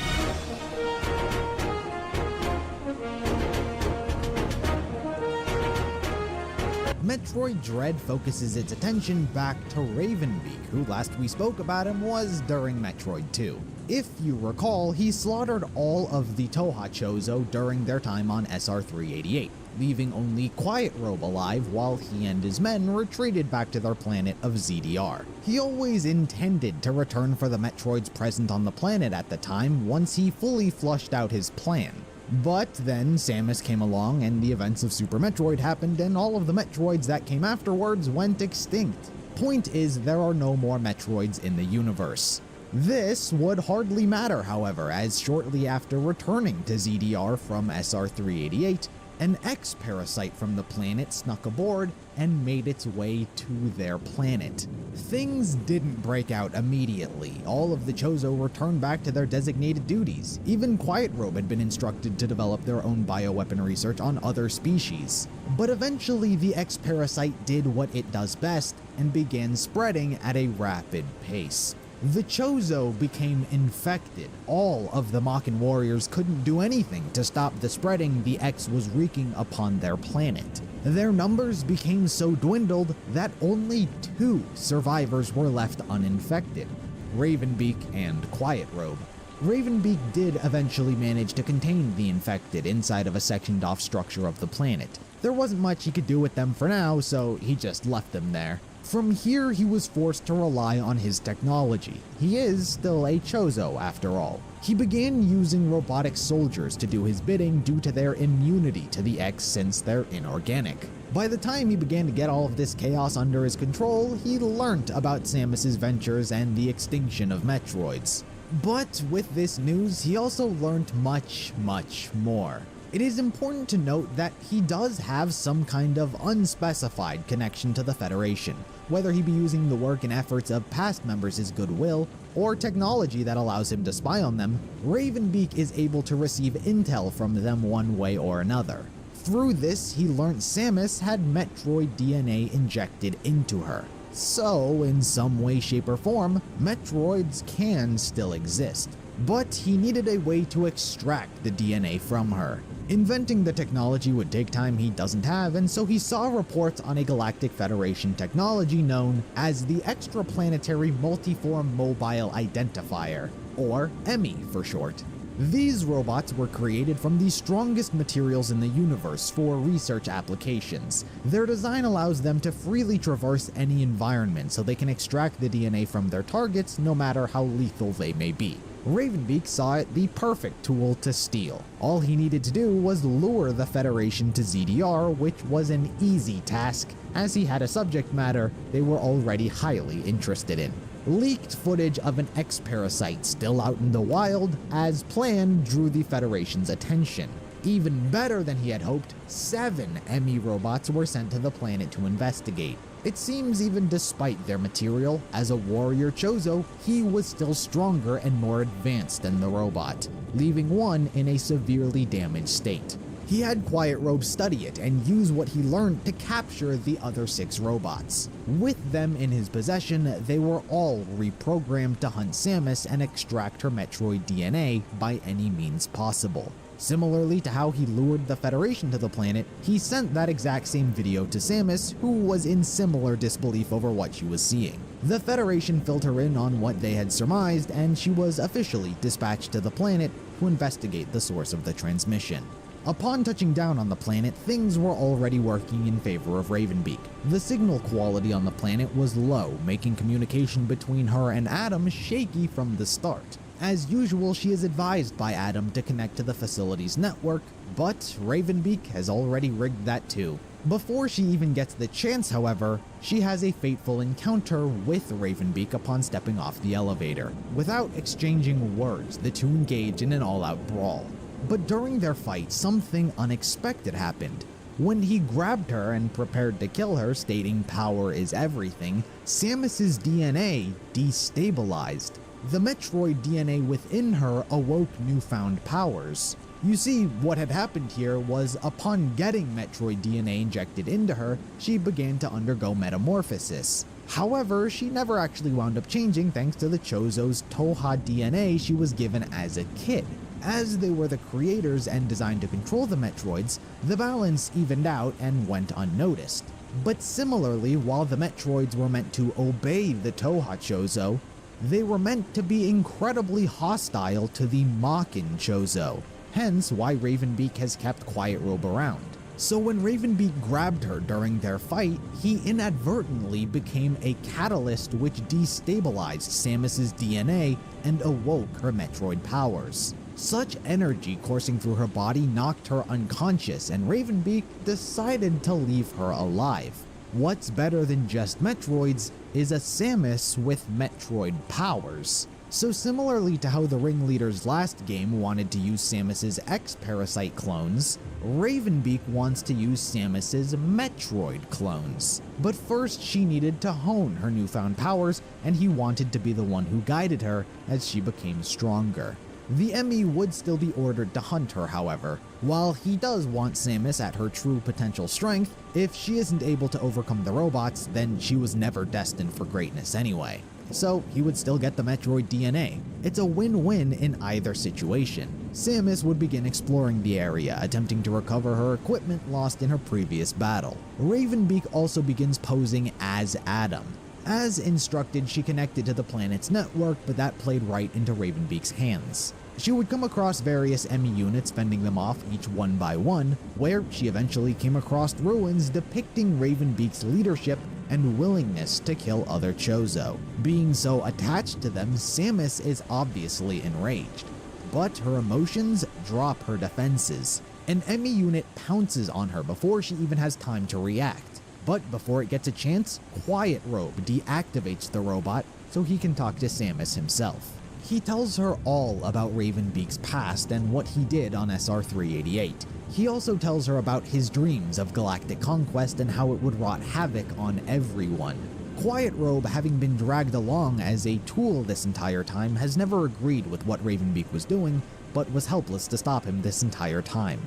Metroid Dread focuses its attention back to Ravenbeak, who last we spoke about him was during Metroid 2. If you recall, he slaughtered all of the Toha Chozo during their time on SR-388, leaving only Quiet Robe alive while he and his men retreated back to their planet of ZDR. He always intended to return for the Metroids present on the planet at the time once he fully flushed out his plan. But then Samus came along and the events of Super Metroid happened and all of the Metroids that came afterwards went extinct. Point is, there are no more Metroids in the universe. This would hardly matter, however, as shortly after returning to ZDR from SR-388, an X-Parasite from the planet snuck aboard and made its way to their planet. Things didn't break out immediately. All of the Chozo returned back to their designated duties. Even Quiet Robe had been instructed to develop their own bioweapon research on other species. But eventually the X-Parasite did what it does best and began spreading at a rapid pace. The Chozo became infected. All of the Makan warriors couldn't do anything to stop the spreading the X was wreaking upon their planet. Their numbers became so dwindled that only 2 survivors were left uninfected, Ravenbeak and Quiet Robe. Ravenbeak did eventually manage to contain the infected inside of a sectioned off structure of the planet. There wasn't much he could do with them for now, so he just left them there. From here, he was forced to rely on his technology. He is still a Chozo, after all. He began using robotic soldiers to do his bidding due to their immunity to the X since they're inorganic. By the time he began to get all of this chaos under his control, he learnt about Samus's ventures and the extinction of Metroids. But with this news, he also learnt much, much more. It is important to note that he does have some kind of unspecified connection to the Federation, whether he be using the work and efforts of past members' goodwill, or technology that allows him to spy on them. Ravenbeak is able to receive intel from them one way or another. Through this, he learned Samus had Metroid DNA injected into her. So, in some way, shape, or form, Metroids can still exist. But he needed a way to extract the DNA from her. Inventing the technology would take time he doesn't have, and so he saw reports on a Galactic Federation technology known as the Extraplanetary Multiform Mobile Identifier, or EMI for short. These robots were created from the strongest materials in the universe for research applications. Their design allows them to freely traverse any environment so they can extract the DNA from their targets no matter how lethal they may be. Ravenbeak saw it the perfect tool to steal. All he needed to do was lure the Federation to ZDR, which was an easy task, as he had a subject matter they were already highly interested in. Leaked footage of an X-Parasite still out in the wild, as planned, drew the Federation's attention. Even better than he had hoped, 7 EMI robots were sent to the planet to investigate. It seems even despite their material, as a warrior Chozo, he was still stronger and more advanced than the robot, leaving one in a severely damaged state. He had Quiet Robe study it and use what he learned to capture the other 6 robots. With them in his possession, they were all reprogrammed to hunt Samus and extract her Metroid DNA by any means possible. Similarly to how he lured the Federation to the planet, he sent that exact same video to Samus, who was in similar disbelief over what she was seeing. The Federation filled her in on what they had surmised, and she was officially dispatched to the planet to investigate the source of the transmission. Upon touching down on the planet, things were already working in favor of Ravenbeak. The signal quality on the planet was low, making communication between her and Adam shaky from the start. As usual, she is advised by Adam to connect to the facility's network, but Ravenbeak has already rigged that too. Before she even gets the chance, however, she has a fateful encounter with Ravenbeak upon stepping off the elevator. Without exchanging words, the two engage in an all-out brawl. But during their fight, something unexpected happened. When he grabbed her and prepared to kill her, stating power is everything, Samus's DNA destabilized. The Metroid DNA within her awoke newfound powers. You see, what had happened here was upon getting Metroid DNA injected into her, she began to undergo metamorphosis. However, she never actually wound up changing thanks to the Chozo's Toha DNA she was given as a kid. As they were the creators and designed to control the Metroids, the balance evened out and went unnoticed. But similarly, while the Metroids were meant to obey the Toha Chozo, they were meant to be incredibly hostile to the Makin Chozo, hence why Ravenbeak has kept Quiet Robe around. So when Ravenbeak grabbed her during their fight, he inadvertently became a catalyst which destabilized Samus's DNA and awoke her Metroid powers. Such energy coursing through her body knocked her unconscious, and Ravenbeak decided to leave her alive. What's better than just Metroids is a Samus with Metroid powers. So similarly to how the ringleaders last game wanted to use Samus's X-Parasite clones, Ravenbeak wants to use Samus's Metroid clones. But first she needed to hone her newfound powers, and he wanted to be the one who guided her as she became stronger. The Emmy would still be ordered to hunt her, however. While he does want Samus at her true potential strength, if she isn't able to overcome the robots, then she was never destined for greatness anyway. So he would still get the Metroid DNA. It's a win-win in either situation. Samus would begin exploring the area, attempting to recover her equipment lost in her previous battle. Ravenbeak also begins posing as Adam. As instructed, she connected to the planet's network, but that played right into Ravenbeak's hands. She would come across various Emmy units, fending them off each one by one, where she eventually came across ruins depicting Ravenbeak's leadership and willingness to kill other Chozo. Being so attached to them, Samus is obviously enraged. But her emotions drop her defenses. An Emmy unit pounces on her before she even has time to react. But before it gets a chance, Quiet Robe deactivates the robot so he can talk to Samus himself. He tells her all about Ravenbeak's past and what he did on SR-388. He also tells her about his dreams of galactic conquest and how it would wrought havoc on everyone. Quiet Robe, having been dragged along as a tool this entire time, has never agreed with what Ravenbeak was doing, but was helpless to stop him this entire time.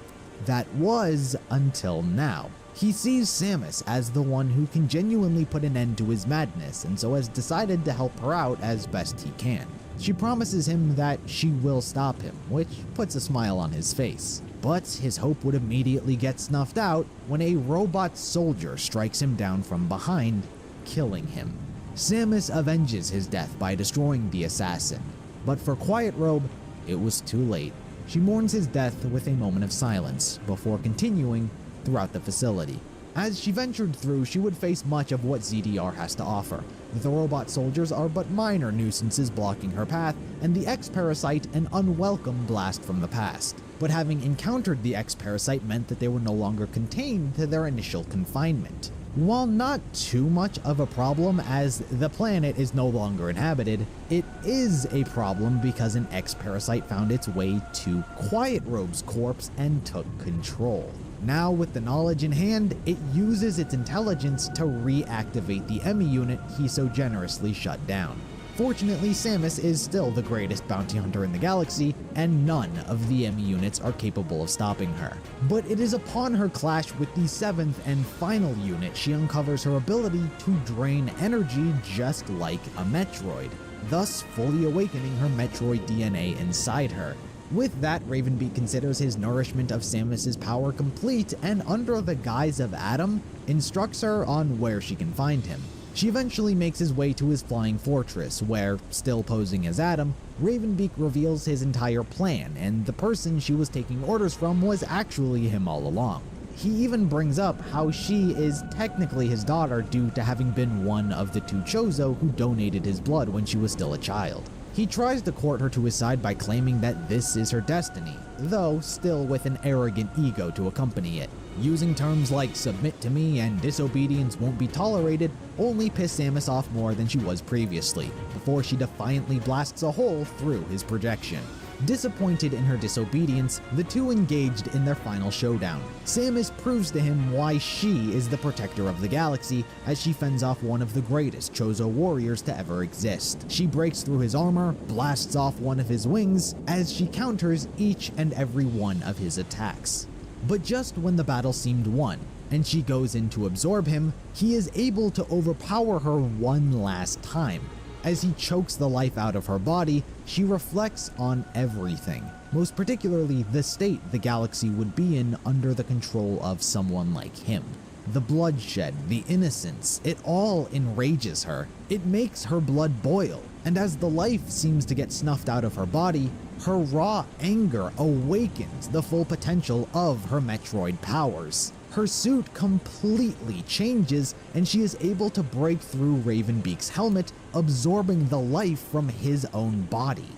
That was until now. He sees Samus as the one who can genuinely put an end to his madness, and so has decided to help her out as best he can. She promises him that she will stop him, which puts a smile on his face. But his hope would immediately get snuffed out when a robot soldier strikes him down from behind, killing him. Samus avenges his death by destroying the assassin, but for Quiet Robe, it was too late. She mourns his death with a moment of silence before continuing throughout the facility. As she ventured through, she would face much of what ZDR has to offer. The robot soldiers are but minor nuisances blocking her path, and the X-Parasite an unwelcome blast from the past. But having encountered the X-Parasite meant that they were no longer contained to their initial confinement. While not too much of a problem as the planet is no longer inhabited, it is a problem because an X-Parasite found its way to Quiet Robe's corpse and took control. Now, with the knowledge in hand, it uses its intelligence to reactivate the Emmy unit he so generously shut down. Fortunately, Samus is still the greatest bounty hunter in the galaxy, and none of the Emmy units are capable of stopping her. But it is upon her clash with the 7th and final unit she uncovers her ability to drain energy just like a Metroid, thus fully awakening her Metroid DNA inside her. With that, Ravenbeak considers his nourishment of Samus's power complete, and under the guise of Adam, instructs her on where she can find him. She eventually makes his way to his flying fortress, where, still posing as Adam, Ravenbeak reveals his entire plan, and the person she was taking orders from was actually him all along. He even brings up how she is technically his daughter due to having been one of the 2 Chozo who donated his blood when she was still a child. He tries to court her to his side by claiming that this is her destiny, though still with an arrogant ego to accompany it. Using terms like submit to me and disobedience won't be tolerated only piss Samus off more than she was previously, before she defiantly blasts a hole through his projection. Disappointed in her disobedience, the two engaged in their final showdown. Samus proves to him why she is the protector of the galaxy as she fends off one of the greatest Chozo warriors to ever exist. She breaks through his armor, blasts off one of his wings, as she counters each and every one of his attacks. But just when the battle seemed won, and she goes in to absorb him, he is able to overpower her one last time. As he chokes the life out of her body, she reflects on everything, most particularly the state the galaxy would be in under the control of someone like him. The bloodshed, the innocence, it all enrages her. It makes her blood boil, and as the life seems to get snuffed out of her body, her raw anger awakens the full potential of her Metroid powers. Her suit completely changes, and she is able to break through Ravenbeak's helmet, absorbing the life from his own body.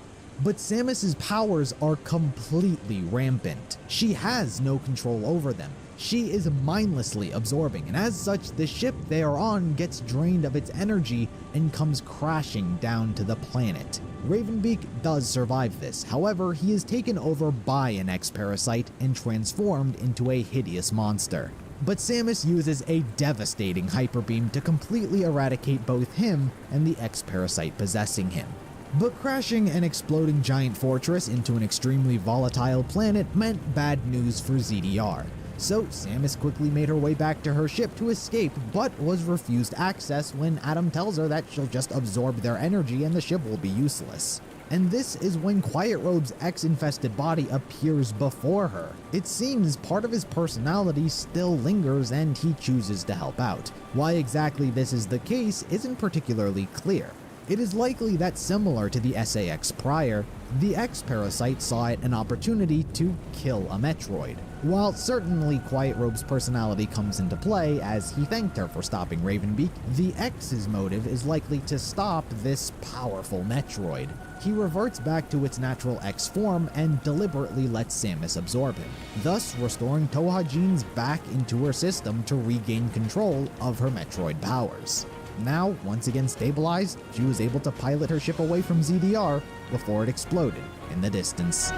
But Samus's powers are completely rampant. She has no control over them. She is mindlessly absorbing, and as such, the ship they are on gets drained of its energy and comes crashing down to the planet. Ravenbeak does survive this, however, he is taken over by an X-Parasite and transformed into a hideous monster. But Samus uses a devastating hyper beam to completely eradicate both him and the X-Parasite possessing him. But crashing an exploding giant fortress into an extremely volatile planet meant bad news for ZDR. So Samus quickly made her way back to her ship to escape, but was refused access when Adam tells her that she'll just absorb their energy and the ship will be useless. And this is when Quiet Robe's X-infested body appears before her. It seems part of his personality still lingers and he chooses to help out. Why exactly this is the case isn't particularly clear. It is likely that, similar to the SAX prior, the X-Parasite saw it an opportunity to kill a Metroid. While certainly Quiet Robe's personality comes into play as he thanked her for stopping Ravenbeak, the X's motive is likely to stop this powerful Metroid. He reverts back to its natural X form and deliberately lets Samus absorb him, thus restoring Tohajin's back into her system to regain control of her Metroid powers. Now, once again stabilized, she was able to pilot her ship away from ZDR before it exploded in the distance.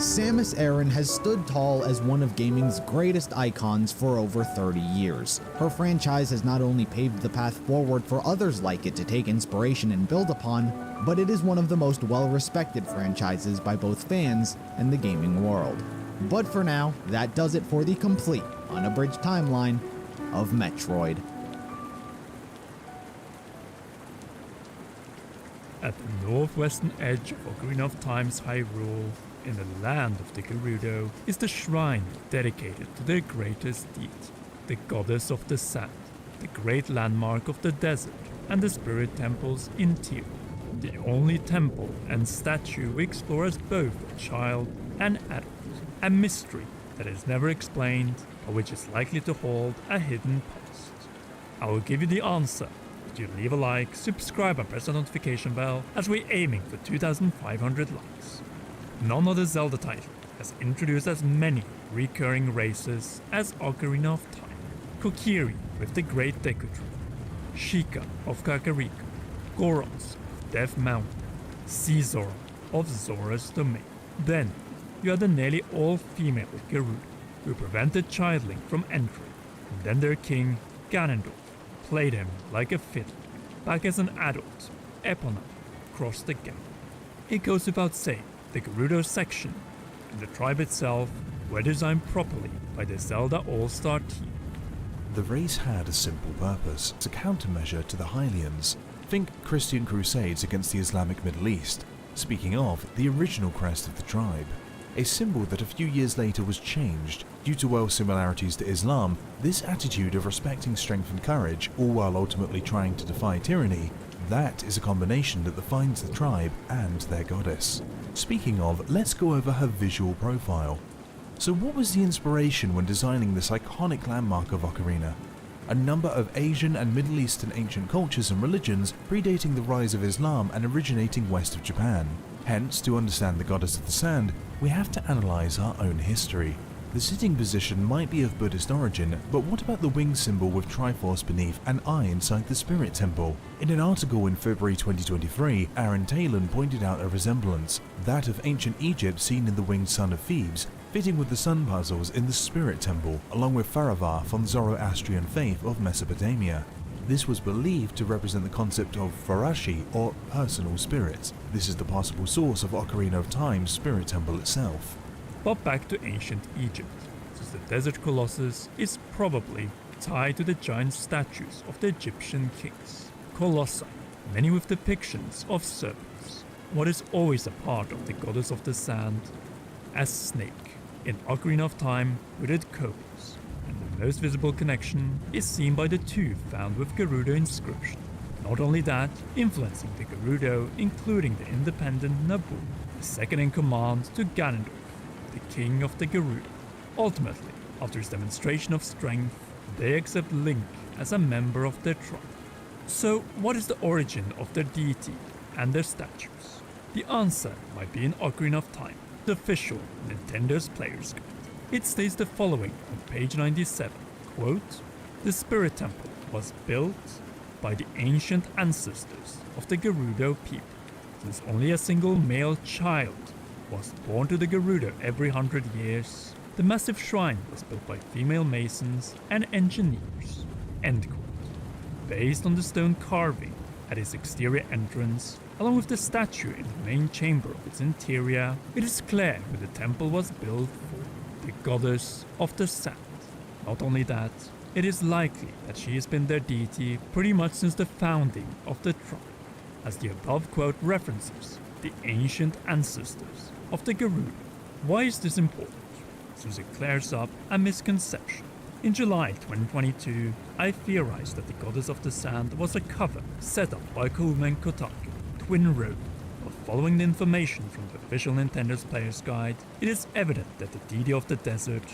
Samus Aran has stood tall as one of gaming's greatest icons for over 30 years. Her franchise has not only paved the path forward for others like it to take inspiration and build upon, but it is one of the most well-respected franchises by both fans and the gaming world. But for now, that does it for the complete, unabridged timeline of Metroid. At the northwestern edge of Ocarina of Time's Hyrule, in the land of the Gerudo, is the shrine dedicated to their greatest deed, the goddess of the sand, the great landmark of the desert, and the spirit temples in Teal, the only temple and statue we explore as both a child and adult, a mystery that is never explained, or which is likely to hold a hidden past. I will give you the answer, but you leave a like, subscribe and press the notification bell as we're aiming for 2,500 likes. None of the Zelda title has introduced as many recurring races as Ocarina of Time. Kokiri with the Great Deku Tree, Sheikah of Kakariko, Gorons of Death Mountain, Caesar of Zora's Domain. Then you had the nearly all-female Gerudo, who prevented Childling from entering, and then their king, Ganondorf, played him like a fiddle. Back as an adult, Epona crossed the gap. It goes without saying, the Gerudo section and the tribe itself were designed properly by the Zelda All-Star team. The race had a simple purpose, as a countermeasure to the Hylians. Think Christian crusades against the Islamic Middle East. Speaking of, the original crest of the tribe. A symbol that a few years later was changed. Due to well similarities to Islam, this attitude of respecting strength and courage, all while ultimately trying to defy tyranny, that is a combination that defines the tribe and their goddess. Speaking of, let's go over her visual profile. So what was the inspiration when designing this iconic landmark of Ocarina? A number of Asian and Middle Eastern ancient cultures and religions predating the rise of Islam and originating west of Japan. Hence, to understand the goddess of the sand, we have to analyze our own history. The sitting position might be of Buddhist origin, but what about the wing symbol with Triforce beneath and eye inside the spirit temple? In an article in February 2023, Aaron Talon pointed out a resemblance, that of ancient Egypt seen in the winged sun of Thebes, fitting with the sun puzzles in the spirit temple, along with Faravar from Zoroastrian faith of Mesopotamia. This was believed to represent the concept of Farashi, or personal spirits. This is the possible source of Ocarina of Time's spirit temple itself. But back to ancient Egypt, since the desert colossus is probably tied to the giant statues of the Egyptian kings. Colossi, many with depictions of serpents. What is always a part of the goddess of the sand? A snake. In Ocarina of Time, hooded cobras. And the most visible connection is seen by the tooth found with Gerudo inscription. Not only that, influencing the Gerudo, including the independent Nabu, the second in command to Ganondorf, the king of the Gerudo. Ultimately, after his demonstration of strength, they accept Link as a member of their tribe. So, what is the origin of their deity and their statues? The answer might be in Ocarina of Time, the official Nintendo's Player's Guide. It states the following on page 97, quote, "The Spirit Temple was built by the ancient ancestors of the Gerudo people, since only a single male child was born to the Gerudo every 100 years. The massive shrine was built by female masons and engineers." End quote. Based on the stone carving at its exterior entrance, along with the statue in the main chamber of its interior, it is clear who the temple was built for, the goddess of the sand. Not only that, it is likely that she has been their deity pretty much since the founding of the tribe, as the above quote references the ancient ancestors of the Gerudo. Why is this important? Since it clears up a misconception. In July 2022, I theorized that the Goddess of the Sand was a cover set up by Kouma and Kotaku, Twin Road. But following the information from the official Nintendo's Player's Guide, it is evident that the deity of the desert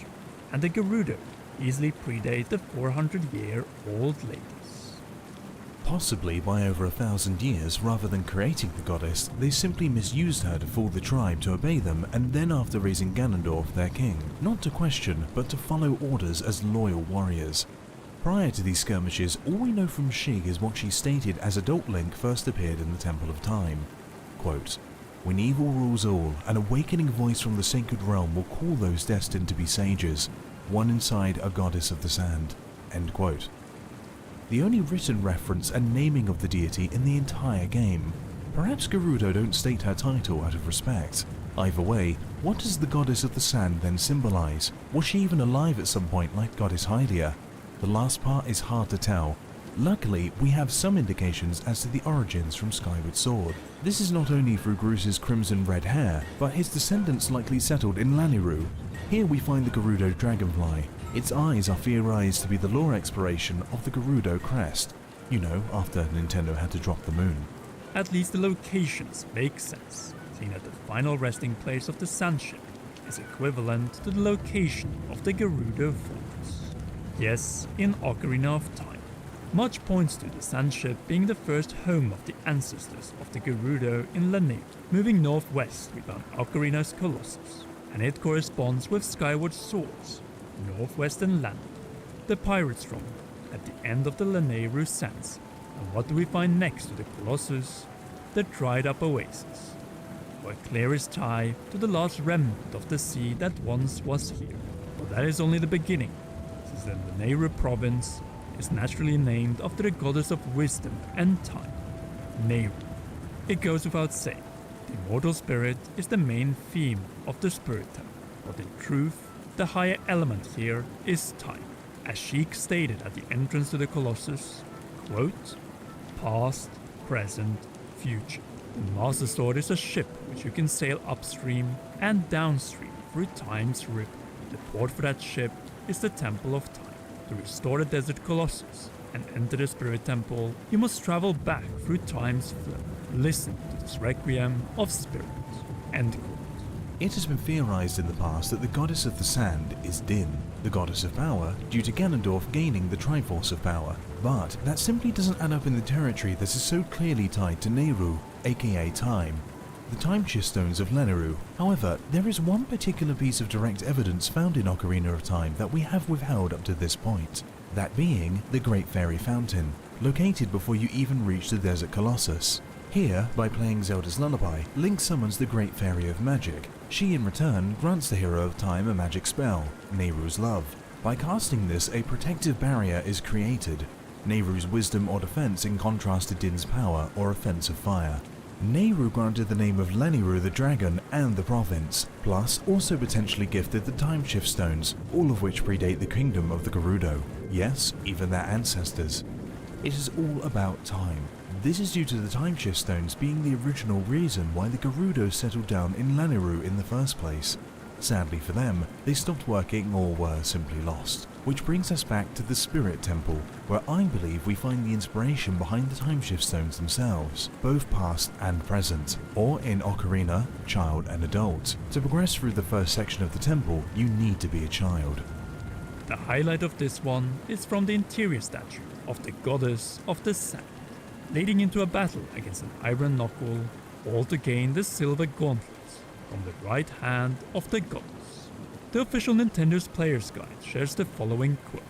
and the Gerudo easily predate the 400-year-old ladies. Possibly by over 1,000 years, rather than creating the goddess, they simply misused her to fool the tribe to obey them, and then after raising Ganondorf, their king, not to question, but to follow orders as loyal warriors. Prior to these skirmishes, all we know from Sheik is what she stated as adult Link first appeared in the Temple of Time. Quote, "When evil rules all, an awakening voice from the sacred realm will call those destined to be sages, one inside a goddess of the sand." End quote. The only written reference and naming of the deity in the entire game. Perhaps Gerudo don't state her title out of respect. Either way, what does the goddess of the sand then symbolize? Was she even alive at some point like goddess Hylia? The last part is hard to tell. Luckily, we have some indications as to the origins from Skyward Sword. This is not only through Groos's crimson red hair, but his descendants likely settled in Laniru. Here we find the Gerudo dragonfly. Its eyes are theorized to be the lore exploration of the Gerudo crest. You know, after Nintendo had to drop the moon. At least the locations make sense, seeing that the final resting place of the sand ship is equivalent to the location of the Gerudo fortress. Yes, in Ocarina of Time. Much points to the sand ship being the first home of the ancestors of the Gerudo in Laniru. Moving northwest, we found Ocarina's Colossus, and it corresponds with Skyward Sword's northwestern land, the Pirate Stronghold at the end of the Lanayru Sands. And what do we find next to the Colossus? The dried up oasis, or a clearest tie to the last remnant of the sea that once was here. But that is only the beginning, since the Lanayru province is naturally named after the goddess of wisdom and time, Nayru. It goes without saying, the immortal spirit is the main theme of the Spirit Temple, but in truth, The higher element here is time. As Sheik stated at the entrance to the Colossus, quote, past, present, future. The Master Sword is a ship which you can sail upstream and downstream through time's river. The port for that ship is the Temple of Time. To restore the Desert Colossus and enter the Spirit Temple, you must travel back through time's flow. Listen to this requiem of spirit. End quote. It has been theorized in the past that the goddess of the sand is Din, the goddess of power, due to Ganondorf gaining the Triforce of power. But that simply doesn't add up in the territory that is so clearly tied to Nehru, aka Time, the time shift stones of Lenneru. However, there is one particular piece of direct evidence found in Ocarina of Time that we have withheld up to this point, that being the Great Fairy Fountain, located before you even reach the Desert Colossus. Here, by playing Zelda's Lullaby, Link summons the Great Fairy of Magic. She in return grants the hero of time a magic spell, Nehru's Love. By casting this, a protective barrier is created, Nehru's wisdom or defense in contrast to Din's power or offensive fire. Nehru granted the name of Lenneru the Dragon and the province, plus also potentially gifted the Time Shift Stones, all of which predate the kingdom of the Gerudo. Yes, even their ancestors. It is all about time. This is due to the Time Shift Stones being the original reason why the Gerudo settled down in Lenneru in the first place. Sadly for them, they stopped working or were simply lost. Which brings us back to the Spirit Temple, where I believe we find the inspiration behind the Time Shift Stones themselves, both past and present, or in Ocarina, child and adult. To progress through the first section of the temple, you need to be a child. The highlight of this one is from the interior statue of the goddess of the sand, leading into a battle against an iron knuckle, all to gain the silver gauntlets from the right hand of the goddess. The official Nintendo's Player's Guide shares the following quote.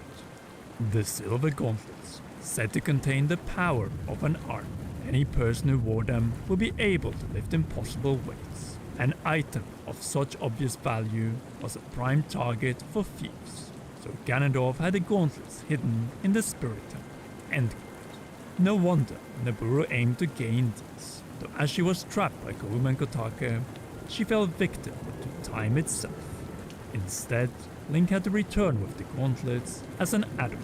The silver gauntlets, said to contain the power of an arm. Any person who wore them will be able to lift impossible weights. An item of such obvious value was a prime target for thieves. So Ganondorf had the gauntlets hidden in the Spirit Temple. End quote. No wonder Naburo aimed to gain these, though as she was trapped by Gorum and Kotake, she fell victim to time itself. Instead, Link had to return with the gauntlets as an adult,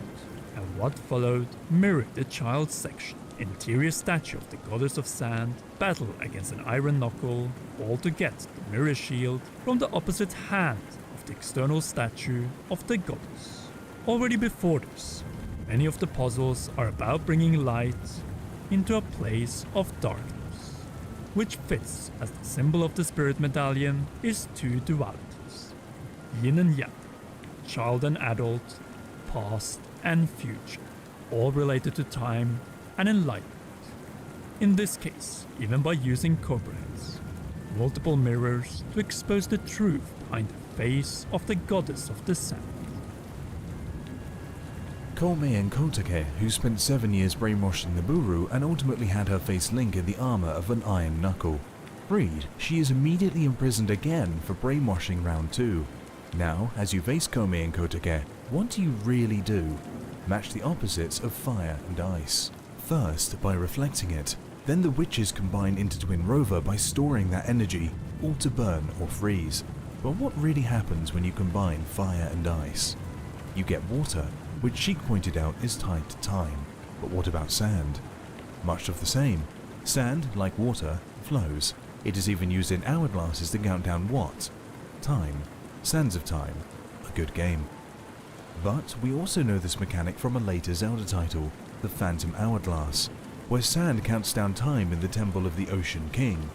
and what followed mirrored the child section. Interior statue of the goddess of sand, battle against an iron knuckle, all to get the mirror shield from the opposite hand of the external statue of the goddess. Already before this, many of the puzzles are about bringing light into a place of darkness, which fits as the symbol of the Spirit Medallion is two dualities. Yin and Yang, child and adult, past and future, all related to time and enlightenment. In this case, even by using cobra heads, multiple mirrors to expose the truth behind the face of the goddess of the sand. Koumei and Kotake, who spent 7 years brainwashing Naburo and ultimately had her face Link in the armor of an iron knuckle. Freed, she is immediately imprisoned again for brainwashing round 2. Now, as you face Koumei and Kotake, what do you really do? Match the opposites of fire and ice. First, by reflecting it. Then the witches combine into Twin Rover by storing that energy, all to burn or freeze. But what really happens when you combine fire and ice? You get water, which Sheik pointed out is tied to time. But what about sand? Much of the same. Sand, like water, flows. It is even used in hourglasses to count down what? Time. Sands of Time. A good game. But we also know this mechanic from a later Zelda title, the Phantom Hourglass, where sand counts down time in the Temple of the Ocean King.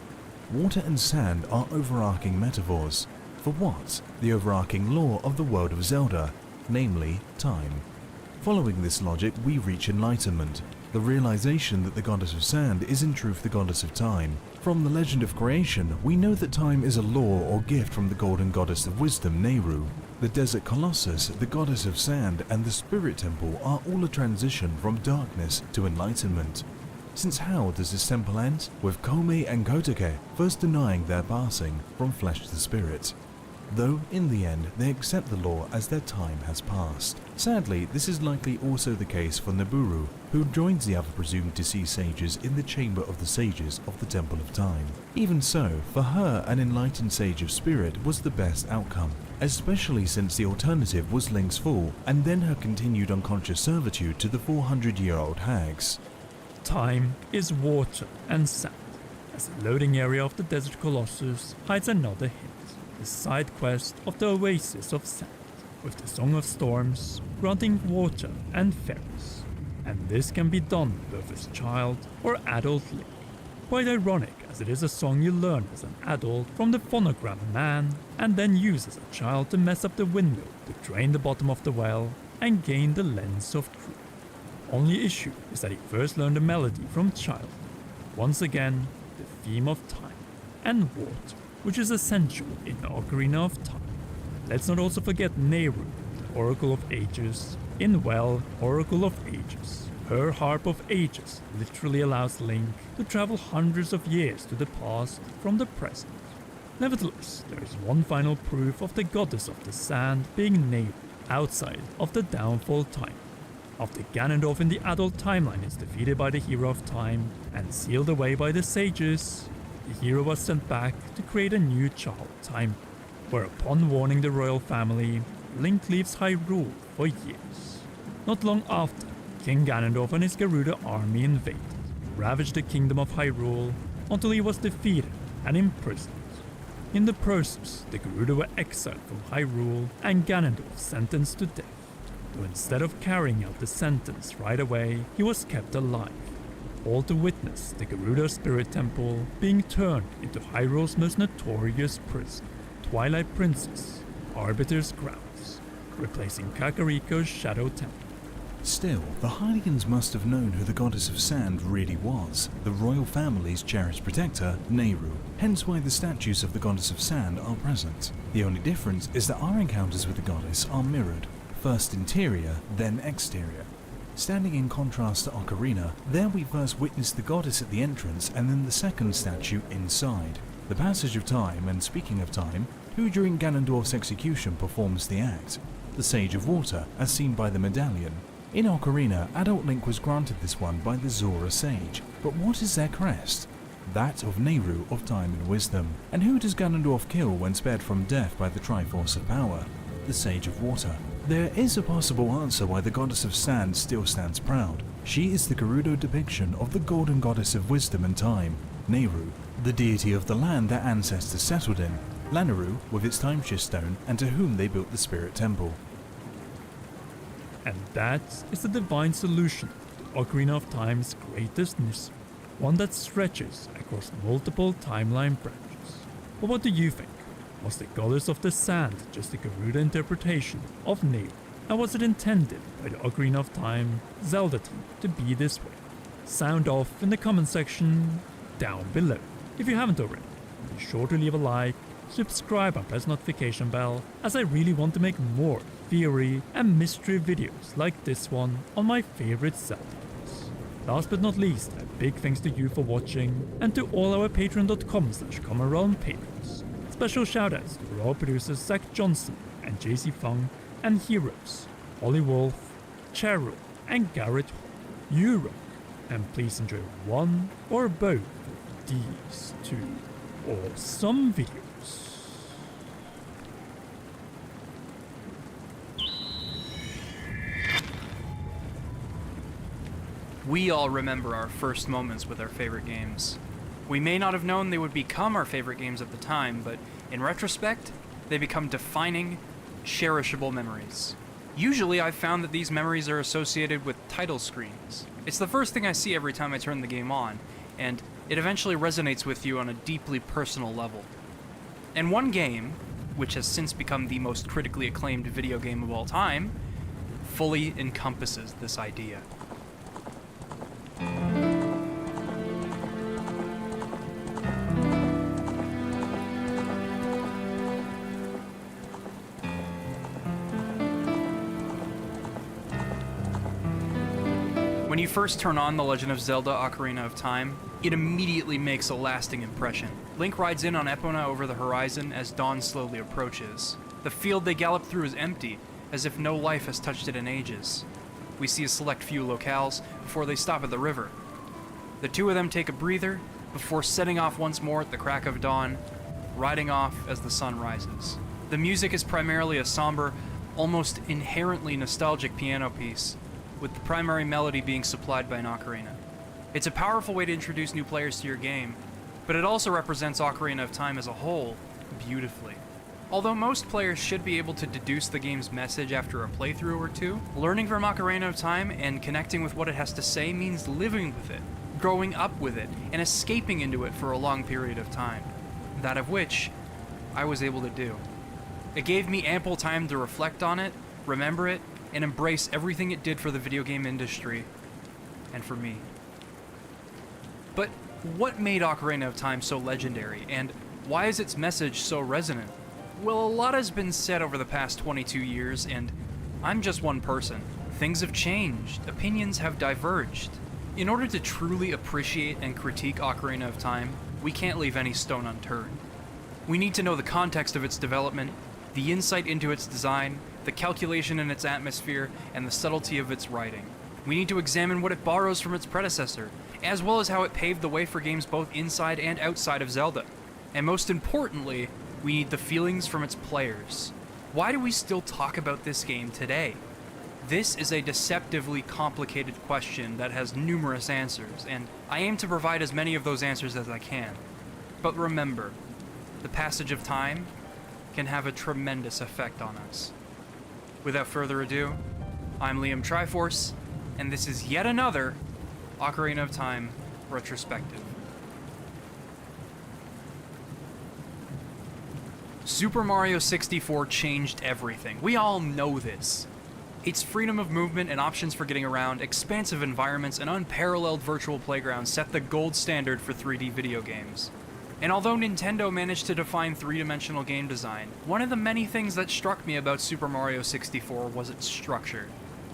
Water and sand are overarching metaphors. For what? The overarching law of the world of Zelda, namely time. Following this logic, we reach enlightenment, the realization that the goddess of sand is in truth the goddess of time. From the legend of creation, we know that time is a law or gift from the golden goddess of wisdom, Nehru. The desert colossus, the goddess of sand, and the spirit temple are all a transition from darkness to enlightenment. Since how does this temple end? With Koumei and Kotake first denying their passing from flesh to spirit. Though, in the end, they accept the law as their time has passed. Sadly, this is likely also the case for Naburo, who joins the other presumed deceased sages in the Chamber of the Sages of the Temple of Time. Even so, for her, an enlightened sage of spirit was the best outcome. especially since the alternative was Link's fall and then her continued unconscious servitude to the 400-year-old hags. Time is water and sand, as the loading area of the Desert Colossus hides another hint, the side quest of the Oasis of Sand, with the Song of Storms granting water and fairies. And this can be done both as child or adult Link. Quite ironic, as it is a song you learn as an adult from the phonogram man and then use as a child to mess up the window to drain the bottom of the well and gain the lens of truth. Only issue is that he first learned the melody from childhood. Once again, the theme of time and water, which is essential in Ocarina of Time. Let's not also forget Nehru, the Oracle of Ages, in Well, Oracle of Ages. Her Harp of Ages literally allows Link to travel hundreds of years to the past from the present. Nevertheless, there is one final proof of the goddess of the sand being Nehru outside of the Downfall time. After Ganondorf in the adult timeline is defeated by the Hero of Time and sealed away by the sages, the hero was sent back to create a new child time, where upon warning the royal family, Link leaves Hyrule for years. Not long after, King Ganondorf and his Gerudo army invaded, ravaged the kingdom of Hyrule until he was defeated and imprisoned. In the process, the Gerudo were exiled from Hyrule and Ganondorf sentenced to death. Though instead of carrying out the sentence right away, he was kept alive, all to witness the Gerudo Spirit Temple being turned into Hyrule's most notorious prison, Twilight Princess, Arbiter's Grounds, replacing Kakariko's Shadow Temple. Still, the Hylians must have known who the goddess of sand really was, the royal family's cherished protector, Nehru, hence why the statues of the goddess of sand are present. The only difference is that our encounters with the goddess are mirrored, first interior, then exterior. Standing in contrast to Ocarina, there we first witness the goddess at the entrance and then the second statue inside. The passage of time, and speaking of time, who during Ganondorf's execution performs the act? The Sage of Water, as seen by the medallion. In Ocarina, adult Link was granted this one by the Zora Sage, but what is their crest? That of Nehru of Time and Wisdom. And who does Ganondorf kill when spared from death by the Triforce of Power? The Sage of Water. There is a possible answer why the Goddess of Sand still stands proud. She is the Gerudo depiction of the Golden Goddess of Wisdom and Time, Nehru, the deity of the land their ancestors settled in, Lanayru with its Timeshift Stone and to whom they built the Spirit Temple. And that is the divine solution to Ocarina of Time's greatest mystery, one that stretches across multiple timeline branches. But what do you think? Was the Goddess of the Sand just a Gerudo interpretation of Nehru? And was it intended by the Ocarina of Time Zelda team to be this way? Sound off in the comment section down below. If you haven't already, be sure to leave a like, subscribe and press notification bell, as I really want to make more theory and mystery videos like this one on my favorite Zelda games. Last but not least, a big thanks to you for watching and to all our patreon.com/comearound patrons. Special shoutouts to our producers Zach Johnson and JC Fung and heroes Holly Wolf, Cheryl and Garrett Hall. You rock, and please enjoy one or both of these two awesome videos. We all remember our first moments with our favorite games. We may not have known they would become our favorite games at the time, but in retrospect, they become defining, cherishable memories. Usually I've found that these memories are associated with title screens. It's the first thing I see every time I turn the game on, and it eventually resonates with you on a deeply personal level. And one game, which has since become the most critically acclaimed video game of all time, fully encompasses this idea. When you first turn on The Legend of Zelda Ocarina of Time, it immediately makes a lasting impression. Link rides in on Epona over the horizon as dawn slowly approaches. The field they gallop through is empty, as if no life has touched it in ages. We see a select few locales before they stop at the river. The two of them take a breather before setting off once more at the crack of dawn, riding off as the sun rises. The music is primarily a somber, almost inherently nostalgic piano piece, with the primary melody being supplied by an ocarina. It's a powerful way to introduce new players to your game, but it also represents Ocarina of Time as a whole beautifully. Although most players should be able to deduce the game's message after a playthrough or two, learning from Ocarina of Time and connecting with what it has to say means living with it, growing up with it, and escaping into it for a long period of time. That of which I was able to do. It gave me ample time to reflect on it, remember it, and embrace everything it did for the video game industry, and for me. But what made Ocarina of Time so legendary, and why is its message so resonant? Well, a lot has been said over the past 22 years, and I'm just one person. Things have changed, opinions have diverged. In order to truly appreciate and critique Ocarina of Time, we can't leave any stone unturned. We need to know the context of its development, the insight into its design, the calculation in its atmosphere, and the subtlety of its writing. We need to examine what it borrows from its predecessor, as well as how it paved the way for games both inside and outside of Zelda. And most importantly, we need the feelings from its players. Why do we still talk about this game today? This is a deceptively complicated question that has numerous answers, and I aim to provide as many of those answers as I can. But remember, the passage of time can have a tremendous effect on us. Without further ado, I'm Liam Triforce, and this is yet another Ocarina of Time retrospective. Super Mario 64 changed everything. We all know this. Its freedom of movement and options for getting around, expansive environments, and unparalleled virtual playgrounds set the gold standard for 3D video games. And although Nintendo managed to define three-dimensional game design, one of the many things that struck me about Super Mario 64 was its structure.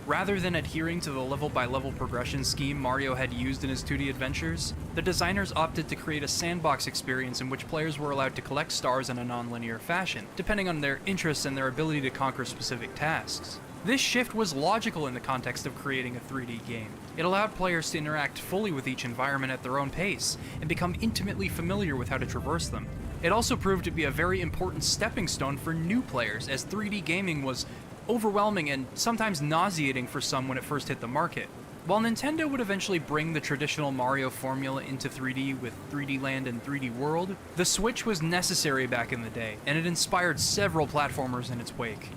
Rather than adhering to the level-by-level progression scheme Mario had used in his 2D adventures, the designers opted to create a sandbox experience in which players were allowed to collect stars in a non-linear fashion, depending on their interests and their ability to conquer specific tasks. This shift was logical in the context of creating a 3D game. It allowed players to interact fully with each environment at their own pace, and become intimately familiar with how to traverse them. It also proved to be a very important stepping stone for new players, as 3D gaming was overwhelming and sometimes nauseating for some when it first hit the market. While Nintendo would eventually bring the traditional Mario formula into 3D with 3D Land and 3D World, the Switch was necessary back in the day, and it inspired several platformers in its wake.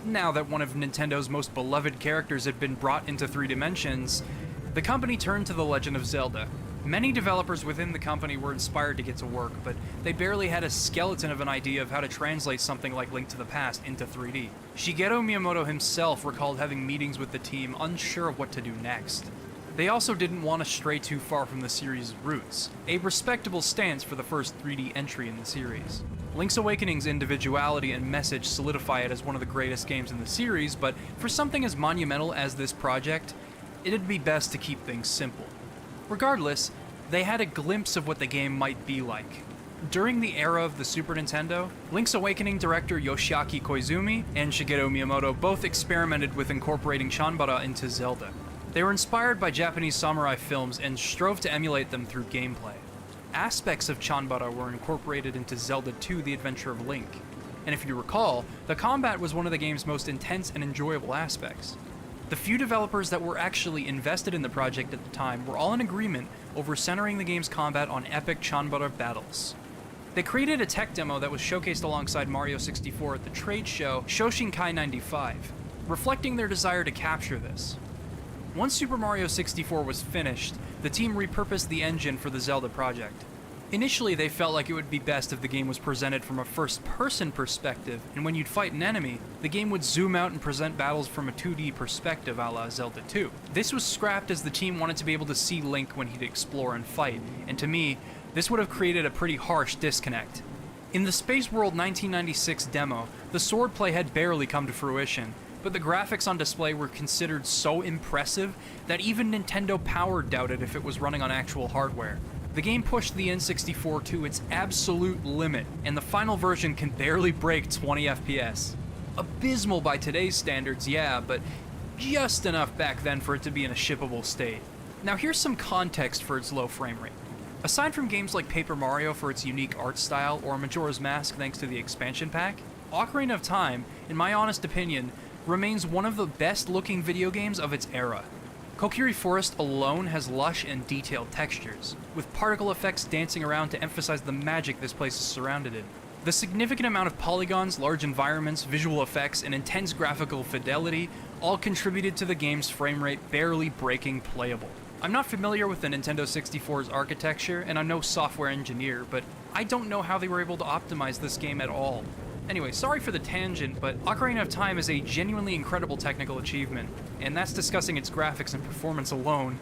Now that one of Nintendo's most beloved characters had been brought into 3 dimensions, the company turned to The Legend of Zelda. Many developers within the company were inspired to get to work, but they barely had a skeleton of an idea of how to translate something like Link to the Past into 3D. Shigeru Miyamoto himself recalled having meetings with the team unsure of what to do next. They also didn't want to stray too far from the series' roots, a respectable stance for the first 3D entry in the series. Link's Awakening's individuality and message solidify it as one of the greatest games in the series, but for something as monumental as this project, it'd be best to keep things simple. Regardless, they had a glimpse of what the game might be like. During the era of the Super Nintendo, Link's Awakening director Yoshiaki Koizumi and Shigeru Miyamoto both experimented with incorporating Chanbara into Zelda. They were inspired by Japanese samurai films and strove to emulate them through gameplay. Aspects of Chanbara were incorporated into Zelda 2: The Adventure of Link, and if you recall, the combat was one of the game's most intense and enjoyable aspects. The few developers that were actually invested in the project at the time were all in agreement over centering the game's combat on epic Chanbara battles. They created a tech demo that was showcased alongside Mario 64 at the trade show Shoshinkai 95, reflecting their desire to capture this. Once Super Mario 64 was finished, the team repurposed the engine for the Zelda project. Initially, they felt like it would be best if the game was presented from a first-person perspective, and when you'd fight an enemy, the game would zoom out and present battles from a 2D perspective a la Zelda 2. This was scrapped as the team wanted to be able to see Link when he'd explore and fight, and to me, this would have created a pretty harsh disconnect. In the Space World 1996 demo, the swordplay had barely come to fruition, but the graphics on display were considered so impressive that even Nintendo Power doubted if it was running on actual hardware. The game pushed the N64 to its absolute limit, and the final version can barely break 20 FPS. Abysmal by today's standards, yeah, but just enough back then for it to be in a shippable state. Now here's some context for its low frame rate. Aside from games like Paper Mario for its unique art style, or Majora's Mask thanks to the expansion pack, Ocarina of Time, in my honest opinion, remains one of the best looking video games of its era. Kokiri Forest alone has lush and detailed textures, with particle effects dancing around to emphasize the magic this place is surrounded in. The significant amount of polygons, large environments, visual effects, and intense graphical fidelity all contributed to the game's frame rate barely breaking playable. I'm not familiar with the Nintendo 64's architecture, and I'm no software engineer, but I don't know how they were able to optimize this game at all. Anyway, sorry for the tangent, but Ocarina of Time is a genuinely incredible technical achievement, and that's discussing its graphics and performance alone.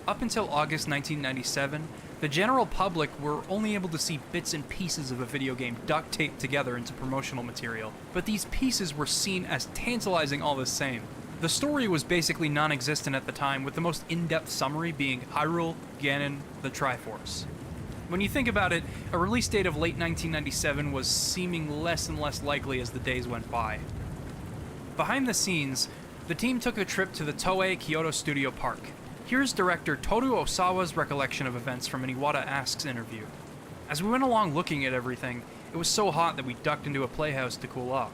Up until August 1997, the general public were only able to see bits and pieces of a video game duct taped together into promotional material, but these pieces were seen as tantalizing all the same. The story was basically non-existent at the time, with the most in-depth summary being Hyrule, Ganon, the Triforce. When you think about it, a release date of late 1997 was seeming less and less likely as the days went by. Behind the scenes, the team took a trip to the Toei Kyoto Studio Park. Here's director Toru Osawa's recollection of events from an Iwata Asks interview. As we went along looking at everything, it was so hot that we ducked into a playhouse to cool off.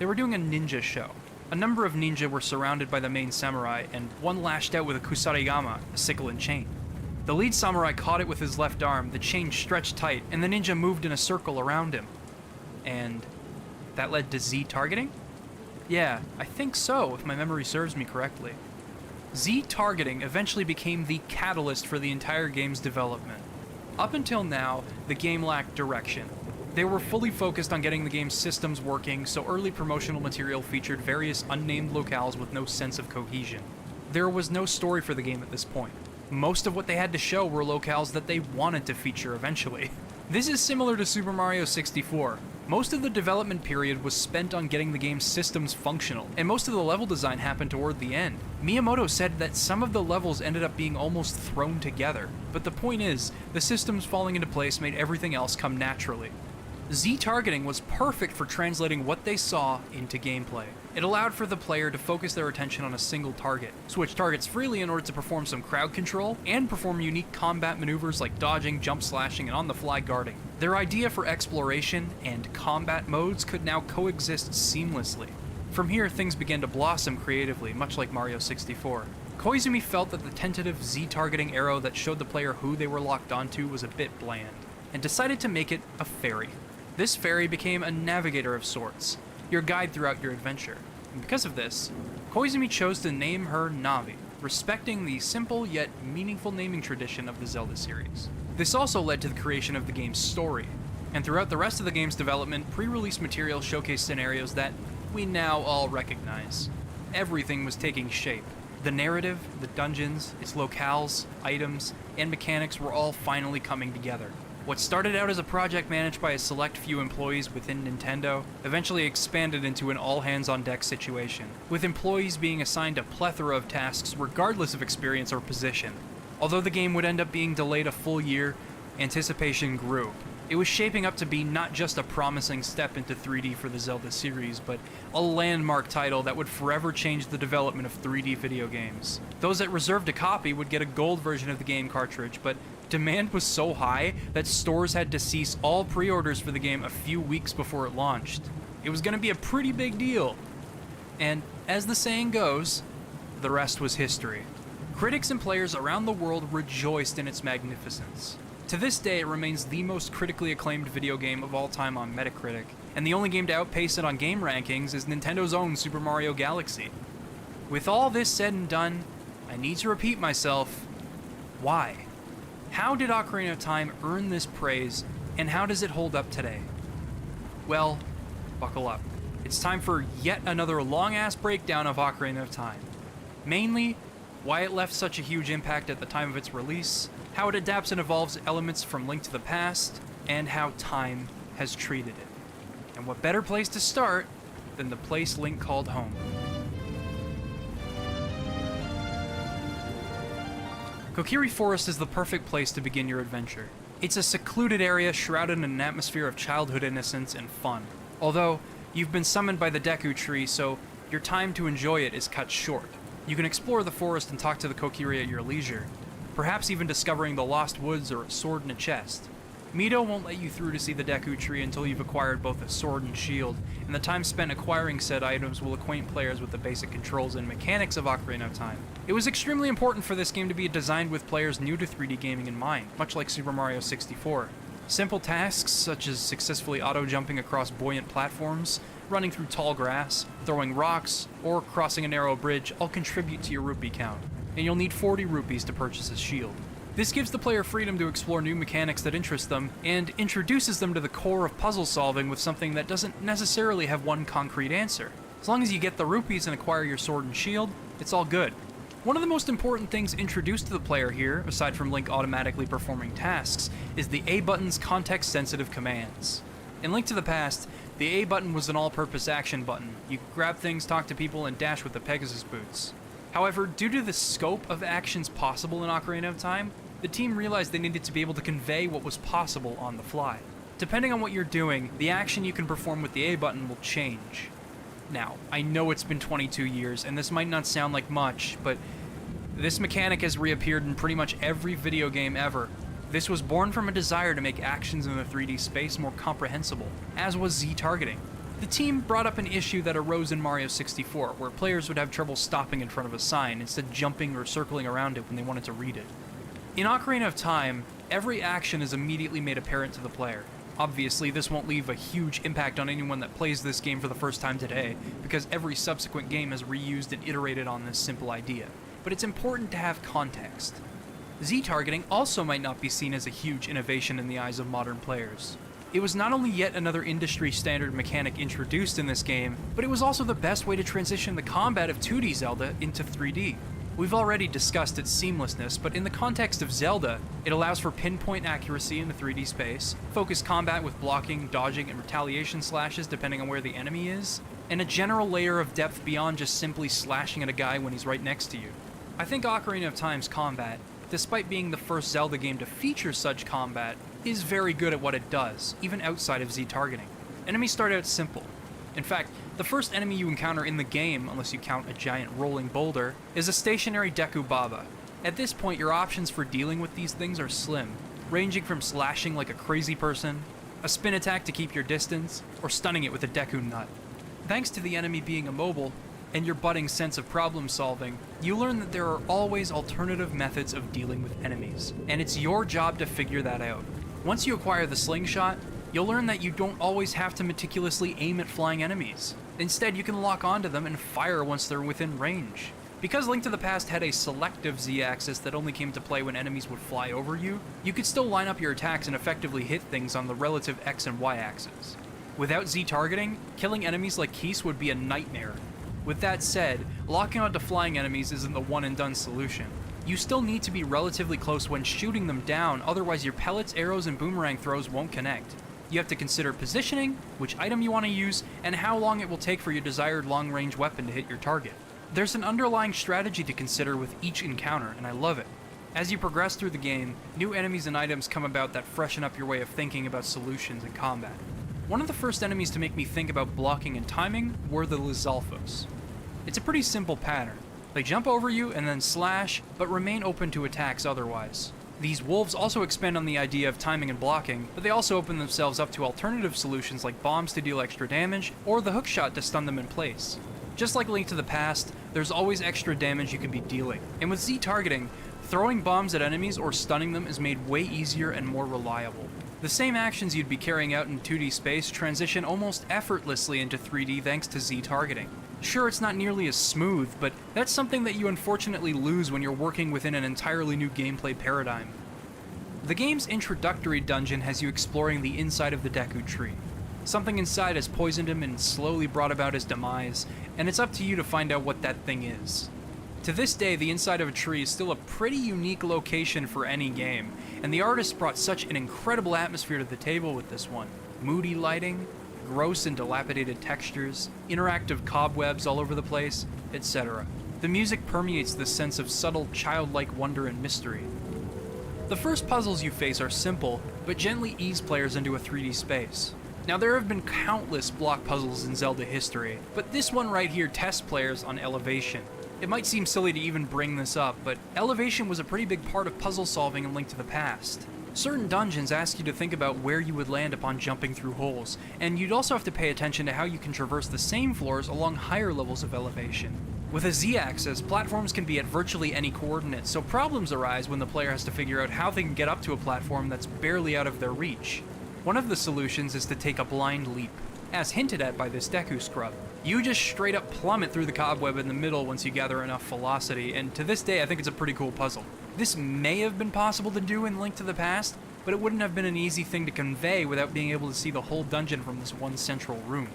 They were doing a ninja show. A number of ninja were surrounded by the main samurai, and one lashed out with a kusarigama, a sickle and chain. The lead samurai caught it with his left arm, the chain stretched tight, and the ninja moved in a circle around him. And that led to Z targeting? Yeah, I think so, if my memory serves me correctly. Z targeting eventually became the catalyst for the entire game's development. Up until now, the game lacked direction. They were fully focused on getting the game's systems working, so early promotional material featured various unnamed locales with no sense of cohesion. There was no story for the game at this point. Most of what they had to show were locales that they wanted to feature eventually. This is similar to Super Mario 64. Most of the development period was spent on getting the game's systems functional, and most of the level design happened toward the end. Miyamoto said that some of the levels ended up being almost thrown together, but the point is, the systems falling into place made everything else come naturally. Z-targeting was perfect for translating what they saw into gameplay. It allowed for the player to focus their attention on a single target, switch targets freely in order to perform some crowd control, and perform unique combat maneuvers like dodging, jump slashing, and on-the-fly guarding. Their idea for exploration and combat modes could now coexist seamlessly. From here, things began to blossom creatively, much like Mario 64. Koizumi felt that the tentative Z-targeting arrow that showed the player who they were locked onto was a bit bland, and decided to make it a fairy. This fairy became a navigator of sorts, your guide throughout your adventure. And because of this, Koizumi chose to name her Navi, respecting the simple yet meaningful naming tradition of the Zelda series. This also led to the creation of the game's story, and throughout the rest of the game's development, pre-release material showcased scenarios that we now all recognize. Everything was taking shape. The narrative, the dungeons, its locales, items, and mechanics were all finally coming together. What started out as a project managed by a select few employees within Nintendo eventually expanded into an all-hands-on-deck situation, with employees being assigned a plethora of tasks regardless of experience or position. Although the game would end up being delayed a full year, anticipation grew. It was shaping up to be not just a promising step into 3D for the Zelda series, but a landmark title that would forever change the development of 3D video games. Those that reserved a copy would get a gold version of the game cartridge, but demand was so high that stores had to cease all pre-orders for the game a few weeks before it launched. It was going to be a pretty big deal. And as the saying goes, the rest was history. Critics and players around the world rejoiced in its magnificence. To this day, it remains the most critically acclaimed video game of all time on Metacritic, and the only game to outpace it on game rankings is Nintendo's own Super Mario Galaxy. With all this said and done, I need to repeat myself. Why? How did Ocarina of Time earn this praise, and how does it hold up today? Well, buckle up. It's time for yet another long-ass breakdown of Ocarina of Time. Mainly, why it left such a huge impact at the time of its release, how it adapts and evolves elements from Link to the Past, and how time has treated it. And what better place to start than the place Link called home. Kokiri Forest is the perfect place to begin your adventure. It's a secluded area shrouded in an atmosphere of childhood innocence and fun. Although, you've been summoned by the Deku Tree, so your time to enjoy it is cut short. You can explore the forest and talk to the Kokiri at your leisure, perhaps even discovering the lost woods or a sword in a chest. Mito won't let you through to see the Deku Tree until you've acquired both a sword and shield, and the time spent acquiring said items will acquaint players with the basic controls and mechanics of Ocarina of Time. It was extremely important for this game to be designed with players new to 3D gaming in mind, much like Super Mario 64. Simple tasks such as successfully auto-jumping across buoyant platforms, running through tall grass, throwing rocks, or crossing a narrow bridge all contribute to your rupee count, and you'll need 40 rupees to purchase a shield. This gives the player freedom to explore new mechanics that interest them, and introduces them to the core of puzzle solving with something that doesn't necessarily have one concrete answer. As long as you get the rupees and acquire your sword and shield, it's all good. One of the most important things introduced to the player here, aside from Link automatically performing tasks, is the A button's context-sensitive commands. In Link to the Past, the A button was an all-purpose action button. You could grab things, talk to people, and dash with the Pegasus boots. However, due to the scope of actions possible in Ocarina of Time, the team realized they needed to be able to convey what was possible on the fly. Depending on what you're doing, the action you can perform with the A button will change. Now, I know it's been 22 years, and this might not sound like much, but this mechanic has reappeared in pretty much every video game ever. This was born from a desire to make actions in the 3D space more comprehensible, as was Z-targeting. The team brought up an issue that arose in Mario 64, where players would have trouble stopping in front of a sign, instead jumping or circling around it when they wanted to read it. In Ocarina of Time, every action is immediately made apparent to the player. Obviously, this won't leave a huge impact on anyone that plays this game for the first time today, because every subsequent game has reused and iterated on this simple idea. But it's important to have context. Z-targeting also might not be seen as a huge innovation in the eyes of modern players. It was not only yet another industry standard mechanic introduced in this game, but it was also the best way to transition the combat of 2D Zelda into 3D. We've already discussed its seamlessness, but in the context of Zelda, it allows for pinpoint accuracy in the 3D space, focused combat with blocking, dodging, and retaliation slashes depending on where the enemy is, and a general layer of depth beyond just simply slashing at a guy when he's right next to you. I think Ocarina of Time's combat, despite being the first Zelda game to feature such combat, is very good at what it does, even outside of Z-targeting. Enemies start out simple. In fact, the first enemy you encounter in the game, unless you count a giant rolling boulder, is a stationary Deku Baba. At this point, your options for dealing with these things are slim, ranging from slashing like a crazy person, a spin attack to keep your distance, or stunning it with a Deku Nut. Thanks to the enemy being immobile, and your budding sense of problem solving, you learn that there are always alternative methods of dealing with enemies, and it's your job to figure that out. Once you acquire the slingshot, you'll learn that you don't always have to meticulously aim at flying enemies. Instead, you can lock onto them and fire once they're within range. Because Link to the Past had a selective Z-axis that only came to play when enemies would fly over you, you could still line up your attacks and effectively hit things on the relative X and Y axes. Without Z-targeting, killing enemies like Keese would be a nightmare. With that said, locking onto flying enemies isn't the one-and-done solution. You still need to be relatively close when shooting them down, otherwise your pellets, arrows, and boomerang throws won't connect. You have to consider positioning, which item you want to use, and how long it will take for your desired long-range weapon to hit your target. There's an underlying strategy to consider with each encounter, and I love it. As you progress through the game, new enemies and items come about that freshen up your way of thinking about solutions in combat. One of the first enemies to make me think about blocking and timing were the Lizalfos. It's a pretty simple pattern. They jump over you and then slash, but remain open to attacks otherwise. These wolves also expand on the idea of timing and blocking, but they also open themselves up to alternative solutions like bombs to deal extra damage, or the hookshot to stun them in place. Just like Link to the Past, there's always extra damage you can be dealing, and with Z-targeting, throwing bombs at enemies or stunning them is made way easier and more reliable. The same actions you'd be carrying out in 2D space transition almost effortlessly into 3D thanks to Z-targeting. Sure, it's not nearly as smooth, but that's something that you unfortunately lose when you're working within an entirely new gameplay paradigm. The game's introductory dungeon has you exploring the inside of the Deku Tree. Something inside has poisoned him and slowly brought about his demise, and it's up to you to find out what that thing is. To this day, the inside of a tree is still a pretty unique location for any game, and the artist brought such an incredible atmosphere to the table with this one. Moody lighting, gross and dilapidated textures, interactive cobwebs all over the place, etc. The music permeates this sense of subtle, childlike wonder and mystery. The first puzzles you face are simple, but gently ease players into a 3D space. Now, there have been countless block puzzles in Zelda history, but this one right here tests players on elevation. It might seem silly to even bring this up, but elevation was a pretty big part of puzzle solving in Link to the Past. Certain dungeons ask you to think about where you would land upon jumping through holes, and you'd also have to pay attention to how you can traverse the same floors along higher levels of elevation. With a z-axis, platforms can be at virtually any coordinate, so problems arise when the player has to figure out how they can get up to a platform that's barely out of their reach. One of the solutions is to take a blind leap, as hinted at by this Deku scrub. You just straight up plummet through the cobweb in the middle once you gather enough velocity, and to this day I think it's a pretty cool puzzle. This may have been possible to do in Link to the Past, but it wouldn't have been an easy thing to convey without being able to see the whole dungeon from this one central room.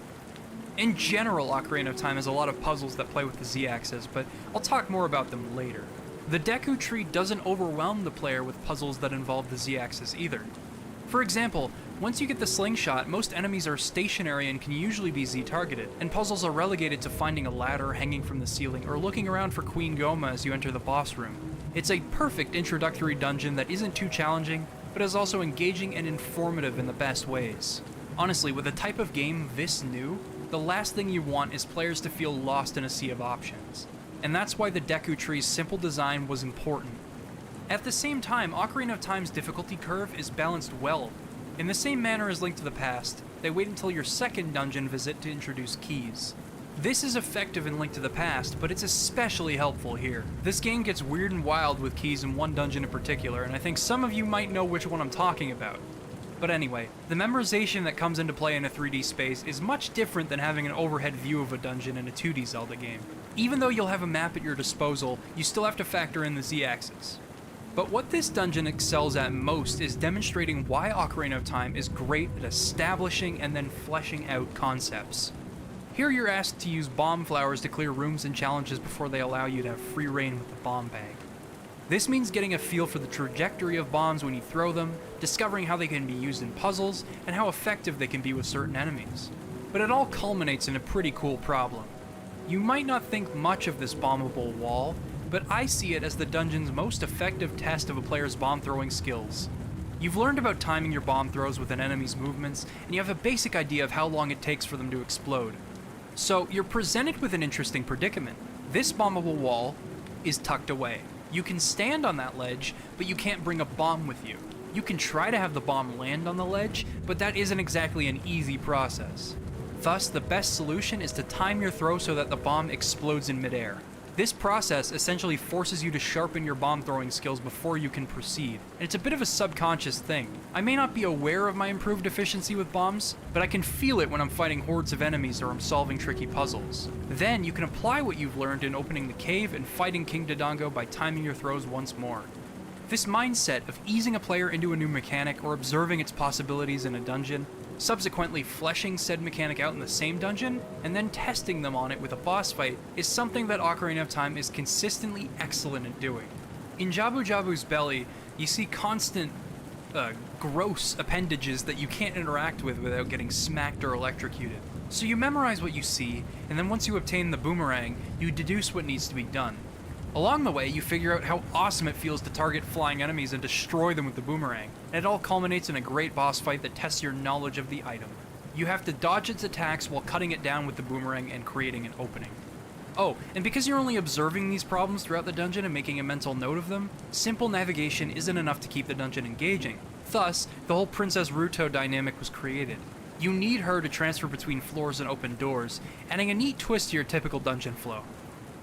In general, Ocarina of Time has a lot of puzzles that play with the Z-axis, but I'll talk more about them later. The Deku Tree doesn't overwhelm the player with puzzles that involve the Z-axis either. For example, once you get the slingshot, most enemies are stationary and can usually be Z-targeted, and puzzles are relegated to finding a ladder hanging from the ceiling or looking around for Queen Goma as you enter the boss room. It's a perfect introductory dungeon that isn't too challenging, but is also engaging and informative in the best ways. Honestly, with a type of game this new, the last thing you want is players to feel lost in a sea of options. And that's why the Deku Tree's simple design was important. At the same time, Ocarina of Time's difficulty curve is balanced well. In the same manner as Link to the Past, they wait until your second dungeon visit to introduce keys. This is effective in Link to the Past, but it's especially helpful here. This game gets weird and wild with keys in one dungeon in particular, and I think some of you might know which one I'm talking about. But anyway, the memorization that comes into play in a 3D space is much different than having an overhead view of a dungeon in a 2D Zelda game. Even though you'll have a map at your disposal, you still have to factor in the Z-axis. But what this dungeon excels at most is demonstrating why Ocarina of Time is great at establishing and then fleshing out concepts. Here you're asked to use bomb flowers to clear rooms and challenges before they allow you to have free reign with the bomb bag. This means getting a feel for the trajectory of bombs when you throw them, discovering how they can be used in puzzles, and how effective they can be with certain enemies. But it all culminates in a pretty cool problem. You might not think much of this bombable wall, but I see it as the dungeon's most effective test of a player's bomb throwing skills. You've learned about timing your bomb throws with an enemy's movements, and you have a basic idea of how long it takes for them to explode. So you're presented with an interesting predicament. This bombable wall is tucked away. You can stand on that ledge, but you can't bring a bomb with you. You can try to have the bomb land on the ledge, but that isn't exactly an easy process. Thus, the best solution is to time your throw so that the bomb explodes in midair. This process essentially forces you to sharpen your bomb throwing skills before you can proceed, and it's a bit of a subconscious thing. I may not be aware of my improved efficiency with bombs, but I can feel it when I'm fighting hordes of enemies or I'm solving tricky puzzles. Then you can apply what you've learned in opening the cave and fighting King Dodongo by timing your throws once more. This mindset of easing a player into a new mechanic or observing its possibilities in a dungeon, subsequently fleshing said mechanic out in the same dungeon, and then testing them on it with a boss fight is something that Ocarina of Time is consistently excellent at doing. In Jabu Jabu's belly, you see constant, gross appendages that you can't interact with without getting smacked or electrocuted. So you memorize what you see, and then once you obtain the boomerang, you deduce what needs to be done. Along the way, you figure out how awesome it feels to target flying enemies and destroy them with the boomerang, and it all culminates in a great boss fight that tests your knowledge of the item. You have to dodge its attacks while cutting it down with the boomerang and creating an opening. Oh, and because you're only observing these problems throughout the dungeon and making a mental note of them, simple navigation isn't enough to keep the dungeon engaging. Thus, the whole Princess Ruto dynamic was created. You need her to transfer between floors and open doors, adding a neat twist to your typical dungeon flow.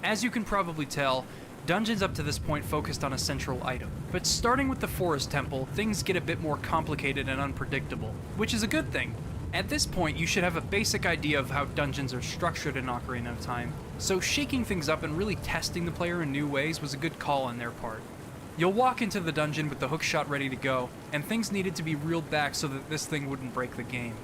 As you can probably tell, dungeons up to this point focused on a central item, but starting with the Forest Temple, things get a bit more complicated and unpredictable, which is a good thing. At this point, you should have a basic idea of how dungeons are structured in Ocarina of Time, so shaking things up and really testing the player in new ways was a good call on their part. You'll walk into the dungeon with the hookshot ready to go, and things needed to be reeled back so that this thing wouldn't break the game.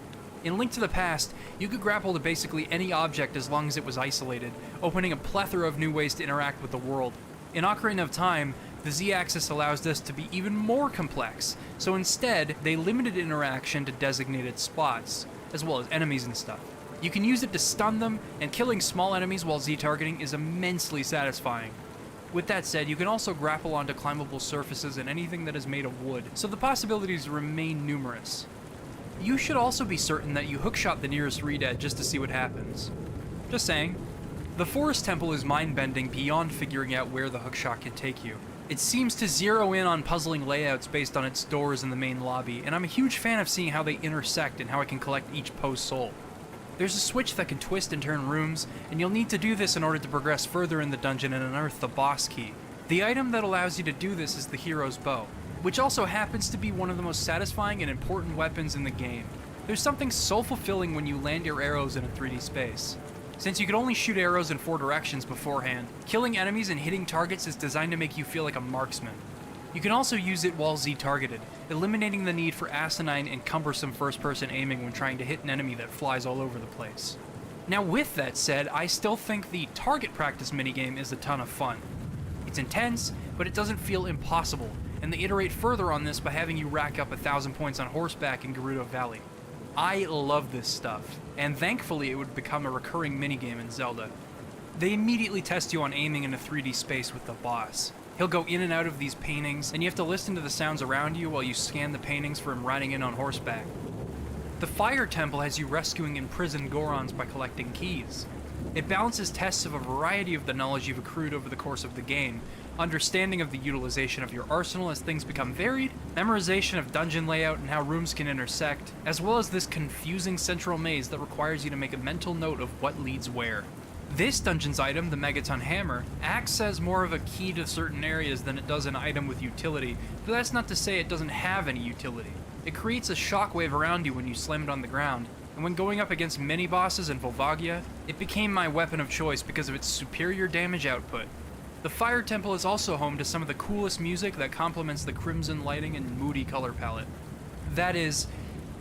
In Link to the Past, you could grapple to basically any object as long as it was isolated, opening a plethora of new ways to interact with the world. In Ocarina of Time, the Z-axis allows this to be even more complex, so instead, they limited interaction to designated spots, as well as enemies and stuff. You can use it to stun them, and killing small enemies while Z-targeting is immensely satisfying. With that said, you can also grapple onto climbable surfaces and anything that is made of wood, so the possibilities remain numerous. You should also be certain that you hookshot the nearest reed just to see what happens. Just saying. The Forest Temple is mind-bending beyond figuring out where the hookshot can take you. It seems to zero in on puzzling layouts based on its doors in the main lobby, and I'm a huge fan of seeing how they intersect and how I can collect each post soul. There's a switch that can twist and turn rooms, and you'll need to do this in order to progress further in the dungeon and unearth the boss key. The item that allows you to do this is the hero's bow, which also happens to be one of the most satisfying and important weapons in the game. There's something so fulfilling when you land your arrows in a 3D space. Since you can only shoot arrows in 4 directions beforehand, killing enemies and hitting targets is designed to make you feel like a marksman. You can also use it while Z-targeted, eliminating the need for asinine and cumbersome first-person aiming when trying to hit an enemy that flies all over the place. Now with that said, I still think the target practice minigame is a ton of fun. It's intense, but it doesn't feel impossible, and they iterate further on this by having you rack up 1,000 points on horseback in Gerudo Valley. I love this stuff, and thankfully it would become a recurring minigame in Zelda. They immediately test you on aiming in a 3D space with the boss. He'll go in and out of these paintings, and you have to listen to the sounds around you while you scan the paintings for him riding in on horseback. The Fire Temple has you rescuing imprisoned Gorons by collecting keys. It balances tests of a variety of the knowledge you've accrued over the course of the game, understanding of the utilization of your arsenal as things become varied, memorization of dungeon layout and how rooms can intersect, as well as this confusing central maze that requires you to make a mental note of what leads where. This dungeon's item, the Megaton Hammer, acts as more of a key to certain areas than it does an item with utility, but that's not to say it doesn't have any utility. It creates a shockwave around you when you slam it on the ground, and when going up against mini-bosses in Volvagia, it became my weapon of choice because of its superior damage output. The Fire Temple is also home to some of the coolest music that complements the crimson lighting and moody color palette. That is,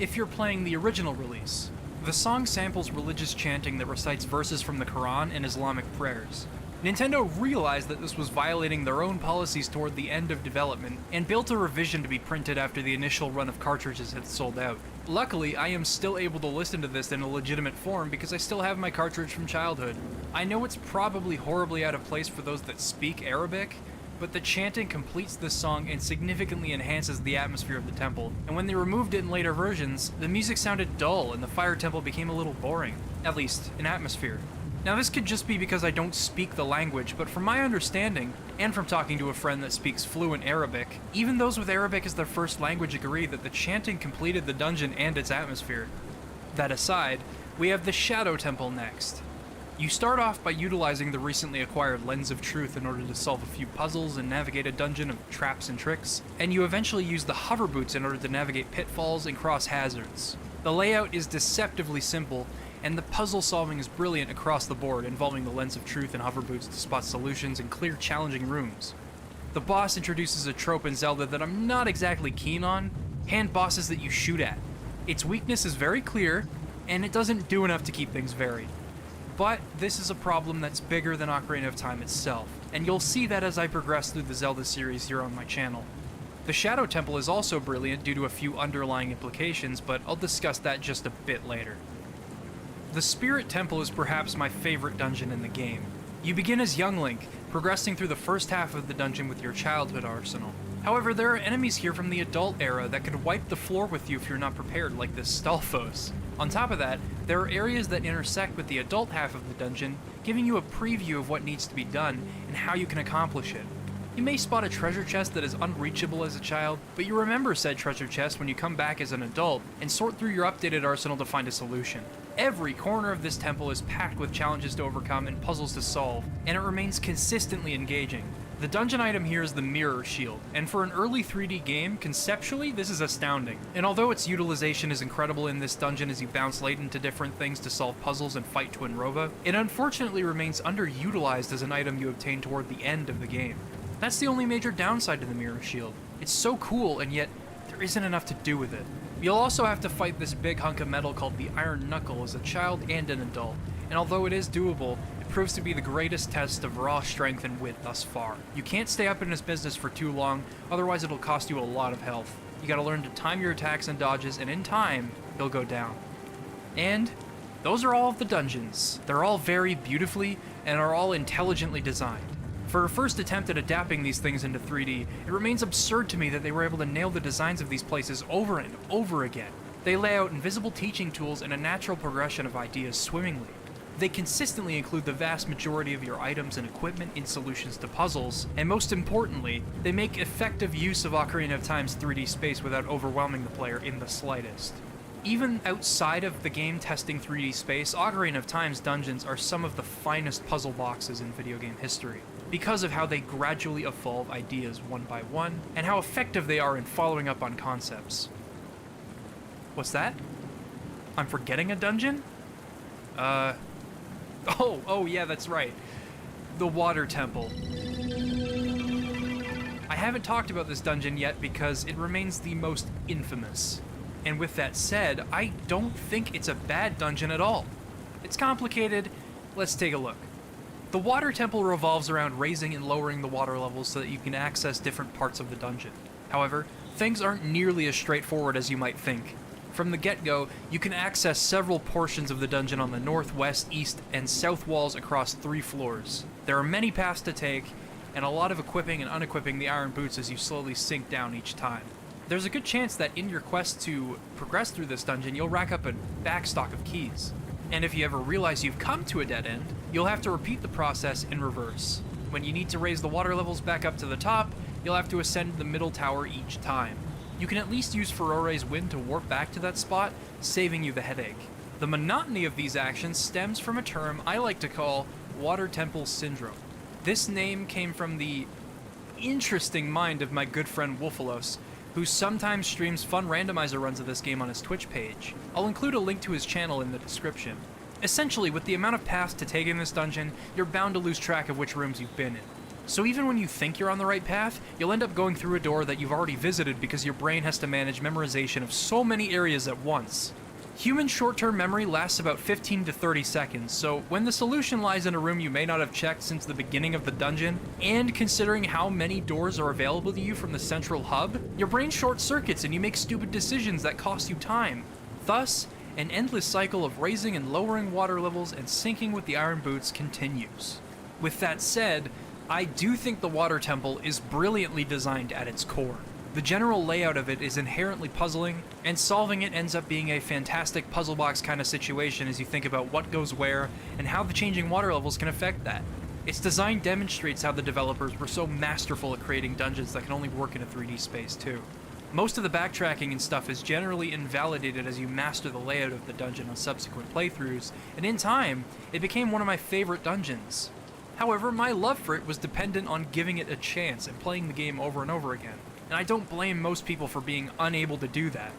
if you're playing the original release. The song samples religious chanting that recites verses from the Quran and Islamic prayers. Nintendo realized that this was violating their own policies toward the end of development, and built a revision to be printed after the initial run of cartridges had sold out. Luckily, I am still able to listen to this in a legitimate form because I still have my cartridge from childhood. I know it's probably horribly out of place for those that speak Arabic, but the chanting completes this song and significantly enhances the atmosphere of the temple, and when they removed it in later versions, the music sounded dull and the Fire Temple became a little boring, at least in atmosphere. Now this could just be because I don't speak the language, but from my understanding, and from talking to a friend that speaks fluent Arabic, even those with Arabic as their first language agree that the chanting completed the dungeon and its atmosphere. That aside, we have the Shadow Temple next. You start off by utilizing the recently acquired Lens of Truth in order to solve a few puzzles and navigate a dungeon of traps and tricks, and you eventually use the hover boots in order to navigate pitfalls and cross hazards. The layout is deceptively simple, and the puzzle solving is brilliant across the board, involving the Lens of Truth and hover boots to spot solutions and clear challenging rooms. The boss introduces a trope in Zelda that I'm not exactly keen on: hand bosses that you shoot at. Its weakness is very clear, and it doesn't do enough to keep things varied. But this is a problem that's bigger than Ocarina of Time itself, and you'll see that as I progress through the Zelda series here on my channel. The Shadow Temple is also brilliant due to a few underlying implications, but I'll discuss that just a bit later. The Spirit Temple is perhaps my favorite dungeon in the game. You begin as young Link, progressing through the first half of the dungeon with your childhood arsenal. However, there are enemies here from the adult era that could wipe the floor with you if you're not prepared, like this Stalfos. On top of that, there are areas that intersect with the adult half of the dungeon, giving you a preview of what needs to be done and how you can accomplish it. You may spot a treasure chest that is unreachable as a child, but you remember said treasure chest when you come back as an adult and sort through your updated arsenal to find a solution. Every corner of this temple is packed with challenges to overcome and puzzles to solve, and it remains consistently engaging. The dungeon item here is the Mirror Shield, and for an early 3D game, conceptually, this is astounding. And although its utilization is incredible in this dungeon as you bounce late into different things to solve puzzles and fight Twin Rova, it unfortunately remains underutilized as an item you obtain toward the end of the game. That's the only major downside to the Mirror Shield. It's so cool, and yet there isn't enough to do with it. You'll also have to fight this big hunk of metal called the Iron Knuckle as a child and an adult, and although it is doable, it proves to be the greatest test of raw strength and wit thus far. You can't stay up in his business for too long, otherwise it'll cost you a lot of health. You gotta learn to time your attacks and dodges, and in time, he'll go down. And those are all of the dungeons. They're all very beautifully, and are all intelligently designed. For a first attempt at adapting these things into 3D, it remains absurd to me that they were able to nail the designs of these places over and over again. They lay out invisible teaching tools and a natural progression of ideas swimmingly. They consistently include the vast majority of your items and equipment in solutions to puzzles, and most importantly, they make effective use of Ocarina of Time's 3D space without overwhelming the player in the slightest. Even outside of the game testing 3D space, Ocarina of Time's dungeons are some of the finest puzzle boxes in video game history, because of how they gradually evolve ideas one by one, and how effective they are in following up on concepts. What's that? I'm forgetting a dungeon? Oh yeah, that's right. The Water Temple. I haven't talked about this dungeon yet because it remains the most infamous. And with that said, I don't think it's a bad dungeon at all. It's complicated. Let's take a look. The Water Temple revolves around raising and lowering the water levels so that you can access different parts of the dungeon. However, things aren't nearly as straightforward as you might think. From the get-go, you can access several portions of the dungeon on the north, west, east, and south walls across 3 floors. There are many paths to take, and a lot of equipping and unequipping the iron boots as you slowly sink down each time. There's a good chance that in your quest to progress through this dungeon, you'll rack up a backstock of keys. And if you ever realize you've come to a dead end, you'll have to repeat the process in reverse. When you need to raise the water levels back up to the top, you'll have to ascend the middle tower each time. You can at least use Furore's wind to warp back to that spot, saving you the headache. The monotony of these actions stems from a term I like to call Water Temple Syndrome. This name came from the interesting mind of my good friend Wolfalos, who sometimes streams fun randomizer runs of this game on his Twitch page. I'll include a link to his channel in the description. Essentially, with the amount of paths to take in this dungeon, you're bound to lose track of which rooms you've been in. So even when you think you're on the right path, you'll end up going through a door that you've already visited because your brain has to manage memorization of so many areas at once. Human short-term memory lasts about 15 to 30 seconds, so when the solution lies in a room you may not have checked since the beginning of the dungeon, and considering how many doors are available to you from the central hub, your brain short-circuits and you make stupid decisions that cost you time. Thus, an endless cycle of raising and lowering water levels and sinking with the iron boots continues. With that said, I do think the Water Temple is brilliantly designed at its core. The general layout of it is inherently puzzling, and solving it ends up being a fantastic puzzle box kind of situation as you think about what goes where and how the changing water levels can affect that. Its design demonstrates how the developers were so masterful at creating dungeons that can only work in a 3D space too. Most of the backtracking and stuff is generally invalidated as you master the layout of the dungeon on subsequent playthroughs, and in time, it became one of my favorite dungeons. However, my love for it was dependent on giving it a chance and playing the game over and over again, and I don't blame most people for being unable to do that.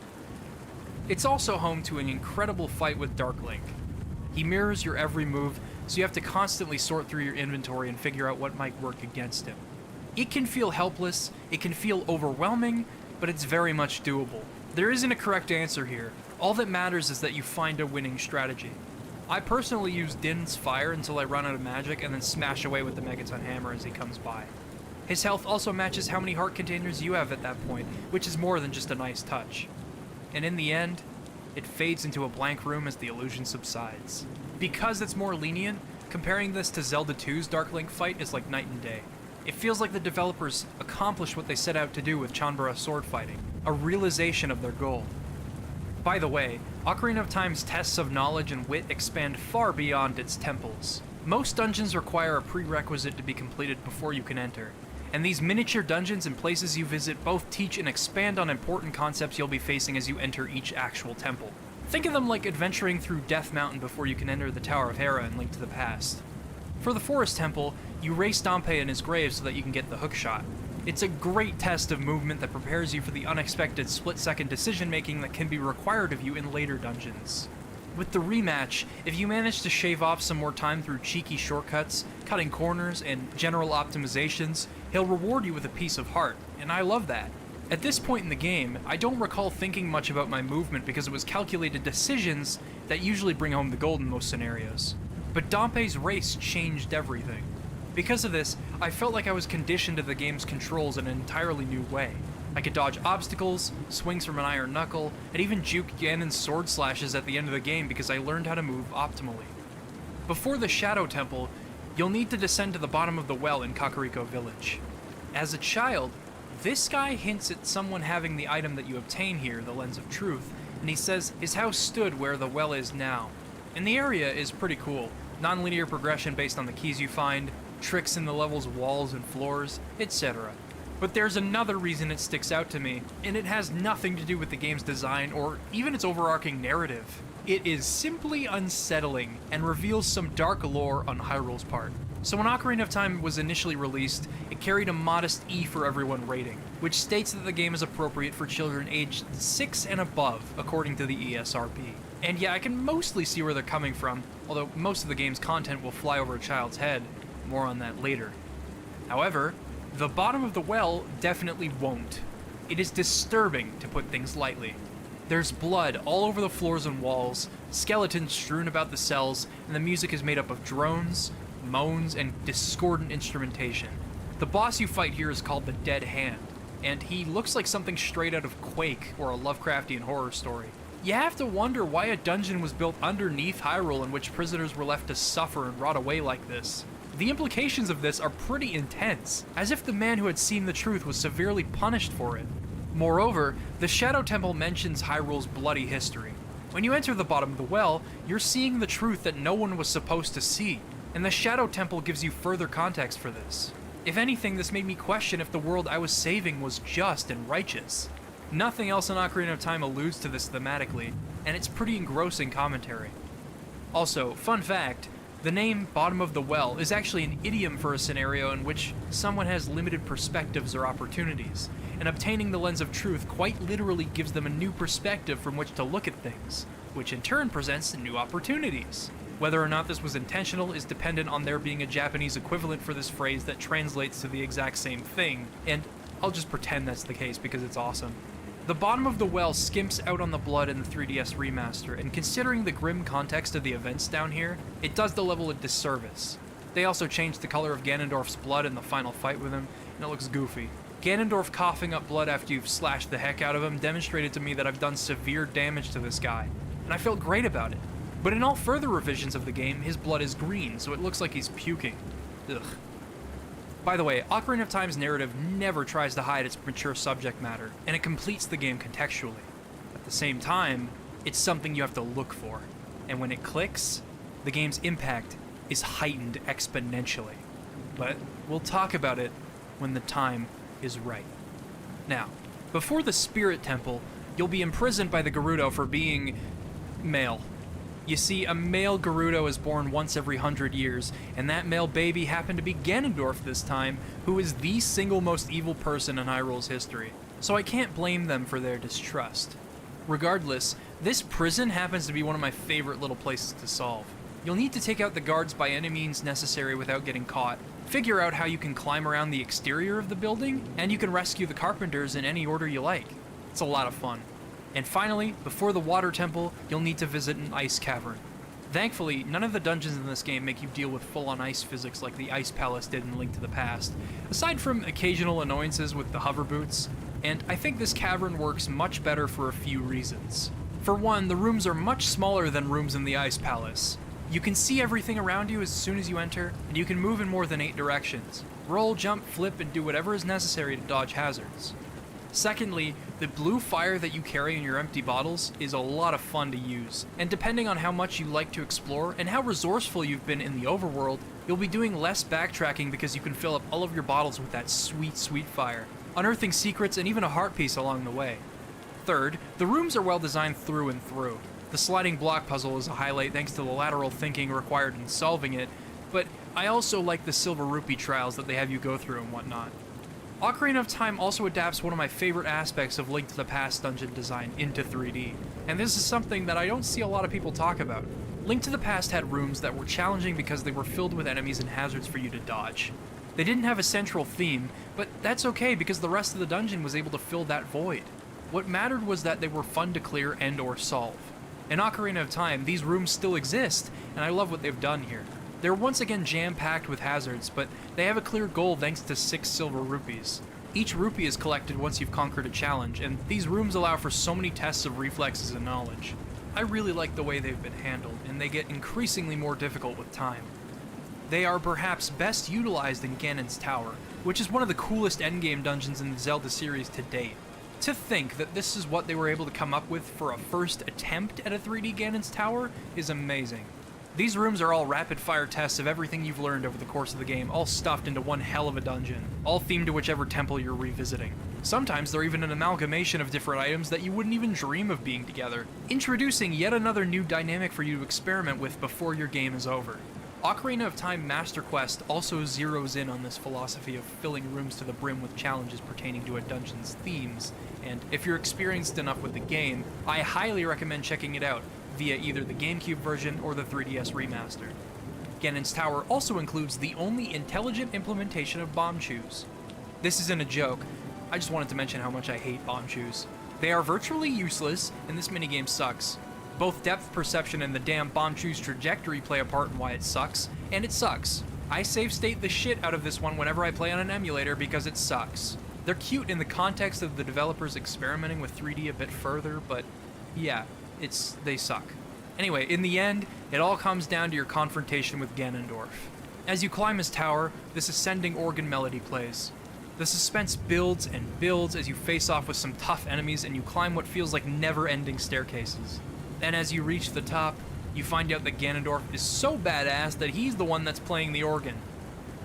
It's also home to an incredible fight with Dark Link. He mirrors your every move, so you have to constantly sort through your inventory and figure out what might work against him. It can feel helpless, it can feel overwhelming, but it's very much doable. There isn't a correct answer here. All that matters is that you find a winning strategy. I personally use Din's fire until I run out of magic and then smash away with the Megaton hammer as he comes by. His health also matches how many heart containers you have at that point, which is more than just a nice touch. And in the end, it fades into a blank room as the illusion subsides. Because it's more lenient, comparing this to Zelda 2's Dark Link fight is like night and day. It feels like the developers accomplished what they set out to do with Chanbara sword fighting, a realization of their goal. By the way, Ocarina of Time's tests of knowledge and wit expand far beyond its temples. Most dungeons require a prerequisite to be completed before you can enter, and these miniature dungeons and places you visit both teach and expand on important concepts you'll be facing as you enter each actual temple. Think of them like adventuring through Death Mountain before you can enter the Tower of Hera in Link to the Past. For the Forest Temple, you race Dampé in his grave so that you can get the hookshot. It's a great test of movement that prepares you for the unexpected split-second decision-making that can be required of you in later dungeons. With the rematch, if you manage to shave off some more time through cheeky shortcuts, cutting corners, and general optimizations, he'll reward you with a piece of heart, and I love that. At this point in the game, I don't recall thinking much about my movement because it was calculated decisions that usually bring home the gold in most scenarios. But Dampé's race changed everything. Because of this, I felt like I was conditioned to the game's controls in an entirely new way. I could dodge obstacles, swings from an iron knuckle, and even juke Ganon's sword slashes at the end of the game because I learned how to move optimally. Before the Shadow Temple, you'll need to descend to the bottom of the well in Kakariko Village. As a child, this guy hints at someone having the item that you obtain here, the Lens of Truth, and he says his house stood where the well is now. And the area is pretty cool. non-linear progression based on the keys you find, tricks in the level's walls and floors, etc. But there's another reason it sticks out to me, and it has nothing to do with the game's design or even its overarching narrative. It is simply unsettling and reveals some dark lore on Hyrule's part. So when Ocarina of Time was initially released, it carried a modest E for everyone rating, which states that the game is appropriate for children aged 6 and above, according to the ESRB. And yeah, I can mostly see where they're coming from, although most of the game's content will fly over a child's head. More on that later. However, the bottom of the well definitely won't. It is disturbing, to put things lightly. There's blood all over the floors and walls, skeletons strewn about the cells, and the music is made up of drones, moans, and discordant instrumentation. The boss you fight here is called the Dead Hand, and he looks like something straight out of Quake or a Lovecraftian horror story. You have to wonder why a dungeon was built underneath Hyrule in which prisoners were left to suffer and rot away like this. The implications of this are pretty intense, as if the man who had seen the truth was severely punished for it. Moreover, the Shadow Temple mentions Hyrule's bloody history. When you enter the bottom of the well, you're seeing the truth that no one was supposed to see, and the Shadow Temple gives you further context for this. If anything, this made me question if the world I was saving was just and righteous. Nothing else in Ocarina of Time alludes to this thematically, and it's pretty engrossing commentary. Also, fun fact, the name Bottom of the Well is actually an idiom for a scenario in which someone has limited perspectives or opportunities, and obtaining the lens of truth quite literally gives them a new perspective from which to look at things, which in turn presents new opportunities. Whether or not this was intentional is dependent on there being a Japanese equivalent for this phrase that translates to the exact same thing, and I'll just pretend that's the case because it's awesome. The bottom of the well skimps out on the blood in the 3DS remaster, and considering the grim context of the events down here, it does the level a disservice. They also changed the color of Ganondorf's blood in the final fight with him, and it looks goofy. Ganondorf coughing up blood after you've slashed the heck out of him demonstrated to me that I've done severe damage to this guy, and I felt great about it. But in all further revisions of the game, his blood is green, so it looks like he's puking. Ugh. By the way, Ocarina of Time's narrative never tries to hide its mature subject matter, and it completes the game contextually. At the same time, it's something you have to look for, and when it clicks, the game's impact is heightened exponentially. But we'll talk about it when the time is right. Now, before the Spirit Temple, you'll be imprisoned by the Gerudo for being male. You see, a male Gerudo is born once every 100 years, and that male baby happened to be Ganondorf this time, who is the single most evil person in Hyrule's history. So I can't blame them for their distrust. Regardless, this prison happens to be one of my favorite little places to solve. You'll need to take out the guards by any means necessary without getting caught, figure out how you can climb around the exterior of the building, and you can rescue the carpenters in any order you like. It's a lot of fun. And finally, before the Water Temple, you'll need to visit an ice cavern. Thankfully, none of the dungeons in this game make you deal with full-on ice physics like the Ice Palace did in Link to the Past, aside from occasional annoyances with the hover boots, and I think this cavern works much better for a few reasons. For one, the rooms are much smaller than rooms in the Ice Palace. You can see everything around you as soon as you enter, and you can move in more than 8 directions. Roll, jump, flip, and do whatever is necessary to dodge hazards. Secondly, the blue fire that you carry in your empty bottles is a lot of fun to use, and depending on how much you like to explore and how resourceful you've been in the overworld, you'll be doing less backtracking because you can fill up all of your bottles with that sweet, sweet fire, unearthing secrets and even a heart piece along the way. Third, the rooms are well designed through and through. The sliding block puzzle is a highlight thanks to the lateral thinking required in solving it, but I also like the silver rupee trials that they have you go through and whatnot. Ocarina of Time also adapts one of my favorite aspects of Link to the Past dungeon design into 3D, and this is something that I don't see a lot of people talk about. Link to the Past had rooms that were challenging because they were filled with enemies and hazards for you to dodge. They didn't have a central theme, but that's okay because the rest of the dungeon was able to fill that void. What mattered was that they were fun to clear and or solve. In Ocarina of Time, these rooms still exist, and I love what they've done here. They're once again jam-packed with hazards, but they have a clear goal thanks to 6 silver rupees. Each rupee is collected once you've conquered a challenge, and these rooms allow for so many tests of reflexes and knowledge. I really like the way they've been handled, and they get increasingly more difficult with time. They are perhaps best utilized in Ganon's Tower, which is one of the coolest endgame dungeons in the Zelda series to date. To think that this is what they were able to come up with for a first attempt at a 3D Ganon's Tower is amazing. These rooms are all rapid-fire tests of everything you've learned over the course of the game, all stuffed into one hell of a dungeon, all themed to whichever temple you're revisiting. Sometimes they're even an amalgamation of different items that you wouldn't even dream of being together, introducing yet another new dynamic for you to experiment with before your game is over. Ocarina of Time Master Quest also zeroes in on this philosophy of filling rooms to the brim with challenges pertaining to a dungeon's themes, and if you're experienced enough with the game, I highly recommend checking it out via either the GameCube version or the 3DS remaster. Ganon's Tower also includes the only intelligent implementation of bomb shoes. This isn't a joke, I just wanted to mention how much I hate bomb shoes. They are virtually useless, and this minigame sucks. Both depth perception and the damn bomb shoe's trajectory play a part in why it sucks, and it sucks. I save state the shit out of this one whenever I play on an emulator because it sucks. They're cute in the context of the developers experimenting with 3D a bit further, but yeah, they suck. Anyway, in the end, it all comes down to your confrontation with Ganondorf. As you climb his tower, this ascending organ melody plays. The suspense builds and builds as you face off with some tough enemies and you climb what feels like never-ending staircases. Then as you reach the top, you find out that Ganondorf is so badass that he's the one that's playing the organ.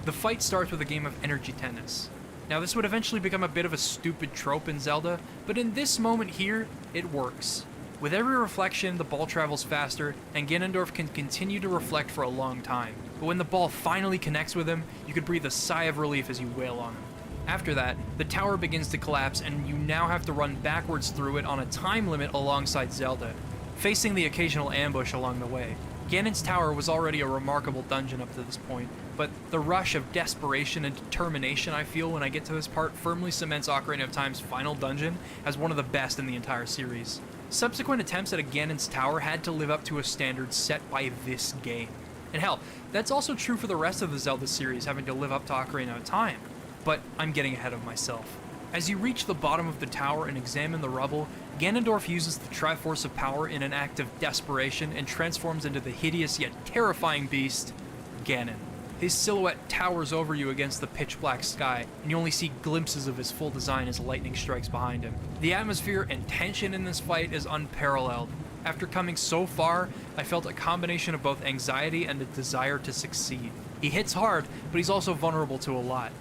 The fight starts with a game of energy tennis. Now this would eventually become a bit of a stupid trope in Zelda, but in this moment here, it works. With every reflection, the ball travels faster, and Ganondorf can continue to reflect for a long time. But when the ball finally connects with him, you could breathe a sigh of relief as you wail on him. After that, the tower begins to collapse, and you now have to run backwards through it on a time limit alongside Zelda, facing the occasional ambush along the way. Ganon's Tower was already a remarkable dungeon up to this point, but the rush of desperation and determination I feel when I get to this part firmly cements Ocarina of Time's final dungeon as one of the best in the entire series. Subsequent attempts at a Ganon's Tower had to live up to a standard set by this game. And hell, that's also true for the rest of the Zelda series having to live up to Ocarina of Time. But I'm getting ahead of myself. As you reach the bottom of the tower and examine the rubble, Ganondorf uses the Triforce of Power in an act of desperation and transforms into the hideous yet terrifying beast, Ganon. His silhouette towers over you against the pitch-black sky, and you only see glimpses of his full design as lightning strikes behind him. The atmosphere and tension in this fight is unparalleled. After coming so far, I felt a combination of both anxiety and a desire to succeed. He hits hard, but he's also vulnerable to a lot.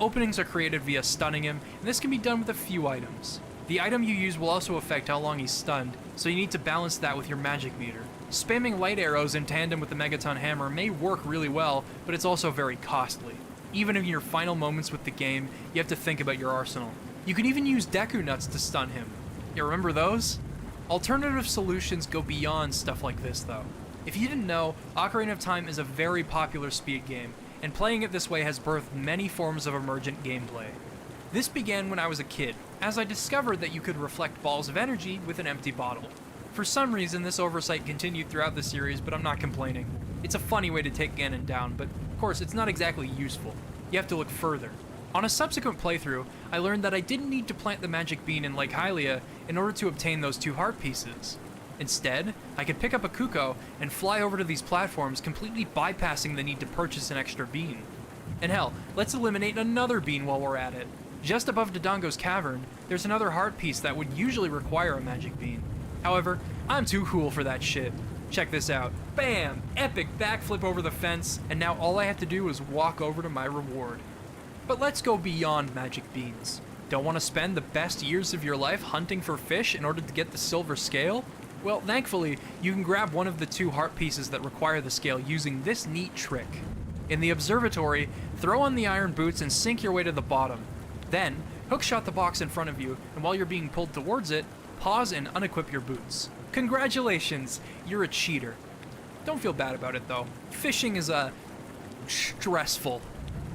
Openings are created via stunning him, and this can be done with a few items. The item you use will also affect how long he's stunned, so you need to balance that with your magic meter. Spamming light arrows in tandem with the Megaton Hammer may work really well, but it's also very costly. Even in your final moments with the game, you have to think about your arsenal. You can even use Deku Nuts to stun him. You remember those? Alternative solutions go beyond stuff like this though. If you didn't know, Ocarina of Time is a very popular speed game, and playing it this way has birthed many forms of emergent gameplay. This began when I was a kid, as I discovered that you could reflect balls of energy with an empty bottle. For some reason, this oversight continued throughout the series, but I'm not complaining. It's a funny way to take Ganon down, but of course, it's not exactly useful. You have to look further. On a subsequent playthrough, I learned that I didn't need to plant the magic bean in Lake Hylia in order to obtain those 2 heart pieces. Instead, I could pick up a Kuko and fly over to these platforms, completely bypassing the need to purchase an extra bean. And hell, let's eliminate another bean while we're at it. Just above Dodongo's cavern, there's another heart piece that would usually require a magic bean. However, I'm too cool for that shit. Check this out. Bam! Epic backflip over the fence, and now all I have to do is walk over to my reward. But let's go beyond magic beans. Don't want to spend the best years of your life hunting for fish in order to get the silver scale? Well, thankfully, you can grab one of the 2 heart pieces that require the scale using this neat trick. In the observatory, throw on the iron boots and sink your way to the bottom. Then, hookshot the box in front of you, and while you're being pulled towards it, pause and unequip your boots. Congratulations, you're a cheater. Don't feel bad about it though. Fishing is stressful.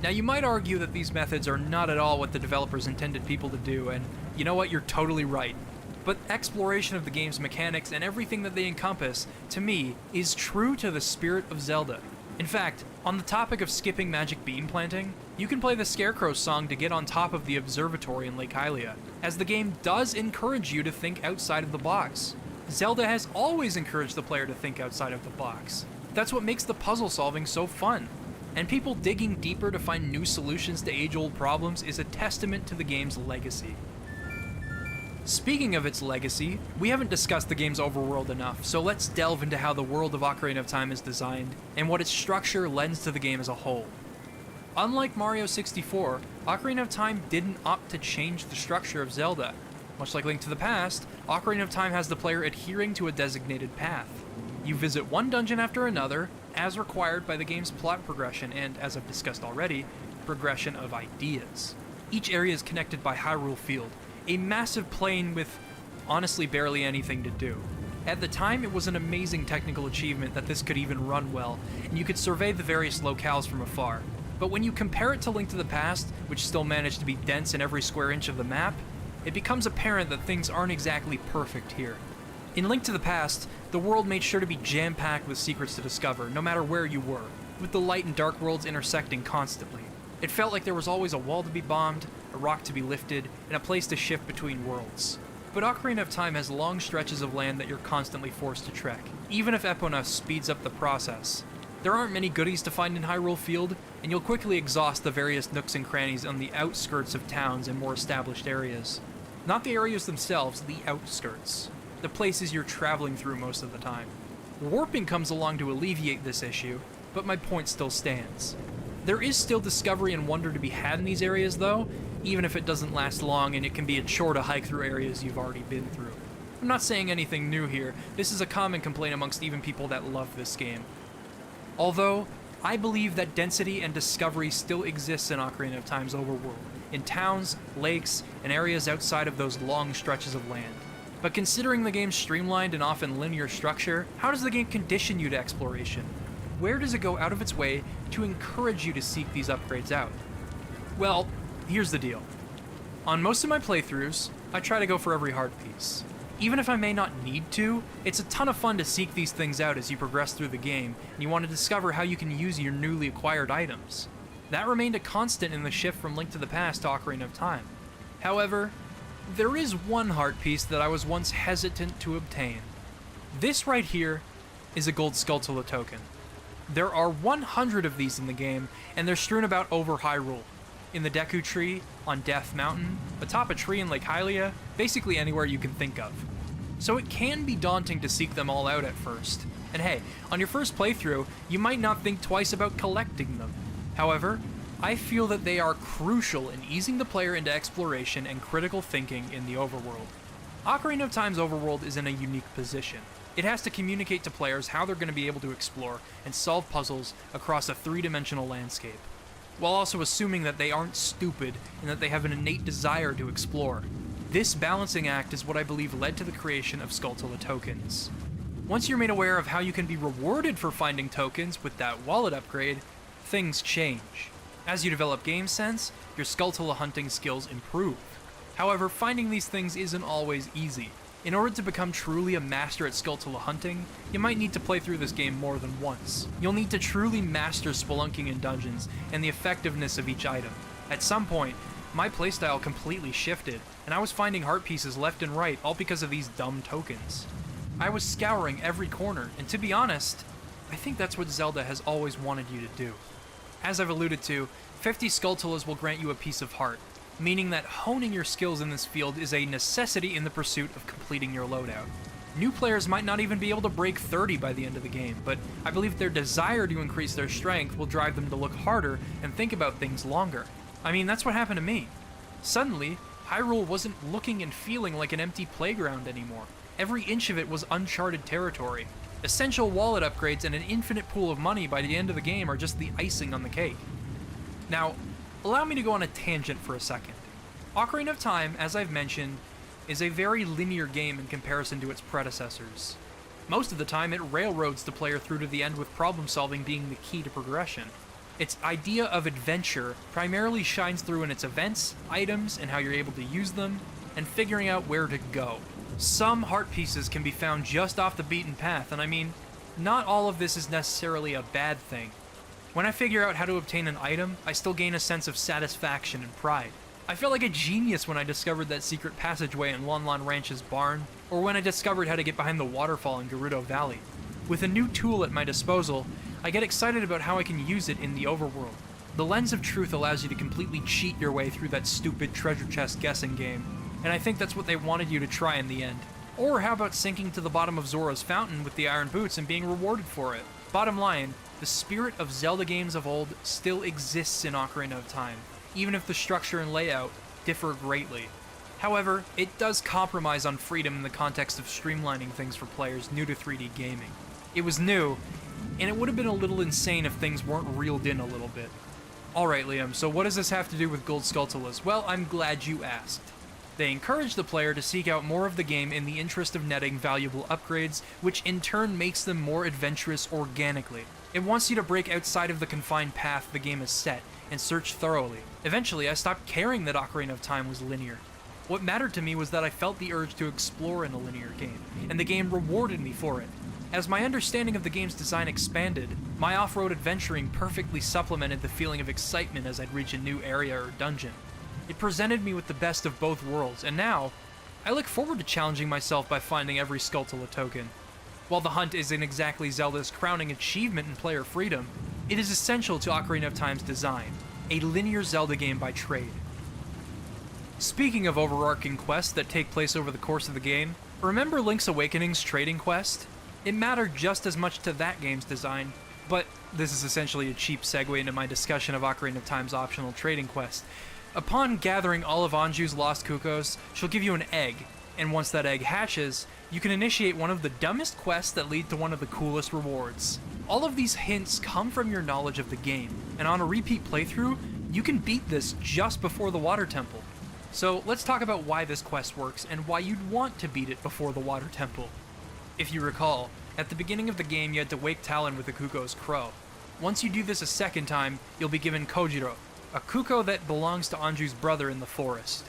Now you might argue that these methods are not at all what the developers intended people to do, and you know what, you're totally right. But exploration of the game's mechanics and everything that they encompass, to me, is true to the spirit of Zelda. In fact, on the topic of skipping magic bean planting, you can play the Scarecrow song to get on top of the observatory in Lake Hylia, as the game does encourage you to think outside of the box. Zelda has always encouraged the player to think outside of the box. That's what makes the puzzle solving so fun. And people digging deeper to find new solutions to age-old problems is a testament to the game's legacy. Speaking of its legacy, we haven't discussed the game's overworld enough, so let's delve into how the world of Ocarina of Time is designed, and what its structure lends to the game as a whole. Unlike Mario 64, Ocarina of Time didn't opt to change the structure of Zelda. Much like Link to the Past, Ocarina of Time has the player adhering to a designated path. You visit one dungeon after another, as required by the game's plot progression and, as I've discussed already, progression of ideas. Each area is connected by Hyrule Field, a massive plain with honestly barely anything to do. At the time, it was an amazing technical achievement that this could even run well, and you could survey the various locales from afar. But when you compare it to Link to the Past, which still managed to be dense in every square inch of the map, it becomes apparent that things aren't exactly perfect here. In Link to the Past, the world made sure to be jam-packed with secrets to discover, no matter where you were, with the light and dark worlds intersecting constantly. It felt like there was always a wall to be bombed, a rock to be lifted, and a place to shift between worlds. But Ocarina of Time has long stretches of land that you're constantly forced to trek, even if Epona speeds up the process. There aren't many goodies to find in Hyrule Field, and you'll quickly exhaust the various nooks and crannies on the outskirts of towns and more established areas. Not the areas themselves, the outskirts. The places you're traveling through most of the time. Warping comes along to alleviate this issue, but my point still stands. There is still discovery and wonder to be had in these areas though, even if it doesn't last long and it can be a chore to hike through areas you've already been through. I'm not saying anything new here, this is a common complaint amongst even people that love this game. Although, I believe that density and discovery still exists in Ocarina of Time's overworld, in towns, lakes, and areas outside of those long stretches of land. But considering the game's streamlined and often linear structure, how does the game condition you to exploration? Where does it go out of its way to encourage you to seek these upgrades out? Well, here's the deal. On most of my playthroughs, I try to go for every hard piece. Even if I may not need to, it's a ton of fun to seek these things out as you progress through the game, and you want to discover how you can use your newly acquired items. That remained a constant in the shift from Link to the Past to Ocarina of Time. However, there is one heart piece that I was once hesitant to obtain. This right here is a gold Skulltula token. There are 100 of these in the game, and they're strewn about over Hyrule. In the Deku Tree, on Death Mountain, atop a tree in Lake Hylia, basically anywhere you can think of. So it can be daunting to seek them all out at first. And hey, on your first playthrough, you might not think twice about collecting them. However, I feel that they are crucial in easing the player into exploration and critical thinking in the overworld. Ocarina of Time's overworld is in a unique position. It has to communicate to players how they're going to be able to explore and solve puzzles across a three-dimensional landscape, while also assuming that they aren't stupid and that they have an innate desire to explore. This balancing act is what I believe led to the creation of Skulltula tokens. Once you're made aware of how you can be rewarded for finding tokens with that wallet upgrade, things change. As you develop game sense, your Skulltula hunting skills improve. However, finding these things isn't always easy. In order to become truly a master at Skulltula hunting, you might need to play through this game more than once. You'll need to truly master spelunking in dungeons and the effectiveness of each item. At some point, my playstyle completely shifted, and I was finding heart pieces left and right all because of these dumb tokens. I was scouring every corner, and to be honest, I think that's what Zelda has always wanted you to do. As I've alluded to, 50 Skulltulas will grant you a piece of heart, meaning that honing your skills in this field is a necessity in the pursuit of completing your loadout. New players might not even be able to break 30 by the end of the game, but I believe their desire to increase their strength will drive them to look harder and think about things longer. I mean, that's what happened to me. Suddenly, Hyrule wasn't looking and feeling like an empty playground anymore. Every inch of it was uncharted territory. Essential wallet upgrades and an infinite pool of money by the end of the game are just the icing on the cake. Now, allow me to go on a tangent for a second. Ocarina of Time, as I've mentioned, is a very linear game in comparison to its predecessors. Most of the time, it railroads the player through to the end with problem solving being the key to progression. Its idea of adventure primarily shines through in its events, items, and how you're able to use them, and figuring out where to go. Some heart pieces can be found just off the beaten path, and I mean, not all of this is necessarily a bad thing. When I figure out how to obtain an item, I still gain a sense of satisfaction and pride. I felt like a genius when I discovered that secret passageway in Lon Lon Ranch's barn, or when I discovered how to get behind the waterfall in Gerudo Valley. With a new tool at my disposal, I get excited about how I can use it in the overworld. The Lens of Truth allows you to completely cheat your way through that stupid treasure chest guessing game, and I think that's what they wanted you to try in the end. Or how about sinking to the bottom of Zora's fountain with the iron boots and being rewarded for it? Bottom line, the spirit of Zelda games of old still exists in Ocarina of Time, even if the structure and layout differ greatly. However, it does compromise on freedom in the context of streamlining things for players new to 3D gaming. It was new, and it would have been a little insane if things weren't reeled in a little bit. Alright Liam, so what does this have to do with Gold Skulltulas? Well, I'm glad you asked. They encourage the player to seek out more of the game in the interest of netting valuable upgrades, which in turn makes them more adventurous organically. It wants you to break outside of the confined path the game has set, and search thoroughly. Eventually, I stopped caring that Ocarina of Time was linear. What mattered to me was that I felt the urge to explore in a linear game, and the game rewarded me for it. As my understanding of the game's design expanded, my off-road adventuring perfectly supplemented the feeling of excitement as I'd reach a new area or dungeon. It presented me with the best of both worlds, and now, I look forward to challenging myself by finding every Skulltula token. While the hunt isn't exactly Zelda's crowning achievement in player freedom, it is essential to Ocarina of Time's design, a linear Zelda game by trade. Speaking of overarching quests that take place over the course of the game, remember Link's Awakening's trading quest? It mattered just as much to that game's design, but this is essentially a cheap segue into my discussion of Ocarina of Time's optional trading quest. Upon gathering all of Anju's lost Cuckoos, she'll give you an egg, and once that egg hatches, you can initiate one of the dumbest quests that lead to one of the coolest rewards. All of these hints come from your knowledge of the game, and on a repeat playthrough, you can beat this just before the Water Temple. So let's talk about why this quest works, and why you'd want to beat it before the Water Temple. If you recall, at the beginning of the game you had to wake Talon with the Cuckoo's crow. Once you do this a second time, you'll be given Kojiro, a Cuckoo that belongs to Anju's brother in the forest.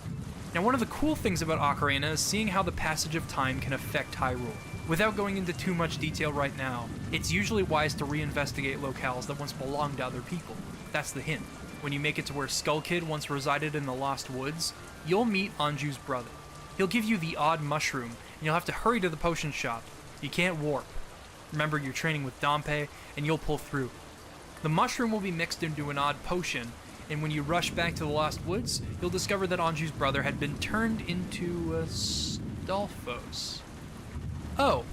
Now one of the cool things about Ocarina is seeing how the passage of time can affect Hyrule. Without going into too much detail right now, it's usually wise to reinvestigate locales that once belonged to other people. That's the hint. When you make it to where Skull Kid once resided in the Lost Woods, you'll meet Anju's brother. He'll give you the odd mushroom, and you'll have to hurry to the potion shop. You can't warp. Remember, you're training with Dompe, and you'll pull through. The mushroom will be mixed into an odd potion, and when you rush back to the Lost Woods, you'll discover that Anju's brother had been turned into a Stalfos. Oh.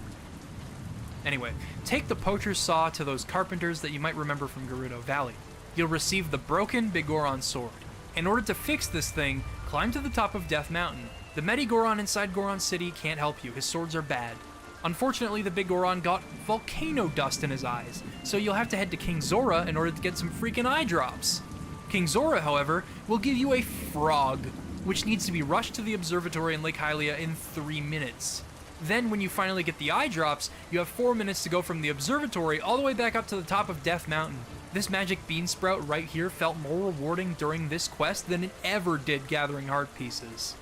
Anyway, take the poacher's saw to those carpenters that you might remember from Gerudo Valley. You'll receive the broken Big Goron sword. In order to fix this thing, climb to the top of Death Mountain. The Medi Goron inside Goron City can't help you, his swords are bad. Unfortunately, the Big Goron got volcano dust in his eyes, so you'll have to head to King Zora in order to get some freaking eye drops. King Zora, however, will give you a frog, which needs to be rushed to the observatory in Lake Hylia in 3 minutes. Then, when you finally get the eye drops, you have 4 minutes to go from the observatory all the way back up to the top of Death Mountain. This magic bean sprout right here felt more rewarding during this quest than it ever did gathering heart pieces.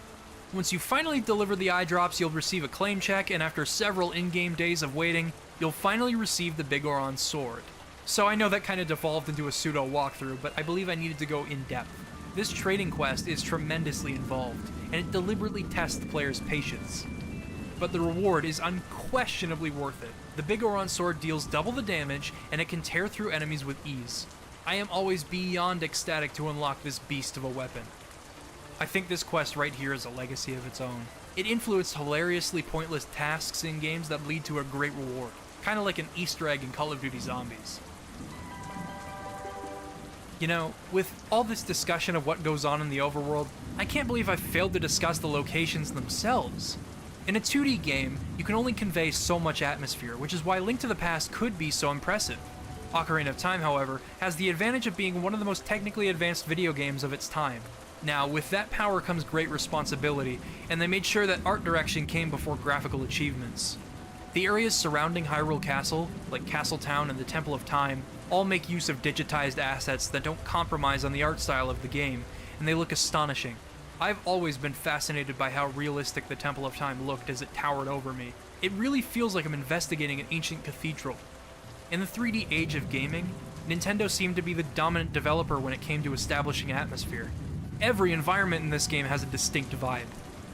Once you finally deliver the eye drops, you'll receive a claim check, and after several in-game days of waiting, you'll finally receive the Big Goron sword. So I know that kind of devolved into a pseudo walkthrough, but I believe I needed to go in depth. This trading quest is tremendously involved, and it deliberately tests the player's patience. But the reward is unquestionably worth it. The Big Goron sword deals double the damage, and it can tear through enemies with ease. I am always beyond ecstatic to unlock this beast of a weapon. I think this quest right here is a legacy of its own. It influenced hilariously pointless tasks in games that lead to a great reward, kind of like an Easter egg in Call of Duty Zombies. You know, with all this discussion of what goes on in the overworld, I can't believe I failed to discuss the locations themselves. In a 2D game, you can only convey so much atmosphere, which is why Link to the Past could be so impressive. Ocarina of Time, however, has the advantage of being one of the most technically advanced video games of its time. Now, with that power comes great responsibility, and they made sure that art direction came before graphical achievements. The areas surrounding Hyrule Castle, like Castle Town and the Temple of Time, all make use of digitized assets that don't compromise on the art style of the game, and they look astonishing. I've always been fascinated by how realistic the Temple of Time looked as it towered over me. It really feels like I'm investigating an ancient cathedral. In the 3D age of gaming, Nintendo seemed to be the dominant developer when it came to establishing atmosphere. Every environment in this game has a distinct vibe.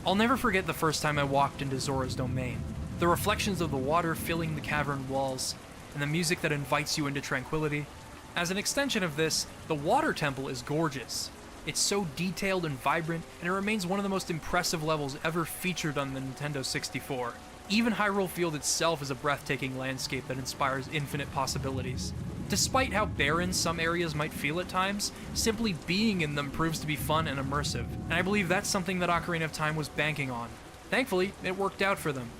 I'll never forget the first time I walked into Zora's domain. The reflections of the water filling the cavern walls, and the music that invites you into tranquility. As an extension of this, the Water Temple is gorgeous. It's so detailed and vibrant, and it remains one of the most impressive levels ever featured on the Nintendo 64. Even Hyrule Field itself is a breathtaking landscape that inspires infinite possibilities. Despite how barren some areas might feel at times, simply being in them proves to be fun and immersive, and I believe that's something that Ocarina of Time was banking on. Thankfully, it worked out for them.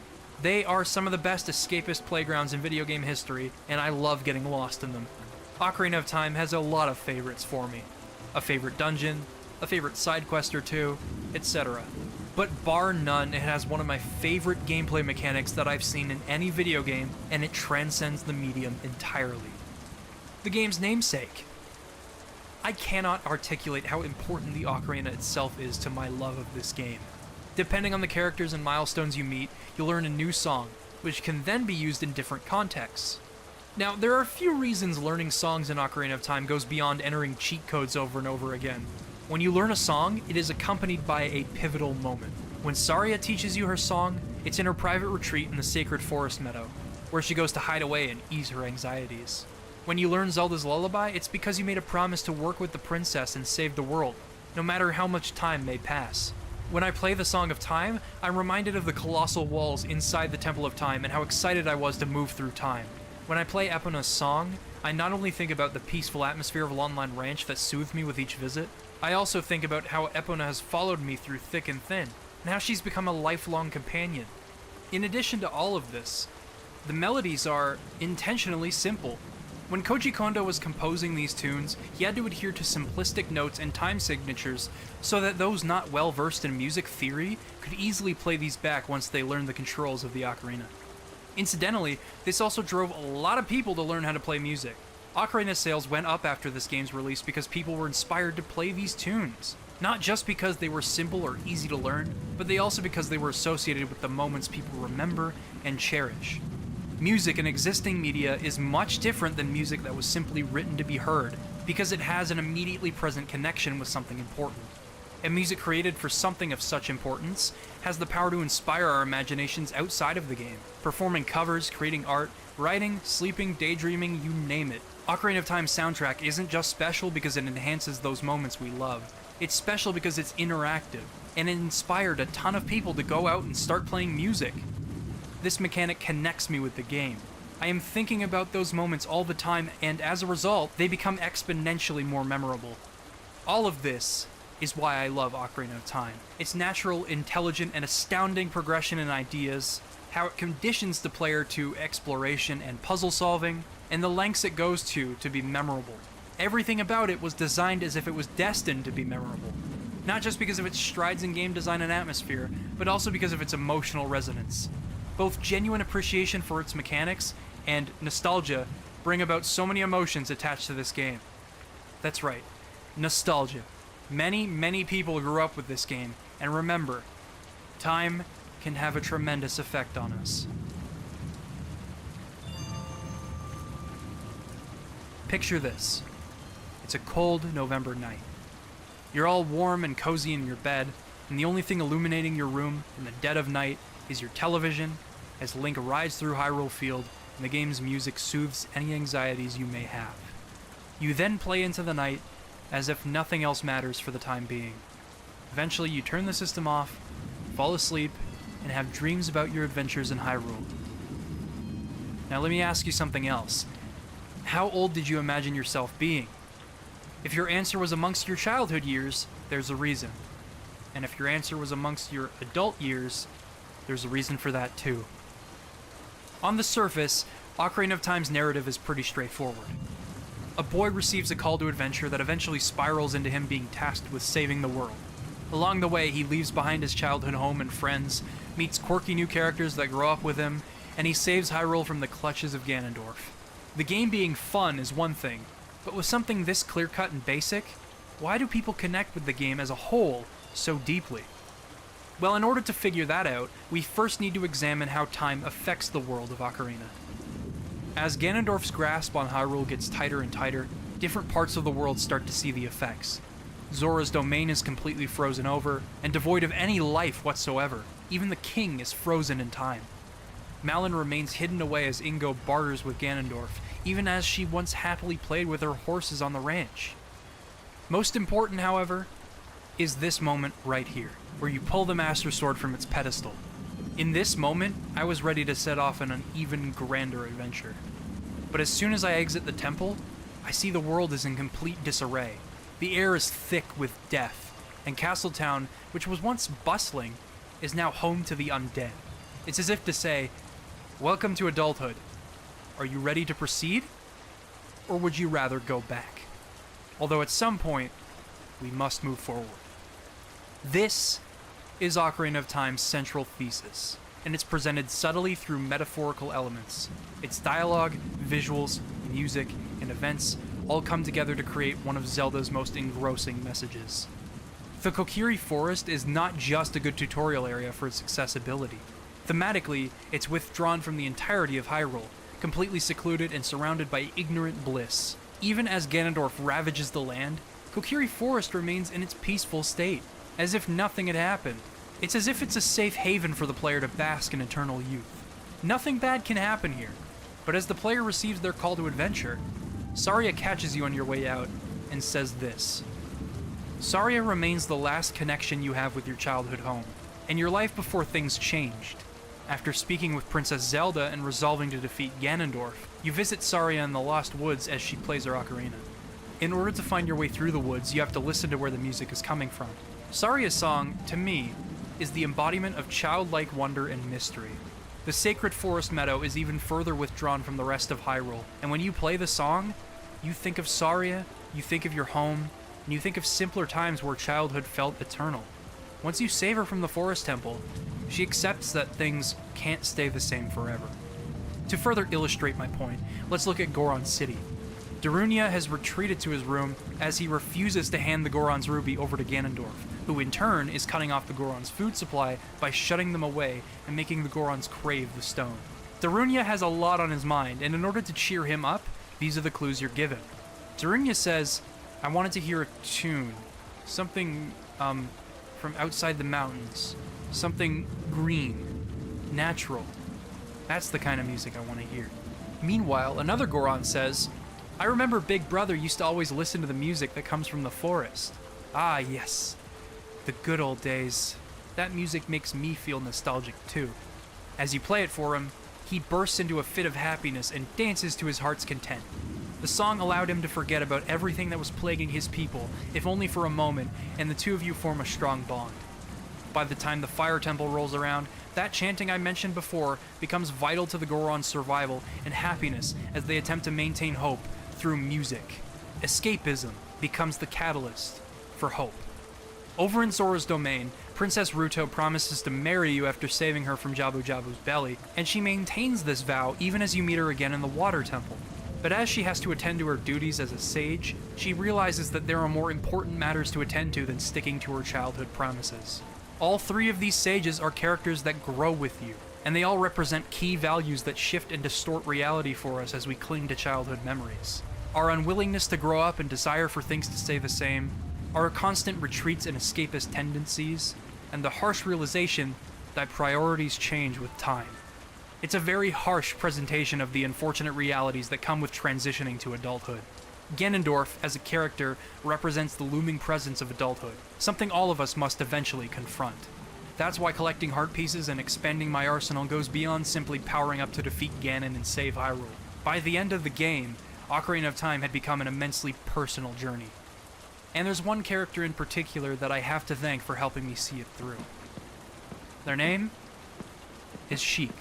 They are some of the best escapist playgrounds in video game history, and I love getting lost in them. Ocarina of Time has a lot of favorites for me. A favorite dungeon, a favorite side quest or two, etc. But bar none, it has one of my favorite gameplay mechanics that I've seen in any video game, and it transcends the medium entirely. The game's namesake. I cannot articulate how important the Ocarina itself is to my love of this game. Depending on the characters and milestones you meet, you'll learn a new song, which can then be used in different contexts. Now, there are a few reasons learning songs in Ocarina of Time goes beyond entering cheat codes over and over again. When you learn a song, it is accompanied by a pivotal moment. When Saria teaches you her song, it's in her private retreat in the Sacred Forest Meadow, where she goes to hide away and ease her anxieties. When you learn Zelda's Lullaby, it's because you made a promise to work with the princess and save the world, no matter how much time may pass. When I play the Song of Time, I'm reminded of the colossal walls inside the Temple of Time and how excited I was to move through time. When I play Epona's song, I not only think about the peaceful atmosphere of Lon Lon Ranch that soothed me with each visit, I also think about how Epona has followed me through thick and thin, and how she's become a lifelong companion. In addition to all of this, the melodies are intentionally simple. When Koji Kondo was composing these tunes, he had to adhere to simplistic notes and time signatures so that those not well versed in music theory could easily play these back once they learned the controls of the ocarina. Incidentally, this also drove a lot of people to learn how to play music. Ocarina sales went up after this game's release because people were inspired to play these tunes. Not just because they were simple or easy to learn, but they also because they were associated with the moments people remember and cherish. Music in existing media is much different than music that was simply written to be heard, because it has an immediately present connection with something important. And music created for something of such importance has the power to inspire our imaginations outside of the game, performing covers, creating art, writing, sleeping, daydreaming, you name it. Ocarina of Time's soundtrack isn't just special because it enhances those moments we love. It's special because it's interactive, and it inspired a ton of people to go out and start playing music. This mechanic connects me with the game. I am thinking about those moments all the time, and as a result, they become exponentially more memorable. All of this is why I love Ocarina of Time. Its natural, intelligent, and astounding progression in ideas, how it conditions the player to exploration and puzzle solving, and the lengths it goes to be memorable. Everything about it was designed as if it was destined to be memorable. Not just because of its strides in game design and atmosphere, but also because of its emotional resonance. Both genuine appreciation for its mechanics and nostalgia bring about so many emotions attached to this game. That's right, nostalgia. Many people grew up with this game, and remember, time can have a tremendous effect on us. Picture this. It's a cold November night. You're all warm and cozy in your bed, and the only thing illuminating your room in the dead of night is your television, as Link rides through Hyrule Field and the game's music soothes any anxieties you may have. You then play into the night as if nothing else matters for the time being. Eventually you turn the system off, fall asleep, and have dreams about your adventures in Hyrule. Now let me ask you something else. How old did you imagine yourself being? If your answer was amongst your childhood years, there's a reason. And if your answer was amongst your adult years, there's a reason for that too. On the surface, Ocarina of Time's narrative is pretty straightforward. A boy receives a call to adventure that eventually spirals into him being tasked with saving the world. Along the way, he leaves behind his childhood home and friends, meets quirky new characters that grow up with him, and he saves Hyrule from the clutches of Ganondorf. The game being fun is one thing, but with something this clear-cut and basic, why do people connect with the game as a whole so deeply? Well, in order to figure that out, we first need to examine how time affects the world of Ocarina. As Ganondorf's grasp on Hyrule gets tighter and tighter, different parts of the world start to see the effects. Zora's domain is completely frozen over, and devoid of any life whatsoever. Even the king is frozen in time. Malon remains hidden away as Ingo barters with Ganondorf, even as she once happily played with her horses on the ranch. Most important, however, is this moment right here, where you pull the Master Sword from its pedestal. In this moment, I was ready to set off on an even grander adventure. But as soon as I exit the temple, I see the world is in complete disarray. The air is thick with death, and Castletown, which was once bustling, is now home to the undead. It's as if to say, welcome to adulthood. Are you ready to proceed? Or would you rather go back? Although at some point, we must move forward. This is Ocarina of Time's central thesis, and it's presented subtly through metaphorical elements. Its dialogue, visuals, music, and events all come together to create one of Zelda's most engrossing messages. The Kokiri Forest is not just a good tutorial area for its accessibility. Thematically, it's withdrawn from the entirety of Hyrule, completely secluded and surrounded by ignorant bliss. Even as Ganondorf ravages the land, Kokiri Forest remains in its peaceful state, as if nothing had happened. It's as if it's a safe haven for the player to bask in eternal youth. Nothing bad can happen here, but as the player receives their call to adventure, Saria catches you on your way out and says this. Saria remains the last connection you have with your childhood home, and your life before things changed. After speaking with Princess Zelda and resolving to defeat Ganondorf, you visit Saria in the Lost Woods as she plays her ocarina. In order to find your way through the woods, you have to listen to where the music is coming from. Saria's song, to me, is the embodiment of childlike wonder and mystery. The sacred forest meadow is even further withdrawn from the rest of Hyrule, and when you play the song, you think of Saria, you think of your home, and you think of simpler times where childhood felt eternal. Once you save her from the forest temple, she accepts that things can't stay the same forever. To further illustrate my point, let's look at Goron City. Darunia has retreated to his room as he refuses to hand the Goron's ruby over to Ganondorf, who in turn is cutting off the Goron's food supply by shutting them away and making the Gorons crave the stone. Darunia has a lot on his mind, and in order to cheer him up, these are the clues you're given. Darunia says, I wanted to hear a tune. Something, from outside the mountains. Something green. Natural. That's the kind of music I want to hear. Meanwhile, another Goron says, I remember Big Brother used to always listen to the music that comes from the forest. Ah, yes. The good old days. That music makes me feel nostalgic too. As you play it for him, he bursts into a fit of happiness and dances to his heart's content. The song allowed him to forget about everything that was plaguing his people, if only for a moment, and the two of you form a strong bond. By the time the Fire Temple rolls around, that chanting I mentioned before becomes vital to the Goron's survival and happiness as they attempt to maintain hope through music. Escapism becomes the catalyst for hope. Over in Zora's domain, Princess Ruto promises to marry you after saving her from Jabu Jabu's belly, and she maintains this vow even as you meet her again in the Water Temple. But as she has to attend to her duties as a sage, she realizes that there are more important matters to attend to than sticking to her childhood promises. All three of these sages are characters that grow with you, and they all represent key values that shift and distort reality for us as we cling to childhood memories. Our unwillingness to grow up and desire for things to stay the same, our constant retreats and escapist tendencies, and the harsh realization that priorities change with time. It's a very harsh presentation of the unfortunate realities that come with transitioning to adulthood. Ganondorf, as a character, represents the looming presence of adulthood, something all of us must eventually confront. That's why collecting heart pieces and expanding my arsenal goes beyond simply powering up to defeat Ganon and save Hyrule. By the end of the game, Ocarina of Time had become an immensely personal journey. And there's one character in particular that I have to thank for helping me see it through. Their name is Sheik.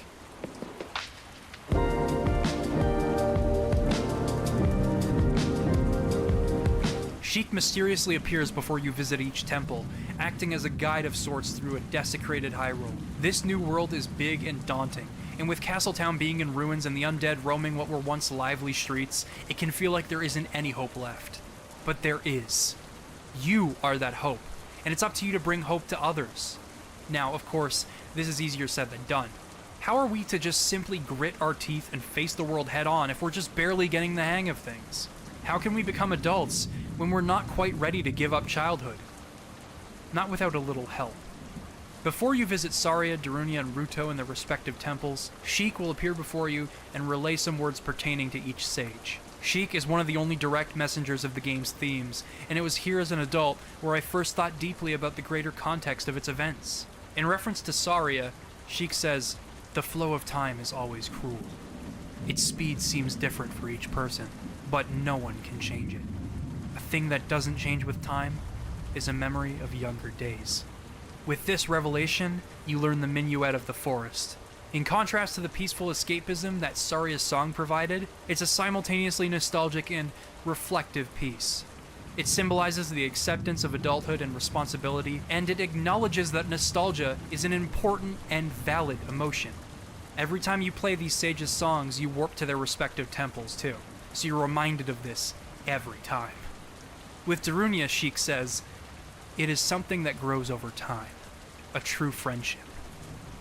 Sheik mysteriously appears before you visit each temple, acting as a guide of sorts through a desecrated Hyrule. This new world is big and daunting, and with Castletown being in ruins and the undead roaming what were once lively streets, it can feel like there isn't any hope left. But there is. You are that hope, and it's up to you to bring hope to others. Now, of course, this is easier said than done. How are we to just simply grit our teeth and face the world head on if we're just barely getting the hang of things? How can we become adults when we're not quite ready to give up childhood? Not without a little help. Before you visit Saria, Darunia, and Ruto in their respective temples, Sheik will appear before you and relay some words pertaining to each sage. Sheik is one of the only direct messengers of the game's themes, and it was here as an adult where I first thought deeply about the greater context of its events. In reference to Saria, Sheik says, "The flow of time is always cruel. Its speed seems different for each person, but no one can change it. A thing that doesn't change with time is a memory of younger days." With this revelation, you learn the minuet of the forest. In contrast to the peaceful escapism that Saria's song provided, it's a simultaneously nostalgic and reflective piece. It symbolizes the acceptance of adulthood and responsibility, and it acknowledges that nostalgia is an important and valid emotion. Every time you play these sages' songs, you warp to their respective temples too, so you're reminded of this every time. With Darunia, Sheik says, "It is something that grows over time, a true friendship.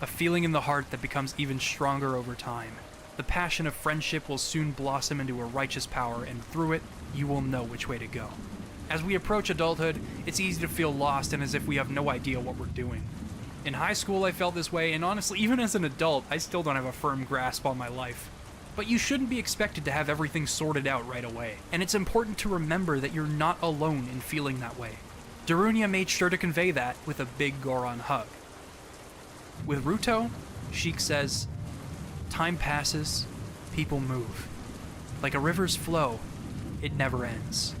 A feeling in the heart that becomes even stronger over time. The passion of friendship will soon blossom into a righteous power, and through it, you will know which way to go." As we approach adulthood, it's easy to feel lost and as if we have no idea what we're doing. In high school, I felt this way, and honestly, even as an adult, I still don't have a firm grasp on my life. But you shouldn't be expected to have everything sorted out right away, and it's important to remember that you're not alone in feeling that way. Darunia made sure to convey that with a big Goron hug. With Ruto, Sheik says, "Time passes, people move. Like a river's flow, it never ends.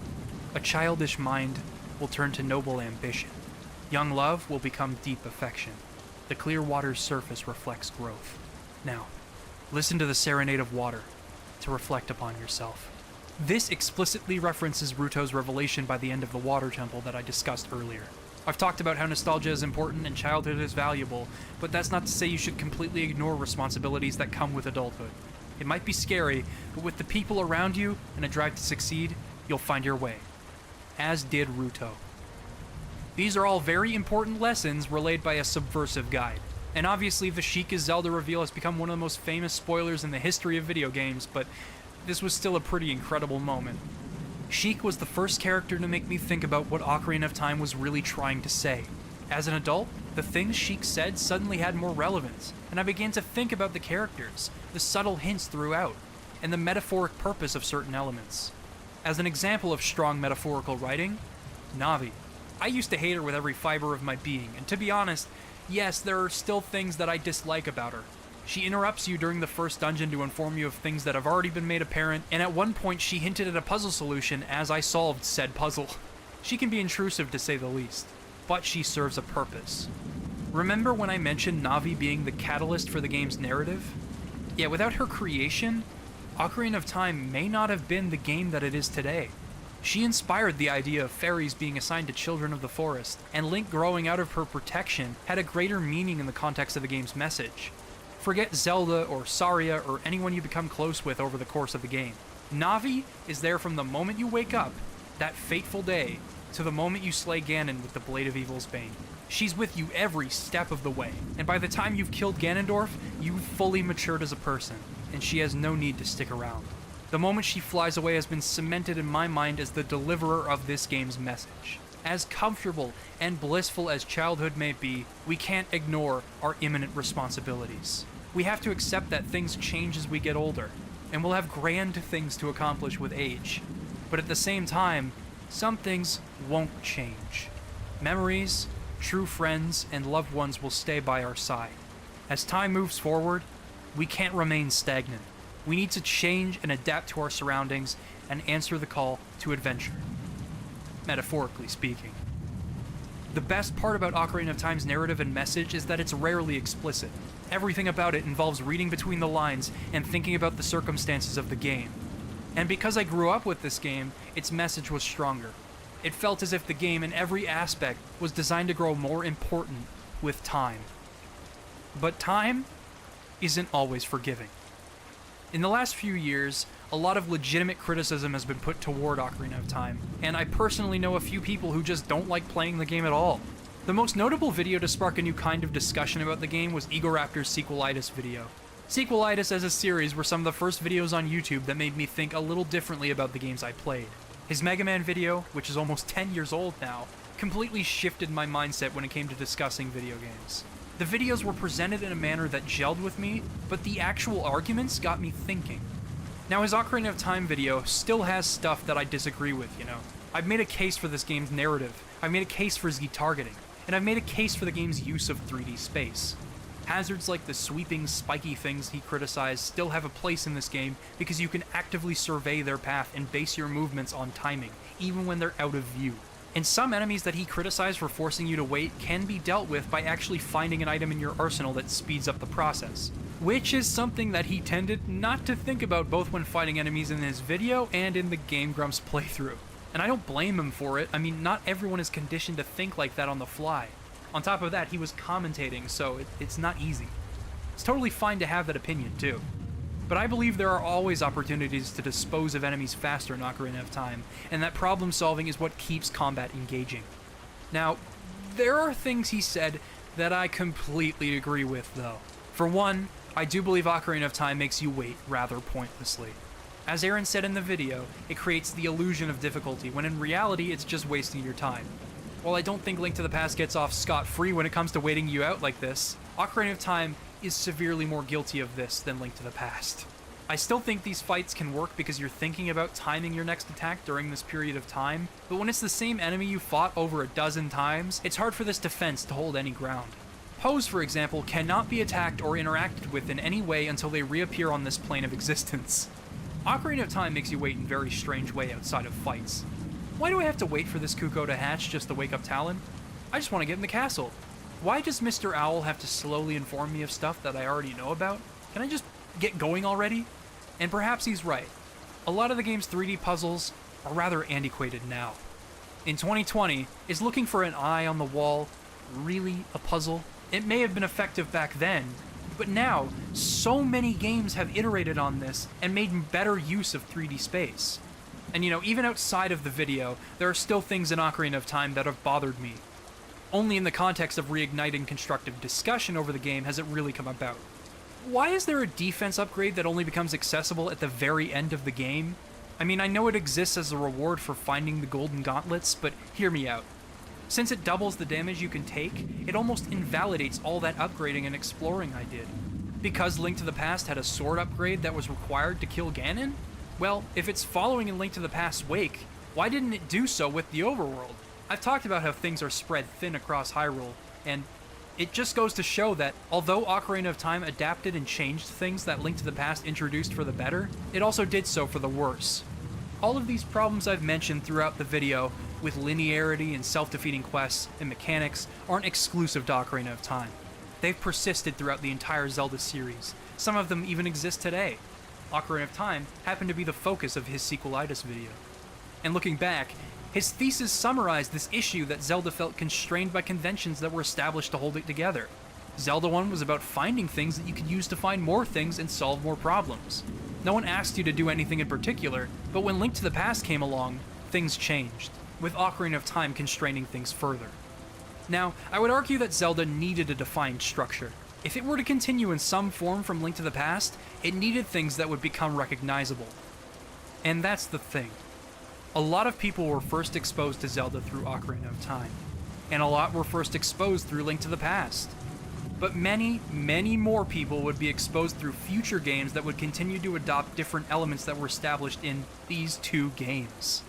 A childish mind will turn to noble ambition. Young love will become deep affection. The clear water's surface reflects growth. Now, listen to the serenade of water to reflect upon yourself." This explicitly references Ruto's revelation by the end of the water temple that I discussed earlier. I've talked about how nostalgia is important and childhood is valuable, but that's not to say you should completely ignore responsibilities that come with adulthood. It might be scary, but with the people around you and a drive to succeed, you'll find your way. As did Ruto. These are all very important lessons relayed by a subversive guide. And obviously the Sheik as Zelda reveal has become one of the most famous spoilers in the history of video games, but this was still a pretty incredible moment. Sheik was the first character to make me think about what Ocarina of Time was really trying to say. As an adult, the things Sheik said suddenly had more relevance, and I began to think about the characters, the subtle hints throughout, and the metaphoric purpose of certain elements. As an example of strong metaphorical writing, Navi. I used to hate her with every fiber of my being, and to be honest, yes, there are still things that I dislike about her. She interrupts you during the first dungeon to inform you of things that have already been made apparent, and at one point she hinted at a puzzle solution as I solved said puzzle. She can be intrusive to say the least, but she serves a purpose. Remember when I mentioned Navi being the catalyst for the game's narrative? Yeah, without her creation, Ocarina of Time may not have been the game that it is today. She inspired the idea of fairies being assigned to children of the forest, and Link growing out of her protection had a greater meaning in the context of the game's message. Forget Zelda or Saria or anyone you become close with over the course of the game. Navi is there from the moment you wake up, that fateful day, to the moment you slay Ganon with the Blade of Evil's Bane. She's with you every step of the way, and by the time you've killed Ganondorf, you've fully matured as a person, and she has no need to stick around. The moment she flies away has been cemented in my mind as the deliverer of this game's message. As comfortable and blissful as childhood may be, we can't ignore our imminent responsibilities. We have to accept that things change as we get older, and we'll have grand things to accomplish with age. But at the same time, some things won't change. Memories, true friends, and loved ones will stay by our side. As time moves forward, we can't remain stagnant. We need to change and adapt to our surroundings and answer the call to adventure. Metaphorically speaking. The best part about Ocarina of Time's narrative and message is that it's rarely explicit. Everything about it involves reading between the lines and thinking about the circumstances of the game. And because I grew up with this game, its message was stronger. It felt as if the game in every aspect was designed to grow more important with time. But time isn't always forgiving. In the last few years, a lot of legitimate criticism has been put toward Ocarina of Time, and I personally know a few people who just don't like playing the game at all. The most notable video to spark a new kind of discussion about the game was Egoraptor's Sequelitis video. Sequelitis as a series were some of the first videos on YouTube that made me think a little differently about the games I played. His Mega Man video, which is almost 10 years old now, completely shifted my mindset when it came to discussing video games. The videos were presented in a manner that gelled with me, but the actual arguments got me thinking. Now, his Ocarina of Time video still has stuff that I disagree with, you know. I've made a case for this game's narrative, I've made a case for Z targeting, and I've made a case for the game's use of 3D space. Hazards like the sweeping, spiky things he criticized still have a place in this game because you can actively survey their path and base your movements on timing, even when they're out of view. And some enemies that he criticized for forcing you to wait can be dealt with by actually finding an item in your arsenal that speeds up the process, which is something that he tended not to think about both when fighting enemies in his video and in the Game Grumps playthrough. And I don't blame him for it. I mean, not everyone is conditioned to think like that on the fly. On top of that, he was commentating, so it's not easy. It's totally fine to have that opinion, too. But I believe there are always opportunities to dispose of enemies faster in Ocarina of Time, and that problem solving is what keeps combat engaging. Now, there are things he said that I completely agree with, though. For one, I do believe Ocarina of Time makes you wait rather pointlessly. As Aaron said in the video, it creates the illusion of difficulty, when in reality it's just wasting your time. While I don't think Link to the Past gets off scot-free when it comes to waiting you out like this, Ocarina of Time is severely more guilty of this than Link to the Past. I still think these fights can work because you're thinking about timing your next attack during this period of time, but when it's the same enemy you fought over a dozen times, it's hard for this defense to hold any ground. Pose, for example, cannot be attacked or interacted with in any way until they reappear on this plane of existence. Ocarina of Time makes you wait in a very strange way outside of fights. Why do I have to wait for this Kuko to hatch just to wake up Talon? I just want to get in the castle. Why does Mr. Owl have to slowly inform me of stuff that I already know about? Can I just get going already? And perhaps he's right. A lot of the game's 3D puzzles are rather antiquated now. In 2020, is looking for an eye on the wall really a puzzle? It may have been effective back then, but now, so many games have iterated on this and made better use of 3D space. And you know, even outside of the video, there are still things in Ocarina of Time that have bothered me. Only in the context of reigniting constructive discussion over the game has it really come about. Why is there a defense upgrade that only becomes accessible at the very end of the game? I mean, I know it exists as a reward for finding the golden gauntlets, but hear me out. Since it doubles the damage you can take, it almost invalidates all that upgrading and exploring I did. Because Link to the Past had a sword upgrade that was required to kill Ganon? Well, if it's following in Link to the Past's wake, why didn't it do so with the overworld? I've talked about how things are spread thin across Hyrule, and it just goes to show that, although Ocarina of Time adapted and changed things that Link to the Past introduced for the better, it also did so for the worse. All of these problems I've mentioned throughout the video, with linearity and self-defeating quests and mechanics, aren't exclusive to Ocarina of Time. They've persisted throughout the entire Zelda series. Some of them even exist today. Ocarina of Time happened to be the focus of his sequelitis video. And looking back, his thesis summarized this issue that Zelda felt constrained by conventions that were established to hold it together. Zelda 1 was about finding things that you could use to find more things and solve more problems. No one asked you to do anything in particular, but when Link to the Past came along, things changed, with Ocarina of Time constraining things further. Now, I would argue that Zelda needed a defined structure. If it were to continue in some form from Link to the Past, it needed things that would become recognizable. And that's the thing. A lot of people were first exposed to Zelda through Ocarina of Time, and a lot were first exposed through Link to the Past. But many, many more people would be exposed through future games that would continue to adopt different elements that were established in these two games.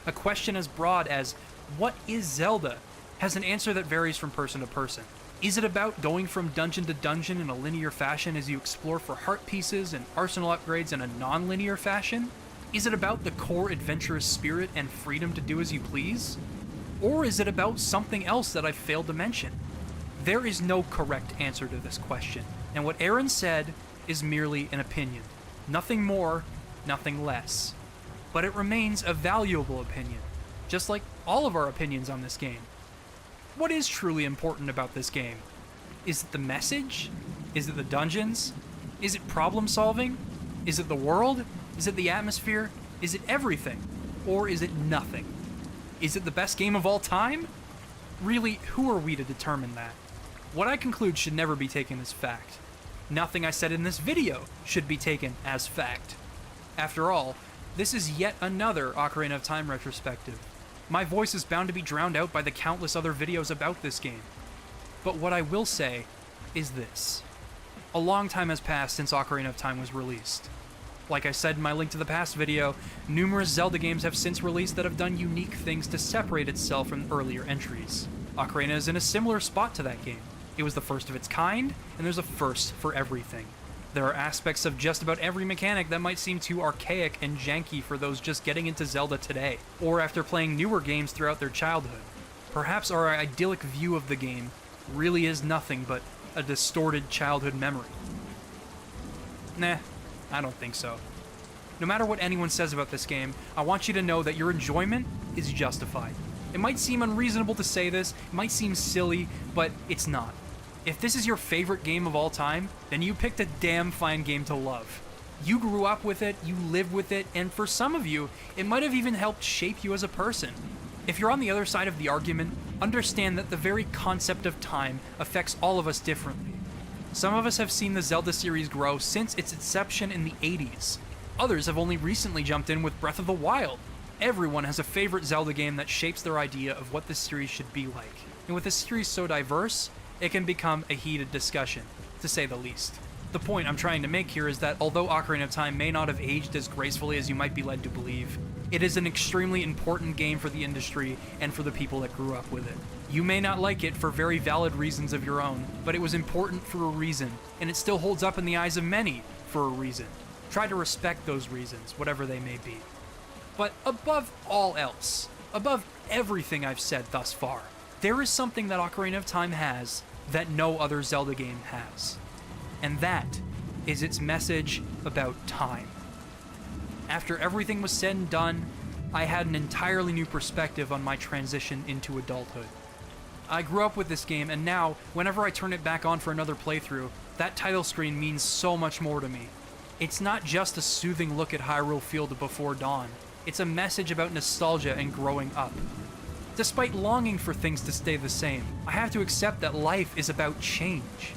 A question as broad as, what is Zelda, has an answer that varies from person to person. Is it about going from dungeon to dungeon in a linear fashion as you explore for heart pieces and arsenal upgrades in a non-linear fashion? Is it about the core adventurous spirit and freedom to do as you please? Or is it about something else that I've failed to mention? There is no correct answer to this question, and what Aaron said is merely an opinion. Nothing more, nothing less. But it remains a valuable opinion, just like all of our opinions on this game. What is truly important about this game? Is it the message? Is it the dungeons? Is it problem solving? Is it the world? Is it the atmosphere? Is it everything? Or is it nothing? Is it the best game of all time? Really, who are we to determine that? What I conclude should never be taken as fact. Nothing I said in this video should be taken as fact. After all, this is yet another Ocarina of Time retrospective. My voice is bound to be drowned out by the countless other videos about this game. But what I will say is this. A long time has passed since Ocarina of Time was released. Like I said in my Link to the Past video, numerous Zelda games have since released that have done unique things to separate itself from earlier entries. Ocarina is in a similar spot to that game. It was the first of its kind, and there's a first for everything. There are aspects of just about every mechanic that might seem too archaic and janky for those just getting into Zelda today, or after playing newer games throughout their childhood. Perhaps our idyllic view of the game really is nothing but a distorted childhood memory. Nah, I don't think so. No matter what anyone says about this game, I want you to know that your enjoyment is justified. It might seem unreasonable to say this, it might seem silly, but it's not. If this is your favorite game of all time, then you picked a damn fine game to love. You grew up with it, you live with it, and for some of you, it might have even helped shape you as a person. If you're on the other side of the argument, understand that the very concept of time affects all of us differently. Some of us have seen the Zelda series grow since its inception in the 80s. Others have only recently jumped in with Breath of the Wild. Everyone has a favorite Zelda game that shapes their idea of what this series should be like. And with a series so diverse, it can become a heated discussion, to say the least. The point I'm trying to make here is that although Ocarina of Time may not have aged as gracefully as you might be led to believe, it is an extremely important game for the industry and for the people that grew up with it. You may not like it for very valid reasons of your own, but it was important for a reason, and it still holds up in the eyes of many for a reason. Try to respect those reasons, whatever they may be. But above all else, above everything I've said thus far, there is something that Ocarina of Time has that no other Zelda game has. And that is its message about time. After everything was said and done, I had an entirely new perspective on my transition into adulthood. I grew up with this game, and now, whenever I turn it back on for another playthrough, that title screen means so much more to me. It's not just a soothing look at Hyrule Field before dawn. It's a message about nostalgia and growing up. Despite longing for things to stay the same, I have to accept that life is about change.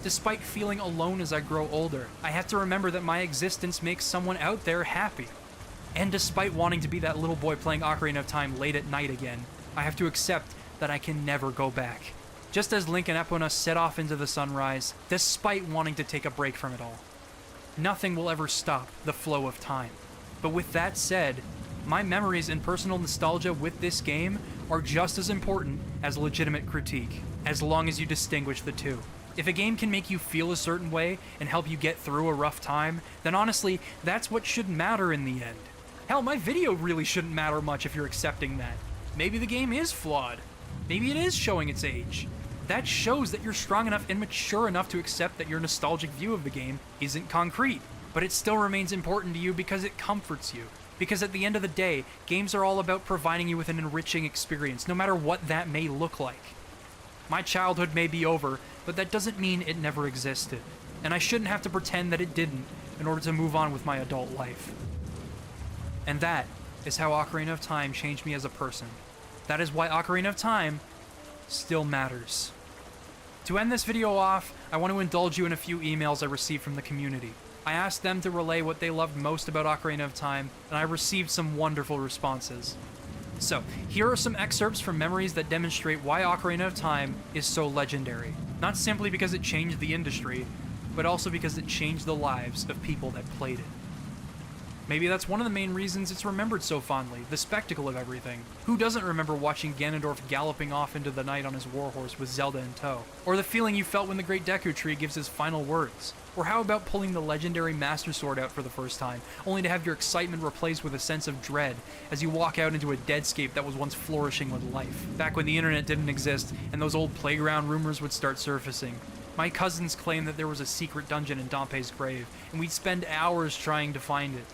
Despite feeling alone as I grow older, I have to remember that my existence makes someone out there happy. And despite wanting to be that little boy playing Ocarina of Time late at night again, I have to accept that I can never go back. Just as Link and Epona set off into the sunrise, despite wanting to take a break from it all. Nothing will ever stop the flow of time. But with that said, my memories and personal nostalgia with this game are just as important as legitimate critique, as long as you distinguish the two. If a game can make you feel a certain way and help you get through a rough time, then honestly, that's what should matter in the end. Hell, my video really shouldn't matter much if you're accepting that. Maybe the game is flawed. Maybe it is showing its age. That shows that you're strong enough and mature enough to accept that your nostalgic view of the game isn't concrete, but it still remains important to you because it comforts you. Because at the end of the day, games are all about providing you with an enriching experience, no matter what that may look like. My childhood may be over, but that doesn't mean it never existed, and I shouldn't have to pretend that it didn't in order to move on with my adult life. And that is how Ocarina of Time changed me as a person. That is why Ocarina of Time still matters. To end this video off, I want to indulge you in a few emails I received from the community. I asked them to relay what they loved most about Ocarina of Time, and I received some wonderful responses. So, here are some excerpts from memories that demonstrate why Ocarina of Time is so legendary. Not simply because it changed the industry, but also because it changed the lives of people that played it. Maybe that's one of the main reasons it's remembered so fondly, the spectacle of everything. Who doesn't remember watching Ganondorf galloping off into the night on his warhorse with Zelda in tow? Or the feeling you felt when the Great Deku Tree gives his final words? Or how about pulling the legendary Master Sword out for the first time, only to have your excitement replaced with a sense of dread as you walk out into a deadscape that was once flourishing with life? Back when the internet didn't exist and those old playground rumors would start surfacing. My cousins claimed that there was a secret dungeon in Dompe's grave, and we'd spend hours trying to find it.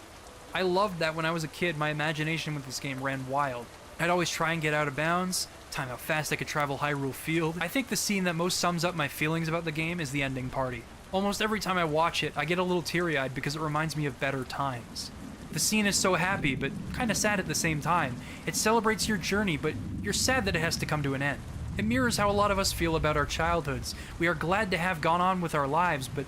I loved that when I was a kid, my imagination with this game ran wild. I'd always try and get out of bounds, time how fast I could travel Hyrule Field. I think the scene that most sums up my feelings about the game is the ending party. Almost every time I watch it, I get a little teary-eyed because it reminds me of better times. The scene is so happy, but kinda sad at the same time. It celebrates your journey, but you're sad that it has to come to an end. It mirrors how a lot of us feel about our childhoods. We are glad to have gone on with our lives, but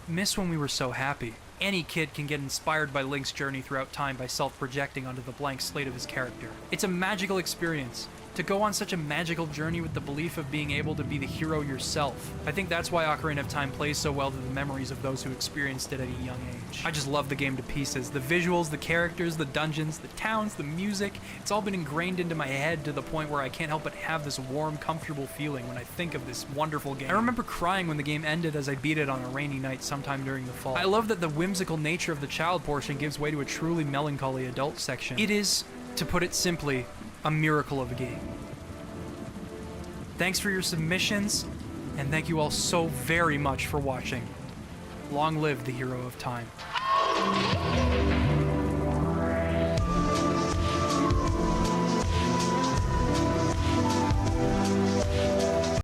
miss when we were so happy. Any kid can get inspired by Link's journey throughout time by self-projecting onto the blank slate of his character. It's a magical experience. to go on such a magical journey with the belief of being able to be the hero yourself. I think that's why Ocarina of Time plays so well to the memories of those who experienced it at a young age. I just love the game to pieces. The visuals, the characters, the dungeons, the towns, the music, it's all been ingrained into my head to the point where I can't help but have this warm, comfortable feeling when I think of this wonderful game. I remember crying when the game ended as I beat it on a rainy night sometime during the fall. I love that the whimsical nature of the child portion gives way to a truly melancholy adult section. It is, to put it simply, a miracle of a game. Thanks for your submissions, and thank you all so very much for watching. Long live the Hero of Time.